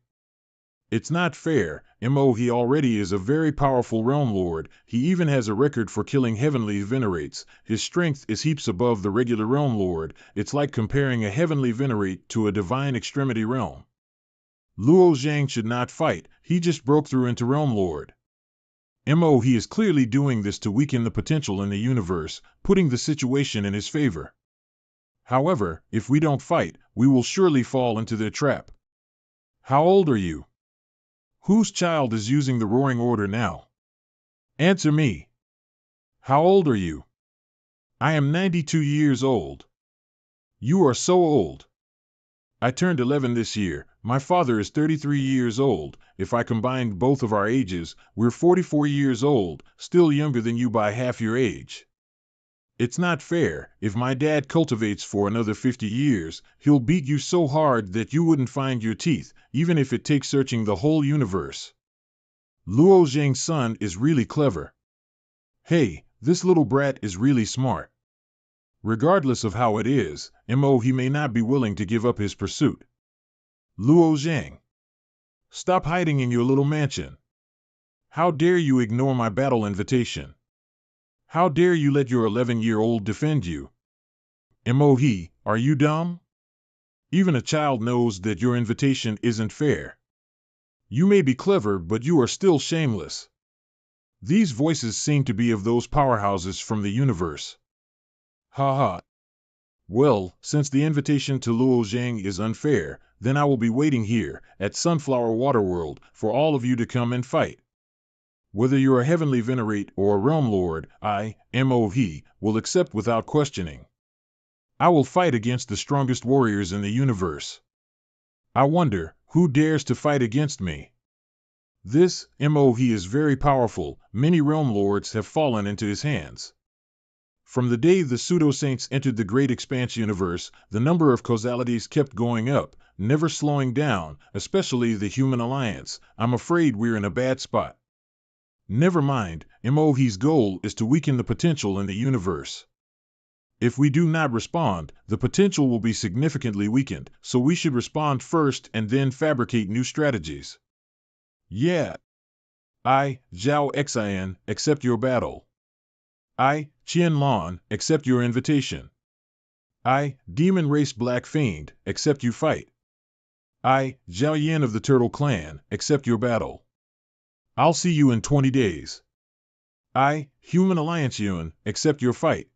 It's not fair. He already is a very powerful realm lord. He even has a record for killing heavenly venerates. His strength is heaps above the regular realm lord. It's like comparing a heavenly venerate to a divine extremity realm. Luo Zhang should not fight. He just broke through into realm lord. He is clearly doing this to weaken the potential in the universe, putting the situation in his favor. However, if we don't fight, we will surely fall into their trap. How old are you? Whose child is using the roaring order now? Answer me. How old are you? I am 92 years old. You are so old. I turned 11 this year. My father is 33 years old. If I combined both of our ages, we're 44 years old, still younger than you by half your age. It's not fair. If my dad cultivates for another 50 years, he'll beat you so hard that you wouldn't find your teeth, even if it takes searching the whole universe. Luo Zhang's son is really clever. Hey, this little brat is really smart. Regardless of how it is, he may not be willing to give up his pursuit. Luo Zhang. Stop hiding in your little mansion. How dare you ignore my battle invitation? How dare you let your 11-year-old defend you? Are you dumb? Even a child knows that your invitation isn't fair. You may be clever, but you are still shameless. These voices seem to be of those powerhouses from the universe. Ha ha. Well, since the invitation to Luo Zhang is unfair, then I will be waiting here, at Sunflower Waterworld, for all of you to come and fight. Whether you're a heavenly venerate or a realm lord, will accept without questioning. I will fight against the strongest warriors in the universe. I wonder, who dares to fight against me? This, is very powerful. Many realm lords have fallen into his hands. From the day the pseudo-saints entered the Great Expanse universe, the number of causalities kept going up, never slowing down, especially the Human Alliance. I'm afraid we're in a bad spot. Never mind, MOH's goal is to weaken the potential in the universe. If we do not respond, the potential will be significantly weakened, so we should respond first and then fabricate new strategies. Yeah. I, Zhao Xian, accept your battle. I, Qianlong, accept your invitation. I, Demon Race Black Fiend, accept you fight. I, Zhao Yin of the Turtle Clan, accept your battle. I'll see you in 20 days. I, Human Alliance Yuan, accept your fight.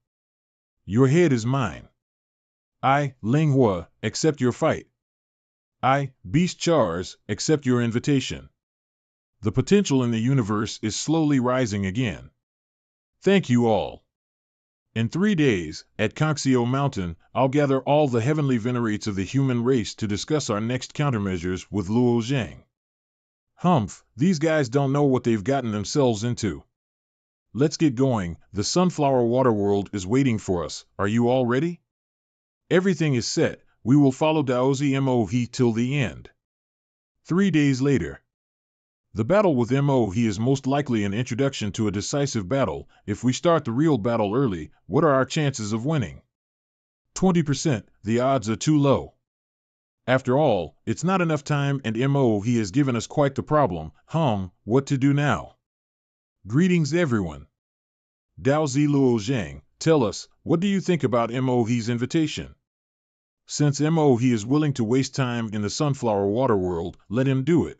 Your head is mine. I, Linghua, accept your fight. I, Beast Chars, accept your invitation. The potential in the universe is slowly rising again. Thank you all. In 3 days, at Conxio Mountain, I'll gather all the heavenly venerates of the human race to discuss our next countermeasures with Luo Zhang. Humph, these guys don't know what they've gotten themselves into. Let's get going, the Sunflower Water World is waiting for us, are you all ready? Everything is set, we will follow Daozi Mohe till the end. 3 days later. The battle with Mohe is most likely an introduction to a decisive battle. If we start the real battle early, what are our chances of winning? 20%, the odds are too low. After all, it's not enough time and Mohe has given us quite the problem. What to do now? Greetings everyone. Daozi Luo Zhang, tell us, what do you think about Mohe's invitation? Since Mohe is willing to waste time in the Sunflower Water World, let him do it.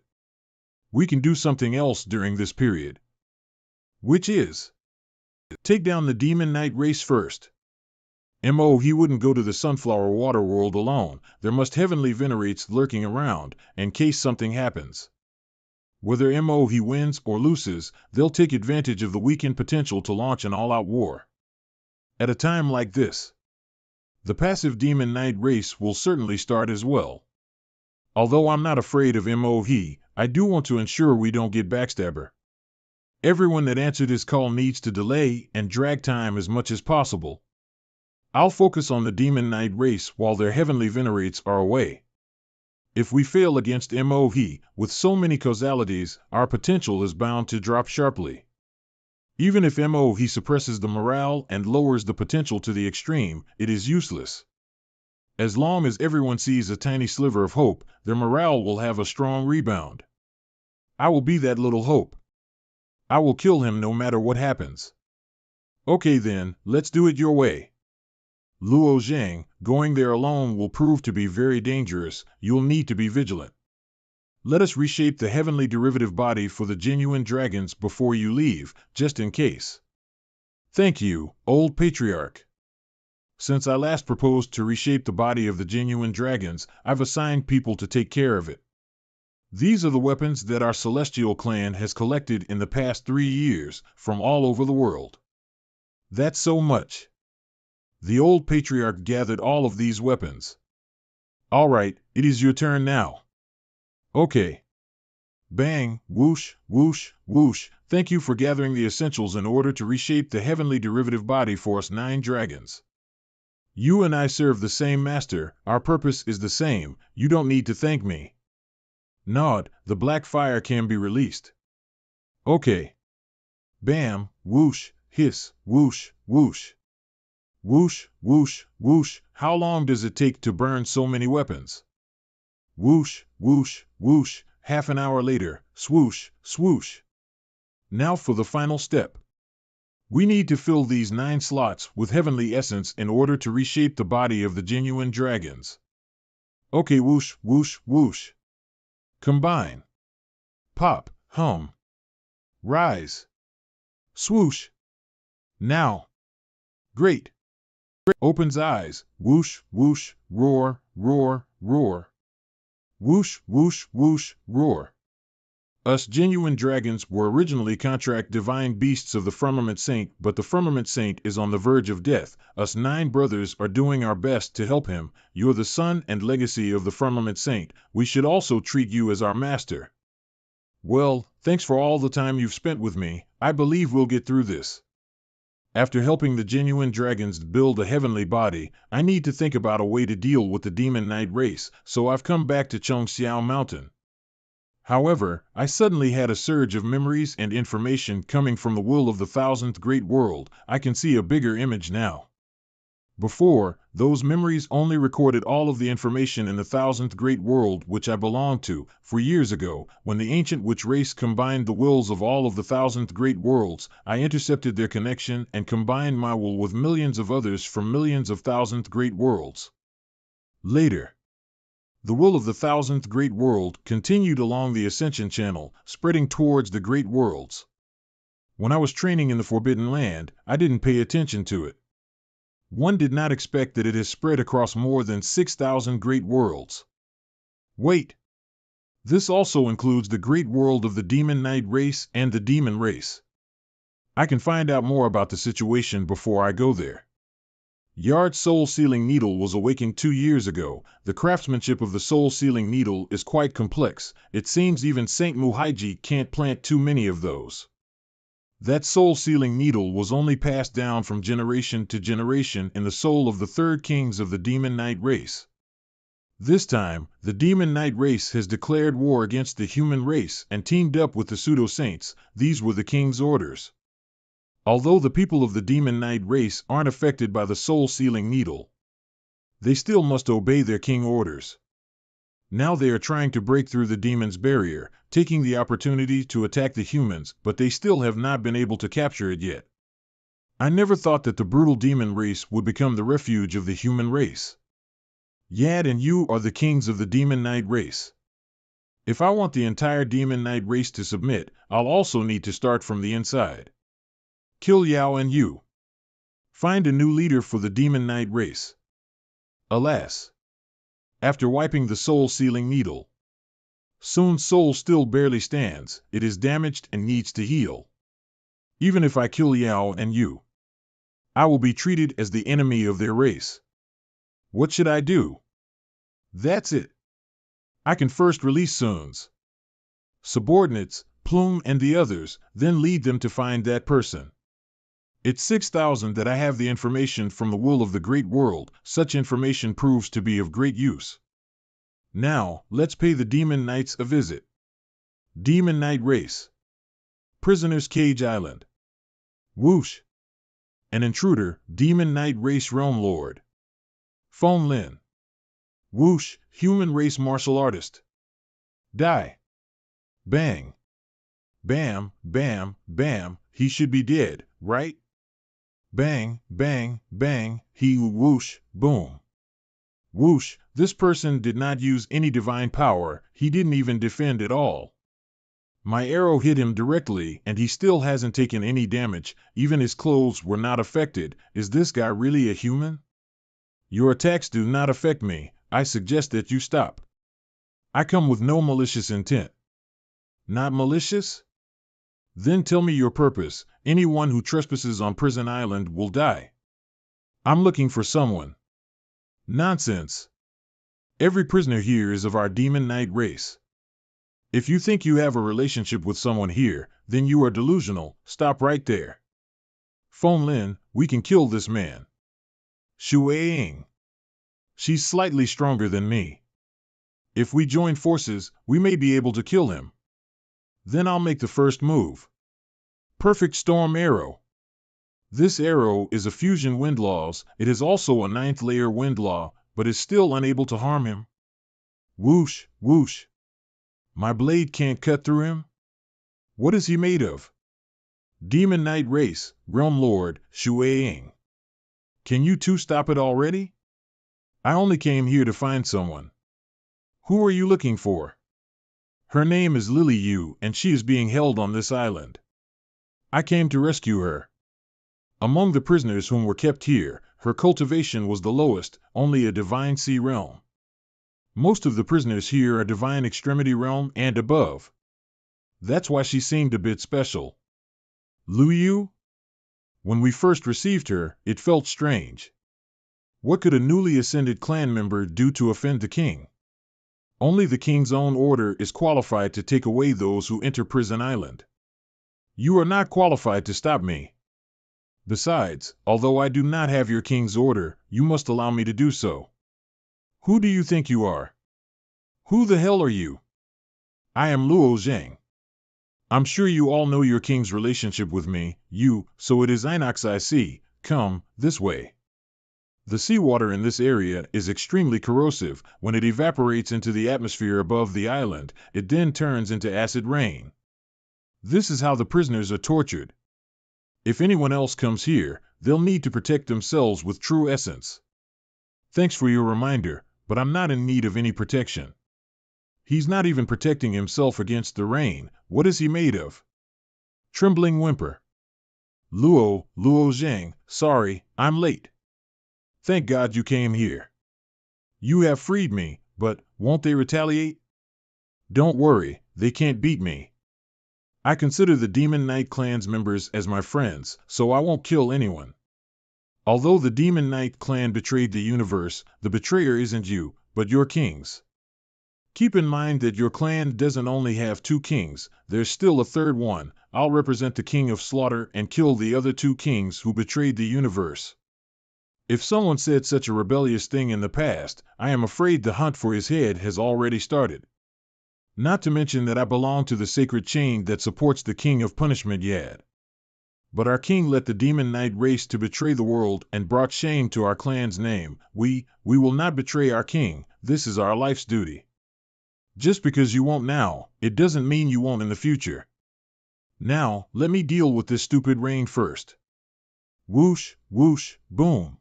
We can do something else during this period. Which is? Take down the Demon Knight race first. Mohe wouldn't go to the Sunflower Water World alone, there must heavenly venerates lurking around, in case something happens. Whether Mohe wins or loses, they'll take advantage of the weakened potential to launch an all-out war. At a time like this, the passive Demon Knight race will certainly start as well. Although I'm not afraid of Mohe, I do want to ensure we don't get backstabber. Everyone that answered this call needs to delay and drag time as much as possible. I'll focus on the Demon Knight race while their heavenly venerates are away. If we fail against Mohe, with so many causalities, our potential is bound to drop sharply. Even if Mohe suppresses the morale and lowers the potential to the extreme, it is useless. As long as everyone sees a tiny sliver of hope, their morale will have a strong rebound. I will be that little hope. I will kill him no matter what happens. Okay then, let's do it your way. Luo Zhang, going there alone will prove to be very dangerous, you'll need to be vigilant. Let us reshape the heavenly derivative body for the genuine dragons before you leave, just in case. Thank you, old patriarch. Since I last proposed to reshape the body of the genuine dragons, I've assigned people to take care of it. These are the weapons that our celestial clan has collected in the past 3 years, from all over the world. That's so much. The old patriarch gathered all of these weapons. All right, it is your turn now. Okay. Bang, whoosh, whoosh, whoosh, thank you for gathering the essentials in order to reshape the heavenly derivative body for us 9 dragons. You and I serve the same master, our purpose is the same, you don't need to thank me. Nod, the black fire can be released. Okay. Bam, whoosh, hiss, whoosh, whoosh. Whoosh, whoosh, whoosh, how long does it take to burn so many weapons? Whoosh, whoosh, whoosh, half an hour later, swoosh, swoosh. Now for the final step. We need to fill these 9 slots with heavenly essence in order to reshape the body of the genuine dragons. Okay, whoosh, whoosh, whoosh. Combine. Pop, rise. Swoosh. Now. Great. Opens eyes, whoosh, whoosh, roar, roar, roar. Whoosh, whoosh, whoosh, roar. Us genuine dragons were originally contract divine beasts of the Firmament Saint, but the Firmament Saint is on the verge of death. Us 9 brothers are doing our best to help him. You're the son and legacy of the Firmament Saint. We should also treat you as our master. Well, thanks for all the time you've spent with me. I believe we'll get through this. After helping the genuine dragons build a heavenly body, I need to think about a way to deal with the Demon Knight race, so I've come back to Chongxiao Mountain. However, I suddenly had a surge of memories and information coming from the will of the 1000th Great World. I can see a bigger image now. Before, those memories only recorded all of the information in the 1000th Great World which I belonged to, for years ago, when the ancient witch race combined the wills of all of the 1000th Great Worlds, I intercepted their connection and combined my will with millions of others from millions of 1000th Great Worlds. Later, the will of the 1000th Great World continued along the Ascension Channel, spreading towards the Great Worlds. When I was training in the Forbidden Land, I didn't pay attention to it. One did not expect that it has spread across more than 6,000 great worlds. Wait! This also includes the great world of the Demon Knight race and the Demon race. I can find out more about the situation before I go there. Yard's soul-sealing needle was awakened 2 years ago. The craftsmanship of the soul-sealing needle is quite complex. It seems even Saint Muhaiji can't plant too many of those. That soul-sealing needle was only passed down from generation to generation in the soul of the third kings of the Demon Knight race. This time, the Demon Knight race has declared war against the human race and teamed up with the pseudo-saints. These were the king's orders. Although the people of the Demon Knight race aren't affected by the soul-sealing needle, they still must obey their king orders. Now they are trying to break through the demon's barrier, taking the opportunity to attack the humans, but they still have not been able to capture it yet. I never thought that the brutal demon race would become the refuge of the human race. Yad and you are the kings of the Demon Knight race. If I want the entire Demon Knight race to submit, I'll also need to start from the inside. Kill Yao and you. Find a new leader for the Demon Knight race. Alas! After wiping the soul-sealing needle, Sun's soul still barely stands. It is damaged and needs to heal. Even if I kill Yao and you, I will be treated as the enemy of their race. What should I do? That's it. I can first release Sun's subordinates, Plume and the others, then lead them to find that person. It's 6,000 that I have the information from the will of the great world. Such information proves to be of great use. Now, let's pay the Demon Knights a visit. Demon Knight race. Prisoner's Cage Island. Whoosh. An intruder, Demon Knight race realm lord. Phone Lin. Whoosh, human race martial artist. Die. Bang. Bam, bam, bam, he should be dead, right? Bang, bang, bang, he whoosh, boom. Whoosh, this person did not use any divine power, he didn't even defend at all. My arrow hit him directly and he still hasn't taken any damage, even his clothes were not affected. Is this guy really a human? Your attacks do not affect me, I suggest that you stop. I come with no malicious intent. Not malicious? Then tell me your purpose. Anyone who trespasses on Prison Island will die. I'm looking for someone. Nonsense. Every prisoner here is of our Demon Knight race. If you think you have a relationship with someone here, then you are delusional. Stop right there. Phone Lin, we can kill this man. Shuaying. She's slightly stronger than me. If we join forces, we may be able to kill him. Then I'll make the first move. Perfect Storm Arrow. This arrow is a fusion wind laws. It is also a 9th layer wind law, but is still unable to harm him. Whoosh, whoosh. My blade can't cut through him? What is he made of? Demon Knight race, Realm Lord, Shuaying. Can you two stop it already? I only came here to find someone. Who are you looking for? Her name is Lily Yu, and she is being held on this island. I came to rescue her. Among the prisoners whom were kept here, her cultivation was the lowest, only a divine sea realm. Most of the prisoners here are divine extremity realm and above. That's why she seemed a bit special. Lu Yu? When we first received her, it felt strange. What could a newly ascended clan member do to offend the king? Only the king's own order is qualified to take away those who enter Prison Island. You are not qualified to stop me. Besides, although I do not have your king's order, you must allow me to do so. Who do you think you are? Who the hell are you? I am Luo Zhang. I'm sure you all know your king's relationship with me, so it is Inox I see. Come, this way. The seawater in this area is extremely corrosive. When it evaporates into the atmosphere above the island, it then turns into acid rain. This is how the prisoners are tortured. If anyone else comes here, they'll need to protect themselves with true essence. Thanks for your reminder, but I'm not in need of any protection. He's not even protecting himself against the rain. What is he made of? Trembling whimper. Luo Zhang, sorry, I'm late. Thank God you came here. You have freed me, but won't they retaliate? Don't worry, they can't beat me. I consider the Demon Knight clan's members as my friends, so I won't kill anyone. Although the Demon Knight clan betrayed the universe, the betrayer isn't you, but your kings. Keep in mind that your clan doesn't only have 2 kings, there's still a third one. I'll represent the King of Slaughter and kill the other 2 kings who betrayed the universe. If someone said such a rebellious thing in the past, I am afraid the hunt for his head has already started. Not to mention that I belong to the sacred chain that supports the King of Punishment Yad. But our king let the Demon Knight race to betray the world and brought shame to our clan's name. We will not betray our king. This is our life's duty. Just because you won't now, it doesn't mean you won't in the future. Now, let me deal with this stupid rain first. Whoosh, whoosh, boom.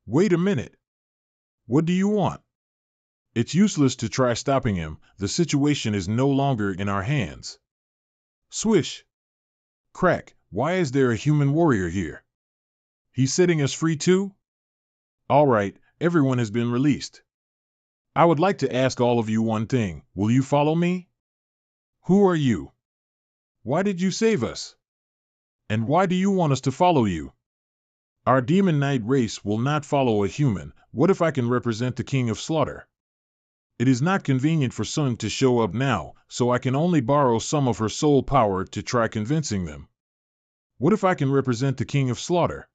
Wait a minute. What do you want? It's useless to try stopping him. The situation is no longer in our hands. Swish. Crack. Why is there a human warrior here? He's setting us free too? All right, everyone has been released. I would like to ask all of you one thing. Will you follow me? Who are you? Why did you save us? And why do you want us to follow you? Our Demon Knight race will not follow a human. What if I can represent the King of Slaughter? It is not convenient for Sun to show up now, so I can only borrow some of her soul power to try convincing them. What if I can represent the King of Slaughter?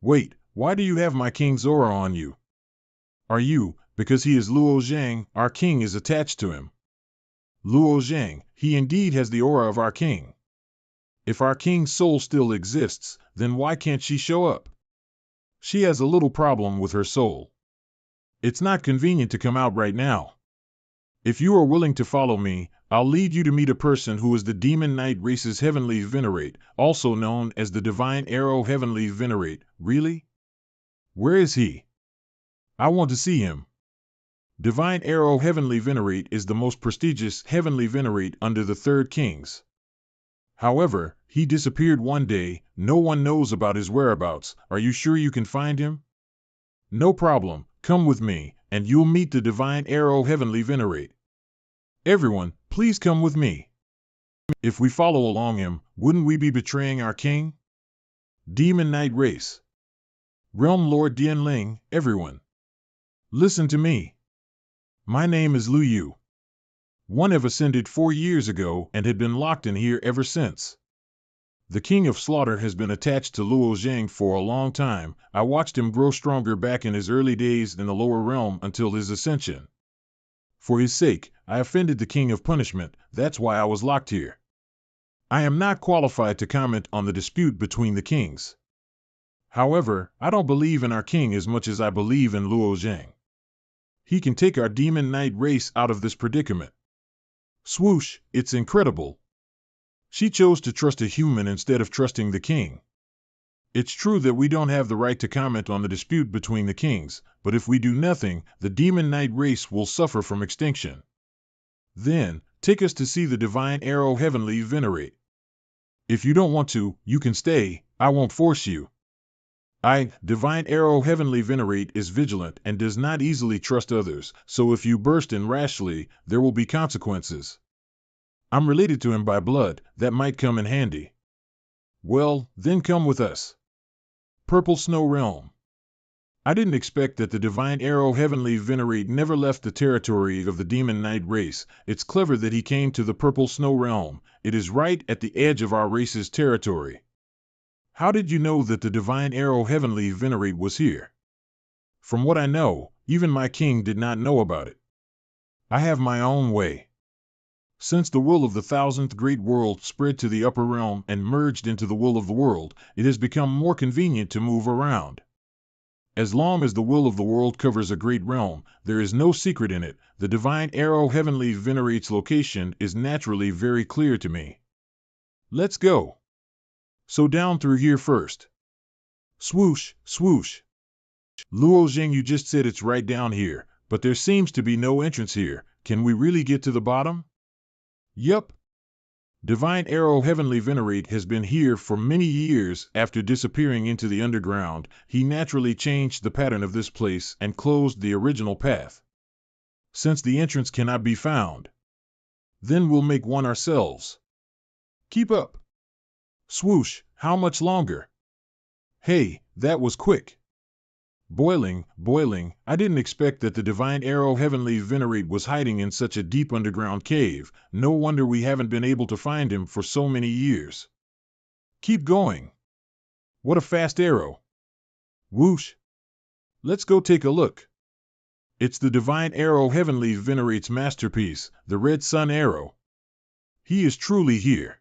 Wait, why do you have my king's aura on you? Are you, because he is Luo Zhang, our king is attached to him. Luo Zhang, he indeed has the aura of our king. If our king's soul still exists, then why can't she show up? She has a little problem with her soul. It's not convenient to come out right now. If you are willing to follow me, I'll lead you to meet a person who is the Demon Knight race's heavenly venerate, also known as the Divine Arrow Heavenly Venerate. Really? Where is he? I want to see him. Divine Arrow Heavenly Venerate is the most prestigious heavenly venerate under the Third Kings. However, he disappeared one day. No one knows about his whereabouts. Are you sure you can find him? No problem. Come with me, and you'll meet the Divine Arrow Heavenly Venerate. Everyone, please come with me. If we follow along him, wouldn't we be betraying our king? Demon Knight race. Realm Lord Dianling, everyone. Listen to me. My name is Lu Yu. One have ascended 4 years ago and had been locked in here ever since. The King of Slaughter has been attached to Luo Zhang for a long time. I watched him grow stronger back in his early days in the lower realm until his ascension. For his sake, I offended the King of Punishment. That's why I was locked here. I am not qualified to comment on the dispute between the kings. However, I don't believe in our king as much as I believe in Luo Zhang. He can take our Demon Knight race out of this predicament. Swoosh, it's incredible. She chose to trust a human instead of trusting the king. It's true that we don't have the right to comment on the dispute between the kings, but if we do nothing, the Demon Knight race will suffer from extinction. Then, take us to see the Divine Arrow Heavenly Venerate. If you don't want to, you can stay. I won't force you. Divine Arrow Heavenly Venerate is vigilant and does not easily trust others, so if you burst in rashly, there will be consequences. I'm related to him by blood. That might come in handy. Well, then come with us. Purple Snow Realm. I didn't expect that the Divine Arrow Heavenly Venerate never left the territory of the Demon Knight race. It's clever that he came to the Purple Snow Realm. It is right at the edge of our race's territory. How did you know that the Divine Arrow Heavenly Venerate was here? From what I know, even my king did not know about it. I have my own way. Since the will of the thousandth great world spread to the upper realm and merged into the will of the world, it has become more convenient to move around. As long as the will of the world covers a great realm, there is no secret in it. The divine arrow heavenly venerate's location is naturally very clear to me. Let's go. So down through here first. Swoosh, swoosh. Luo Jing, you just said it's right down here, but there seems to be no entrance here. Can we really get to the bottom? Yup. Divine Arrow Heavenly Venerate has been here for many years. After disappearing into the underground, he naturally changed the pattern of this place and closed the original path. Since the entrance cannot be found, then we'll make one ourselves. Keep up. Swoosh, how much longer? Hey, that was quick. Boiling, I didn't expect that the Divine Arrow Heavenly Venerate was hiding in such a deep underground cave. No wonder we haven't been able to find him for so many years. Keep going. What a fast arrow. Whoosh. Let's go take a look. It's the Divine Arrow Heavenly Venerate's masterpiece, the Red Sun Arrow. He is truly here.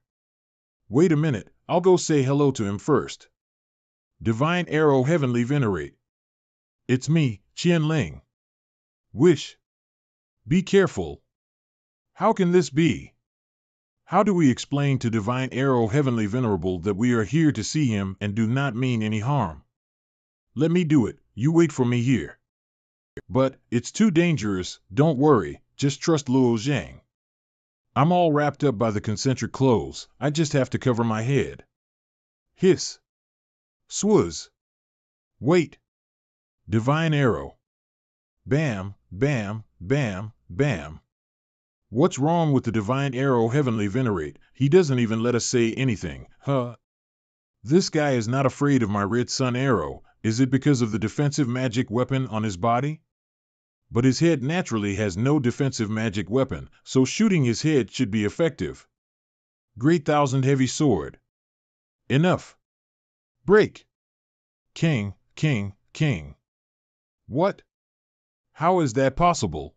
Wait a minute, I'll go say hello to him first. Divine Arrow Heavenly Venerate. It's me, Qianling. Wish. Be careful. How can this be? How do we explain to Divine Arrow Heavenly Venerable that we are here to see him and do not mean any harm? Let me do it, you wait for me here. But, it's too dangerous, don't worry, just trust Luo Zhang. I'm all wrapped up by the concentric clothes, I just have to cover my head. Hiss. Swaz. Wait. Divine Arrow. Bam, bam, bam, bam. What's wrong with the Divine Arrow Heavenly Venerate? He doesn't even let us say anything, huh? This guy is not afraid of my Red Sun Arrow. Is it because of the defensive magic weapon on his body? But his head naturally has no defensive magic weapon, so shooting his head should be effective. Great Thousand Heavy Sword. Enough. Break. King, king, king. What? How is that possible?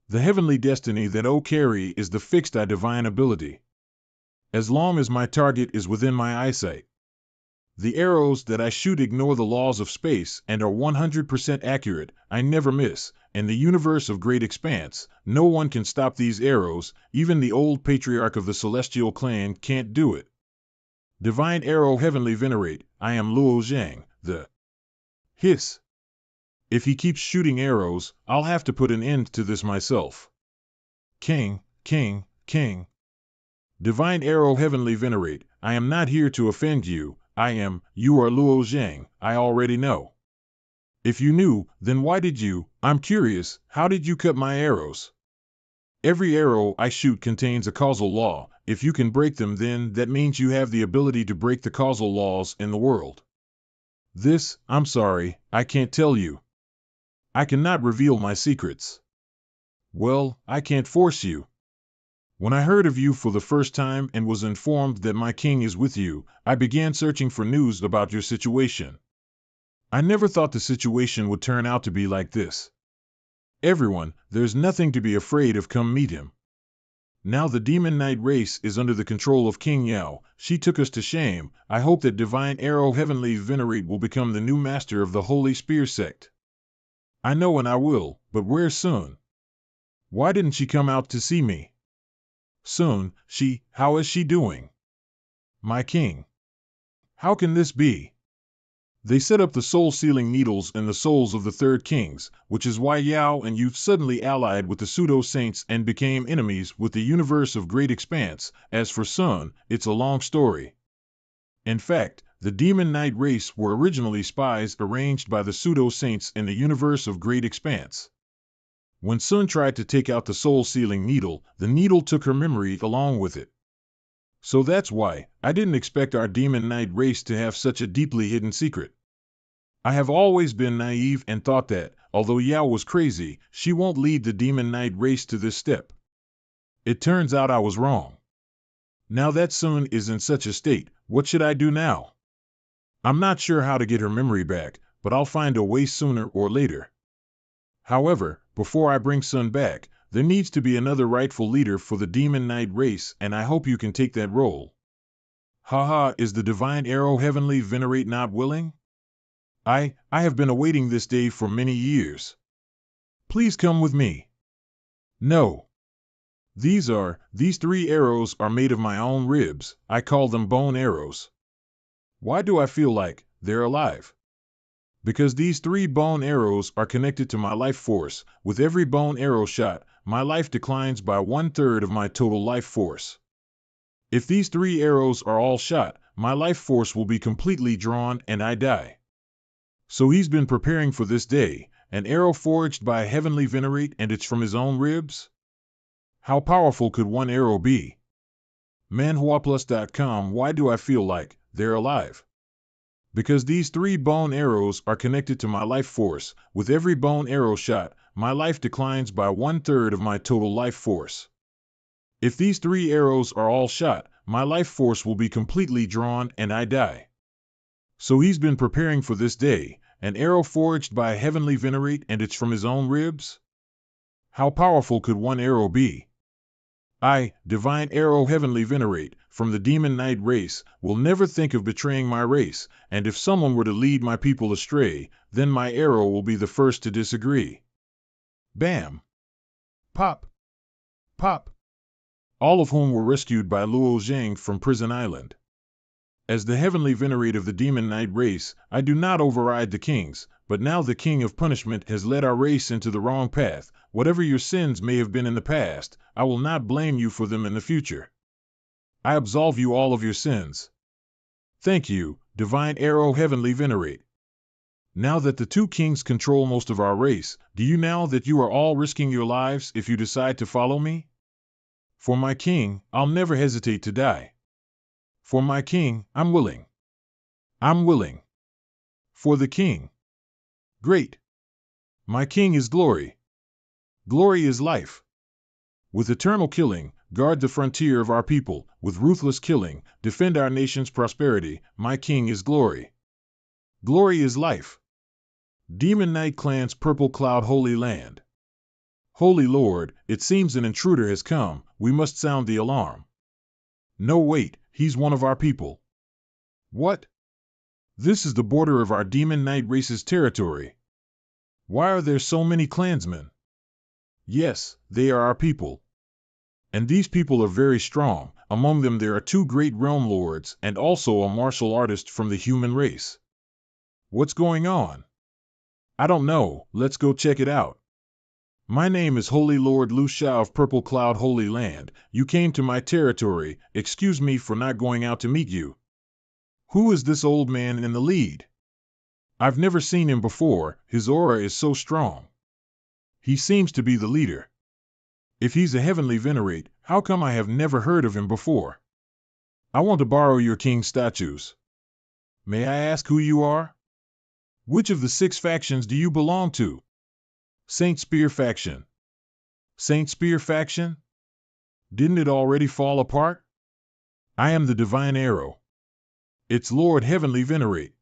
The heavenly destiny that O carry is the fixed divine ability. As long as my target is within my eyesight. The arrows that I shoot ignore the laws of space and are 100% accurate. I never miss. In the universe of great expanse, no one can stop these arrows. Even the old patriarch of the celestial clan can't do it. Divine Arrow Heavenly Venerate, I am Luo Zhang, the Hiss. If he keeps shooting arrows, I'll have to put an end to this myself. King, king, king. Divine Arrow Heavenly Venerate, I am not here to offend you. You are Luo Zhang, I already know. If you knew, then why did you? I'm curious, how did you cut my arrows? Every arrow I shoot contains a causal law. If you can break them, then that means you have the ability to break the causal laws in the world. This, I'm sorry, I can't tell you. I cannot reveal my secrets. Well, I can't force you. When I heard of you for the first time and was informed that my king is with you, I began searching for news about your situation. I never thought the situation would turn out to be like this. Everyone, there's nothing to be afraid of, come meet him. Now the Demon Knight race is under the control of King Yao. She took us to shame. I hope that Divine Arrow Heavenly Venerate will become the new master of the Holy Spear sect. I know and I will, but where's Sun? Why didn't she come out to see me? Sun, how is she doing? My king. How can this be? They set up the soul-sealing needles in the souls of the third kings, which is why Yao and you suddenly allied with the pseudo-saints and became enemies with the universe of great expanse. As for Sun, it's a long story. In fact, the Demon Knight race were originally spies arranged by the pseudo-saints in the universe of great expanse. When Sun tried to take out the soul-sealing needle, the needle took her memory along with it. So that's why I didn't expect our Demon Knight race to have such a deeply hidden secret. I have always been naive and thought that, although Yao was crazy, she won't lead the Demon Knight race to this step. It turns out I was wrong. Now that Sun is in such a state, what should I do now? I'm not sure how to get her memory back, but I'll find a way sooner or later. However, before I bring Sun back, there needs to be another rightful leader for the demon knight race, and I hope you can take that role. Haha, is the divine arrow heavenly venerate not willing? I have been awaiting this day for many years. Please come with me. No. These 3 arrows are made of my own ribs. I call them bone arrows. Why do I feel like they're alive? Because these 3 bone arrows are connected to my life force. With every bone arrow shot, my life declines by 1/3 of my total life force. If these 3 arrows are all shot, my life force will be completely drawn and I die. So he's been preparing for this day, an arrow forged by a heavenly venerate, and it's from his own ribs? How powerful could one arrow be? ManhwaPlus.com. Why do I feel like they're alive? Because these 3 bone arrows are connected to my life force. With every bone arrow shot, my life declines by 1/3 of my total life force. If these 3 arrows are all shot, my life force will be completely drawn and I die. So he's been preparing for this day, an arrow forged by a heavenly venerate, and it's from his own ribs? How powerful could one arrow be? I, divine arrow heavenly venerate, from the demon knight race, will never think of betraying my race, and if someone were to lead my people astray, then my arrow will be the first to disagree. Bam! Pop! Pop! All of whom were rescued by Luo Zhang from Prison Island. As the heavenly venerate of the demon knight race, I do not override the kings, but now the king of punishment has led our race into the wrong path. Whatever your sins may have been in the past, I will not blame you for them in the future. I absolve you all of your sins. Thank you, divine arrow heavenly venerate. Now that the 2 kings control most of our race, do you know that you are all risking your lives if you decide to follow me? For my king, I'll never hesitate to die. For my king, I'm willing. I'm willing. For the king. Great. My king is glory. Glory is life. With eternal killing, guard the frontier of our people. With ruthless killing, defend our nation's prosperity. My king is glory. Glory is life. Demon Knight Clan's Purple Cloud Holy Land. Holy Lord, it seems an intruder has come. We must sound the alarm. No, wait, he's one of our people. What? This is the border of our demon knight race's territory. Why are there so many clansmen? Yes, they are our people. And these people are very strong. Among them there are 2 great realm lords and also a martial artist from the human race. What's going on? I don't know, let's go check it out. My name is Holy Lord Lucia of Purple Cloud Holy Land. You came to my territory. Excuse me for not going out to meet you. Who is this old man in the lead? I've never seen him before. His aura is so strong. He seems to be the leader. If he's a heavenly venerate, how come I have never heard of him before? I want to borrow your king's statues. May I ask who you are? Which of the 6 factions do you belong to? Saint Spear faction. Saint Spear faction? Didn't it already fall apart? I am the divine arrow. It's Lord Heavenly Venerate.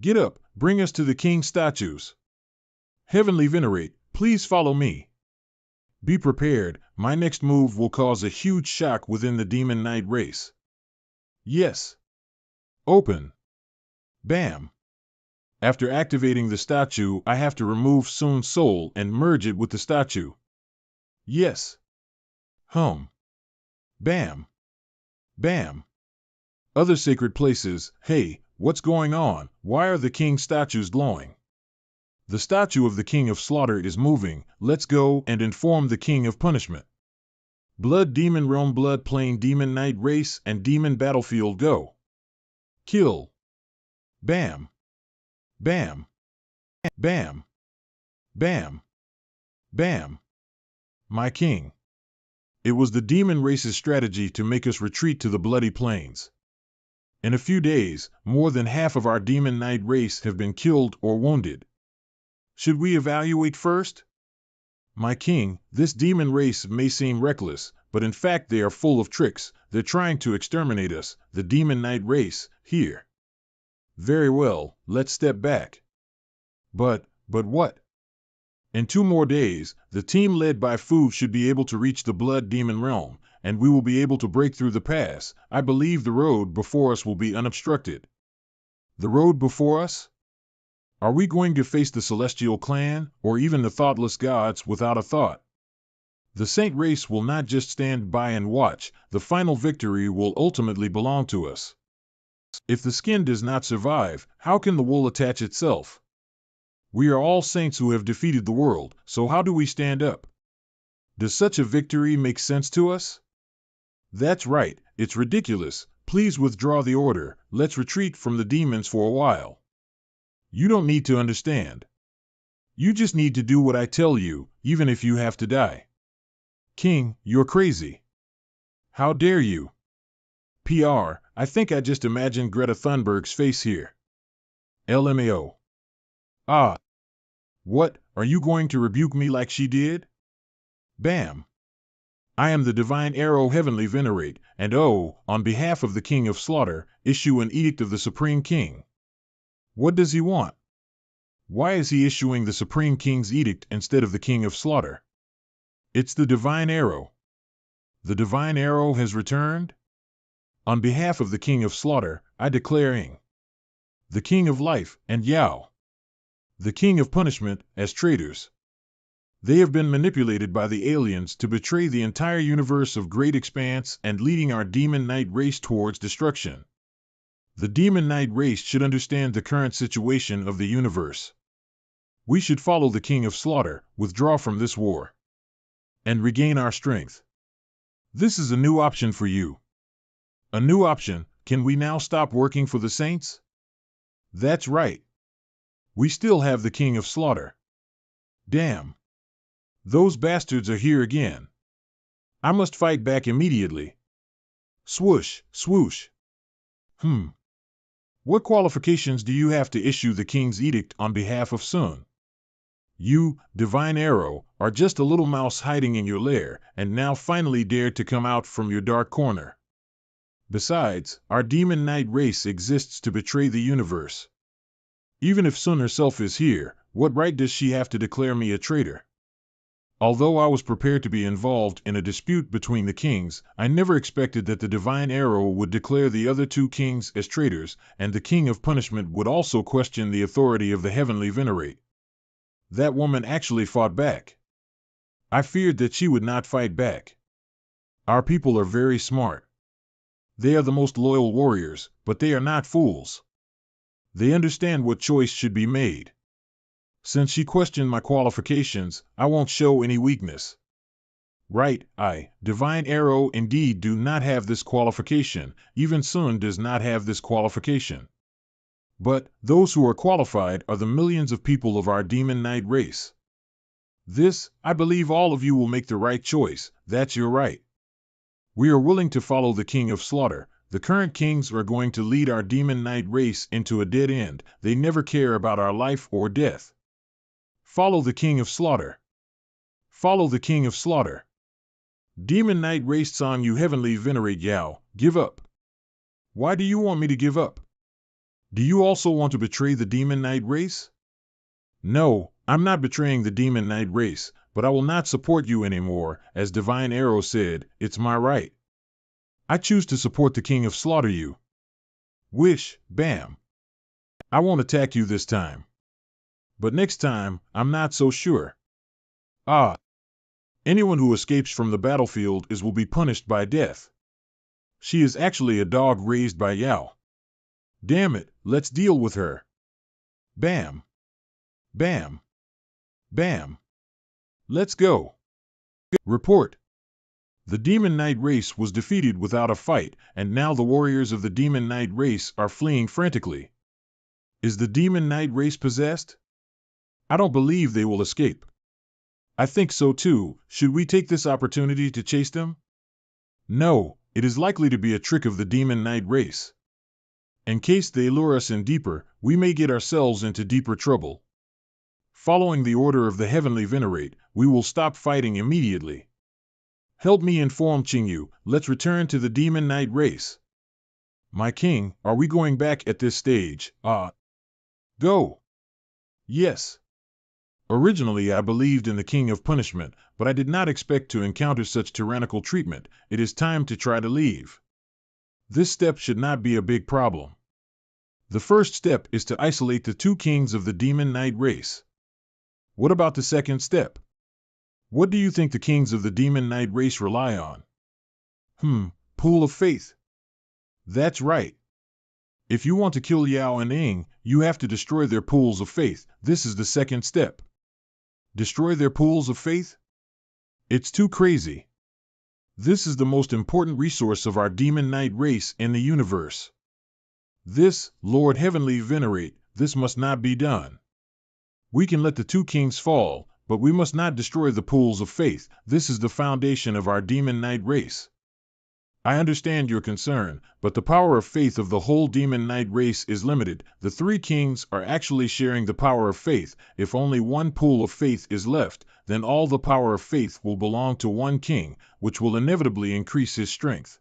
Get up, bring us to the king's statues. Heavenly Venerate, please follow me. Be prepared, my next move will cause a huge shock within the demon knight race. Yes. Open. Bam. After activating the statue, I have to remove Sun's soul and merge it with the statue. Yes. Bam. Bam. Other sacred places. Hey, what's going on? Why are the king's statues glowing? The statue of the king of slaughter is moving. Let's go and inform the king of punishment. Blood demon realm, blood plane, demon knight race, and demon battlefield, go. Kill. Bam. Bam. Bam. Bam. Bam. My king. It was the demon race's strategy to make us retreat to the bloody plains. In a few days, more than half of our demon knight race have been killed or wounded. Should we evaluate first? My king, this demon race may seem reckless, but in fact they are full of tricks. They're trying to exterminate us, the demon knight race, here. Very well, let's step back. But what? In 2 more days, the team led by Fu should be able to reach the Blood Demon Realm, and we will be able to break through the pass. I believe the road before us will be unobstructed. The road before us? Are we going to face the Celestial Clan, or even the thoughtless gods without a thought? The Saint race will not just stand by and watch, the final victory will ultimately belong to us. If the skin does not survive, how can the wool attach itself? We are all saints who have defeated the world, so how do we stand up? Does such a victory make sense to us? That's right, it's ridiculous. Please withdraw the order. Let's retreat from the demons for a while. You don't need to understand. You just need to do what I tell you, even if you have to die. King, you're crazy. How dare you? PR, I think I just imagined Greta Thunberg's face here. LMAO. Ah. What, are you going to rebuke me like she did? Bam. I am the divine arrow heavenly venerate, and on behalf of the King of Slaughter, issue an edict of the Supreme King. What does he want? Why is he issuing the Supreme King's edict instead of the King of Slaughter? It's the divine arrow. The divine arrow has returned? On behalf of the King of Slaughter, I declare the King of Life, and Yao, the King of Punishment, as traitors. They have been manipulated by the aliens to betray the entire universe of great expanse and leading our demon knight race towards destruction. The demon knight race should understand the current situation of the universe. We should follow the King of Slaughter, withdraw from this war, and regain our strength. This is a new option for you. A new option. Can we now stop working for the Saints? That's right. We still have the King of Slaughter. Damn. Those bastards are here again. I must fight back immediately. Swoosh, swoosh. What qualifications do you have to issue the King's edict on behalf of Sun? You, Divine Arrow, are just a little mouse hiding in your lair, and now finally dared to come out from your dark corner. Besides, our demon knight race exists to betray the universe. Even if Sun herself is here, what right does she have to declare me a traitor? Although I was prepared to be involved in a dispute between the kings, I never expected that the Divine Arrow would declare the other two kings as traitors, and the King of Punishment would also question the authority of the Heavenly Venerate. That woman actually fought back. I feared that she would not fight back. Our people are very smart. They are the most loyal warriors, but they are not fools. They understand what choice should be made. Since she questioned my qualifications, I won't show any weakness. Right, I, Divine Arrow, indeed do not have this qualification. Even Sun does not have this qualification. But those who are qualified are the millions of people of our demon knight race. This, I believe all of you will make the right choice. That's your right. We are willing to follow the King of Slaughter. The current kings are going to lead our demon knight race into a dead end. They never care about our life or death. Follow the King of Slaughter. Follow the King of Slaughter. Demon Knight race song, you heavenly venerate Yao, give up. Why do you want me to give up? Do you also want to betray the Demon Knight race? No, I'm not betraying the Demon Knight race, but I will not support you anymore. As Divine Arrow said, it's my right. I choose to support the King of Slaughter you. Wish, bam. I won't attack you this time. But next time, I'm not so sure. Anyone who escapes from the battlefield will be punished by death. She is actually a dog raised by Yao. Damn it, let's deal with her. Bam. Bam. Bam. Let's go. Report. The Demon Knight race was defeated without a fight, and now the warriors of the Demon Knight race are fleeing frantically. Is the Demon Knight race possessed? I don't believe they will escape. I think so too. Should we take this opportunity to chase them? No, it is likely to be a trick of the Demon Knight race. In case they lure us in deeper, we may get ourselves into deeper trouble. Following the order of the Heavenly Venerate, we will stop fighting immediately. Help me inform Qingyu. Let's return to the Demon Knight race. My king, are we going back at this stage? Go. Yes. Originally, I believed in the king of punishment, but I did not expect to encounter such tyrannical treatment. It is time to try to leave. This step should not be a big problem. The first step is to isolate the two kings of the demon knight race. What about the second step? What do you think the kings of the demon knight race rely on? Pool of faith. That's right. If you want to kill Yao and Ying, you have to destroy their pools of faith. This is the second step. Destroy their pools of faith? It's too crazy. This is the most important resource of our demon knight race in the universe. This, Lord Heavenly Venerate, this must not be done. We can let the two kings fall, but we must not destroy the pools of faith. This is the foundation of our demon knight race. I understand your concern, but the power of faith of the whole demon knight race is limited. The three kings are actually sharing the power of faith. If only one pool of faith is left, then all the power of faith will belong to one king, which will inevitably increase his strength.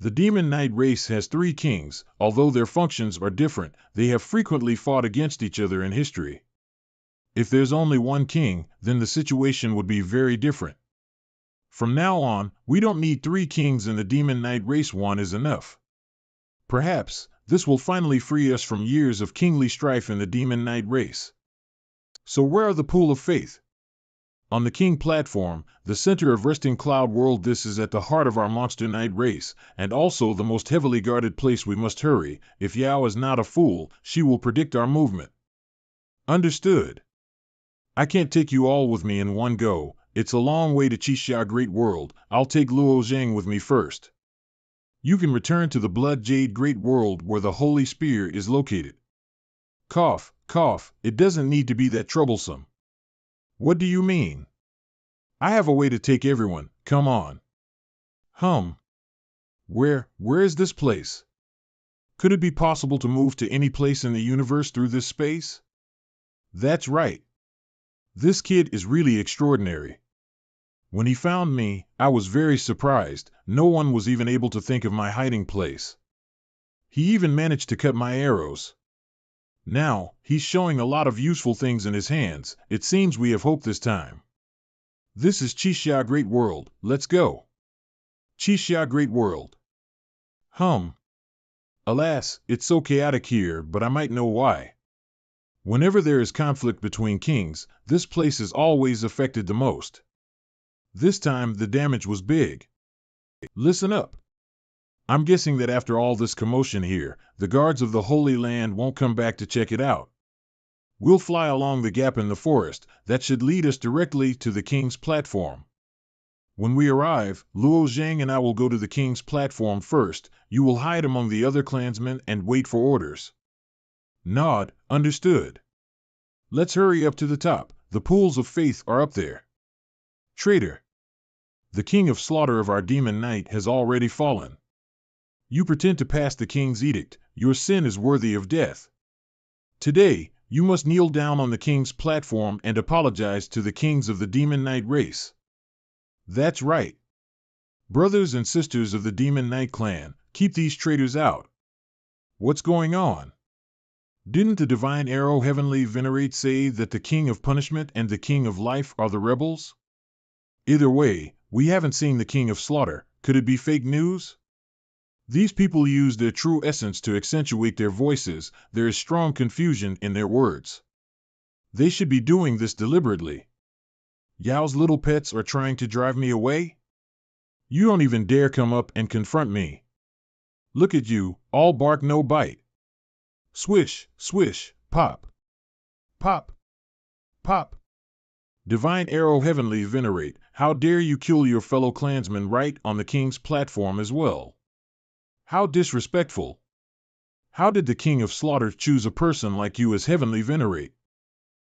The demon knight race has three kings. Although their functions are different, they have frequently fought against each other in history. If there's only one king, then the situation would be very different. From now on, we don't need three kings in the demon knight race. One is enough. Perhaps this will finally free us from years of kingly strife in the demon knight race. So where are the pool of faith? On the king platform, the center of resting cloud world. This is at the heart of our monster knight race, and also the most heavily guarded place. We must hurry. If Yao is not a fool, she will predict our movement. Understood. I can't take you all with me in one go. It's a long way to Qixia Great World. I'll take Luo Zhang with me first. You can return to the Blood Jade Great World where the Holy Spear is located. Cough, cough, it doesn't need to be that troublesome. What do you mean? I have a way to take everyone, come on. Where is this place? Could it be possible to move to any place in the universe through this space? That's right. This kid is really extraordinary. When he found me, I was very surprised. No one was even able to think of my hiding place. He even managed to cut my arrows. Now, he's showing a lot of useful things in his hands. It seems we have hope this time. This is Qixia Great World. Let's go. Qixia Great World. Alas, it's so chaotic here, but I might know why. Whenever there is conflict between kings, this place is always affected the most. This time the damage was big. Listen up. I'm guessing that after all this commotion here, the guards of the Holy Land won't come back to check it out. We'll fly along the gap in the forest. That should lead us directly to the king's platform. When we arrive, Luo Zhang and I will go to the king's platform first. You will hide among the other clansmen and wait for orders. Nod, understood. Let's hurry up to the top. The pools of faith are up there. Traitor. The king of slaughter of our demon knight has already fallen. You pretend to pass the king's edict. Your sin is worthy of death. Today, you must kneel down on the king's platform and apologize to the kings of the demon knight race. That's right. Brothers and sisters of the demon knight clan, keep these traitors out. What's going on? Didn't the divine arrow Heavenly Venerate say that the king of punishment and the king of life are the rebels? Either way, we haven't seen the king of slaughter. Could it be fake news? These people use their true essence to accentuate their voices. There is strong confusion in their words. They should be doing this deliberately. Yao's little pets are trying to drive me away? You don't even dare come up and confront me. Look at you, all bark no bite. Swish, swish, pop. Pop. Pop. Divine Arrow Heavenly Venerate, how dare you kill your fellow clansmen right on the king's platform as well? How disrespectful. How did the king of slaughter choose a person like you as Heavenly Venerate?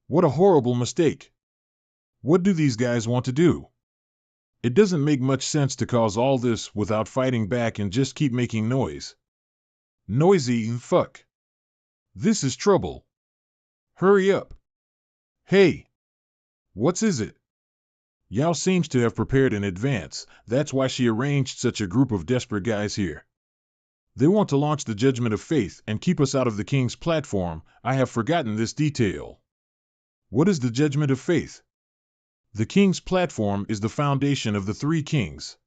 What a horrible mistake. What do these guys want to do? It doesn't make much sense to cause all this without fighting back and just keep making noise. Noisy fuck. This is trouble. Hurry up. Hey. What's is it? Yao seems to have prepared in advance. That's why she arranged such a group of desperate guys here. They want to launch the judgment of faith and keep us out of the king's platform. I have forgotten this detail. What is the judgment of faith? The king's platform is the foundation of the three kings.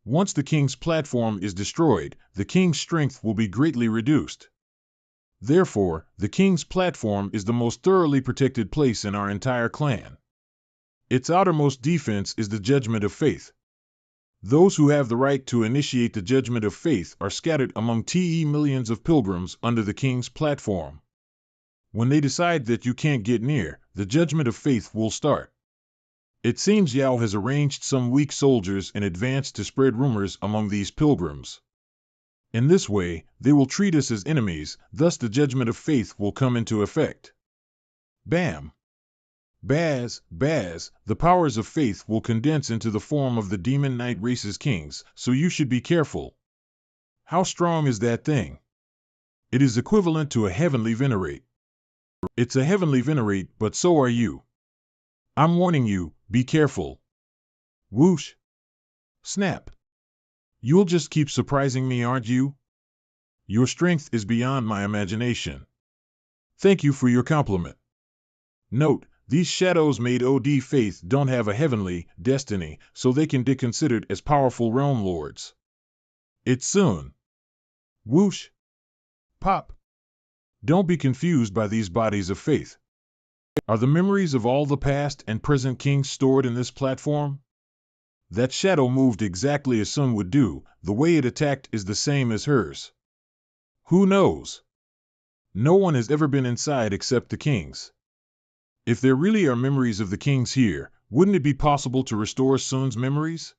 Once the king's platform is destroyed, the king's strength will be greatly reduced. Therefore, the king's platform is the most thoroughly protected place in our entire clan. Its outermost defense is the judgment of faith. Those who have the right to initiate the judgment of faith are scattered among millions of pilgrims under the king's platform. When they decide that you can't get near, the judgment of faith will start. It seems Yao has arranged some weak soldiers in advance to spread rumors among these pilgrims. In this way, they will treat us as enemies, thus the judgment of faith will come into effect. Bam! Baz, the powers of faith will condense into the form of the demon knight race's kings, so you should be careful. How strong is that thing? It is equivalent to a heavenly venerate. It's a heavenly venerate, but so are you. I'm warning you, be careful. Whoosh! Snap! You'll just keep surprising me, aren't you? Your strength is beyond my imagination. Thank you for your compliment. Note, these shadows made OD faith don't have a heavenly destiny, so they can be considered as powerful realm lords. It's soon. Whoosh! Pop! Don't be confused by these bodies of faith. Are the memories of all the past and present kings stored in this platform? That shadow moved exactly as Sun would do, the way it attacked is the same as hers. Who knows? No one has ever been inside except the kings. If there really are memories of the kings here, wouldn't it be possible to restore Sun's memories?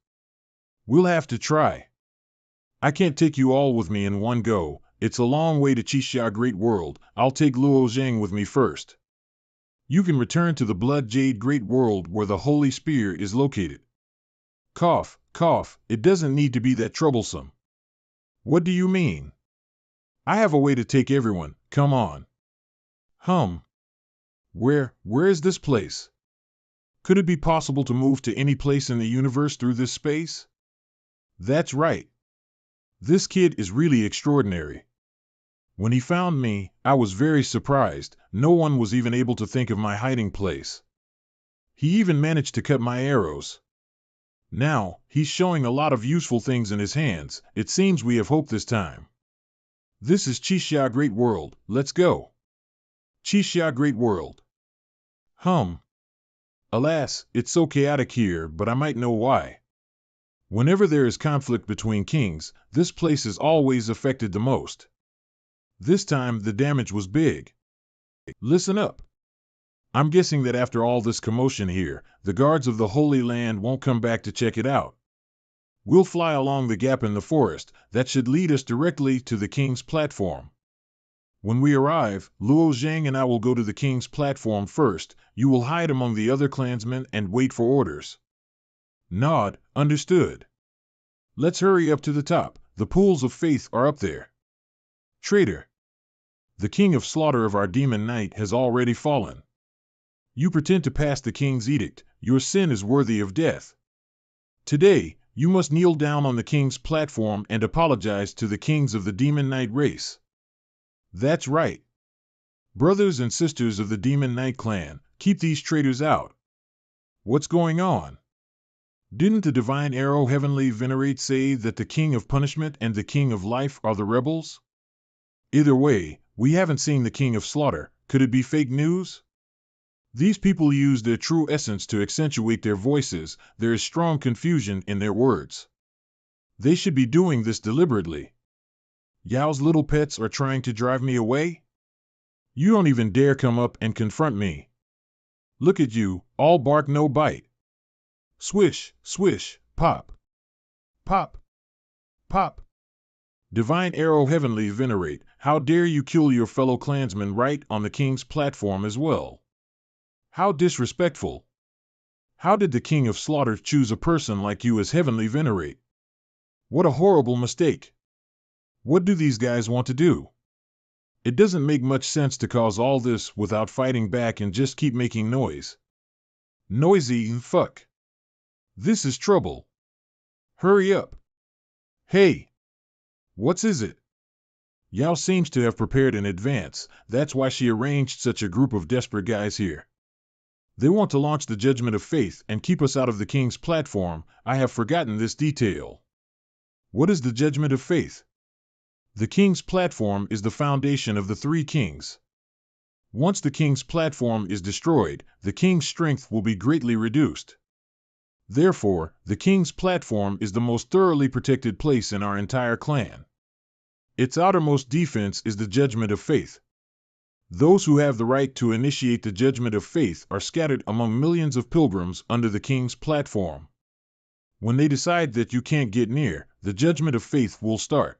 We'll have to try. I can't take you all with me in one go, it's a long way to Qixia Great World, I'll take Luo Zhang with me first. You can return to the Blood Jade Great World where the Holy Spear is located. Cough, cough, it doesn't need to be that troublesome. What do you mean? I have a way to take everyone, come on. Where is this place? Could it be possible to move to any place in the universe through this space? That's right. This kid is really extraordinary. When he found me, I was very surprised. No one was even able to think of my hiding place. He even managed to cut my arrows. Now, he's showing a lot of useful things in his hands. It seems we have hope this time. This is Qixia Great World. Let's go. Qixia Great World. Alas, it's so chaotic here, but I might know why. Whenever there is conflict between kings, this place is always affected the most. This time, the damage was big. Listen up. I'm guessing that after all this commotion here, the guards of the Holy Land won't come back to check it out. We'll fly along the gap in the forest that should lead us directly to the king's platform. When we arrive, Luo Zhang and I will go to the king's platform first. You will hide among the other clansmen and wait for orders. Nod, understood. Let's hurry up to the top. The pools of faith are up there. Traitor! The king of slaughter of our demon knight has already fallen. You pretend to pass the king's edict. Your sin is worthy of death. Today, you must kneel down on the king's platform and apologize to the kings of the demon knight race. That's right. Brothers and sisters of the demon knight clan, keep these traitors out. What's going on? Didn't the divine arrow heavenly venerate say that the king of punishment and the king of life are the rebels? Either way, we haven't seen the king of slaughter. Could it be fake news? These people use their true essence to accentuate their voices. There is strong confusion in their words. They should be doing this deliberately. Yao's little pets are trying to drive me away? You don't even dare come up and confront me. Look at you, all bark no bite. Swish, swish, pop. Pop. Pop. Divine arrow heavenly venerate, how dare you kill your fellow clansmen right on the king's platform as well? How disrespectful. How did the king of slaughter choose a person like you as heavenly venerate? What a horrible mistake. What do these guys want to do? It doesn't make much sense to cause all this without fighting back and just keep making noise. Noisy fuck. This is trouble. Hurry up. Hey. What's is it? Yao seems to have prepared in advance. That's why she arranged such a group of desperate guys here. They want to launch the Judgment of Faith and keep us out of the King's platform. I have forgotten this detail. What is the Judgment of Faith? The King's platform is the foundation of the three kings. Once the King's platform is destroyed, the King's strength will be greatly reduced. Therefore, the King's platform is the most thoroughly protected place in our entire clan. Its outermost defense is the Judgment of Faith. Those who have the right to initiate the Judgment of Faith are scattered among millions of pilgrims under the King's platform. When they decide that you can't get near, the Judgment of Faith will start.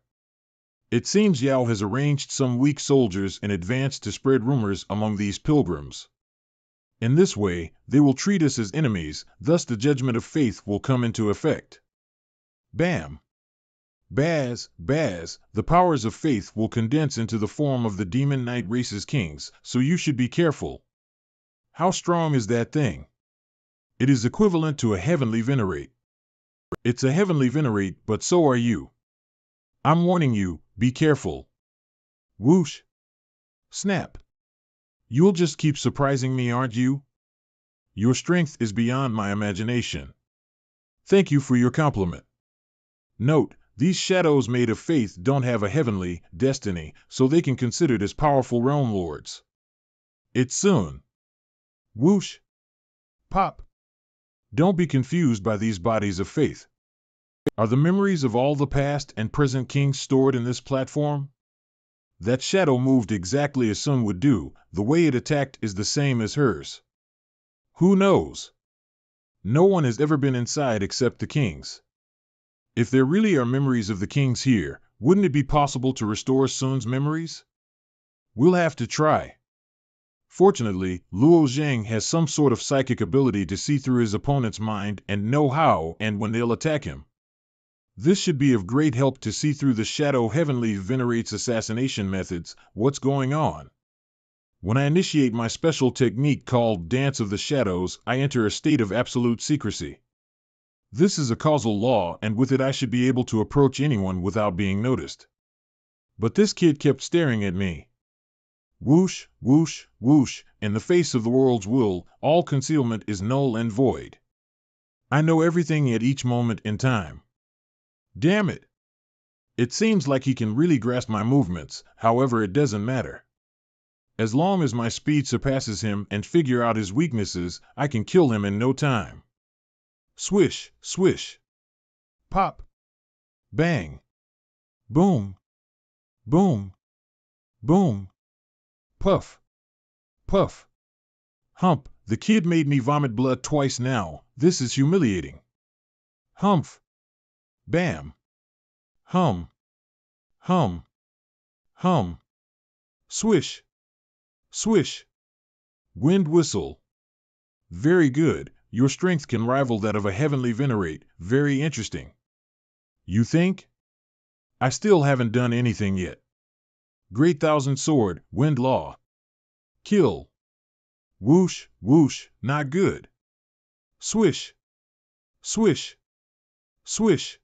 It seems Yao has arranged some weak soldiers in advance to spread rumors among these pilgrims. In this way, they will treat us as enemies, thus the Judgment of Faith will come into effect. Bam! Baz, the powers of faith will condense into the form of the demon knight race's kings, so you should be careful. How strong is that thing? It is equivalent to a heavenly venerate. It's a heavenly venerate, but so are you. I'm warning you, be careful. Whoosh! Snap! You'll just keep surprising me, aren't you? Your strength is beyond my imagination. Thank you for your compliment. Note, these shadows made of faith don't have a heavenly destiny, so they can be considered as powerful realm lords. It's soon. Whoosh! Pop! Don't be confused by these bodies of faith. Are the memories of all the past and present kings stored in this platform? That shadow moved exactly as Sun would do. The way it attacked is the same as hers. Who knows? No one has ever been inside except the kings. If there really are memories of the kings here, wouldn't it be possible to restore Sun's memories? We'll have to try. Fortunately, Luo Zheng has some sort of psychic ability to see through his opponent's mind and know how and when they'll attack him. This should be of great help to see through the Shadow Heavenly Venerate's assassination methods. What's going on? When I initiate my special technique called Dance of the Shadows, I enter a state of absolute secrecy. This is a causal law, and with it I should be able to approach anyone without being noticed. But this kid kept staring at me. Whoosh, whoosh, whoosh, in the face of the world's will, all concealment is null and void. I know everything at each moment in time. Damn it! It seems like he can really grasp my movements, however it doesn't matter. As long as my speed surpasses him and figure out his weaknesses, I can kill him in no time. Swish, swish. Pop. Bang. Boom. Boom. Boom. Puff. Puff. Hump, the kid made me vomit blood twice now. This is humiliating. Humph. Bam. Hum. Hum. Hum. Swish. Swish. Wind whistle. Very good. Your strength can rival that of a heavenly venerate. Very interesting. You think? I still haven't done anything yet. Great Thousand Sword, Wind Law. Kill. Whoosh, whoosh, not good. Swish. Swish. Swish.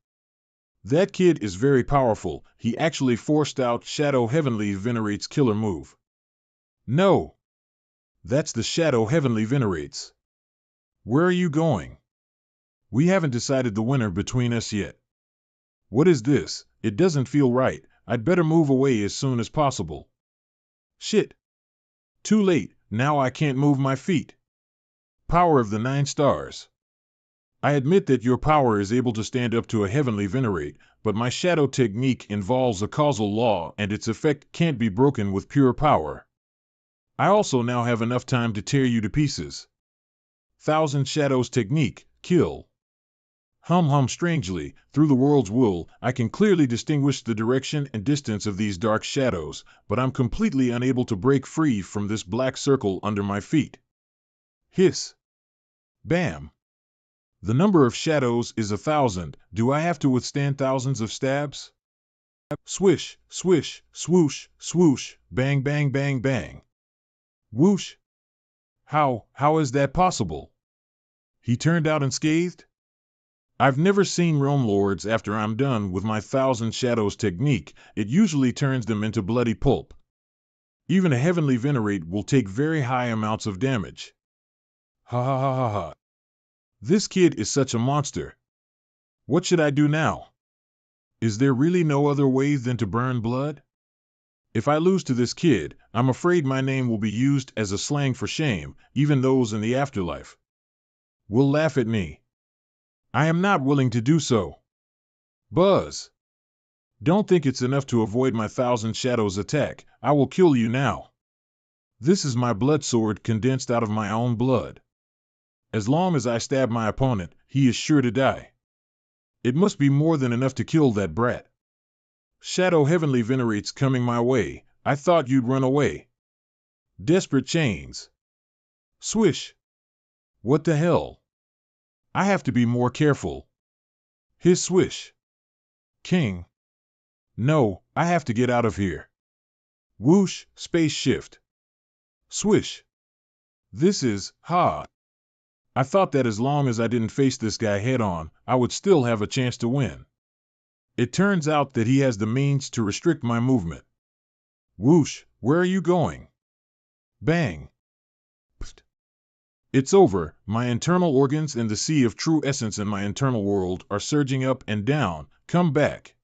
That kid is very powerful. He actually forced out Shadow Heavenly Venerate's killer move. No. That's the Shadow Heavenly Venerates. Where are you going? We haven't decided the winner between us yet. What is this? It doesn't feel right. I'd better move away as soon as possible. Shit. Too late. Now I can't move my feet. Power of the 9 stars. I admit that your power is able to stand up to a heavenly venerate, but my shadow technique involves a causal law and its effect can't be broken with pure power. I also now have enough time to tear you to pieces. Thousand Shadows technique, kill. Hum strangely, through the world's will, I can clearly distinguish the direction and distance of these dark shadows, but I'm completely unable to break free from this black circle under my feet. Hiss. Bam. The number of shadows is 1,000. Do I have to withstand thousands of stabs? Swish, swish, swoosh, swoosh, bang, bang, bang, bang. Whoosh. How is that possible? He turned out unscathed? I've never seen realm lords after I'm done with my 1,000 shadows technique. It usually turns them into bloody pulp. Even a heavenly venerate will take very high amounts of damage. Ha ha ha ha ha. This kid is such a monster. What should I do now? Is there really no other way than to burn blood? If I lose to this kid, I'm afraid my name will be used as a slang for shame, even those in the afterlife will laugh at me. I am not willing to do so. Buzz. Don't think it's enough to avoid my Thousand Shadows attack. I will kill you now. This is my blood sword condensed out of my own blood. As long as I stab my opponent, he is sure to die. It must be more than enough to kill that brat. Shadow Heavenly Venerates coming my way. I thought you'd run away. Desperate chains. Swish. What the hell? I have to be more careful. His swish. King. No, I have to get out of here. Whoosh, space shift. Swish. This is, ha. I thought that as long as I didn't face this guy head on, I would still have a chance to win. It turns out that he has the means to restrict my movement. Whoosh, where are you going? Bang. Pfft. It's over. My internal organs and the sea of true essence in my internal world are surging up and down. Come back.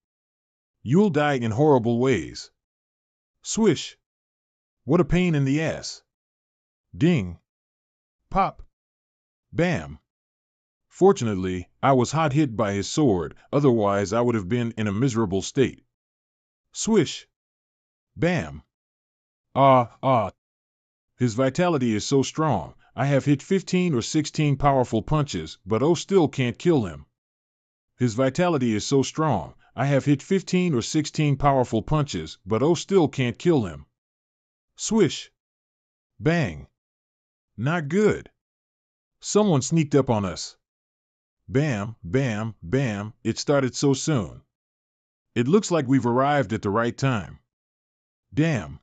You'll die in horrible ways. Swish. What a pain in the ass. Ding. Pop. Bam. Fortunately, I was hot hit by his sword, otherwise I would have been in a miserable state. Swish. Bam. Ah. His vitality is so strong. I have hit 15 or 16 powerful punches, but still can't kill him. His vitality is so strong. I have hit 15 or 16 powerful punches, but still can't kill him. Swish. Bang. Not good. Someone sneaked up on us. Bam, bam, bam, it started so soon. It looks like we've arrived at the right time. Damn.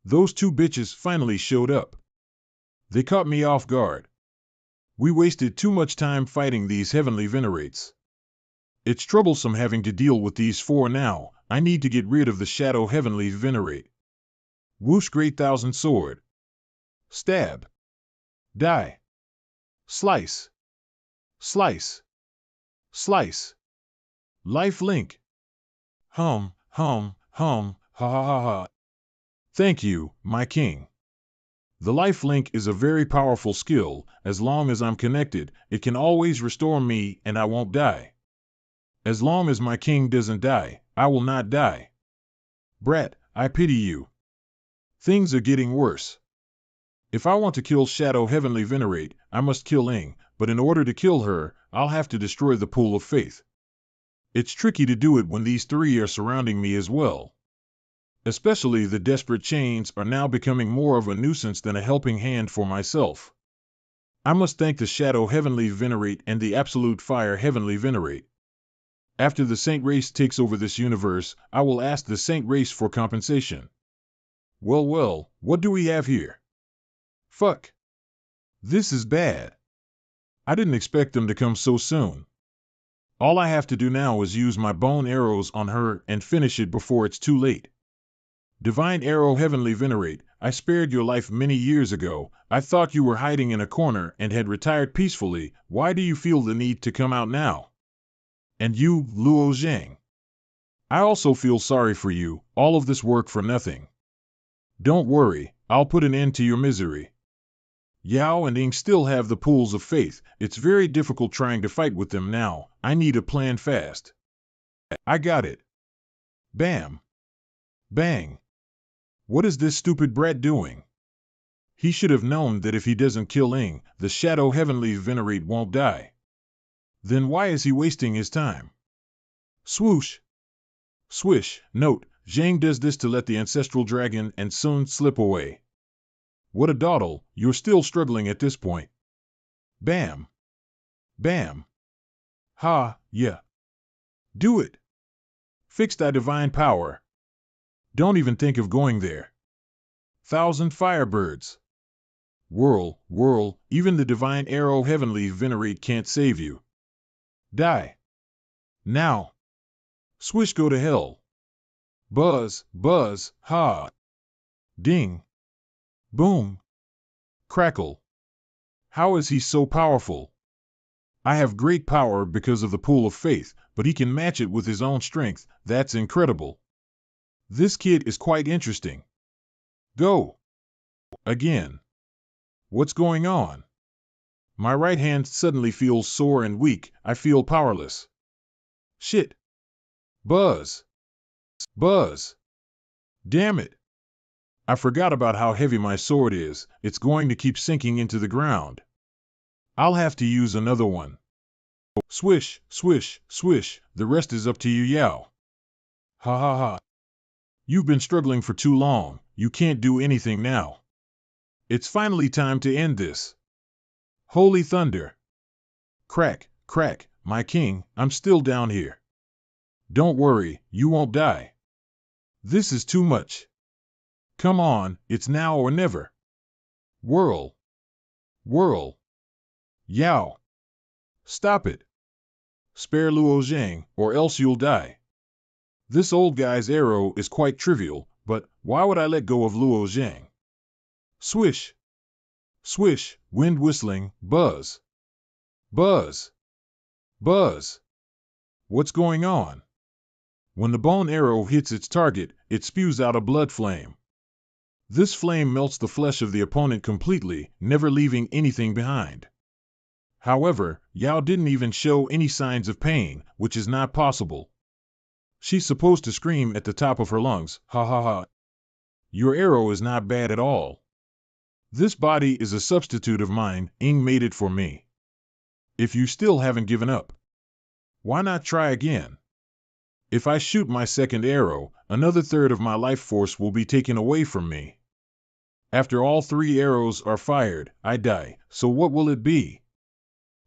Those two bitches finally showed up. They caught me off guard. We wasted too much time fighting these heavenly venerates. It's troublesome having to deal with these four now. I need to get rid of the shadow heavenly venerate. Whoosh, great thousand sword. Stab. Die. Slice. Slice. Slice. Life link. Hum, ha ha ha ha. Thank you, my king. The life link is a very powerful skill. As long as I'm connected, it can always restore me and I won't die. As long as my king doesn't die, I will not die. Brat, I pity you. Things are getting worse. If I want to kill Shadow Heavenly Venerate, I must kill Ing, but in order to kill her, I'll have to destroy the Pool of Faith. It's tricky to do it when these three are surrounding me as well. Especially the desperate chains are now becoming more of a nuisance than a helping hand for myself. I must thank the Shadow Heavenly Venerate and the Absolute Fire Heavenly Venerate. After the Saint Race takes over this universe, I will ask the Saint Race for compensation. Well, what do we have here? Fuck. This is bad. I didn't expect them to come so soon. All I have to do now is use my bone arrows on her and finish it before it's too late. Divine Arrow Heavenly Venerate, I spared your life many years ago. I thought you were hiding in a corner and had retired peacefully. Why do you feel the need to come out now? And you, Luo Zhang. I also feel sorry for you, all of this work for nothing. Don't worry, I'll put an end to your misery. Yao and Ing still have the pools of faith. It's very difficult trying to fight with them now. I need a plan fast. I got it. Bam. Bang. What is this stupid brat doing? He should have known that if he doesn't kill Ing, the Shadow Heavenly Venerate won't die. Then why is he wasting his time? Swoosh. Swish. Note, Zhang does this to let the ancestral dragon and Sun slip away. What a dawdle, you're still struggling at this point. Bam. Bam. Ha, yeah. Do it. Fix thy divine power. Don't even think of going there. Thousand firebirds. Whirl, even the divine arrow heavenly venerate can't save you. Die. Now. Swish, go to hell. Buzz, ha. Ding. Boom. Crackle. How is he so powerful? I have great power because of the pool of faith, but he can match it with his own strength. That's incredible. This kid is quite interesting. Go. Again. What's going on? My right hand suddenly feels sore and weak. I feel powerless. Shit. Buzz. Buzz. Damn it. I forgot about how heavy my sword is. It's going to keep sinking into the ground. I'll have to use another one. Swish, swish, swish. The rest is up to you, Yao. Ha ha ha. You've been struggling for too long. You can't do anything now. It's finally time to end this. Holy thunder. Crack, crack, my king, I'm still down here. Don't worry, you won't die. This is too much. Come on, it's now or never. Whirl. Whirl. Yao. Stop it. Spare Luo Zhang, or else you'll die. This old guy's arrow is quite trivial, but why would I let go of Luo Zhang? Swish. Swish, wind whistling, buzz. Buzz. Buzz. What's going on? When the bone arrow hits its target, it spews out a blood flame. This flame melts the flesh of the opponent completely, never leaving anything behind. However, Yao didn't even show any signs of pain, which is not possible. She's supposed to scream at the top of her lungs, ha ha ha. Your arrow is not bad at all. This body is a substitute of mine, Ing made it for me. If you still haven't given up, why not try again? If I shoot my second arrow, another third of my life force will be taken away from me. After all 3 arrows are fired, I die, so what will it be?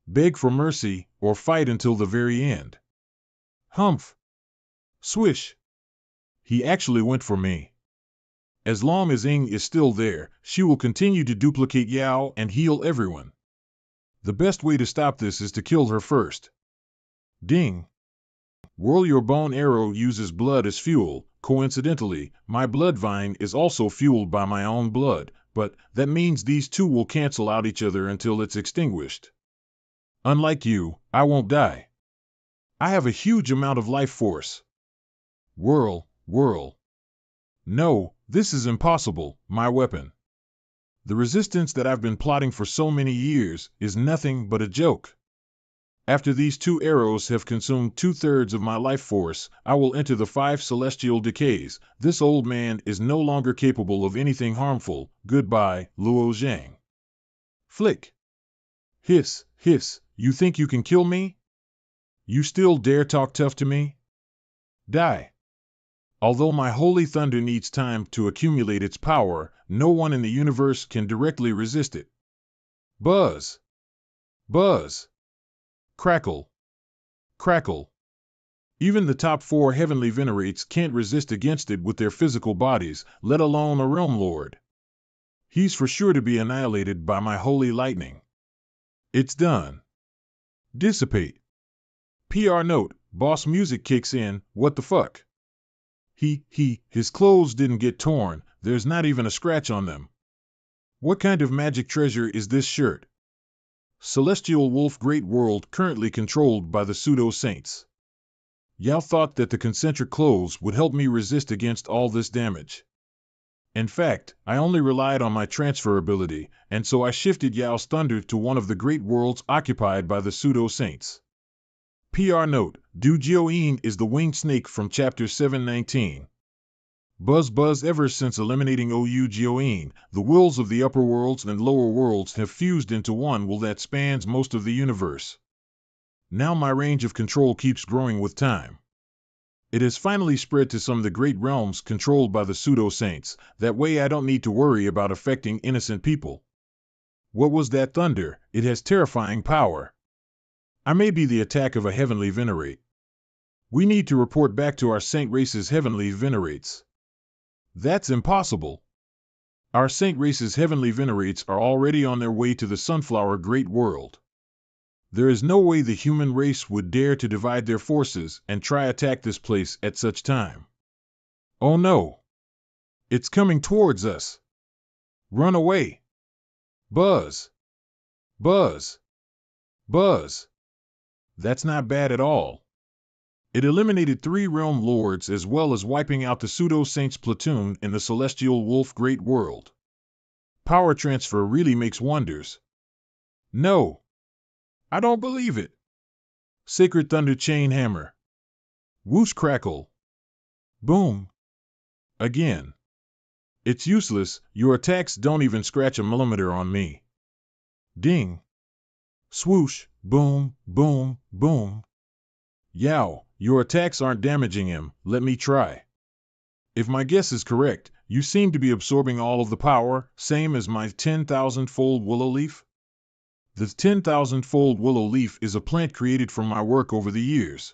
Beg for mercy, or fight until the very end? Humph! Swish! He actually went for me. As long as Ing is still there, she will continue to duplicate Yao and heal everyone. The best way to stop this is to kill her first. Ding! Whirl your bone arrow uses blood as fuel. Coincidentally, my blood vine is also fueled by my own blood, but that means these two will cancel out each other until it's extinguished. Unlike you, I won't die. I have a huge amount of life force. Whirl, whirl. No, this is impossible, my weapon. The resistance that I've been plotting for so many years is nothing but a joke. After these 2 arrows have consumed 2/3 of my life force, I will enter the 5 celestial decays. This old man is no longer capable of anything harmful. Goodbye, Luo Zhang. Flick. Hiss, hiss, you think you can kill me? You still dare talk tough to me? Die. Although my holy thunder needs time to accumulate its power, no one in the universe can directly resist it. Buzz. Buzz. Crackle. Crackle. Even the top 4 heavenly venerates can't resist against it with their physical bodies, let alone a realm lord. He's for sure to be annihilated by my holy lightning. It's done. Dissipate. PR note, boss music kicks in, what the fuck? His clothes didn't get torn, there's not even a scratch on them. What kind of magic treasure is this shirt? Celestial Wolf Great World currently controlled by the pseudo-saints. Yao thought that the concentric clothes would help me resist against all this damage. In fact, I only relied on my transfer ability, and so I shifted Yao's thunder to one of the great worlds occupied by the pseudo-saints. PR note, Du Jioyin is the winged snake from chapter 719. Buzz ever since eliminating OU Jioyin, the wills of the upper worlds and lower worlds have fused into one will that spans most of the universe. Now my range of control keeps growing with time. It has finally spread to some of the great realms controlled by the pseudo-saints, that way I don't need to worry about affecting innocent people. What was that thunder? It has terrifying power. I may be the attack of a heavenly venerate. We need to report back to our saint race's heavenly venerates. That's impossible. Our saint race's heavenly venerates are already on their way to the sunflower great world. There is no way the human race would dare to divide their forces and try attack this place at such time. Oh no! It's coming towards us. Run away! Buzz! Buzz! Buzz! That's not bad at all. It eliminated 3 realm lords as well as wiping out the pseudo-saints platoon in the celestial wolf great world. Power transfer really makes wonders. No! I don't believe it! Sacred Thunder Chain Hammer. Whoosh crackle. Boom. Again. It's useless, your attacks don't even scratch a millimeter on me. Ding. Swoosh, boom, boom, boom. Yow, your attacks aren't damaging him, let me try. If my guess is correct, you seem to be absorbing all of the power, same as my 10,000-fold willow leaf? The 10,000-fold willow leaf is a plant created from my work over the years.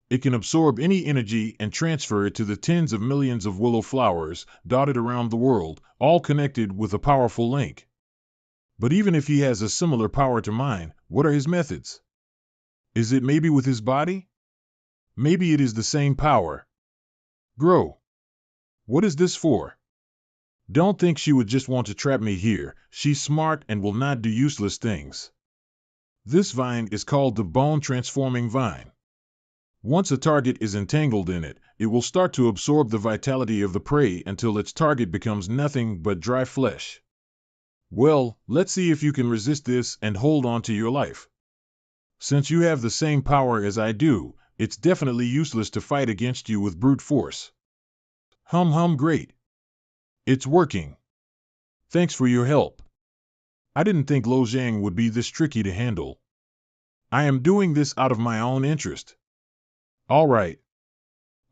It can absorb any energy and transfer it to the tens of millions of willow flowers dotted around the world, all connected with a powerful link. But even if he has a similar power to mine, what are his methods? Is it maybe with his body? Maybe it is the same power. Grow. What is this for? Don't think she would just want to trap me here. She's smart and will not do useless things. This vine is called the bone-transforming vine. Once a target is entangled in it, it will start to absorb the vitality of the prey until its target becomes nothing but dry flesh. Well, let's see if you can resist this and hold on to your life. Since you have the same power as I do, it's definitely useless to fight against you with brute force. Great. It's working. Thanks for your help. I didn't think Lo Zhang would be this tricky to handle. I am doing this out of my own interest. All right.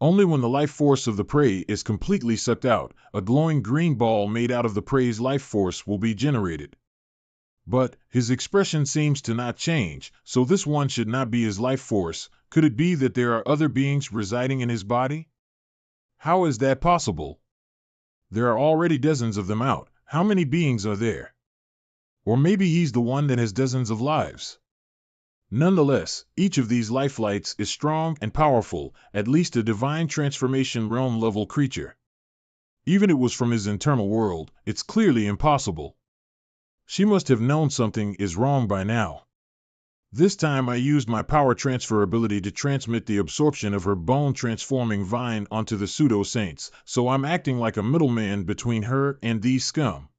Only when the life force of the prey is completely sucked out, a glowing green ball made out of the prey's life force will be generated. But his expression seems to not change, so this one should not be his life force. Could it be that there are other beings residing in his body? How is that possible? There are already dozens of them out. How many beings are there? Or maybe he's the one that has dozens of lives. Nonetheless, each of these lifelights is strong and powerful, at least a divine transformation realm-level creature. Even if it was from his internal world, it's clearly impossible. She must have known something is wrong by now. This time I used my power transfer ability to transmit the absorption of her bone-transforming vine onto the pseudo-saints, so I'm acting like a middleman between her and these scum.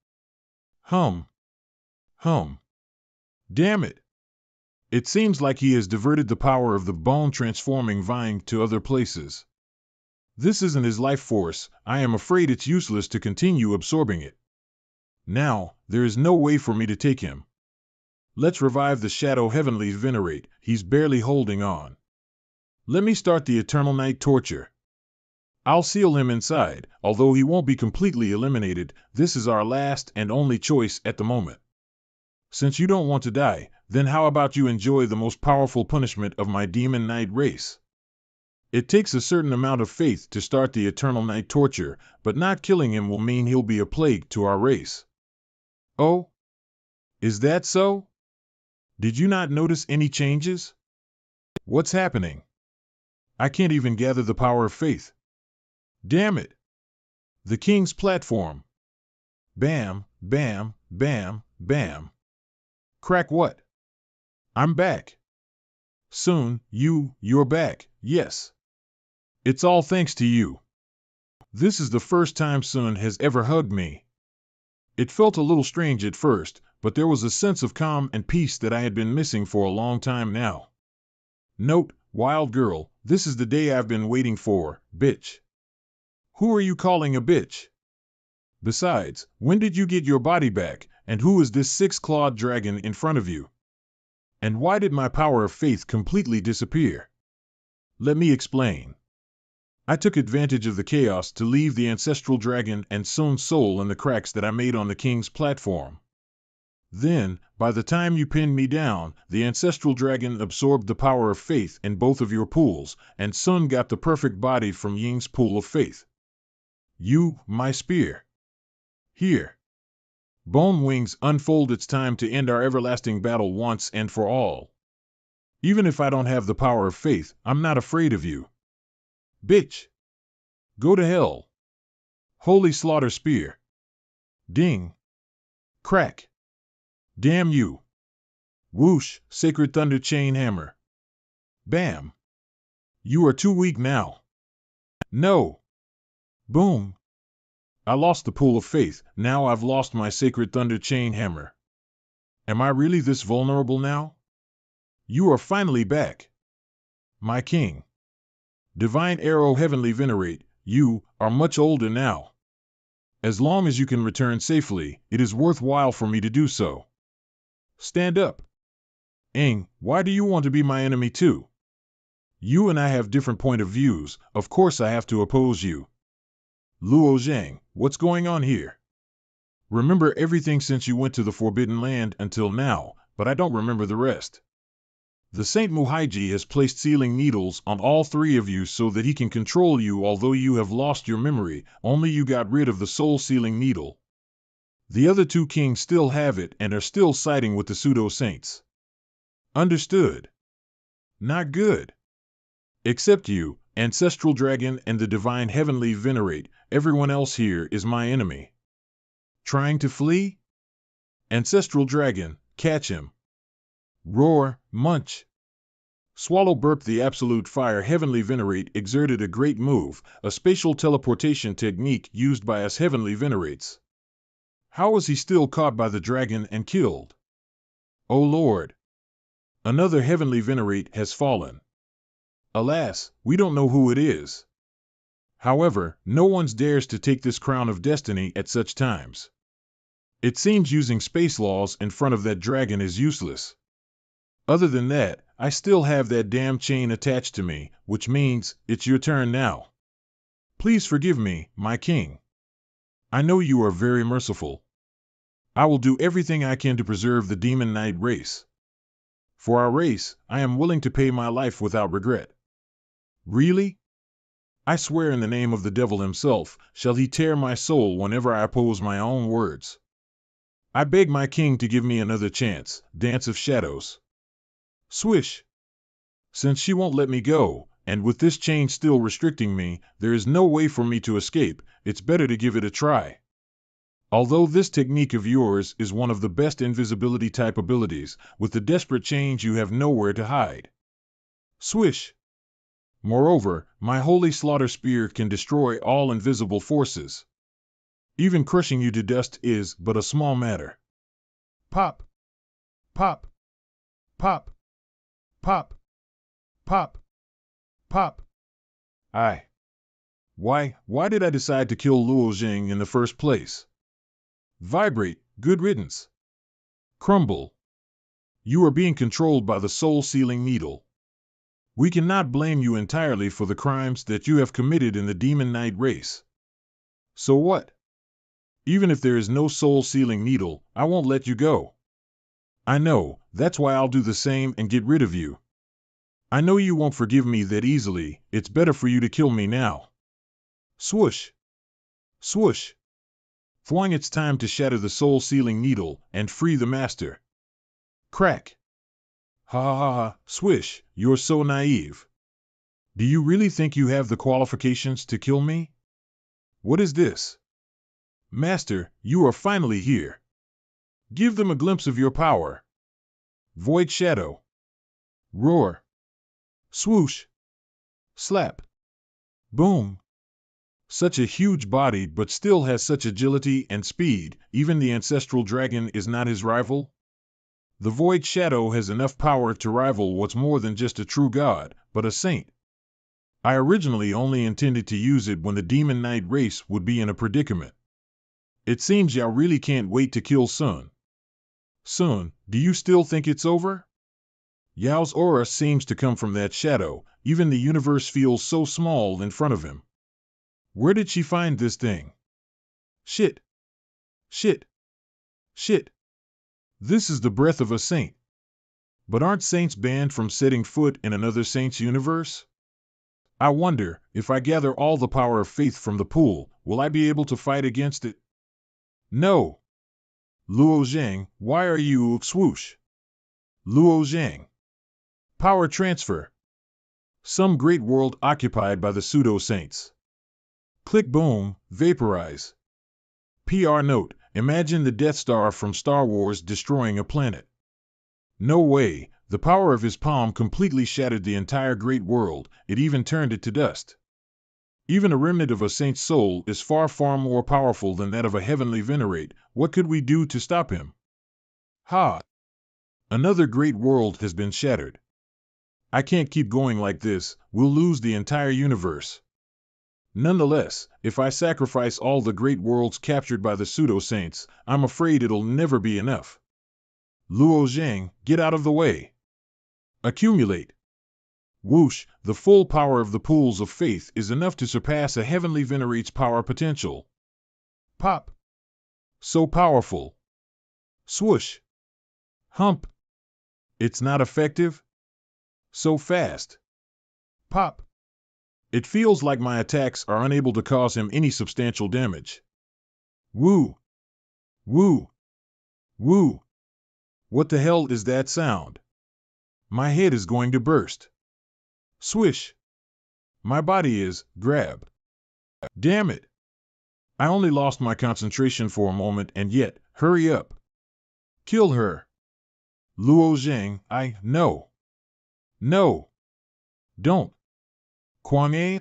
Damn it! It seems like he has diverted the power of the bone-transforming vine to other places. This isn't his life force. I am afraid it's useless to continue absorbing it. Now, there is no way for me to take him. Let's revive the Shadow Heavenly Venerate. He's barely holding on. Let me start the Eternal Night Torture. I'll seal him inside, although he won't be completely eliminated. This is our last and only choice at the moment. Since you don't want to die, then how about you enjoy the most powerful punishment of my Demon Knight race? It takes a certain amount of faith to start the Eternal Night Torture, but not killing him will mean he'll be a plague to our race. Oh? Is that so? Did you not notice any changes? What's happening? I can't even gather the power of faith. Damn it! The King's platform. Bam, bam, bam, bam. Crack what? I'm back. Soon, you're back, yes. It's all thanks to you. This is the first time Sun has ever hugged me. It felt a little strange at first, but there was a sense of calm and peace that I had been missing for a long time now. Note, wild girl, this is the day I've been waiting for, bitch. Who are you calling a bitch? Besides, when did you get your body back, and who is this six-clawed dragon in front of you? And why did my power of faith completely disappear? Let me explain. I took advantage of the chaos to leave the ancestral dragon and Sun's soul in the cracks that I made on the King's platform. Then, by the time you pinned me down, the ancestral dragon absorbed the power of faith in both of your pools, and Sun got the perfect body from Ying's pool of faith. You, my spear. Here. Bone Wings, unfold. It's time to end our everlasting battle once and for all. Even if I don't have the power of faith, I'm not afraid of you. Bitch. Go to hell. Holy slaughter spear. Ding. Crack. Damn you. Whoosh, Sacred Thunder Chain Hammer. Bam. You are too weak now. No. Boom. I lost the pool of faith, now I've lost my Sacred Thunder Chain Hammer. Am I really this vulnerable now? You are finally back. My king. Divine Arrow Heavenly Venerate, you are much older now. As long as you can return safely, it is worthwhile for me to do so. Stand up. Ing, why do you want to be my enemy too? You and I have different point of views, of course I have to oppose you. Luo Zhang, what's going on here? Remember everything since you went to the Forbidden Land until now, but I don't remember the rest. The Saint Muhaiji has placed sealing needles on all three of you so that he can control you. Although you have lost your memory, only you got rid of the soul sealing needle. The other two kings still have it and are still siding with the pseudo-saints. Understood. Not good. Except you, Ancestral Dragon and the Divine Heavenly Venerate, everyone else here is my enemy. Trying to flee? Ancestral Dragon, catch him. Roar, munch. Swallow burp. The Absolute Fire Heavenly Venerate exerted a great move, a spatial teleportation technique used by us Heavenly Venerates. How was he still caught by the dragon and killed? O Lord! Another Heavenly Venerate has fallen. Alas, we don't know who it is. However, no one dares to take this crown of destiny at such times. It seems using space laws in front of that dragon is useless. Other than that, I still have that damn chain attached to me, which means it's your turn now. Please forgive me, my king. I know you are very merciful. I will do everything I can to preserve the Demon Knight race. For our race, I am willing to pay my life without regret. Really? I swear in the name of the devil himself, shall he tear my soul whenever I oppose my own words. I beg my king to give me another chance. Dance of Shadows. Swish. Since she won't let me go, and with this chain still restricting me, there is no way for me to escape, it's better to give it a try. Although this technique of yours is one of the best invisibility type abilities, with the desperate chains you have nowhere to hide. Swish. Moreover, my Holy Slaughter Spear can destroy all invisible forces. Even crushing you to dust is but a small matter. Pop. Pop. Pop. Pop. Pop. Pop. Why did I decide to kill Luo Jing in the first place? Vibrate, good riddance. Crumble. You are being controlled by the soul-sealing needle. We cannot blame you entirely for the crimes that you have committed in the Demon Knight race. So what? Even if there is no soul-sealing needle, I won't let you go. I know, that's why I'll do the same and get rid of you. I know you won't forgive me that easily, it's better for you to kill me now. Swoosh. Swoosh. Thwang, it's time to shatter the soul-sealing needle and free the master. Crack. Ha ha ha, Swish, you're so naive. Do you really think you have the qualifications to kill me? What is this? Master, you are finally here. Give them a glimpse of your power. Void Shadow. Roar. Swoosh. Slap. Boom. Such a huge body but still has such agility and speed, even the Ancestral Dragon is not his rival? The Void Shadow has enough power to rival what's more than just a true god, but a saint. I originally only intended to use it when the Demon Knight race would be in a predicament. It seems y'all really can't wait to kill Sun. Sun, do you still think it's over? Yao's aura seems to come from that shadow, even the universe feels so small in front of him. Where did she find this thing? Shit. Shit. Shit. This is the breath of a saint. But aren't saints banned from setting foot in another saint's universe? I wonder, if I gather all the power of faith from the pool, will I be able to fight against it? No. Luo Zhang, why are you swoosh? Luo Zhang. Power transfer. Some great world occupied by the pseudo-saints. Click boom, vaporize. PR note, imagine the Death Star from Star Wars destroying a planet. No way, the power of his palm completely shattered the entire great world, it even turned it to dust. Even a remnant of a saint's soul is far more powerful than that of a heavenly venerate. What could we do to stop him? Ha! Another great world has been shattered. I can't keep going like this, we'll lose the entire universe. Nonetheless, if I sacrifice all the great worlds captured by the pseudo-saints, I'm afraid it'll never be enough. Luo Zhang, get out of the way. Accumulate. Whoosh, the full power of the pools of faith is enough to surpass a heavenly venerate's power potential. Pop. So powerful. Swoosh. Hump. It's not effective? So fast. Pop. It feels like my attacks are unable to cause him any substantial damage. Woo. Woo. Woo. What the hell is that sound? My head is going to burst. Swish. My body is, grab. Damn it. I only lost my concentration for a moment and yet, hurry up. Kill her. Luo Zhang, no. No. Don't. Kwang A?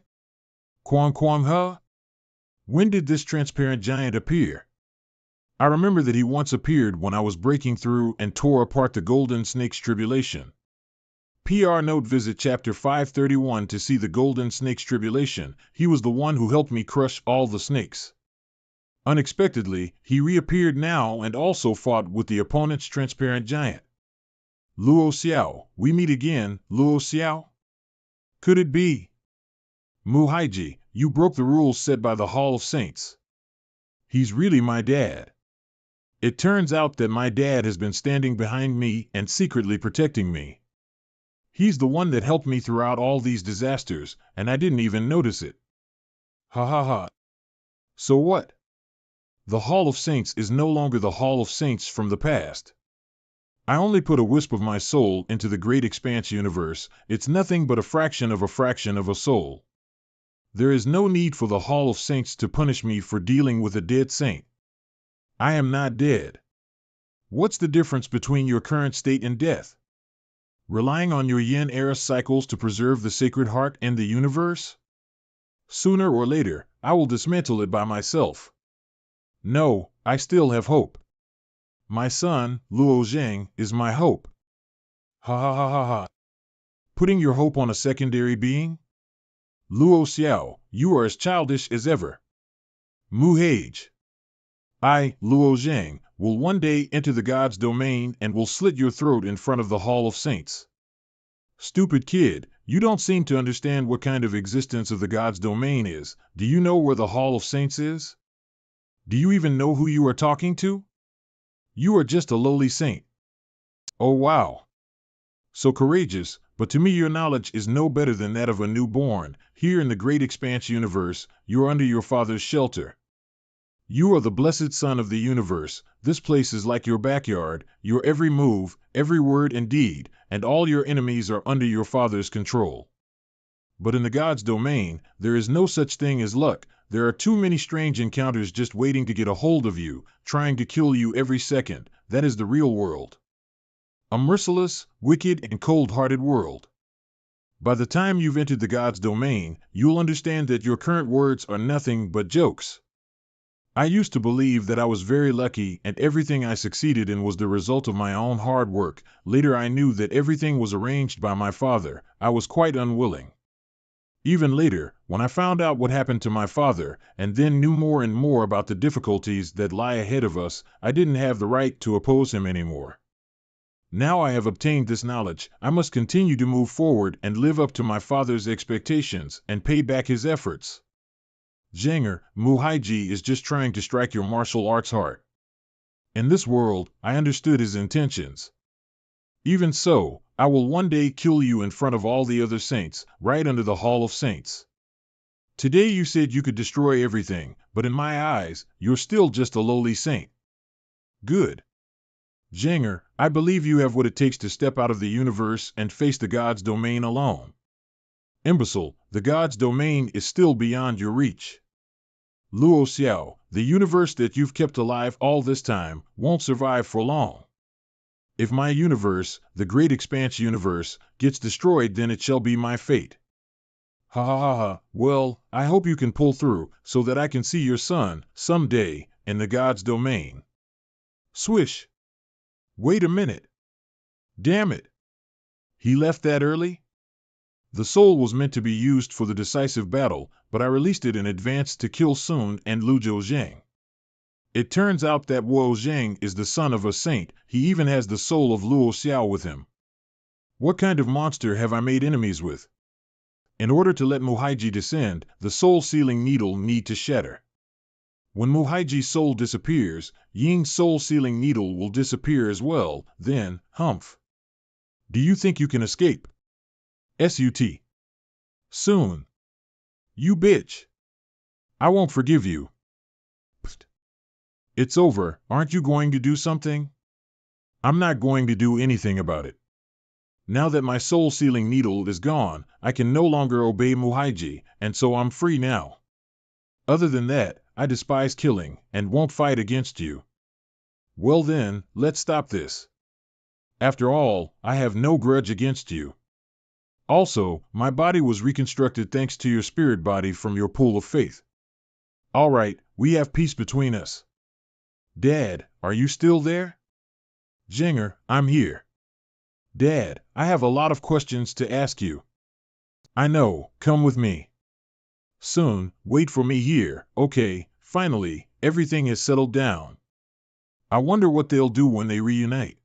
Kwang Ha? When did this transparent giant appear? I remember that he once appeared when I was breaking through and tore apart the Golden Snake's tribulation. PR note visit chapter 531 to see the Golden Snake's tribulation. He was the one who helped me crush all the snakes. Unexpectedly, he reappeared now and also fought with the opponent's transparent giant. Luo Xiao, we meet again, Luo Xiao? Could it be? Mu Haiji, you broke the rules set by the Hall of Saints. He's really my dad. It turns out that my dad has been standing behind me and secretly protecting me. He's the one that helped me throughout all these disasters, and I didn't even notice it. Ha ha ha. So what? The Hall of Saints is no longer the Hall of Saints from the past. I only put a wisp of my soul into the great expanse universe. It's nothing but a fraction of a soul. There is no need for the Hall of Saints to punish me for dealing with a dead saint. I am not dead. What's the difference between your current state and death? Relying on your yin-era cycles to preserve the Sacred Heart and the universe? Sooner or later, I will dismantle it by myself. No, I still have hope. My son, Luo Zhang, is my hope. Ha ha ha ha ha. Putting your hope on a secondary being? Luo Xiao, you are as childish as ever. Mu Hage. I, Luo Zhang, will one day enter the God's domain and will slit your throat in front of the Hall of Saints. Stupid kid, you don't seem to understand what kind of existence of the God's domain is. Do you know where the Hall of Saints is? Do you even know who you are talking to? You are just a lowly saint. Oh wow. So courageous, but to me your knowledge is no better than that of a newborn. Here in the great expanse universe, you are under your father's shelter. You are the blessed son of the universe. This place is like your backyard, your every move, every word and deed, and all your enemies are under your father's control. But in the God's domain, there is no such thing as luck. There are too many strange encounters just waiting to get a hold of you, trying to kill you every second. That is the real world. A merciless, wicked, and cold-hearted world. By the time you've entered the God's domain, you'll understand that your current words are nothing but jokes. I used to believe that I was very lucky and everything I succeeded in was the result of my own hard work. Later I knew that everything was arranged by my father. I was quite unwilling. Even later, when I found out what happened to my father, and then knew more and more about the difficulties that lie ahead of us, I didn't have the right to oppose him anymore. Now I have obtained this knowledge, I must continue to move forward and live up to my father's expectations and pay back his efforts. Zhanger, Mu Haiji is just trying to strike your martial arts heart. In this world, I understood his intentions. Even so, I will one day kill you in front of all the other saints, right under the Hall of Saints. Today you said you could destroy everything, but in my eyes, you're still just a lowly saint. Good. Zhanger, I believe you have what it takes to step out of the universe and face the God's domain alone. Imbecile, the God's domain is still beyond your reach. Luo Xiao, the universe that you've kept alive all this time won't survive for long. If my universe, the Great Expanse universe, gets destroyed, then it shall be my fate. Ha ha ha ha. Well, I hope you can pull through, so that I can see your son, someday, in the God's domain. Swish. Wait a minute. Damn it. He left that early? The soul was meant to be used for the decisive battle, but I released it in advance to kill Sun and Lu Zhang. It turns out that Wu Zhang is the son of a saint. He even has the soul of Luo Xiao with him. What kind of monster have I made enemies with? In order to let Muhaiji descend, the soul-sealing needle need to shatter. When Muhaiji's soul disappears, Ying's soul-sealing needle will disappear as well, then, humph. Do you think you can escape? S.U.T. Soon. You bitch. I won't forgive you. Psst. It's over, aren't you going to do something? I'm not going to do anything about it. Now that my soul-sealing needle is gone, I can no longer obey Muhaiji, and so I'm free now. Other than that, I despise killing, and won't fight against you. Well then, let's stop this. After all, I have no grudge against you. Also, my body was reconstructed thanks to your spirit body from your pool of faith. All right, we have peace between us. Dad, are you still there? Jinger, I'm here. Dad, I have a lot of questions to ask you. I know, come with me. Soon, wait for me here. Okay, finally, everything has settled down. I wonder what they'll do when they reunite.